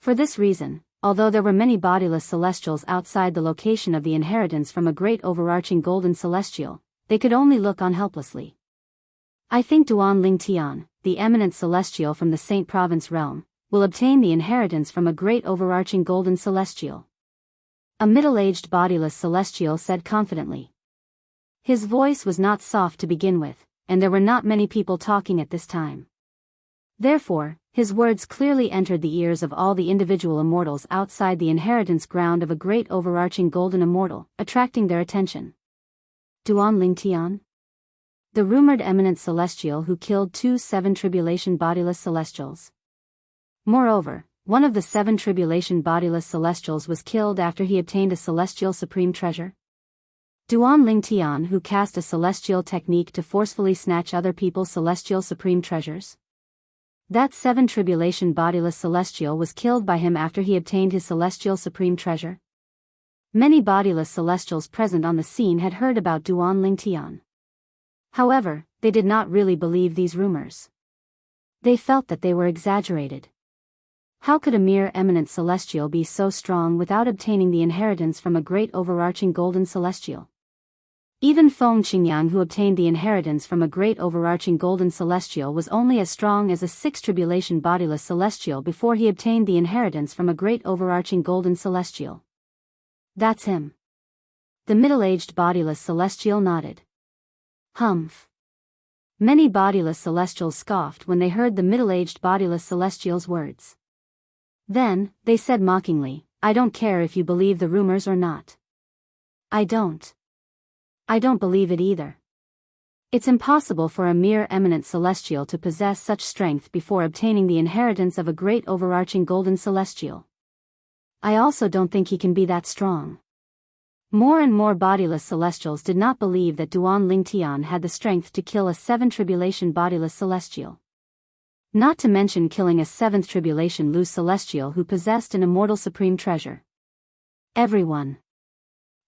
Speaker 1: For this reason, although there were many bodiless celestials outside the location of the inheritance from a great overarching golden celestial, they could only look on helplessly. I think Duan Ling Tian, the eminent celestial from the Saint Province realm, will obtain the inheritance from a great overarching golden celestial. A middle-aged bodiless celestial said confidently. His voice was not soft to begin with, and there were not many people talking at this time. Therefore, his words clearly entered the ears of all the individual immortals outside the inheritance ground of a great overarching golden immortal, attracting their attention. Duan Ling Tian? The rumored eminent celestial who killed 2 7 tribulation bodiless celestials. Moreover, one of the 7 tribulation bodiless celestials was killed after he obtained a celestial supreme treasure. Duan Ling Tian who cast a celestial technique to forcefully snatch other people's celestial supreme treasures. That 7 tribulation bodiless celestial was killed by him after he obtained his celestial supreme treasure. Many bodiless celestials present on the scene had heard about Duan Ling Tian. However, they did not really believe these rumors. They felt that they were exaggerated. How could a mere eminent celestial be so strong without obtaining the inheritance from a great overarching golden celestial? Even Feng Qingyang, who obtained the inheritance from a great overarching golden celestial, was only as strong as a sixth tribulation bodiless celestial before he obtained the inheritance from a great overarching golden celestial. That's him. The middle-aged bodiless celestial nodded. Humph. Many bodiless celestials scoffed when they heard the middle-aged bodiless celestial's words. Then, they said mockingly, "I don't care if you believe the rumors or not." I don't believe it either. It's impossible for a mere eminent celestial to possess such strength before obtaining the inheritance of a great overarching golden celestial. I also don't think he can be that strong. More and more bodiless celestials did not believe that Duan Lingtian had the strength to kill a 7th tribulation bodiless celestial. Not to mention killing a 7th tribulation loose celestial who possessed an immortal supreme treasure. Everyone.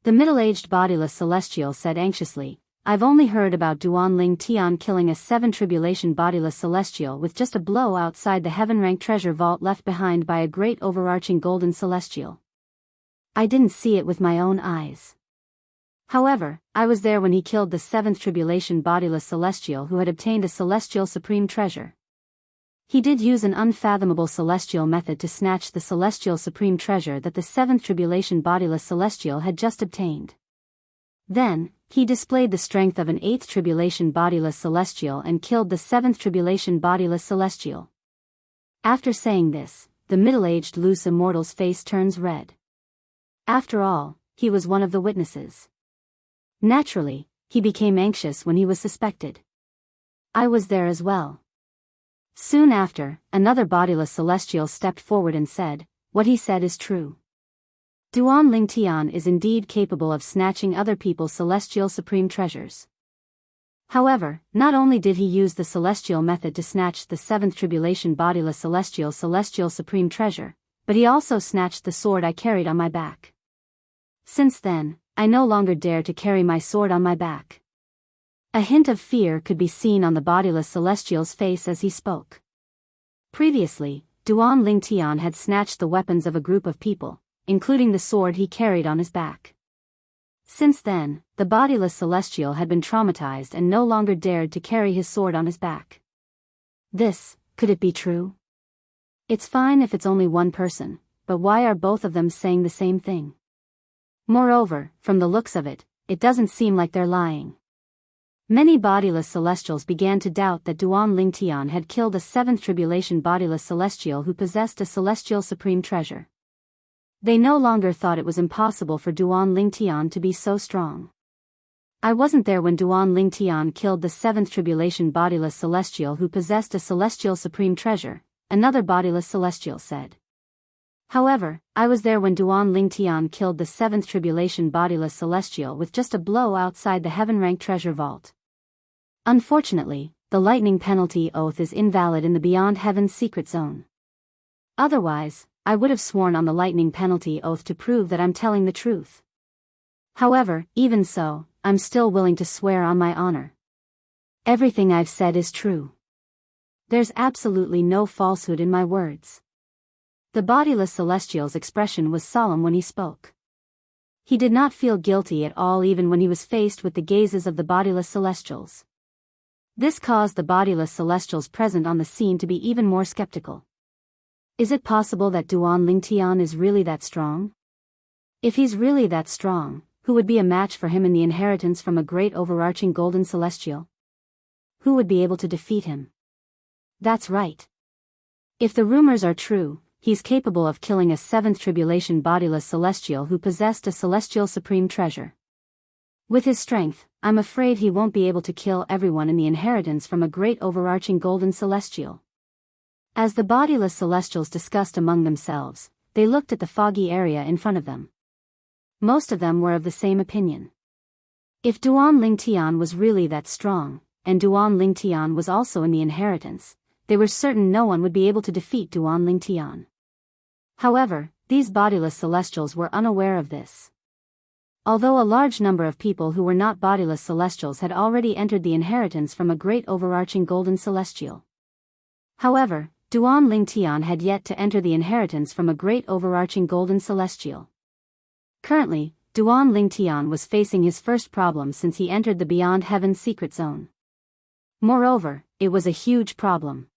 Speaker 1: The middle-aged bodiless celestial said anxiously, "I've only heard about Duan Lingtian killing a 7th tribulation bodiless celestial with just a blow outside the heaven-ranked treasure vault left behind by a great overarching golden celestial. I didn't see it with my own eyes. However, I was there when he killed the 7th tribulation bodiless celestial who had obtained a celestial supreme treasure. He did use an unfathomable celestial method to snatch the celestial supreme treasure that the 7th tribulation bodiless celestial had just obtained. Then, he displayed the strength of an 8th tribulation bodiless celestial and killed the 7th tribulation bodiless celestial." After saying this, the middle-aged loose immortal's face turns red. After all, he was one of the witnesses. Naturally, he became anxious when he was suspected. I was there as well. Soon after, another bodiless celestial stepped forward and said, "What he said is true. Duan Lingtian is indeed capable of snatching other people's celestial supreme treasures. However, not only did he use the celestial method to snatch the 7th tribulation bodiless celestial supreme treasure, but he also snatched the sword I carried on my back. Since then, I no longer dare to carry my sword on my back." A hint of fear could be seen on the bodiless celestial's face as he spoke. Previously, Duan Lingtian had snatched the weapons of a group of people, including the sword he carried on his back. Since then, the bodiless celestial had been traumatized and no longer dared to carry his sword on his back. Could it be true? It's fine if it's only one person, but why are both of them saying the same thing? Moreover, from the looks of it, it doesn't seem like they're lying. Many bodiless celestials began to doubt that Duan Lingtian had killed a 7th tribulation bodiless celestial who possessed a celestial supreme treasure. They no longer thought it was impossible for Duan Lingtian to be so strong. "I wasn't there when Duan Lingtian killed the 7th tribulation bodiless celestial who possessed a celestial supreme treasure," another bodiless celestial said. "However, I was there when Duan Lingtian killed the 7th tribulation bodiless celestial with just a blow outside the heaven-ranked treasure vault. Unfortunately, the lightning penalty oath is invalid in the Beyond Heaven's secret zone. Otherwise, I would have sworn on the lightning penalty oath to prove that I'm telling the truth. However, even so, I'm still willing to swear on my honor. Everything I've said is true. There's absolutely no falsehood in my words." The bodiless celestial's expression was solemn when he spoke. He did not feel guilty at all even when he was faced with the gazes of the bodiless celestials. This caused the bodiless celestials present on the scene to be even more skeptical. Is it possible that Duan Lingtian is really that strong? If he's really that strong, who would be a match for him in the inheritance from a great overarching golden celestial? Who would be able to defeat him? That's right. If the rumors are true, he's capable of killing a 7th tribulation bodiless celestial who possessed a celestial supreme treasure. With his strength, I'm afraid he won't be able to kill everyone in the inheritance from a great overarching golden celestial. As the bodiless celestials discussed among themselves, they looked at the foggy area in front of them. Most of them were of the same opinion. If Duan Lingtian was really that strong, and Duan Lingtian was also in the inheritance, they were certain no one would be able to defeat Duan Lingtian. However, these bodiless celestials were unaware of this. Although a large number of people who were not bodiless celestials had already entered the inheritance from a great overarching golden celestial. However, Duan Lingtian had yet to enter the inheritance from a great overarching golden celestial. Currently, Duan Lingtian was facing his first problem since he entered the Beyond Heaven's secret zone. Moreover, it was a huge problem.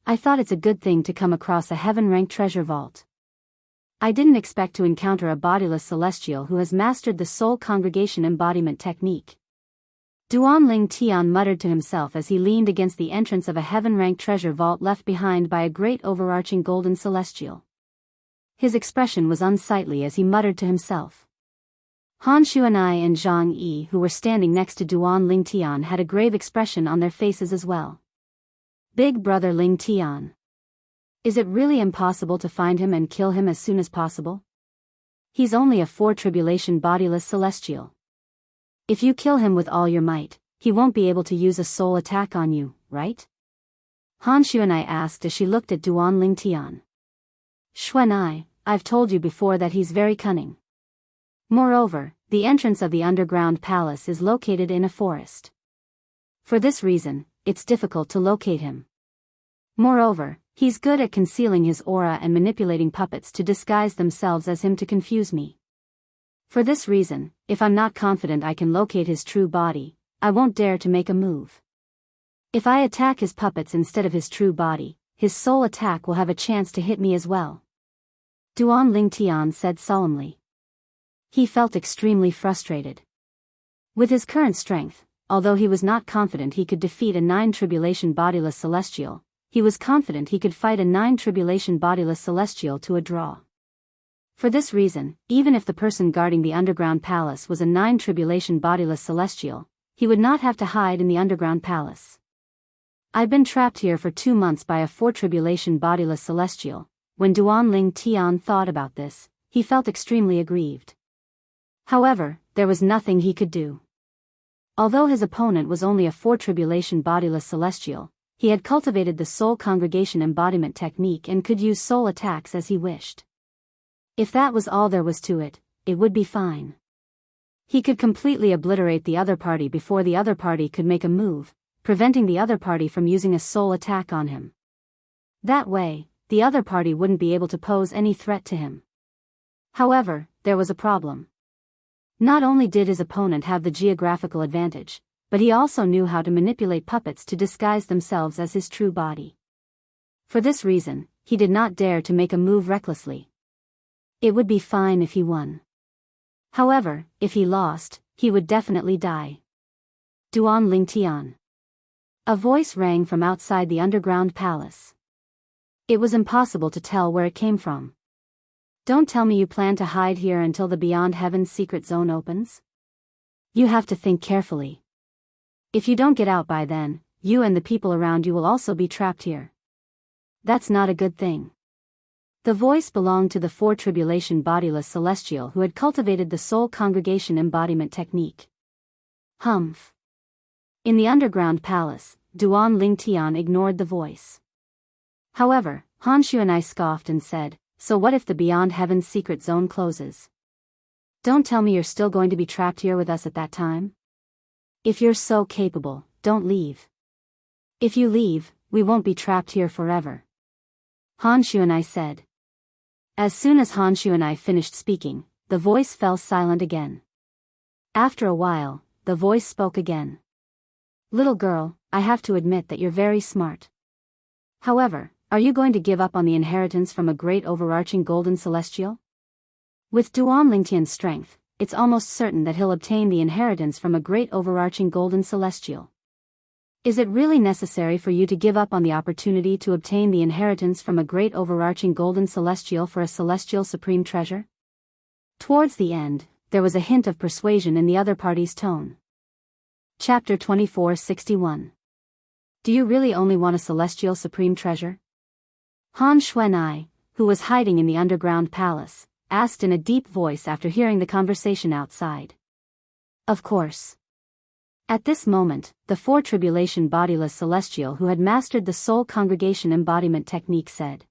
Speaker 1: I thought it's a good thing to come across a heaven-ranked treasure vault. I didn't expect to encounter a bodiless celestial who has mastered the soul congregation embodiment technique. Duan Lingtian muttered to himself as he leaned against the entrance of a heaven-ranked treasure vault left behind by a great overarching golden celestial. His expression was unsightly as he muttered to himself. Han Xuanai and Zhang Yi, who were standing next to Duan Lingtian, had a grave expression on their faces as well. Big brother Lingtian. Is it really impossible to find him and kill him as soon as possible? He's only a 4 tribulation bodiless celestial. If you kill him with all your might, he won't be able to use a soul attack on you, right? Han Xuanai asked as she looked at Duan Lingtian. Xuanai, I've told you before that he's very cunning. Moreover, the entrance of the underground palace is located in a forest. For this reason, it's difficult to locate him. Moreover, he's good at concealing his aura and manipulating puppets to disguise themselves as him to confuse me. For this reason, if I'm not confident I can locate his true body, I won't dare to make a move. If I attack his puppets instead of his true body, his soul attack will have a chance to hit me as well. Duan Lingtian said solemnly. He felt extremely frustrated. With his current strength, although he was not confident he could defeat a 9 tribulation bodiless celestial, he was confident he could fight a 9 tribulation bodiless celestial to a draw. For this reason, even if the person guarding the underground palace was a 9 tribulation bodiless celestial, he would not have to hide in the underground palace. I've been trapped here for 2 months by a 4 tribulation bodiless celestial. When Duan Lingtian thought about this, he felt extremely aggrieved. However, there was nothing he could do. Although his opponent was only a 4 tribulation bodiless celestial, he had cultivated the soul congregation embodiment technique and could use soul attacks as he wished. If that was all there was to it, it would be fine. He could completely obliterate the other party before the other party could make a move, preventing the other party from using a soul attack on him. That way, the other party wouldn't be able to pose any threat to him. However, there was a problem. Not only did his opponent have the geographical advantage, but he also knew how to manipulate puppets to disguise themselves as his true body. For this reason, he did not dare to make a move recklessly. It would be fine if he won. However, if he lost, he would definitely die. Duan Lingtian. A voice rang from outside the underground palace. It was impossible to tell where it came from. Don't tell me you plan to hide here until the Beyond Heaven's secret zone opens? You have to think carefully. If you don't get out by then, you and the people around you will also be trapped here. That's not a good thing. The voice belonged to the 4 tribulation bodiless celestial who had cultivated the soul congregation embodiment technique. Humph. In the underground palace, Duan Lingtian ignored the voice. However, Han Xuanai scoffed and said, "So what if the Beyond Heaven's secret zone closes? Don't tell me you're still going to be trapped here with us at that time? If you're so capable, don't leave. If you leave, we won't be trapped here forever." Han Xuanai said. As soon as Han Xuanai finished speaking, the voice fell silent again. After a while, the voice spoke again. "Little girl, I have to admit that you're very smart. However, are you going to give up on the inheritance from a great overarching golden celestial? With Duan Lingtian's strength, it's almost certain that he'll obtain the inheritance from a great overarching golden celestial. Is it really necessary for you to give up on the opportunity to obtain the inheritance from a great overarching golden celestial for a celestial supreme treasure?" Towards the end, there was a hint of persuasion in the other party's tone. Chapter 2461. Do you really only want a celestial supreme treasure? Han Xuanai, who was hiding in the underground palace, asked in a deep voice after hearing the conversation outside. Of course. At this moment, the 4 tribulation bodiless celestial who had mastered the soul congregation embodiment technique said.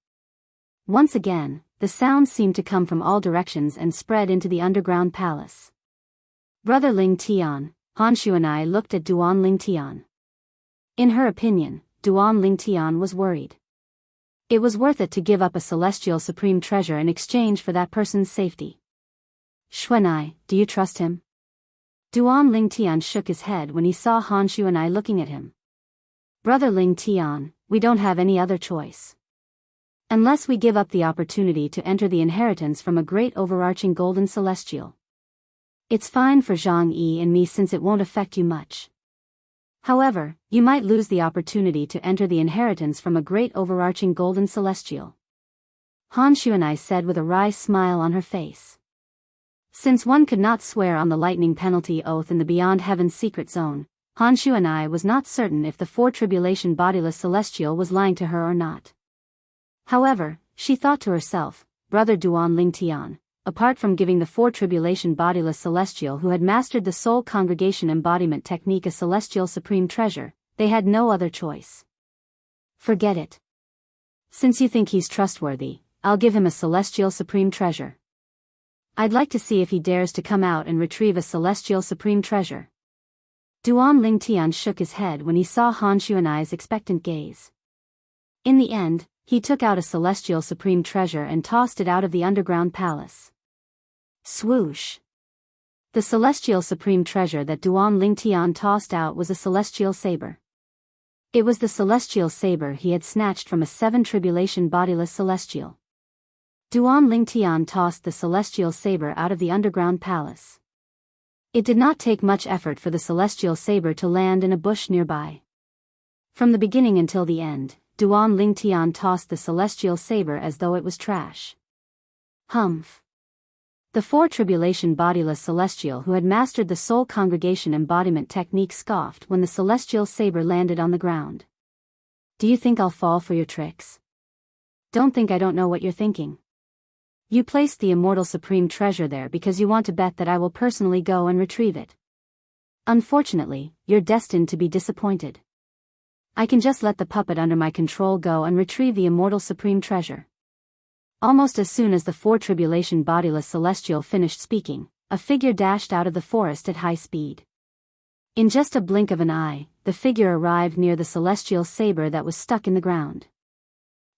Speaker 1: Once again, the sound seemed to come from all directions and spread into the underground palace. Brother Lingtian, Han Xuanai looked at Duan Lingtian. In her opinion, Duan Lingtian was worried. It was worth it to give up a celestial supreme treasure in exchange for that person's safety. Xuanai, do you trust him? Duan Ling Tian shook his head when he saw Han Xuanai looking at him. Brother Ling Tian, we don't have any other choice. Unless we give up the opportunity to enter the inheritance from a great overarching golden celestial. It's fine for Zhang Yi and me since it won't affect you much. However, you might lose the opportunity to enter the inheritance from a great overarching golden celestial. Han Xuanai said with a wry smile on her face. Since one could not swear on the lightning penalty oath in the Beyond Heaven's secret zone, Han Xuanai was not certain if the Four Tribulation bodiless celestial was lying to her or not. However, she thought to herself, Brother Duan Ling Tian, apart from giving the Four Tribulation bodiless celestial who had mastered the soul congregation embodiment technique a celestial supreme treasure, they had no other choice. Forget it. Since you think he's trustworthy, I'll give him a celestial supreme treasure. I'd like to see if he dares to come out and retrieve a celestial supreme treasure. Duan Ling Tian shook his head when he saw Han Xuanai's expectant gaze. In the end, he took out a celestial supreme treasure and tossed it out of the underground palace. Swoosh! The celestial supreme treasure that Duan Ling Tian tossed out was a celestial saber. It was the celestial saber he had snatched from a seven tribulation bodiless celestial. Duan Ling Tian tossed the celestial saber out of the underground palace. It did not take much effort for the celestial saber to land in a bush nearby. From the beginning until the end, Duan Ling Tian tossed the celestial saber as though it was trash. Humph! The Four Tribulation bodiless celestial who had mastered the soul congregation embodiment technique scoffed when the celestial saber landed on the ground. Do you think I'll fall for your tricks? Don't think I don't know what you're thinking. You placed the immortal supreme treasure there because you want to bet that I will personally go and retrieve it. Unfortunately, you're destined to be disappointed. I can just let the puppet under my control go and retrieve the immortal supreme treasure. Almost as soon as the Four Tribulation bodiless celestial finished speaking, a figure dashed out of the forest at high speed. In just a blink of an eye, the figure arrived near the celestial saber that was stuck in the ground.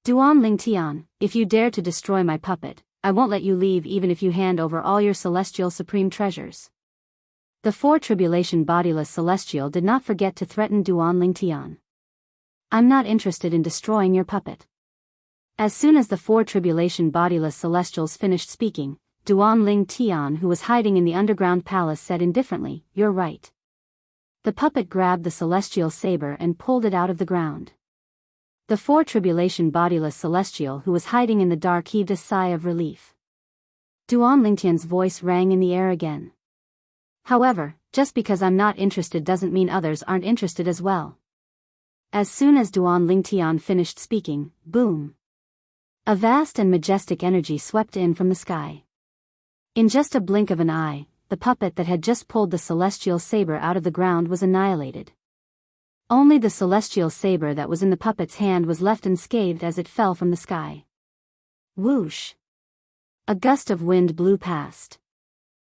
Speaker 1: Duan Ling Tian, if you dare to destroy my puppet, I won't let you leave even if you hand over all your celestial supreme treasures. The Four Tribulation bodiless celestial did not forget to threaten Duan Ling Tian. I'm not interested in destroying your puppet. As soon as the Four Tribulation bodiless celestials finished speaking, Duan Ling Tian, who was hiding in the underground palace, said indifferently, You're right. The puppet grabbed the celestial saber and pulled it out of the ground. The Four Tribulation bodiless celestial who was hiding in the dark heaved a sigh of relief. Duan Ling Tian's voice rang in the air again. However, just because I'm not interested doesn't mean others aren't interested as well. As soon as Duan Ling Tian finished speaking, boom! A vast and majestic energy swept in from the sky. In just a blink of an eye, the puppet that had just pulled the celestial saber out of the ground was annihilated. Only the celestial saber that was in the puppet's hand was left unscathed as it fell from the sky. Whoosh! A gust of wind blew past.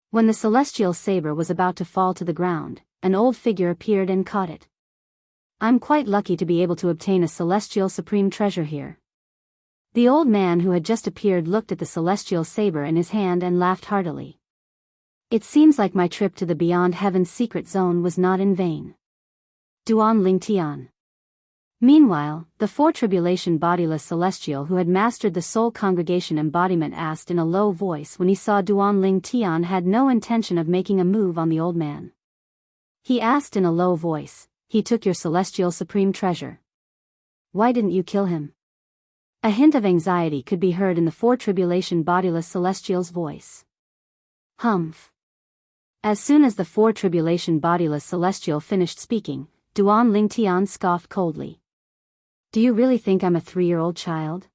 Speaker 1: When the celestial saber was about to fall to the ground, an old figure appeared and caught it. I'm quite lucky to be able to obtain a celestial supreme treasure here. The old man who had just appeared looked at the celestial saber in his hand and laughed heartily. It seems like my trip to the Beyond Heaven's secret zone was not in vain. Duan Ling Tian. Meanwhile, the Four Tribulation bodiless celestial who had mastered the soul congregation embodiment asked in a low voice when he saw Duan Ling Tian had no intention of making a move on the old man. He asked in a low voice, He took your celestial supreme treasure. Why didn't you kill him? A hint of anxiety could be heard in the Four Tribulation bodiless celestial's voice. Humph. As soon as the Four Tribulation bodiless celestial finished speaking, Duan Ling Tian scoffed coldly. Do you really think I'm a 3-year-old child?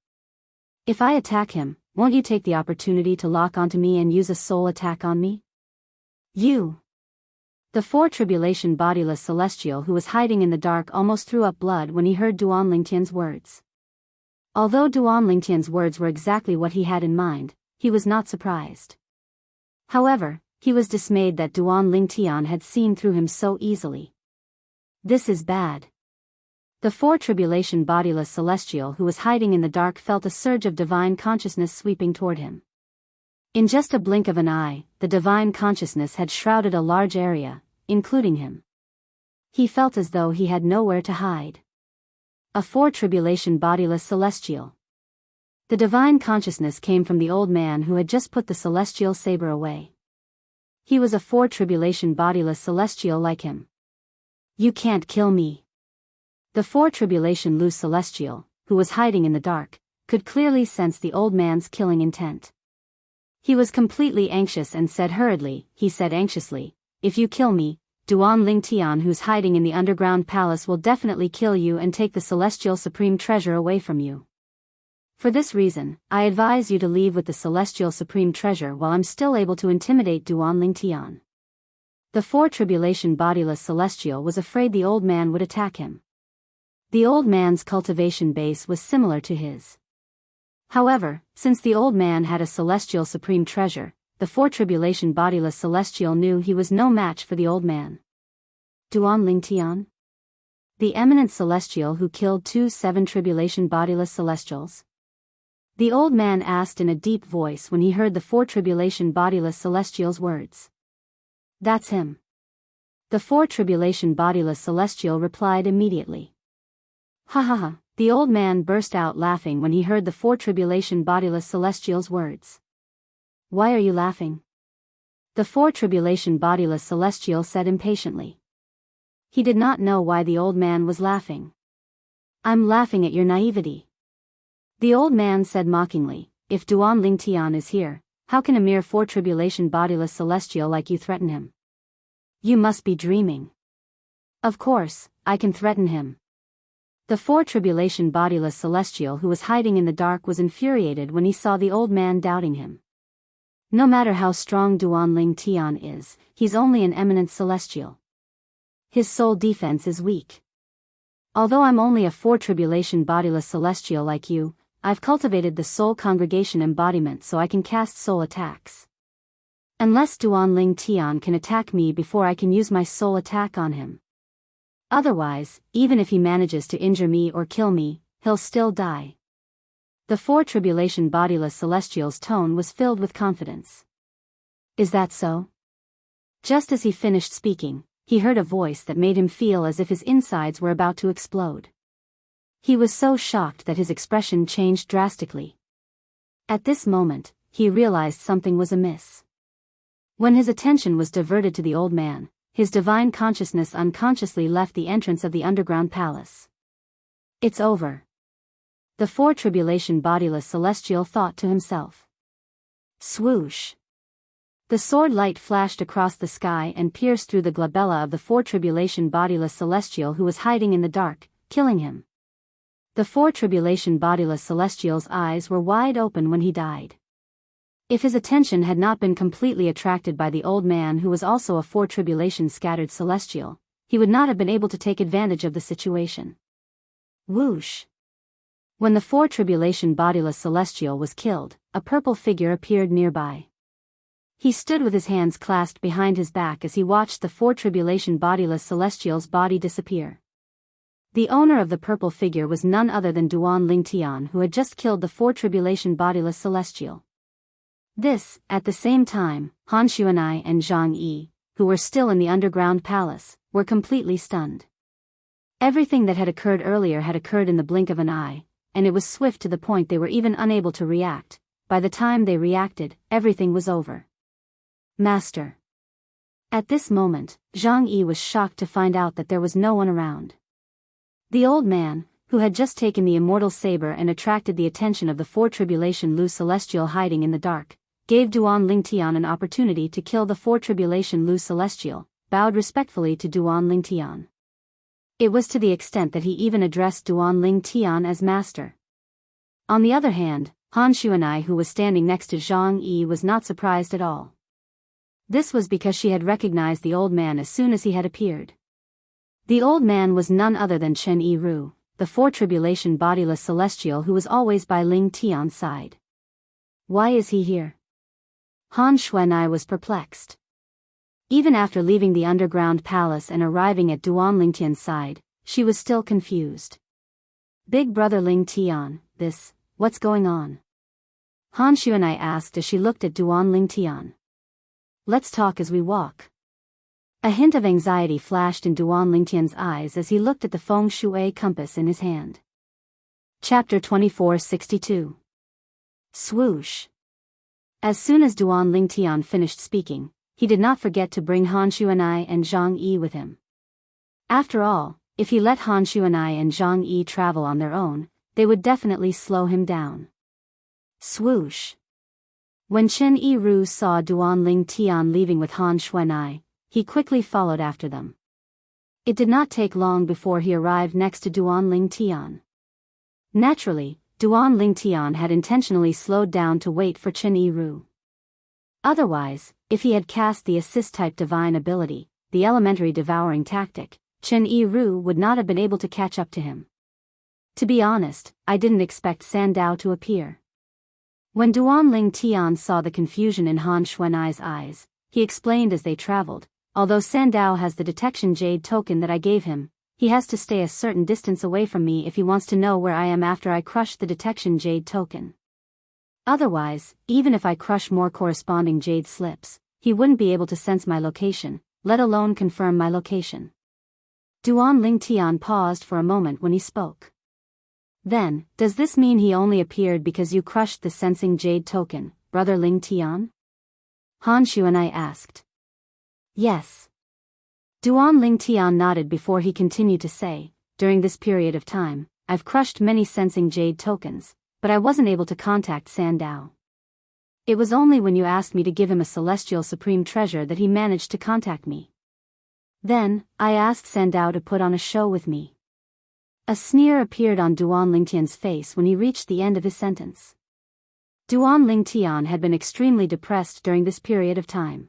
Speaker 1: If I attack him, won't you take the opportunity to lock onto me and use a soul attack on me? You! The Four Tribulation bodiless celestial who was hiding in the dark almost threw up blood when he heard Duan Ling Tian's words. Although Duan Ling Tian's words were exactly what he had in mind, he was not surprised. However, he was dismayed that Duan Ling Tian had seen through him so easily. This is bad. The four-tribulation bodiless celestial who was hiding in the dark felt a surge of divine consciousness sweeping toward him. In just a blink of an eye, the divine consciousness had shrouded a large area, including him. He felt as though he had nowhere to hide. A four-tribulation bodiless celestial. The divine consciousness came from the old man who had just put the celestial saber away. He was a four-tribulation bodiless celestial like him. You can't kill me. The four-tribulation loose celestial, who was hiding in the dark, could clearly sense the old man's killing intent. He was completely anxious and said hurriedly, he said anxiously, if you kill me, Duan Ling Tian who's hiding in the underground palace will definitely kill you and take the celestial supreme treasure away from you. For this reason, I advise you to leave with the celestial supreme treasure while I'm still able to intimidate Duan Ling Tian. The four-tribulation bodiless celestial was afraid the old man would attack him. The old man's cultivation base was similar to his. However, since the old man had a celestial supreme treasure, the four-tribulation bodiless celestial knew he was no match for the old man. Duan Ling Tian? The eminent celestial who killed 2 7-tribulation bodiless celestials? The old man asked in a deep voice when he heard the four-tribulation bodiless celestial's words. That's him. The four-tribulation bodiless celestial replied immediately. Ha ha ha, the old man burst out laughing when he heard the four-tribulation bodiless celestial's words. Why are you laughing? The four-tribulation bodiless celestial said impatiently. He did not know why the old man was laughing. I'm laughing at your naivety. The old man said mockingly, if Duan Ling Tian is here, how can a mere four-tribulation bodiless celestial like you threaten him? You must be dreaming. Of course, I can threaten him. The four-tribulation bodiless celestial who was hiding in the dark was infuriated when he saw the old man doubting him. No matter how strong Duan Ling Tian is, he's only an eminent celestial. His soul defense is weak. Although I'm only a four-tribulation bodiless celestial like you, I've cultivated the soul congregation embodiment so I can cast soul attacks. Unless Duan Ling Tian can attack me before I can use my soul attack on him. Otherwise, even if he manages to injure me or kill me, he'll still die. The four-tribulation bodiless celestial's tone was filled with confidence. Is that so? Just as he finished speaking, he heard a voice that made him feel as if his insides were about to explode. He was so shocked that his expression changed drastically. At this moment, he realized something was amiss. When his attention was diverted to the old man, his divine consciousness unconsciously left the entrance of the underground palace. It's over. The four-tribulation bodiless celestial thought to himself. Swoosh. The sword light flashed across the sky and pierced through the glabella of the four-tribulation bodiless celestial who was hiding in the dark, killing him. The four-tribulation bodiless celestial's eyes were wide open when he died. If his attention had not been completely attracted by the old man who was also a four-tribulation scattered celestial, he would not have been able to take advantage of the situation. Whoosh! When the four-tribulation bodiless celestial was killed, a purple figure appeared nearby. He stood with his hands clasped behind his back as he watched the four-tribulation bodiless celestial's body disappear. The owner of the purple figure was none other than Duan Ling Tian who had just killed the four-tribulation bodiless celestial. This, at the same time, Han Xuanai and Zhang Yi, who were still in the underground palace, were completely stunned. Everything that had occurred earlier had occurred in the blink of an eye, and it was swift to the point they were even unable to react. By the time they reacted, everything was over. Master. At this moment, Zhang Yi was shocked to find out that there was no one around. The old man, who had just taken the immortal saber and attracted the attention of the four-tribulation Lu Celestial hiding in the dark, gave Duan Ling Tian an opportunity to kill the four-tribulation Lu Celestial, bowed respectfully to Duan Ling Tian. It was to the extent that he even addressed Duan Ling Tian as master. On the other hand, Han Xuanai who was standing next to Zhang Yi was not surprised at all. This was because she had recognized the old man as soon as he had appeared. The old man was none other than Chen Yiru, the four-tribulation bodiless celestial who was always by Ling Tian's side. Why is he here? Han Xuanai was perplexed. Even after leaving the underground palace and arriving at Duan Ling Tian's side, she was still confused. Big brother Ling Tian, what's going on? Han Xuanai asked as she looked at Duan Ling Tian. Let's talk as we walk. A hint of anxiety flashed in Duan Ling Tian's eyes as he looked at the feng shui compass in his hand. Chapter 2462. Swoosh. As soon as Duan Ling Tian finished speaking, he did not forget to bring Han Xuanai and Zhang Yi with him. After all, if he let Han Xuanai and Zhang Yi travel on their own, they would definitely slow him down. Swoosh. When Chen Yiru saw Duan Ling Tian leaving with Han Xuanai, he quickly followed after them. It did not take long before he arrived next to Duan Ling Tian. Naturally, Duan Ling Tian had intentionally slowed down to wait for Chen Yiru. Otherwise, if he had cast the assist-type divine ability, the elementary devouring tactic, Chen Yiru would not have been able to catch up to him. To be honest, I didn't expect Sandao to appear. When Duan Ling Tian saw the confusion in Han Xuanai's eyes, he explained as they traveled, although Sandao has the detection jade token that I gave him, he has to stay a certain distance away from me if he wants to know where I am after I crush the detection jade token. Otherwise, even if I crush more corresponding jade slips, he wouldn't be able to sense my location, let alone confirm my location. Duan Ling Tian paused for a moment when he spoke. Then, does this mean he only appeared because you crushed the sensing jade token, brother Ling Tian? Han Xuanai asked. Yes. Duan Ling Tian nodded before he continued to say, during this period of time, I've crushed many sensing jade tokens, but I wasn't able to contact Sandao. It was only when you asked me to give him a celestial supreme treasure that he managed to contact me. Then, I asked Sandao to put on a show with me. A sneer appeared on Duan Ling Tian's face when he reached the end of his sentence. Duan Ling Tian had been extremely depressed during this period of time.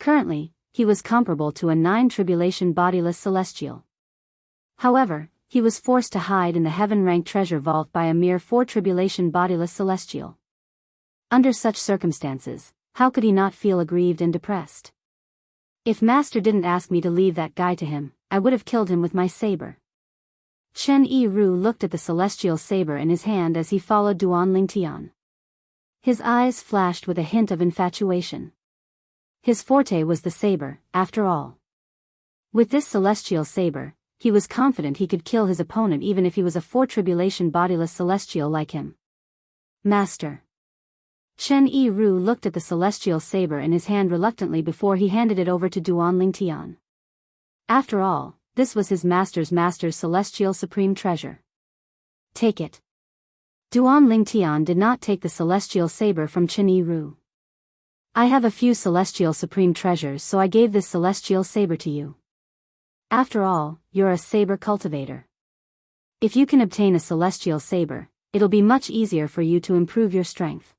Speaker 1: Currently, he was comparable to a 9 tribulation bodiless celestial. However, he was forced to hide in the heaven-ranked treasure vault by a mere 4 tribulation bodiless celestial. Under such circumstances, how could he not feel aggrieved and depressed? If Master didn't ask me to leave that guy to him, I would have killed him with my saber. Chen Yiru looked at the celestial saber in his hand as he followed Duan Ling Tian. His eyes flashed with a hint of infatuation. His forte was the saber, after all. With this celestial saber, he was confident he could kill his opponent even if he was a 4 tribulation bodiless celestial like him. Master. Chen Yiru looked at the celestial saber in his hand reluctantly before he handed it over to Duan Ling Tian. After all, this was his master's celestial supreme treasure. Take it. Duan Ling Tian did not take the celestial saber from Chen Yiru. I have a few celestial supreme treasures, so I gave this celestial saber to you. After all, you're a saber cultivator. If you can obtain a celestial saber, it'll be much easier for you to improve your strength.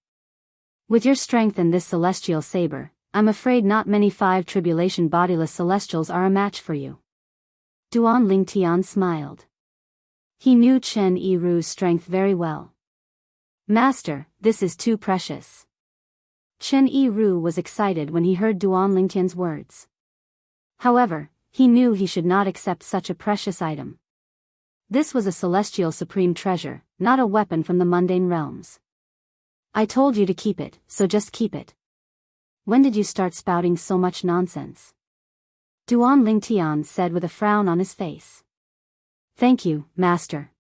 Speaker 1: With your strength and this celestial saber, I'm afraid not many 5 tribulation bodiless celestials are a match for you. Duan Ling Tian smiled. He knew Chen Yiru's strength very well. Master, this is too precious. Chen Yiru was excited when he heard Duan Ling Tian's words. However, he knew he should not accept such a precious item. This was a celestial supreme treasure, not a weapon from the mundane realms. I told you to keep it, so just keep it. When did you start spouting so much nonsense? Duan Ling Tian said with a frown on his face. Thank you, Master.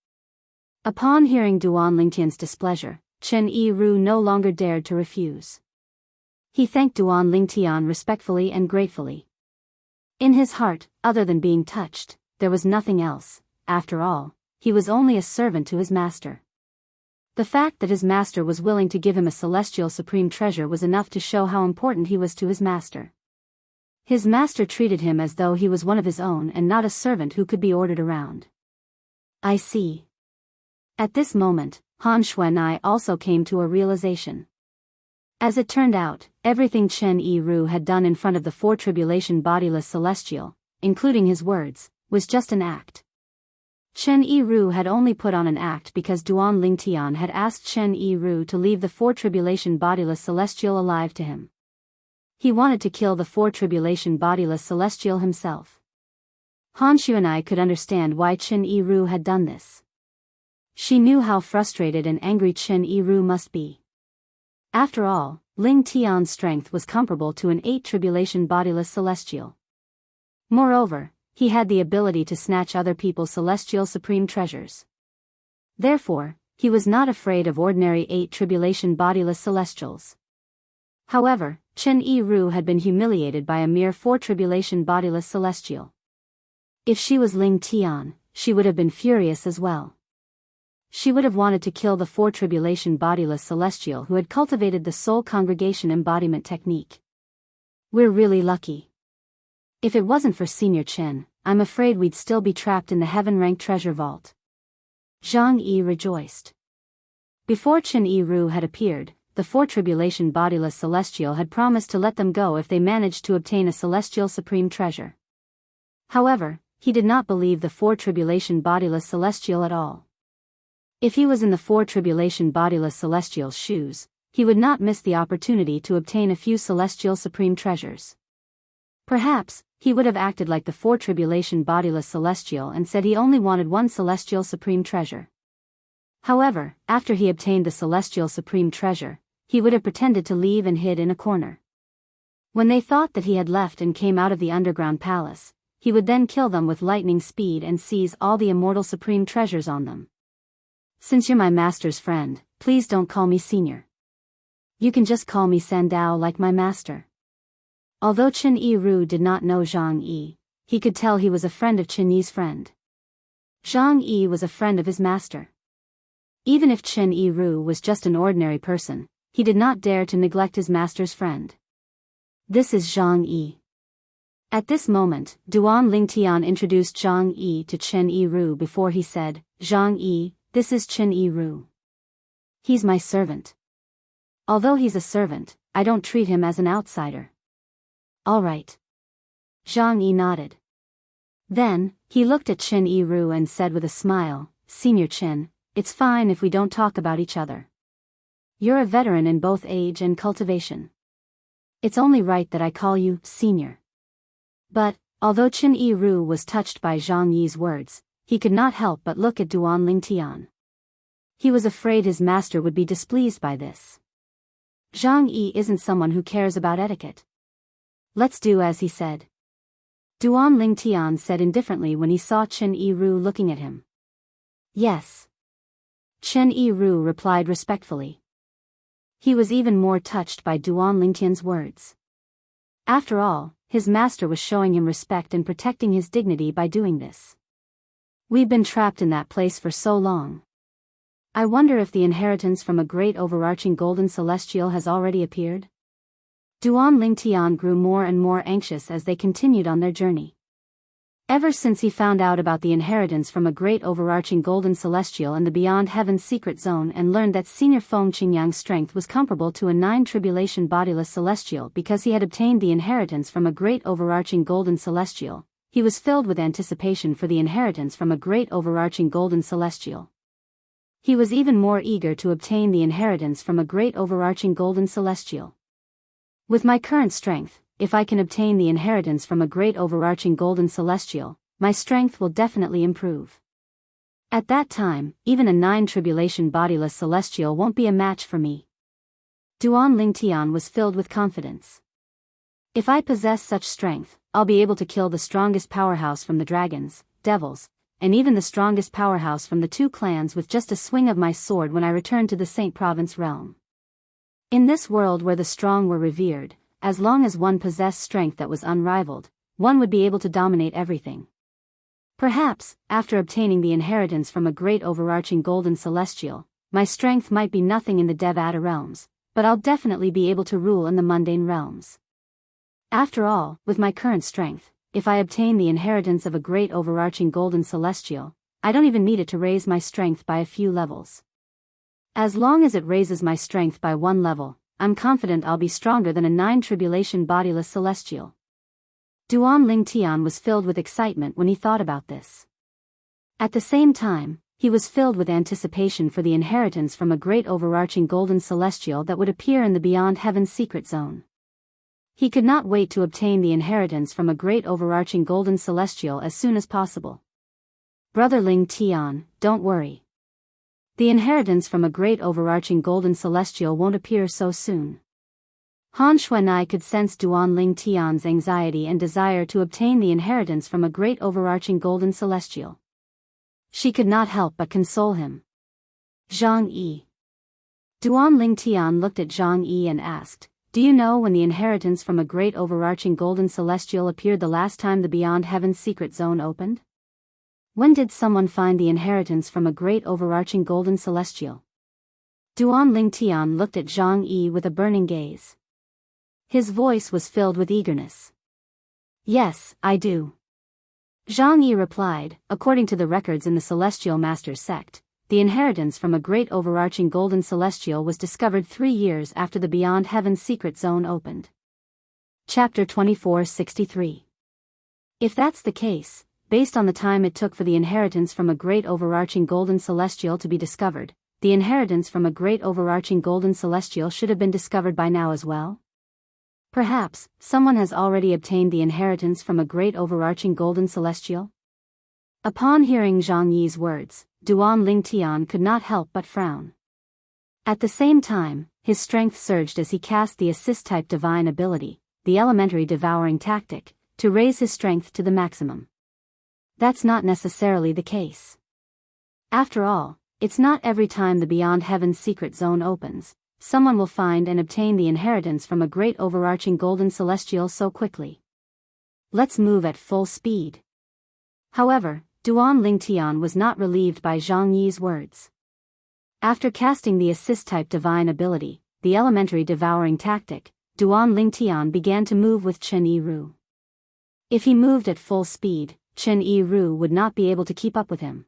Speaker 1: Upon hearing Duan Ling Tian's displeasure, Chen Yiru no longer dared to refuse. He thanked Duan Ling Tian respectfully and gratefully. In his heart, other than being touched, there was nothing else. After all, he was only a servant to his master. The fact that his master was willing to give him a celestial supreme treasure was enough to show how important he was to his master. His master treated him as though he was one of his own and not a servant who could be ordered around. I see. At this moment, Han Xuanai also came to a realization. As it turned out, everything Chen Yiru had done in front of the 4 tribulation bodiless celestial, including his words, was just an act. Chen Yiru had only put on an act because Duan Ling Tian had asked Chen Yiru to leave the 4 tribulation bodiless celestial alive to him. He wanted to kill the 4 tribulation bodiless celestial himself. Han Shu and I could understand why Qin Yiru had done this. She knew how frustrated and angry Qin Yiru must be. After all, Ling Tian's strength was comparable to an 8 tribulation bodiless celestial. Moreover, he had the ability to snatch other people's celestial supreme treasures. Therefore, he was not afraid of ordinary 8 tribulation bodiless celestials. However, Qin Yiru had been humiliated by a mere 4 tribulation bodiless celestial. If she was Ling Tian, she would have been furious as well. She would have wanted to kill the 4 tribulation bodiless celestial who had cultivated the soul congregation embodiment technique. We're really lucky. If it wasn't for Senior Qin, I'm afraid we'd still be trapped in the heaven-ranked treasure vault. Zhang Yi rejoiced. Before Qin Yiru had appeared, the 4 tribulation bodiless celestial had promised to let them go if they managed to obtain a celestial supreme treasure. However, he did not believe the 4 tribulation bodiless celestial at all. If he was in the 4 tribulation bodiless celestial's shoes, he would not miss the opportunity to obtain a few celestial supreme treasures. Perhaps, he would have acted like the 4 tribulation bodiless celestial and said he only wanted 1 celestial supreme treasure. However, after he obtained the celestial supreme treasure, he would have pretended to leave and hid in a corner. When they thought that he had left and came out of the underground palace, he would then kill them with lightning speed and seize all the immortal supreme treasures on them. Since you're my master's friend, please don't call me senior. You can just call me Sandao like my master. Although Qin Yiru did not know Zhang Yi, he could tell he was a friend of Qin Yi's friend. Zhang Yi was a friend of his master. Even if Qin Yiru was just an ordinary person, he did not dare to neglect his master's friend. This is Zhang Yi. At this moment, Duan Lingtian introduced Zhang Yi to Qin Yiru before he said, Zhang Yi, this is Qin Yiru. He's my servant. Although he's a servant, I don't treat him as an outsider. All right. Zhang Yi nodded. Then, he looked at Qin Yiru and said with a smile, Senior Qin, it's fine if we don't talk about each other. You're a veteran in both age and cultivation. It's only right that I call you Senior. But, although Qin Yiru was touched by Zhang Yi's words, he could not help but look at Duan Lingtian. He was afraid his master would be displeased by this. Zhang Yi isn't someone who cares about etiquette. Let's do as he said. Duan Lingtian said indifferently when he saw Qin Yiru looking at him. Yes. Qin Yiru replied respectfully. He was even more touched by Duan Lingtian's words. After all, his master was showing him respect and protecting his dignity by doing this. We've been trapped in that place for so long. I wonder if the inheritance from a great overarching golden celestial has already appeared? Duan Lingtian grew more and more anxious as they continued on their journey. Ever since he found out about the inheritance from a great overarching golden celestial in the Beyond Heaven's secret zone and learned that Senior Feng Qingyang's strength was comparable to a 9 tribulation bodiless celestial because he had obtained the inheritance from a great overarching golden celestial, he was filled with anticipation for the inheritance from a great overarching golden celestial. He was even more eager to obtain the inheritance from a great overarching golden celestial. With my current strength, if I can obtain the inheritance from a great overarching golden celestial, my strength will definitely improve. At that time, even a 9 tribulation bodiless celestial won't be a match for me. Duan Lingtian was filled with confidence. If I possess such strength, I'll be able to kill the strongest powerhouse from the dragons, devils, and even the strongest powerhouse from the 2 clans with just a swing of my sword when I return to the Saint Province realm. In this world where the strong were revered, as long as one possessed strength that was unrivaled, one would be able to dominate everything. Perhaps, after obtaining the inheritance from a great overarching golden celestial, my strength might be nothing in the Devata realms, but I'll definitely be able to rule in the mundane realms. After all, with my current strength, if I obtain the inheritance of a great overarching golden celestial, I don't even need it to raise my strength by a few levels. As long as it raises my strength by 1 level, I'm confident I'll be stronger than a 9 tribulation bodiless celestial. Duan Lingtian was filled with excitement when he thought about this. At the same time, he was filled with anticipation for the inheritance from a great overarching golden celestial that would appear in the Beyond Heaven's secret zone. He could not wait to obtain the inheritance from a great overarching golden celestial as soon as possible. Brother Ling Tian, don't worry. The inheritance from a great overarching golden celestial won't appear so soon. Han Xuanai could sense Duan Ling Tian's anxiety and desire to obtain the inheritance from a great overarching golden celestial. She could not help but console him. Zhang Yi. Duan Ling Tian looked at Zhang Yi and asked, "Do you know when the inheritance from a great overarching golden celestial appeared the last time the Beyond Heaven's secret zone opened? When did someone find the inheritance from a great overarching golden celestial?" Duan Ling Tian looked at Zhang Yi with a burning gaze. His voice was filled with eagerness. "Yes, I do." Zhang Yi replied, "According to the records in the Celestial Masters sect, the inheritance from a great overarching golden celestial was discovered 3 years after the Beyond Heaven's secret zone opened." Chapter 2463. If that's the case, based on the time it took for the inheritance from a great overarching golden celestial to be discovered, the inheritance from a great overarching golden celestial should have been discovered by now as well? Perhaps, someone has already obtained the inheritance from a great overarching golden celestial? Upon hearing Zhang Yi's words, Duan Ling Tian could not help but frown. At the same time, his strength surged as he cast the assist-type divine ability, the elementary devouring tactic, to raise his strength to the maximum. That's not necessarily the case. After all, it's not every time the Beyond Heaven's secret zone opens, someone will find and obtain the inheritance from a great overarching golden celestial so quickly. Let's move at full speed. However, Duan Ling Tian was not relieved by Zhang Yi's words. After casting the assist-type divine ability, the elementary devouring tactic, Duan Ling Tian began to move with Chen Yiru. If he moved at full speed, Chen Yiru would not be able to keep up with him.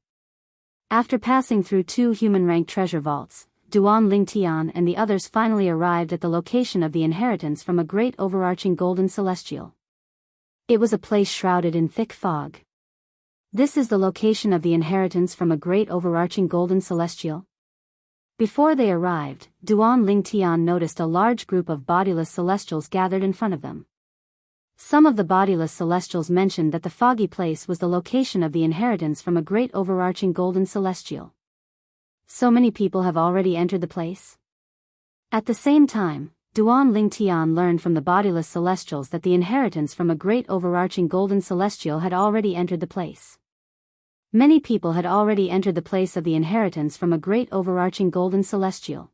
Speaker 1: After passing through 2 human-ranked treasure vaults, Duan Ling Tian and the others finally arrived at the location of the inheritance from a great overarching golden celestial. It was a place shrouded in thick fog. This is the location of the inheritance from a great overarching golden celestial? Before they arrived, Duan Ling Tian noticed a large group of bodiless celestials gathered in front of them. Some of the bodiless celestials mentioned that the foggy place was the location of the inheritance from a great overarching golden celestial. So many people have already entered the place? At the same time, Duan Ling Tian learned from the bodiless celestials that the inheritance from a great overarching golden celestial had already entered the place. Many people had already entered the place of the inheritance from a great overarching golden celestial.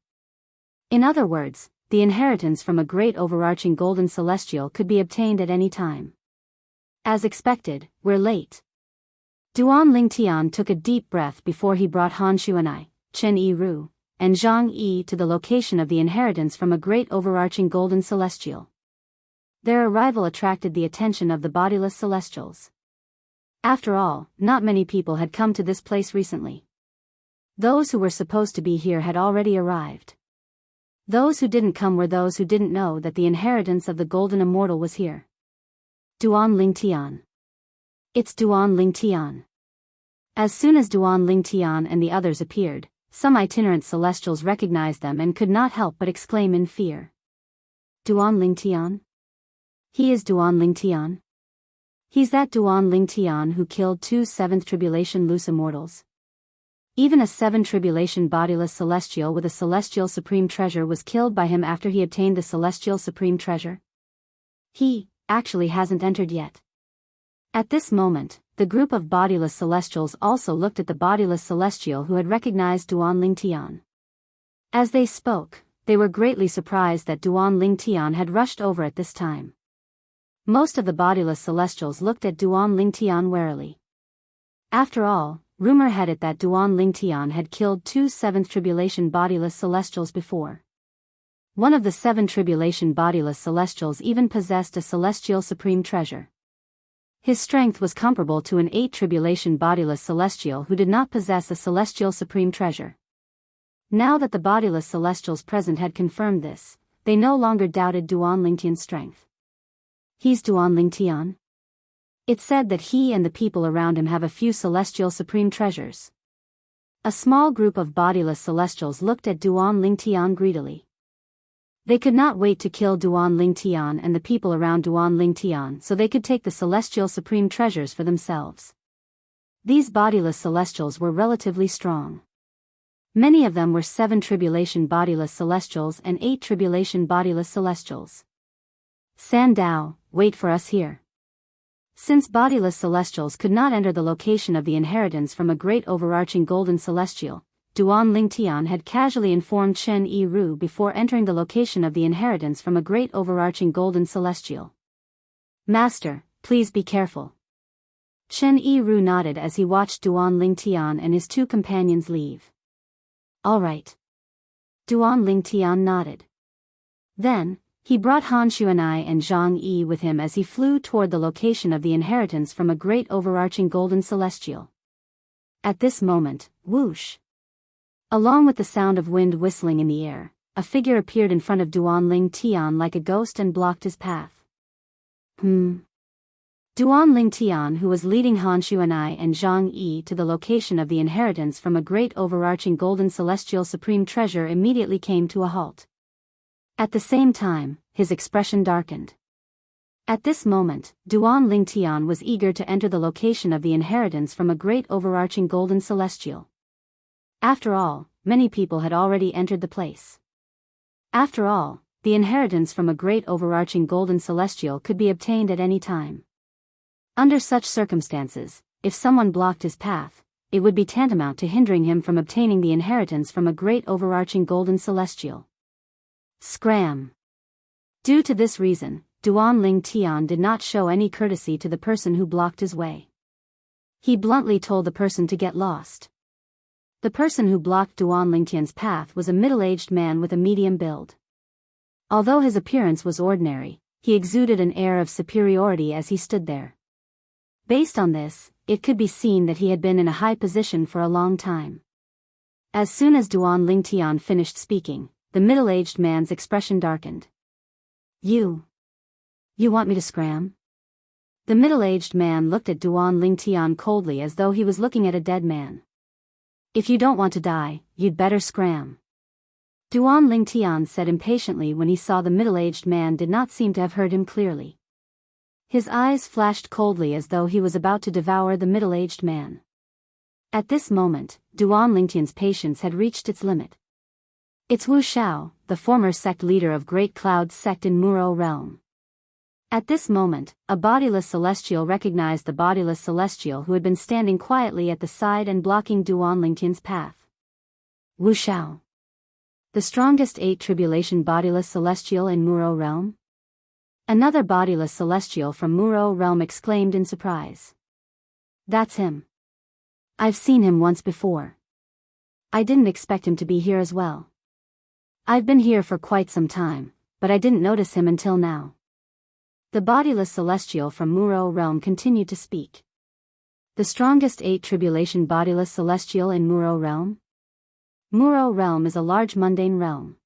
Speaker 1: In other words, the inheritance from a great overarching golden celestial could be obtained at any time. As expected, we're late. Duan Ling Tian took a deep breath before he brought Han Xuanai, Chen Yiru, and Zhang Yi to the location of the inheritance from a great overarching golden celestial. Their arrival attracted the attention of the bodiless celestials. After all, not many people had come to this place recently. Those who were supposed to be here had already arrived. Those who didn't come were those who didn't know that the inheritance of the golden immortal was here. Duan Ling Tian. It's Duan Ling Tian. As soon as Duan Ling Tian and the others appeared, some itinerant celestials recognized them and could not help but exclaim in fear. Duan Ling Tian? He is Duan Ling Tian? He's that Duan Ling Tian who killed 2 7th Tribulation loose immortals. Even a 7th Tribulation bodiless celestial with a celestial supreme treasure was killed by him after he obtained the celestial supreme treasure. He, actually hasn't entered yet. At this moment, the group of bodiless celestials also looked at the bodiless celestial who had recognized Duan Ling Tian. As they spoke, they were greatly surprised that Duan Ling Tian had rushed over at this time. Most of the bodiless celestials looked at Duan Ling Tian warily. After all, rumor had it that Duan Ling Tian had killed 2 7th Tribulation bodiless celestials before. One of the 7 Tribulation bodiless celestials even possessed a celestial supreme treasure. His strength was comparable to an 8 Tribulation bodiless celestial who did not possess a celestial supreme treasure. Now that the bodiless celestials present had confirmed this, they no longer doubted Duan Ling Tian's strength. He's Duan Ling Tian? It's said that he and the people around him have a few celestial supreme treasures. A small group of bodiless celestials looked at Duan Ling Tian greedily. They could not wait to kill Duan Lingtian and the people around Duan Lingtian so they could take the celestial supreme treasures for themselves. These bodiless celestials were relatively strong. Many of them were 7 tribulation bodiless celestials and 8 tribulation bodiless celestials. Sandao, wait for us here. Since bodiless celestials could not enter the location of the inheritance from a great overarching golden celestial, Duan Lingtian had casually informed Chen Yiru before entering the location of the inheritance from a great overarching golden celestial. Master, please be careful. Chen Yiru nodded as he watched Duan Lingtian and his 2 companions leave. All right. Duan Lingtian nodded. Then, he brought Han Xuanai and Zhang Yi with him as he flew toward the location of the inheritance from a great overarching golden celestial. At this moment, whoosh! Along with the sound of wind whistling in the air, a figure appeared in front of Duan Lingtian like a ghost and blocked his path. Duan Lingtian, who was leading Han Xuanai and Zhang Yi to the location of the inheritance from a great overarching golden celestial supreme treasure, immediately came to a halt. At the same time, his expression darkened. At this moment, Duan Lingtian was eager to enter the location of the inheritance from a great overarching golden celestial. After all, many people had already entered the place. After all, the inheritance from a great overarching golden celestial could be obtained at any time. Under such circumstances, if someone blocked his path, it would be tantamount to hindering him from obtaining the inheritance from a great overarching golden celestial. Scram! Due to this reason, Duan Lingtian did not show any courtesy to the person who blocked his way. He bluntly told the person to get lost. The person who blocked Duan Lingtian's path was a middle-aged man with a medium build. Although his appearance was ordinary, he exuded an air of superiority as he stood there. Based on this, it could be seen that he had been in a high position for a long time. As soon as Duan Lingtian finished speaking, the middle-aged man's expression darkened. You want me to scram? The middle-aged man looked at Duan Lingtian coldly as though he was looking at a dead man. If you don't want to die, you'd better scram. Duan Lingtian said impatiently when he saw the middle-aged man did not seem to have heard him clearly. His eyes flashed coldly as though he was about to devour the middle-aged man. At this moment, Duan Lingtian's patience had reached its limit. It's Wu Xiao, the former sect leader of Great Cloud's sect in Muro realm. At this moment, a bodiless celestial recognized the bodiless celestial who had been standing quietly at the side and blocking Duan Lingtian's path. Wu Xiao. The strongest 8 tribulation bodiless celestial in Muro realm? Another bodiless celestial from Muro realm exclaimed in surprise. That's him. I've seen him once before. I didn't expect him to be here as well. I've been here for quite some time, but I didn't notice him until now. The bodiless celestial from Muro realm continued to speak. The strongest 8 tribulation bodiless celestial in Muro realm? Muro realm is a large mundane realm.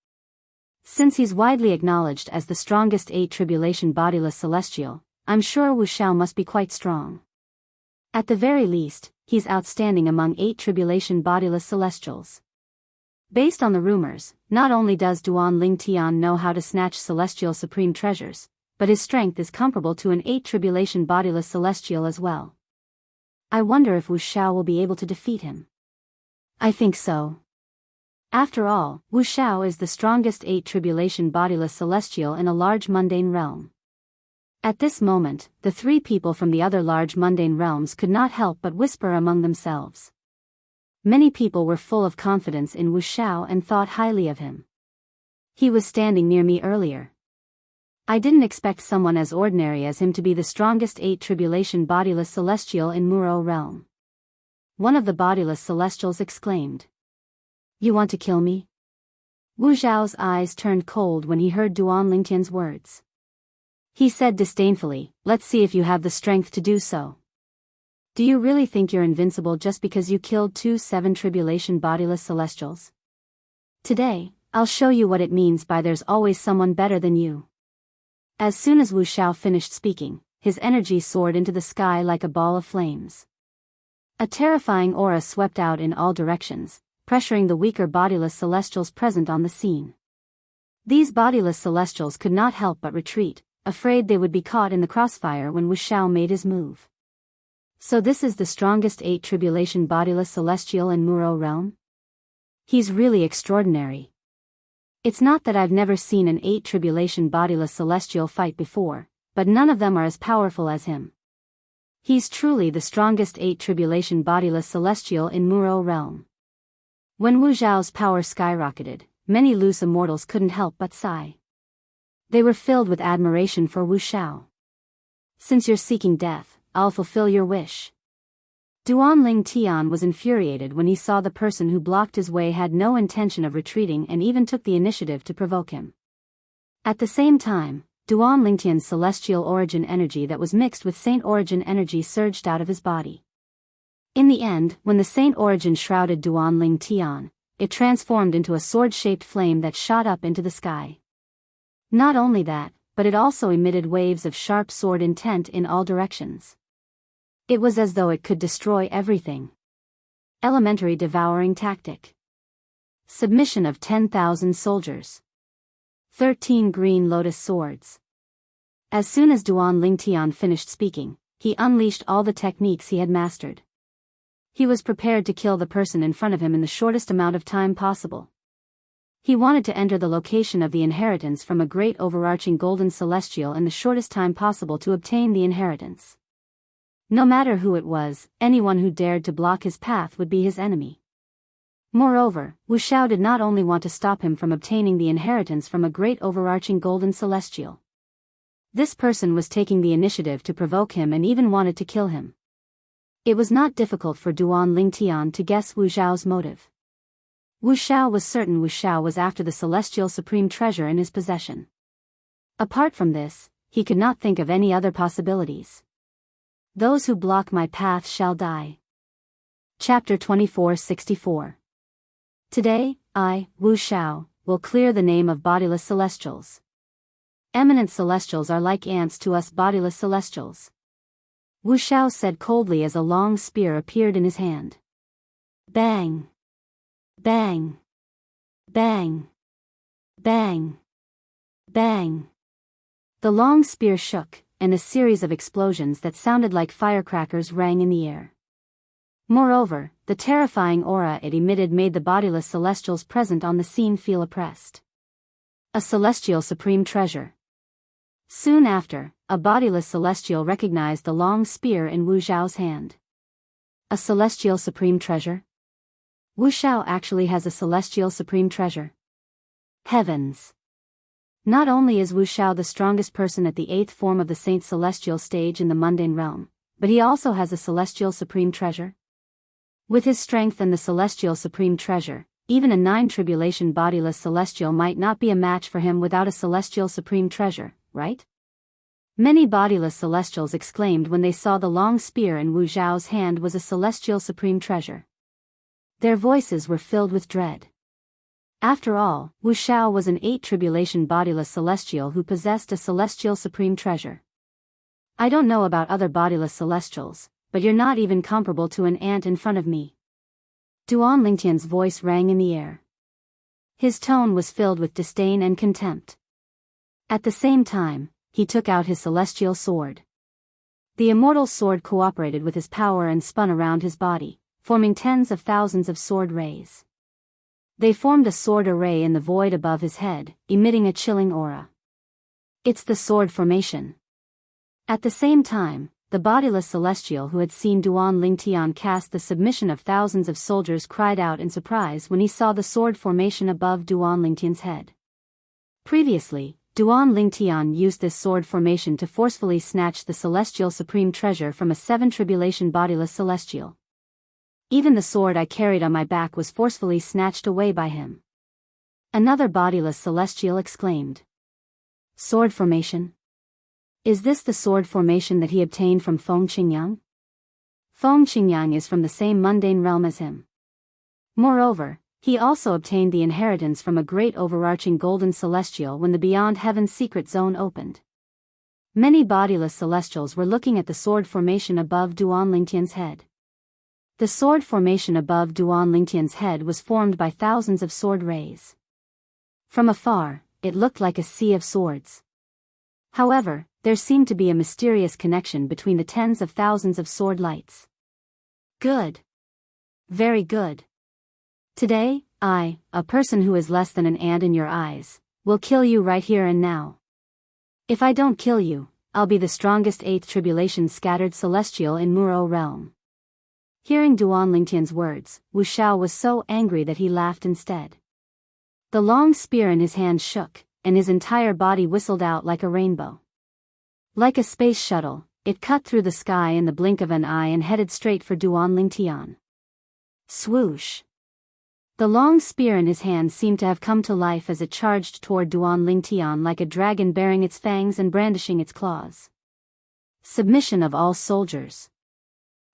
Speaker 1: Since he's widely acknowledged as the strongest 8 tribulation bodiless celestial, I'm sure Wu Xiao must be quite strong. At the very least, he's outstanding among 8 tribulation bodiless celestials. Based on the rumors, not only does Duan Lingtian know how to snatch celestial supreme treasures, but his strength is comparable to an 8 tribulation bodiless celestial as well. I wonder if Wu Xiao will be able to defeat him. I think so. After all, Wu Xiao is the strongest 8 tribulation bodiless celestial in a large mundane realm. At this moment, the 3 people from the other large mundane realms could not help but whisper among themselves. Many people were full of confidence in Wu Xiao and thought highly of him. He was standing near me earlier. I didn't expect someone as ordinary as him to be the strongest 8 tribulation bodiless celestial in Muro realm. One of the bodiless celestials exclaimed. You want to kill me? Wu Xiao's eyes turned cold when he heard Duan Lingtian's words. He said disdainfully, let's see if you have the strength to do so. Do you really think you're invincible just because you killed 2 7 tribulation bodiless celestials? Today, I'll show you what it means by there's always someone better than you. As soon as Wu Xiao finished speaking, his energy soared into the sky like a ball of flames. A terrifying aura swept out in all directions, pressuring the weaker bodiless celestials present on the scene. These bodiless celestials could not help but retreat, afraid they would be caught in the crossfire when Wuxiao made his move. So this is the strongest 8 tribulation bodiless celestial in Muro realm? He's really extraordinary. It's not that I've never seen an 8 tribulation bodiless celestial fight before, but none of them are as powerful as him. He's truly the strongest 8 tribulation bodiless celestial in Muro realm. When Wu Zhao's power skyrocketed, many loose immortals couldn't help but sigh. They were filled with admiration for Wu Xiao. Since you're seeking death, I'll fulfill your wish. Duanling Tian was infuriated when he saw the person who blocked his way had no intention of retreating and even took the initiative to provoke him. At the same time, Duanling Tian's celestial origin energy that was mixed with saint origin energy surged out of his body. In the end, when the saint origin shrouded Duanling Tian, it transformed into a sword-shaped flame that shot up into the sky. Not only that, but it also emitted waves of sharp sword intent in all directions. It was as though it could destroy everything. Elementary devouring tactic. Submission of 10,000 soldiers. 13 green lotus swords. As soon as Duanling Tian finished speaking, he unleashed all the techniques he had mastered. He was prepared to kill the person in front of him in the shortest amount of time possible. He wanted to enter the location of the inheritance from a great overarching golden celestial in the shortest time possible to obtain the inheritance. No matter who it was, anyone who dared to block his path would be his enemy. Moreover, Wu Xiao did not only want to stop him from obtaining the inheritance from a great overarching golden celestial. This person was taking the initiative to provoke him and even wanted to kill him. It was not difficult for Duanling Tian to guess Wu Xiao's motive. Wu Xiao was certain Wu Xiao was after the celestial supreme treasure in his possession. Apart from this, he could not think of any other possibilities. Those who block my path shall die. Chapter 2464. Today, I, Wu Xiao, will clear the name of bodiless celestials. Eminent celestials are like ants to us bodiless celestials. Wu Xiao said coldly as a long spear appeared in his hand. Bang! Bang! Bang! Bang! Bang! The long spear shook, and a series of explosions that sounded like firecrackers rang in the air. Moreover, the terrifying aura it emitted made the bodiless celestials present on the scene feel oppressed. A celestial supreme treasure. Soon after, a bodiless celestial recognized the long spear in Wu Zhao's hand. A celestial supreme treasure? Wu Xiao actually has a celestial supreme treasure. Heavens! Not only is Wu Xiao the strongest person at the 8th form of the Saint Celestial stage in the mundane realm, but he also has a celestial supreme treasure. With his strength and the celestial supreme treasure, even a 9 tribulation bodiless celestial might not be a match for him without a celestial supreme treasure, right? Many bodiless celestials exclaimed when they saw the long spear in Wu Zhao's hand was a celestial supreme treasure. Their voices were filled with dread. After all, Wu Xiao was an 8 tribulation bodiless celestial who possessed a celestial supreme treasure. I don't know about other bodiless celestials, but you're not even comparable to an ant in front of me. Duanling Tian's voice rang in the air. His tone was filled with disdain and contempt. At the same time, he took out his celestial sword. The immortal sword cooperated with his power and spun around his body, forming tens of thousands of sword rays. They formed a sword array in the void above his head, emitting a chilling aura. It's the sword formation. At the same time, the bodiless celestial who had seen Duanling Tian cast the submission of thousands of soldiers cried out in surprise when he saw the sword formation above Duanling Tian's head. Previously, Duanling Tian used this sword formation to forcefully snatch the celestial supreme treasure from a 7 tribulation bodiless celestial. Even the sword I carried on my back was forcefully snatched away by him. Another bodiless celestial exclaimed. Sword formation? Is this the sword formation that he obtained from Feng Qingyang? Feng Qingyang is from the same mundane realm as him. Moreover, he also obtained the inheritance from a great overarching golden celestial when the Beyond Heaven secret zone opened. Many bodiless celestials were looking at the sword formation above Duanling Tian's head. The sword formation above Duanling Tian's head was formed by thousands of sword rays. From afar, it looked like a sea of swords. However, there seemed to be a mysterious connection between the tens of thousands of sword lights. Good. Very good. Today, I, a person who is less than an ant in your eyes, will kill you right here and now. If I don't kill you, I'll be the strongest eighth tribulation scattered celestial in Muro realm. Hearing Duan Lingtian's words, Wuxiao was so angry that he laughed instead. The long spear in his hand shook, and his entire body whistled out like a rainbow. Like a space shuttle, it cut through the sky in the blink of an eye and headed straight for Duan Lingtian. Swoosh! The long spear in his hand seemed to have come to life as it charged toward Duan Lingtian like a dragon baring its fangs and brandishing its claws. Submission of all soldiers.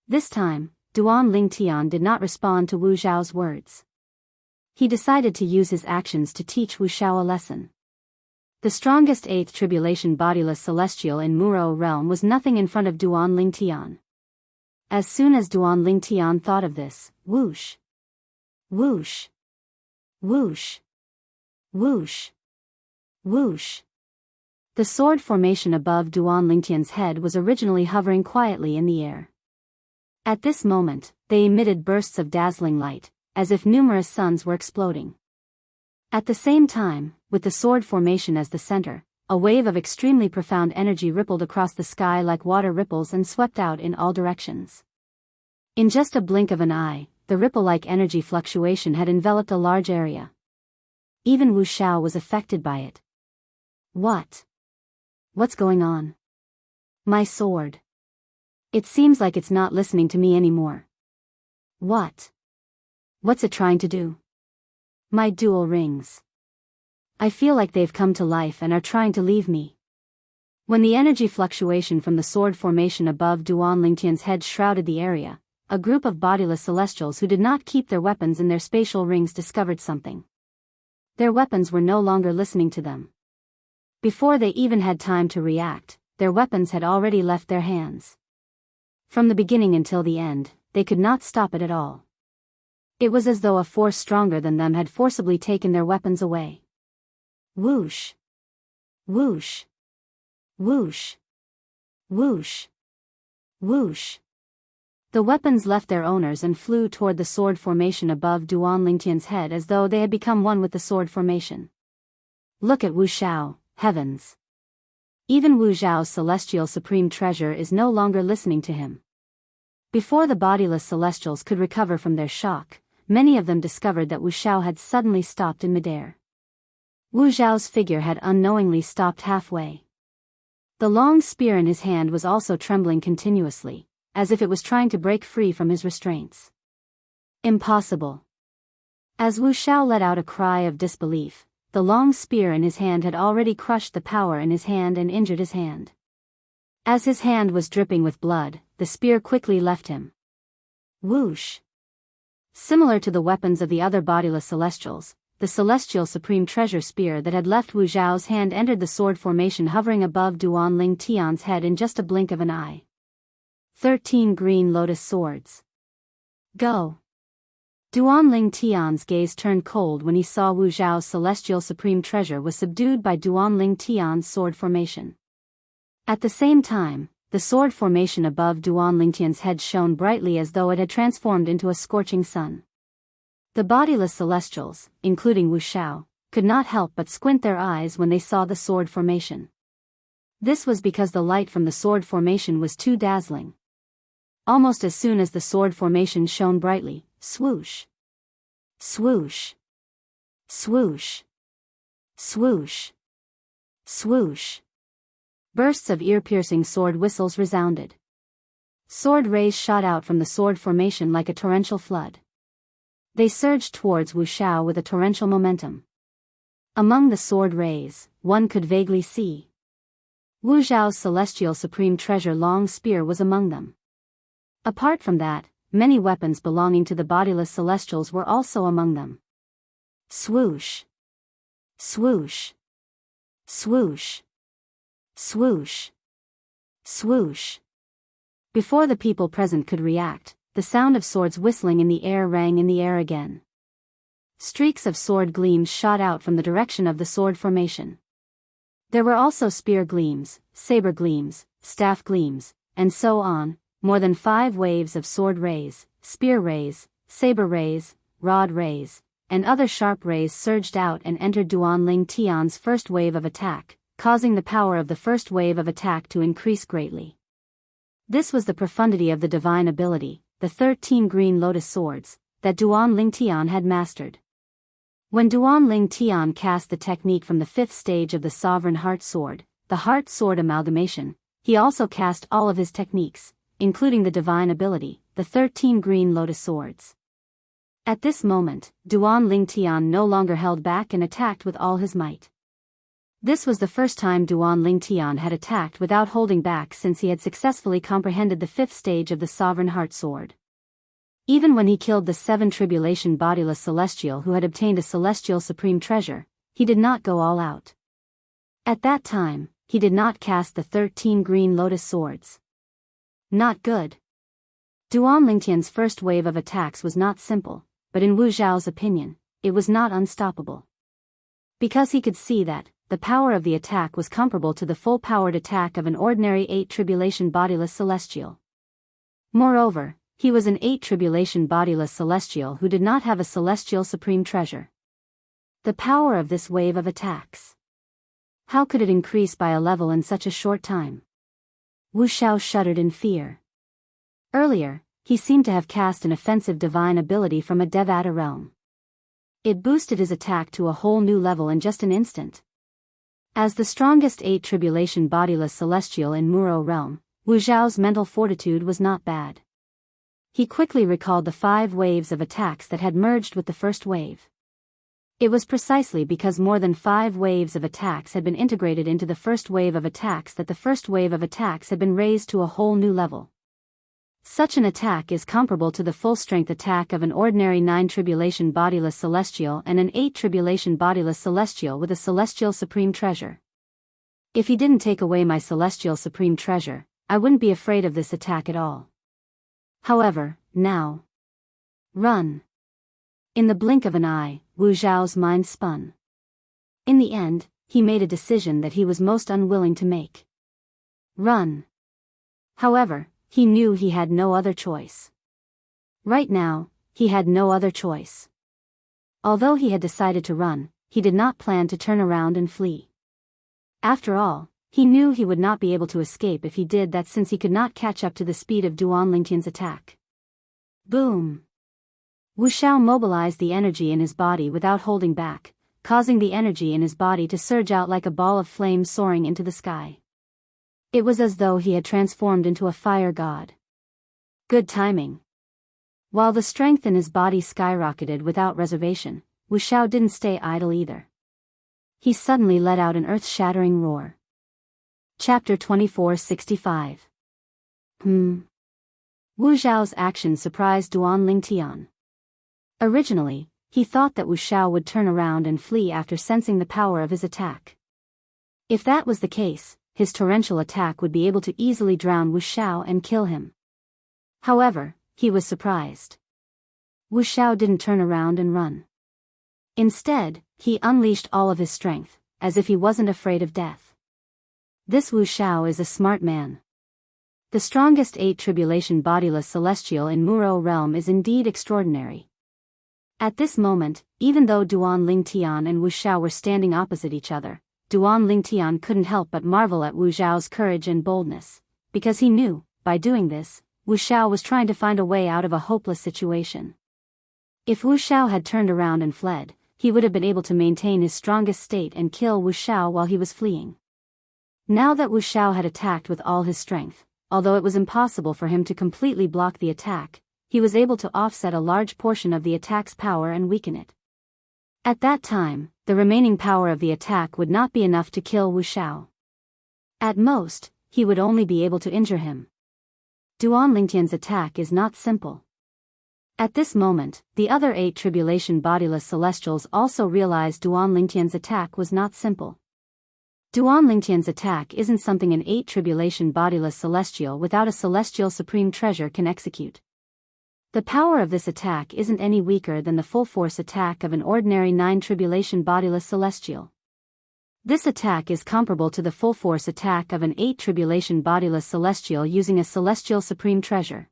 Speaker 1: This time, Duan Lingtian did not respond to Wu Zhao's words. He decided to use his actions to teach Wu Zhao a lesson. The strongest eighth tribulation bodiless celestial in Muro realm was nothing in front of Duan Lingtian. As soon as Duan Lingtian thought of this, whoosh! Whoosh! Whoosh! Whoosh! Whoosh! The sword formation above Duan Lingtian's head was originally hovering quietly in the air. At this moment, they emitted bursts of dazzling light, as if numerous suns were exploding. At the same time, with the sword formation as the center, a wave of extremely profound energy rippled across the sky like water ripples and swept out in all directions. In just a blink of an eye, the ripple-like energy fluctuation had enveloped a large area. Even Wu Xiao was affected by it. What? What's going on? My sword. It seems like it's not listening to me anymore. What? What's it trying to do? My dual rings. I feel like they've come to life and are trying to leave me. When the energy fluctuation from the sword formation above Duan Lingtian's head shrouded the area, a group of bodiless celestials who did not keep their weapons in their spatial rings discovered something. Their weapons were no longer listening to them. Before they even had time to react, their weapons had already left their hands. From the beginning until the end, they could not stop it at all. It was as though a force stronger than them had forcibly taken their weapons away. Whoosh! Whoosh! Whoosh! Whoosh! Whoosh! The weapons left their owners and flew toward the sword formation above Duan Lingtian's head as though they had become one with the sword formation. Look at Wu Xiao, heavens! Even Wu Zhao's celestial supreme treasure is no longer listening to him. Before the bodiless celestials could recover from their shock, many of them discovered that Wu Xiao had suddenly stopped in midair. Wu Zhao's figure had unknowingly stopped halfway. The long spear in his hand was also trembling continuously, as if it was trying to break free from his restraints. Impossible. As Wu Xiao let out a cry of disbelief, the long spear in his hand had already crushed the power in his hand and injured his hand. As his hand was dripping with blood, the spear quickly left him. Whoosh! Similar to the weapons of the other bodiless celestials, the celestial supreme treasure spear that had left Wu Zhao's hand entered the sword formation hovering above Duan Lingtian's head in just a blink of an eye. 13 green lotus swords. Go! Duan Lingtian's gaze turned cold when he saw Wu Zhao's celestial supreme treasure was subdued by Duan Lingtian's sword formation. At the same time, the sword formation above Duan Lingtian's head shone brightly as though it had transformed into a scorching sun. The bodiless celestials, including Wu Xiao, could not help but squint their eyes when they saw the sword formation. This was because the light from the sword formation was too dazzling. Almost as soon as the sword formation shone brightly, swoosh! Swoosh! Swoosh! Swoosh! Swoosh! Bursts of ear-piercing sword whistles resounded. Sword rays shot out from the sword formation like a torrential flood. They surged towards Wu Xiao with a torrential momentum. Among the sword rays, one could vaguely see Wu Zhao's celestial supreme treasure long spear was among them. Apart from that, many weapons belonging to the bodiless celestials were also among them. Swoosh! Swoosh! Swoosh! Swoosh! Swoosh! Before the people present could react, the sound of swords whistling in the air rang in the air again. Streaks of sword gleams shot out from the direction of the sword formation. There were also spear gleams, saber gleams, staff gleams, and so on, more than 5 waves of sword rays, spear rays, saber rays, rod rays, and other sharp rays surged out and entered Duanling Tian's first wave of attack, causing the power of the first wave of attack to increase greatly. This was the profundity of the divine ability, the 13 green lotus swords, that Duanling Tian had mastered. When Duanling Tian cast the technique from the 5th stage of the Sovereign Heart Sword, the Heart Sword Amalgamation, he also cast all of his techniques, including the divine ability, the 13 green lotus swords. At this moment, Duanling Tian no longer held back and attacked with all his might. This was the first time Duanling Tian had attacked without holding back since he had successfully comprehended the 5th stage of the Sovereign Heart Sword. Even when he killed the 7 tribulation bodiless celestial who had obtained a celestial supreme treasure, he did not go all out. At that time, he did not cast the 13 green lotus swords. Not good. Duanling Tian's first wave of attacks was not simple, but in Wu Zhao's opinion, it was not unstoppable. Because he could see that the power of the attack was comparable to the full-powered attack of an ordinary 8 tribulation bodiless celestial. Moreover, he was an 8 tribulation bodiless celestial who did not have a celestial supreme treasure. The power of this wave of attacks. How could it increase by a level in such a short time? Wu Xiao shuddered in fear. Earlier, he seemed to have cast an offensive divine ability from a Devata realm. It boosted his attack to a whole new level in just an instant. As the strongest 8 tribulation bodiless celestial in Muro realm, Wu Zhao's mental fortitude was not bad. He quickly recalled the 5 waves of attacks that had merged with the first wave. It was precisely because more than 5 waves of attacks had been integrated into the first wave of attacks that the first wave of attacks had been raised to a whole new level. Such an attack is comparable to the full-strength attack of an ordinary 9 tribulation bodiless celestial and an 8 tribulation bodiless celestial with a celestial supreme treasure. If he didn't take away my celestial supreme treasure, I wouldn't be afraid of this attack at all. However, now. Run. In the blink of an eye, Wu Zhao's mind spun. In the end, he made a decision that he was most unwilling to make. Run. However, he knew he had no other choice. Right now, he had no other choice. Although he had decided to run, he did not plan to turn around and flee. After all, he knew he would not be able to escape if he did that since he could not catch up to the speed of Duanling Tian's attack. Boom! Wu Xiao mobilized the energy in his body without holding back, causing the energy in his body to surge out like a ball of flame soaring into the sky. It was as though he had transformed into a fire god. Good timing. While the strength in his body skyrocketed without reservation, Wu Xiao didn't stay idle either. He suddenly let out an earth-shattering roar. Chapter 2465. Wu Zhao's action surprised Duanling Tian. Originally, he thought that Wu Xiao would turn around and flee after sensing the power of his attack. If that was the case, his torrential attack would be able to easily drown Wu Xiao and kill him. However, he was surprised. Wu Xiao didn't turn around and run. Instead, he unleashed all of his strength, as if he wasn't afraid of death. This Wu Xiao is a smart man. The strongest 8 tribulation bodiless celestial in Muro realm is indeed extraordinary. At this moment, even though Duanling Tian and Wu Xiao were standing opposite each other, Duanling Tian couldn't help but marvel at Wu Zhao's courage and boldness, because he knew, by doing this, Wu Xiao was trying to find a way out of a hopeless situation. If Wu Xiao had turned around and fled, he would have been able to maintain his strongest state and kill Wu Xiao while he was fleeing. Now that Wu Xiao had attacked with all his strength, although it was impossible for him to completely block the attack, he was able to offset a large portion of the attack's power and weaken it. At that time, the remaining power of the attack would not be enough to kill Wu Xiao. At most, he would only be able to injure him. Duanling Tian's attack is not simple. At this moment, the other 8 tribulation bodiless celestials also realized Duanling Tian's attack was not simple. Duanling Tian's attack isn't something an 8 tribulation bodiless celestial without a celestial supreme treasure can execute. The power of this attack isn't any weaker than the full-force attack of an ordinary 9 tribulation bodiless celestial. This attack is comparable to the full-force attack of an 8 tribulation bodiless celestial using a celestial supreme treasure.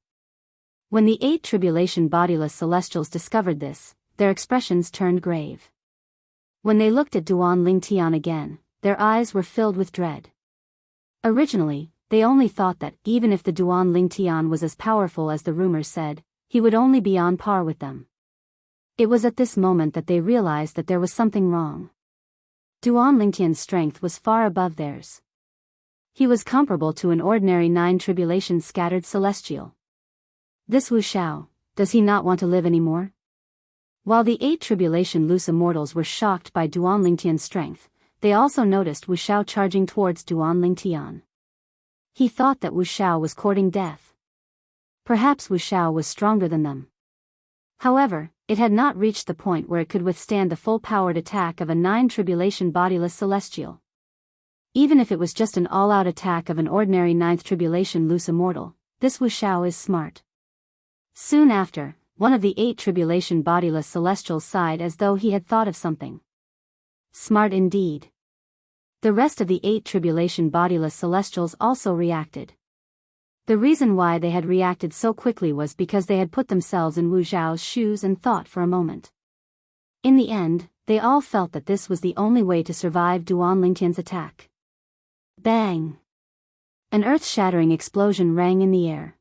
Speaker 1: When the 8 tribulation bodiless celestials discovered this, their expressions turned grave. When they looked at Duan Lingtian again, their eyes were filled with dread. Originally, they only thought that, even if the Duan Lingtian was as powerful as the rumors said, he would only be on par with them. It was at this moment that they realized that there was something wrong. Duan Lingtian's strength was far above theirs. He was comparable to an ordinary 9 tribulation scattered celestial. This Wuxiao, does he not want to live anymore? While the 8 tribulation loose immortals were shocked by Duan Lingtian's strength, they also noticed Wuxiao charging towards Duan Lingtian. He thought that Wuxiao was courting death. Perhaps Wuxiao was stronger than them. However, it had not reached the point where it could withstand the full-powered attack of a 9 tribulation bodiless celestial. Even if it was just an all-out attack of an ordinary 9th tribulation loose immortal, this Wuxiao is smart. Soon after, one of the 8 tribulation bodiless celestials sighed as though he had thought of something. Smart indeed. The rest of the 8 tribulation bodiless celestials also reacted. The reason why they had reacted so quickly was because they had put themselves in Wu Zhao's shoes and thought for a moment. In the end, they all felt that this was the only way to survive Duan Lingtian's attack. Bang! An earth-shattering explosion rang in the air.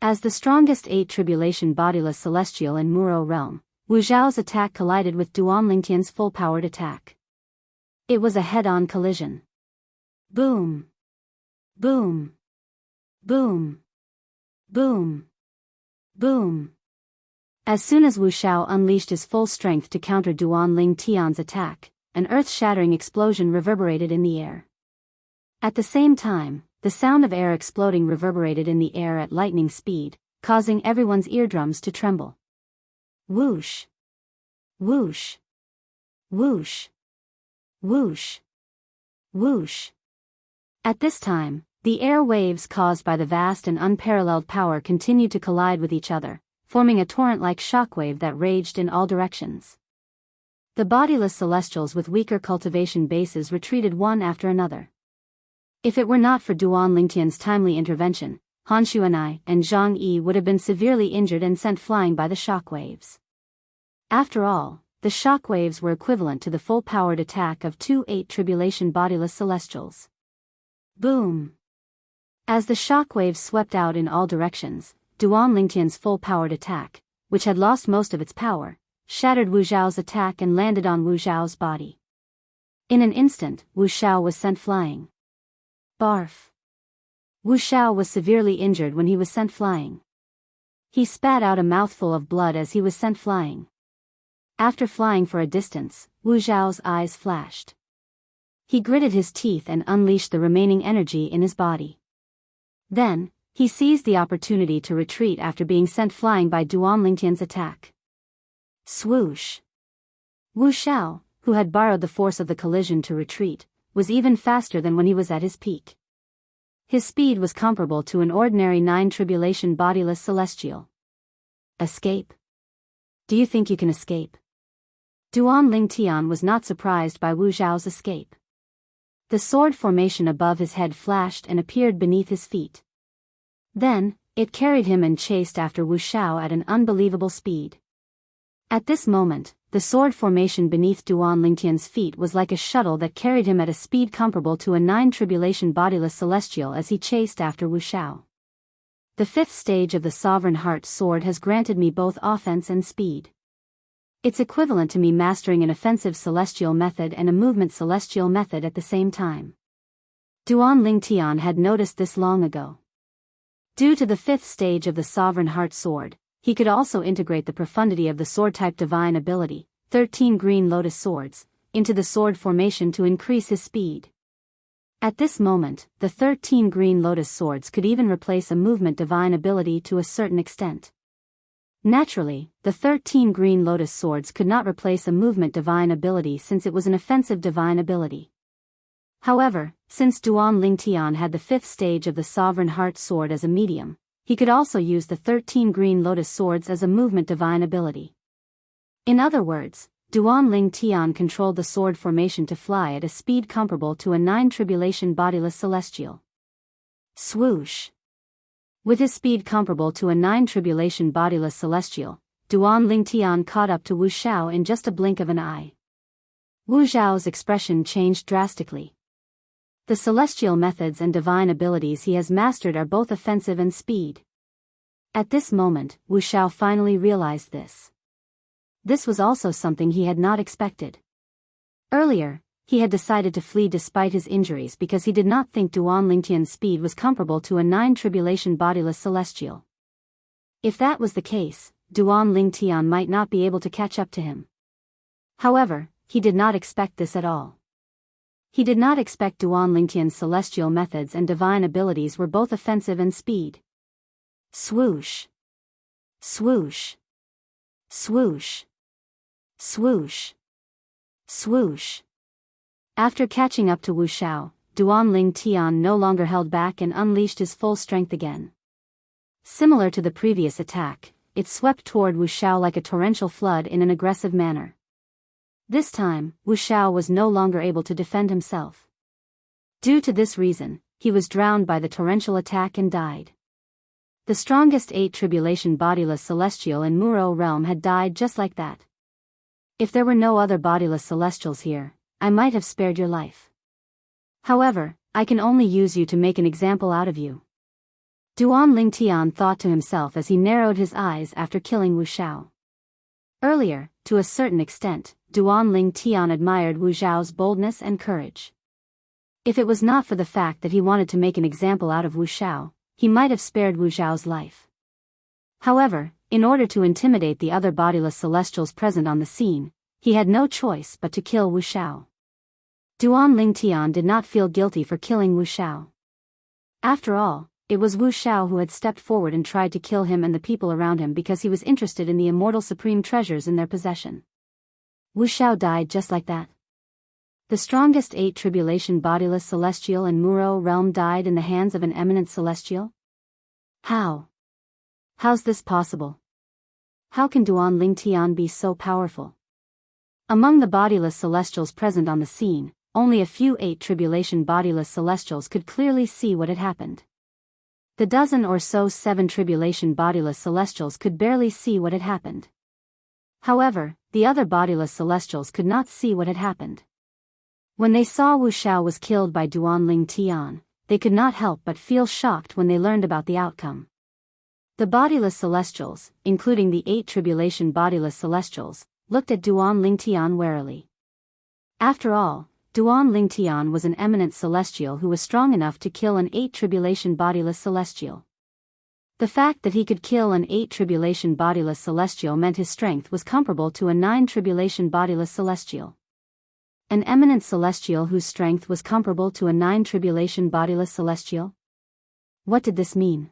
Speaker 1: As the strongest 8 tribulation bodiless celestial in Muro realm, Wu Zhao's attack collided with Duan Lingtian's full-powered attack. It was a head-on collision. Boom! Boom! Boom! Boom! Boom! As soon as Wuxiao unleashed his full strength to counter Duan Lingtian's attack, an earth-shattering explosion reverberated in the air. At the same time, the sound of air exploding reverberated in the air at lightning speed, causing everyone's eardrums to tremble. Whoosh! Whoosh! Whoosh! Whoosh! Whoosh! At this time, the air waves caused by the vast and unparalleled power continued to collide with each other, forming a torrent-like shockwave that raged in all directions. The bodiless celestials with weaker cultivation bases retreated one after another. If it were not for Duan Lingtian's timely intervention, Han Xuanai and Zhang Yi would have been severely injured and sent flying by the shockwaves. After all, the shockwaves were equivalent to the full-powered attack of 2 8 tribulation bodiless celestials. Boom! As the shockwaves swept out in all directions, Duan Lingtian's full-powered attack, which had lost most of its power, shattered Wu Zhao's attack and landed on Wu Zhao's body. In an instant, Wu Zhao was sent flying. Barf! Wu Zhao was severely injured when he was sent flying. He spat out a mouthful of blood as he was sent flying. After flying for a distance, Wu Zhao's eyes flashed. He gritted his teeth and unleashed the remaining energy in his body. Then, he seized the opportunity to retreat after being sent flying by Duan Lingtian's attack. Swoosh! Wu Zhao, who had borrowed the force of the collision to retreat, was even faster than when he was at his peak. His speed was comparable to an ordinary 9 tribulation bodiless celestial. Escape? Do you think you can escape? Duan Lingtian was not surprised by Wu Zhao's escape. The sword formation above his head flashed and appeared beneath his feet. Then, it carried him and chased after Wu Zhao at an unbelievable speed. At this moment, the sword formation beneath Duan Lingtian's feet was like a shuttle that carried him at a speed comparable to a 9 tribulation bodiless celestial as he chased after Wu Zhao. The 5th stage of the Sovereign Heart Sword has granted me both offense and speed. It's equivalent to me mastering an offensive celestial method and a movement celestial method at the same time. Duan Lingtian had noticed this long ago. Due to the 5th stage of the Sovereign Heart Sword, he could also integrate the profundity of the sword-type divine ability, 13 green lotus swords, into the sword formation to increase his speed. At this moment, the 13 green lotus swords could even replace a movement divine ability to a certain extent. Naturally, the 13 green lotus swords could not replace a movement divine ability since it was an offensive divine ability. However, since Duan Lingtian had the 5th stage of the Sovereign Heart Sword as a medium, he could also use the 13 green lotus swords as a movement divine ability. In other words, Duan Ling Tian controlled the sword formation to fly at a speed comparable to a 9 tribulation bodiless celestial. Swoosh! With his speed comparable to a 9 tribulation bodiless celestial, Duan Ling Tian caught up to Wu Xiao in just a blink of an eye. Wu Xiao's expression changed drastically. The celestial methods and divine abilities he has mastered are both offensive and speed. At this moment, Wu Xiao finally realized this. This was also something he had not expected. Earlier, he had decided to flee despite his injuries because he did not think Duan Lingtian's speed was comparable to a 9 tribulation bodiless celestial. If that was the case, Duan Lingtian might not be able to catch up to him. However, he did not expect this at all. He did not expect Duan Lingtian's celestial methods and divine abilities were both offensive and speed. Swoosh! Swoosh! Swoosh! Swoosh! Swoosh! After catching up to Wu Xiao, Duan Ling Tian no longer held back and unleashed his full strength again. Similar to the previous attack, it swept toward Wu Xiao like a torrential flood in an aggressive manner. This time, Wu Xiao was no longer able to defend himself. Due to this reason, he was drowned by the torrential attack and died. The strongest 8 tribulation bodiless celestial in Muro realm had died just like that. If there were no other bodiless celestials here, I might have spared your life. However, I can only use you to make an example out of you. Duan Lingtian thought to himself as he narrowed his eyes after killing Wu Xiao. Earlier, to a certain extent, Duan Lingtian admired Wu Xiao's boldness and courage. If it was not for the fact that he wanted to make an example out of Wu Xiao, he might have spared Wu Xiao's life. However, in order to intimidate the other bodiless celestials present on the scene, he had no choice but to kill Wu Xiao. Duan Lingtian did not feel guilty for killing Wu Xiao. After all, it was Wu Xiao who had stepped forward and tried to kill him and the people around him because he was interested in the immortal supreme treasures in their possession. Wu Xiao died just like that. The strongest 8 tribulation bodiless celestial in Muro realm died in the hands of an eminent celestial? How? How's this possible? How can Duan Lingtian be so powerful? Among the bodiless celestials present on the scene, only a few 8 tribulation bodiless celestials could clearly see what had happened. The dozen or so 7 tribulation bodiless celestials could barely see what had happened. However, the other bodiless celestials could not see what had happened. When they saw Wu Xiao was killed by Duan Lingtian, they could not help but feel shocked when they learned about the outcome. The bodiless celestials, including the 8 tribulation bodiless celestials, looked at Duan Lingtian warily. After all, Duan Lingtian was an eminent celestial who was strong enough to kill an 8 tribulation bodiless celestial. The fact that he could kill an 8 tribulation bodiless celestial meant his strength was comparable to a 9 tribulation bodiless celestial. An eminent celestial whose strength was comparable to a 9 tribulation bodiless celestial? What did this mean?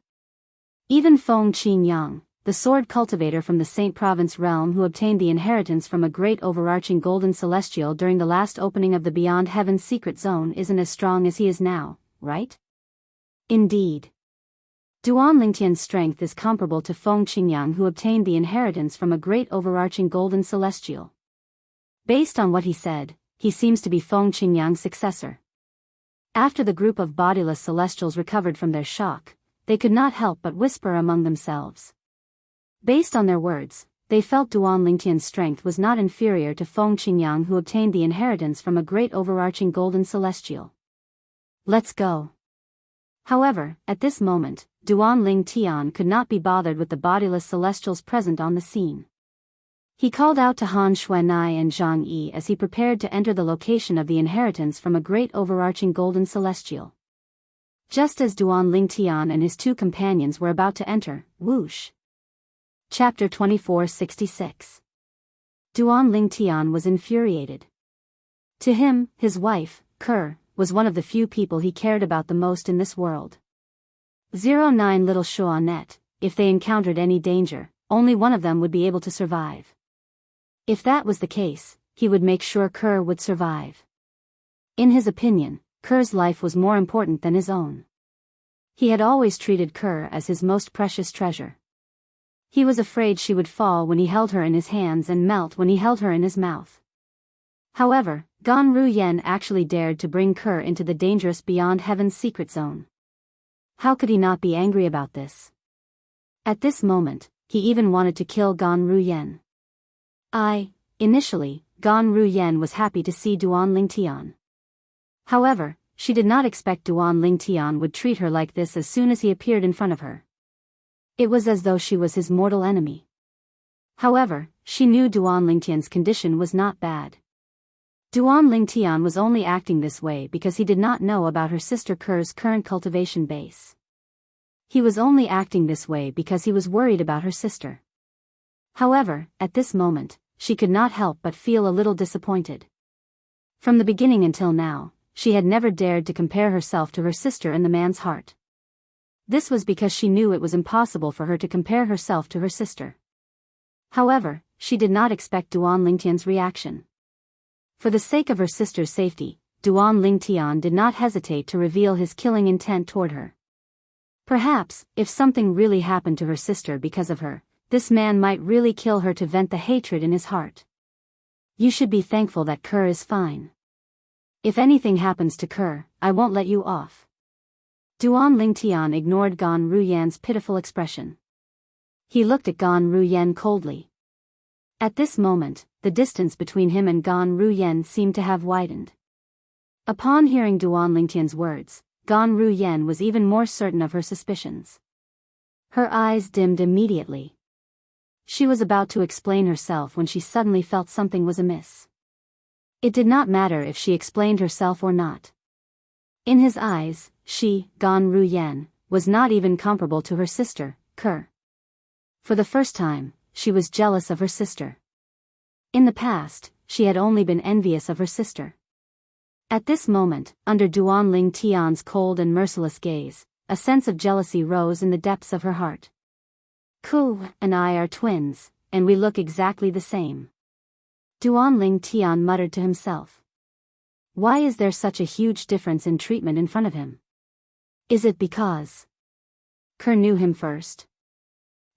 Speaker 1: Even Feng Qingyang, the sword cultivator from the Saint Province realm who obtained the inheritance from a great overarching golden celestial during the last opening of the Beyond Heaven secret zone, isn't as strong as he is now, right? Indeed. Duan Lingtian's strength is comparable to Feng Qingyang who obtained the inheritance from a great overarching golden celestial. Based on what he said, he seems to be Feng Qingyang's successor. After the group of bodiless celestials recovered from their shock, they could not help but whisper among themselves. Based on their words, they felt Duan Lingtian's strength was not inferior to Feng Qingyang who obtained the inheritance from a great overarching golden celestial. Let's go. However, at this moment, Duan Lingtian could not be bothered with the bodiless celestials present on the scene. He called out to Han Xuanai and Zhang Yi as he prepared to enter the location of the inheritance from a great overarching golden celestial. Just as Duan Lingtian and his 2 companions were about to enter, whoosh! Chapter 2466. Duan Lingtian was infuriated. To him, his wife, Ker, was one of the few people he cared about the most in this world. 09 Little Shuanet, if they encountered any danger, only one of them would be able to survive. If that was the case, he would make sure Ker would survive. In his opinion, Ker's life was more important than his own. He had always treated Kerr as his most precious treasure. He was afraid she would fall when he held her in his hands and melt when he held her in his mouth. However, Gan Ruyen actually dared to bring Kerr into the dangerous beyond heaven's secret zone. How could he not be angry about this? At this moment, he even wanted to kill Gan Ruyen. Initially, Gan Ruyen was happy to see Duan Lingtian. However, she did not expect Duan Lingtian would treat her like this as soon as he appeared in front of her. It was as though she was his mortal enemy. However, she knew Duan Lingtian's condition was not bad. Duan Lingtian was only acting this way because he did not know about her sister Kerr's current cultivation base. He was only acting this way because he was worried about her sister. However, at this moment, she could not help but feel a little disappointed. From the beginning until now, she had never dared to compare herself to her sister in the man's heart. This was because she knew it was impossible for her to compare herself to her sister. However, she did not expect Duan Lingtian's reaction. For the sake of her sister's safety, Duan Lingtian did not hesitate to reveal his killing intent toward her. Perhaps, if something really happened to her sister because of her, this man might really kill her to vent the hatred in his heart. You should be thankful that Kerr is fine. If anything happens to Kerr, I won't let you off. Duan Lingtian ignored Gan Ruyen's pitiful expression. He looked at Gan Ruyen coldly. At this moment, the distance between him and Gan Ruyen seemed to have widened. Upon hearing Duan Lingtian's words, Gan Ruyen was even more certain of her suspicions. Her eyes dimmed immediately. She was about to explain herself when she suddenly felt something was amiss. It did not matter if she explained herself or not. In his eyes, she, Gan Ruyen, was not even comparable to her sister, Kerr. For the first time, she was jealous of her sister. In the past, she had only been envious of her sister. At this moment, under Duan Lingtian's cold and merciless gaze, a sense of jealousy rose in the depths of her heart. Ku and I are twins, and we look exactly the same. Duan Lingtian muttered to himself. Why is there such a huge difference in treatment in front of him? Is it because Kerr knew him first?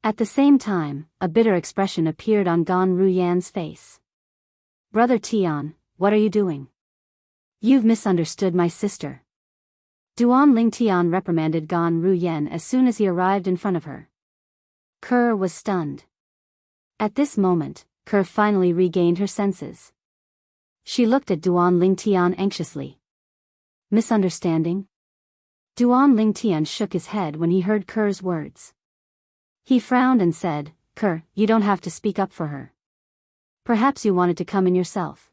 Speaker 1: At the same time, a bitter expression appeared on Gan Ruyen's face. Brother Tian, what are you doing? You've misunderstood my sister. Duan Lingtian reprimanded Gan Ruyen as soon as he arrived in front of her. Kerr was stunned. At this moment, Kerr finally regained her senses. She looked at Duan Lingtian anxiously. Misunderstanding? Duan Lingtian shook his head when he heard Kerr's words. He frowned and said, Kerr, you don't have to speak up for her. Perhaps you wanted to come in yourself.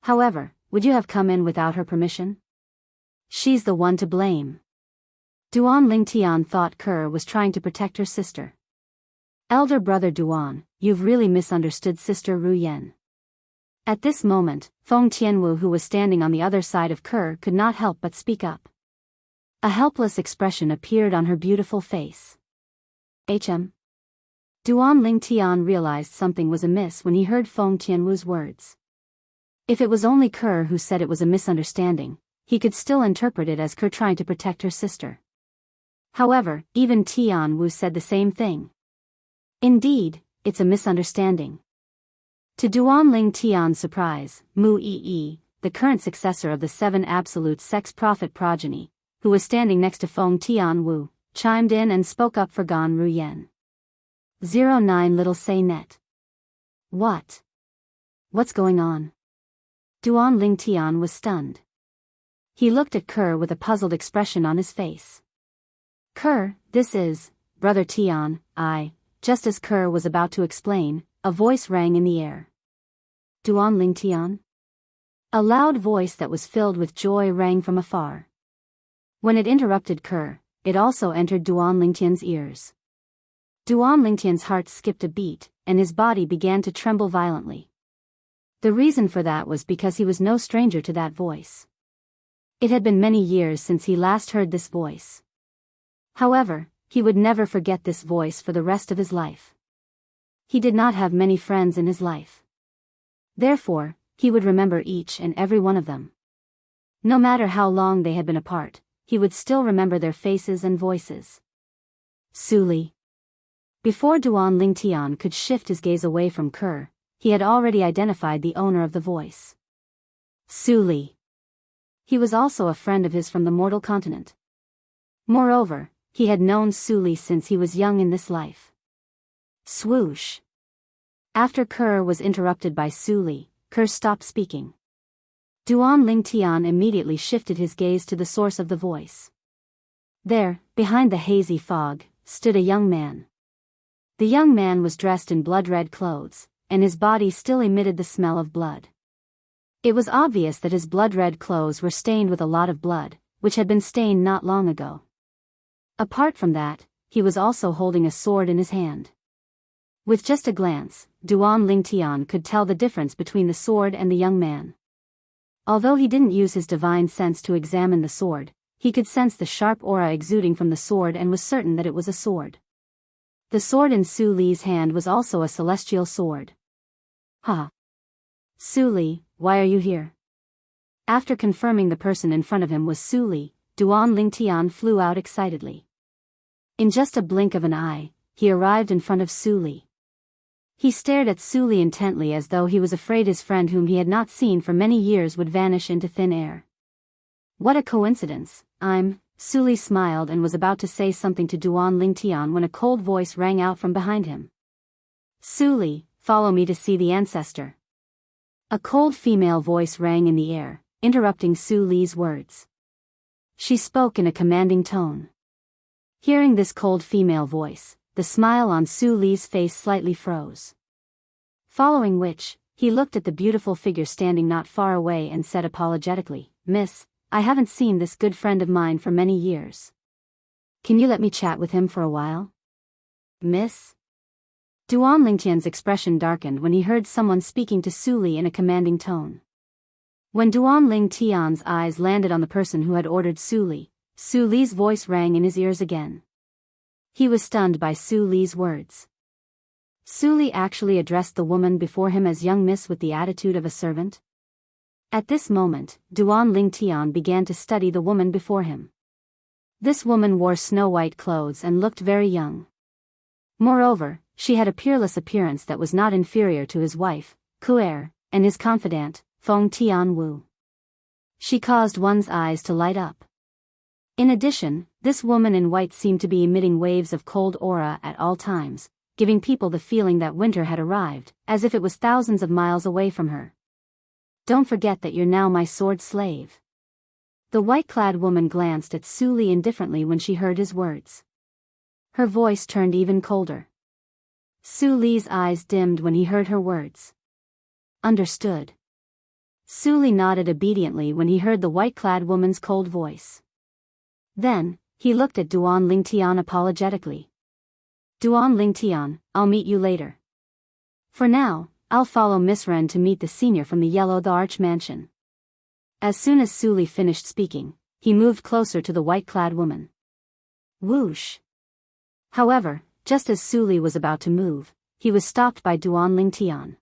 Speaker 1: However, would you have come in without her permission? She's the one to blame. Duan Lingtian thought Kerr was trying to protect her sister. Elder brother Duan, you've really misunderstood Sister Ruyen. At this moment, Feng Tianwu, who was standing on the other side of Kerr, could not help but speak up. A helpless expression appeared on her beautiful face. Duan Lingtian realized something was amiss when he heard Feng Tianwu's words. If it was only Kerr who said it was a misunderstanding, he could still interpret it as Kerr trying to protect her sister. However, even Tianwu said the same thing. Indeed, it's a misunderstanding. To Duan Lingtian's surprise, Mu Yi, the current successor of the 7 absolute sex prophet progeny, who was standing next to Feng Tianwu, chimed in and spoke up for Gan Ruyen. 09 Little Say Net. What? What's going on? Duan Lingtian was stunned. He looked at Kerr with a puzzled expression on his face. Kerr, this is, Brother Tian, Just as Kerr was about to explain, a voice rang in the air. Duan Lingtian? A loud voice that was filled with joy rang from afar. When it interrupted Kerr, it also entered Duan Lingtian's ears. Duan Lingtian's heart skipped a beat, and his body began to tremble violently. The reason for that was because he was no stranger to that voice. It had been many years since he last heard this voice. However, he would never forget this voice for the rest of his life. He did not have many friends in his life. Therefore, he would remember each and every one of them. No matter how long they had been apart, he would still remember their faces and voices. Suli. Before Duan Lingtian could shift his gaze away from Kerr, he had already identified the owner of the voice. Suli. He was also a friend of his from the mortal continent. Moreover, he had known Suli since he was young in this life. Swoosh. After Kerr was interrupted by Suli, Kerr stopped speaking. Duan Lingtian immediately shifted his gaze to the source of the voice. There, behind the hazy fog, stood a young man. The young man was dressed in blood-red clothes, and his body still emitted the smell of blood. It was obvious that his blood-red clothes were stained with a lot of blood, which had been stained not long ago. Apart from that, he was also holding a sword in his hand. With just a glance, Duan Lingtian could tell the difference between the sword and the young man. Although he didn't use his divine sense to examine the sword, he could sense the sharp aura exuding from the sword and was certain that it was a sword. The sword in Su Li's hand was also a celestial sword. Ha! Su Li, why are you here? After confirming the person in front of him was Su Li, Duan Lingtian flew out excitedly. In just a blink of an eye, he arrived in front of Su Li. He stared at Su Li intently as though he was afraid his friend whom he had not seen for many years would vanish into thin air. What a coincidence, Su Li smiled and was about to say something to Duan Lingtian when a cold voice rang out from behind him. Su Li, follow me to see the ancestor. A cold female voice rang in the air, interrupting Su Li's words. She spoke in a commanding tone. Hearing this cold female voice, the smile on Su Li's face slightly froze. Following which, he looked at the beautiful figure standing not far away and said apologetically, Miss, I haven't seen this good friend of mine for many years. Can you let me chat with him for a while? Miss? Duan Lingtian's expression darkened when he heard someone speaking to Su Li in a commanding tone. When Duan Lingtian's eyes landed on the person who had ordered Su Li's voice rang in his ears again. He was stunned by Su Li's words. Su Li actually addressed the woman before him as young miss with the attitude of a servant. At this moment, Duan Lingtian began to study the woman before him. This woman wore snow-white clothes and looked very young. Moreover, she had a peerless appearance that was not inferior to his wife, Kuer, and his confidant, Feng Tianwu. She caused one's eyes to light up. In addition, this woman in white seemed to be emitting waves of cold aura at all times, giving people the feeling that winter had arrived, as if it was thousands of miles away from her. Don't forget that you're now my sword slave. The white-clad woman glanced at Su Li indifferently when she heard his words. Her voice turned even colder. Su Li's eyes dimmed when he heard her words. Understood. Su Li nodded obediently when he heard the white-clad woman's cold voice. Then, he looked at Duan Lingtian apologetically. Duan Lingtian, I'll meet you later. For now, I'll follow Miss Ren to meet the senior from the Yellow Arch Mansion. As soon as Su Li finished speaking, he moved closer to the white-clad woman. Whoosh! However, just as Su Li was about to move, he was stopped by Duan Lingtian.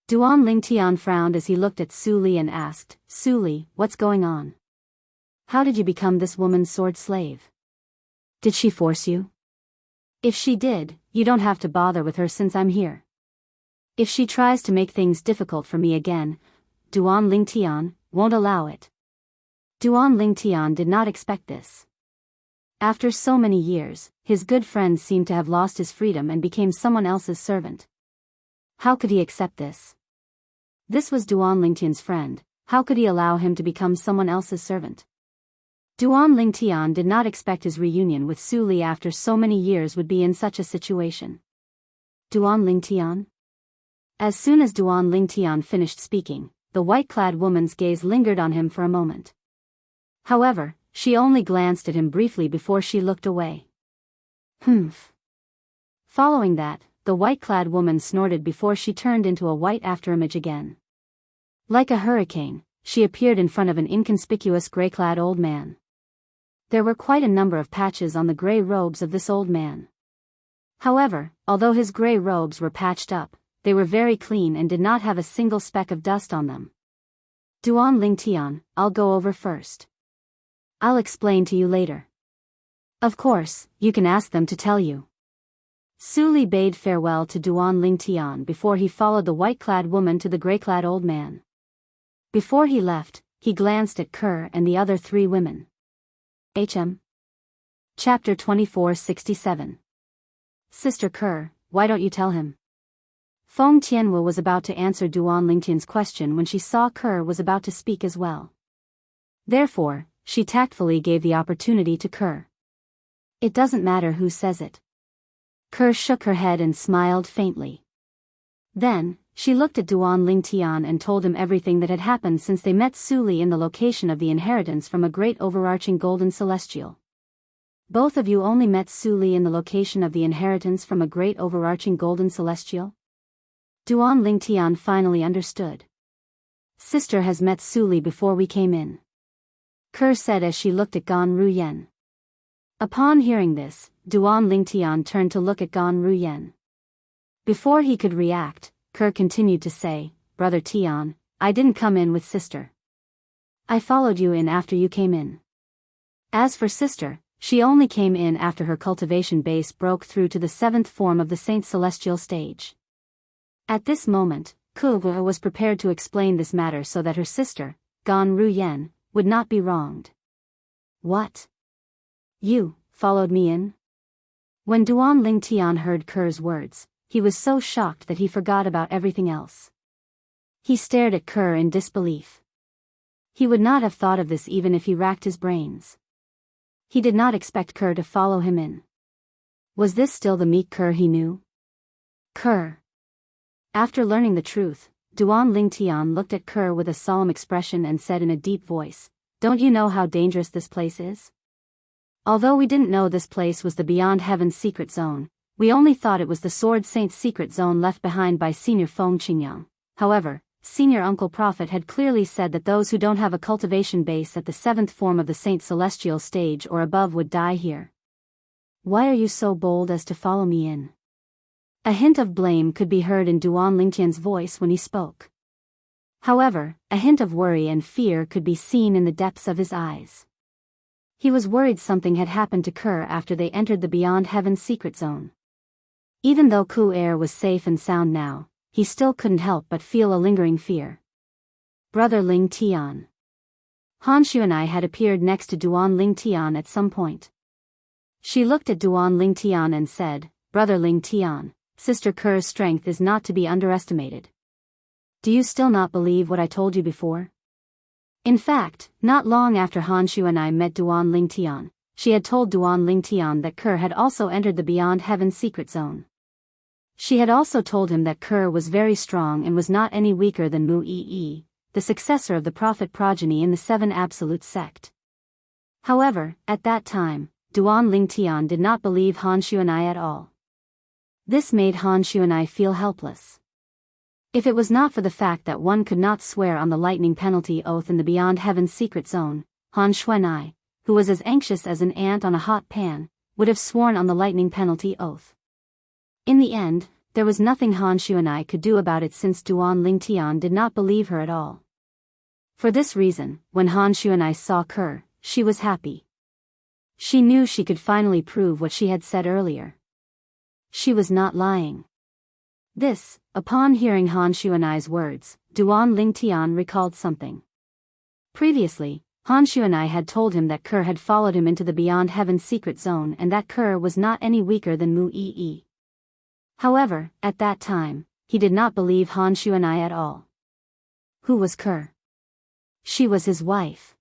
Speaker 1: Duan Lingtian frowned as he looked at Su Li and asked, Su Li, what's going on? How did you become this woman's sword slave? Did she force you? If she did, you don't have to bother with her since I'm here. If she tries to make things difficult for me again, Duan Lingtian won't allow it. Duan Lingtian did not expect this. After so many years, his good friend seemed to have lost his freedom and became someone else's servant. How could he accept this? This was Duan Lingtian's friend, how could he allow him to become someone else's servant? Duan Lingtian did not expect his reunion with Su Li after so many years would be in such a situation. Duan Lingtian? As soon as Duan Lingtian finished speaking, the white-clad woman's gaze lingered on him for a moment. However, she only glanced at him briefly before she looked away. Humph. Following that, the white-clad woman snorted before she turned into a white afterimage again. Like a hurricane, she appeared in front of an inconspicuous gray-clad old man. There were quite a number of patches on the gray robes of this old man. However, although his gray robes were patched up, they were very clean and did not have a single speck of dust on them. Duan Lingtian, I'll go over first. I'll explain to you later. Of course, you can ask them to tell you. Su Li bade farewell to Duan Lingtian before he followed the white-clad woman to the gray-clad old man. Before he left, he glanced at Kerr and the other three women. HM. Chapter 2467. Sister Kerr, why don't you tell him? Feng Tianwu was about to answer Duan Lingtian's question when she saw Kerr was about to speak as well. Therefore, she tactfully gave the opportunity to Kerr. It doesn't matter who says it. Kerr shook her head and smiled faintly. Then, she looked at Duan Lingtian and told him everything that had happened since they met Su Li in the location of the inheritance from a great overarching golden celestial. Both of you only met Su Li in the location of the inheritance from a great overarching golden celestial? Duan Lingtian finally understood. Sister has met Su Li before we came in. Kerr said as she looked at Gan Ruyen. Upon hearing this, Duan Lingtian turned to look at Gan Ruyen. Before he could react, Kerr continued to say, Brother Tian, I didn't come in with sister. I followed you in after you came in. As for sister, she only came in after her cultivation base broke through to the 7th form of the Saint Celestial stage. At this moment, Ku was prepared to explain this matter so that her sister, Gan Ruyen, would not be wronged. What? You followed me in? When Duan Lingtian heard Kerr's words, he was so shocked that he forgot about everything else. He stared at Kerr in disbelief. He would not have thought of this even if he racked his brains. He did not expect Kerr to follow him in. Was this still the meek Kerr he knew? Kerr. After learning the truth, Duan Lingtian looked at Kerr with a solemn expression and said in a deep voice, Don't you know how dangerous this place is? Although we didn't know this place was the Beyond Heaven's secret zone, we only thought it was the Sword Saint's secret zone left behind by Senior Feng Qingyang. However, Senior Uncle Prophet had clearly said that those who don't have a cultivation base at the 7th form of the Saint Celestial stage or above would die here. Why are you so bold as to follow me in? A hint of blame could be heard in Duan Lingtian's voice when he spoke. However, a hint of worry and fear could be seen in the depths of his eyes. He was worried something had happened to Kerr after they entered the Beyond Heaven's secret zone. Even though Ku Er was safe and sound now, he still couldn't help but feel a lingering fear. Brother Ling Tian. Han Shu and I had appeared next to Duan Lingtian at some point. She looked at Duan Lingtian and said, Brother Ling Tian, Sister Kerr's strength is not to be underestimated. Do you still not believe what I told you before? In fact, not long after Han Shu and I met Duan Lingtian, she had told Duan Lingtian that Kerr had also entered the Beyond Heaven secret zone. She had also told him that Kerr was very strong and was not any weaker than Mu Yi, the successor of the prophet progeny in the 7 Absolute sect. However, at that time, Duan Lingtian did not believe Han Shu and I at all. This made Han Shu and I feel helpless. If it was not for the fact that one could not swear on the lightning penalty oath in the Beyond Heaven secret zone, Han Shu and I, who was as anxious as an ant on a hot pan, would have sworn on the lightning penalty oath. In the end, there was nothing Han Shu and I could do about it since Duan Lingtian did not believe her at all. For this reason, when Han Shu and I saw Kerr, she was happy. She knew she could finally prove what she had said earlier. She was not lying. This, upon hearing Han Shu and I's words, Duan Lingtian recalled something. Previously, Han Shu and I had told him that Kerr had followed him into the Beyond Heaven secret zone and that Kerr was not any weaker than Mu Yi. However, at that time, he did not believe Han Shu and I at all. Who was Kerr? She was his wife.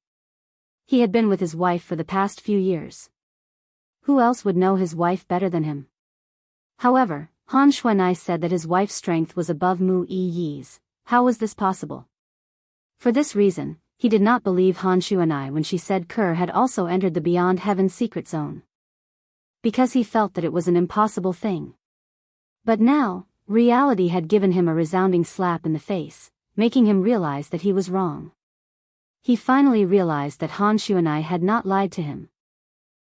Speaker 1: He had been with his wife for the past few years. Who else would know his wife better than him? However, Han Shu and I said that his wife's strength was above Mu Yi's. How was this possible? For this reason, he did not believe Han Shu and I when she said Kerr had also entered the Beyond Heaven secret zone. Because he felt that it was an impossible thing. But now, reality had given him a resounding slap in the face, making him realize that he was wrong. He finally realized that Han Shu and I had not lied to him.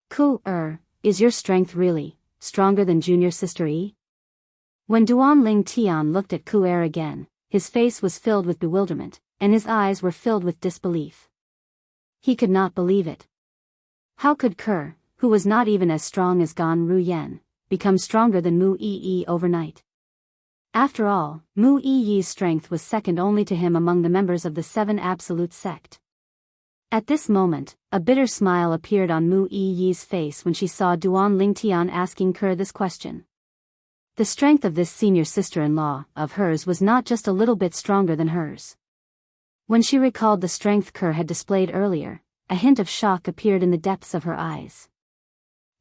Speaker 1: Ku Er, is your strength really stronger than junior sister Yi? When Duan Lingtian looked at Ku Er again, his face was filled with bewilderment, and his eyes were filled with disbelief. He could not believe it. How could Kerr, who was not even as strong as Gan Ruyen, become stronger than Mu Yi overnight? After all, Mu Yi's strength was second only to him among the members of the Seven Absolute Sect. At this moment, a bitter smile appeared on Mu Yi's face when she saw Duan Lingtian asking Kerr this question. The strength of this senior sister-in-law of hers was not just a little bit stronger than hers. When she recalled the strength Kerr had displayed earlier, a hint of shock appeared in the depths of her eyes.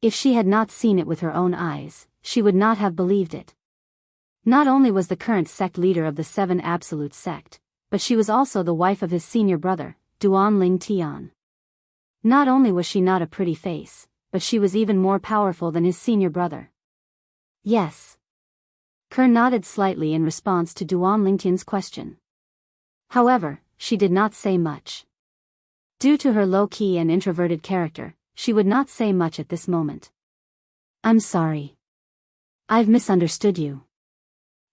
Speaker 1: If she had not seen it with her own eyes, she would not have believed it. Not only was the current sect leader of the Seven Absolute Sect, but she was also the wife of his senior brother, Duan Lingtian. Not only was she not a pretty face, but she was even more powerful than his senior brother. Yes. Kerr nodded slightly in response to Duan Lingtian's question. However, she did not say much. Due to her low-key and introverted character, she would not say much at this moment. I'm sorry. I've misunderstood you.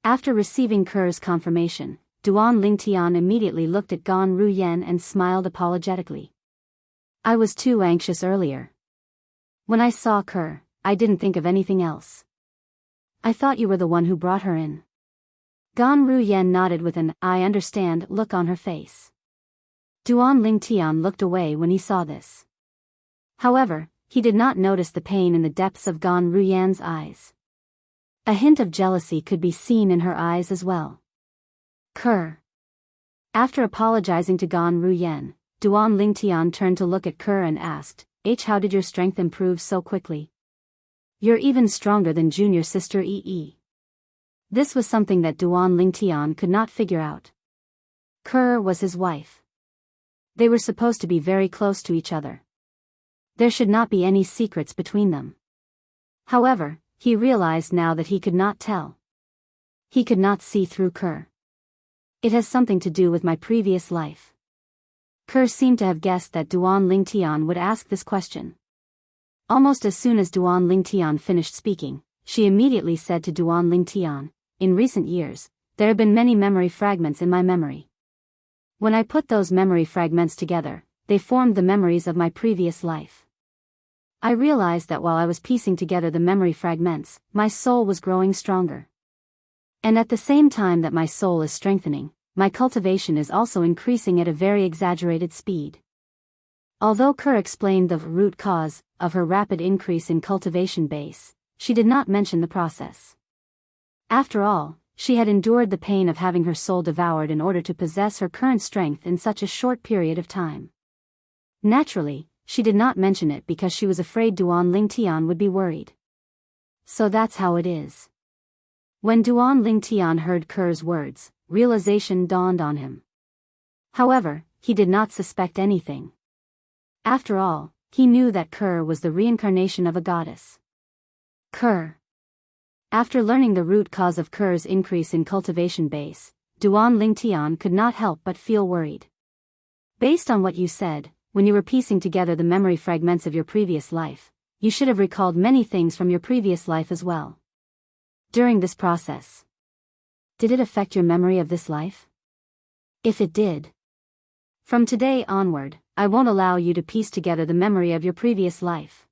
Speaker 1: After receiving Kerr's confirmation, Duan Lingtian immediately looked at Gan Ruyen and smiled apologetically. I was too anxious earlier. When I saw Kerr, I didn't think of anything else. I thought you were the one who brought her in. Gan Ruyen nodded with an "I understand" look on her face. Duan Lingtian looked away when he saw this. However, he did not notice the pain in the depths of Gan Ruyen's eyes. A hint of jealousy could be seen in her eyes as well. Kerr. After apologizing to Gan Ruyen, Duan Lingtian turned to look at Kerr and asked, How did your strength improve so quickly? You're even stronger than junior sister Yi. This was something that Duan Lingtian could not figure out. Kerr was his wife. They were supposed to be very close to each other. There should not be any secrets between them. However, he realized now that he could not tell. He could not see through Kerr. It has something to do with my previous life. Kerr seemed to have guessed that Duan Lingtian would ask this question. Almost as soon as Duan Lingtian finished speaking, she immediately said to Duan Lingtian, in recent years, there have been many memory fragments in my memory. When I put those memory fragments together, they formed the memories of my previous life. I realized that while I was piecing together the memory fragments, my soul was growing stronger. And at the same time that my soul is strengthening, my cultivation is also increasing at a very exaggerated speed. Although Kerr explained the root cause of her rapid increase in cultivation base, she did not mention the process. After all, she had endured the pain of having her soul devoured in order to possess her current strength in such a short period of time. Naturally, she did not mention it because she was afraid Duan Lingtian would be worried. So that's how it is. When Duan Lingtian heard Kerr's words, realization dawned on him. However, he did not suspect anything. After all, he knew that Kerr was the reincarnation of a goddess. Kerr. After learning the root cause of Kerr's increase in cultivation base, Duan Lingtian could not help but feel worried. Based on what you said, when you were piecing together the memory fragments of your previous life, you should have recalled many things from your previous life as well. During this process, did it affect your memory of this life? If it did, from today onward, I won't allow you to piece together the memory of your previous life.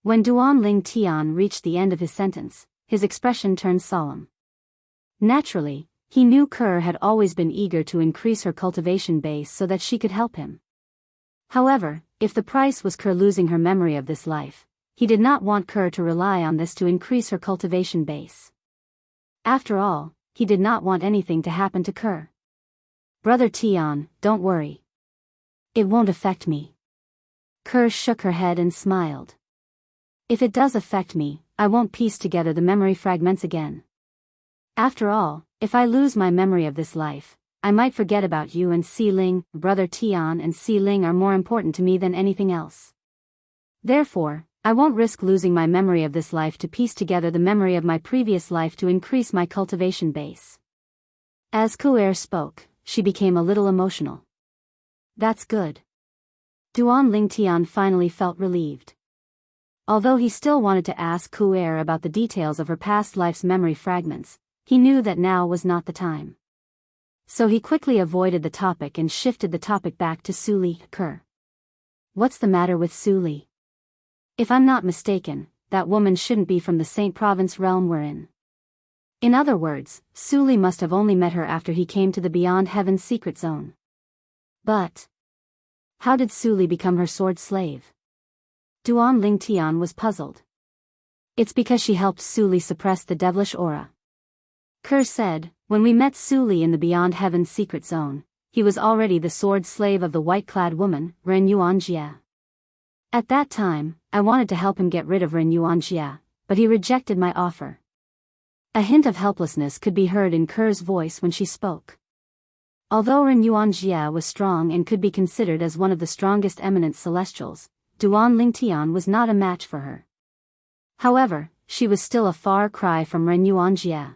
Speaker 1: When Duan Lingtian reached the end of his sentence, his expression turned solemn. Naturally, he knew Kerr had always been eager to increase her cultivation base so that she could help him. However, if the price was Kerr losing her memory of this life, he did not want Kerr to rely on this to increase her cultivation base. After all, he did not want anything to happen to Kerr. Brother Tian, don't worry. It won't affect me. Kerr shook her head and smiled. If it does affect me, I won't piece together the memory fragments again. After all, if I lose my memory of this life, I might forget about you and Si Ling. Brother Tian and Si Ling are more important to me than anything else. Therefore, I won't risk losing my memory of this life to piece together the memory of my previous life to increase my cultivation base. As Ku'er spoke, she became a little emotional. That's good. Duan Lingtian finally felt relieved. Although he still wanted to ask Ku'er about the details of her past life's memory fragments, he knew that now was not the time. So he quickly avoided the topic and shifted the topic back to Suli Kerr. What's the matter with Suli? If I'm not mistaken, that woman shouldn't be from the Saint Province realm we're in. In other words, Suli must have only met her after he came to the Beyond Heaven's secret zone. But how did Suli become her sword slave? Duan Lingtian was puzzled. It's because she helped Suli suppress the devilish aura. Kerr said, when we met Suli in the Beyond Heaven's secret zone, he was already the sword slave of the white-clad woman, Ren Yuanjia. At that time, I wanted to help him get rid of Ren Yuanjia, but he rejected my offer. A hint of helplessness could be heard in Kerr's voice when she spoke. Although Ren Yuanjia was strong and could be considered as one of the strongest eminent celestials, Duan Lingtian was not a match for her. However, she was still a far cry from Ren Yuanjia.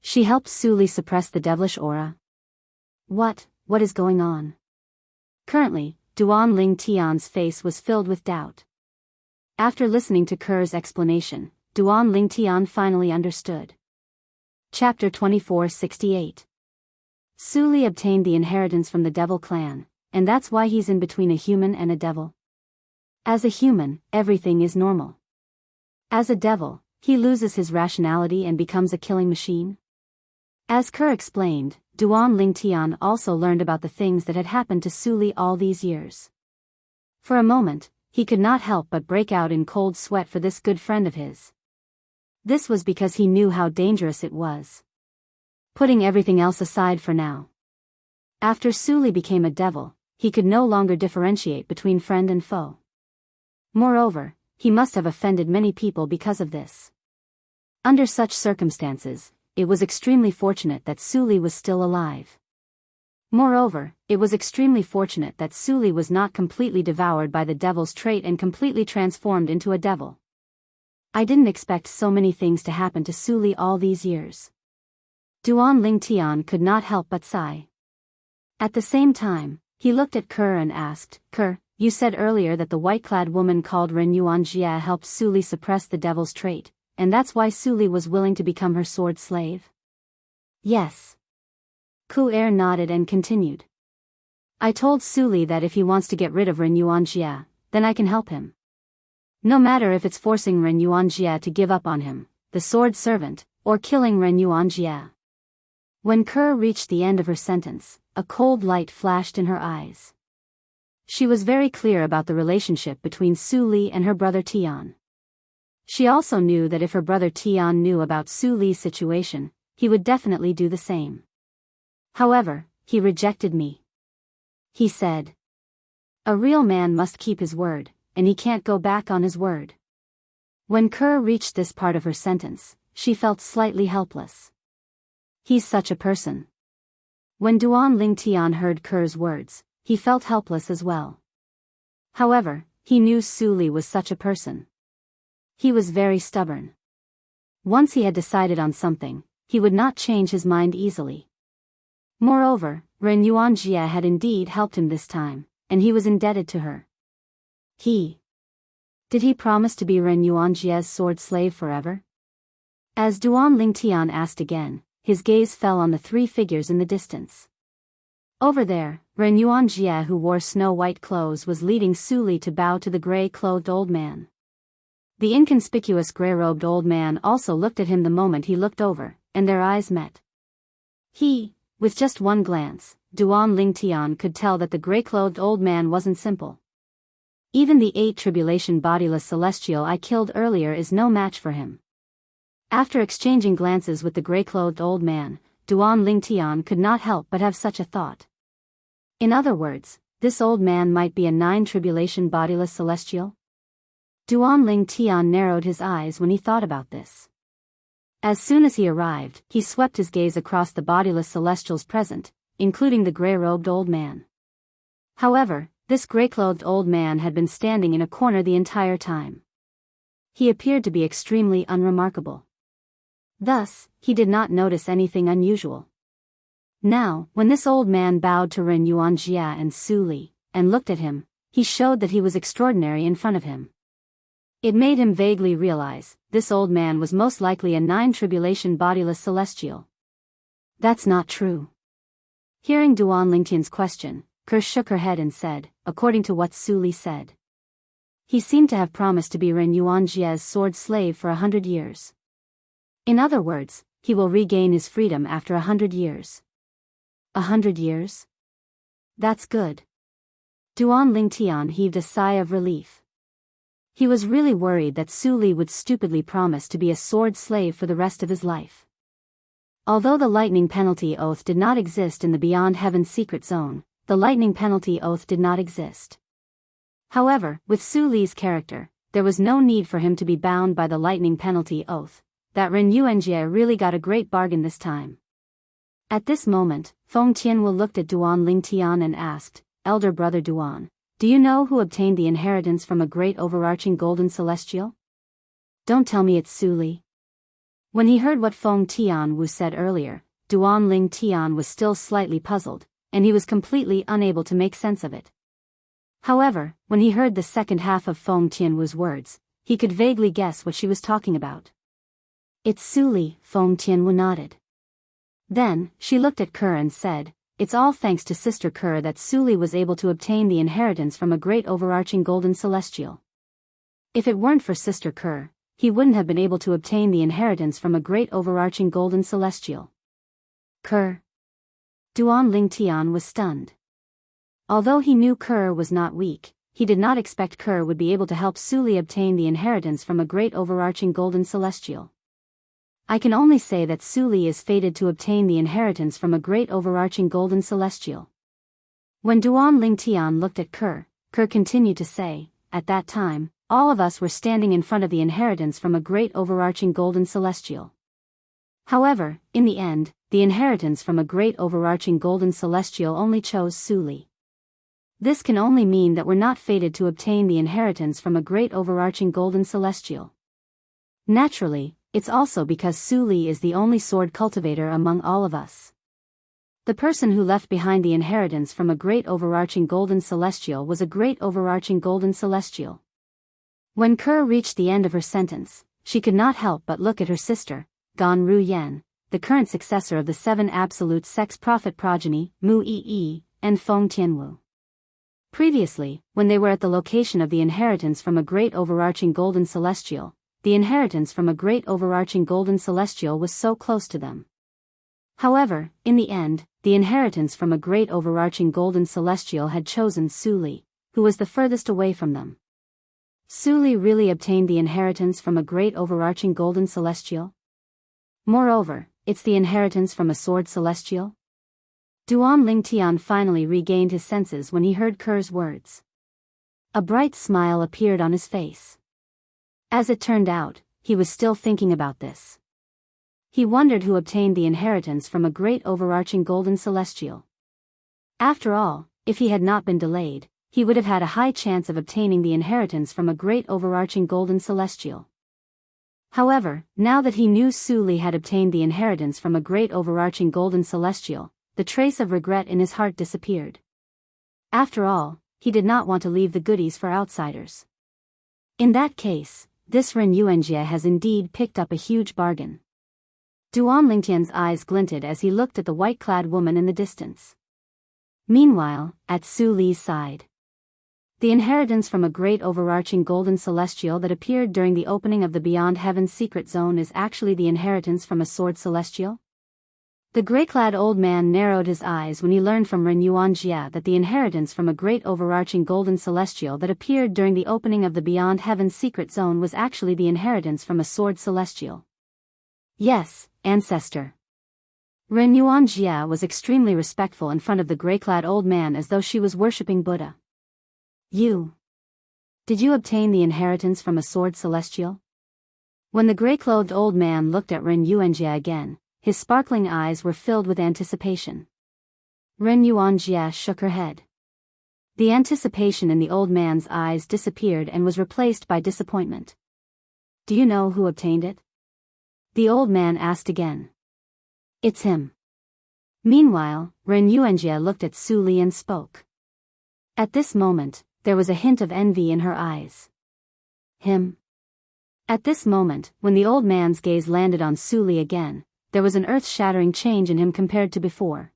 Speaker 1: She helped Suli suppress the devilish aura. What is going on? Currently, Duan Lingtian's face was filled with doubt. After listening to Kerr's explanation, Duan Lingtian finally understood. Chapter 2468. Suli obtained the inheritance from the devil clan, and that's why he's in between a human and a devil. As a human, everything is normal. As a devil, he loses his rationality and becomes a killing machine. As Kerr explained, Duan Lingtian also learned about the things that had happened to Suli all these years. For a moment, he could not help but break out in cold sweat for this good friend of his. This was because he knew how dangerous it was. Putting everything else aside for now. After Suli became a devil, he could no longer differentiate between friend and foe. Moreover, he must have offended many people because of this. Under such circumstances, it was extremely fortunate that Suli was still alive. Moreover, it was extremely fortunate that Suli was not completely devoured by the devil's trait and completely transformed into a devil. I didn't expect so many things to happen to Suli all these years. Duan Lingtian could not help but sigh. At the same time, he looked at Kerr and asked, Kerr, you said earlier that the white-clad woman called Ren Yuanjia helped Suli suppress the devil's trait, and that's why Suli was willing to become her sword slave? Yes. Ku-er nodded and continued. I told Suli that if he wants to get rid of Ren Yuanjia, then I can help him. No matter if it's forcing Ren Yuanjia to give up on him, the sword servant, or killing Ren Yuanjia. When Kerr reached the end of her sentence, a cold light flashed in her eyes. She was very clear about the relationship between Suli and her brother Tian. She also knew that if her brother Tian knew about Suli's situation, he would definitely do the same. However, he rejected me. He said, a real man must keep his word, and he can't go back on his word. When Kerr reached this part of her sentence, she felt slightly helpless. He's such a person. When Duan Lingtian heard Kerr's words, he felt helpless as well. However, he knew Suli was such a person. He was very stubborn. Once he had decided on something, he would not change his mind easily. Moreover, Ren Yuanjia had indeed helped him this time, and he was indebted to her. Did he promise to be Ren Yuanjia's sword slave forever? As Duan Lingtian asked again, his gaze fell on the three figures in the distance. Over there, Ren Yuanjia, who wore snow-white clothes, was leading Suli to bow to the gray-clothed old man. The inconspicuous gray-robed old man also looked at him the moment he looked over, and their eyes met. With just one glance, Duan Lingtian could tell that the gray-clothed old man wasn't simple. Even the 8 tribulation bodiless celestial I killed earlier is no match for him. After exchanging glances with the gray-clothed old man, Duan Lingtian could not help but have such a thought. In other words, this old man might be a 9 tribulation bodiless celestial? Duan Lingtian narrowed his eyes when he thought about this. As soon as he arrived, he swept his gaze across the bodiless celestials present, including the gray-robed old man. However, this gray-clothed old man had been standing in a corner the entire time. He appeared to be extremely unremarkable. Thus, he did not notice anything unusual. Now, when this old man bowed to Ren Yuanjia and Suli, and looked at him, he showed that he was extraordinary in front of him. It made him vaguely realize, this old man was most likely a 9 tribulation bodiless celestial. That's not true. Hearing Duan Lingtian's question, Kerr shook her head and said, according to what Suli said. He seemed to have promised to be Ren Yuanjia's sword slave for 100 years. In other words, he will regain his freedom after 100 years. 100 years? That's good. Duan Lingtian heaved a sigh of relief. He was really worried that Su Li would stupidly promise to be a sword slave for the rest of his life. Although the lightning penalty oath did not exist in the Beyond Heaven secret zone, the lightning penalty oath did not exist. However, with Su Li's character, there was no need for him to be bound by the lightning penalty oath. That Ren Yuanjie really got a great bargain this time. At this moment, Feng Tianwu looked at Duan Lingtian and asked, "Elder brother Duan, do you know who obtained the inheritance from a great overarching golden celestial?" "Don't tell me it's Su Li." When he heard what Feng Tianwu said earlier, Duan Lingtian was still slightly puzzled, and he was completely unable to make sense of it. However, when he heard the second half of Feng Tianwu's words, he could vaguely guess what she was talking about. "It's Su Li," Feng Tianwu nodded. Then, she looked at Kerr and said, "It's all thanks to Sister Kerr that Su Li was able to obtain the inheritance from a great overarching golden celestial. If it weren't for Sister Kerr, he wouldn't have been able to obtain the inheritance from a great overarching golden celestial." Kerr? Duan Lingtian was stunned. Although he knew Kerr was not weak, he did not expect Kerr would be able to help Su Li obtain the inheritance from a great overarching golden celestial. "I can only say that Su Li is fated to obtain the inheritance from a great overarching golden celestial." When Duan Lingtian looked at Kerr, Kerr continued to say, "At that time, all of us were standing in front of the inheritance from a great overarching golden celestial. However, in the end, the inheritance from a great overarching golden celestial only chose Su Li. This can only mean that we're not fated to obtain the inheritance from a great overarching golden celestial. Naturally, it's also because Su Li is the only sword cultivator among all of us. The person who left behind the inheritance from a great overarching golden celestial was a great overarching golden celestial." When Kerr reached the end of her sentence, she could not help but look at her sister, Gan Ru Yan, the current successor of the 7 absolute sex prophet progeny, Mu Yi, and Feng Tianwu. Previously, when they were at the location of the inheritance from a great overarching golden celestial, the inheritance from a great overarching golden celestial was so close to them. However, in the end, the inheritance from a great overarching golden celestial had chosen Su Li, who was the furthest away from them. Su Li really obtained the inheritance from a great overarching golden celestial? Moreover, it's the inheritance from a sword celestial? Duan Lingtian finally regained his senses when he heard Kerr's words. A bright smile appeared on his face. As it turned out, he was still thinking about this. He wondered who obtained the inheritance from a great overarching golden celestial. After all, if he had not been delayed, he would have had a high chance of obtaining the inheritance from a great overarching golden celestial. However, now that he knew Su Li had obtained the inheritance from a great overarching golden celestial, the trace of regret in his heart disappeared. After all, he did not want to leave the goodies for outsiders. In that case, this Ren Yuanjie has indeed picked up a huge bargain. Duan Lingtian's eyes glinted as he looked at the white-clad woman in the distance. Meanwhile, at Su Li's side, the inheritance from a great overarching golden celestial that appeared during the opening of the Beyond Heaven secret zone is actually the inheritance from a sword celestial? The gray-clad old man narrowed his eyes when he learned from Ren Yuanjie that the inheritance from a great overarching golden celestial that appeared during the opening of the Beyond Heaven secret zone was actually the inheritance from a sword celestial. Yes, ancestor. Ren Yuanjie was extremely respectful in front of the gray-clad old man as though she was worshipping Buddha. Did you obtain the inheritance from a sword celestial? When the gray-clothed old man looked at Ren Yuanjie again, his sparkling eyes were filled with anticipation. Ren Yuanjie shook her head. The anticipation in the old man's eyes disappeared and was replaced by disappointment. Do you know who obtained it? The old man asked again. It's him. Meanwhile, Ren Yuanjie looked at Su Li and spoke. At this moment, there was a hint of envy in her eyes. Him? At this moment, when the old man's gaze landed on Su Li again, there was an earth-shattering change in him compared to before.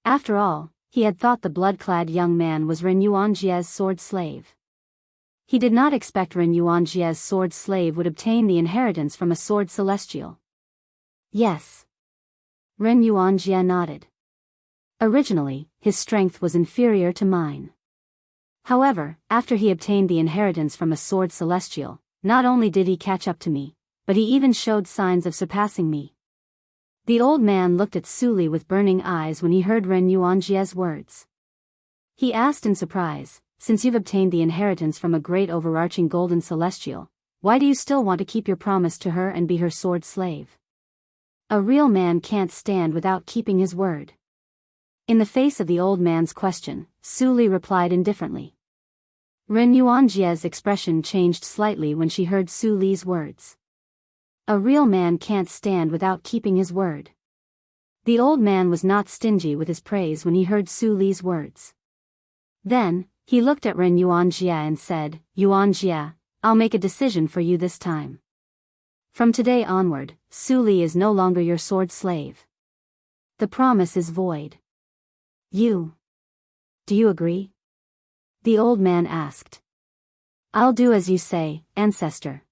Speaker 1: After all, he had thought the blood-clad young man was Ren Yuanjie's sword slave. He did not expect Ren Yuanjia's sword slave would obtain the inheritance from a sword celestial. Yes. Ren Yuanjia nodded. Originally, his strength was inferior to mine. However, after he obtained the inheritance from a sword celestial, not only did he catch up to me, but he even showed signs of surpassing me. The old man looked at Suli with burning eyes when he heard Ren Yuanjia's words. He asked in surprise, since you've obtained the inheritance from a great overarching golden celestial, why do you still want to keep your promise to her and be her sword slave? A real man can't stand without keeping his word. In the face of the old man's question, Suli replied indifferently. Ren Yuanjia's expression changed slightly when she heard Suli's words. A real man can't stand without keeping his word. The old man was not stingy with his praise when he heard Suli's words. Then, he looked at Ren Yuanjia and said, Yuanjia, I'll make a decision for you this time. From today onward, Suli is no longer your sword slave. The promise is void. Do you agree? The old man asked. I'll do as you say, ancestor.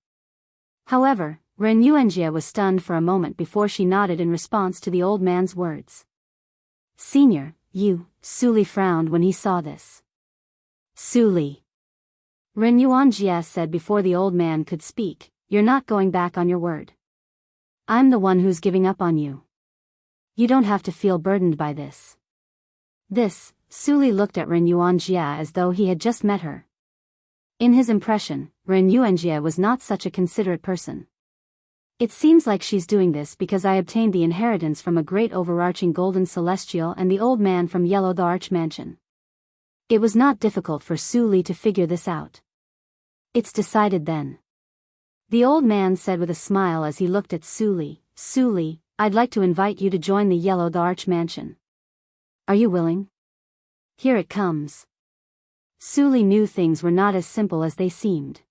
Speaker 1: However, Ren Yuanjia was stunned for a moment before she nodded in response to the old man's words. Senior, Suli frowned when he saw this. Suli. Ren Yuanjia said before the old man could speak, you're not going back on your word. I'm the one who's giving up on you. You don't have to feel burdened by this. Suli looked at Ren Yuanjia as though he had just met her. In his impression, Ren Yuanjia was not such a considerate person. It seems like she's doing this because I obtained the inheritance from a great overarching golden celestial and the old man from Yellow the Arch Mansion. It was not difficult for Suli to figure this out. It's decided then. The old man said with a smile as he looked at Suli, Suli, I'd like to invite you to join the Yellow the Arch Mansion. Are you willing? Here it comes. Suli knew things were not as simple as they seemed.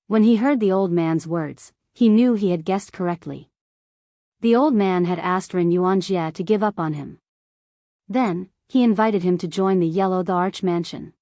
Speaker 1: When he heard the old man's words, he knew he had guessed correctly. The old man had asked Ren Yuanjia to give up on him. Then, he invited him to join the Yellow the Arch Mansion.